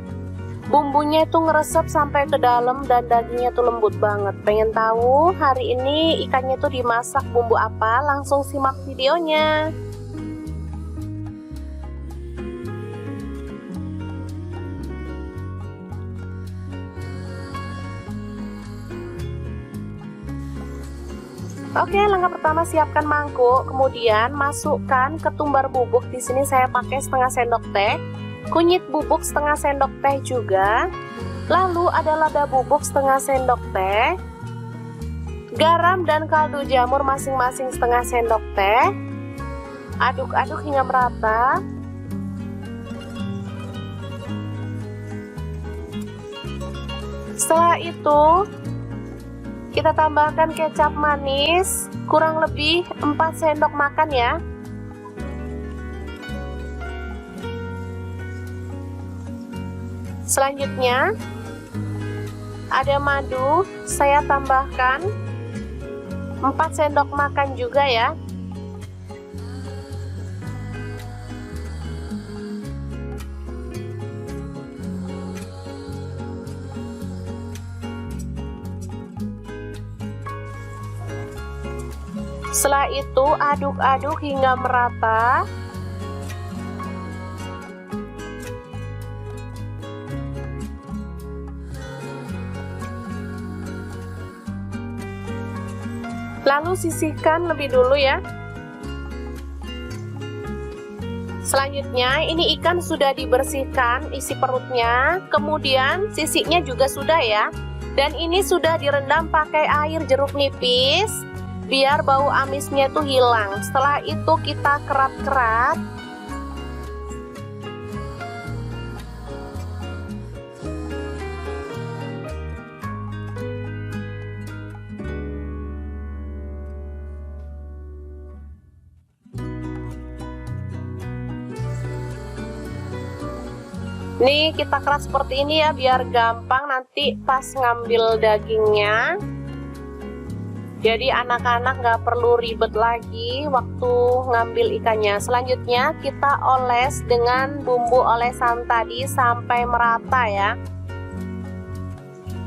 S2: Bumbunya itu ngeresep sampai ke dalam dan dagingnya tuh lembut banget. Pengen tahu hari ini ikannya tuh dimasak bumbu apa? Langsung simak videonya. Oke, langkah pertama siapkan mangkuk, kemudian masukkan ketumbar bubuk. Di sini saya pakai setengah sendok teh, kunyit bubuk setengah sendok teh juga. Lalu ada lada bubuk setengah sendok teh, garam dan kaldu jamur masing-masing setengah sendok teh. Aduk-aduk hingga merata. Setelah itu kita tambahkan kecap manis, kurang lebih 4 sendok makan ya. Selanjutnya ada madu, saya tambahkan 4 sendok makan juga ya. Setelah itu aduk-aduk hingga merata. Lalu sisihkan lebih dulu ya. Selanjutnya ini ikan sudah dibersihkan isi perutnya, kemudian sisiknya juga sudah ya. Dan ini sudah direndam pakai air jeruk nipis biar bau amisnya tuh hilang. Setelah itu kita kerat-kerat. Nih kita keras seperti ini ya biar gampang nanti pas ngambil dagingnya. Jadi anak-anak nggak perlu ribet lagi waktu ngambil ikannya. Selanjutnya kita oles dengan bumbu olesan tadi sampai merata ya.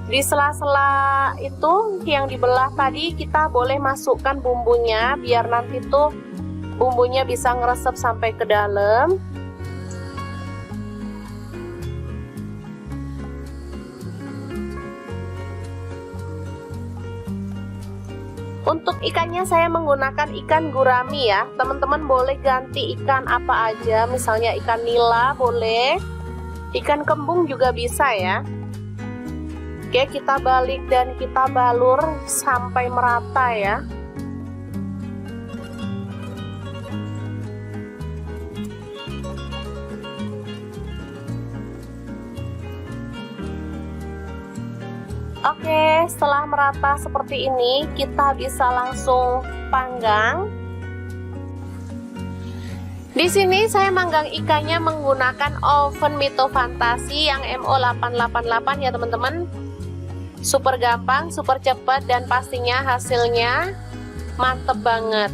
S2: Di sela-sela itu yang dibelah tadi kita boleh masukkan bumbunya biar nanti tuh bumbunya bisa ngeresep sampai ke dalam. Untuk ikannya saya menggunakan ikan gurami ya. Teman-teman boleh ganti ikan apa aja, misalnya ikan nila boleh, ikan kembung juga bisa ya. Oke, kita balik dan kita balur sampai merata ya. Oke, setelah merata seperti ini, kita bisa langsung panggang. Di sini saya manggang ikannya menggunakan oven Mito Fantasi yang MO888 ya teman-teman. Super gampang, super cepat, dan pastinya hasilnya mantep banget.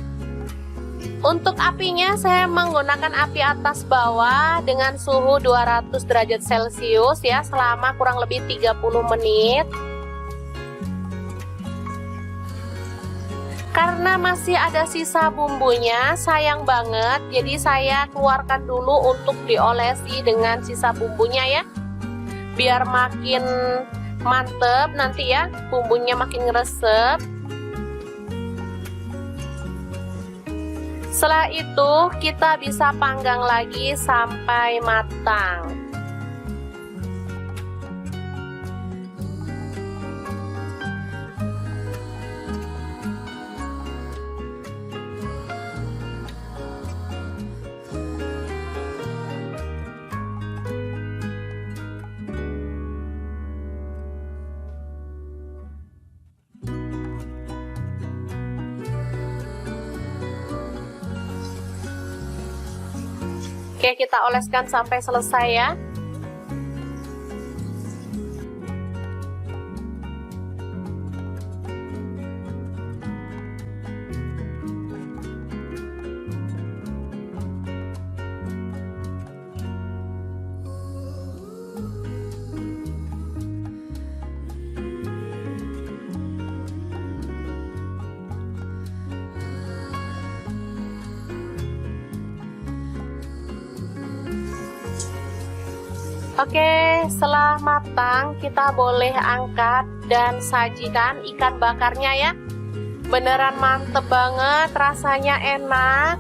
S2: Untuk apinya saya menggunakan api atas bawah dengan suhu 200 derajat Celcius ya selama kurang lebih 30 menit. Karena masih ada sisa bumbunya, sayang banget, jadi saya keluarkan dulu untuk diolesi dengan sisa bumbunya ya. Biar makin mantep nanti ya, bumbunya makin ngeresep. Setelah itu kita bisa panggang lagi sampai matang. Oke, kita oleskan sampai selesai ya. Oke, setelah matang kita boleh angkat dan sajikan ikan bakarnya ya. Beneran mantep banget, rasanya enak.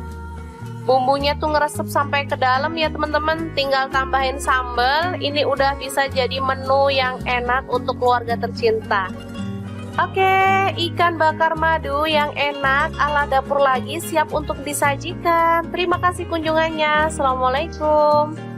S2: Bumbunya tuh ngeresep sampai ke dalam ya teman-teman. Tinggal tambahin sambal. Ini udah bisa jadi menu yang enak untuk keluarga tercinta. Oke, ikan bakar madu yang enak ala dapur lagi siap untuk disajikan. Terima kasih kunjungannya. Assalamualaikum.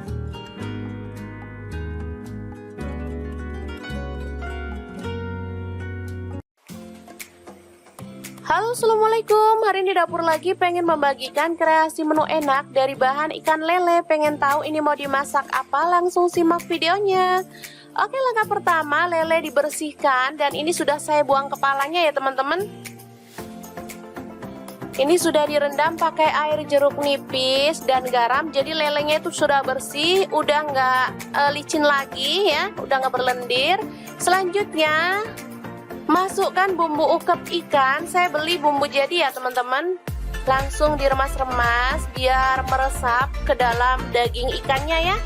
S2: Halo, assalamualaikum. Hari ini dapur lagi pengen membagikan kreasi menu enak dari bahan ikan lele. Pengen tahu ini mau dimasak apa? Langsung simak videonya. Oke, langkah pertama lele dibersihkan dan ini sudah saya buang kepalanya ya teman-teman. Ini sudah direndam pakai air jeruk nipis dan garam. Jadi lelenya itu sudah bersih, udah nggak licin lagi ya, udah nggak berlendir. Selanjutnya masukkan bumbu ukep ikan. Saya beli bumbu jadi ya teman-teman. Langsung diremas-remas biar meresap ke dalam daging ikannya ya.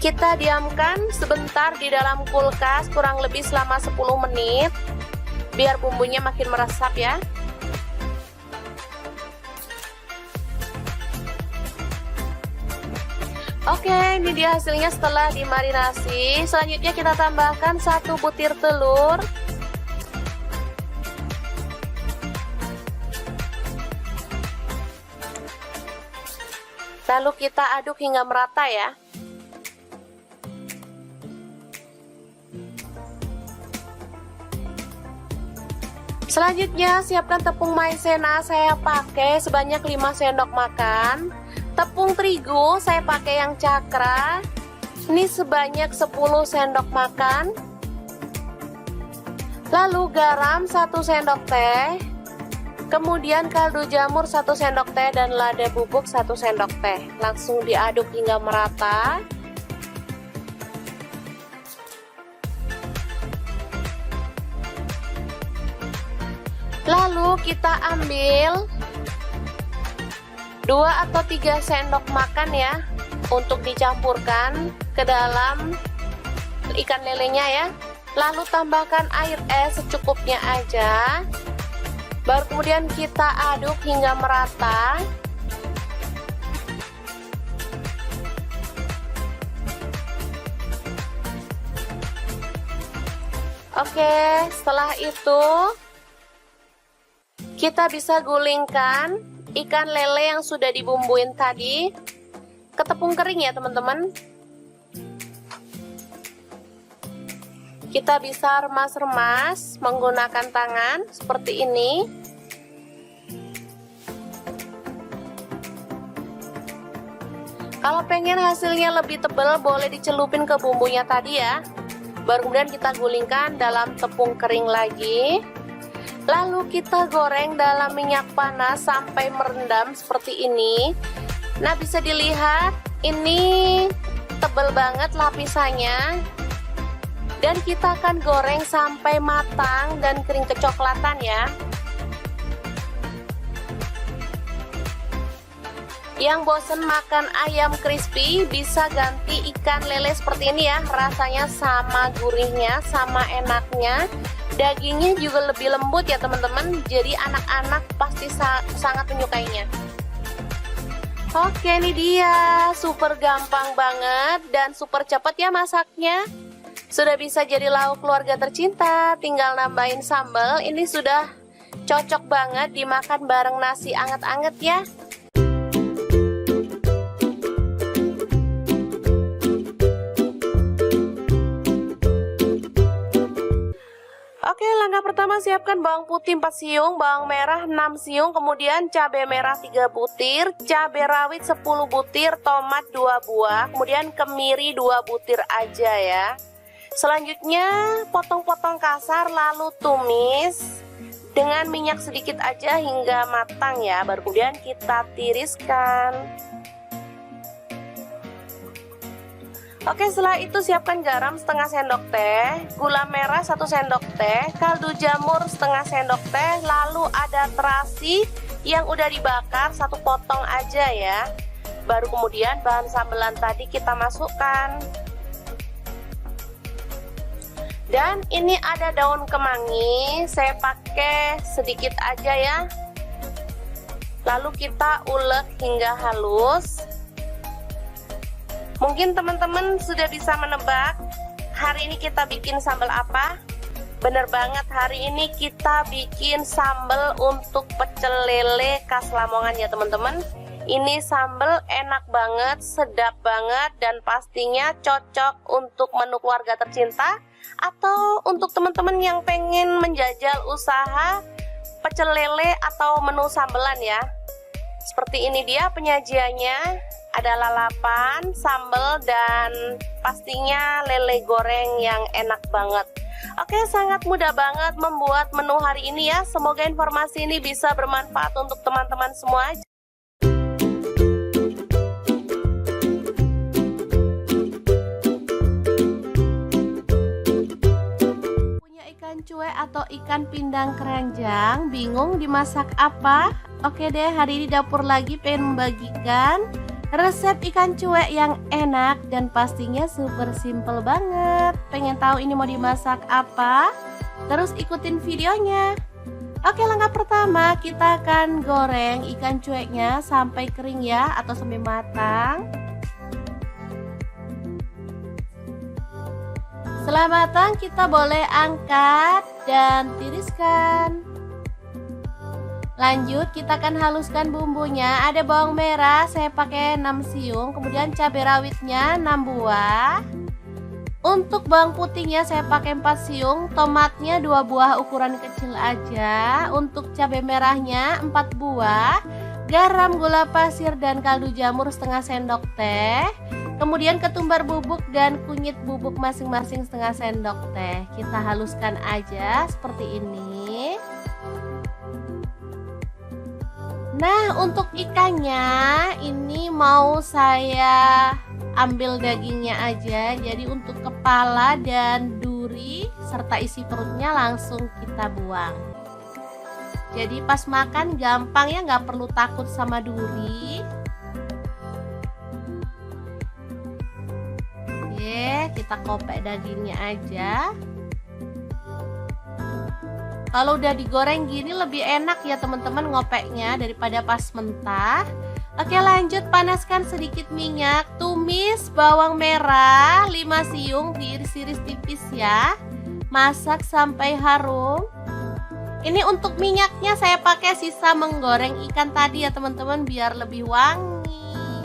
S2: Kita diamkan sebentar di dalam kulkas kurang lebih selama 10 menit biar bumbunya makin meresap ya. Oke, ini dia hasilnya setelah dimarinasi. Selanjutnya kita tambahkan 1 butir telur. Lalu kita aduk hingga merata ya. Selanjutnya siapkan tepung maizena, saya pakai sebanyak 5 sendok makan. Tepung terigu saya pakai yang cakra. Ini sebanyak 10 sendok makan. Lalu garam 1 sendok teh. Kemudian kaldu jamur 1 sendok teh dan lada bubuk 1 sendok teh. Langsung diaduk hingga merata. Lalu kita ambil 2 atau 3 sendok makan ya untuk dicampurkan ke dalam ikan lelenya ya. Lalu tambahkan air es secukupnya aja. Baru kemudian kita aduk hingga merata. Oke, setelah itu kita bisa gulingkan ikan lele yang sudah dibumbuin tadi ke tepung kering ya teman-teman. Kita bisa remas-remas menggunakan tangan seperti ini. Kalau pengen hasilnya lebih tebal boleh dicelupin ke bumbunya tadi ya. Baru kemudian kita gulingkan dalam tepung kering lagi. Lalu kita goreng dalam minyak panas sampai merendam seperti ini. Nah, bisa dilihat ini tebal banget lapisannya. Dan kita akan goreng sampai matang dan kering kecoklatan ya. Yang bosen makan ayam crispy bisa ganti ikan lele seperti ini ya. Rasanya sama gurihnya, sama enaknya. Dagingnya juga lebih lembut ya teman-teman. Jadi anak-anak pasti sangat menyukainya. Oke, ini dia. Super gampang banget dan super cepat ya masaknya. Sudah bisa jadi lauk keluarga tercinta. Tinggal nambahin sambal. Ini sudah cocok banget dimakan bareng nasi anget-anget ya. Oke, langkah pertama siapkan bawang putih 4 siung, bawang merah 6 siung, kemudian cabai merah 3 butir, cabai rawit 10 butir, tomat 2 buah, kemudian kemiri 2 butir aja ya. Selanjutnya potong-potong kasar lalu tumis dengan minyak sedikit aja hingga matang ya. Baru kemudian kita tiriskan. Oke, setelah itu siapkan garam setengah sendok teh, gula merah 1 sendok teh, kaldu jamur setengah sendok teh, lalu ada terasi yang udah dibakar 1 potong aja ya. Baru kemudian bahan sambelan tadi kita masukkan.
S1: Dan ini ada daun kemangi, saya pakai sedikit aja ya. Lalu kita ulek hingga halus. Mungkin teman-teman sudah bisa menebak hari ini kita bikin sambal apa? Bener banget, hari ini kita bikin sambal untuk pecel lele khas Lamongan ya teman-teman. Ini sambal enak banget, sedap banget, dan pastinya cocok untuk menu keluarga tercinta atau untuk teman-teman yang pengen menjajal usaha pecel lele atau menu sambelan ya. Seperti ini dia penyajiannya. Ada lalapan, sambal, dan pastinya lele goreng yang enak banget. Oke, sangat mudah banget membuat menu hari ini ya. Semoga informasi ini bisa bermanfaat untuk teman-teman semua. Punya ikan cuek atau ikan pindang keranjang, bingung dimasak apa? Oke deh, hari ini dapur lagi pengen membagikan resep ikan cuek yang enak dan pastinya super simple banget. Pengen tahu ini mau dimasak apa? Terus ikutin videonya. Oke, langkah pertama kita akan goreng ikan cueknya sampai kering ya, atau sampai matang. Setelah matang kita boleh angkat dan tiriskan. Lanjut kita akan haluskan bumbunya. Ada bawang merah saya pakai 6 siung, kemudian cabai rawitnya 6 buah. Untuk bawang putihnya saya pakai 4 siung, tomatnya 2 buah ukuran kecil aja. Untuk cabai merahnya 4 buah, garam, gula pasir, dan kaldu jamur setengah sendok teh. Kemudian ketumbar bubuk dan kunyit bubuk masing-masing setengah sendok teh. Kita haluskan aja seperti ini. Nah, untuk ikannya ini mau saya ambil dagingnya aja. Jadi untuk kepala dan duri serta isi perutnya langsung kita buang. Jadi pas makan gampang ya, nggak perlu takut sama duri. Oke, kita kopek dagingnya aja. Kalau udah digoreng gini lebih enak ya teman-teman ngopeknya daripada pas mentah. Oke, lanjut panaskan sedikit minyak. Tumis bawang merah 5 siung, diiris-iris tipis ya. Masak sampai harum. Ini untuk minyaknya saya pakai sisa menggoreng ikan tadi ya teman-teman, biar lebih wangi.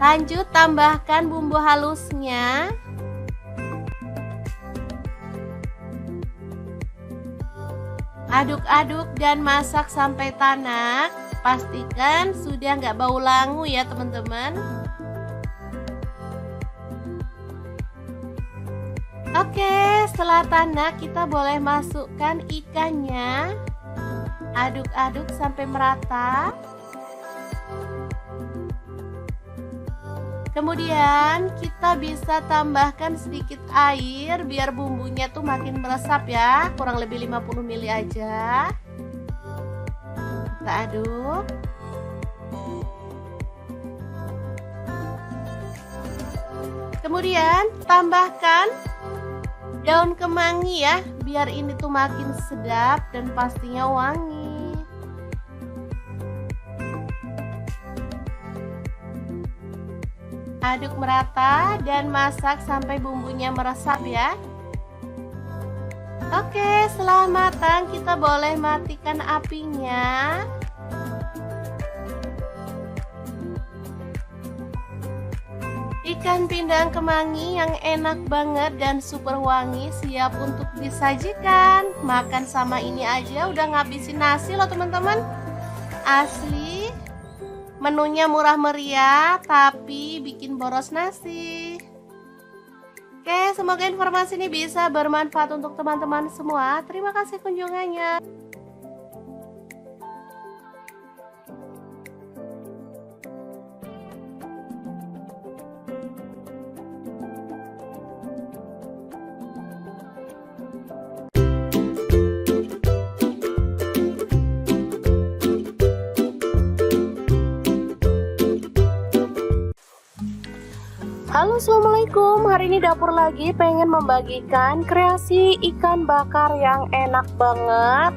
S1: Lanjut tambahkan bumbu halusnya. Aduk-aduk dan masak sampai tanak. Pastikan sudah nggak bau langu ya teman-teman. Oke, setelah tanak kita boleh masukkan ikannya. Aduk-aduk sampai merata. Kemudian kita bisa tambahkan sedikit air biar bumbunya tuh makin meresap ya, kurang lebih 50 ml aja. Kita aduk. Kemudian tambahkan daun kemangi ya, biar ini tuh makin sedap dan pastinya wangi. Aduk merata dan masak sampai bumbunya meresap ya. Oke, setelah matang kita boleh matikan apinya. Ikan pindang kemangi yang enak banget dan super wangi siap untuk disajikan. Makan sama ini aja udah ngabisin nasi loh teman-teman. Asli. Menunya murah meriah tapi bikin boros nasi. Oke, semoga informasi ini bisa bermanfaat untuk teman-teman semua. Terima kasih kunjungannya.
S2: Halo Halo, assalamualaikum. Hari ini dapur lagi pengen membagikan kreasi ikan bakar yang enak banget.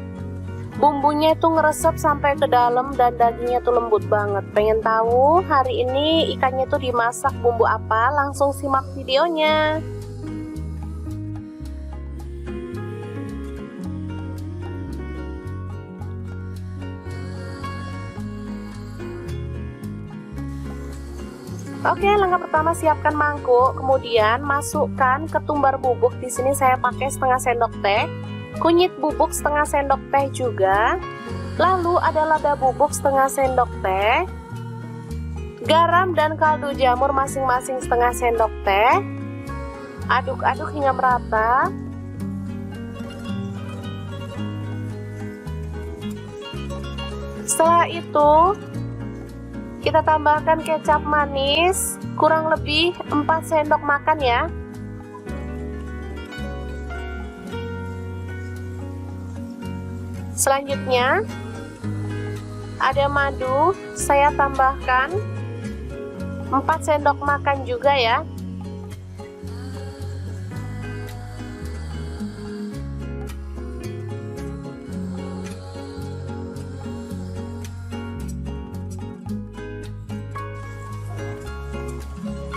S2: Bumbunya itu ngeresep sampai ke dalam dan dagingnya tuh lembut banget. Pengen tahu hari ini ikannya tuh dimasak bumbu apa? Langsung simak videonya. Oke, langkah pertama siapkan mangkuk, kemudian masukkan ketumbar bubuk. Di sini saya pakai setengah sendok teh, kunyit bubuk setengah sendok teh juga. Lalu ada lada bubuk setengah sendok teh, garam dan kaldu jamur masing-masing setengah sendok teh. Aduk-aduk hingga merata. Setelah itu kita tambahkan kecap manis, kurang lebih 4 sendok makan ya. Selanjutnya ada madu, saya tambahkan 4 sendok makan juga ya.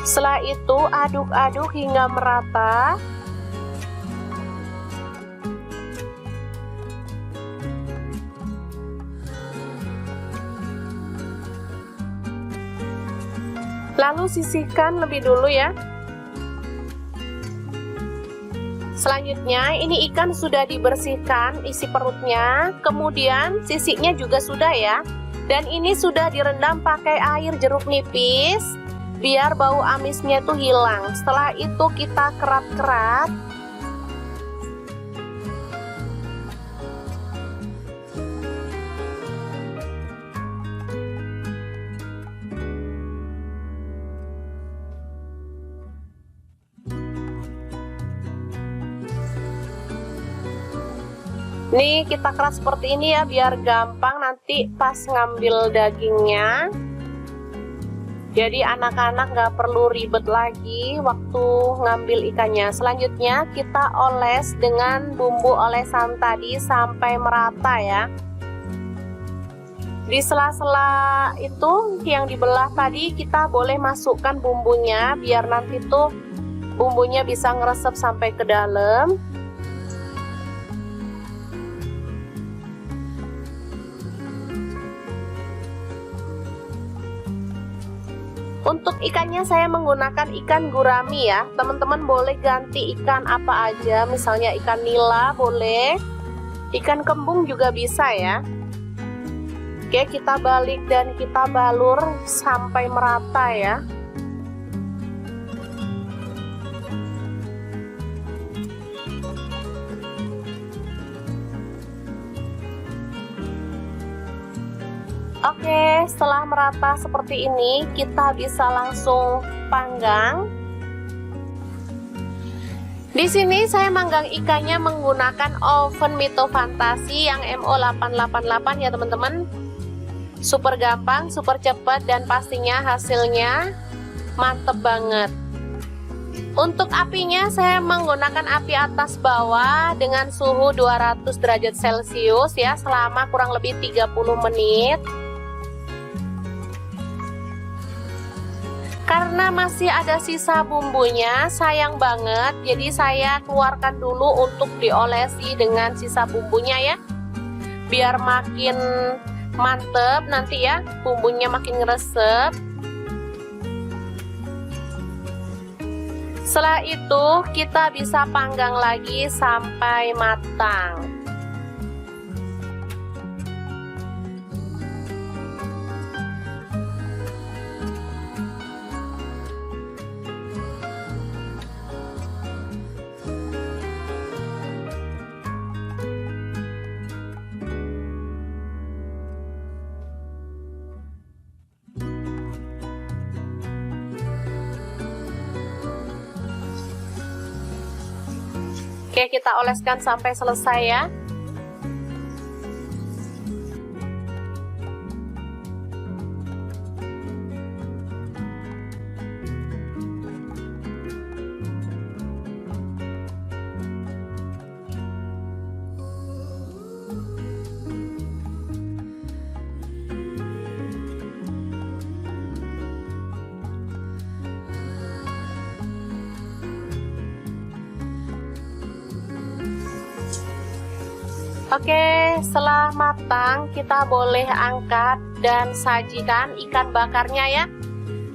S2: Setelah itu aduk-aduk hingga merata. Lalu sisihkan lebih dulu ya. Selanjutnya ini ikan sudah dibersihkan isi perutnya, kemudian sisiknya juga sudah ya. Dan ini sudah direndam pakai air jeruk nipis biar bau amisnya tuh hilang. Setelah itu kita kerat-kerat. Nih kita keras seperti ini ya biar gampang nanti pas ngambil dagingnya. Jadi anak-anak nggak perlu ribet lagi waktu ngambil ikannya. Selanjutnya kita oles dengan bumbu olesan tadi sampai merata ya. Di sela-sela itu yang dibelah tadi kita boleh masukkan bumbunya biar nanti tuh bumbunya bisa ngeresep sampai ke dalam. Untuk ikannya saya menggunakan ikan gurami ya. Teman-teman boleh ganti ikan apa aja, misalnya ikan nila boleh, ikan kembung juga bisa ya. Oke, kita balik dan kita balur sampai merata ya. Oke, setelah merata seperti ini, kita bisa langsung panggang. Di sini saya manggang ikannya menggunakan oven Mito Fantasi yang MO888 ya teman-teman. Super gampang, super cepat, dan pastinya hasilnya mantep banget. Untuk apinya saya menggunakan api atas bawah dengan suhu 200 derajat Celcius ya selama kurang lebih 30 menit. Karena masih ada sisa bumbunya, sayang banget, jadi saya keluarkan dulu untuk diolesi dengan sisa bumbunya ya, biar makin mantep nanti ya, bumbunya makin ngeresep. Setelah itu kita bisa panggang lagi sampai matang. Oke, kita oleskan sampai selesai ya. Oke, setelah matang kita boleh angkat dan sajikan ikan bakarnya ya.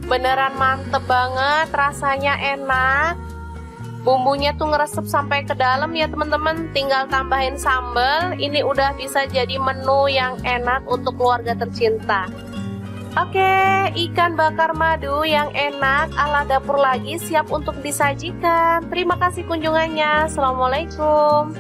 S2: Beneran mantep banget, rasanya enak. Bumbunya tuh ngeresep sampai ke dalam ya teman-teman. Tinggal tambahin sambal. Ini udah bisa jadi menu yang enak untuk keluarga tercinta. Oke, ikan bakar madu yang enak ala dapur lagi siap untuk disajikan. Terima kasih kunjungannya. Assalamualaikum.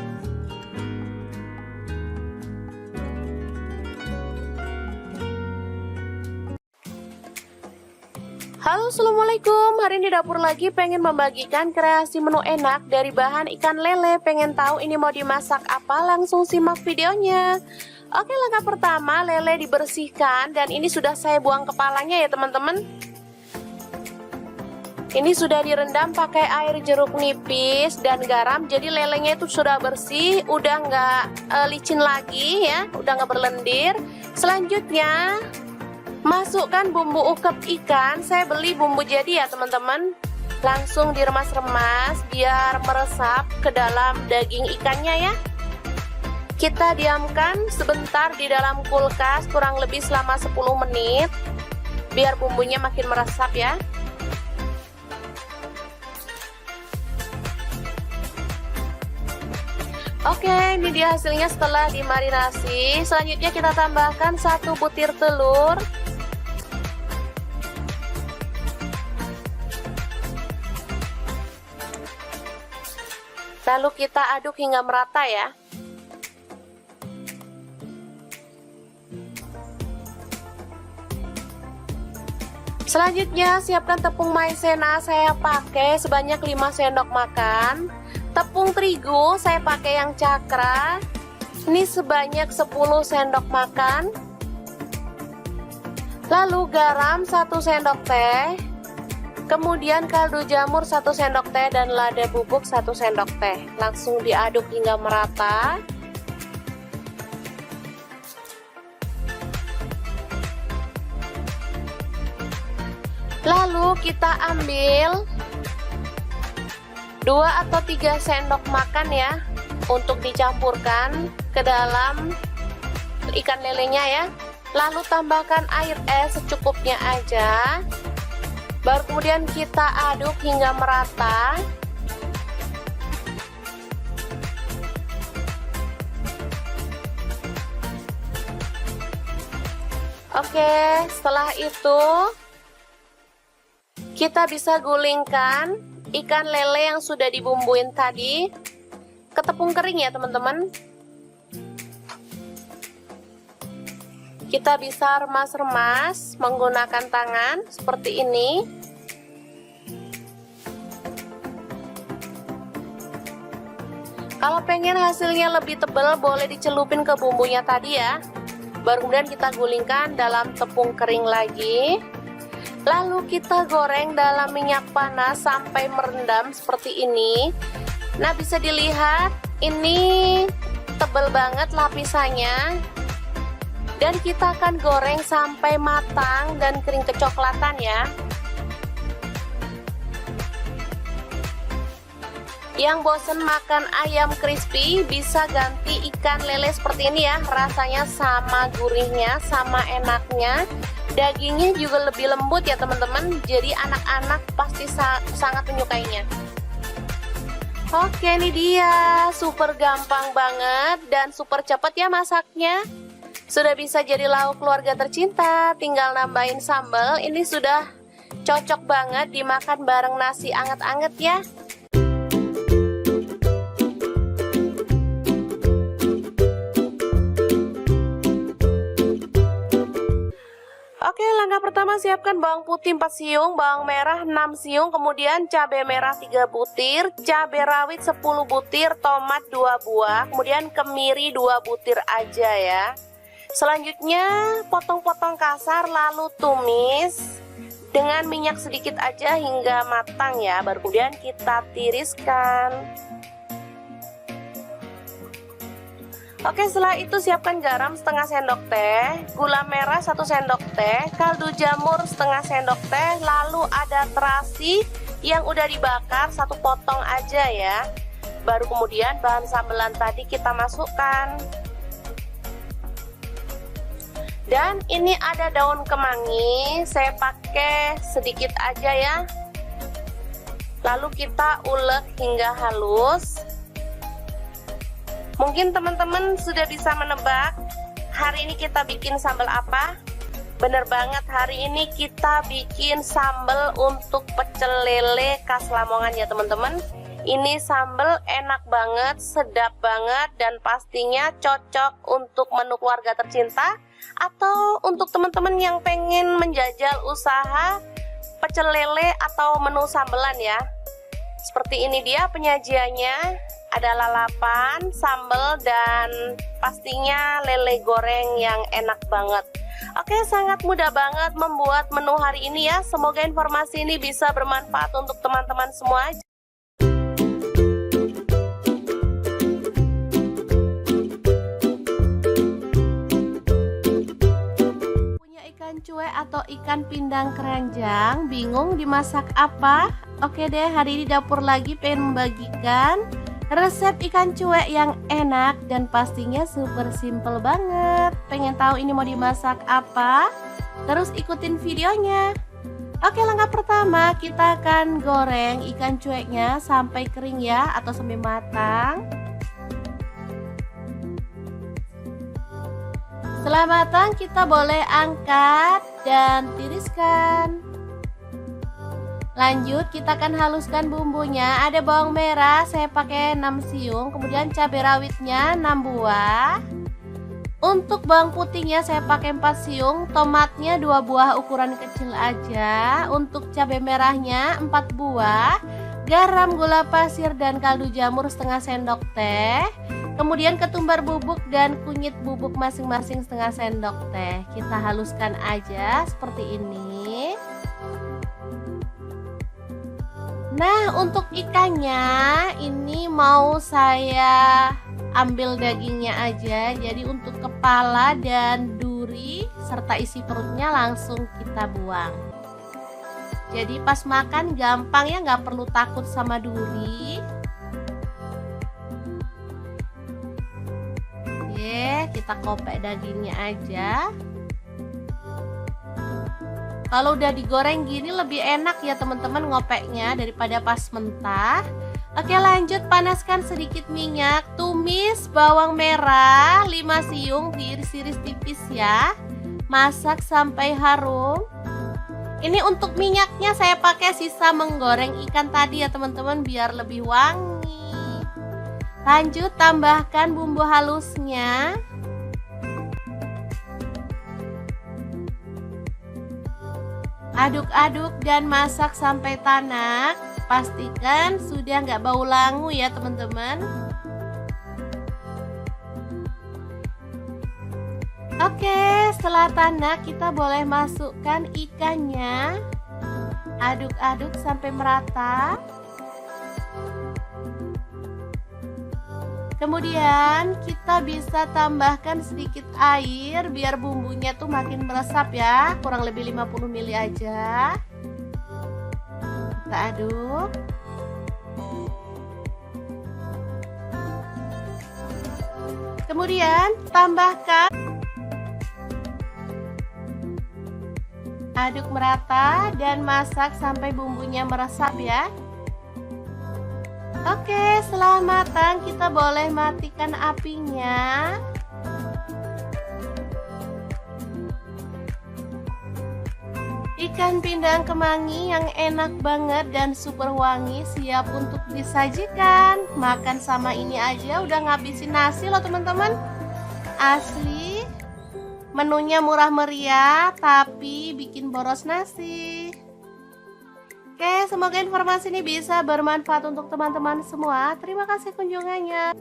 S2: Halo, assalamualaikum. Hari ini dapur lagi pengen membagikan kreasi menu enak dari bahan ikan lele. Pengen tahu ini mau dimasak apa? Langsung simak videonya. Oke, langkah pertama lele dibersihkan dan ini sudah saya buang kepalanya ya teman-teman. Ini sudah direndam pakai air jeruk nipis dan garam. Jadi lelenya itu sudah bersih, udah nggak licin lagi ya, udah nggak berlendir. Selanjutnya masukkan bumbu ukep ikan. Saya beli bumbu jadi ya teman-teman. Langsung diremas-remas biar meresap ke dalam daging ikannya ya. Kita diamkan sebentar di dalam kulkas kurang lebih selama 10 menit biar bumbunya makin meresap ya. Oke, ini dia hasilnya setelah dimarinasi. Selanjutnya kita tambahkan 1 butir telur. Lalu kita aduk hingga merata ya. Selanjutnya siapkan tepung maizena, saya pakai sebanyak 5 sendok makan. Tepung terigu saya pakai yang cakra. Ini sebanyak 10 sendok makan. Lalu garam 1 sendok teh. Kemudian kaldu jamur 1 sendok teh dan lada bubuk 1 sendok teh. Langsung diaduk hingga merata. Lalu kita ambil 2 atau 3 sendok makan ya untuk dicampurkan ke dalam ikan lelenya ya. Lalu tambahkan air es secukupnya aja. Baru kemudian kita aduk hingga merata. Oke, setelah itu kita bisa gulingkan ikan lele yang sudah dibumbuin tadi ke tepung kering ya teman-teman. Kita bisa remas-remas menggunakan tangan seperti ini. Kalau pengen hasilnya lebih tebal boleh dicelupin ke bumbunya tadi ya. Baru kemudian kita gulingkan dalam tepung kering lagi. Lalu kita goreng dalam minyak panas sampai merendam seperti ini. Nah, bisa dilihat ini tebal banget lapisannya. Dan kita akan goreng sampai matang dan kering kecoklatan ya. Yang bosen makan ayam crispy bisa ganti ikan lele seperti ini ya. Rasanya sama gurihnya, sama enaknya. Dagingnya juga lebih lembut ya teman-teman. Jadi anak-anak pasti sangat menyukainya. Oke, ini dia. Super gampang banget dan super cepat ya masaknya. Sudah bisa jadi lauk keluarga tercinta. Tinggal nambahin sambal. Ini sudah cocok banget dimakan bareng nasi anget-anget ya. Oke, langkah pertama siapkan bawang putih 4 siung, bawang merah 6 siung, kemudian cabai merah 3 butir, cabai rawit 10 butir, tomat 2 buah, kemudian kemiri 2 butir aja ya. Selanjutnya potong-potong kasar lalu tumis dengan minyak sedikit aja hingga matang ya. Baru kemudian kita tiriskan. Oke, setelah itu siapkan garam setengah sendok teh, gula merah 1 sendok teh, kaldu jamur setengah sendok teh, lalu ada terasi yang udah dibakar 1 potong aja ya. Baru kemudian bahan sambelan tadi kita masukkan.
S1: Dan ini ada daun kemangi, saya pakai sedikit aja ya. Lalu kita ulek hingga halus. Mungkin teman-teman sudah bisa menebak hari ini kita bikin sambal apa? Bener banget, hari ini kita bikin sambal untuk pecel lele khas Lamongan ya teman-teman. Ini sambal enak banget, sedap banget, dan pastinya cocok untuk menu keluarga tercinta atau untuk teman-teman yang pengen menjajal usaha pecel lele atau menu sambelan ya. Seperti ini dia penyajiannya, ada lalapan, sambal, dan pastinya lele goreng yang enak banget. Oke, sangat mudah banget membuat menu hari ini ya. Semoga informasi ini bisa bermanfaat untuk teman-teman semua. Ikan cuek atau ikan pindang keranjang, bingung dimasak apa? Oke deh, hari ini dapur lagi pengen membagikan resep ikan cuek yang enak dan pastinya super simple banget. Pengen tahu ini mau dimasak apa? Terus ikutin videonya. Oke, langkah pertama kita akan goreng ikan cueknya sampai kering ya, atau sampai matang. Setelah matang kita boleh angkat dan tiriskan. Lanjut kita akan haluskan bumbunya. Ada bawang merah saya pakai 6 siung, kemudian cabai rawitnya 6 buah. Untuk bawang putihnya saya pakai 4 siung, tomatnya 2 buah ukuran kecil aja. Untuk cabai merahnya 4 buah, garam, gula pasir, dan kaldu jamur setengah sendok teh. Kemudian ketumbar bubuk dan kunyit bubuk masing-masing setengah sendok teh. Kita haluskan aja seperti ini. Nah, untuk ikannya ini mau saya ambil dagingnya aja. Jadi untuk kepala dan duri serta isi perutnya langsung kita buang. Jadi pas makan gampang ya, nggak perlu takut sama duri. Kita kopek dagingnya aja. Kalau udah digoreng gini lebih enak ya teman-teman ngopeknya daripada pas mentah. Oke, lanjut panaskan sedikit minyak. Tumis bawang merah 5 siung, diiris-iris tipis ya. Masak sampai harum. Ini untuk minyaknya saya pakai sisa menggoreng ikan tadi ya teman-teman, biar lebih wangi. Lanjut tambahkan bumbu halusnya. Aduk-aduk dan masak sampai tanak. Pastikan sudah nggak bau langu ya teman-teman. Oke, setelah tanak kita boleh masukkan ikannya. Aduk-aduk sampai merata. Kemudian kita bisa tambahkan sedikit air biar bumbunya tuh makin meresap ya, kurang lebih 50 ml aja. Kita aduk. Kemudian tambahkan, aduk merata dan masak sampai bumbunya meresap ya. Oke, setelah matang kita boleh matikan apinya. Ikan pindang kemangi yang enak banget dan super wangi siap untuk disajikan. Makan sama ini aja udah ngabisin nasi loh teman-teman. Asli, menunya murah meriah tapi bikin boros nasi. Oke, semoga informasi ini bisa bermanfaat untuk teman-teman semua. Terima kasih kunjungannya.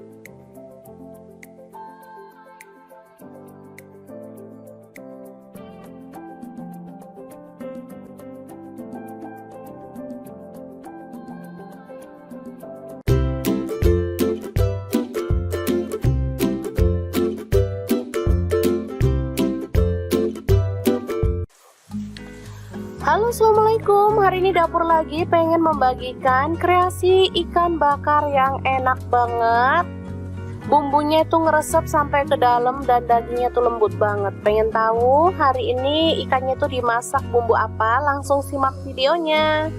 S2: Halo, assalamualaikum. Hari ini dapur lagi pengen membagikan kreasi ikan bakar yang enak banget. Bumbunya itu ngeresep sampai ke dalam dan dagingnya tuh lembut banget. Pengen tahu hari ini ikannya tuh dimasak bumbu apa? Langsung simak videonya.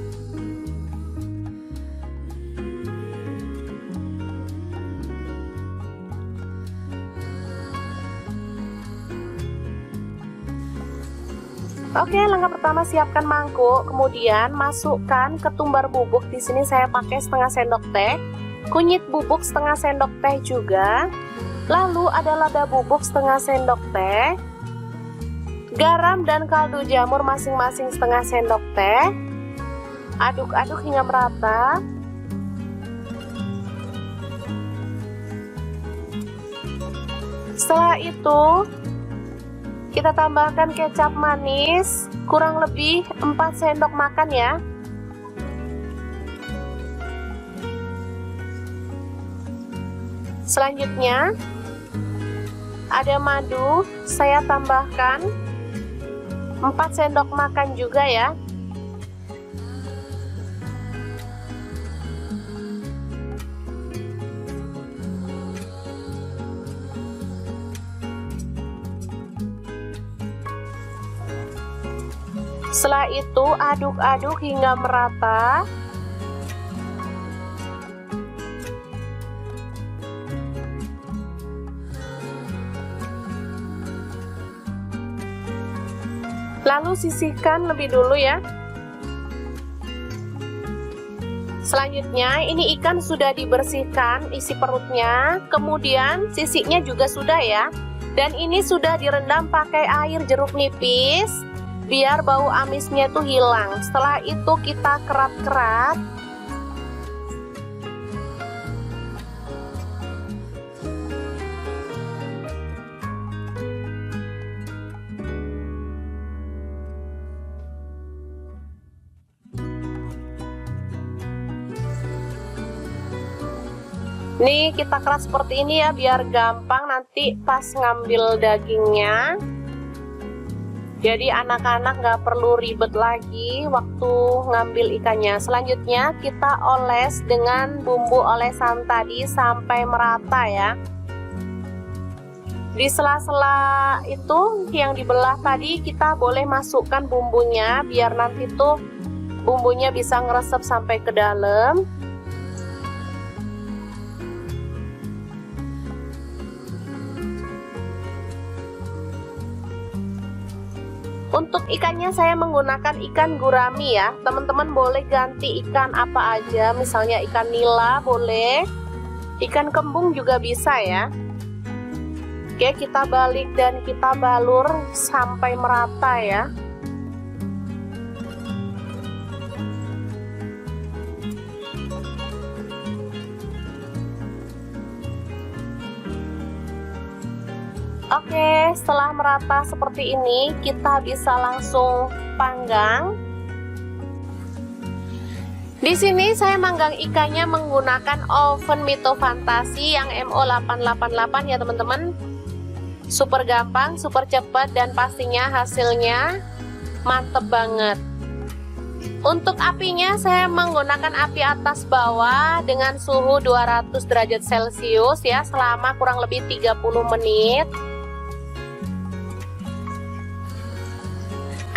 S2: Oke, langkah pertama siapkan mangkuk, kemudian masukkan ketumbar bubuk. Di sini saya pakai setengah sendok teh. Kunyit bubuk setengah sendok teh juga. Lalu ada lada bubuk setengah sendok teh. Garam dan kaldu jamur masing-masing setengah sendok teh. Aduk-aduk hingga merata. Setelah itu kita tambahkan kecap manis kurang lebih 4 sendok makan ya. Selanjutnya ada madu, saya tambahkan 4 sendok makan juga ya. Setelah itu aduk-aduk hingga merata. Lalu sisihkan lebih dulu ya. Selanjutnya ini ikan sudah dibersihkan isi perutnya, kemudian sisiknya juga sudah ya. Dan ini sudah direndam pakai air jeruk nipis biar bau amisnya tuh hilang. Setelah itu kita kerat-kerat. Nih kita keras seperti ini ya biar gampang nanti pas ngambil dagingnya. Jadi anak-anak nggak perlu ribet lagi waktu ngambil ikannya. Selanjutnya kita oles dengan bumbu olesan tadi sampai merata ya. Di sela-sela itu yang dibelah tadi kita boleh masukkan bumbunya biar nanti tuh bumbunya bisa ngeresep sampai ke dalam. Untuk ikannya saya menggunakan ikan gurami ya. Teman-teman boleh ganti ikan apa aja, misalnya ikan nila boleh, ikan kembung juga bisa ya. Oke, kita balik dan kita balur sampai merata ya. Oke, setelah merata seperti ini, kita bisa langsung panggang. Di sini saya manggang ikannya menggunakan oven Mito Fantasi yang MO888 ya teman-teman. Super gampang, super cepat, dan pastinya hasilnya mantep banget. Untuk apinya saya menggunakan api atas bawah dengan suhu 200 derajat Celcius ya selama kurang lebih 30 menit.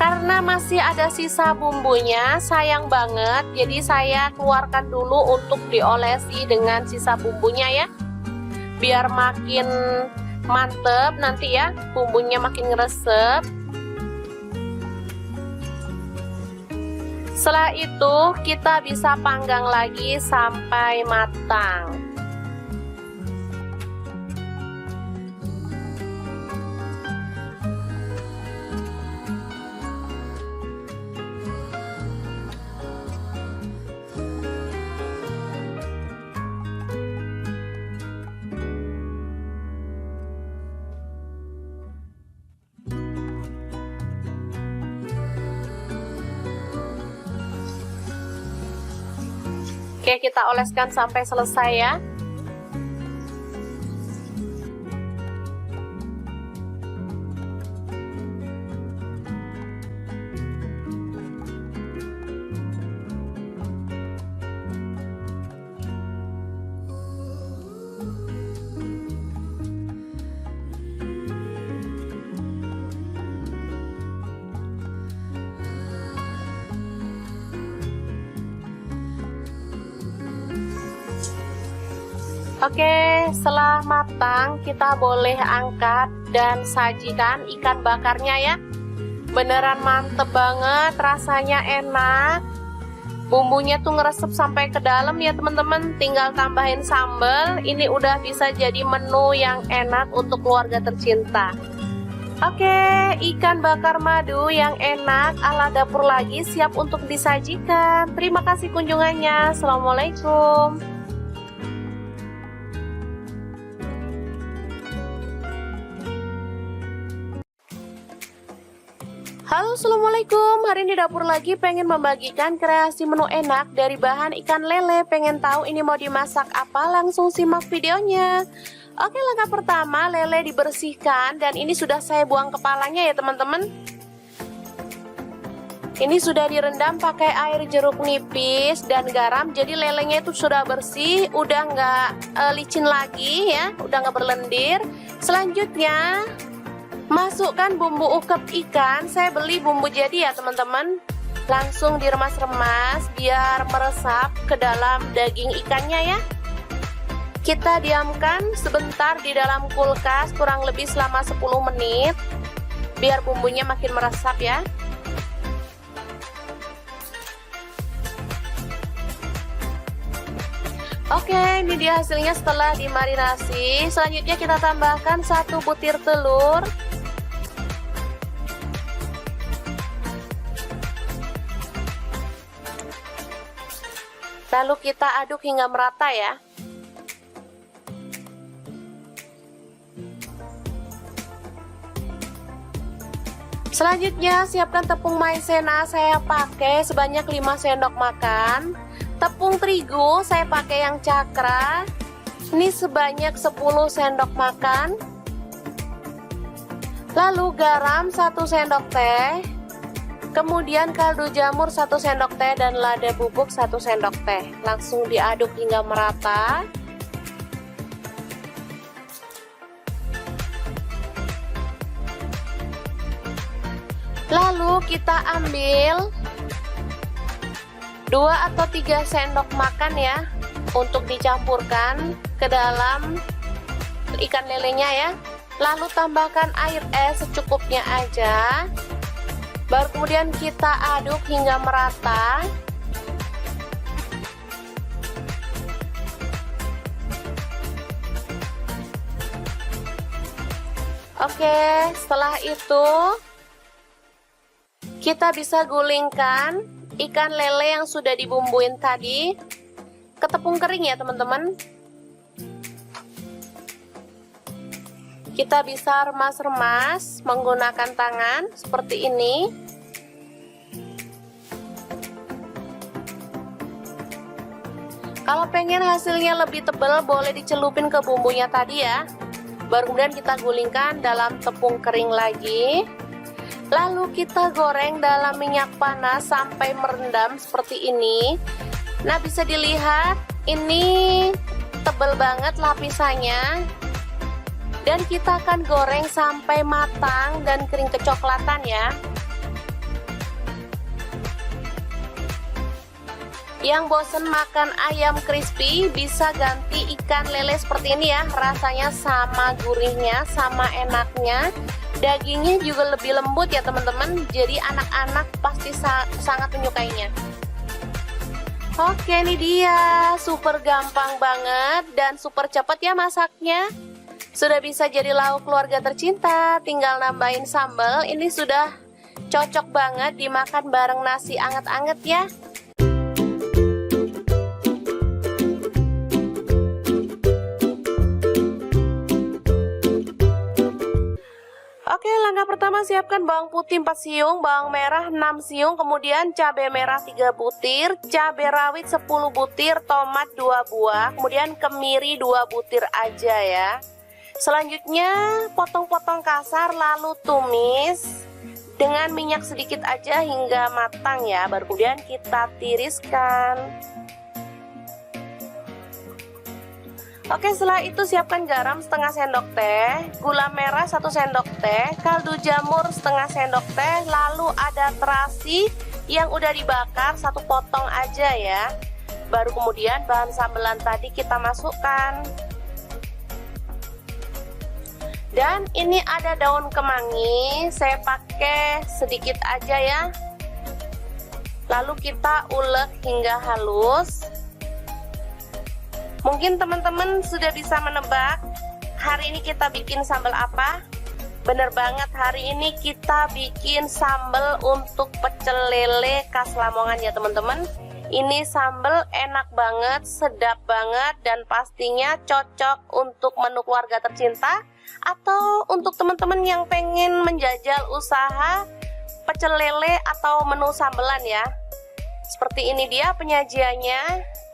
S2: Karena masih ada sisa bumbunya, sayang banget, jadi saya keluarkan dulu untuk diolesi dengan sisa bumbunya ya. Biar makin mantep nanti ya, bumbunya makin ngeresep. Setelah itu kita bisa panggang lagi sampai matang. Oke, kita oleskan sampai selesai ya. Oke, setelah matang kita boleh angkat dan sajikan ikan bakarnya ya. Beneran mantep banget, rasanya enak. Bumbunya tuh ngeresep sampai ke dalam ya teman-teman. Tinggal tambahin sambal. Ini udah bisa jadi menu yang enak untuk keluarga tercinta. Oke, ikan bakar madu yang enak ala dapur lagi siap untuk disajikan. Terima kasih kunjungannya. Assalamualaikum. Halo, assalamualaikum. Hari ini dapur lagi pengen membagikan kreasi menu enak dari bahan ikan lele. Pengen tahu ini mau dimasak apa? Langsung simak videonya. Oke, langkah pertama lele dibersihkan dan ini sudah saya buang kepalanya ya teman-teman. Ini sudah direndam pakai air jeruk nipis dan garam. Jadi lelenya itu sudah bersih, udah nggak licin lagi ya, udah nggak berlendir. Selanjutnya masukkan bumbu ukep ikan. Saya beli bumbu jadi ya teman-teman. Langsung diremas-remas biar meresap ke dalam daging ikannya ya. Kita diamkan sebentar di dalam kulkas kurang lebih selama 10 menit biar bumbunya makin meresap ya. Oke, ini dia hasilnya setelah dimarinasi. Selanjutnya kita tambahkan 1 butir telur. Lalu kita aduk hingga merata ya. Selanjutnya siapkan tepung maizena, saya pakai sebanyak 5 sendok makan. Tepung terigu saya pakai yang cakra. Ini sebanyak 10 sendok makan. Lalu garam 1 sendok teh. Kemudian kaldu jamur 1 sendok teh dan lada bubuk 1 sendok teh. Langsung diaduk hingga merata. Lalu kita ambil 2 atau 3 sendok makan ya untuk dicampurkan ke dalam ikan lelenya ya. Lalu tambahkan air es secukupnya aja. Baru kemudian kita aduk hingga merata. Oke, setelah itu kita bisa gulingkan ikan lele yang sudah dibumbuin tadi ke tepung kering ya teman-teman. Kita bisa remas-remas menggunakan tangan seperti ini. Kalau pengen hasilnya lebih tebal boleh dicelupin ke bumbunya tadi ya. Baru kemudian kita gulingkan dalam tepung kering lagi. Lalu kita goreng dalam minyak panas sampai merendam seperti ini. Nah, bisa dilihat ini tebal banget lapisannya. Dan kita akan goreng sampai matang dan kering kecoklatan ya. Yang bosen makan ayam crispy bisa ganti ikan lele seperti ini ya. Rasanya sama gurihnya, sama enaknya. Dagingnya juga lebih lembut ya teman-teman. Jadi anak-anak pasti sangat menyukainya. Oke, ini dia. Super gampang banget dan super cepat ya masaknya. Sudah bisa jadi lauk keluarga tercinta. Tinggal nambahin sambal. Ini sudah cocok banget dimakan bareng nasi anget-anget ya. Oke, langkah pertama siapkan bawang putih 4 siung, bawang merah 6 siung, kemudian cabai merah 3 butir, cabai rawit 10 butir, tomat 2 buah, kemudian kemiri 2 butir aja ya. Selanjutnya potong-potong kasar lalu tumis dengan minyak sedikit aja hingga matang ya. Baru kemudian kita tiriskan. Oke, setelah itu siapkan garam setengah sendok teh, gula merah 1 sendok teh, kaldu jamur setengah sendok teh, lalu ada terasi yang udah dibakar 1 potong aja ya.
S1: Baru kemudian bahan sambelan tadi kita masukkan. Dan ini ada daun kemangi, saya pakai sedikit aja ya. Lalu kita ulek hingga halus. Mungkin teman-teman sudah bisa menebak hari ini kita bikin sambal apa? Bener banget, hari ini kita bikin sambal untuk pecel lele khas Lamongan ya teman-teman. Ini sambal enak banget, sedap banget, dan pastinya cocok untuk menu keluarga tercinta atau untuk teman-teman yang pengen menjajal usaha pecel lele atau menu sambelan ya. Seperti ini dia penyajiannya,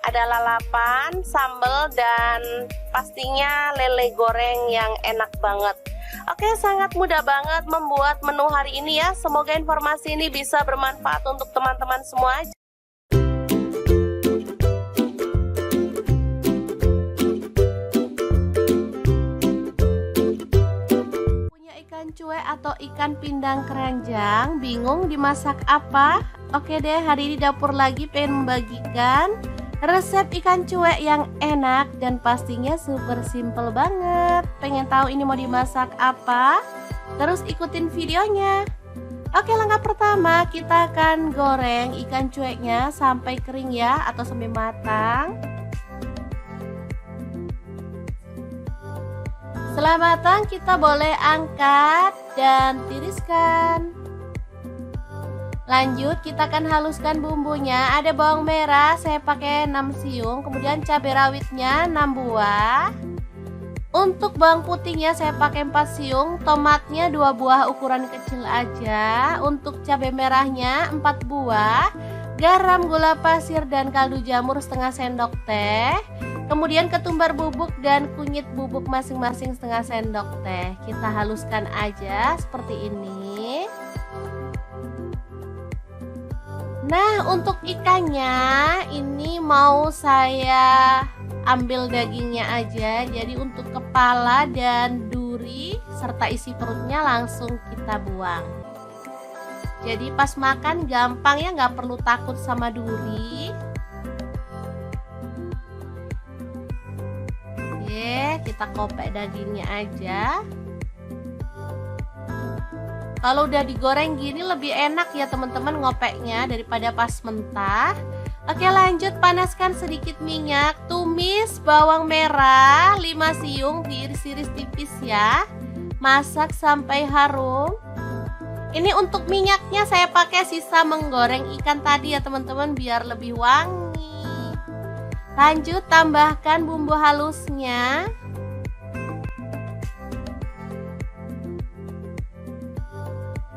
S1: ada lalapan, sambal, dan pastinya lele goreng yang enak banget. Oke, sangat mudah banget membuat menu hari ini ya. Semoga informasi ini bisa bermanfaat untuk teman-teman semua. Ikan cuek atau ikan pindang keranjang, bingung dimasak apa? Oke deh, hari ini dapur lagi pengen membagikan resep ikan cuek yang enak dan pastinya super simple banget. Pengen tahu ini mau dimasak apa? Terus ikutin videonya. Oke, langkah pertama kita akan goreng ikan cueknya sampai kering ya, atau sampai matang. Setelah matang kita boleh angkat dan tiriskan. Lanjut kita akan haluskan bumbunya. Ada bawang merah saya pakai 6 siung, kemudian cabai rawitnya 6 buah. Untuk bawang putihnya saya pakai 4 siung, tomatnya 2 buah ukuran kecil aja. Untuk cabai merahnya 4 buah, garam, gula pasir, dan kaldu jamur setengah sendok teh. Kemudian ketumbar bubuk dan kunyit bubuk masing-masing setengah sendok teh. Kita haluskan aja seperti ini. Nah, untuk ikannya ini mau saya ambil dagingnya aja. Jadi untuk kepala dan duri serta isi perutnya langsung kita buang. Jadi pas makan gampang ya, nggak perlu takut sama duri. Oke, kita kopek dagingnya aja. Kalau udah digoreng gini lebih enak ya teman-teman ngopeknya daripada pas mentah. Oke, lanjut panaskan sedikit minyak. Tumis bawang merah 5 siung, diiris-iris tipis ya. Masak sampai harum. Ini untuk minyaknya saya pakai sisa menggoreng ikan tadi ya teman-teman, biar lebih wangi. Lanjut tambahkan bumbu halusnya.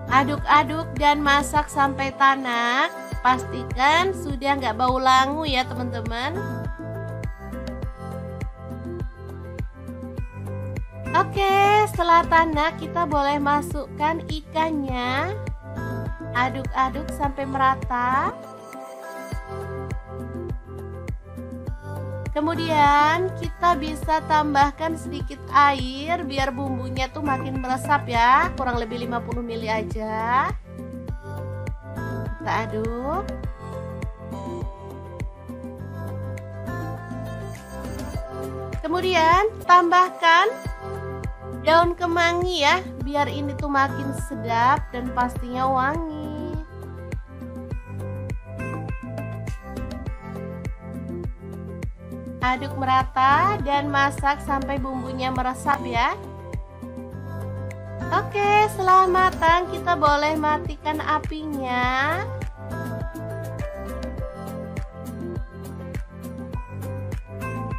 S1: Aduk-aduk dan masak sampai tanak. Pastikan sudah nggak bau langu ya teman-teman. Oke, setelah tanak kita boleh masukkan ikannya. Aduk-aduk sampai merata. Kemudian kita bisa tambahkan sedikit air biar bumbunya tuh makin meresap ya, kurang lebih 50 ml aja. Kita aduk. Kemudian tambahkan daun kemangi ya, biar ini tuh makin sedap dan pastinya wangi. Aduk merata dan masak sampai bumbunya meresap ya. Oke, setelah matang kita boleh matikan apinya.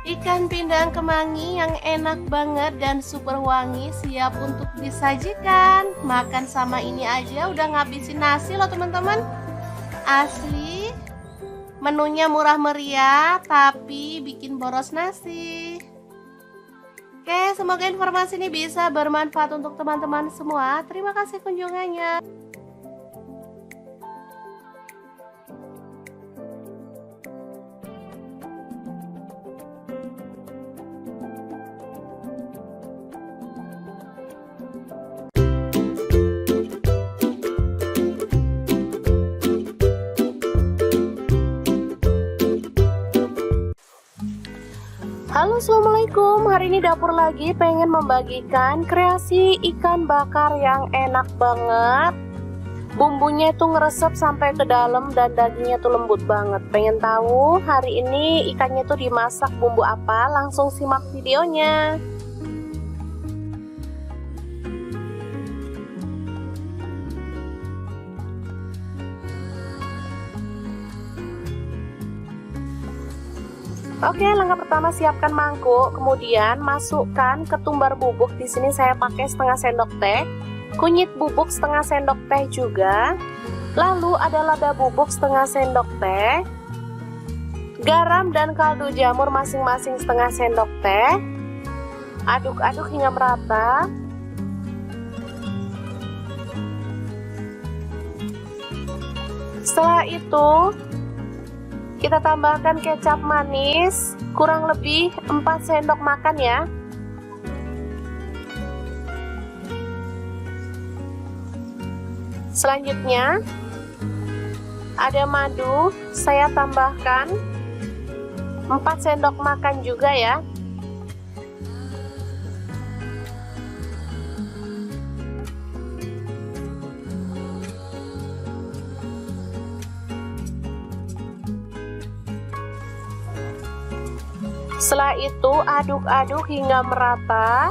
S1: Ikan pindang kemangi yang enak banget dan super wangi siap untuk disajikan. Makan sama ini aja udah ngabisin nasi loh teman-teman. Asli. Menunya murah meriah tapi bikin boros nasi. Oke, semoga informasi ini bisa bermanfaat untuk teman-teman semua. Terima kasih kunjungannya.
S2: Halo, assalamualaikum. Hari ini dapur lagi pengen membagikan kreasi ikan bakar yang enak banget. Bumbunya itu ngeresep sampai ke dalam dan dagingnya tuh lembut banget. Pengen tahu hari ini ikannya tuh dimasak bumbu apa? Langsung simak videonya. Oke, langkah pertama siapkan mangkuk, kemudian masukkan ketumbar bubuk. Di sini saya pakai setengah sendok teh, kunyit bubuk setengah sendok teh juga. Lalu ada lada bubuk setengah sendok teh, garam dan kaldu jamur masing-masing setengah sendok teh. Aduk-aduk hingga merata. Setelah itu kita tambahkan kecap manis, kurang lebih 4 sendok makan ya. Selanjutnya ada madu, saya tambahkan 4 sendok makan juga ya. Setelah itu aduk-aduk hingga merata.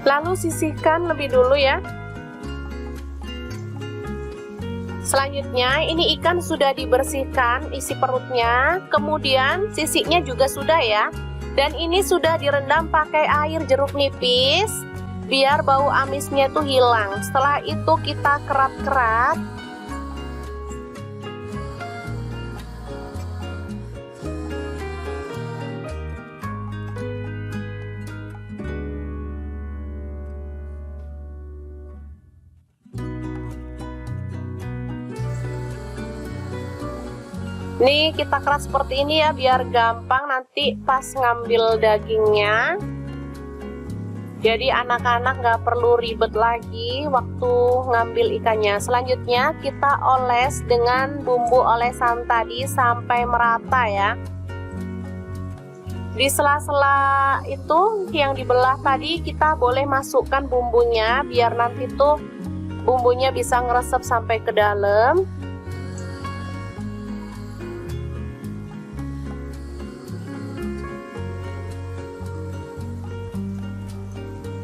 S2: Lalu sisihkan lebih dulu ya. Selanjutnya ini ikan sudah dibersihkan isi perutnya, kemudian sisiknya juga sudah ya. Dan ini sudah direndam pakai air jeruk nipis biar bau amisnya tuh hilang. Setelah itu kita kerat-kerat. Nih kita kerat seperti ini ya, biar gampang nanti pas ngambil dagingnya. Jadi anak-anak nggak perlu ribet lagi waktu ngambil ikannya. Selanjutnya kita oles dengan bumbu olesan tadi sampai merata ya. Di sela-sela itu yang dibelah tadi kita boleh masukkan bumbunya biar nanti tuh bumbunya bisa ngeresep sampai ke dalam.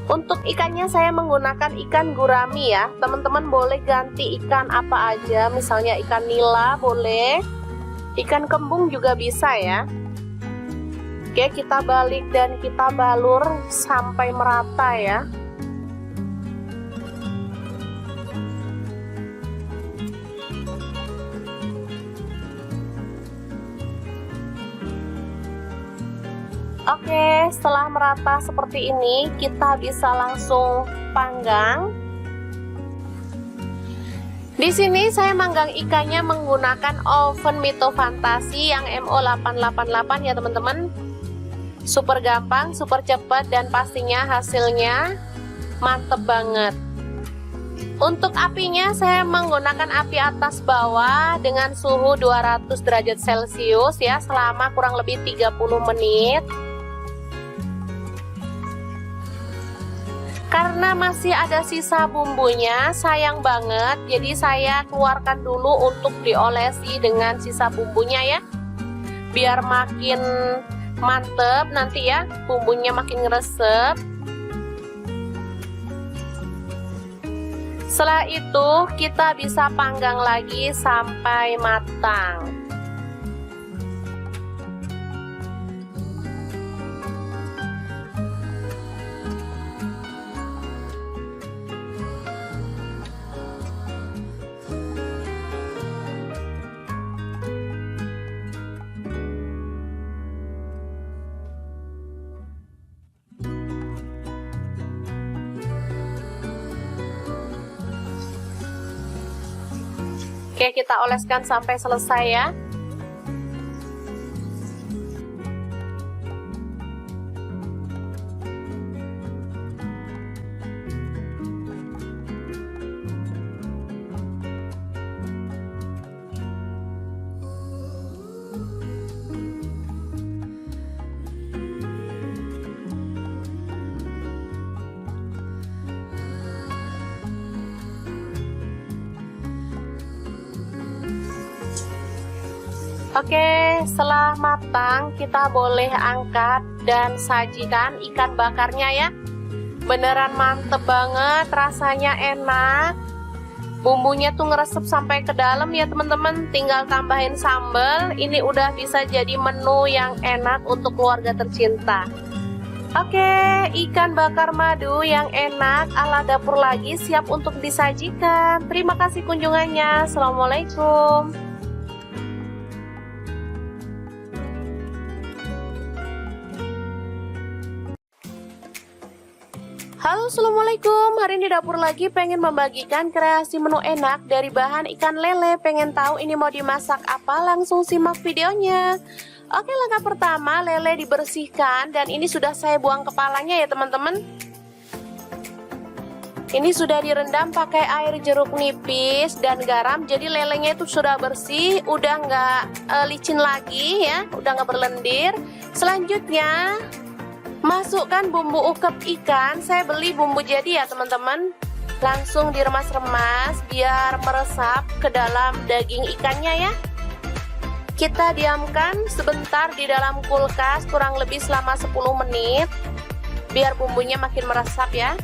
S2: Untuk ikannya saya menggunakan ikan gurami ya. Teman-teman boleh ganti ikan apa aja, misalnya ikan nila boleh, ikan kembung juga bisa ya. Oke, kita balik dan kita balur sampai merata ya. Oke, setelah merata seperti ini, kita bisa langsung panggang. Di sini saya manggang ikannya menggunakan oven Mito Fantasi yang MO888 ya teman-teman. Super gampang, super cepat, dan pastinya hasilnya mantep banget. Untuk apinya saya menggunakan api atas bawah dengan suhu 200 derajat Celcius ya, selama kurang lebih 30 menit. Karena masih ada sisa bumbunya, sayang banget, jadi saya keluarkan dulu untuk diolesi dengan sisa bumbunya ya, biar makin mantep nanti ya, bumbunya makin ngeresep. Setelah itu kita bisa panggang lagi sampai matang. Oke, kita oleskan sampai selesai ya. Oke, setelah matang kita boleh angkat dan sajikan ikan bakarnya ya. Beneran mantep banget, rasanya enak. Bumbunya tuh ngeresep sampai ke dalam ya teman-teman. Tinggal tambahin sambal. Ini udah bisa jadi menu yang enak untuk keluarga tercinta. Oke, ikan bakar madu yang enak ala dapur lagi siap untuk disajikan. Terima kasih kunjungannya. Assalamualaikum. Halo, assalamualaikum. Hari ini dapur lagi pengen membagikan kreasi menu enak dari bahan ikan lele. Pengen tahu ini mau dimasak apa? Langsung simak videonya. Oke, langkah pertama lele dibersihkan dan ini sudah saya buang kepalanya ya teman-teman. Ini sudah direndam pakai air jeruk nipis dan garam. Jadi lelenya itu sudah bersih, udah nggak licin lagi ya, udah nggak berlendir. Selanjutnya masukkan bumbu ukep ikan. Saya beli bumbu jadi ya teman-teman. Langsung diremas-remas biar meresap ke dalam daging ikannya ya. Kita diamkan sebentar di dalam kulkas kurang lebih selama 10 menit biar bumbunya makin meresap ya.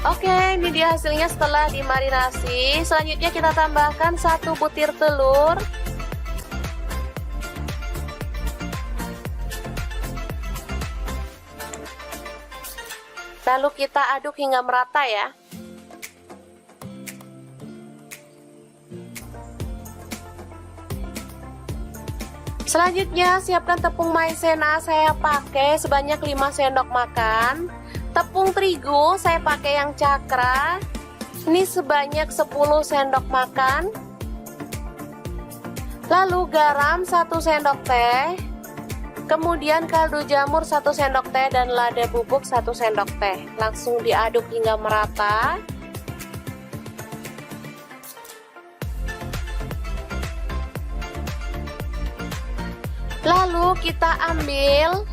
S2: Oke, ini dia hasilnya setelah dimarinasi. Selanjutnya kita tambahkan 1 butir telur. Lalu kita aduk hingga merata ya. Selanjutnya siapkan tepung maizena, saya pakai sebanyak 5 sendok makan. Tepung terigu saya pakai yang cakra. Ini sebanyak 10 sendok makan. Lalu garam 1 sendok teh. Kemudian kaldu jamur 1 sendok teh dan lada bubuk 1 sendok teh. Langsung diaduk hingga merata. Lalu kita ambil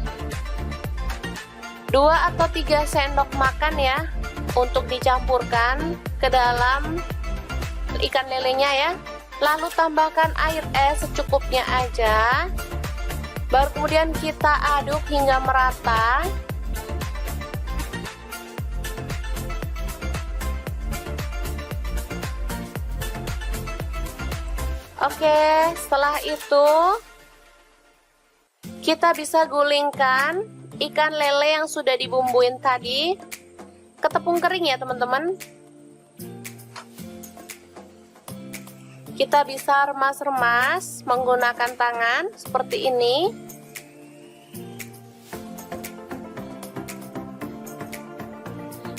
S2: 2 atau 3 sendok makan ya untuk dicampurkan ke dalam ikan lelenya ya. Lalu tambahkan air es secukupnya aja. Baru kemudian kita aduk hingga merata. Oke, setelah itu kita bisa gulingkan ikan lele yang sudah dibumbuin tadi ke tepung kering ya teman-teman. Kita bisa remas-remas menggunakan tangan seperti ini.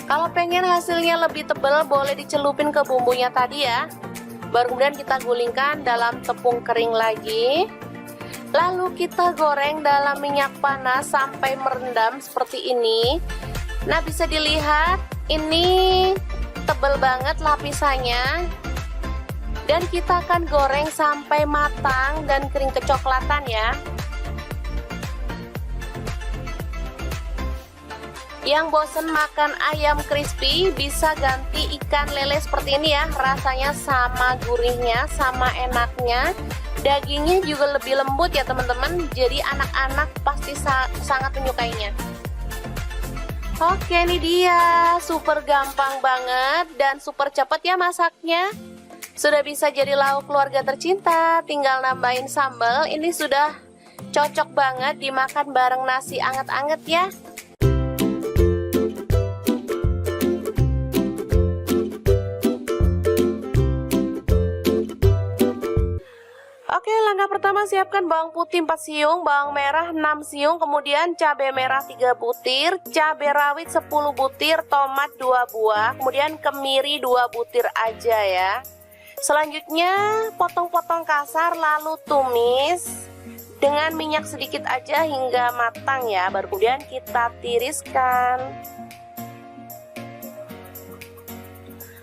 S2: Kalau pengen hasilnya lebih tebal boleh dicelupin ke bumbunya tadi ya. Baru kemudian kita gulingkan dalam tepung kering lagi. Lalu kita goreng dalam minyak panas sampai merendam seperti ini. Nah, bisa dilihat ini tebal banget lapisannya. Dan kita akan goreng sampai matang dan kering kecoklatan ya. Yang bosen makan ayam crispy bisa ganti ikan lele seperti ini ya. Rasanya sama gurihnya, sama enaknya. Dagingnya juga lebih lembut ya teman-teman. Jadi anak-anak pasti sangat menyukainya. Oke, ini dia. Super gampang banget dan super cepat ya masaknya. Sudah bisa jadi lauk keluarga tercinta. Tinggal nambahin sambal. Ini sudah cocok banget dimakan bareng nasi anget-anget ya. Oke, langkah pertama siapkan bawang putih 4 siung, bawang merah 6 siung, kemudian cabai merah 3 butir, cabai rawit 10 butir, tomat 2 buah, kemudian kemiri 2 butir aja ya. Selanjutnya potong-potong kasar lalu tumis dengan minyak sedikit aja hingga matang ya. Baru kemudian kita tiriskan.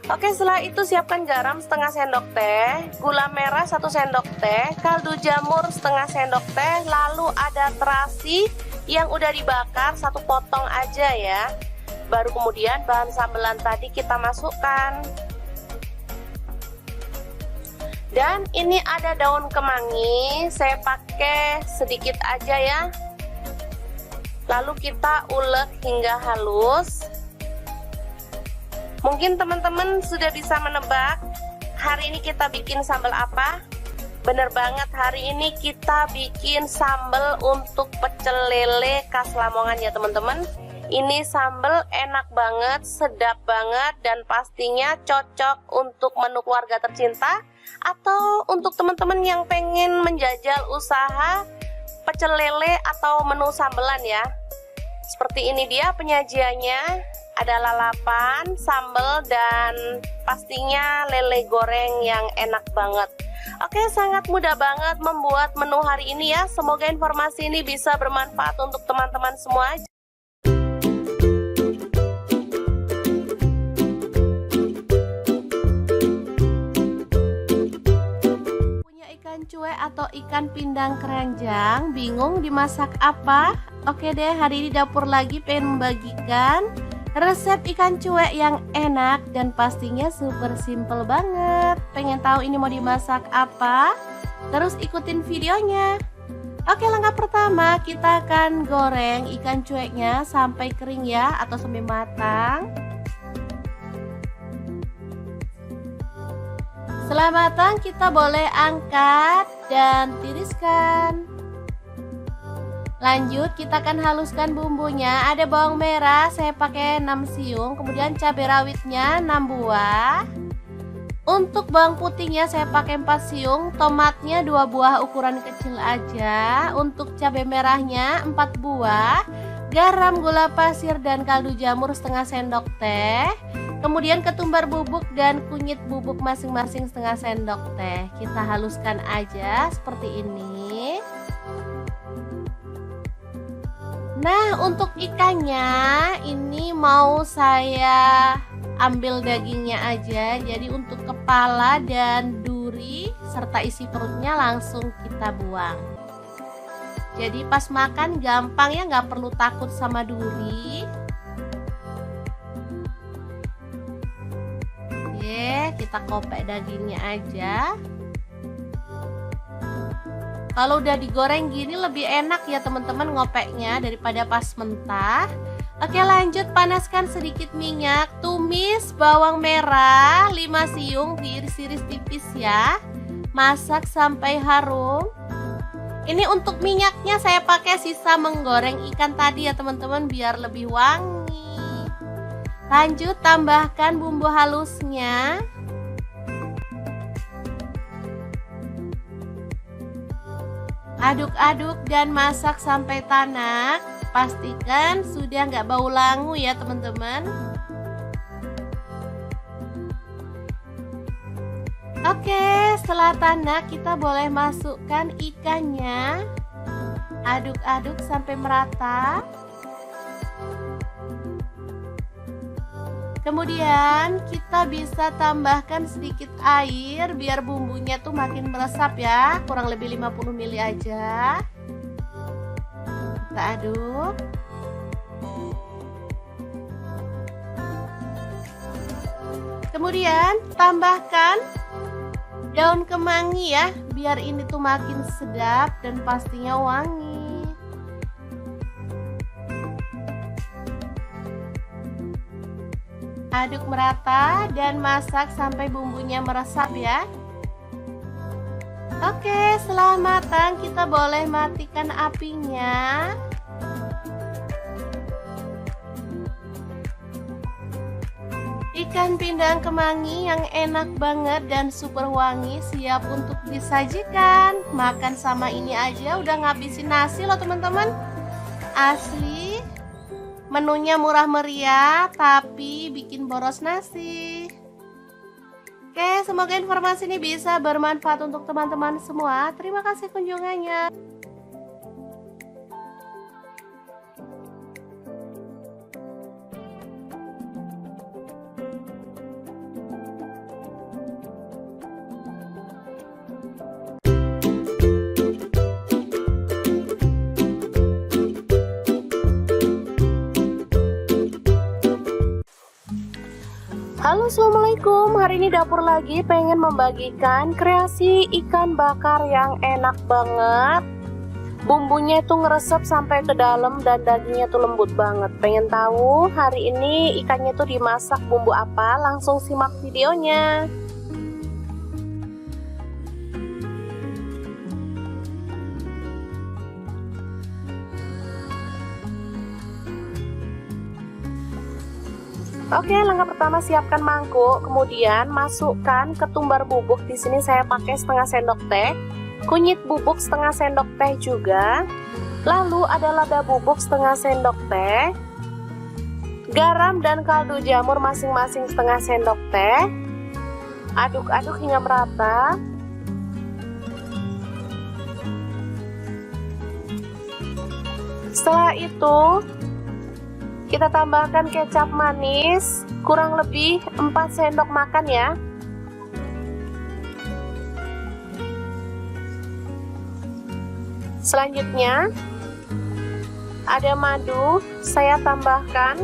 S2: Oke, setelah itu siapkan garam setengah sendok teh, gula merah 1 sendok teh, kaldu jamur setengah sendok teh, lalu ada terasi yang udah dibakar 1 potong aja ya. Baru kemudian bahan sambelan tadi kita masukkan.
S1: Dan ini ada daun kemangi, saya pakai sedikit aja ya. Lalu kita ulek hingga halus. Mungkin teman-teman sudah bisa menebak hari ini kita bikin sambal apa? Bener banget, hari ini kita bikin sambal untuk pecel lele khas Lamongan ya teman-teman. Ini sambal enak banget, sedap banget, dan pastinya cocok untuk menu keluarga tercinta atau untuk teman-teman yang pengen menjajal usaha pecel lele atau menu sambelan ya. Seperti ini dia penyajiannya. Ada lalapan, sambal, dan pastinya lele goreng yang enak banget. Oke, sangat mudah banget membuat menu hari ini ya. Semoga informasi ini bisa bermanfaat untuk teman-teman semua. Punya ikan cuek atau ikan pindang keranjang, bingung dimasak apa? Oke deh, hari ini dapur lagi pengen membagikan resep ikan cuek yang enak dan pastinya super simple banget. Pengen tahu ini mau dimasak apa? Terus ikutin videonya. Oke, langkah pertama kita akan goreng ikan cueknya sampai kering ya, atau sampai matang. Setelah matang kita boleh angkat dan tiriskan. Lanjut kita akan haluskan bumbunya. Ada bawang merah saya pakai 6 siung, kemudian cabai rawitnya 6 buah. Untuk bawang putihnya saya pakai 4 siung, tomatnya 2 buah ukuran kecil aja. Untuk cabai merahnya 4 buah, garam, gula pasir, dan kaldu jamur setengah sendok teh. Kemudian ketumbar bubuk dan kunyit bubuk masing-masing setengah sendok teh. Kita haluskan aja seperti ini. Nah, untuk ikannya ini mau saya ambil dagingnya aja. Jadi untuk kepala dan duri serta isi perutnya langsung kita buang. Jadi pas makan gampang ya, nggak perlu takut sama duri. Oke, kita kopek dagingnya aja. Kalau udah digoreng gini lebih enak ya teman-teman ngopeknya daripada pas mentah. Oke, lanjut panaskan sedikit minyak. Tumis bawang merah 5 siung, diiris-iris tipis ya. Masak sampai harum. Ini untuk minyaknya saya pakai sisa menggoreng ikan tadi ya teman-teman, biar lebih wangi. Lanjut tambahkan bumbu halusnya. Aduk-aduk dan masak sampai tanak. Pastikan sudah nggak bau langu ya teman-teman. Oke, setelah tanak kita boleh masukkan ikannya. Aduk-aduk sampai merata. Kemudian kita bisa tambahkan sedikit air biar bumbunya tuh makin meresap ya, kurang lebih 50 ml aja. Kita aduk. Kemudian tambahkan daun kemangi ya, biar ini tuh makin sedap dan pastinya wangi. Aduk merata dan masak sampai bumbunya meresap ya. Oke, setelah matang kita boleh matikan apinya. Ikan pindang kemangi yang enak banget dan super wangi siap untuk disajikan. Makan sama ini aja udah ngabisin nasi loh teman-teman. Asli. Menunya murah meriah tapi bikin boros nasi. Oke, semoga informasi ini bisa bermanfaat untuk teman-teman semua. Terima kasih kunjungannya.
S2: Halo Halo, assalamualaikum. Hari ini dapur lagi pengen membagikan kreasi ikan bakar yang enak banget. Bumbunya itu ngeresep sampai ke dalam dan dagingnya tuh lembut banget. Pengen tahu hari ini ikannya tuh dimasak bumbu apa? Langsung simak videonya. Oke, langkah pertama siapkan mangkuk, kemudian masukkan ketumbar bubuk. Di sini saya pakai setengah sendok teh, kunyit bubuk setengah sendok teh juga. Lalu ada lada bubuk setengah sendok teh, garam dan kaldu jamur masing-masing setengah sendok teh. Aduk-aduk hingga merata. Setelah itu kita tambahkan kecap manis kurang lebih 4 sendok makan ya. Selanjutnya ada madu, saya tambahkan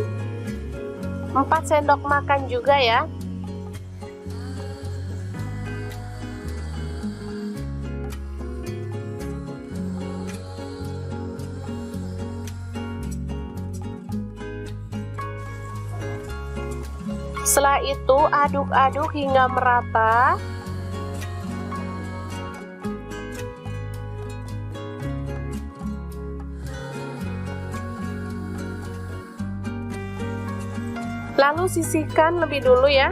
S2: 4 sendok makan juga ya. Setelah itu aduk-aduk hingga merata. Lalu sisihkan lebih dulu ya.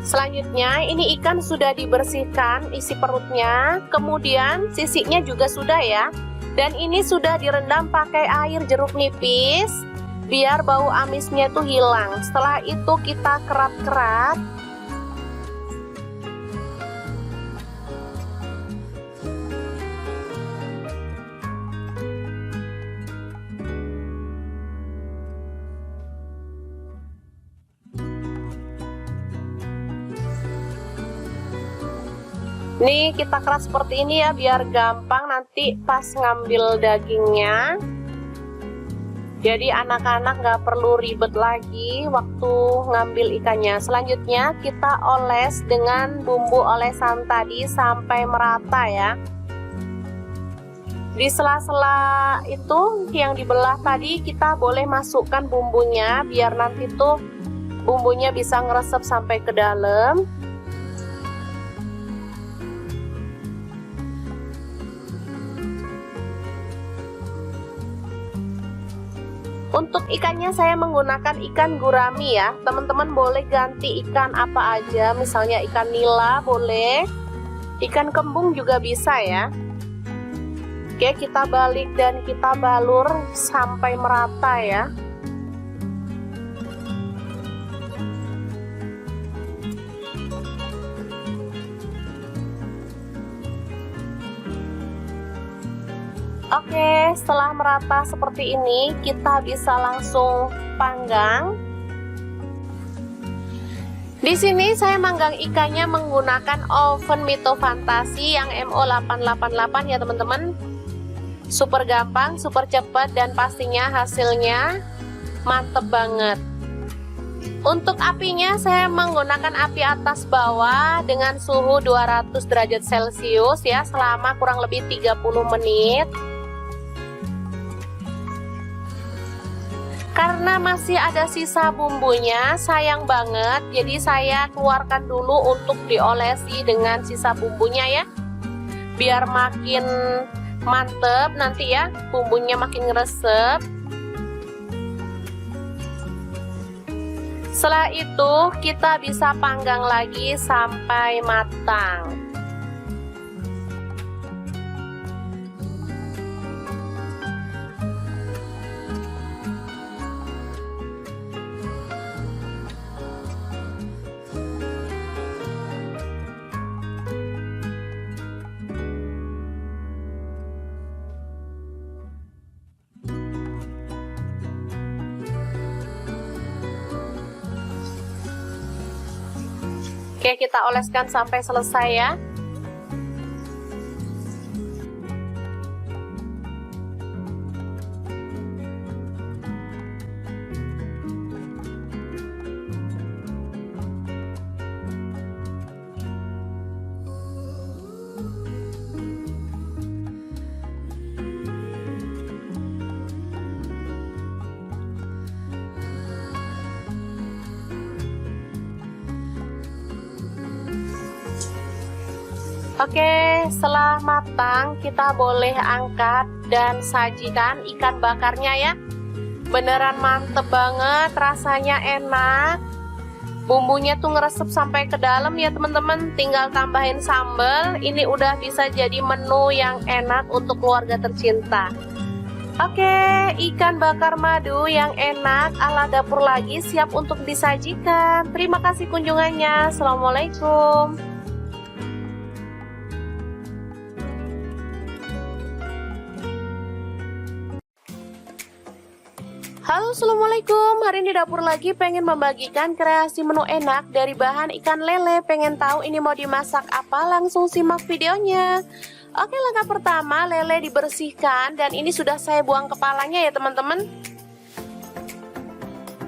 S2: Selanjutnya ini ikan sudah dibersihkan isi perutnya, kemudian sisiknya juga sudah ya. Dan ini sudah direndam pakai air jeruk nipis biar bau amisnya itu hilang. Setelah itu kita kerat-kerat. Nih kita keras seperti ini ya biar gampang nanti pas ngambil dagingnya. Jadi anak-anak nggak perlu ribet lagi waktu ngambil ikannya. Selanjutnya kita oles dengan bumbu olesan tadi sampai merata ya. Di sela-sela itu yang dibelah tadi kita boleh masukkan bumbunya biar nanti tuh bumbunya bisa ngeresep sampai ke dalam. Untuk ikannya saya menggunakan ikan gurami ya. Teman-teman boleh ganti ikan apa aja, misalnya ikan nila boleh, ikan kembung juga bisa ya. Oke, kita balik dan kita balur sampai merata ya. Oke, setelah merata seperti ini, kita bisa langsung panggang. Di sini saya manggang ikannya menggunakan oven Mito Fantasi yang MO888 ya teman-teman. Super gampang, super cepat, dan pastinya hasilnya mantep banget. Untuk apinya saya menggunakan api atas bawah dengan suhu 200 derajat Celcius ya selama kurang lebih 30 menit. Karena masih ada sisa bumbunya, sayang banget, jadi saya keluarkan dulu untuk diolesi dengan sisa bumbunya ya. Biar makin mantep nanti ya, bumbunya makin ngeresep. Setelah itu kita bisa panggang lagi sampai matang. Oke, kita oleskan sampai selesai ya. Oke, setelah matang kita boleh angkat dan sajikan ikan bakarnya ya. Beneran mantep banget, rasanya enak. Bumbunya tuh ngeresep sampai ke dalam ya teman-teman. Tinggal tambahin sambal. Ini udah bisa jadi menu yang enak untuk keluarga tercinta. Oke, ikan bakar madu yang enak ala dapur lagi siap untuk disajikan. Terima kasih kunjungannya. Assalamualaikum. Halo, assalamualaikum. Hari ini dapur lagi pengen membagikan kreasi menu enak dari bahan ikan lele. Pengen tahu ini mau dimasak apa? Langsung simak videonya. Oke, langkah pertama lele dibersihkan dan ini sudah saya buang kepalanya ya teman-teman.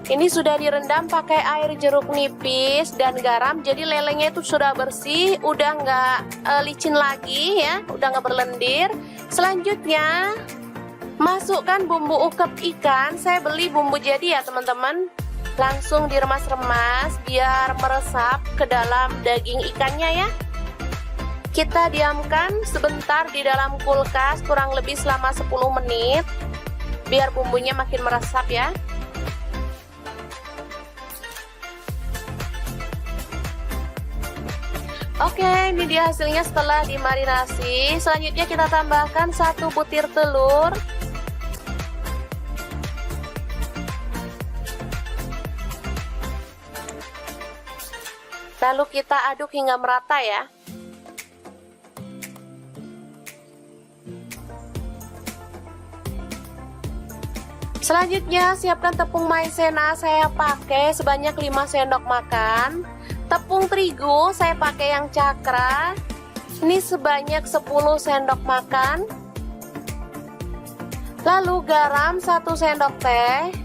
S2: Ini sudah direndam pakai air jeruk nipis dan garam. Jadi lelenya itu sudah bersih, udah nggak licin lagi ya, udah nggak berlendir. Selanjutnya masukkan bumbu ukep ikan. Saya beli bumbu jadi ya teman-teman. Langsung diremas-remas biar meresap ke dalam daging ikannya ya. Kita diamkan sebentar di dalam kulkas kurang lebih selama 10 menit biar bumbunya makin meresap ya. Oke, ini dia hasilnya setelah dimarinasi. Selanjutnya kita tambahkan 1 butir telur. Lalu kita aduk hingga merata ya. Selanjutnya siapkan tepung maizena, saya pakai sebanyak 5 sendok makan. Tepung terigu saya pakai yang cakra. Ini sebanyak 10 sendok makan. Lalu garam 1 sendok teh.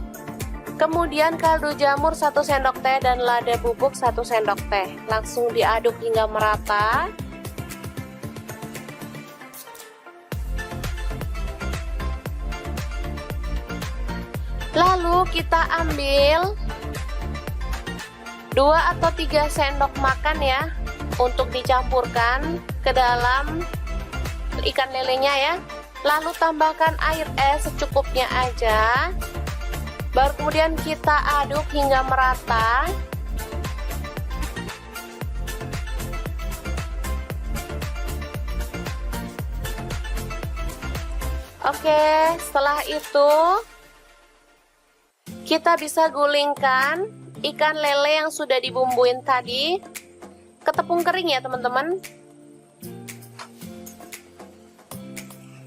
S2: Kemudian kaldu jamur 1 sendok teh dan lada bubuk 1 sendok teh. Langsung diaduk hingga merata. Lalu kita ambil 2 atau 3 sendok makan ya untuk dicampurkan ke dalam ikan lelenya ya. Lalu tambahkan air es secukupnya aja. Baru kemudian kita aduk hingga merata. Oke, setelah itu kita bisa gulingkan ikan lele yang sudah dibumbuin tadi ke tepung kering ya teman-teman.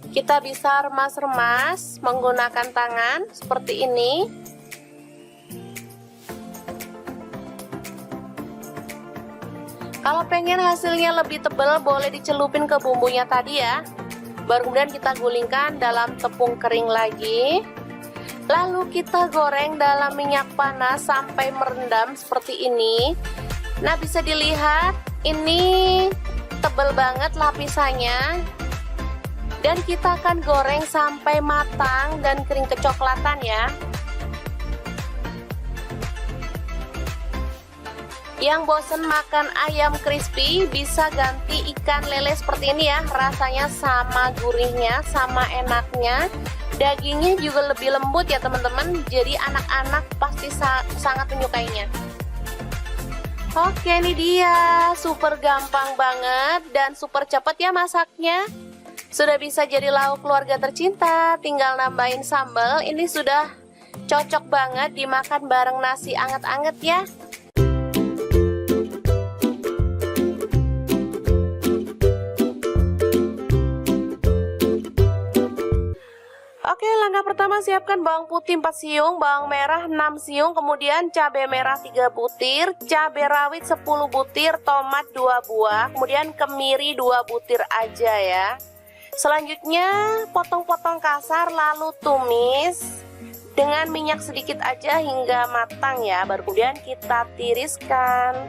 S2: Kita bisa remas-remas menggunakan tangan seperti ini. Kalau pengen hasilnya lebih tebal boleh dicelupin ke bumbunya tadi ya. Baru kemudian kita gulingkan dalam tepung kering lagi. Lalu kita goreng dalam minyak panas sampai merendam seperti ini. Nah, bisa dilihat ini tebal banget lapisannya. Dan kita akan goreng sampai matang dan kering kecoklatan ya. Yang bosen makan ayam crispy bisa ganti ikan lele seperti ini ya. Rasanya sama gurihnya, sama enaknya. Dagingnya juga lebih lembut ya teman-teman. Jadi anak-anak pasti sangat menyukainya. Oke, ini dia. Super gampang banget dan super cepat ya masaknya. Sudah bisa jadi lauk keluarga tercinta. Tinggal nambahin sambal. Ini sudah cocok banget dimakan bareng nasi anget-anget ya. Oke, langkah pertama siapkan bawang putih 4 siung, bawang merah 6 siung, kemudian cabai merah 3 butir, cabai rawit 10 butir, tomat 2 buah, kemudian kemiri 2 butir aja ya. Selanjutnya potong-potong kasar lalu tumis dengan minyak sedikit aja hingga matang ya. Baru kemudian kita tiriskan.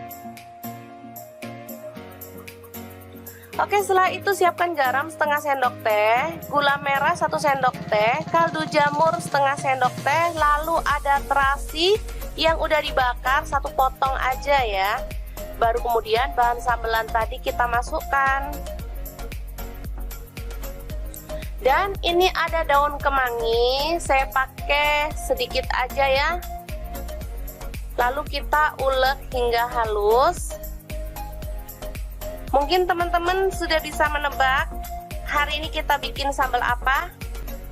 S2: Oke, setelah itu siapkan garam setengah sendok teh, gula merah 1 sendok teh, kaldu jamur setengah sendok teh, lalu ada terasi yang udah dibakar 1 potong aja ya.
S1: Baru kemudian bahan sambelan tadi kita masukkan. Dan ini ada daun kemangi, saya pakai sedikit aja ya. Lalu kita ulek hingga halus. Mungkin teman-teman sudah bisa menebak hari ini kita bikin sambal apa?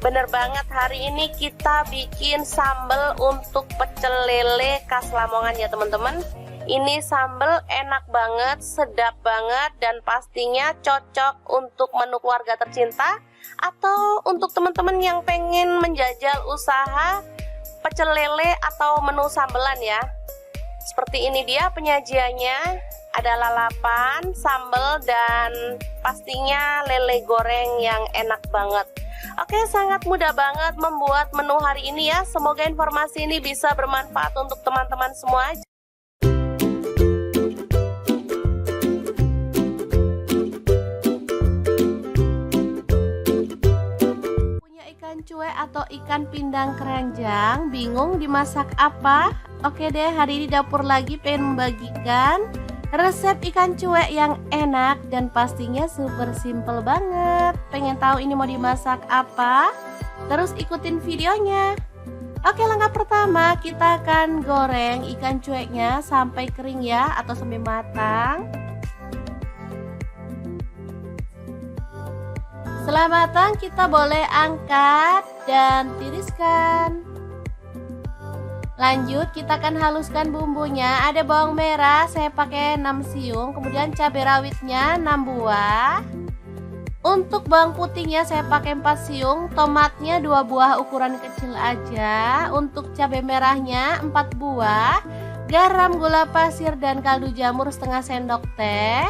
S1: Bener banget, hari ini kita bikin sambal untuk pecel lele khas Lamongan ya teman-teman. Ini sambal enak banget, sedap banget, dan pastinya cocok untuk menu keluarga tercinta atau untuk teman-teman yang pengen menjajal usaha pecel lele atau menu sambelan ya. Seperti ini dia penyajiannya, ada lalapan, sambal, dan pastinya lele goreng yang enak banget. Oke, sangat mudah banget membuat menu hari ini ya. Semoga informasi ini bisa bermanfaat untuk teman-teman semua. Ikan cuek atau ikan pindang keranjang, bingung dimasak apa? Oke deh, hari ini dapur lagi pengen membagikan resep ikan cuek yang enak dan pastinya super simple banget. Pengen tahu ini mau dimasak apa? Terus ikutin videonya. Oke, langkah pertama kita akan goreng ikan cueknya sampai kering ya, atau sampai matang. Setelah matang kita boleh angkat dan tiriskan. Lanjut kita akan haluskan bumbunya. Ada bawang merah saya pakai 6 siung, kemudian cabai rawitnya 6 buah. Untuk bawang putihnya saya pakai 4 siung, tomatnya 2 buah ukuran kecil aja. Untuk cabai merahnya 4 buah, garam, gula pasir, dan kaldu jamur setengah sendok teh.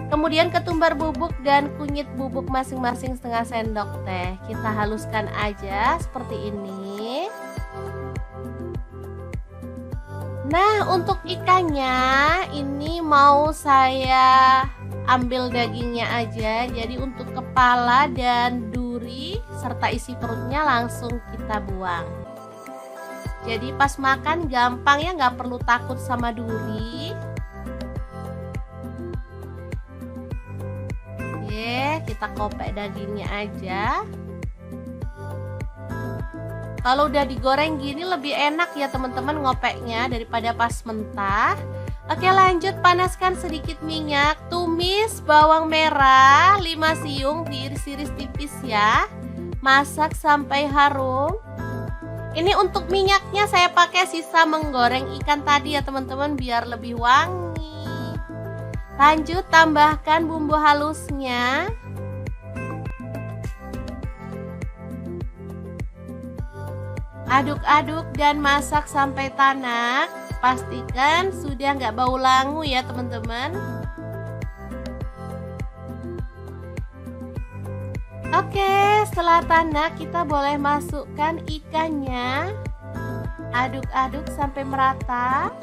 S1: Kemudian ketumbar bubuk dan kunyit bubuk masing-masing setengah sendok teh. Kita haluskan aja seperti ini. Nah, untuk ikannya ini mau saya ambil dagingnya aja. Jadi untuk kepala dan duri serta isi perutnya langsung kita buang. Jadi pas makan gampang ya, nggak perlu takut sama duri. Kita kopek dagingnya aja. Kalau udah digoreng gini lebih enak ya teman-teman ngopeknya daripada pas mentah. Oke, lanjut panaskan sedikit minyak. Tumis bawang merah 5 siung, diiris-iris tipis ya. Masak sampai harum. Ini untuk minyaknya saya pakai sisa menggoreng ikan tadi ya teman-teman, biar lebih wangi. Lanjut tambahkan bumbu halusnya. Aduk-aduk dan masak sampai tanak. Pastikan sudah nggak bau langu ya teman-teman. Oke, setelah tanak kita boleh masukkan ikannya. Aduk-aduk sampai merata.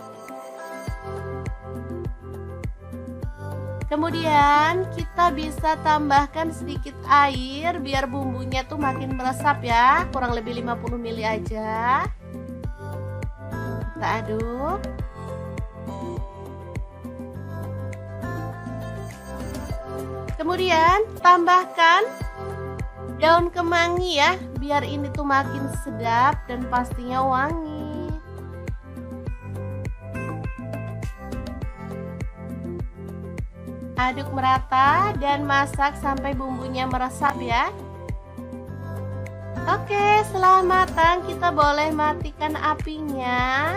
S1: Kemudian kita bisa tambahkan sedikit air biar bumbunya tuh makin meresap ya, kurang lebih 50 ml aja. Kita aduk. Kemudian tambahkan daun kemangi ya, biar ini tuh makin sedap dan pastinya wangi. Aduk merata dan masak sampai bumbunya meresap ya. Oke, setelah matang kita boleh matikan apinya.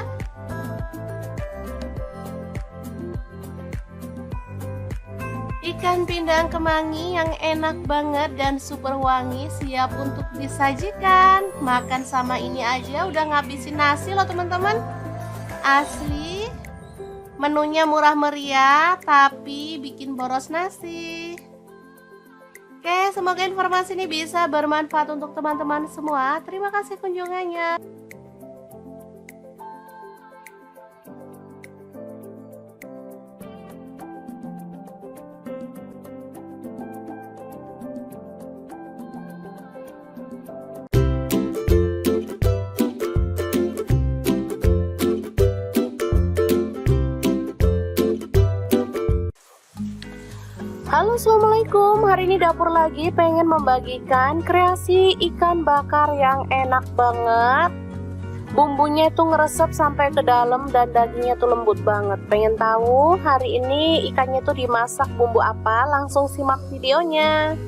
S1: Ikan pindang kemangi yang enak banget dan super wangi siap untuk disajikan. Makan sama ini aja udah ngabisin nasi loh teman-teman. Asli. Menunya murah meriah tapi bikin boros nasi. Oke, semoga informasi ini bisa bermanfaat untuk teman-teman semua. Terima kasih kunjungannya.
S2: Assalamualaikum, hari ini dapur lagi pengen membagikan kreasi ikan bakar yang enak banget. Bumbunya itu ngeresep sampai ke dalam dan dagingnya tuh lembut banget. Pengen tahu hari ini ikannya tuh dimasak bumbu apa? Langsung simak videonya.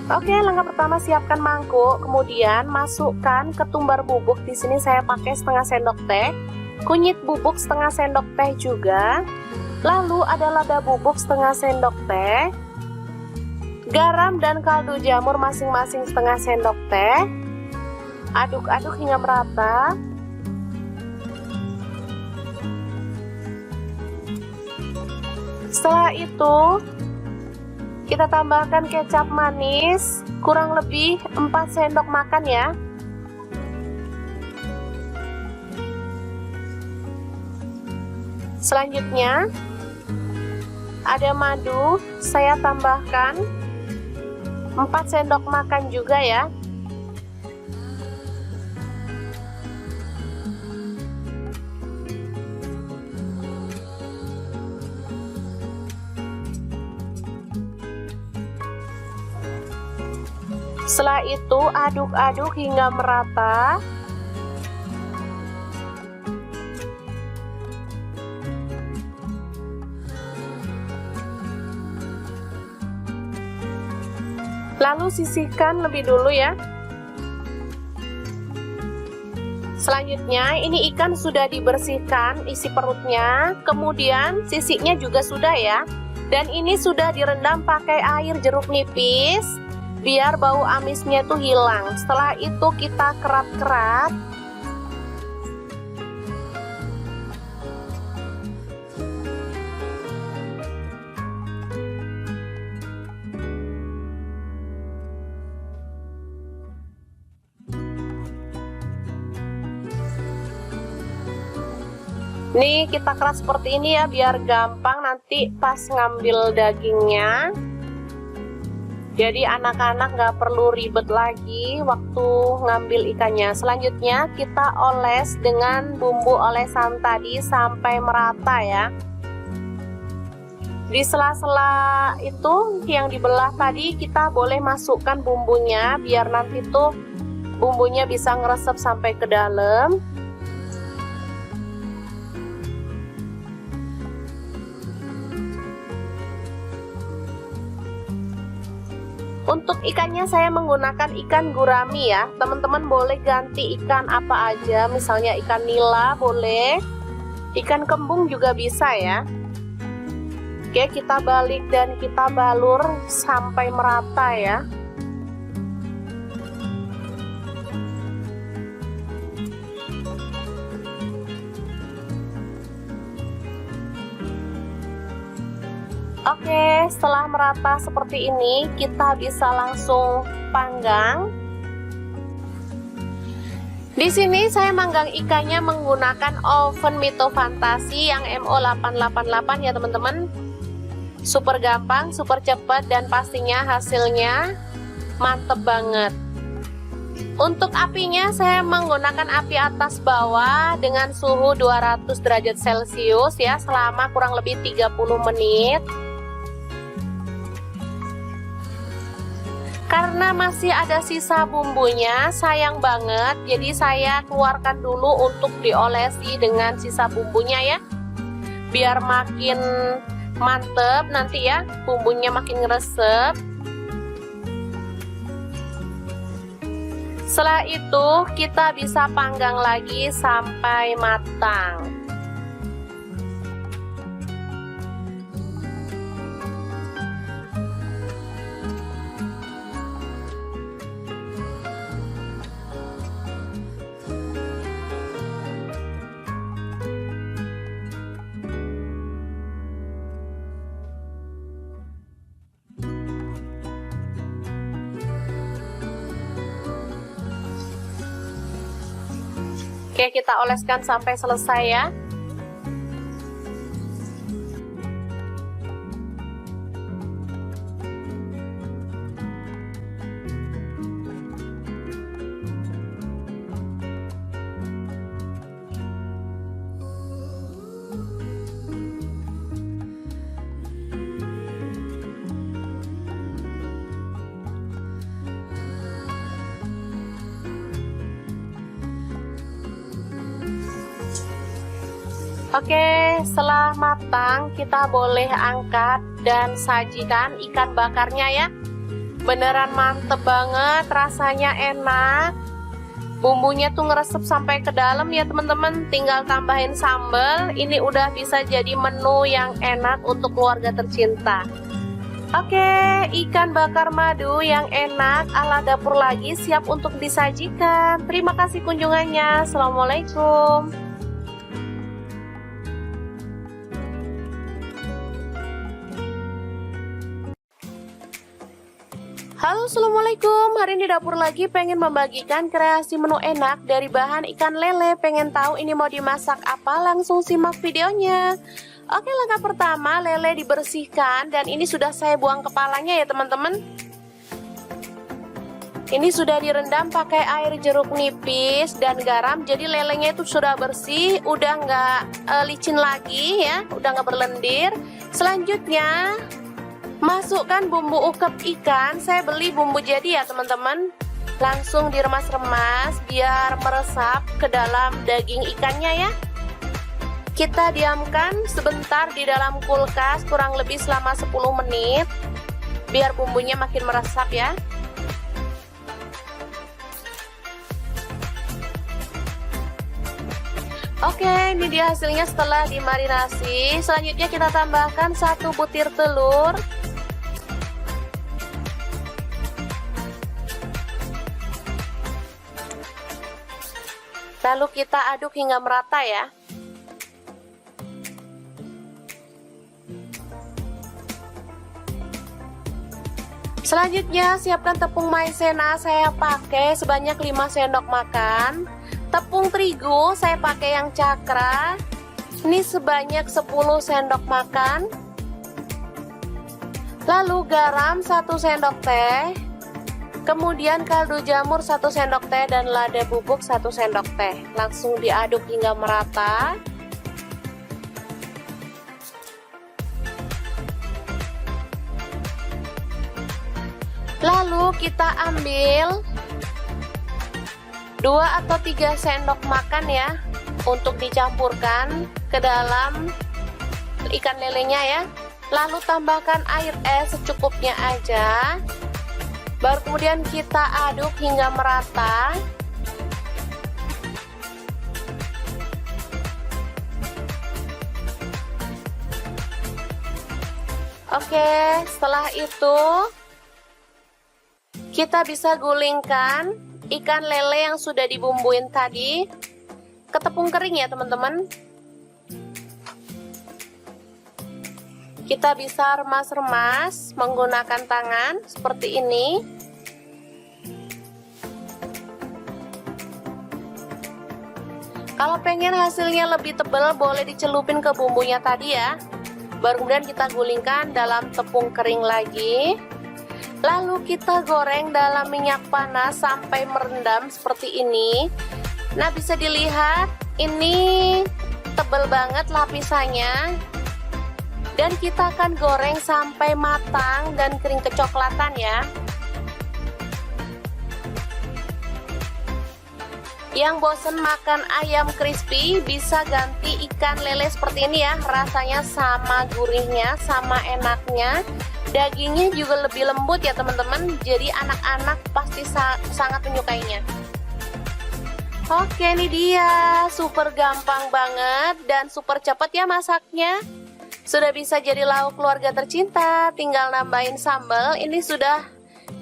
S2: Oke, langkah pertama siapkan mangkuk, kemudian masukkan ketumbar bubuk. Di sini saya pakai setengah sendok teh, kunyit bubuk setengah sendok teh juga. Lalu ada lada bubuk setengah sendok teh, garam dan kaldu jamur masing-masing setengah sendok teh. Aduk-aduk hingga merata. Setelah itu kita tambahkan kecap manis, kurang lebih 4 sendok makan ya. Selanjutnya ada madu, saya tambahkan 4 sendok makan juga ya. Setelah itu aduk-aduk hingga merata. Lalu sisihkan lebih dulu ya. Selanjutnya ini ikan sudah dibersihkan isi perutnya, kemudian sisiknya juga sudah ya. Dan ini sudah direndam pakai air jeruk nipis biar bau amisnya tuh hilang. Setelah itu kita kerat-kerat. Nih kita keras seperti ini ya biar gampang nanti pas ngambil dagingnya. Jadi anak-anak nggak perlu ribet lagi waktu ngambil ikannya. Selanjutnya kita oles dengan bumbu olesan tadi sampai merata ya. Di sela-sela itu yang dibelah tadi kita boleh masukkan bumbunya biar nanti tuh bumbunya bisa ngeresep sampai ke dalam. Untuk ikannya saya menggunakan ikan gurami ya. Teman-teman boleh ganti ikan apa aja, misalnya ikan nila boleh, ikan kembung juga bisa ya. Oke, kita balik dan kita balur sampai merata ya. Oke, setelah merata seperti ini, kita bisa langsung panggang. Di sini saya manggang ikannya menggunakan oven Mito Fantasi yang MO888 ya teman-teman. Super gampang, super cepat, dan pastinya hasilnya mantep banget. Untuk apinya saya menggunakan api atas bawah dengan suhu 200 derajat Celcius ya selama kurang lebih 30 menit. Karena masih ada sisa bumbunya, sayang banget, jadi saya keluarkan dulu untuk diolesi dengan sisa bumbunya ya. Biar makin mantep nanti ya, bumbunya makin ngeresep. Setelah itu kita bisa panggang lagi sampai matang. Oke, kita oleskan sampai selesai ya. Oke, setelah matang kita boleh angkat dan sajikan ikan bakarnya ya. Beneran mantep banget, rasanya enak. Bumbunya tuh ngeresep sampai ke dalam ya teman-teman. Tinggal tambahin sambal. Ini udah bisa jadi menu yang enak untuk keluarga tercinta. Oke, ikan bakar madu yang enak ala dapur lagi siap untuk disajikan. Terima kasih kunjungannya. Assalamualaikum. Halo, assalamualaikum. Hari ini dapur lagi pengen membagikan kreasi menu enak dari bahan ikan lele. Pengen tahu ini mau dimasak apa? Langsung simak videonya. Oke, langkah pertama lele dibersihkan dan ini sudah saya buang kepalanya ya teman-teman. Ini sudah direndam pakai air jeruk nipis dan garam. Jadi lelenya itu sudah bersih, udah nggak licin lagi ya, udah nggak berlendir. Selanjutnya masukkan bumbu ukep ikan. Saya beli bumbu jadi ya teman-teman. Langsung diremas-remas biar meresap ke dalam daging ikannya ya. Kita diamkan sebentar di dalam kulkas kurang lebih selama 10 menit biar bumbunya makin meresap ya. Oke, ini dia hasilnya setelah dimarinasi. Selanjutnya kita tambahkan 1 butir telur. Lalu kita aduk hingga merata ya. Selanjutnya siapkan tepung maizena, saya pakai sebanyak 5 sendok makan. Tepung terigu saya pakai yang cakra. Ini sebanyak 10 sendok makan. Lalu garam 1 sendok teh. Kemudian kaldu jamur 1 sendok teh dan lada bubuk 1 sendok teh. Langsung diaduk hingga merata. Lalu kita ambil 2 atau 3 sendok makan ya untuk dicampurkan ke dalam ikan lelenya ya. Lalu tambahkan air es secukupnya aja. Baru kemudian kita aduk hingga merata. Oke, setelah itu kita bisa gulingkan ikan lele yang sudah dibumbuin tadi ke tepung kering ya teman-teman. Kita bisa remas-remas menggunakan tangan seperti ini. Kalau pengen hasilnya lebih tebal boleh dicelupin ke bumbunya tadi ya. Baru kemudian kita gulingkan dalam tepung kering lagi. Lalu kita goreng dalam minyak panas sampai merendam seperti ini. Nah, bisa dilihat ini tebal banget lapisannya. Dan kita akan goreng sampai matang dan kering kecoklatan ya. Yang bosen makan ayam crispy bisa ganti ikan lele seperti ini ya. Rasanya sama gurihnya, sama enaknya. Dagingnya juga lebih lembut ya teman-teman. Jadi anak-anak pasti sangat menyukainya. Oke, ini dia. Super gampang banget dan super cepat ya masaknya. Sudah bisa jadi lauk keluarga tercinta. Tinggal nambahin sambal. Ini sudah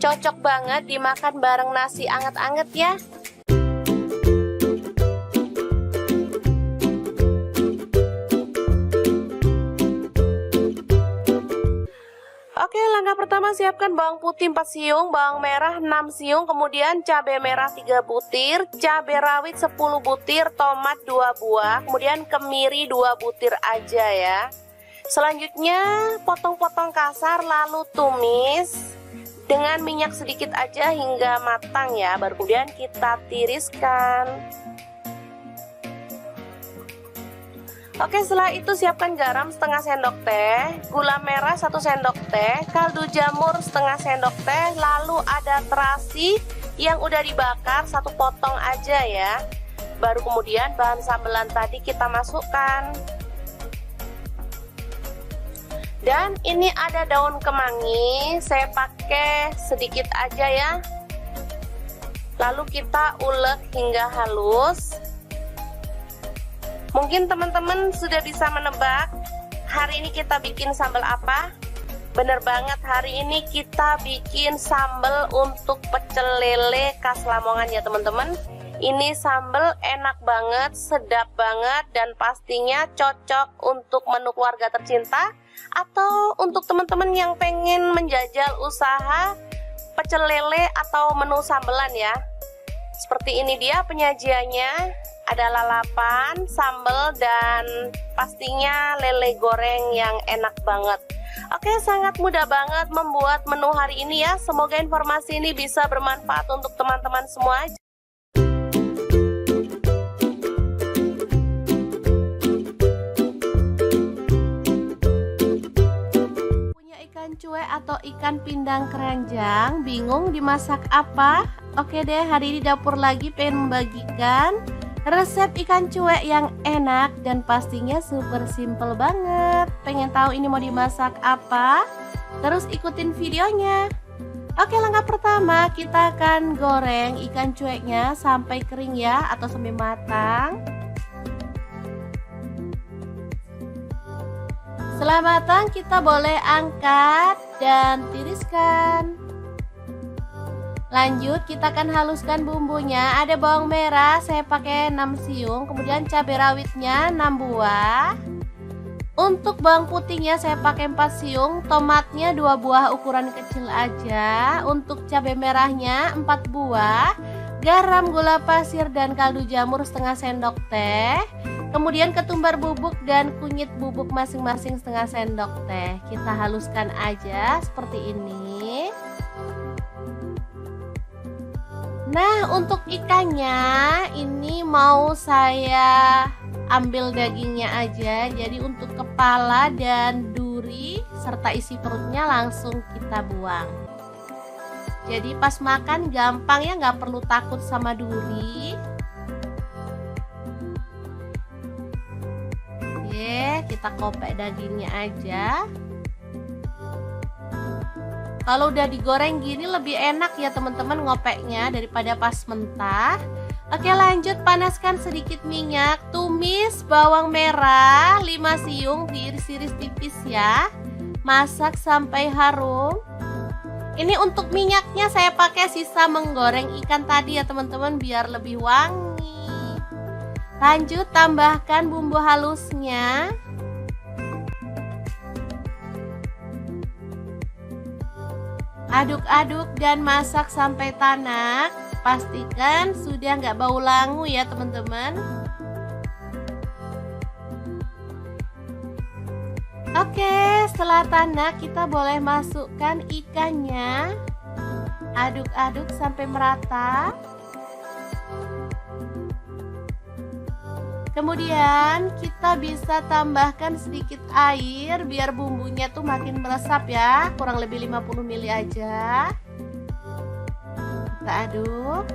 S2: cocok banget dimakan bareng nasi anget-anget ya. Oke, langkah pertama siapkan bawang putih 4 siung, bawang merah 6 siung, kemudian cabai merah 3 butir, cabai rawit 10 butir, tomat 2 buah, kemudian kemiri 2 butir aja ya. Selanjutnya potong-potong kasar lalu tumis dengan minyak sedikit aja hingga matang ya. Baru kemudian kita tiriskan. Oke, setelah itu siapkan garam setengah sendok teh, gula merah 1 sendok teh, kaldu jamur setengah sendok teh, lalu ada terasi yang udah dibakar 1 potong aja ya. Baru kemudian bahan sambelan tadi kita masukkan. Dan ini ada daun kemangi, saya pakai sedikit aja ya. Lalu kita ulek hingga halus. Mungkin teman-teman sudah bisa menebak hari ini kita bikin sambal apa? Bener banget, hari ini kita bikin sambal untuk pecel lele khas Lamongan ya teman-teman. Ini sambal enak banget, sedap banget, dan pastinya cocok untuk menu keluarga tercinta atau untuk teman-teman yang pengen menjajal usaha pecel lele atau menu sambelan ya. Seperti ini dia penyajiannya, ada lalapan, sambal, dan pastinya lele goreng yang enak banget. Oke, sangat mudah banget membuat menu hari ini ya. Semoga informasi ini bisa bermanfaat untuk teman-teman semua. Cuek atau ikan pindang keranjang, bingung dimasak apa? Oke deh, hari ini dapur lagi pengen membagikan resep ikan cuek yang enak dan pastinya super simple banget. Pengen tahu ini mau dimasak apa? Terus ikutin videonya. Oke, langkah pertama kita akan goreng ikan cueknya sampai kering ya, atau sampai matang. Setelah matang kita boleh angkat dan tiriskan. Lanjut kita akan haluskan bumbunya. Ada bawang merah saya pakai 6 siung, kemudian cabai rawitnya 6 buah. Untuk bawang putihnya saya pakai 4 siung, tomatnya 2 buah ukuran kecil aja. Untuk cabai merahnya 4 buah, garam, gula pasir, dan kaldu jamur setengah sendok teh. Kemudian ketumbar bubuk dan kunyit bubuk masing-masing setengah sendok teh. Kita haluskan aja seperti ini. Nah, untuk ikannya ini mau saya ambil dagingnya aja. Jadi untuk kepala dan duri serta isi perutnya langsung kita buang. Jadi pas makan gampang ya, nggak perlu takut sama duri. Kita kopek dagingnya aja. Kalau udah digoreng gini lebih enak ya teman-teman ngopeknya daripada pas mentah. Oke, lanjut panaskan sedikit minyak. Tumis bawang merah 5 siung, diiris-iris tipis ya. Masak sampai harum. Ini untuk minyaknya saya pakai sisa menggoreng ikan tadi ya teman-teman, biar lebih wangi. Lanjut tambahkan bumbu halusnya. Aduk-aduk dan masak sampai tanak. Pastikan sudah nggak bau langu ya teman-teman. Oke, setelah tanak kita boleh masukkan ikannya. Aduk-aduk sampai merata. Kemudian kita bisa tambahkan sedikit air biar bumbunya tuh makin meresap ya, kurang lebih 50 ml aja. Kita aduk.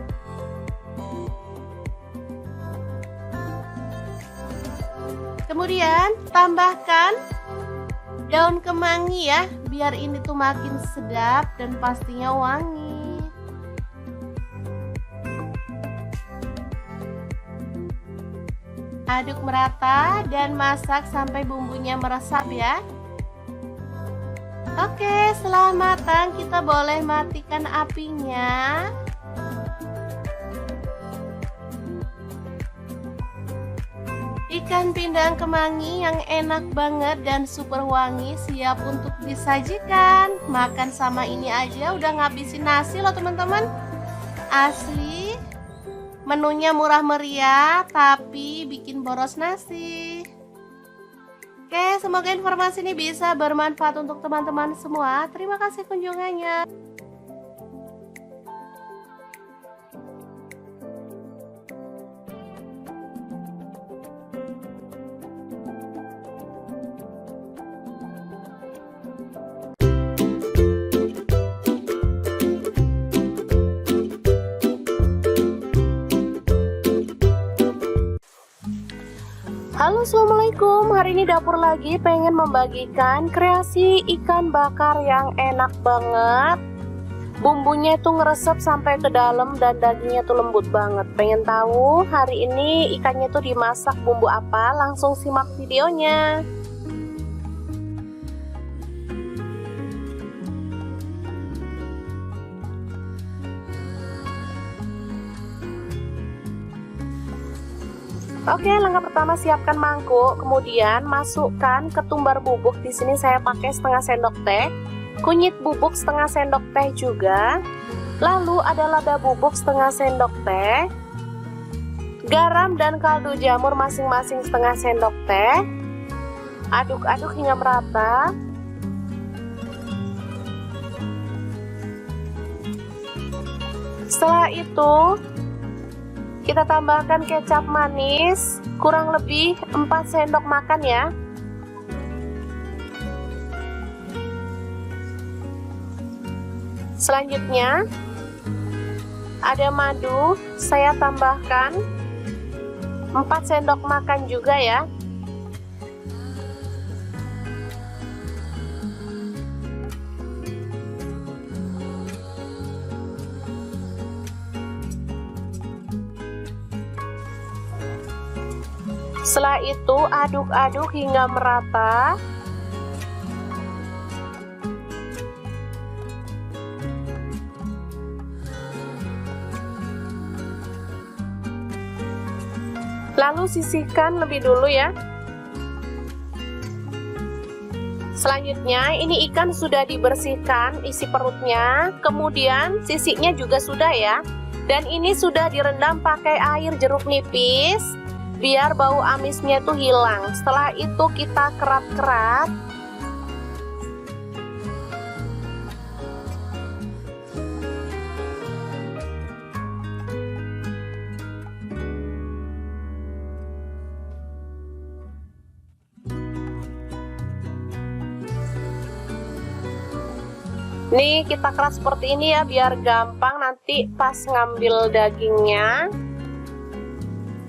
S2: Kemudian tambahkan daun kemangi ya, biar ini tuh makin sedap dan pastinya wangi. Aduk merata dan masak sampai bumbunya meresap ya. Oke, setelah matang kita boleh matikan apinya. Ikan pindang kemangi yang enak banget dan super wangi siap untuk disajikan. Makan sama ini aja udah ngabisin nasi loh teman-teman. Asli. Menunya murah meriah tapi bikin boros nasi. Oke, semoga informasi ini bisa bermanfaat untuk teman-teman semua. Terima kasih kunjungannya.
S3: Halo
S2: Halo, assalamualaikum. Hari ini dapur lagi pengen membagikan kreasi ikan bakar yang enak banget. Bumbunya itu ngeresep sampai ke dalam dan dagingnya tuh lembut banget. Pengen tahu hari ini ikannya tuh dimasak bumbu apa? Langsung simak videonya. Oke, langkah pertama siapkan mangkuk, kemudian masukkan ketumbar bubuk. Di sini saya pakai setengah sendok teh, kunyit bubuk setengah sendok teh juga. Lalu ada lada bubuk setengah sendok teh, garam dan kaldu jamur masing-masing setengah sendok teh. Aduk-aduk hingga merata. Setelah itu kita tambahkan kecap manis, kurang lebih 4 sendok makan ya. Selanjutnya ada madu, saya tambahkan 4 sendok makan juga ya. Setelah itu aduk-aduk hingga merata. Lalu sisihkan lebih dulu ya. Selanjutnya ini ikan sudah dibersihkan isi perutnya, kemudian sisiknya juga sudah ya. Dan ini sudah direndam pakai air jeruk nipis biar bau amisnya tuh hilang. Setelah itu kita kerat-kerat. Nih kita kerat seperti ini ya biar gampang nanti pas ngambil dagingnya.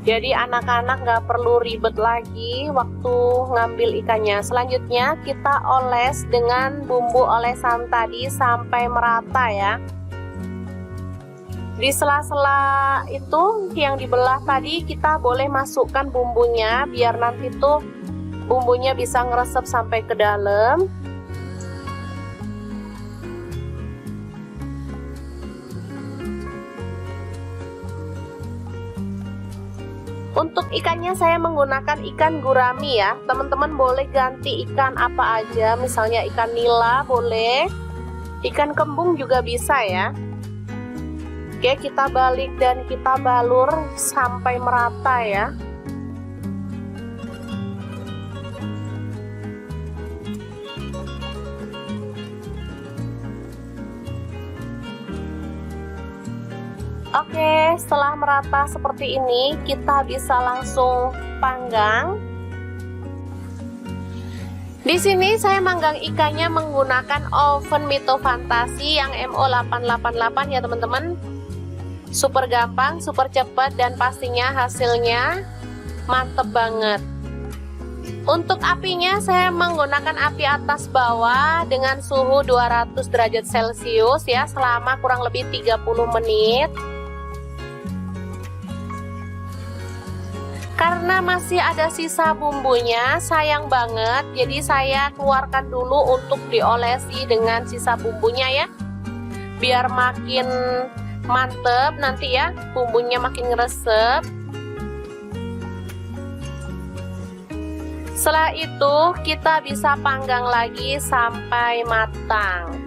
S2: Jadi anak-anak nggak perlu ribet lagi waktu ngambil ikannya. Selanjutnya kita oles dengan bumbu olesan tadi sampai merata ya. Di sela-sela itu yang dibelah tadi kita boleh masukkan bumbunya biar nanti tuh bumbunya bisa ngeresep sampai ke dalam. Untuk ikannya saya menggunakan ikan gurami ya. Teman-teman boleh ganti ikan apa aja, misalnya ikan nila boleh, ikan kembung juga bisa ya. Oke, kita balik dan kita balur sampai merata ya. Oke, setelah merata seperti ini, kita bisa langsung panggang. Di sini saya manggang ikannya menggunakan oven Mito Fantasi yang MO888 ya teman-teman. Super gampang, super cepat, dan pastinya hasilnya mantep banget. Untuk apinya saya menggunakan api atas bawah dengan suhu 200 derajat Celcius ya selama kurang lebih 30 menit. Karena masih ada sisa bumbunya, sayang banget, jadi saya keluarkan dulu untuk diolesi dengan sisa bumbunya ya, biar makin mantep nanti ya, bumbunya makin ngeresep. Setelah itu kita bisa panggang lagi sampai matang.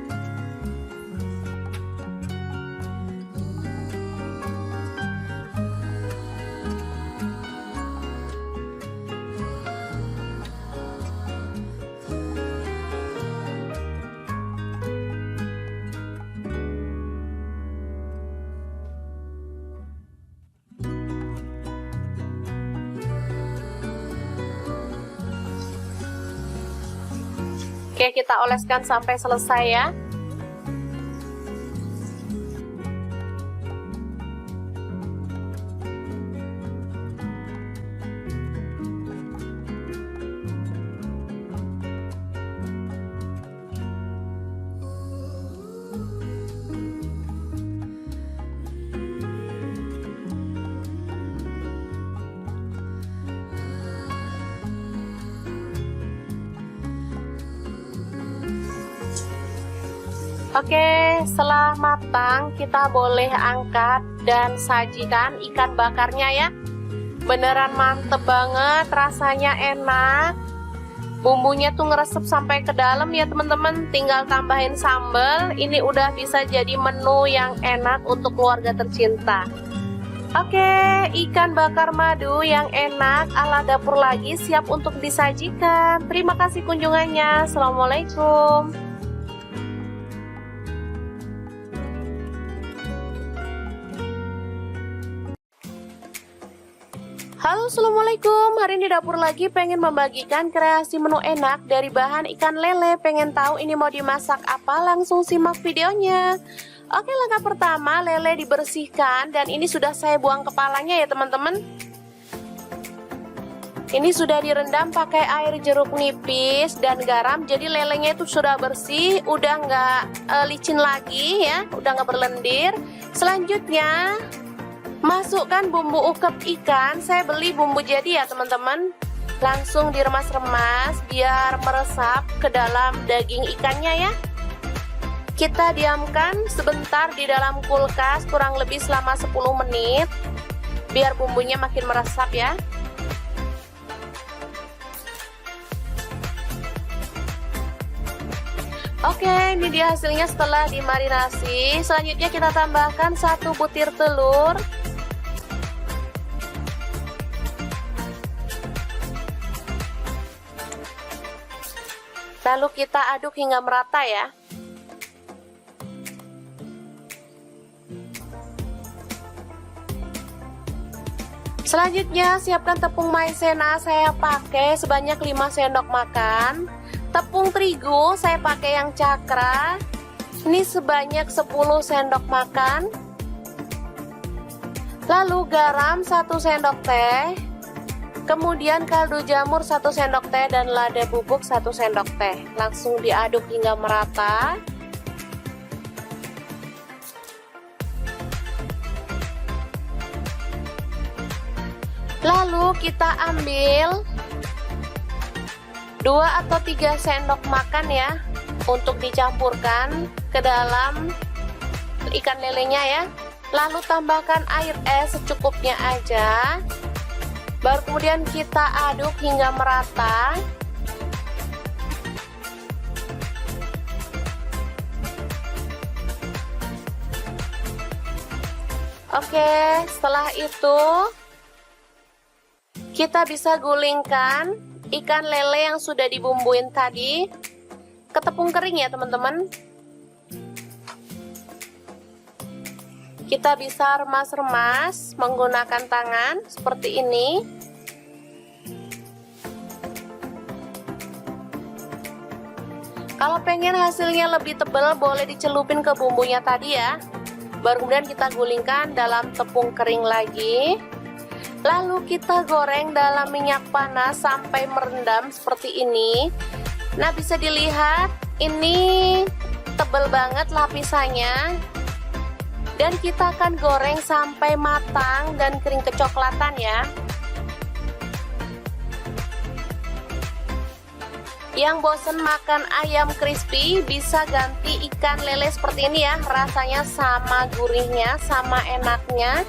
S2: Oke, kita oleskan sampai selesai ya. Oke, setelah matang kita boleh angkat dan sajikan ikan bakarnya ya. Beneran mantep banget, rasanya enak. Bumbunya tuh ngeresep sampai ke dalam ya teman-teman. Tinggal tambahin sambal. Ini udah bisa jadi menu yang enak untuk keluarga tercinta. Oke, ikan bakar madu yang enak ala dapur lagi siap untuk disajikan. Terima kasih kunjungannya. Assalamualaikum. Halo, assalamualaikum. Hari ini dapur lagi pengen membagikan kreasi menu enak dari bahan ikan lele. Pengen tahu ini mau dimasak apa? Langsung simak videonya. Oke, langkah pertama lele dibersihkan dan ini sudah saya buang kepalanya ya teman-teman. Ini sudah direndam pakai air jeruk nipis dan garam. Jadi lelenya itu sudah bersih, udah nggak licin lagi ya, udah nggak berlendir. Selanjutnya masukkan bumbu ukep ikan. Saya beli bumbu jadi ya teman-teman. Langsung diremas-remas biar meresap ke dalam daging ikannya ya. Kita diamkan sebentar di dalam kulkas kurang lebih selama 10 menit biar bumbunya makin meresap ya. Oke, ini dia hasilnya setelah dimarinasi. Selanjutnya kita tambahkan 1 butir telur. Lalu kita aduk hingga merata ya. Selanjutnya siapkan tepung maizena, saya pakai sebanyak 5 sendok makan. Tepung terigu saya pakai yang cakra. Ini sebanyak 10 sendok makan. Lalu garam 1 sendok teh. Kemudian kaldu jamur 1 sendok teh dan lada bubuk 1 sendok teh. Langsung diaduk hingga merata. Lalu kita ambil 2 atau 3 sendok makan ya untuk dicampurkan ke dalam ikan lelenya ya. Lalu tambahkan air es secukupnya aja. Baru kemudian kita aduk hingga merata. Oke, setelah itu kita bisa gulingkan ikan lele yang sudah dibumbuin tadi ke tepung kering ya teman-teman. Kita bisa remas-remas menggunakan tangan seperti ini. Kalau pengen hasilnya lebih tebal boleh dicelupin ke bumbunya tadi ya. Baru kemudian kita gulingkan dalam tepung kering lagi. Lalu kita goreng dalam minyak panas sampai merendam seperti ini. Nah, bisa dilihat ini tebal banget lapisannya. Dan kita akan goreng sampai matang dan kering kecoklatan ya. Yang bosen makan ayam crispy bisa ganti ikan lele seperti ini ya. Rasanya sama gurihnya, sama enaknya.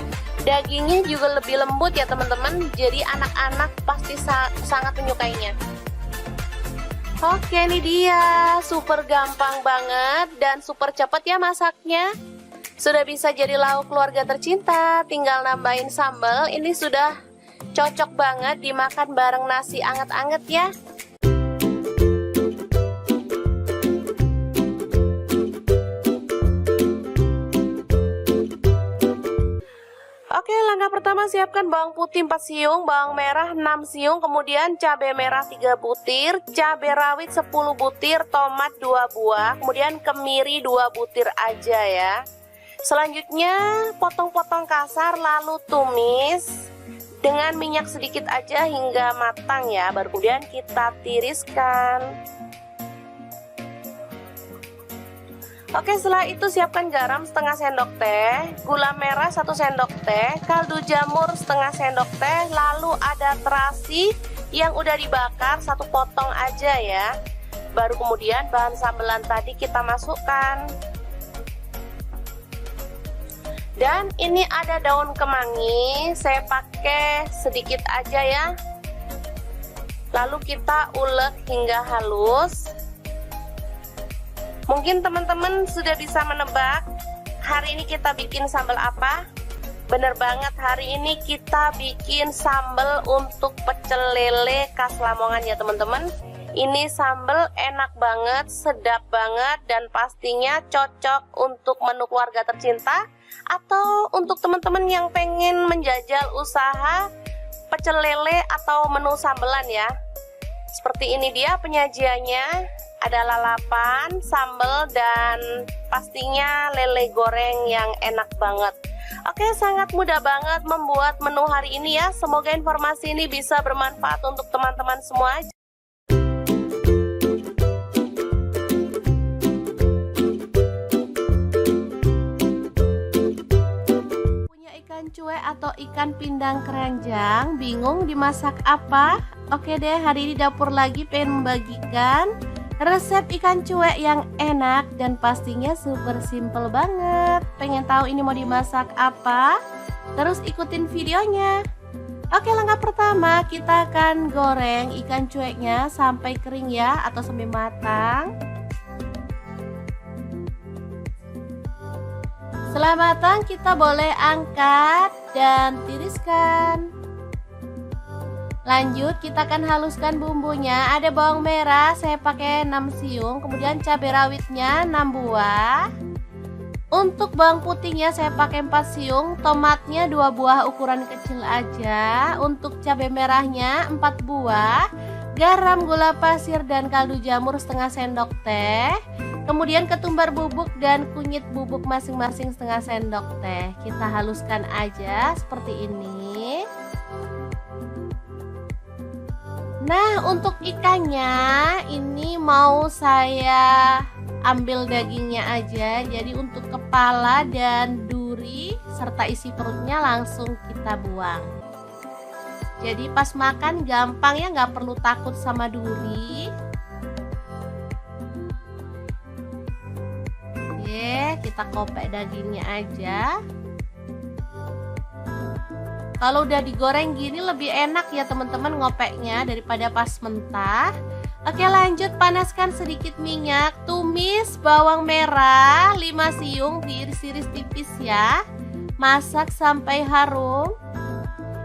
S2: Dagingnya juga lebih lembut ya teman-teman. Jadi anak-anak pasti sangat menyukainya. Oke, ini dia. Super gampang banget dan super cepat ya masaknya. Sudah bisa jadi lauk keluarga tercinta. Tinggal nambahin sambal. Ini sudah cocok banget dimakan bareng nasi anget-anget ya. Oke, langkah pertama siapkan bawang putih 4 siung, bawang merah 6 siung, kemudian cabai merah 3 butir, cabai rawit 10 butir, tomat 2 buah, kemudian kemiri 2 butir aja ya. Selanjutnya potong-potong kasar lalu tumis dengan minyak sedikit aja hingga matang ya. Baru kemudian kita tiriskan. Oke, setelah itu siapkan garam setengah sendok teh, gula merah 1 sendok teh, kaldu jamur setengah sendok teh, lalu ada terasi yang udah dibakar 1 potong aja ya. Baru kemudian bahan sambelan tadi kita masukkan.
S1: Dan ini ada daun kemangi, saya pakai sedikit aja ya. Lalu kita ulek hingga halus. Mungkin teman-teman sudah bisa menebak hari ini kita bikin sambal apa? Bener banget, hari ini kita bikin sambal untuk pecel lele khas Lamongan ya teman-teman. Ini sambal enak banget, sedap banget, dan pastinya cocok untuk menu keluarga tercinta atau untuk teman-teman yang pengen menjajal usaha pecel lele atau menu sambelan ya. Seperti ini dia penyajiannya, ada lalapan, sambal, dan pastinya lele goreng yang enak banget. Oke, sangat mudah banget membuat menu hari ini ya. Semoga informasi ini bisa bermanfaat untuk teman-teman semua. Cuek atau ikan pindang keranjang, bingung dimasak apa? Oke deh, hari ini dapur lagi pengen membagikan resep ikan cuek yang enak dan pastinya super simple banget. Pengen tahu ini mau dimasak apa? Terus ikutin videonya. Oke, langkah pertama kita akan goreng ikan cueknya sampai kering ya, atau sampai matang. Setelah matang kita boleh angkat dan tiriskan. Lanjut kita akan haluskan bumbunya. Ada bawang merah saya pakai 6 siung, kemudian cabai rawitnya 6 buah. Untuk bawang putihnya saya pakai 4 siung, tomatnya 2 buah ukuran kecil aja. Untuk cabai merahnya 4 buah, garam, gula pasir, dan kaldu jamur setengah sendok teh. Kemudian ketumbar bubuk dan kunyit bubuk masing-masing setengah sendok teh. Kita haluskan aja seperti ini. Nah, untuk ikannya ini mau saya ambil dagingnya aja. Jadi untuk kepala dan duri serta isi perutnya langsung kita buang. Jadi pas makan gampang ya, nggak perlu takut sama duri. Kita kopek dagingnya aja. Kalau udah digoreng gini lebih enak ya teman-teman ngopeknya daripada pas mentah. Oke, lanjut panaskan sedikit minyak. Tumis bawang merah 5 siung, diiris-iris tipis ya. Masak sampai harum.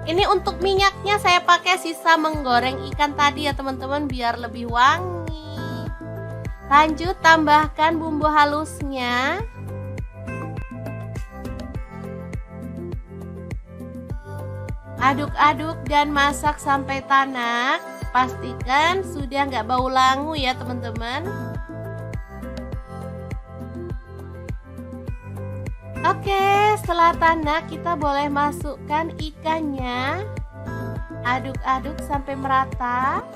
S1: Ini untuk minyaknya saya pakai sisa menggoreng ikan tadi ya teman-teman, biar lebih wangi. Lanjut tambahkan bumbu halusnya. Aduk-aduk dan masak sampai tanak. Pastikan sudah nggak bau langu ya teman-teman. Oke, setelah tanak kita boleh masukkan ikannya. Aduk-aduk sampai merata.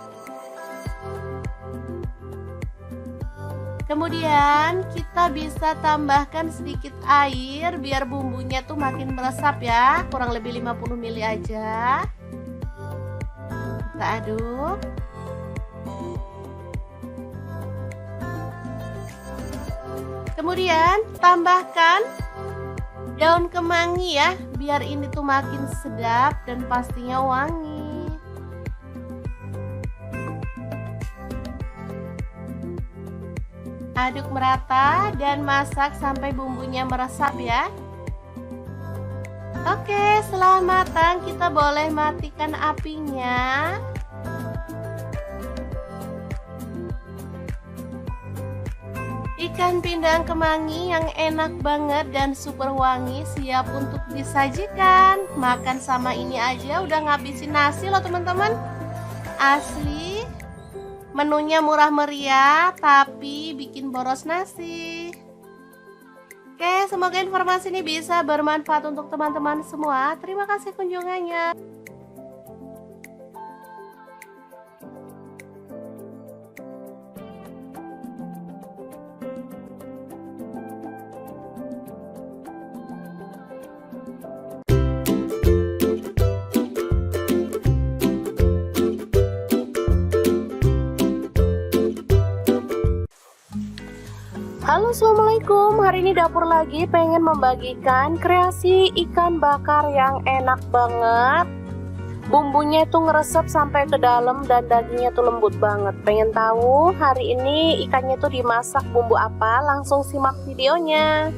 S1: Kemudian kita bisa tambahkan sedikit air biar bumbunya tuh makin meresap ya, kurang lebih 50 ml aja. Kita aduk. Kemudian tambahkan daun kemangi ya, biar ini tuh makin sedap dan pastinya wangi. Aduk merata dan masak sampai bumbunya meresap ya. Oke, setelah matang kita boleh matikan apinya. Ikan pindang kemangi yang enak banget dan super wangi siap untuk disajikan. Makan sama ini aja udah ngabisin nasi loh teman-teman. Asli. Menunya murah meriah tapi bikin boros nasi. Oke, semoga informasi ini bisa bermanfaat untuk teman-teman semua. Terima kasih kunjungannya.
S2: Halo, assalamualaikum. Hari ini dapur lagi pengen membagikan kreasi ikan bakar yang enak banget. Bumbunya itu ngeresep sampai ke dalam dan dagingnya tuh lembut banget. Pengen tahu hari ini ikannya tuh dimasak bumbu apa? Langsung simak videonya.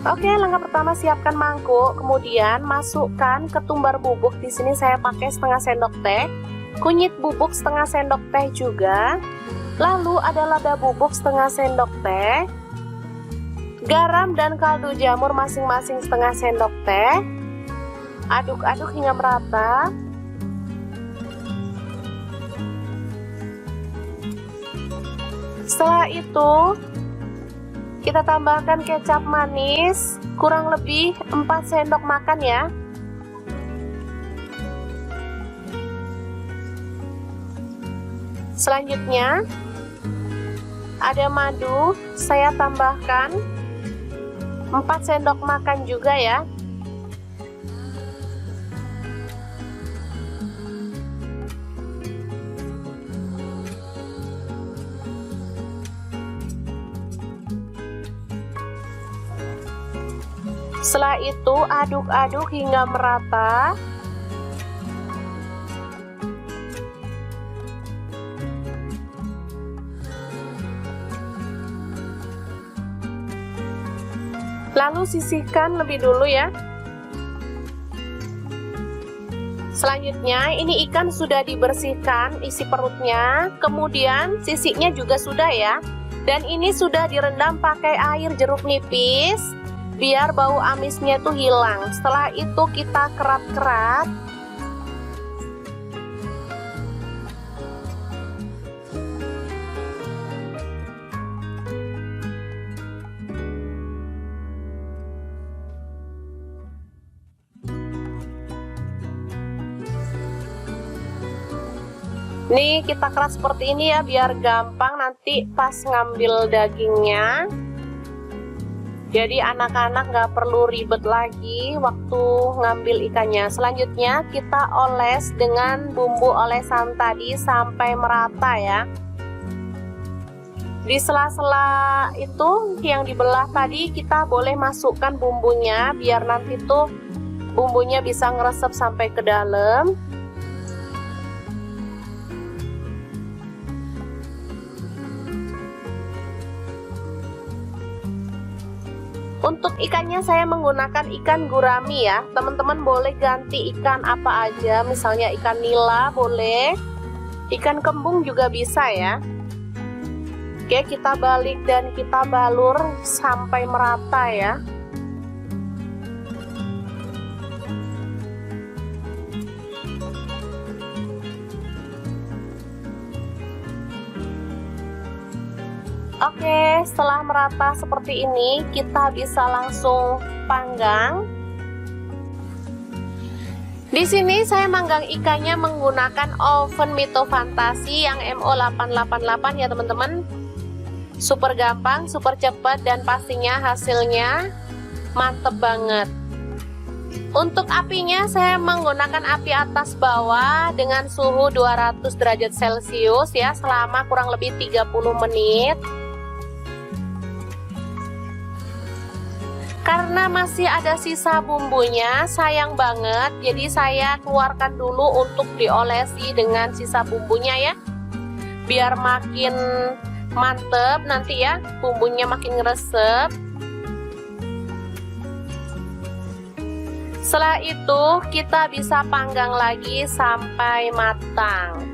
S2: Oke, langkah pertama siapkan mangkuk, kemudian masukkan ketumbar bubuk. Di sini saya pakai setengah sendok teh, kunyit bubuk setengah sendok teh juga. Lalu ada lada bubuk setengah sendok teh, garam dan kaldu jamur masing-masing setengah sendok teh. Aduk-aduk hingga merata. Setelah itu kita tambahkan kecap manis, kurang lebih 4 sendok makan ya. Selanjutnya ada madu, saya tambahkan 4 sendok makan juga ya. Setelah itu aduk-aduk hingga merata. Lalu sisihkan lebih dulu ya. Selanjutnya ini ikan sudah dibersihkan isi perutnya, kemudian sisiknya juga sudah ya. Dan ini sudah direndam pakai air jeruk nipis biar bau amisnya tuh hilang. Setelah itu kita kerat-kerat. Nih kita keras seperti ini ya biar gampang nanti pas ngambil dagingnya. Jadi anak-anak nggak perlu ribet lagi waktu ngambil ikannya. Selanjutnya kita oles dengan bumbu olesan tadi sampai merata ya. Di sela-sela itu yang dibelah tadi kita boleh masukkan bumbunya biar nanti tuh bumbunya bisa ngeresep sampai ke dalam. Untuk ikannya saya menggunakan ikan gurami ya. Teman-teman boleh ganti ikan apa aja, misalnya ikan nila boleh, ikan kembung juga bisa ya. Oke, kita balik dan kita balur sampai merata ya. Oke, setelah merata seperti ini, kita bisa langsung panggang. Di sini saya manggang ikannya menggunakan oven Mito Fantasi yang MO888 ya teman-teman. Super gampang, super cepat, dan pastinya hasilnya mantep banget. Untuk apinya saya menggunakan api atas bawah dengan suhu 200 derajat Celcius ya selama kurang lebih 30 menit. Karena masih ada sisa bumbunya, sayang banget, jadi saya keluarkan dulu untuk diolesi dengan sisa bumbunya ya. Biar makin mantep nanti ya, bumbunya makin ngeresep. Setelah itu kita bisa panggang lagi sampai matang.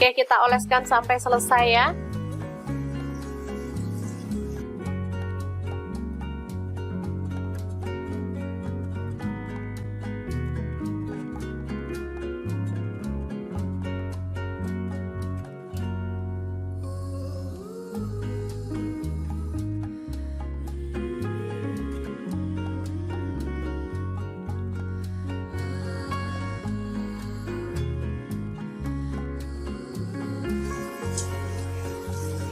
S2: Oke, kita oleskan sampai selesai ya.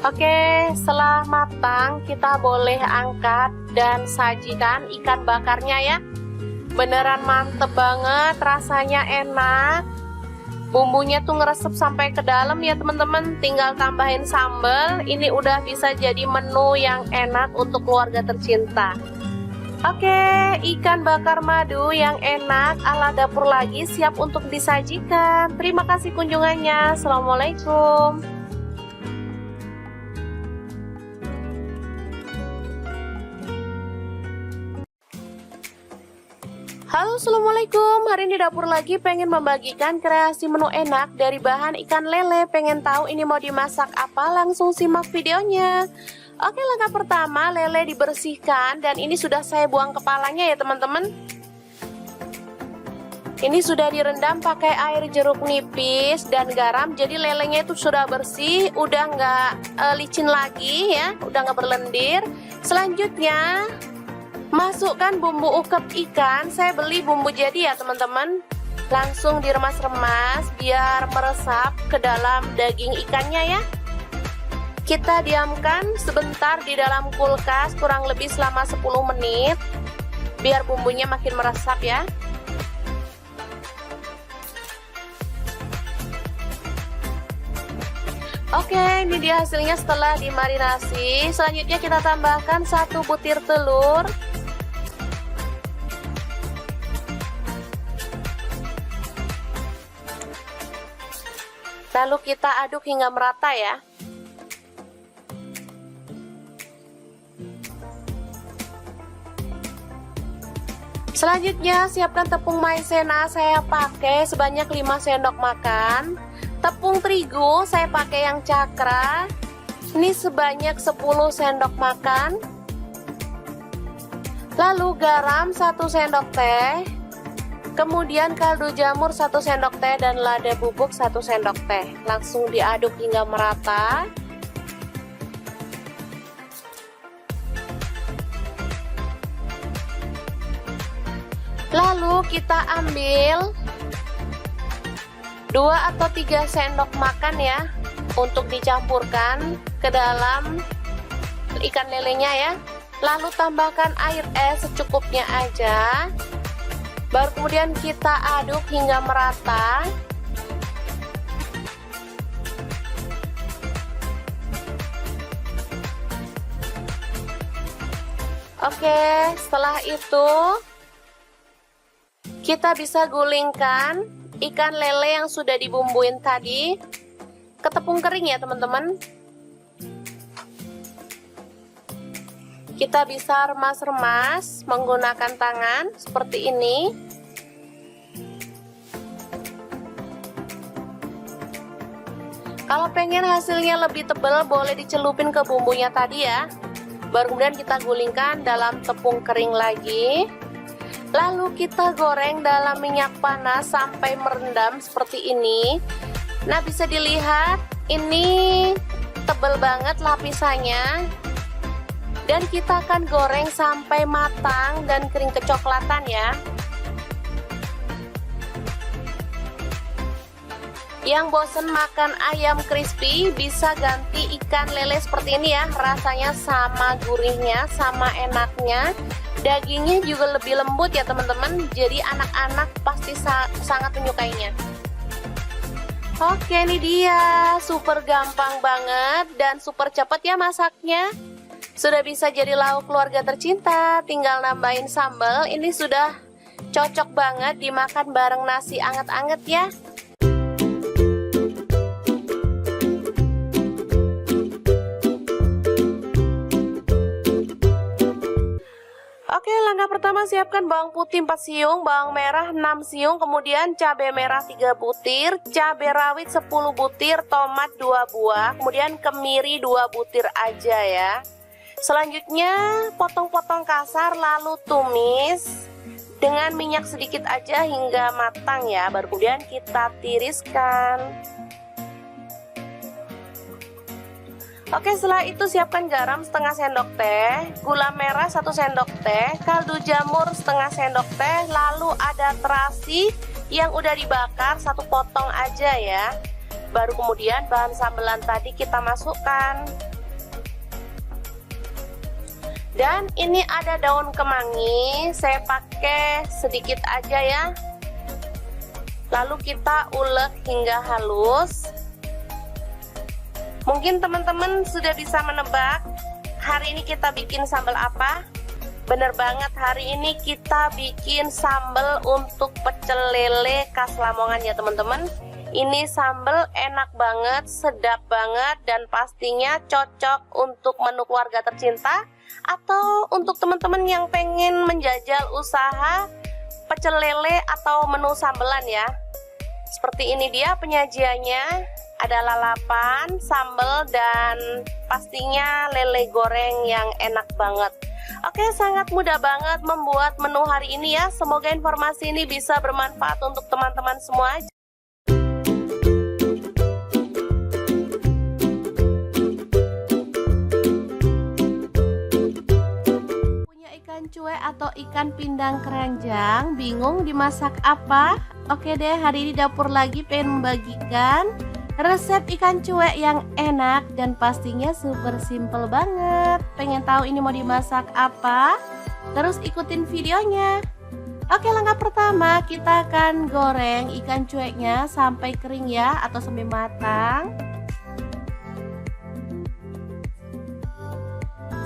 S2: Oke, setelah matang kita boleh angkat dan sajikan ikan bakarnya ya. Beneran mantep banget, rasanya enak. Bumbunya tuh ngeresep sampai ke dalam ya teman-teman. Tinggal tambahin sambal. Ini udah bisa jadi menu yang enak untuk keluarga tercinta. Oke, ikan bakar madu yang enak ala dapur lagi siap untuk disajikan. Terima kasih kunjungannya. Assalamualaikum. Halo, assalamualaikum. Hari ini dapur lagi pengen membagikan kreasi menu enak dari bahan ikan lele. Pengen tahu ini mau dimasak apa? Langsung simak videonya. Oke, langkah pertama lele dibersihkan dan ini sudah saya buang kepalanya ya teman-teman. Ini sudah direndam pakai air jeruk nipis dan garam. Jadi lelenya itu sudah bersih, udah nggak licin lagi ya, udah nggak berlendir. Selanjutnya masukkan bumbu ukep ikan. Saya beli bumbu jadi ya teman-teman. Langsung diremas-remas biar meresap ke dalam daging ikannya ya. Kita diamkan sebentar di dalam kulkas kurang lebih selama 10 menit biar bumbunya makin meresap ya. Oke, ini dia hasilnya setelah dimarinasi. Selanjutnya kita tambahkan 1 butir telur. Lalu kita aduk hingga merata ya. Selanjutnya siapkan tepung maizena, saya pakai sebanyak 5 sendok makan. Tepung terigu saya pakai yang cakra. Ini sebanyak 10 sendok makan. Lalu garam 1 sendok teh. Kemudian kaldu jamur 1 sendok teh dan lada bubuk 1 sendok teh. Langsung diaduk hingga merata. Lalu kita ambil 2 atau 3 sendok makan ya untuk dicampurkan ke dalam ikan lelenya ya. Lalu tambahkan air es secukupnya aja. Baru kemudian kita aduk hingga merata. Oke, setelah itu kita bisa gulingkan ikan lele yang sudah dibumbuin tadi ke tepung kering ya teman-teman. Kita bisa remas-remas menggunakan tangan seperti ini. Kalau pengen hasilnya lebih tebal boleh dicelupin ke bumbunya tadi ya. Baru kemudian kita gulingkan dalam tepung kering lagi. Lalu kita goreng dalam minyak panas sampai merendam seperti ini. Nah, bisa dilihat ini tebal banget lapisannya. Dan kita akan goreng sampai matang dan kering kecoklatan ya. Yang bosen makan ayam crispy bisa ganti ikan lele seperti ini ya. Rasanya sama gurihnya, sama enaknya. Dagingnya juga lebih lembut ya teman-teman. Jadi anak-anak pasti sangat menyukainya. Oke, ini dia. Super gampang banget dan super cepat ya masaknya. Sudah bisa jadi lauk keluarga tercinta. Tinggal nambahin sambal. Ini sudah cocok banget dimakan bareng nasi anget-anget ya. Oke, langkah pertama siapkan bawang putih 4 siung, bawang merah 6 siung, kemudian cabai merah 3 butir, cabai rawit 10 butir, tomat 2 buah, kemudian kemiri 2 butir aja ya. Selanjutnya potong-potong kasar lalu tumis dengan minyak sedikit aja hingga matang ya. Baru kemudian kita tiriskan. Oke, setelah itu siapkan garam setengah sendok teh, gula merah 1 sendok teh, kaldu jamur setengah sendok teh, lalu ada terasi yang udah dibakar 1 potong aja ya. Baru kemudian bahan sambelan tadi kita masukkan.
S1: Dan ini ada daun kemangi, saya pakai sedikit aja ya. Lalu kita ulek hingga halus. Mungkin teman-teman sudah bisa menebak hari ini kita bikin sambal apa? Bener banget, hari ini kita bikin sambal untuk pecel lele khas Lamongan ya teman-teman. Ini sambal enak banget, sedap banget, dan pastinya cocok untuk menu keluarga tercinta atau untuk teman-teman yang pengen menjajal usaha pecel lele atau menu sambelan ya. Seperti ini dia penyajiannya, ada lalapan, sambal, dan pastinya lele goreng yang enak banget. Oke, sangat mudah banget membuat menu hari ini ya. Semoga informasi ini bisa bermanfaat untuk teman-teman semua. Cuek atau ikan pindang keranjang, bingung dimasak apa? Oke deh, hari ini dapur lagi pengen membagikan resep ikan cuek yang enak dan pastinya super simple banget. Pengen tahu ini mau dimasak apa? Terus ikutin videonya. Oke, langkah pertama kita akan goreng ikan cueknya sampai kering ya, atau sampai matang.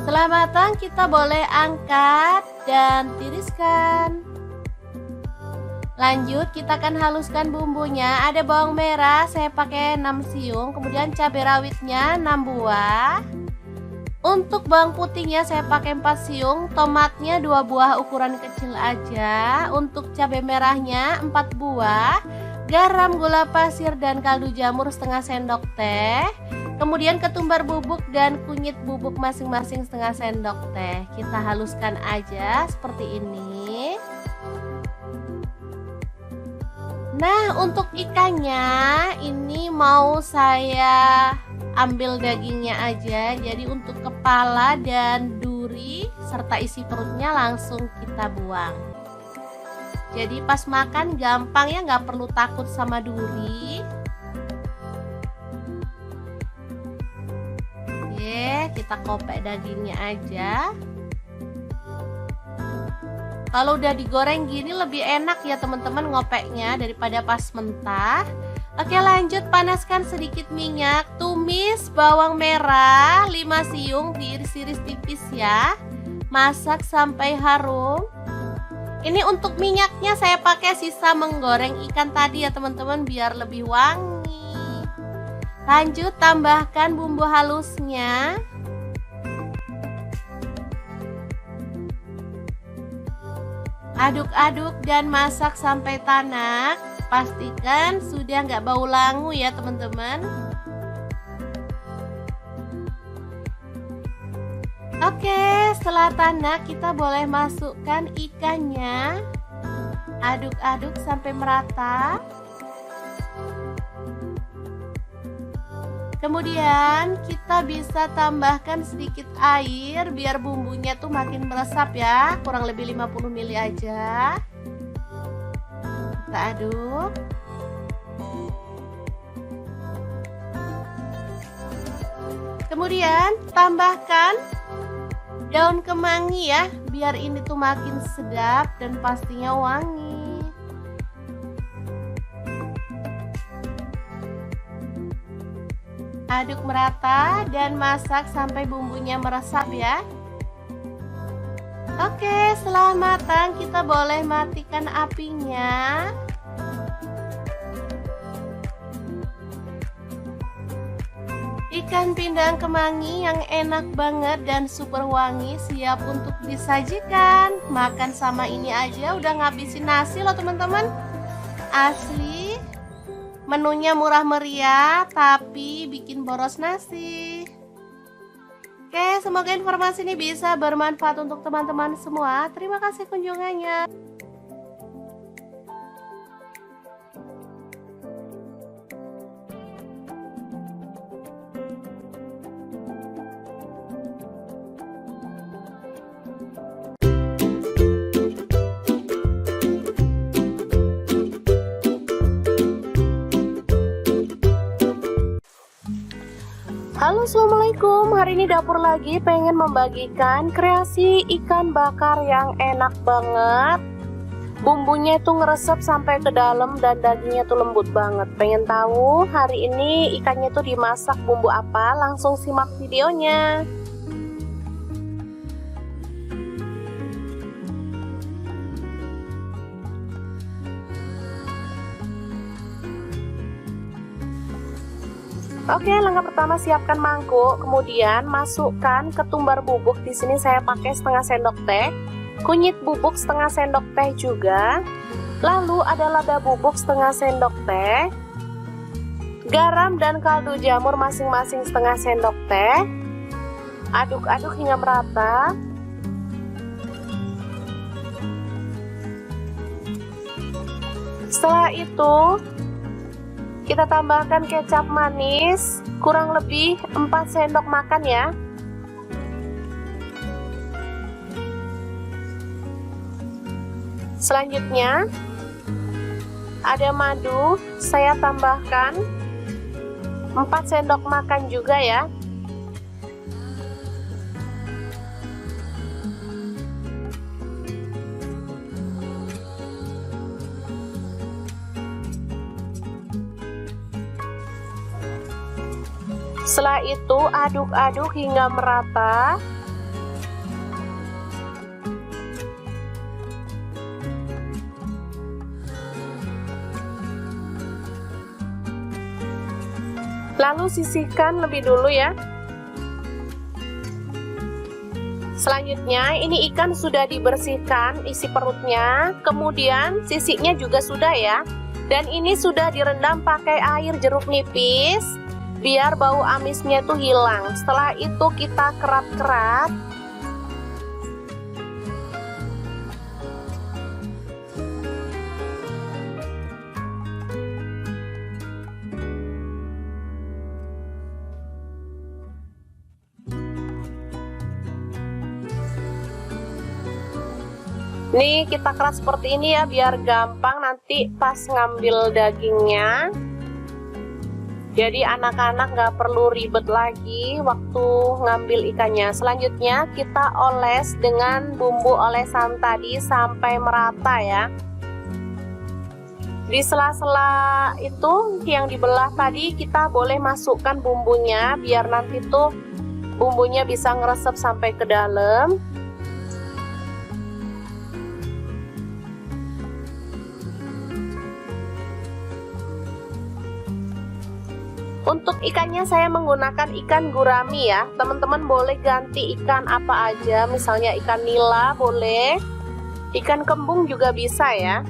S1: Setelah matang kita boleh angkat dan tiriskan. Lanjut kita akan haluskan bumbunya. Ada bawang merah saya pakai 6 siung, kemudian cabai rawitnya 6 buah. Untuk bawang putihnya saya pakai 4 siung, tomatnya 2 buah ukuran kecil aja. Untuk cabai merahnya 4 buah, garam, gula pasir, dan kaldu jamur setengah sendok teh. Kemudian ketumbar bubuk dan kunyit bubuk masing-masing setengah sendok teh. Kita haluskan aja seperti ini. Nah, untuk ikannya ini mau saya ambil dagingnya aja. Jadi untuk kepala dan duri serta isi perutnya langsung kita buang. Jadi pas makan gampang ya, nggak perlu takut sama duri. Kita kopek dagingnya aja. Kalau udah digoreng gini lebih enak ya teman-teman ngopeknya daripada pas mentah. Oke, lanjut panaskan sedikit minyak. Tumis bawang merah 5 siung, diiris-iris tipis ya. Masak sampai harum. Ini untuk minyaknya saya pakai sisa menggoreng ikan tadi ya teman-teman, biar lebih wangi. Lanjut tambahkan bumbu halusnya. Aduk-aduk dan masak sampai tanak. Pastikan sudah nggak bau langu ya teman-teman. Oke, setelah tanak kita boleh masukkan ikannya. Aduk-aduk sampai merata. Kemudian kita bisa tambahkan sedikit air biar bumbunya tuh makin meresap ya, kurang lebih 50 ml aja. Kita aduk. Kemudian tambahkan daun kemangi ya, biar ini tuh makin sedap dan pastinya wangi. Aduk merata dan masak sampai bumbunya meresap ya. Oke, setelah matang kita boleh matikan apinya. Ikan pindang kemangi yang enak banget dan super wangi siap untuk disajikan. Makan sama ini aja udah ngabisin nasi loh teman-teman. Asli. Menunya murah meriah tapi bikin boros nasi. Oke, semoga informasi ini bisa bermanfaat untuk teman-teman semua. Terima kasih kunjungannya.
S2: Halo Halo, assalamualaikum. Hari ini dapur lagi pengen membagikan kreasi ikan bakar yang enak banget. Bumbunya itu ngeresep sampai ke dalam dan dagingnya tuh lembut banget. Pengen tahu hari ini ikannya tuh dimasak bumbu apa? Langsung simak videonya. Oke, langkah pertama siapkan mangkuk, kemudian masukkan ketumbar bubuk. Di sini saya pakai setengah sendok teh, kunyit bubuk setengah sendok teh juga. Lalu ada lada bubuk setengah sendok teh, garam dan kaldu jamur masing-masing setengah sendok teh. Aduk-aduk hingga merata. Setelah itu kita tambahkan kecap manis kurang lebih 4 sendok makan ya. Selanjutnya ada madu, saya tambahkan 4 sendok makan juga ya. Setelah itu aduk-aduk hingga merata. Lalu sisihkan lebih dulu ya. Selanjutnya ini ikan sudah dibersihkan isi perutnya, kemudian sisiknya juga sudah ya. Dan ini sudah direndam pakai air jeruk nipis biar bau amisnya itu hilang. Setelah itu kita kerat-kerat. Nih kita keras seperti ini ya biar gampang nanti pas ngambil dagingnya. Jadi anak-anak nggak perlu ribet lagi waktu ngambil ikannya. Selanjutnya kita oles dengan bumbu olesan tadi sampai merata ya. Di sela-sela itu yang dibelah tadi kita boleh masukkan bumbunya biar nanti tuh bumbunya bisa ngeresep sampai ke dalam. Untuk ikannya saya menggunakan ikan gurami ya. Teman-teman boleh ganti ikan apa aja, misalnya ikan nila boleh, ikan kembung juga bisa ya.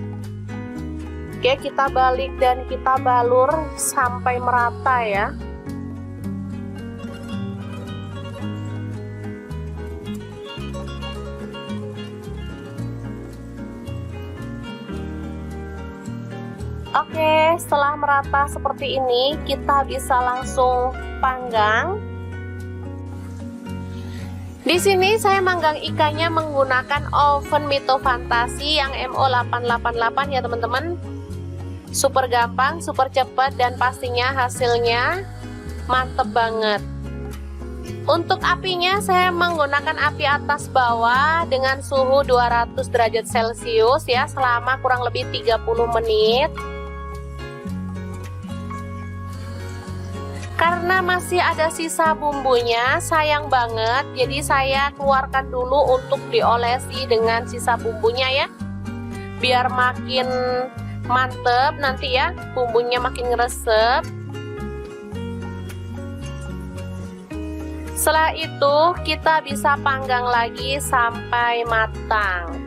S2: Oke, kita balik dan kita balur sampai merata ya. Oke, setelah merata seperti ini, kita bisa langsung panggang. Di sini saya manggang ikannya menggunakan oven Mito Fantasi yang MO888 ya teman-teman. Super gampang, super cepat, dan pastinya hasilnya mantep banget. Untuk apinya saya menggunakan api atas bawah dengan suhu 200 derajat Celcius ya selama kurang lebih 30 menit. Karena masih ada sisa bumbunya, sayang banget, jadi saya keluarkan dulu untuk diolesi dengan sisa bumbunya ya, biar makin mantep nanti ya, bumbunya makin ngeresep. Setelah itu kita bisa panggang lagi sampai matang.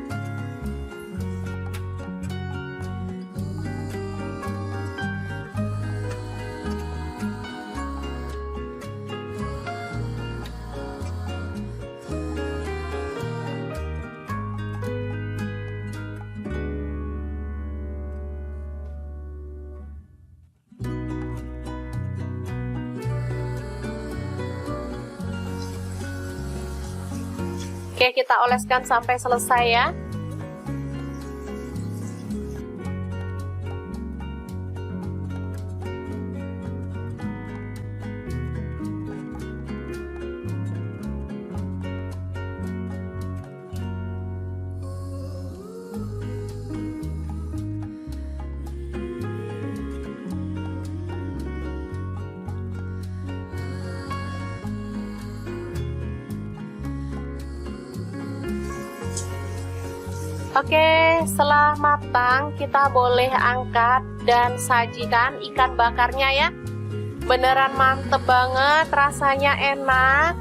S2: Oke, kita oleskan sampai selesai ya. Oke, setelah matang kita boleh angkat dan sajikan ikan bakarnya ya. Beneran mantep banget, rasanya enak.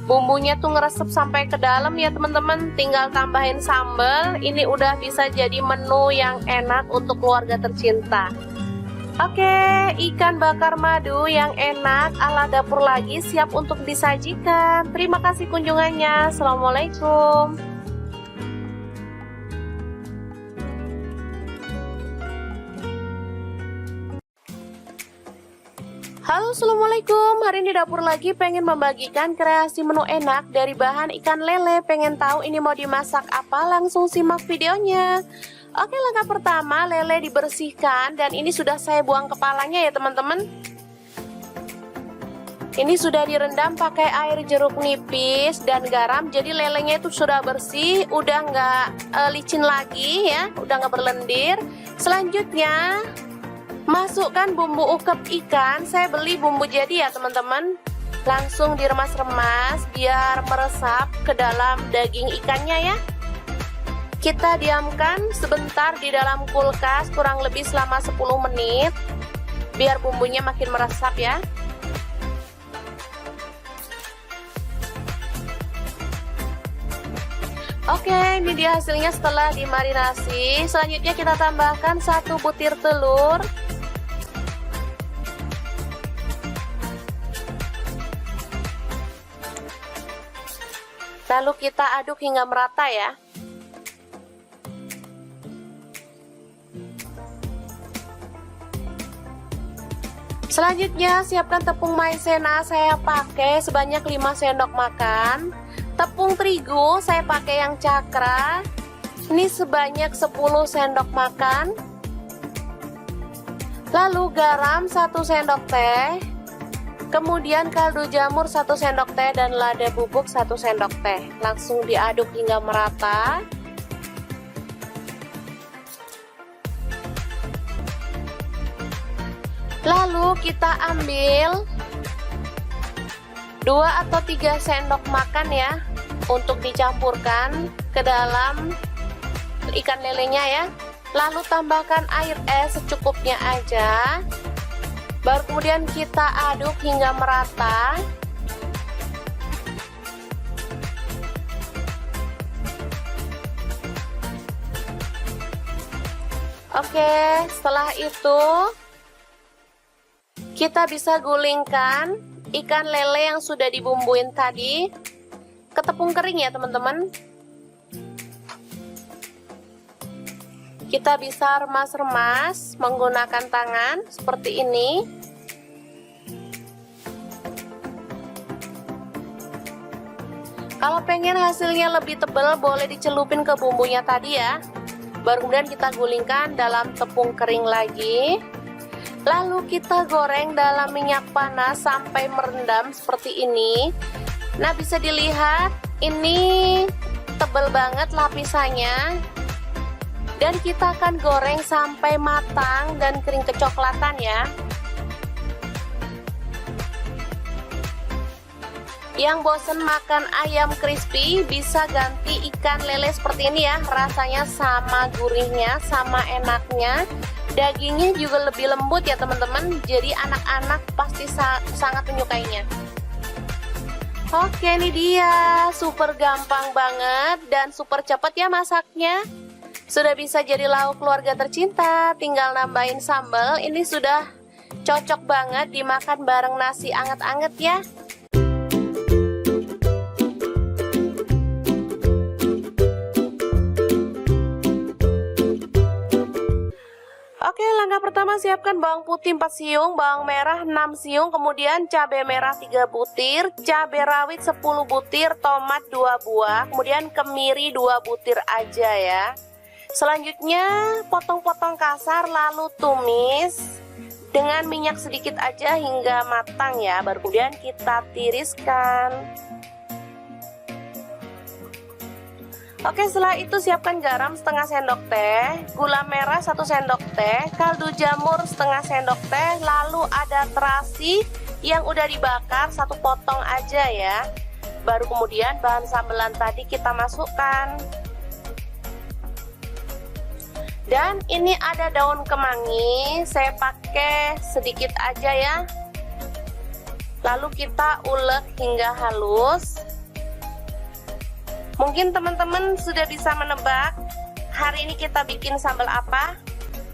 S2: Bumbunya tuh ngeresep sampai ke dalam ya teman-teman. Tinggal tambahin sambal. Ini udah bisa jadi menu yang enak untuk keluarga tercinta. Oke, ikan bakar madu yang enak ala dapur lagi siap untuk disajikan. Terima kasih kunjungannya. Assalamualaikum. Halo, assalamualaikum. Hari ini dapur lagi pengen membagikan kreasi menu enak dari bahan ikan lele. Pengen tahu ini mau dimasak apa? Langsung simak videonya. Oke, langkah pertama lele dibersihkan dan ini sudah saya buang kepalanya ya teman-teman. Ini sudah direndam pakai air jeruk nipis dan garam. Jadi lelenya itu sudah bersih, udah nggak licin lagi ya, udah nggak berlendir. Selanjutnya masukkan bumbu ukep ikan. Saya beli bumbu jadi ya teman-teman. Langsung diremas-remas biar meresap ke dalam daging ikannya ya. Kita diamkan sebentar di dalam kulkas kurang lebih selama 10 menit biar bumbunya makin meresap ya. Oke, ini dia hasilnya setelah dimarinasi. Selanjutnya kita tambahkan 1 butir telur. Lalu kita aduk hingga merata ya. Selanjutnya siapkan tepung maizena, saya pakai sebanyak 5 sendok makan. Tepung terigu saya pakai yang cakra. Ini sebanyak 10 sendok makan. Lalu garam 1 sendok teh. Kemudian kaldu jamur 1 sendok teh dan lada bubuk 1 sendok teh. Langsung diaduk hingga merata. Lalu kita ambil 2 atau 3 sendok makan ya untuk dicampurkan ke dalam ikan lelenya ya. Lalu tambahkan air es secukupnya aja. Baru kemudian kita aduk hingga merata. Oke, setelah itu kita bisa gulingkan ikan lele yang sudah dibumbuin tadi ke tepung kering ya teman-teman. Kita bisa remas-remas menggunakan tangan seperti ini. Kalau pengen hasilnya lebih tebal boleh dicelupin ke bumbunya tadi ya. Baru kemudian kita gulingkan dalam tepung kering lagi. Lalu kita goreng dalam minyak panas sampai merendam seperti ini. Nah, bisa dilihat ini tebal banget lapisannya. Dan kita akan goreng sampai matang dan kering kecoklatan ya. Yang bosen makan ayam crispy bisa ganti ikan lele seperti ini ya. Rasanya sama gurihnya, sama enaknya. Dagingnya juga lebih lembut ya teman-teman. Jadi anak-anak pasti sangat menyukainya. Oke, ini dia. Super gampang banget dan super cepat ya masaknya. Sudah bisa jadi lauk keluarga tercinta. Tinggal nambahin sambal. Ini sudah cocok banget dimakan bareng nasi anget-anget ya. Oke, langkah pertama siapkan bawang putih 4 siung, bawang merah 6 siung, kemudian cabai merah 3 butir, cabai rawit 10 butir, tomat 2 buah, kemudian kemiri 2 butir aja ya. Selanjutnya potong-potong kasar lalu tumis dengan minyak sedikit aja hingga matang ya. Baru kemudian kita tiriskan. Oke, setelah itu siapkan garam setengah sendok teh, gula merah 1 sendok teh, kaldu jamur setengah sendok teh, lalu ada terasi yang udah dibakar 1 potong aja ya. Baru kemudian bahan sambelan tadi kita masukkan.
S1: Dan ini ada daun kemangi, saya pakai sedikit aja ya. Lalu kita ulek hingga halus. Mungkin teman-teman sudah bisa menebak hari ini kita bikin sambal apa?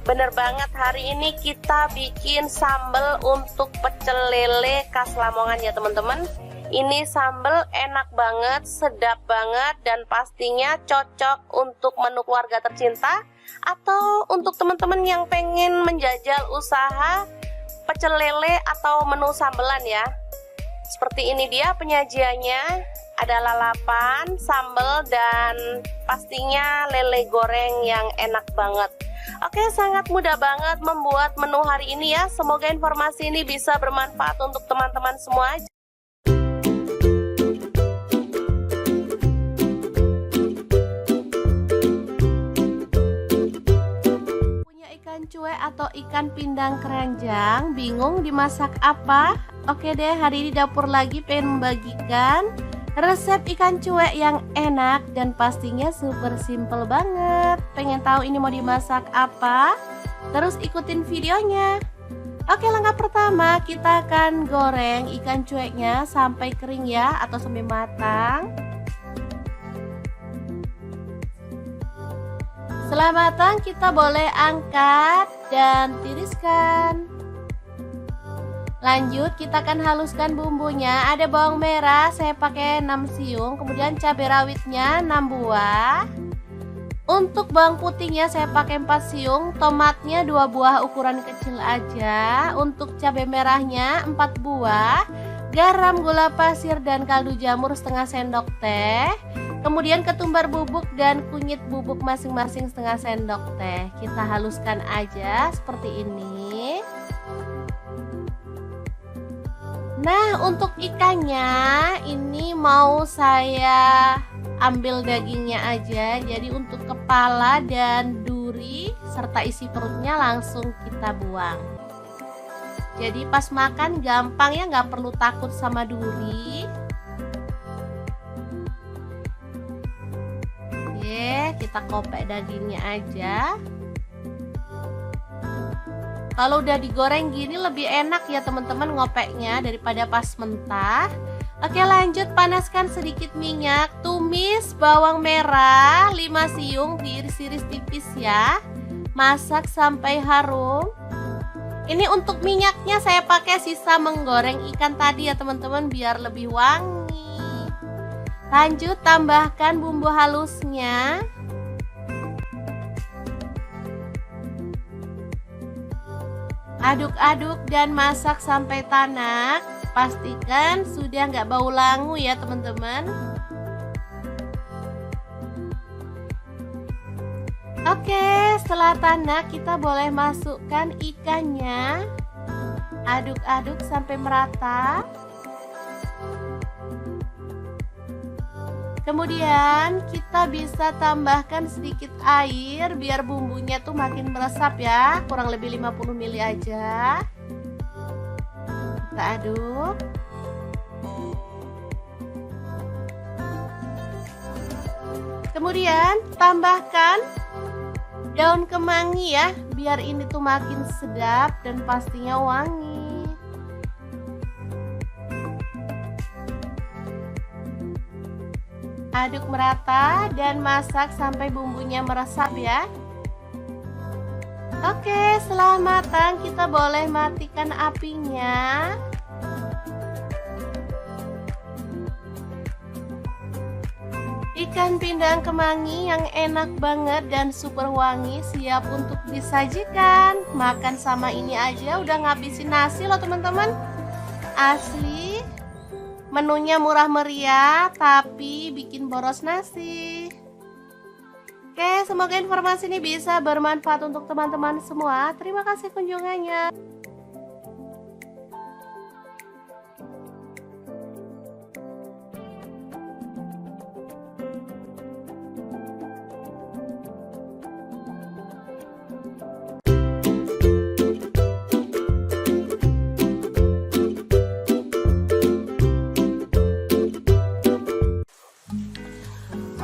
S1: Bener banget, hari ini kita bikin sambal untuk pecel lele khas Lamongan ya teman-teman. Ini sambal enak banget, sedap banget, dan pastinya cocok untuk menu keluarga tercinta atau untuk teman-teman yang pengen menjajal usaha pecel lele atau menu sambelan ya. Seperti ini dia penyajiannya, ada lalapan, sambal, dan pastinya lele goreng yang enak banget. Oke, sangat mudah banget membuat menu hari ini ya. Semoga informasi ini bisa bermanfaat untuk teman-teman semua. Cuek atau ikan pindang keranjang, bingung dimasak apa? Oke deh, hari ini dapur lagi pengen membagikan resep ikan cuek yang enak dan pastinya super simple banget. Pengen tahu ini mau dimasak apa? Terus ikutin videonya. Oke, langkah pertama kita akan goreng ikan cueknya sampai kering ya, atau sampai matang. Setelah matang kita boleh angkat dan tiriskan. Lanjut kita akan haluskan bumbunya. Ada bawang merah saya pakai 6 siung, kemudian cabai rawitnya 6 buah. Untuk bawang putihnya saya pakai 4 siung, tomatnya 2 buah ukuran kecil aja. Untuk cabai merahnya 4 buah, garam, gula pasir, dan kaldu jamur setengah sendok teh. Kemudian ketumbar bubuk dan kunyit bubuk masing-masing setengah sendok teh. Kita haluskan aja seperti ini. Nah, untuk ikannya ini mau saya ambil dagingnya aja. Jadi untuk kepala dan duri serta isi perutnya langsung kita buang. Jadi pas makan gampang ya, nggak perlu takut sama duri. Kita kopek dagingnya aja. Kalau udah digoreng gini lebih enak ya teman-teman ngopeknya daripada pas mentah. Oke, lanjut panaskan sedikit minyak. Tumis bawang merah 5 siung, diiris-iris tipis ya. Masak sampai harum. Ini untuk minyaknya saya pakai sisa menggoreng ikan tadi ya teman-teman, biar lebih wangi. Lanjut tambahkan bumbu halusnya. Aduk-aduk dan masak sampai tanak. Pastikan sudah nggak bau langu ya teman-teman. Oke, setelah tanak kita boleh masukkan ikannya. Aduk-aduk sampai merata. Kemudian kita bisa tambahkan sedikit air biar bumbunya tuh makin meresap ya, kurang lebih 50 ml aja. Kita aduk. Kemudian tambahkan daun kemangi ya, biar ini tuh makin sedap dan pastinya wangi. Aduk merata dan masak sampai bumbunya meresap ya. Oke, setelah matang kita boleh matikan apinya. Ikan pindang kemangi yang enak banget dan super wangi siap untuk disajikan. Makan sama ini aja udah ngabisin nasi loh teman-teman. Asli. Menunya murah meriah tapi bikin boros nasi. Oke, semoga informasi ini bisa bermanfaat untuk teman-teman semua. Terima kasih kunjungannya.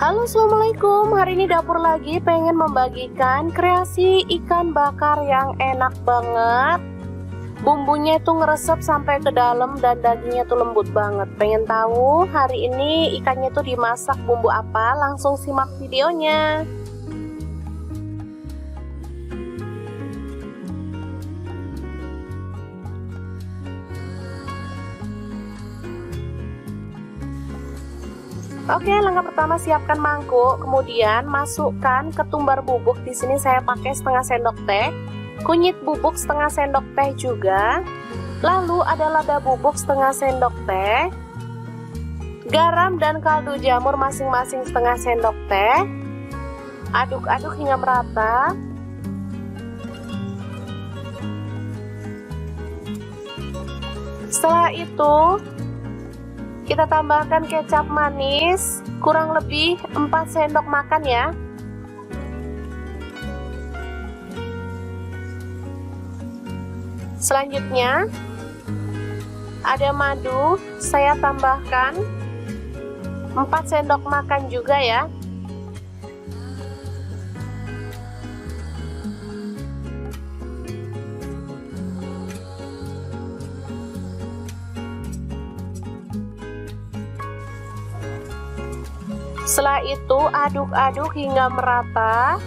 S2: Halo Halo, assalamualaikum. Hari ini dapur lagi pengen membagikan kreasi ikan bakar yang enak banget. Bumbunya itu ngeresep sampai ke dalam dan dagingnya tuh lembut banget. Pengen tahu hari ini ikannya tuh dimasak bumbu apa? Langsung simak videonya. Oke, langkah pertama siapkan mangkuk, kemudian masukkan ketumbar bubuk. Di sini saya pakai setengah sendok teh, kunyit bubuk setengah sendok teh juga. Lalu ada lada bubuk setengah sendok teh, garam dan kaldu jamur masing-masing setengah sendok teh. Aduk-aduk hingga merata. Setelah itu kita tambahkan kecap manis, kurang lebih 4 sendok makan ya. Selanjutnya ada madu, saya tambahkan 4 sendok makan juga ya. Setelah itu aduk-aduk hingga merata.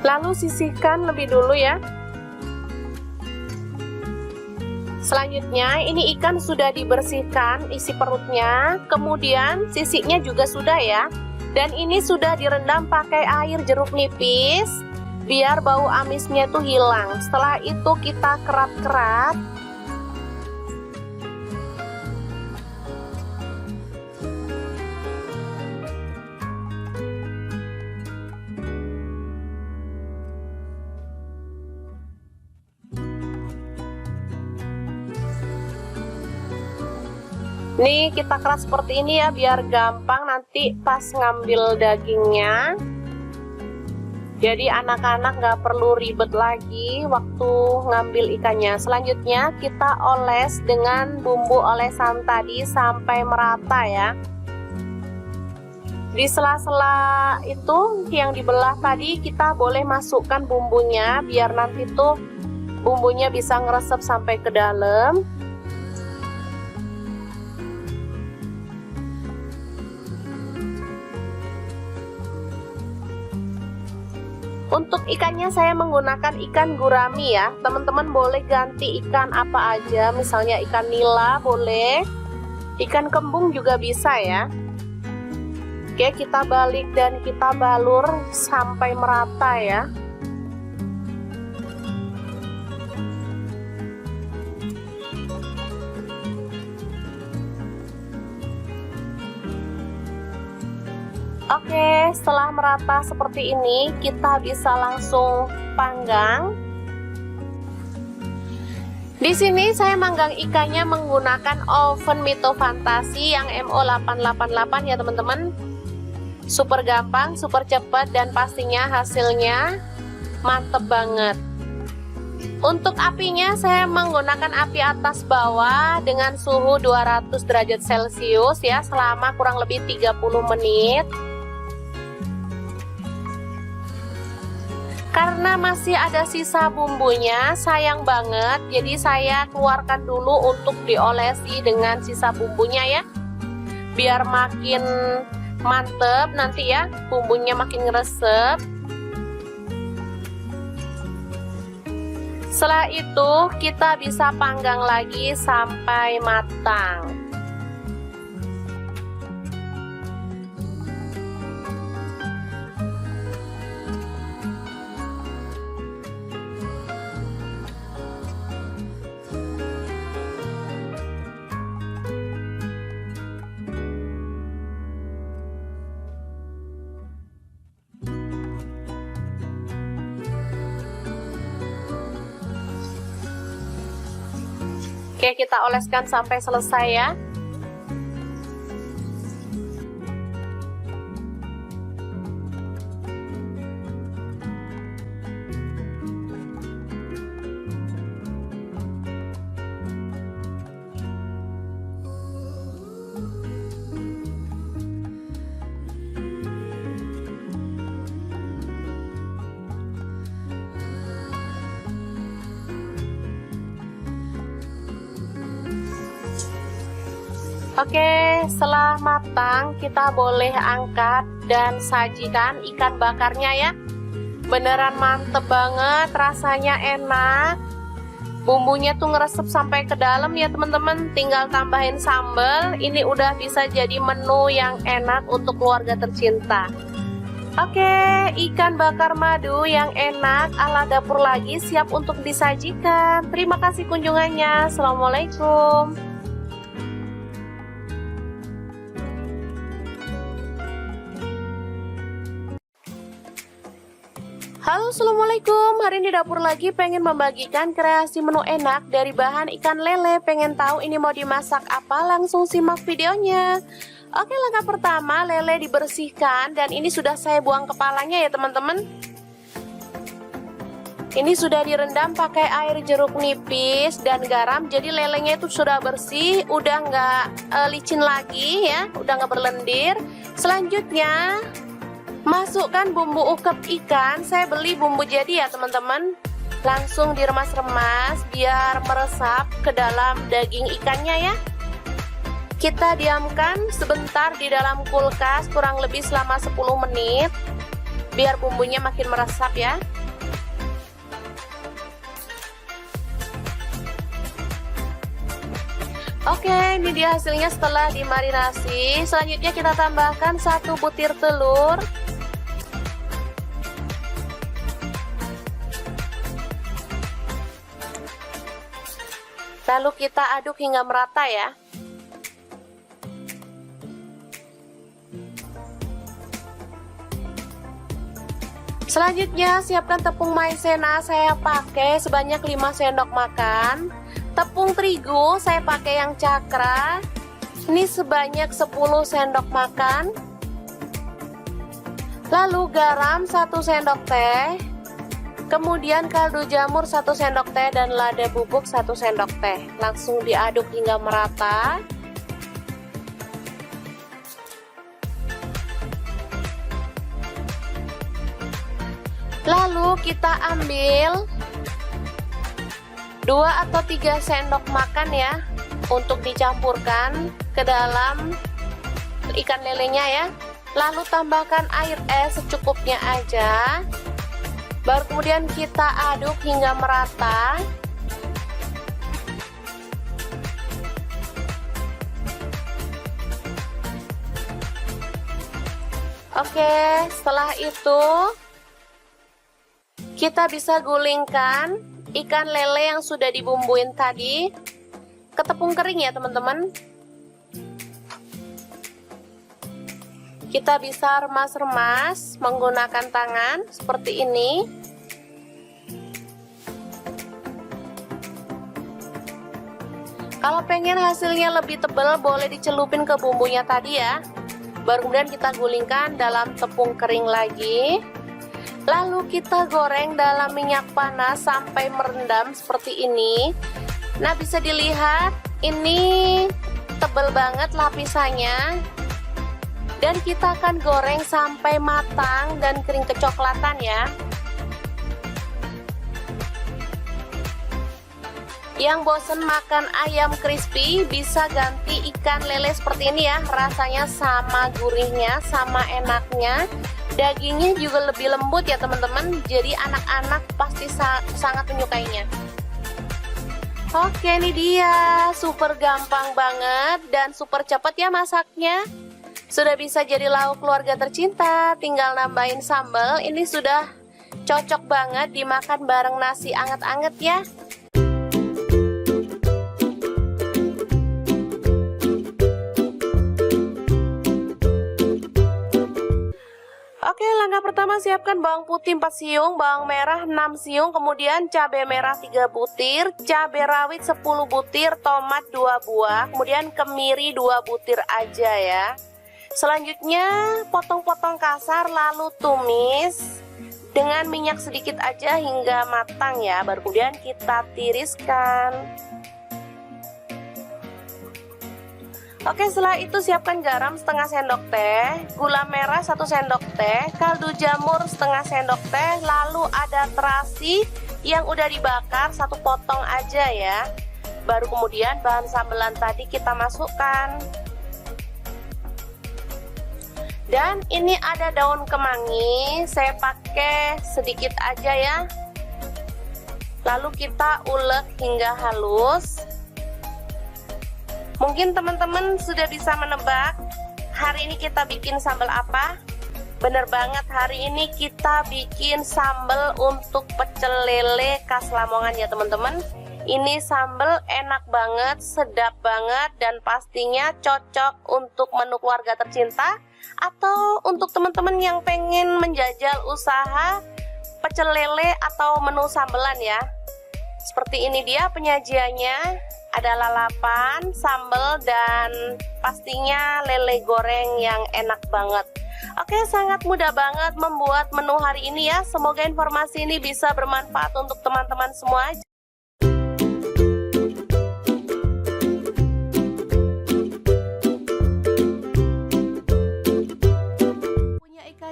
S2: Lalu sisihkan lebih dulu ya. Selanjutnya ini ikan sudah dibersihkan isi perutnya, kemudian sisiknya juga sudah ya. Dan ini sudah direndam pakai air jeruk nipis biar bau amisnya tuh hilang. Setelah itu kita kerat-kerat. Nih kita keras seperti ini ya biar gampang nanti pas ngambil dagingnya. Jadi anak-anak nggak perlu ribet lagi waktu ngambil ikannya. Selanjutnya kita oles dengan bumbu olesan tadi sampai merata ya. Di sela-sela itu yang dibelah tadi kita boleh masukkan bumbunya biar nanti tuh bumbunya bisa ngeresep sampai ke dalam. Untuk ikannya saya menggunakan ikan gurami ya. Teman-teman boleh ganti ikan apa aja, misalnya ikan nila boleh, ikan kembung juga bisa ya. Oke, kita balik dan kita balur sampai merata ya. Oke, setelah merata seperti ini, kita bisa langsung panggang. Di sini saya manggang ikannya menggunakan oven Mito Fantasi yang MO888 ya teman-teman. Super gampang, super cepat, dan pastinya hasilnya mantep banget. Untuk apinya saya menggunakan api atas bawah dengan suhu 200 derajat Celcius ya selama kurang lebih 30 menit. Karena masih ada sisa bumbunya, sayang banget, jadi saya keluarkan dulu untuk diolesi dengan sisa bumbunya ya, biar makin mantep nanti ya, bumbunya makin ngeresep. Setelah itu kita bisa panggang lagi sampai matang. Oke, kita oleskan sampai selesai ya. Oke, setelah matang kita boleh angkat dan sajikan ikan bakarnya ya. Beneran mantep banget, rasanya enak. Bumbunya tuh ngeresep sampai ke dalam ya teman-teman. Tinggal tambahin sambal. Ini udah bisa jadi menu yang enak untuk keluarga tercinta. Oke, ikan bakar madu yang enak ala dapur lagi siap untuk disajikan. Terima kasih kunjungannya. Assalamualaikum. Halo, assalamualaikum. Hari ini dapur lagi pengen membagikan kreasi menu enak dari bahan ikan lele. Pengen tahu ini mau dimasak apa? Langsung simak videonya. Oke, langkah pertama lele dibersihkan dan ini sudah saya buang kepalanya ya teman-teman. Ini sudah direndam pakai air jeruk nipis dan garam. Jadi lelenya itu sudah bersih, udah nggak licin lagi ya, udah nggak berlendir. Selanjutnya masukkan bumbu ukep ikan. Saya beli bumbu jadi ya teman-teman. Langsung diremas-remas biar meresap ke dalam daging ikannya ya. Kita diamkan sebentar di dalam kulkas kurang lebih selama 10 menit biar bumbunya makin meresap ya. Oke, ini dia hasilnya setelah dimarinasi. Selanjutnya kita tambahkan 1 butir telur. Lalu kita aduk hingga merata ya. Selanjutnya siapkan tepung maizena, saya pakai sebanyak 5 sendok makan. Tepung terigu saya pakai yang cakra. Ini sebanyak 10 sendok makan. Lalu garam 1 sendok teh. Kemudian kaldu jamur 1 sendok teh dan lada bubuk 1 sendok teh. Langsung diaduk hingga merata. Lalu kita ambil 2 atau 3 sendok makan ya untuk dicampurkan ke dalam ikan lelenya ya. Lalu tambahkan air es secukupnya aja. Baru kemudian kita aduk hingga merata. Oke, setelah itu kita bisa gulingkan ikan lele yang sudah dibumbuin tadi ke tepung kering ya teman-teman. Kita bisa remas-remas menggunakan tangan seperti ini. Kalau pengen hasilnya lebih tebal boleh dicelupin ke bumbunya tadi ya. Baru kemudian kita gulingkan dalam tepung kering lagi. Lalu kita goreng dalam minyak panas sampai merendam seperti ini. Nah, bisa dilihat ini tebal banget lapisannya. Dan kita akan goreng sampai matang dan kering kecoklatan ya. Yang bosen makan ayam crispy bisa ganti ikan lele seperti ini ya. Rasanya sama gurihnya, sama enaknya. Dagingnya juga lebih lembut ya teman-teman. Jadi anak-anak pasti sangat menyukainya. Oke, ini dia. Super gampang banget dan super cepat ya masaknya. Sudah bisa jadi lauk keluarga tercinta. Tinggal nambahin sambal. Ini sudah cocok banget dimakan bareng nasi anget-anget ya. Oke, langkah pertama siapkan bawang putih 4 siung, bawang merah 6 siung, kemudian cabai merah 3 butir, cabai rawit 10 butir, tomat 2 buah, kemudian kemiri 2 butir aja ya. Selanjutnya potong-potong kasar lalu tumis dengan minyak sedikit aja hingga matang ya. Baru kemudian kita tiriskan. Oke, setelah itu siapkan garam setengah sendok teh, gula merah 1 sendok teh, kaldu jamur setengah sendok teh, lalu ada terasi yang udah dibakar 1 potong aja ya. Baru kemudian bahan sambelan tadi kita masukkan.
S1: Dan ini ada daun kemangi, saya pakai sedikit aja ya. Lalu kita ulek hingga halus. Mungkin teman-teman sudah bisa menebak hari ini kita bikin sambal apa? Bener banget, hari ini kita bikin sambal untuk pecel lele khas Lamongan ya teman-teman. Ini sambal enak banget, sedap banget, dan pastinya cocok untuk menu keluarga tercinta atau untuk teman-teman yang pengen menjajal usaha pecel lele atau menu sambelan ya. Seperti ini dia penyajiannya, ada lalapan, sambal, dan pastinya lele goreng yang enak banget. Oke, sangat mudah banget membuat menu hari ini ya. Semoga informasi ini bisa bermanfaat untuk teman-teman semua.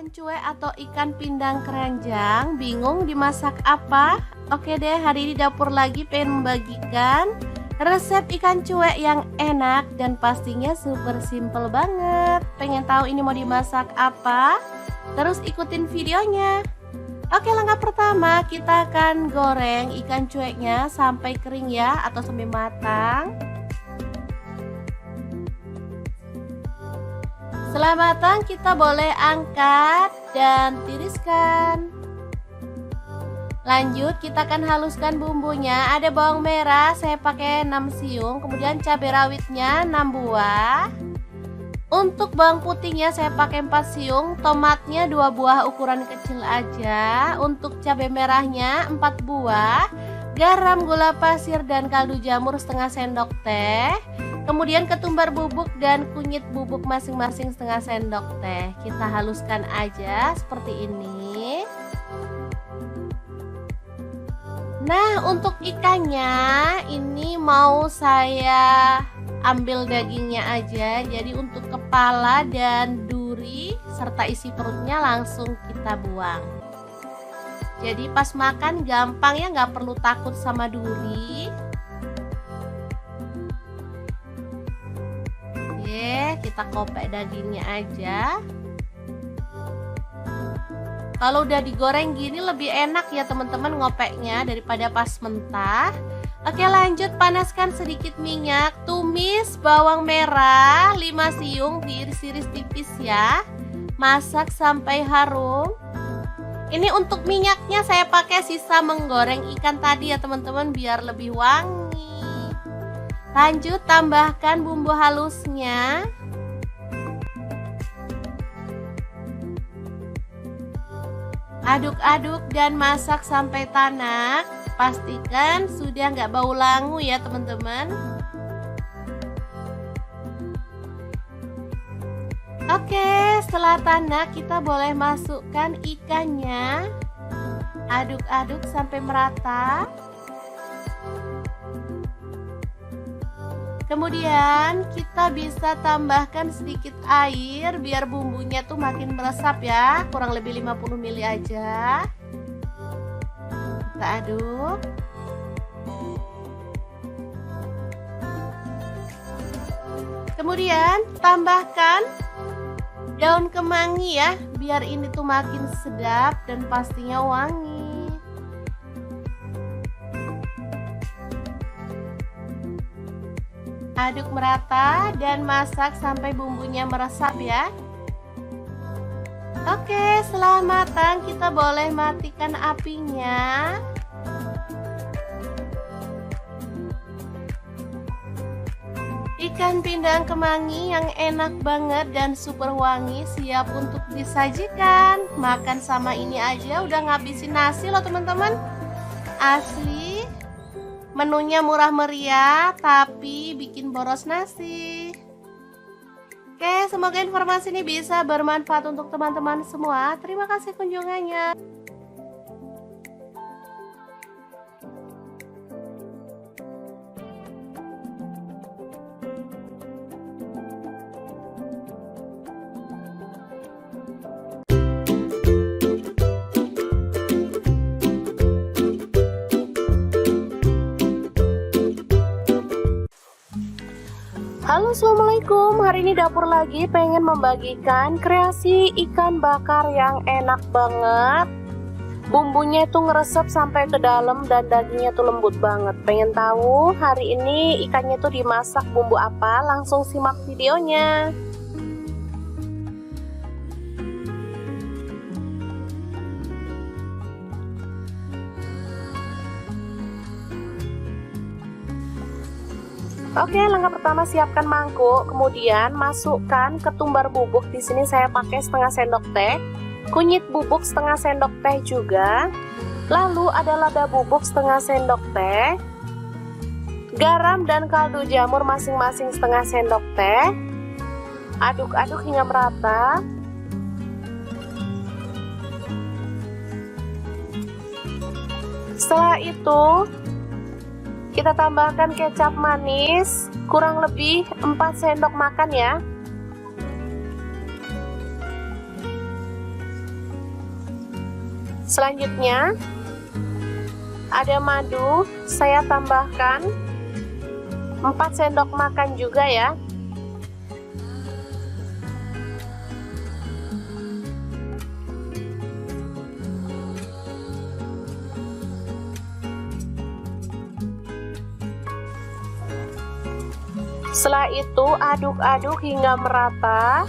S1: Cuek atau ikan pindang keranjang, bingung dimasak apa? Oke deh, hari ini dapur lagi pengen membagikan resep ikan cuek yang enak dan pastinya super simple banget. Pengen tahu ini mau dimasak apa? Terus ikutin videonya. Oke, langkah pertama kita akan goreng ikan cueknya sampai kering ya, atau sampai matang. Setelah matang kita boleh angkat dan tiriskan. Lanjut kita akan haluskan bumbunya. Ada bawang merah saya pakai 6 siung, kemudian cabai rawitnya 6 buah. Untuk bawang putihnya saya pakai 4 siung, tomatnya 2 buah ukuran kecil aja. Untuk cabai merahnya 4 buah, garam, gula pasir, dan kaldu jamur setengah sendok teh. Kemudian ketumbar bubuk dan kunyit bubuk masing-masing setengah sendok teh. Kita haluskan aja seperti ini. Nah, untuk ikannya ini mau saya ambil dagingnya aja. Jadi untuk kepala dan duri serta isi perutnya langsung kita buang. Jadi pas makan gampang ya, nggak perlu takut sama duri. Kita kopek dagingnya aja. Kalau udah digoreng gini lebih enak ya teman-teman ngopeknya daripada pas mentah. Oke, lanjut panaskan sedikit minyak. Tumis bawang merah 5 siung, diiris-iris tipis ya. Masak sampai harum. Ini untuk minyaknya saya pakai sisa menggoreng ikan tadi ya teman-teman, biar lebih wangi. Lanjut tambahkan bumbu halusnya. Aduk-aduk dan masak sampai tanak. Pastikan sudah nggak bau langu ya teman-teman. Oke, setelah tanak kita boleh masukkan ikannya. Aduk-aduk sampai merata. Kemudian kita bisa tambahkan sedikit air biar bumbunya tuh makin meresap ya, kurang lebih 50 ml aja. Kita aduk. Kemudian tambahkan daun kemangi ya, biar ini tuh makin sedap dan pastinya wangi. Aduk merata dan masak sampai bumbunya meresap ya. Oke, setelah matang kita boleh matikan apinya. Ikan pindang kemangi yang enak banget dan super wangi siap untuk disajikan. Makan sama ini aja udah ngabisin nasi loh teman-teman. Asli. Menunya murah meriah tapi bikin boros nasi. Oke, semoga informasi ini bisa bermanfaat untuk teman-teman semua. Terima kasih kunjungannya.
S2: Halo, assalamualaikum. Hari ini dapur lagi pengen membagikan kreasi ikan bakar yang enak banget. Bumbunya itu ngeresep sampai ke dalam dan dagingnya tuh lembut banget. Pengen tahu hari ini ikannya tuh dimasak bumbu apa? Langsung simak videonya. Oke, langkah pertama siapkan mangkuk, kemudian masukkan ketumbar bubuk. Di sini saya pakai setengah sendok teh, kunyit bubuk setengah sendok teh juga. Lalu ada lada bubuk setengah sendok teh, garam dan kaldu jamur masing-masing setengah sendok teh. Aduk-aduk hingga merata. Setelah itu kita tambahkan kecap manis, kurang lebih 4 sendok makan ya. Selanjutnya ada madu, saya tambahkan 4 sendok makan juga ya. Setelah itu aduk-aduk hingga merata.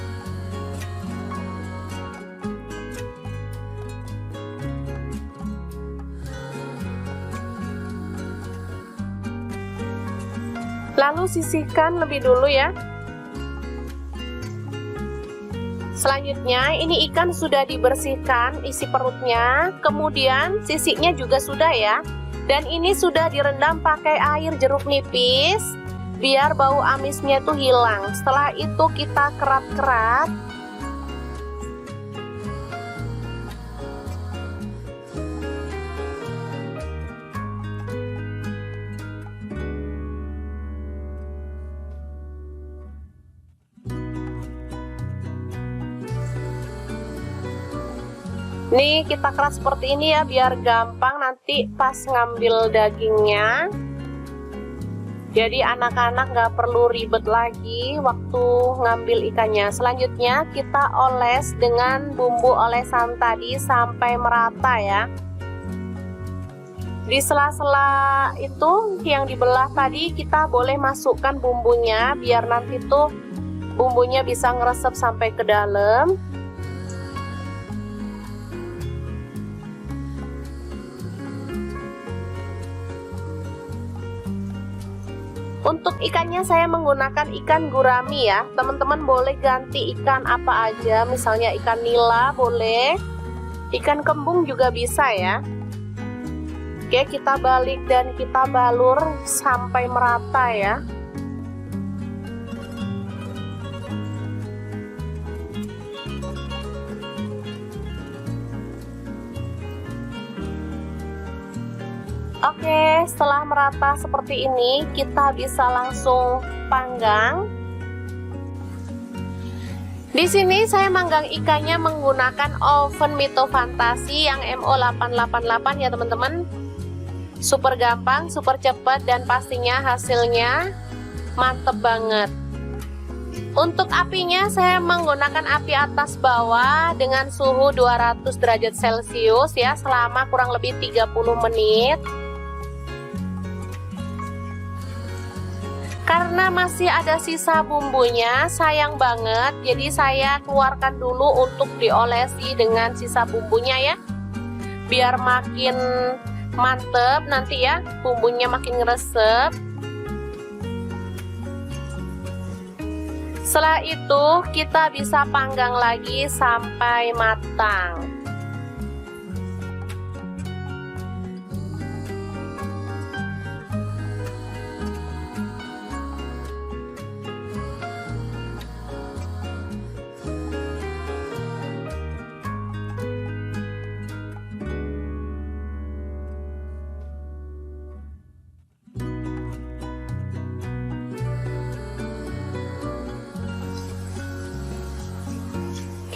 S2: Lalu sisihkan lebih dulu ya. Selanjutnya ini ikan sudah dibersihkan isi perutnya, kemudian sisiknya juga sudah ya. Dan ini sudah direndam pakai air jeruk nipis biar bau amisnya tuh hilang. Setelah itu kita kerat-kerat. Nih kita keras seperti ini ya biar gampang nanti pas ngambil dagingnya. Jadi anak-anak nggak perlu ribet lagi waktu ngambil ikannya. Selanjutnya kita oles dengan bumbu olesan tadi sampai merata ya. Di sela-sela itu yang dibelah tadi kita boleh masukkan bumbunya biar nanti tuh bumbunya bisa ngeresep sampai ke dalam. Untuk ikannya saya menggunakan ikan gurami ya. Teman-teman boleh ganti ikan apa aja, misalnya ikan nila boleh, ikan kembung juga bisa ya. Oke, kita balik dan kita balur sampai merata ya. Oke, setelah merata seperti ini, kita bisa langsung panggang. Di sini saya manggang ikannya menggunakan oven Mito Fantasi yang MO888 ya teman-teman. Super gampang, super cepat, dan pastinya hasilnya mantep banget. Untuk apinya saya menggunakan api atas bawah dengan suhu 200 derajat Celcius ya selama kurang lebih 30 menit. Karena masih ada sisa bumbunya, sayang banget, jadi saya keluarkan dulu untuk diolesi dengan sisa bumbunya ya. Biar makin mantep nanti ya, bumbunya makin ngeresep. Setelah itu kita bisa panggang lagi sampai matang.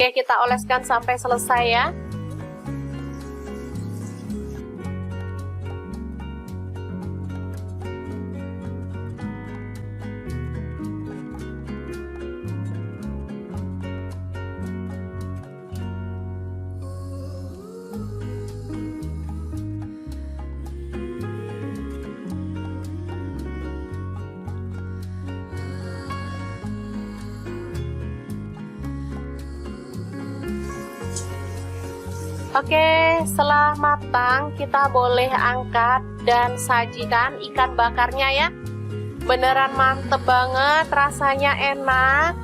S2: Oke, kita oleskan sampai selesai ya. Oke, setelah matang kita boleh angkat dan sajikan ikan bakarnya ya. Beneran mantep banget, rasanya enak.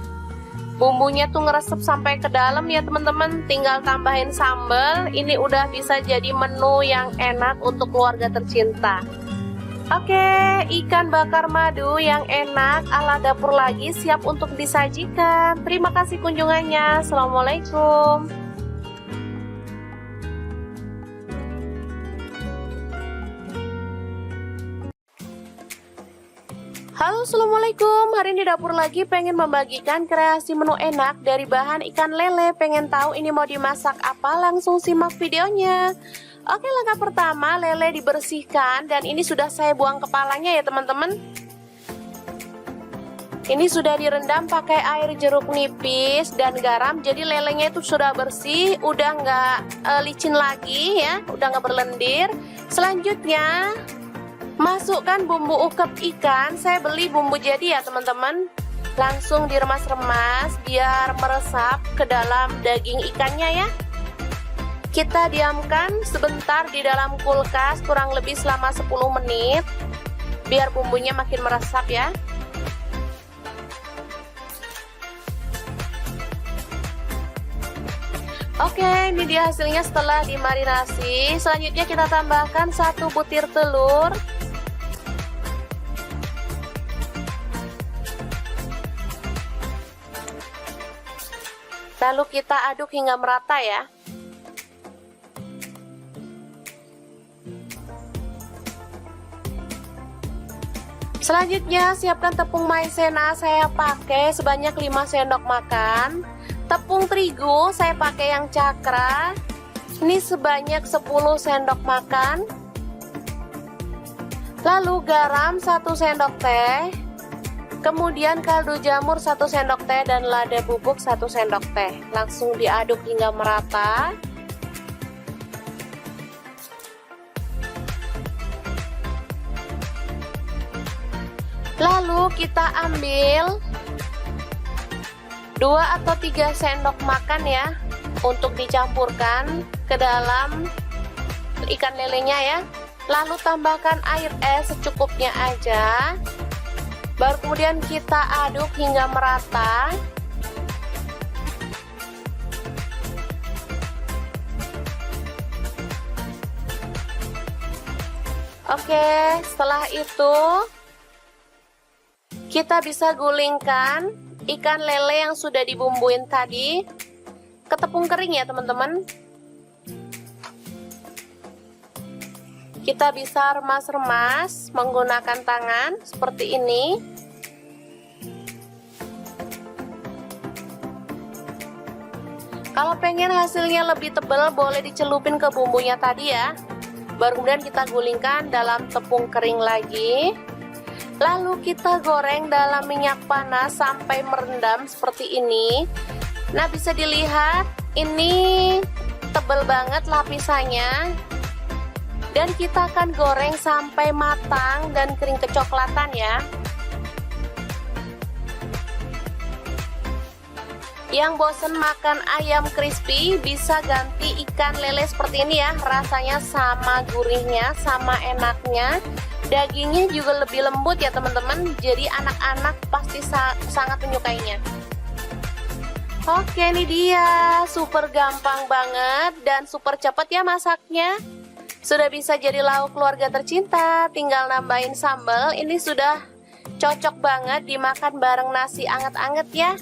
S2: Bumbunya tuh ngeresep sampai ke dalam ya teman-teman. Tinggal tambahin sambal. Ini udah bisa jadi menu yang enak untuk keluarga tercinta. Oke, ikan bakar madu yang enak ala dapur lagi siap untuk disajikan. Terima kasih kunjungannya. Assalamualaikum. Halo, assalamualaikum. Hari ini dapur lagi pengen membagikan kreasi menu enak dari bahan ikan lele. Pengen tahu ini mau dimasak apa? Langsung simak videonya. Oke, langkah pertama lele dibersihkan dan ini sudah saya buang kepalanya ya teman-teman. Ini sudah direndam pakai air jeruk nipis dan garam. Jadi lelenya itu sudah bersih, udah nggak licin lagi ya, udah nggak berlendir. Selanjutnya masukkan bumbu ukep ikan. Saya beli bumbu jadi ya teman-teman. Langsung diremas-remas biar meresap ke dalam daging ikannya ya. Kita diamkan sebentar di dalam kulkas kurang lebih selama 10 menit biar bumbunya makin meresap ya. Oke, ini dia hasilnya setelah dimarinasi. Selanjutnya kita tambahkan 1 butir telur. Lalu kita aduk hingga merata ya. Selanjutnya siapkan tepung maizena, saya pakai sebanyak 5 sendok makan. Tepung terigu saya pakai yang cakra. Ini sebanyak 10 sendok makan. Lalu garam 1 sendok teh. Kemudian kaldu jamur 1 sendok teh dan lada bubuk 1 sendok teh. Langsung diaduk hingga merata. Lalu kita ambil 2 atau 3 sendok makan ya untuk dicampurkan ke dalam ikan lelenya ya. Lalu tambahkan air es secukupnya aja. Baru kemudian kita aduk hingga merata. Oke, setelah itu kita bisa gulingkan ikan lele yang sudah dibumbuin tadi ke tepung kering ya teman-teman. Kita bisa remas-remas menggunakan tangan seperti ini. Kalau pengen hasilnya lebih tebal boleh dicelupin ke bumbunya tadi ya. Baru kemudian kita gulingkan dalam tepung kering lagi. Lalu kita goreng dalam minyak panas sampai merendam seperti ini. Nah, bisa dilihat ini tebal banget lapisannya. Dan kita akan goreng sampai matang dan kering kecoklatan ya. Yang bosen makan ayam crispy bisa ganti ikan lele seperti ini ya. Rasanya sama gurihnya, sama enaknya. Dagingnya juga lebih lembut ya teman-teman. Jadi anak-anak pasti sangat menyukainya. Oke, ini dia. Super gampang banget dan super cepat ya masaknya. Sudah bisa jadi lauk keluarga tercinta. Tinggal nambahin sambal. Ini sudah cocok banget dimakan bareng nasi anget-anget ya.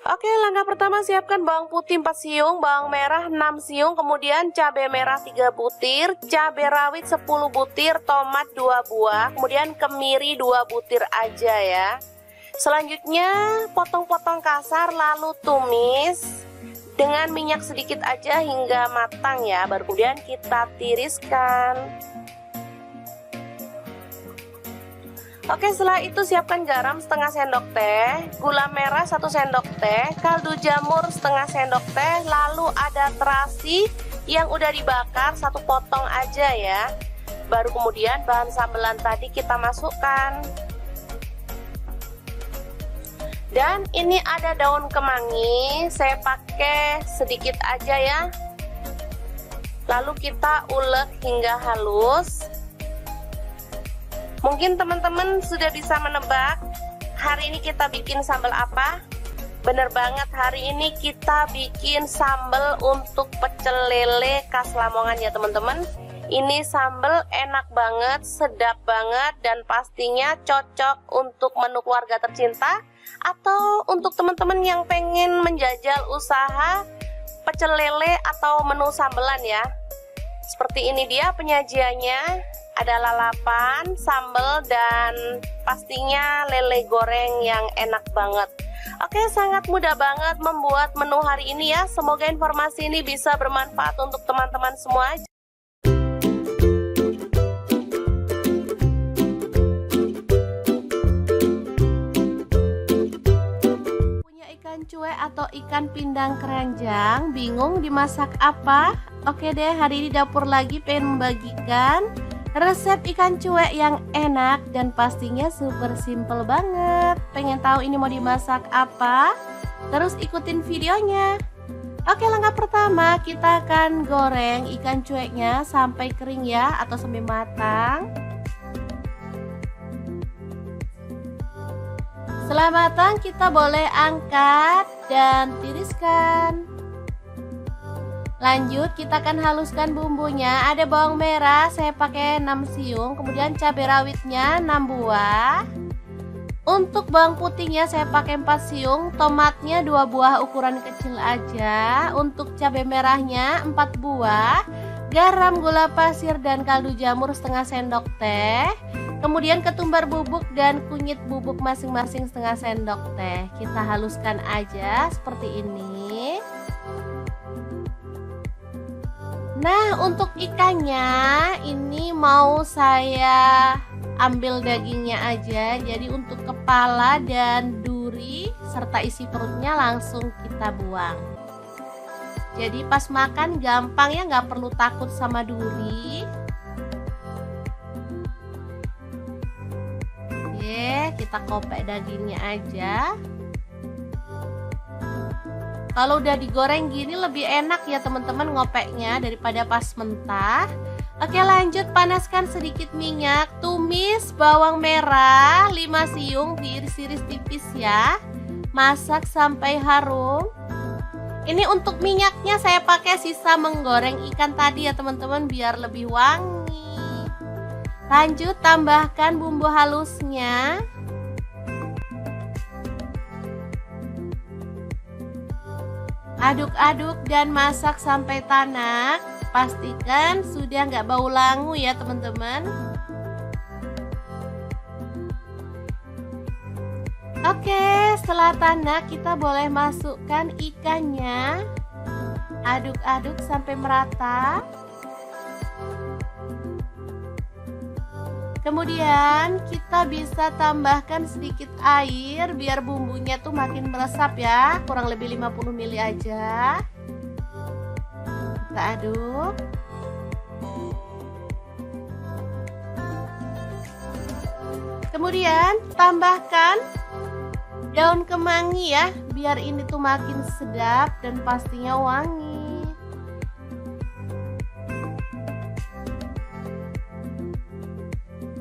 S2: Oke, langkah pertama siapkan bawang putih 4 siung, bawang merah 6 siung, kemudian cabai merah 3 butir, cabai rawit 10 butir, tomat 2 buah, kemudian kemiri 2 butir aja ya. Selanjutnya potong-potong kasar lalu tumis dengan minyak sedikit aja hingga matang ya. Baru kemudian kita tiriskan. Oke, setelah itu siapkan garam setengah sendok teh, gula merah 1 sendok teh, kaldu jamur setengah sendok teh, lalu ada terasi yang udah dibakar 1 potong aja ya. Baru kemudian bahan sambelan tadi kita masukkan. Dan ini ada daun kemangi, saya pakai sedikit aja ya. Lalu kita ulek hingga halus. Mungkin teman-teman sudah bisa menebak hari ini kita bikin sambal apa? Bener banget, hari ini kita bikin sambal untuk pecel lele khas Lamongan ya teman-teman. Ini sambal enak banget, sedap banget, dan pastinya cocok untuk menu keluarga tercinta atau untuk teman-teman yang pengen menjajal usaha pecel lele atau menu sambelan ya. Seperti ini dia penyajiannya, ada lalapan, sambal, dan pastinya lele goreng yang enak banget. Oke, sangat mudah banget membuat menu hari ini ya. Semoga informasi ini bisa bermanfaat untuk teman-teman semua. Punya ikan cuek atau ikan pindang keranjang, bingung dimasak apa? Oke deh, hari ini dapur lagi pengen membagikan resep ikan cuek yang enak dan pastinya super simple banget. Pengen tahu ini mau dimasak apa? Terus ikutin videonya. Oke, langkah pertama kita akan goreng ikan cueknya sampai kering ya, atau sampai matang. Setelah matang kita boleh angkat dan tiriskan. Lanjut kita akan haluskan bumbunya. Ada bawang merah saya pakai 6 siung, kemudian cabai rawitnya 6 buah. Untuk bawang putihnya saya pakai 4 siung, tomatnya 2 buah ukuran kecil aja. Untuk cabai merahnya 4 buah, garam, gula pasir, dan kaldu jamur setengah sendok teh. Kemudian ketumbar bubuk dan kunyit bubuk masing-masing setengah sendok teh. Kita haluskan aja seperti ini. Nah, untuk ikannya ini mau saya ambil dagingnya aja. Jadi untuk kepala dan duri serta isi perutnya langsung kita buang. Jadi pas makan gampang ya, nggak perlu takut sama duri. Oke, kita kopek dagingnya aja. Kalau udah digoreng gini lebih enak ya teman-teman ngopeknya daripada pas mentah. Oke, lanjut panaskan sedikit minyak. Tumis bawang merah 5 siung, diiris-iris tipis ya. Masak sampai harum. Ini untuk minyaknya saya pakai sisa menggoreng ikan tadi ya teman-teman, biar lebih wangi. Lanjut tambahkan bumbu halusnya. Aduk-aduk dan masak sampai tanak. Pastikan sudah nggak bau langu ya teman-teman. Oke, setelah tanak kita boleh masukkan ikannya. Aduk-aduk sampai merata. Kemudian kita bisa tambahkan sedikit air biar bumbunya tuh makin meresap ya, kurang lebih 50 ml aja. Kita aduk. Kemudian tambahkan daun kemangi ya, biar ini tuh makin sedap dan pastinya wangi.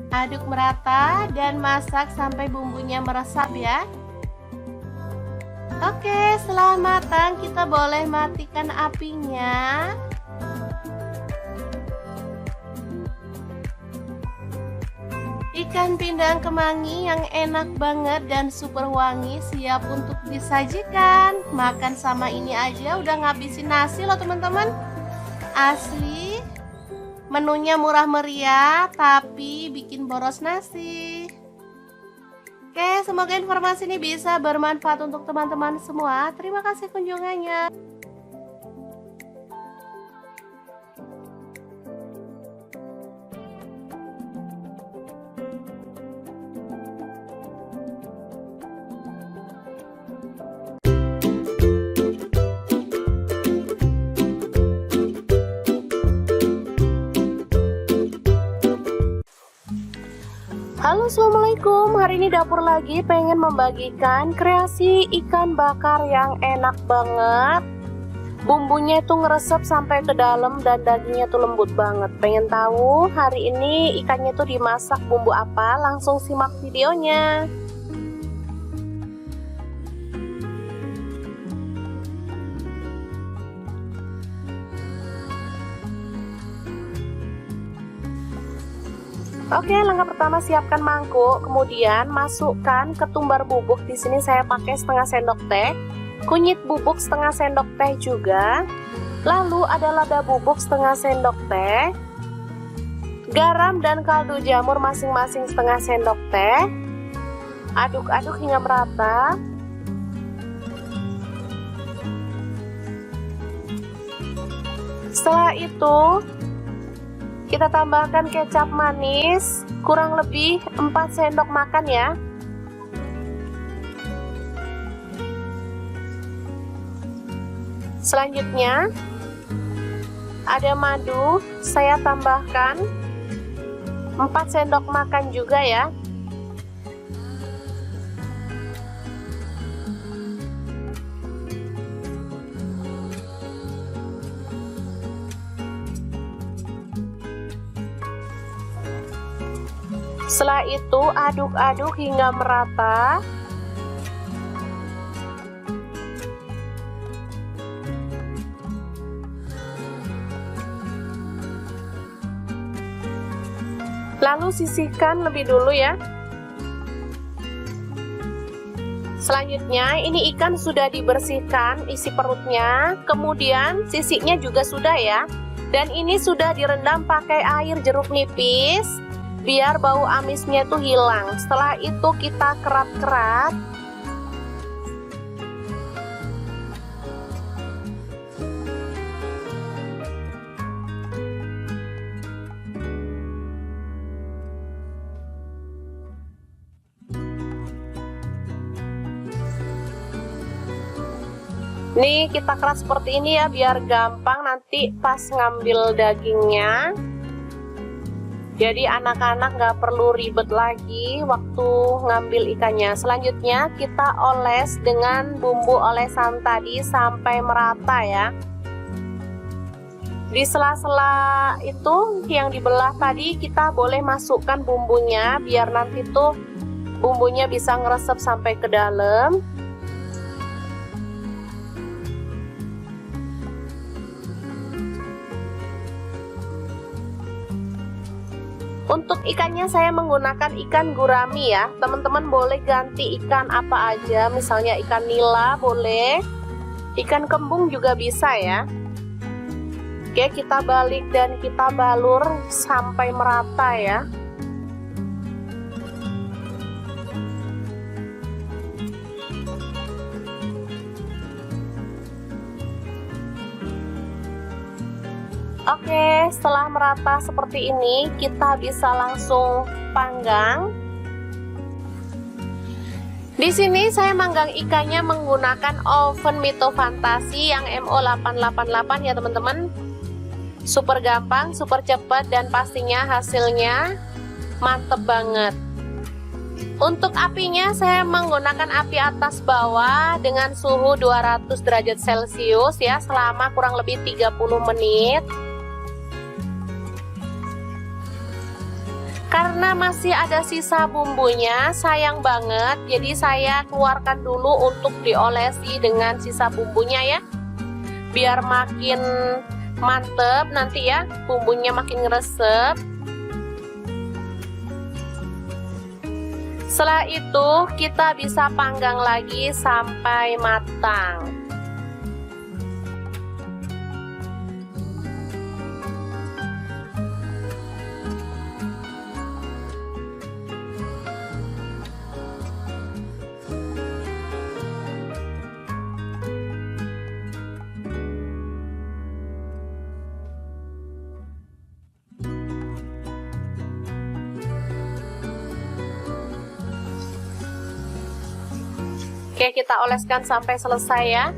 S2: Aduk merata dan masak sampai bumbunya meresap ya. Oke, setelah matang kita boleh matikan apinya. Ikan pindang kemangi yang enak banget dan super wangi siap untuk disajikan. Makan sama ini aja udah ngabisin nasi loh teman-teman. Asli. Menunya murah meriah tapi bikin boros nasi. Oke, semoga informasi ini bisa bermanfaat untuk teman-teman semua. Terima kasih kunjungannya.
S3: Halo
S2: Halo, assalamualaikum. Hari ini dapur lagi pengen membagikan kreasi ikan bakar yang enak banget. Bumbunya itu ngeresep sampai ke dalam dan dagingnya tuh lembut banget. Pengen tahu hari ini ikannya tuh dimasak bumbu apa? Langsung simak videonya. Oke, langkah pertama siapkan mangkuk, kemudian masukkan ketumbar bubuk. Di sini saya pakai setengah sendok teh, kunyit bubuk setengah sendok teh juga. Lalu ada lada bubuk setengah sendok teh, garam dan kaldu jamur masing-masing setengah sendok teh. Aduk-aduk hingga merata. Setelah itu kita tambahkan kecap manis kurang lebih 4 sendok makan ya. Selanjutnya ada madu, saya tambahkan 4 sendok makan juga ya. Setelah itu aduk-aduk hingga merata. Lalu sisihkan lebih dulu ya. Selanjutnya ini ikan sudah dibersihkan isi perutnya, kemudian sisiknya juga sudah ya. Dan ini sudah direndam pakai air jeruk nipis biar bau amisnya itu hilang. Setelah itu kita kerat-kerat. Nih kita keras seperti ini ya biar gampang nanti pas ngambil dagingnya. Jadi anak-anak nggak perlu ribet lagi waktu ngambil ikannya. Selanjutnya kita oles dengan bumbu olesan tadi sampai merata ya. Di sela-sela itu yang dibelah tadi kita boleh masukkan bumbunya biar nanti tuh bumbunya bisa ngeresep sampai ke dalam. Untuk ikannya saya menggunakan ikan gurami ya. Teman-teman boleh ganti ikan apa aja, misalnya ikan nila boleh, ikan kembung juga bisa ya. Oke, kita balik dan kita balur sampai merata ya. Oke, setelah merata seperti ini, kita bisa langsung panggang. Di sini saya manggang ikannya menggunakan oven Mito Fantasi yang MO888 ya teman-teman. Super gampang, super cepat, dan pastinya hasilnya mantep banget. Untuk apinya saya menggunakan api atas bawah dengan suhu 200 derajat Celcius ya selama kurang lebih 30 menit. Karena masih ada sisa bumbunya, sayang banget, jadi saya keluarkan dulu untuk diolesi dengan sisa bumbunya ya. Biar makin mantep nanti ya, bumbunya makin ngeresep. Setelah itu kita bisa panggang lagi sampai matang. Oke, kita oleskan sampai selesai ya.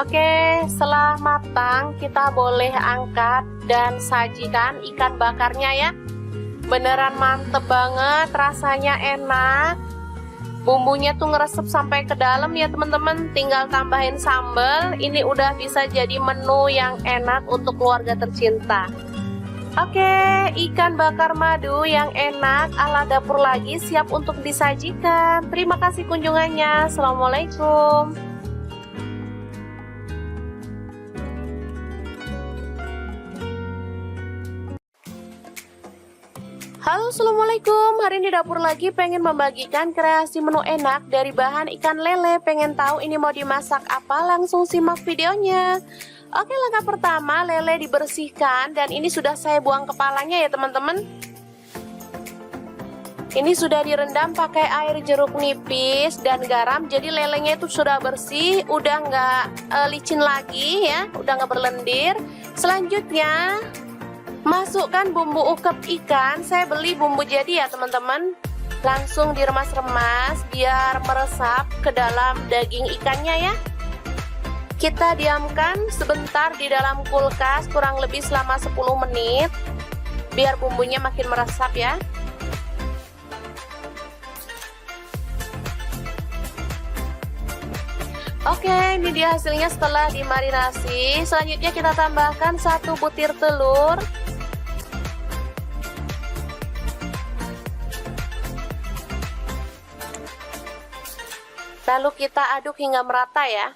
S2: Oke, setelah matang kita boleh angkat dan sajikan ikan bakarnya ya. Beneran mantep banget, rasanya enak. Bumbunya tuh ngeresep sampai ke dalam ya teman-teman. Tinggal tambahin sambal. Ini udah bisa jadi menu yang enak untuk keluarga tercinta. Oke, ikan bakar madu yang enak ala dapur lagi siap untuk disajikan. Terima kasih kunjungannya. Assalamualaikum. Halo, assalamualaikum. Hari ini dapur lagi pengen membagikan kreasi menu enak dari bahan ikan lele. Pengen tahu ini mau dimasak apa? Langsung simak videonya. Oke, langkah pertama, lele dibersihkan dan ini sudah saya buang kepalanya ya teman-teman. Ini sudah direndam pakai air jeruk nipis dan garam, jadi lelenya itu sudah bersih, udah nggak licin lagi ya, udah nggak berlendir. Selanjutnya masukkan bumbu ukep ikan. Saya beli bumbu jadi ya teman-teman. Langsung diremas-remas biar meresap ke dalam daging ikannya ya. Kita diamkan sebentar di dalam kulkas kurang lebih selama 10 menit biar bumbunya makin meresap ya. Oke, ini dia hasilnya setelah dimarinasi. Selanjutnya kita tambahkan 1 butir telur. Lalu kita aduk hingga merata ya.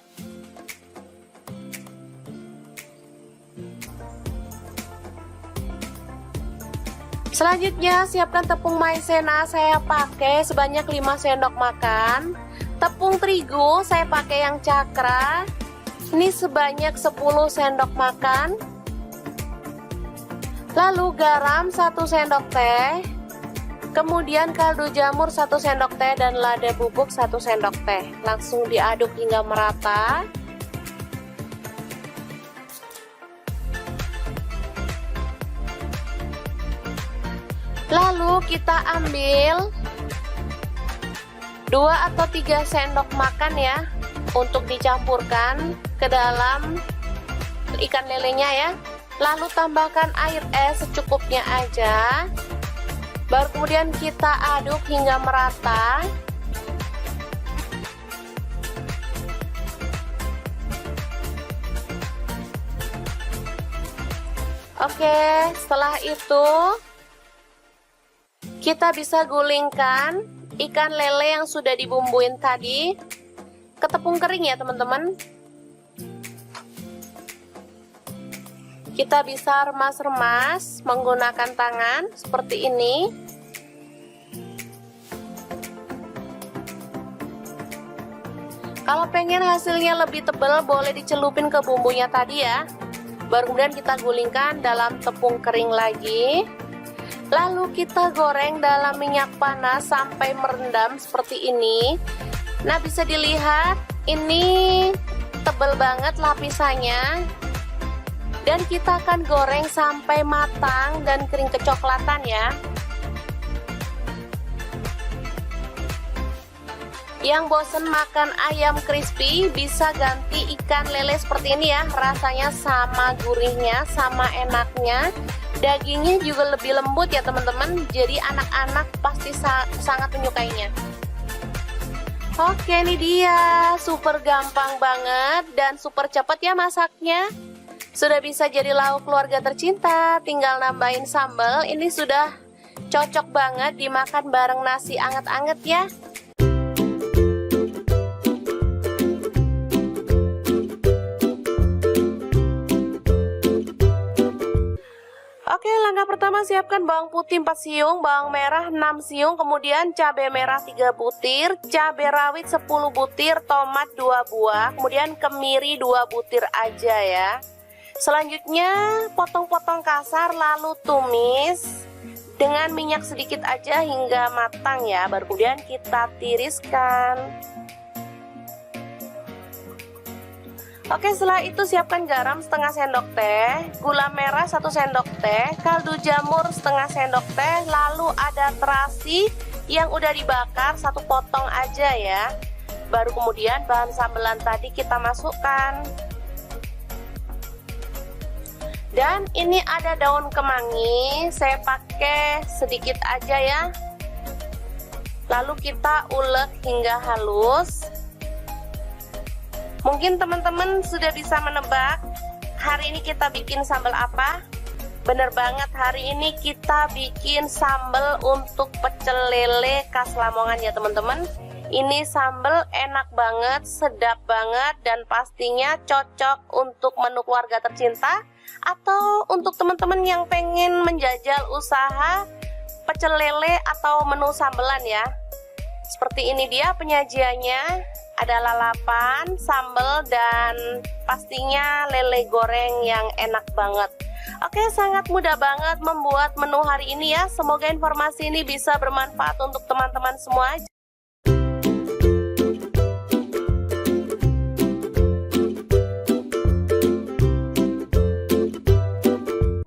S2: Selanjutnya siapkan tepung maizena, saya pakai sebanyak 5 sendok makan. Tepung terigu saya pakai yang cakra, ini sebanyak 10 sendok makan. Lalu garam 1 sendok teh. Kemudian kaldu jamur 1 sendok teh dan lada bubuk 1 sendok teh. Langsung diaduk hingga merata. Lalu kita ambil 2 atau 3 sendok makan ya untuk dicampurkan ke dalam ikan lelenya ya. Lalu tambahkan air es secukupnya aja. Baru kemudian kita aduk hingga merata. Oke, setelah itu kita bisa gulingkan ikan lele yang sudah dibumbuin tadi ke tepung kering ya teman-teman. Kita bisa remas-remas menggunakan tangan seperti ini. Kalau pengen hasilnya lebih tebal boleh dicelupin ke bumbunya tadi ya. Baru kemudian kita gulingkan dalam tepung kering lagi. Lalu kita goreng dalam minyak panas sampai merendam seperti ini. Nah, bisa dilihat ini tebal banget lapisannya. Dan kita akan goreng sampai matang dan kering kecoklatan ya. Yang bosen makan ayam crispy bisa ganti ikan lele seperti ini ya. Rasanya sama gurihnya, sama enaknya. Dagingnya juga lebih lembut ya teman-teman. Jadi anak-anak pasti sangat menyukainya. Oke, ini dia. Super gampang banget dan super cepat ya masaknya. Sudah bisa jadi lauk keluarga tercinta. Tinggal nambahin sambal. Ini sudah cocok banget dimakan bareng nasi anget-anget ya. Oke, langkah pertama siapkan bawang putih 4 siung, bawang merah 6 siung, kemudian cabai merah 3 butir, cabai rawit 10 butir, tomat 2 buah, kemudian kemiri 2 butir aja ya. Selanjutnya potong-potong kasar lalu tumis dengan minyak sedikit aja hingga matang ya. Baru kemudian kita tiriskan. Oke, setelah itu siapkan garam setengah sendok teh, gula merah 1 sendok teh, kaldu jamur setengah sendok teh, lalu ada terasi yang udah dibakar 1 potong aja ya. Baru kemudian bahan sambelan tadi kita masukkan.
S1: Dan ini ada daun kemangi, saya pakai sedikit aja ya. Lalu kita ulek hingga halus. Mungkin teman-teman sudah bisa menebak hari ini kita bikin sambal apa? Bener banget, hari ini kita bikin sambal untuk pecel lele khas Lamongan ya teman-teman. Ini sambal enak banget, sedap banget, dan pastinya cocok untuk menu keluarga tercinta atau untuk teman-teman yang pengen menjajal usaha pecel lele atau menu sambelan ya. Seperti ini dia penyajiannya. Ada lalapan, sambal, dan pastinya lele goreng yang enak banget. Oke, sangat mudah banget membuat menu hari ini ya. Semoga informasi ini bisa bermanfaat untuk teman-teman semua.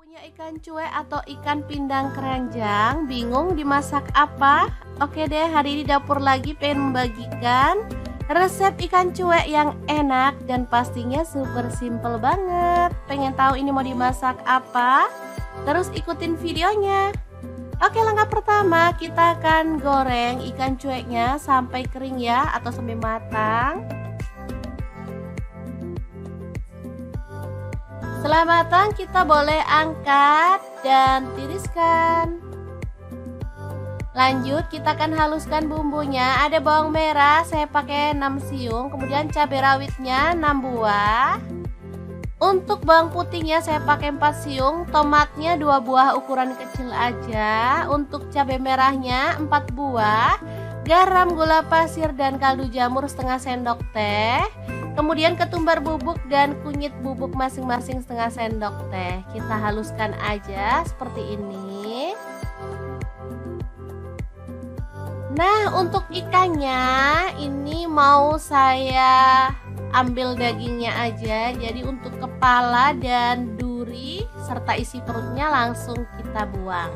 S1: Punya ikan cuek atau ikan pindang keranjang, bingung dimasak apa? Oke deh, hari ini dapur lagi pengen membagikan resep ikan cuek yang enak dan pastinya super simple banget. Pengen tahu ini mau dimasak apa? Terus ikutin videonya. Oke, langkah pertama kita akan goreng ikan cueknya sampai kering ya, atau sampai matang. Setelah matang kita boleh angkat dan tiriskan. Lanjut kita akan haluskan bumbunya. Ada bawang merah saya pakai 6 siung, kemudian cabai rawitnya 6 buah. Untuk bawang putihnya saya pakai 4 siung, tomatnya 2 buah ukuran kecil aja. Untuk cabai merahnya 4 buah, garam, gula pasir, dan kaldu jamur setengah sendok teh. Kemudian ketumbar bubuk dan kunyit bubuk masing-masing setengah sendok teh. Kita haluskan aja seperti ini. Nah, untuk ikannya ini mau saya ambil dagingnya aja. Jadi untuk kepala dan duri serta isi perutnya langsung kita buang.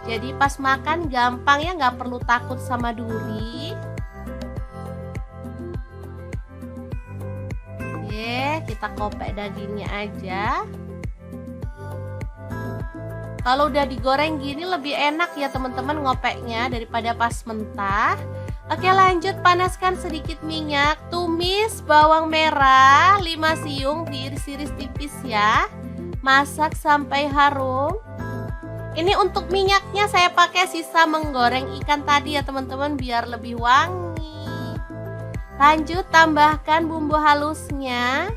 S1: Jadi pas makan gampang ya, nggak perlu takut sama duri. Oke, kita kopek dagingnya aja. Kalau udah digoreng gini lebih enak ya teman-teman ngopeknya daripada pas mentah. Oke, lanjut panaskan sedikit minyak. Tumis bawang merah 5 siung, diiris-iris tipis ya. Masak sampai harum. Ini untuk minyaknya saya pakai sisa menggoreng ikan tadi ya teman-teman, biar lebih wangi. Lanjut tambahkan bumbu halusnya.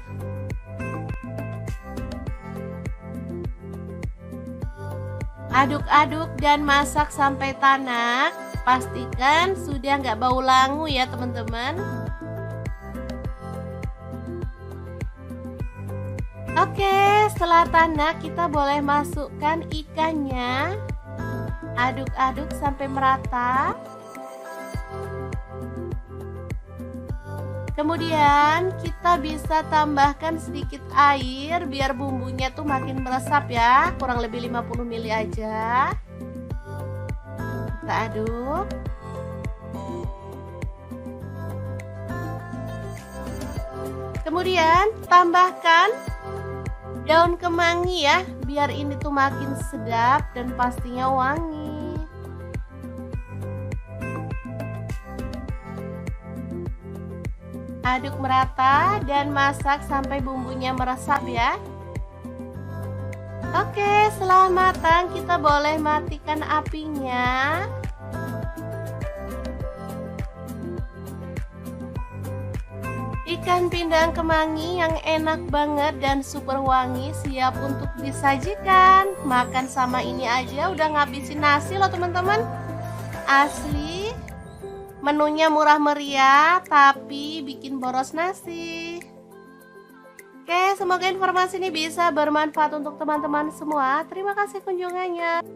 S1: Aduk-aduk dan masak sampai tanak. Pastikan sudah nggak bau langu ya teman-teman. Oke, setelah tanak kita boleh masukkan ikannya. Aduk-aduk sampai merata. Kemudian kita bisa tambahkan sedikit air biar bumbunya tuh makin meresap ya, kurang lebih 50 ml aja. Kita aduk. Kemudian tambahkan daun kemangi ya, biar ini tuh makin sedap dan pastinya wangi. Aduk merata dan masak sampai bumbunya meresap ya. Oke, setelah matang kita boleh matikan apinya. Ikan pindang kemangi yang enak banget dan super wangi siap untuk disajikan. Makan sama ini aja udah ngabisin nasi loh teman-teman. Asli. Menunya murah meriah tapi bikin boros nasi. Oke, semoga informasi ini bisa bermanfaat untuk teman-teman semua. Terima kasih kunjungannya.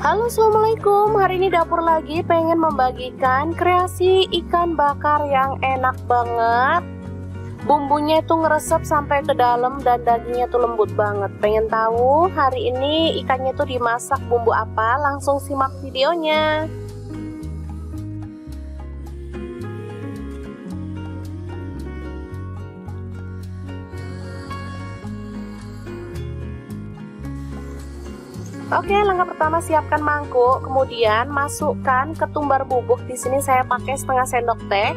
S2: Halo Halo, assalamualaikum. Hari ini dapur lagi pengen membagikan kreasi ikan bakar yang enak banget. Bumbunya itu ngeresep sampai ke dalam dan dagingnya tuh lembut banget. Pengen tahu hari ini ikannya tuh dimasak bumbu apa? Langsung simak videonya. Oke, langkah pertama siapkan mangkuk, kemudian masukkan ketumbar bubuk. Di sini saya pakai setengah sendok teh,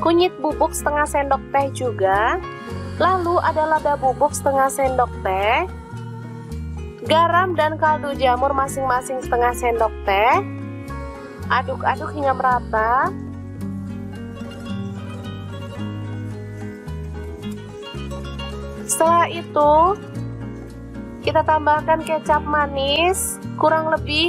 S2: kunyit bubuk setengah sendok teh juga. Lalu ada lada bubuk setengah sendok teh, garam dan kaldu jamur masing-masing setengah sendok teh. Aduk-aduk hingga merata. Setelah itu kita tambahkan kecap manis kurang lebih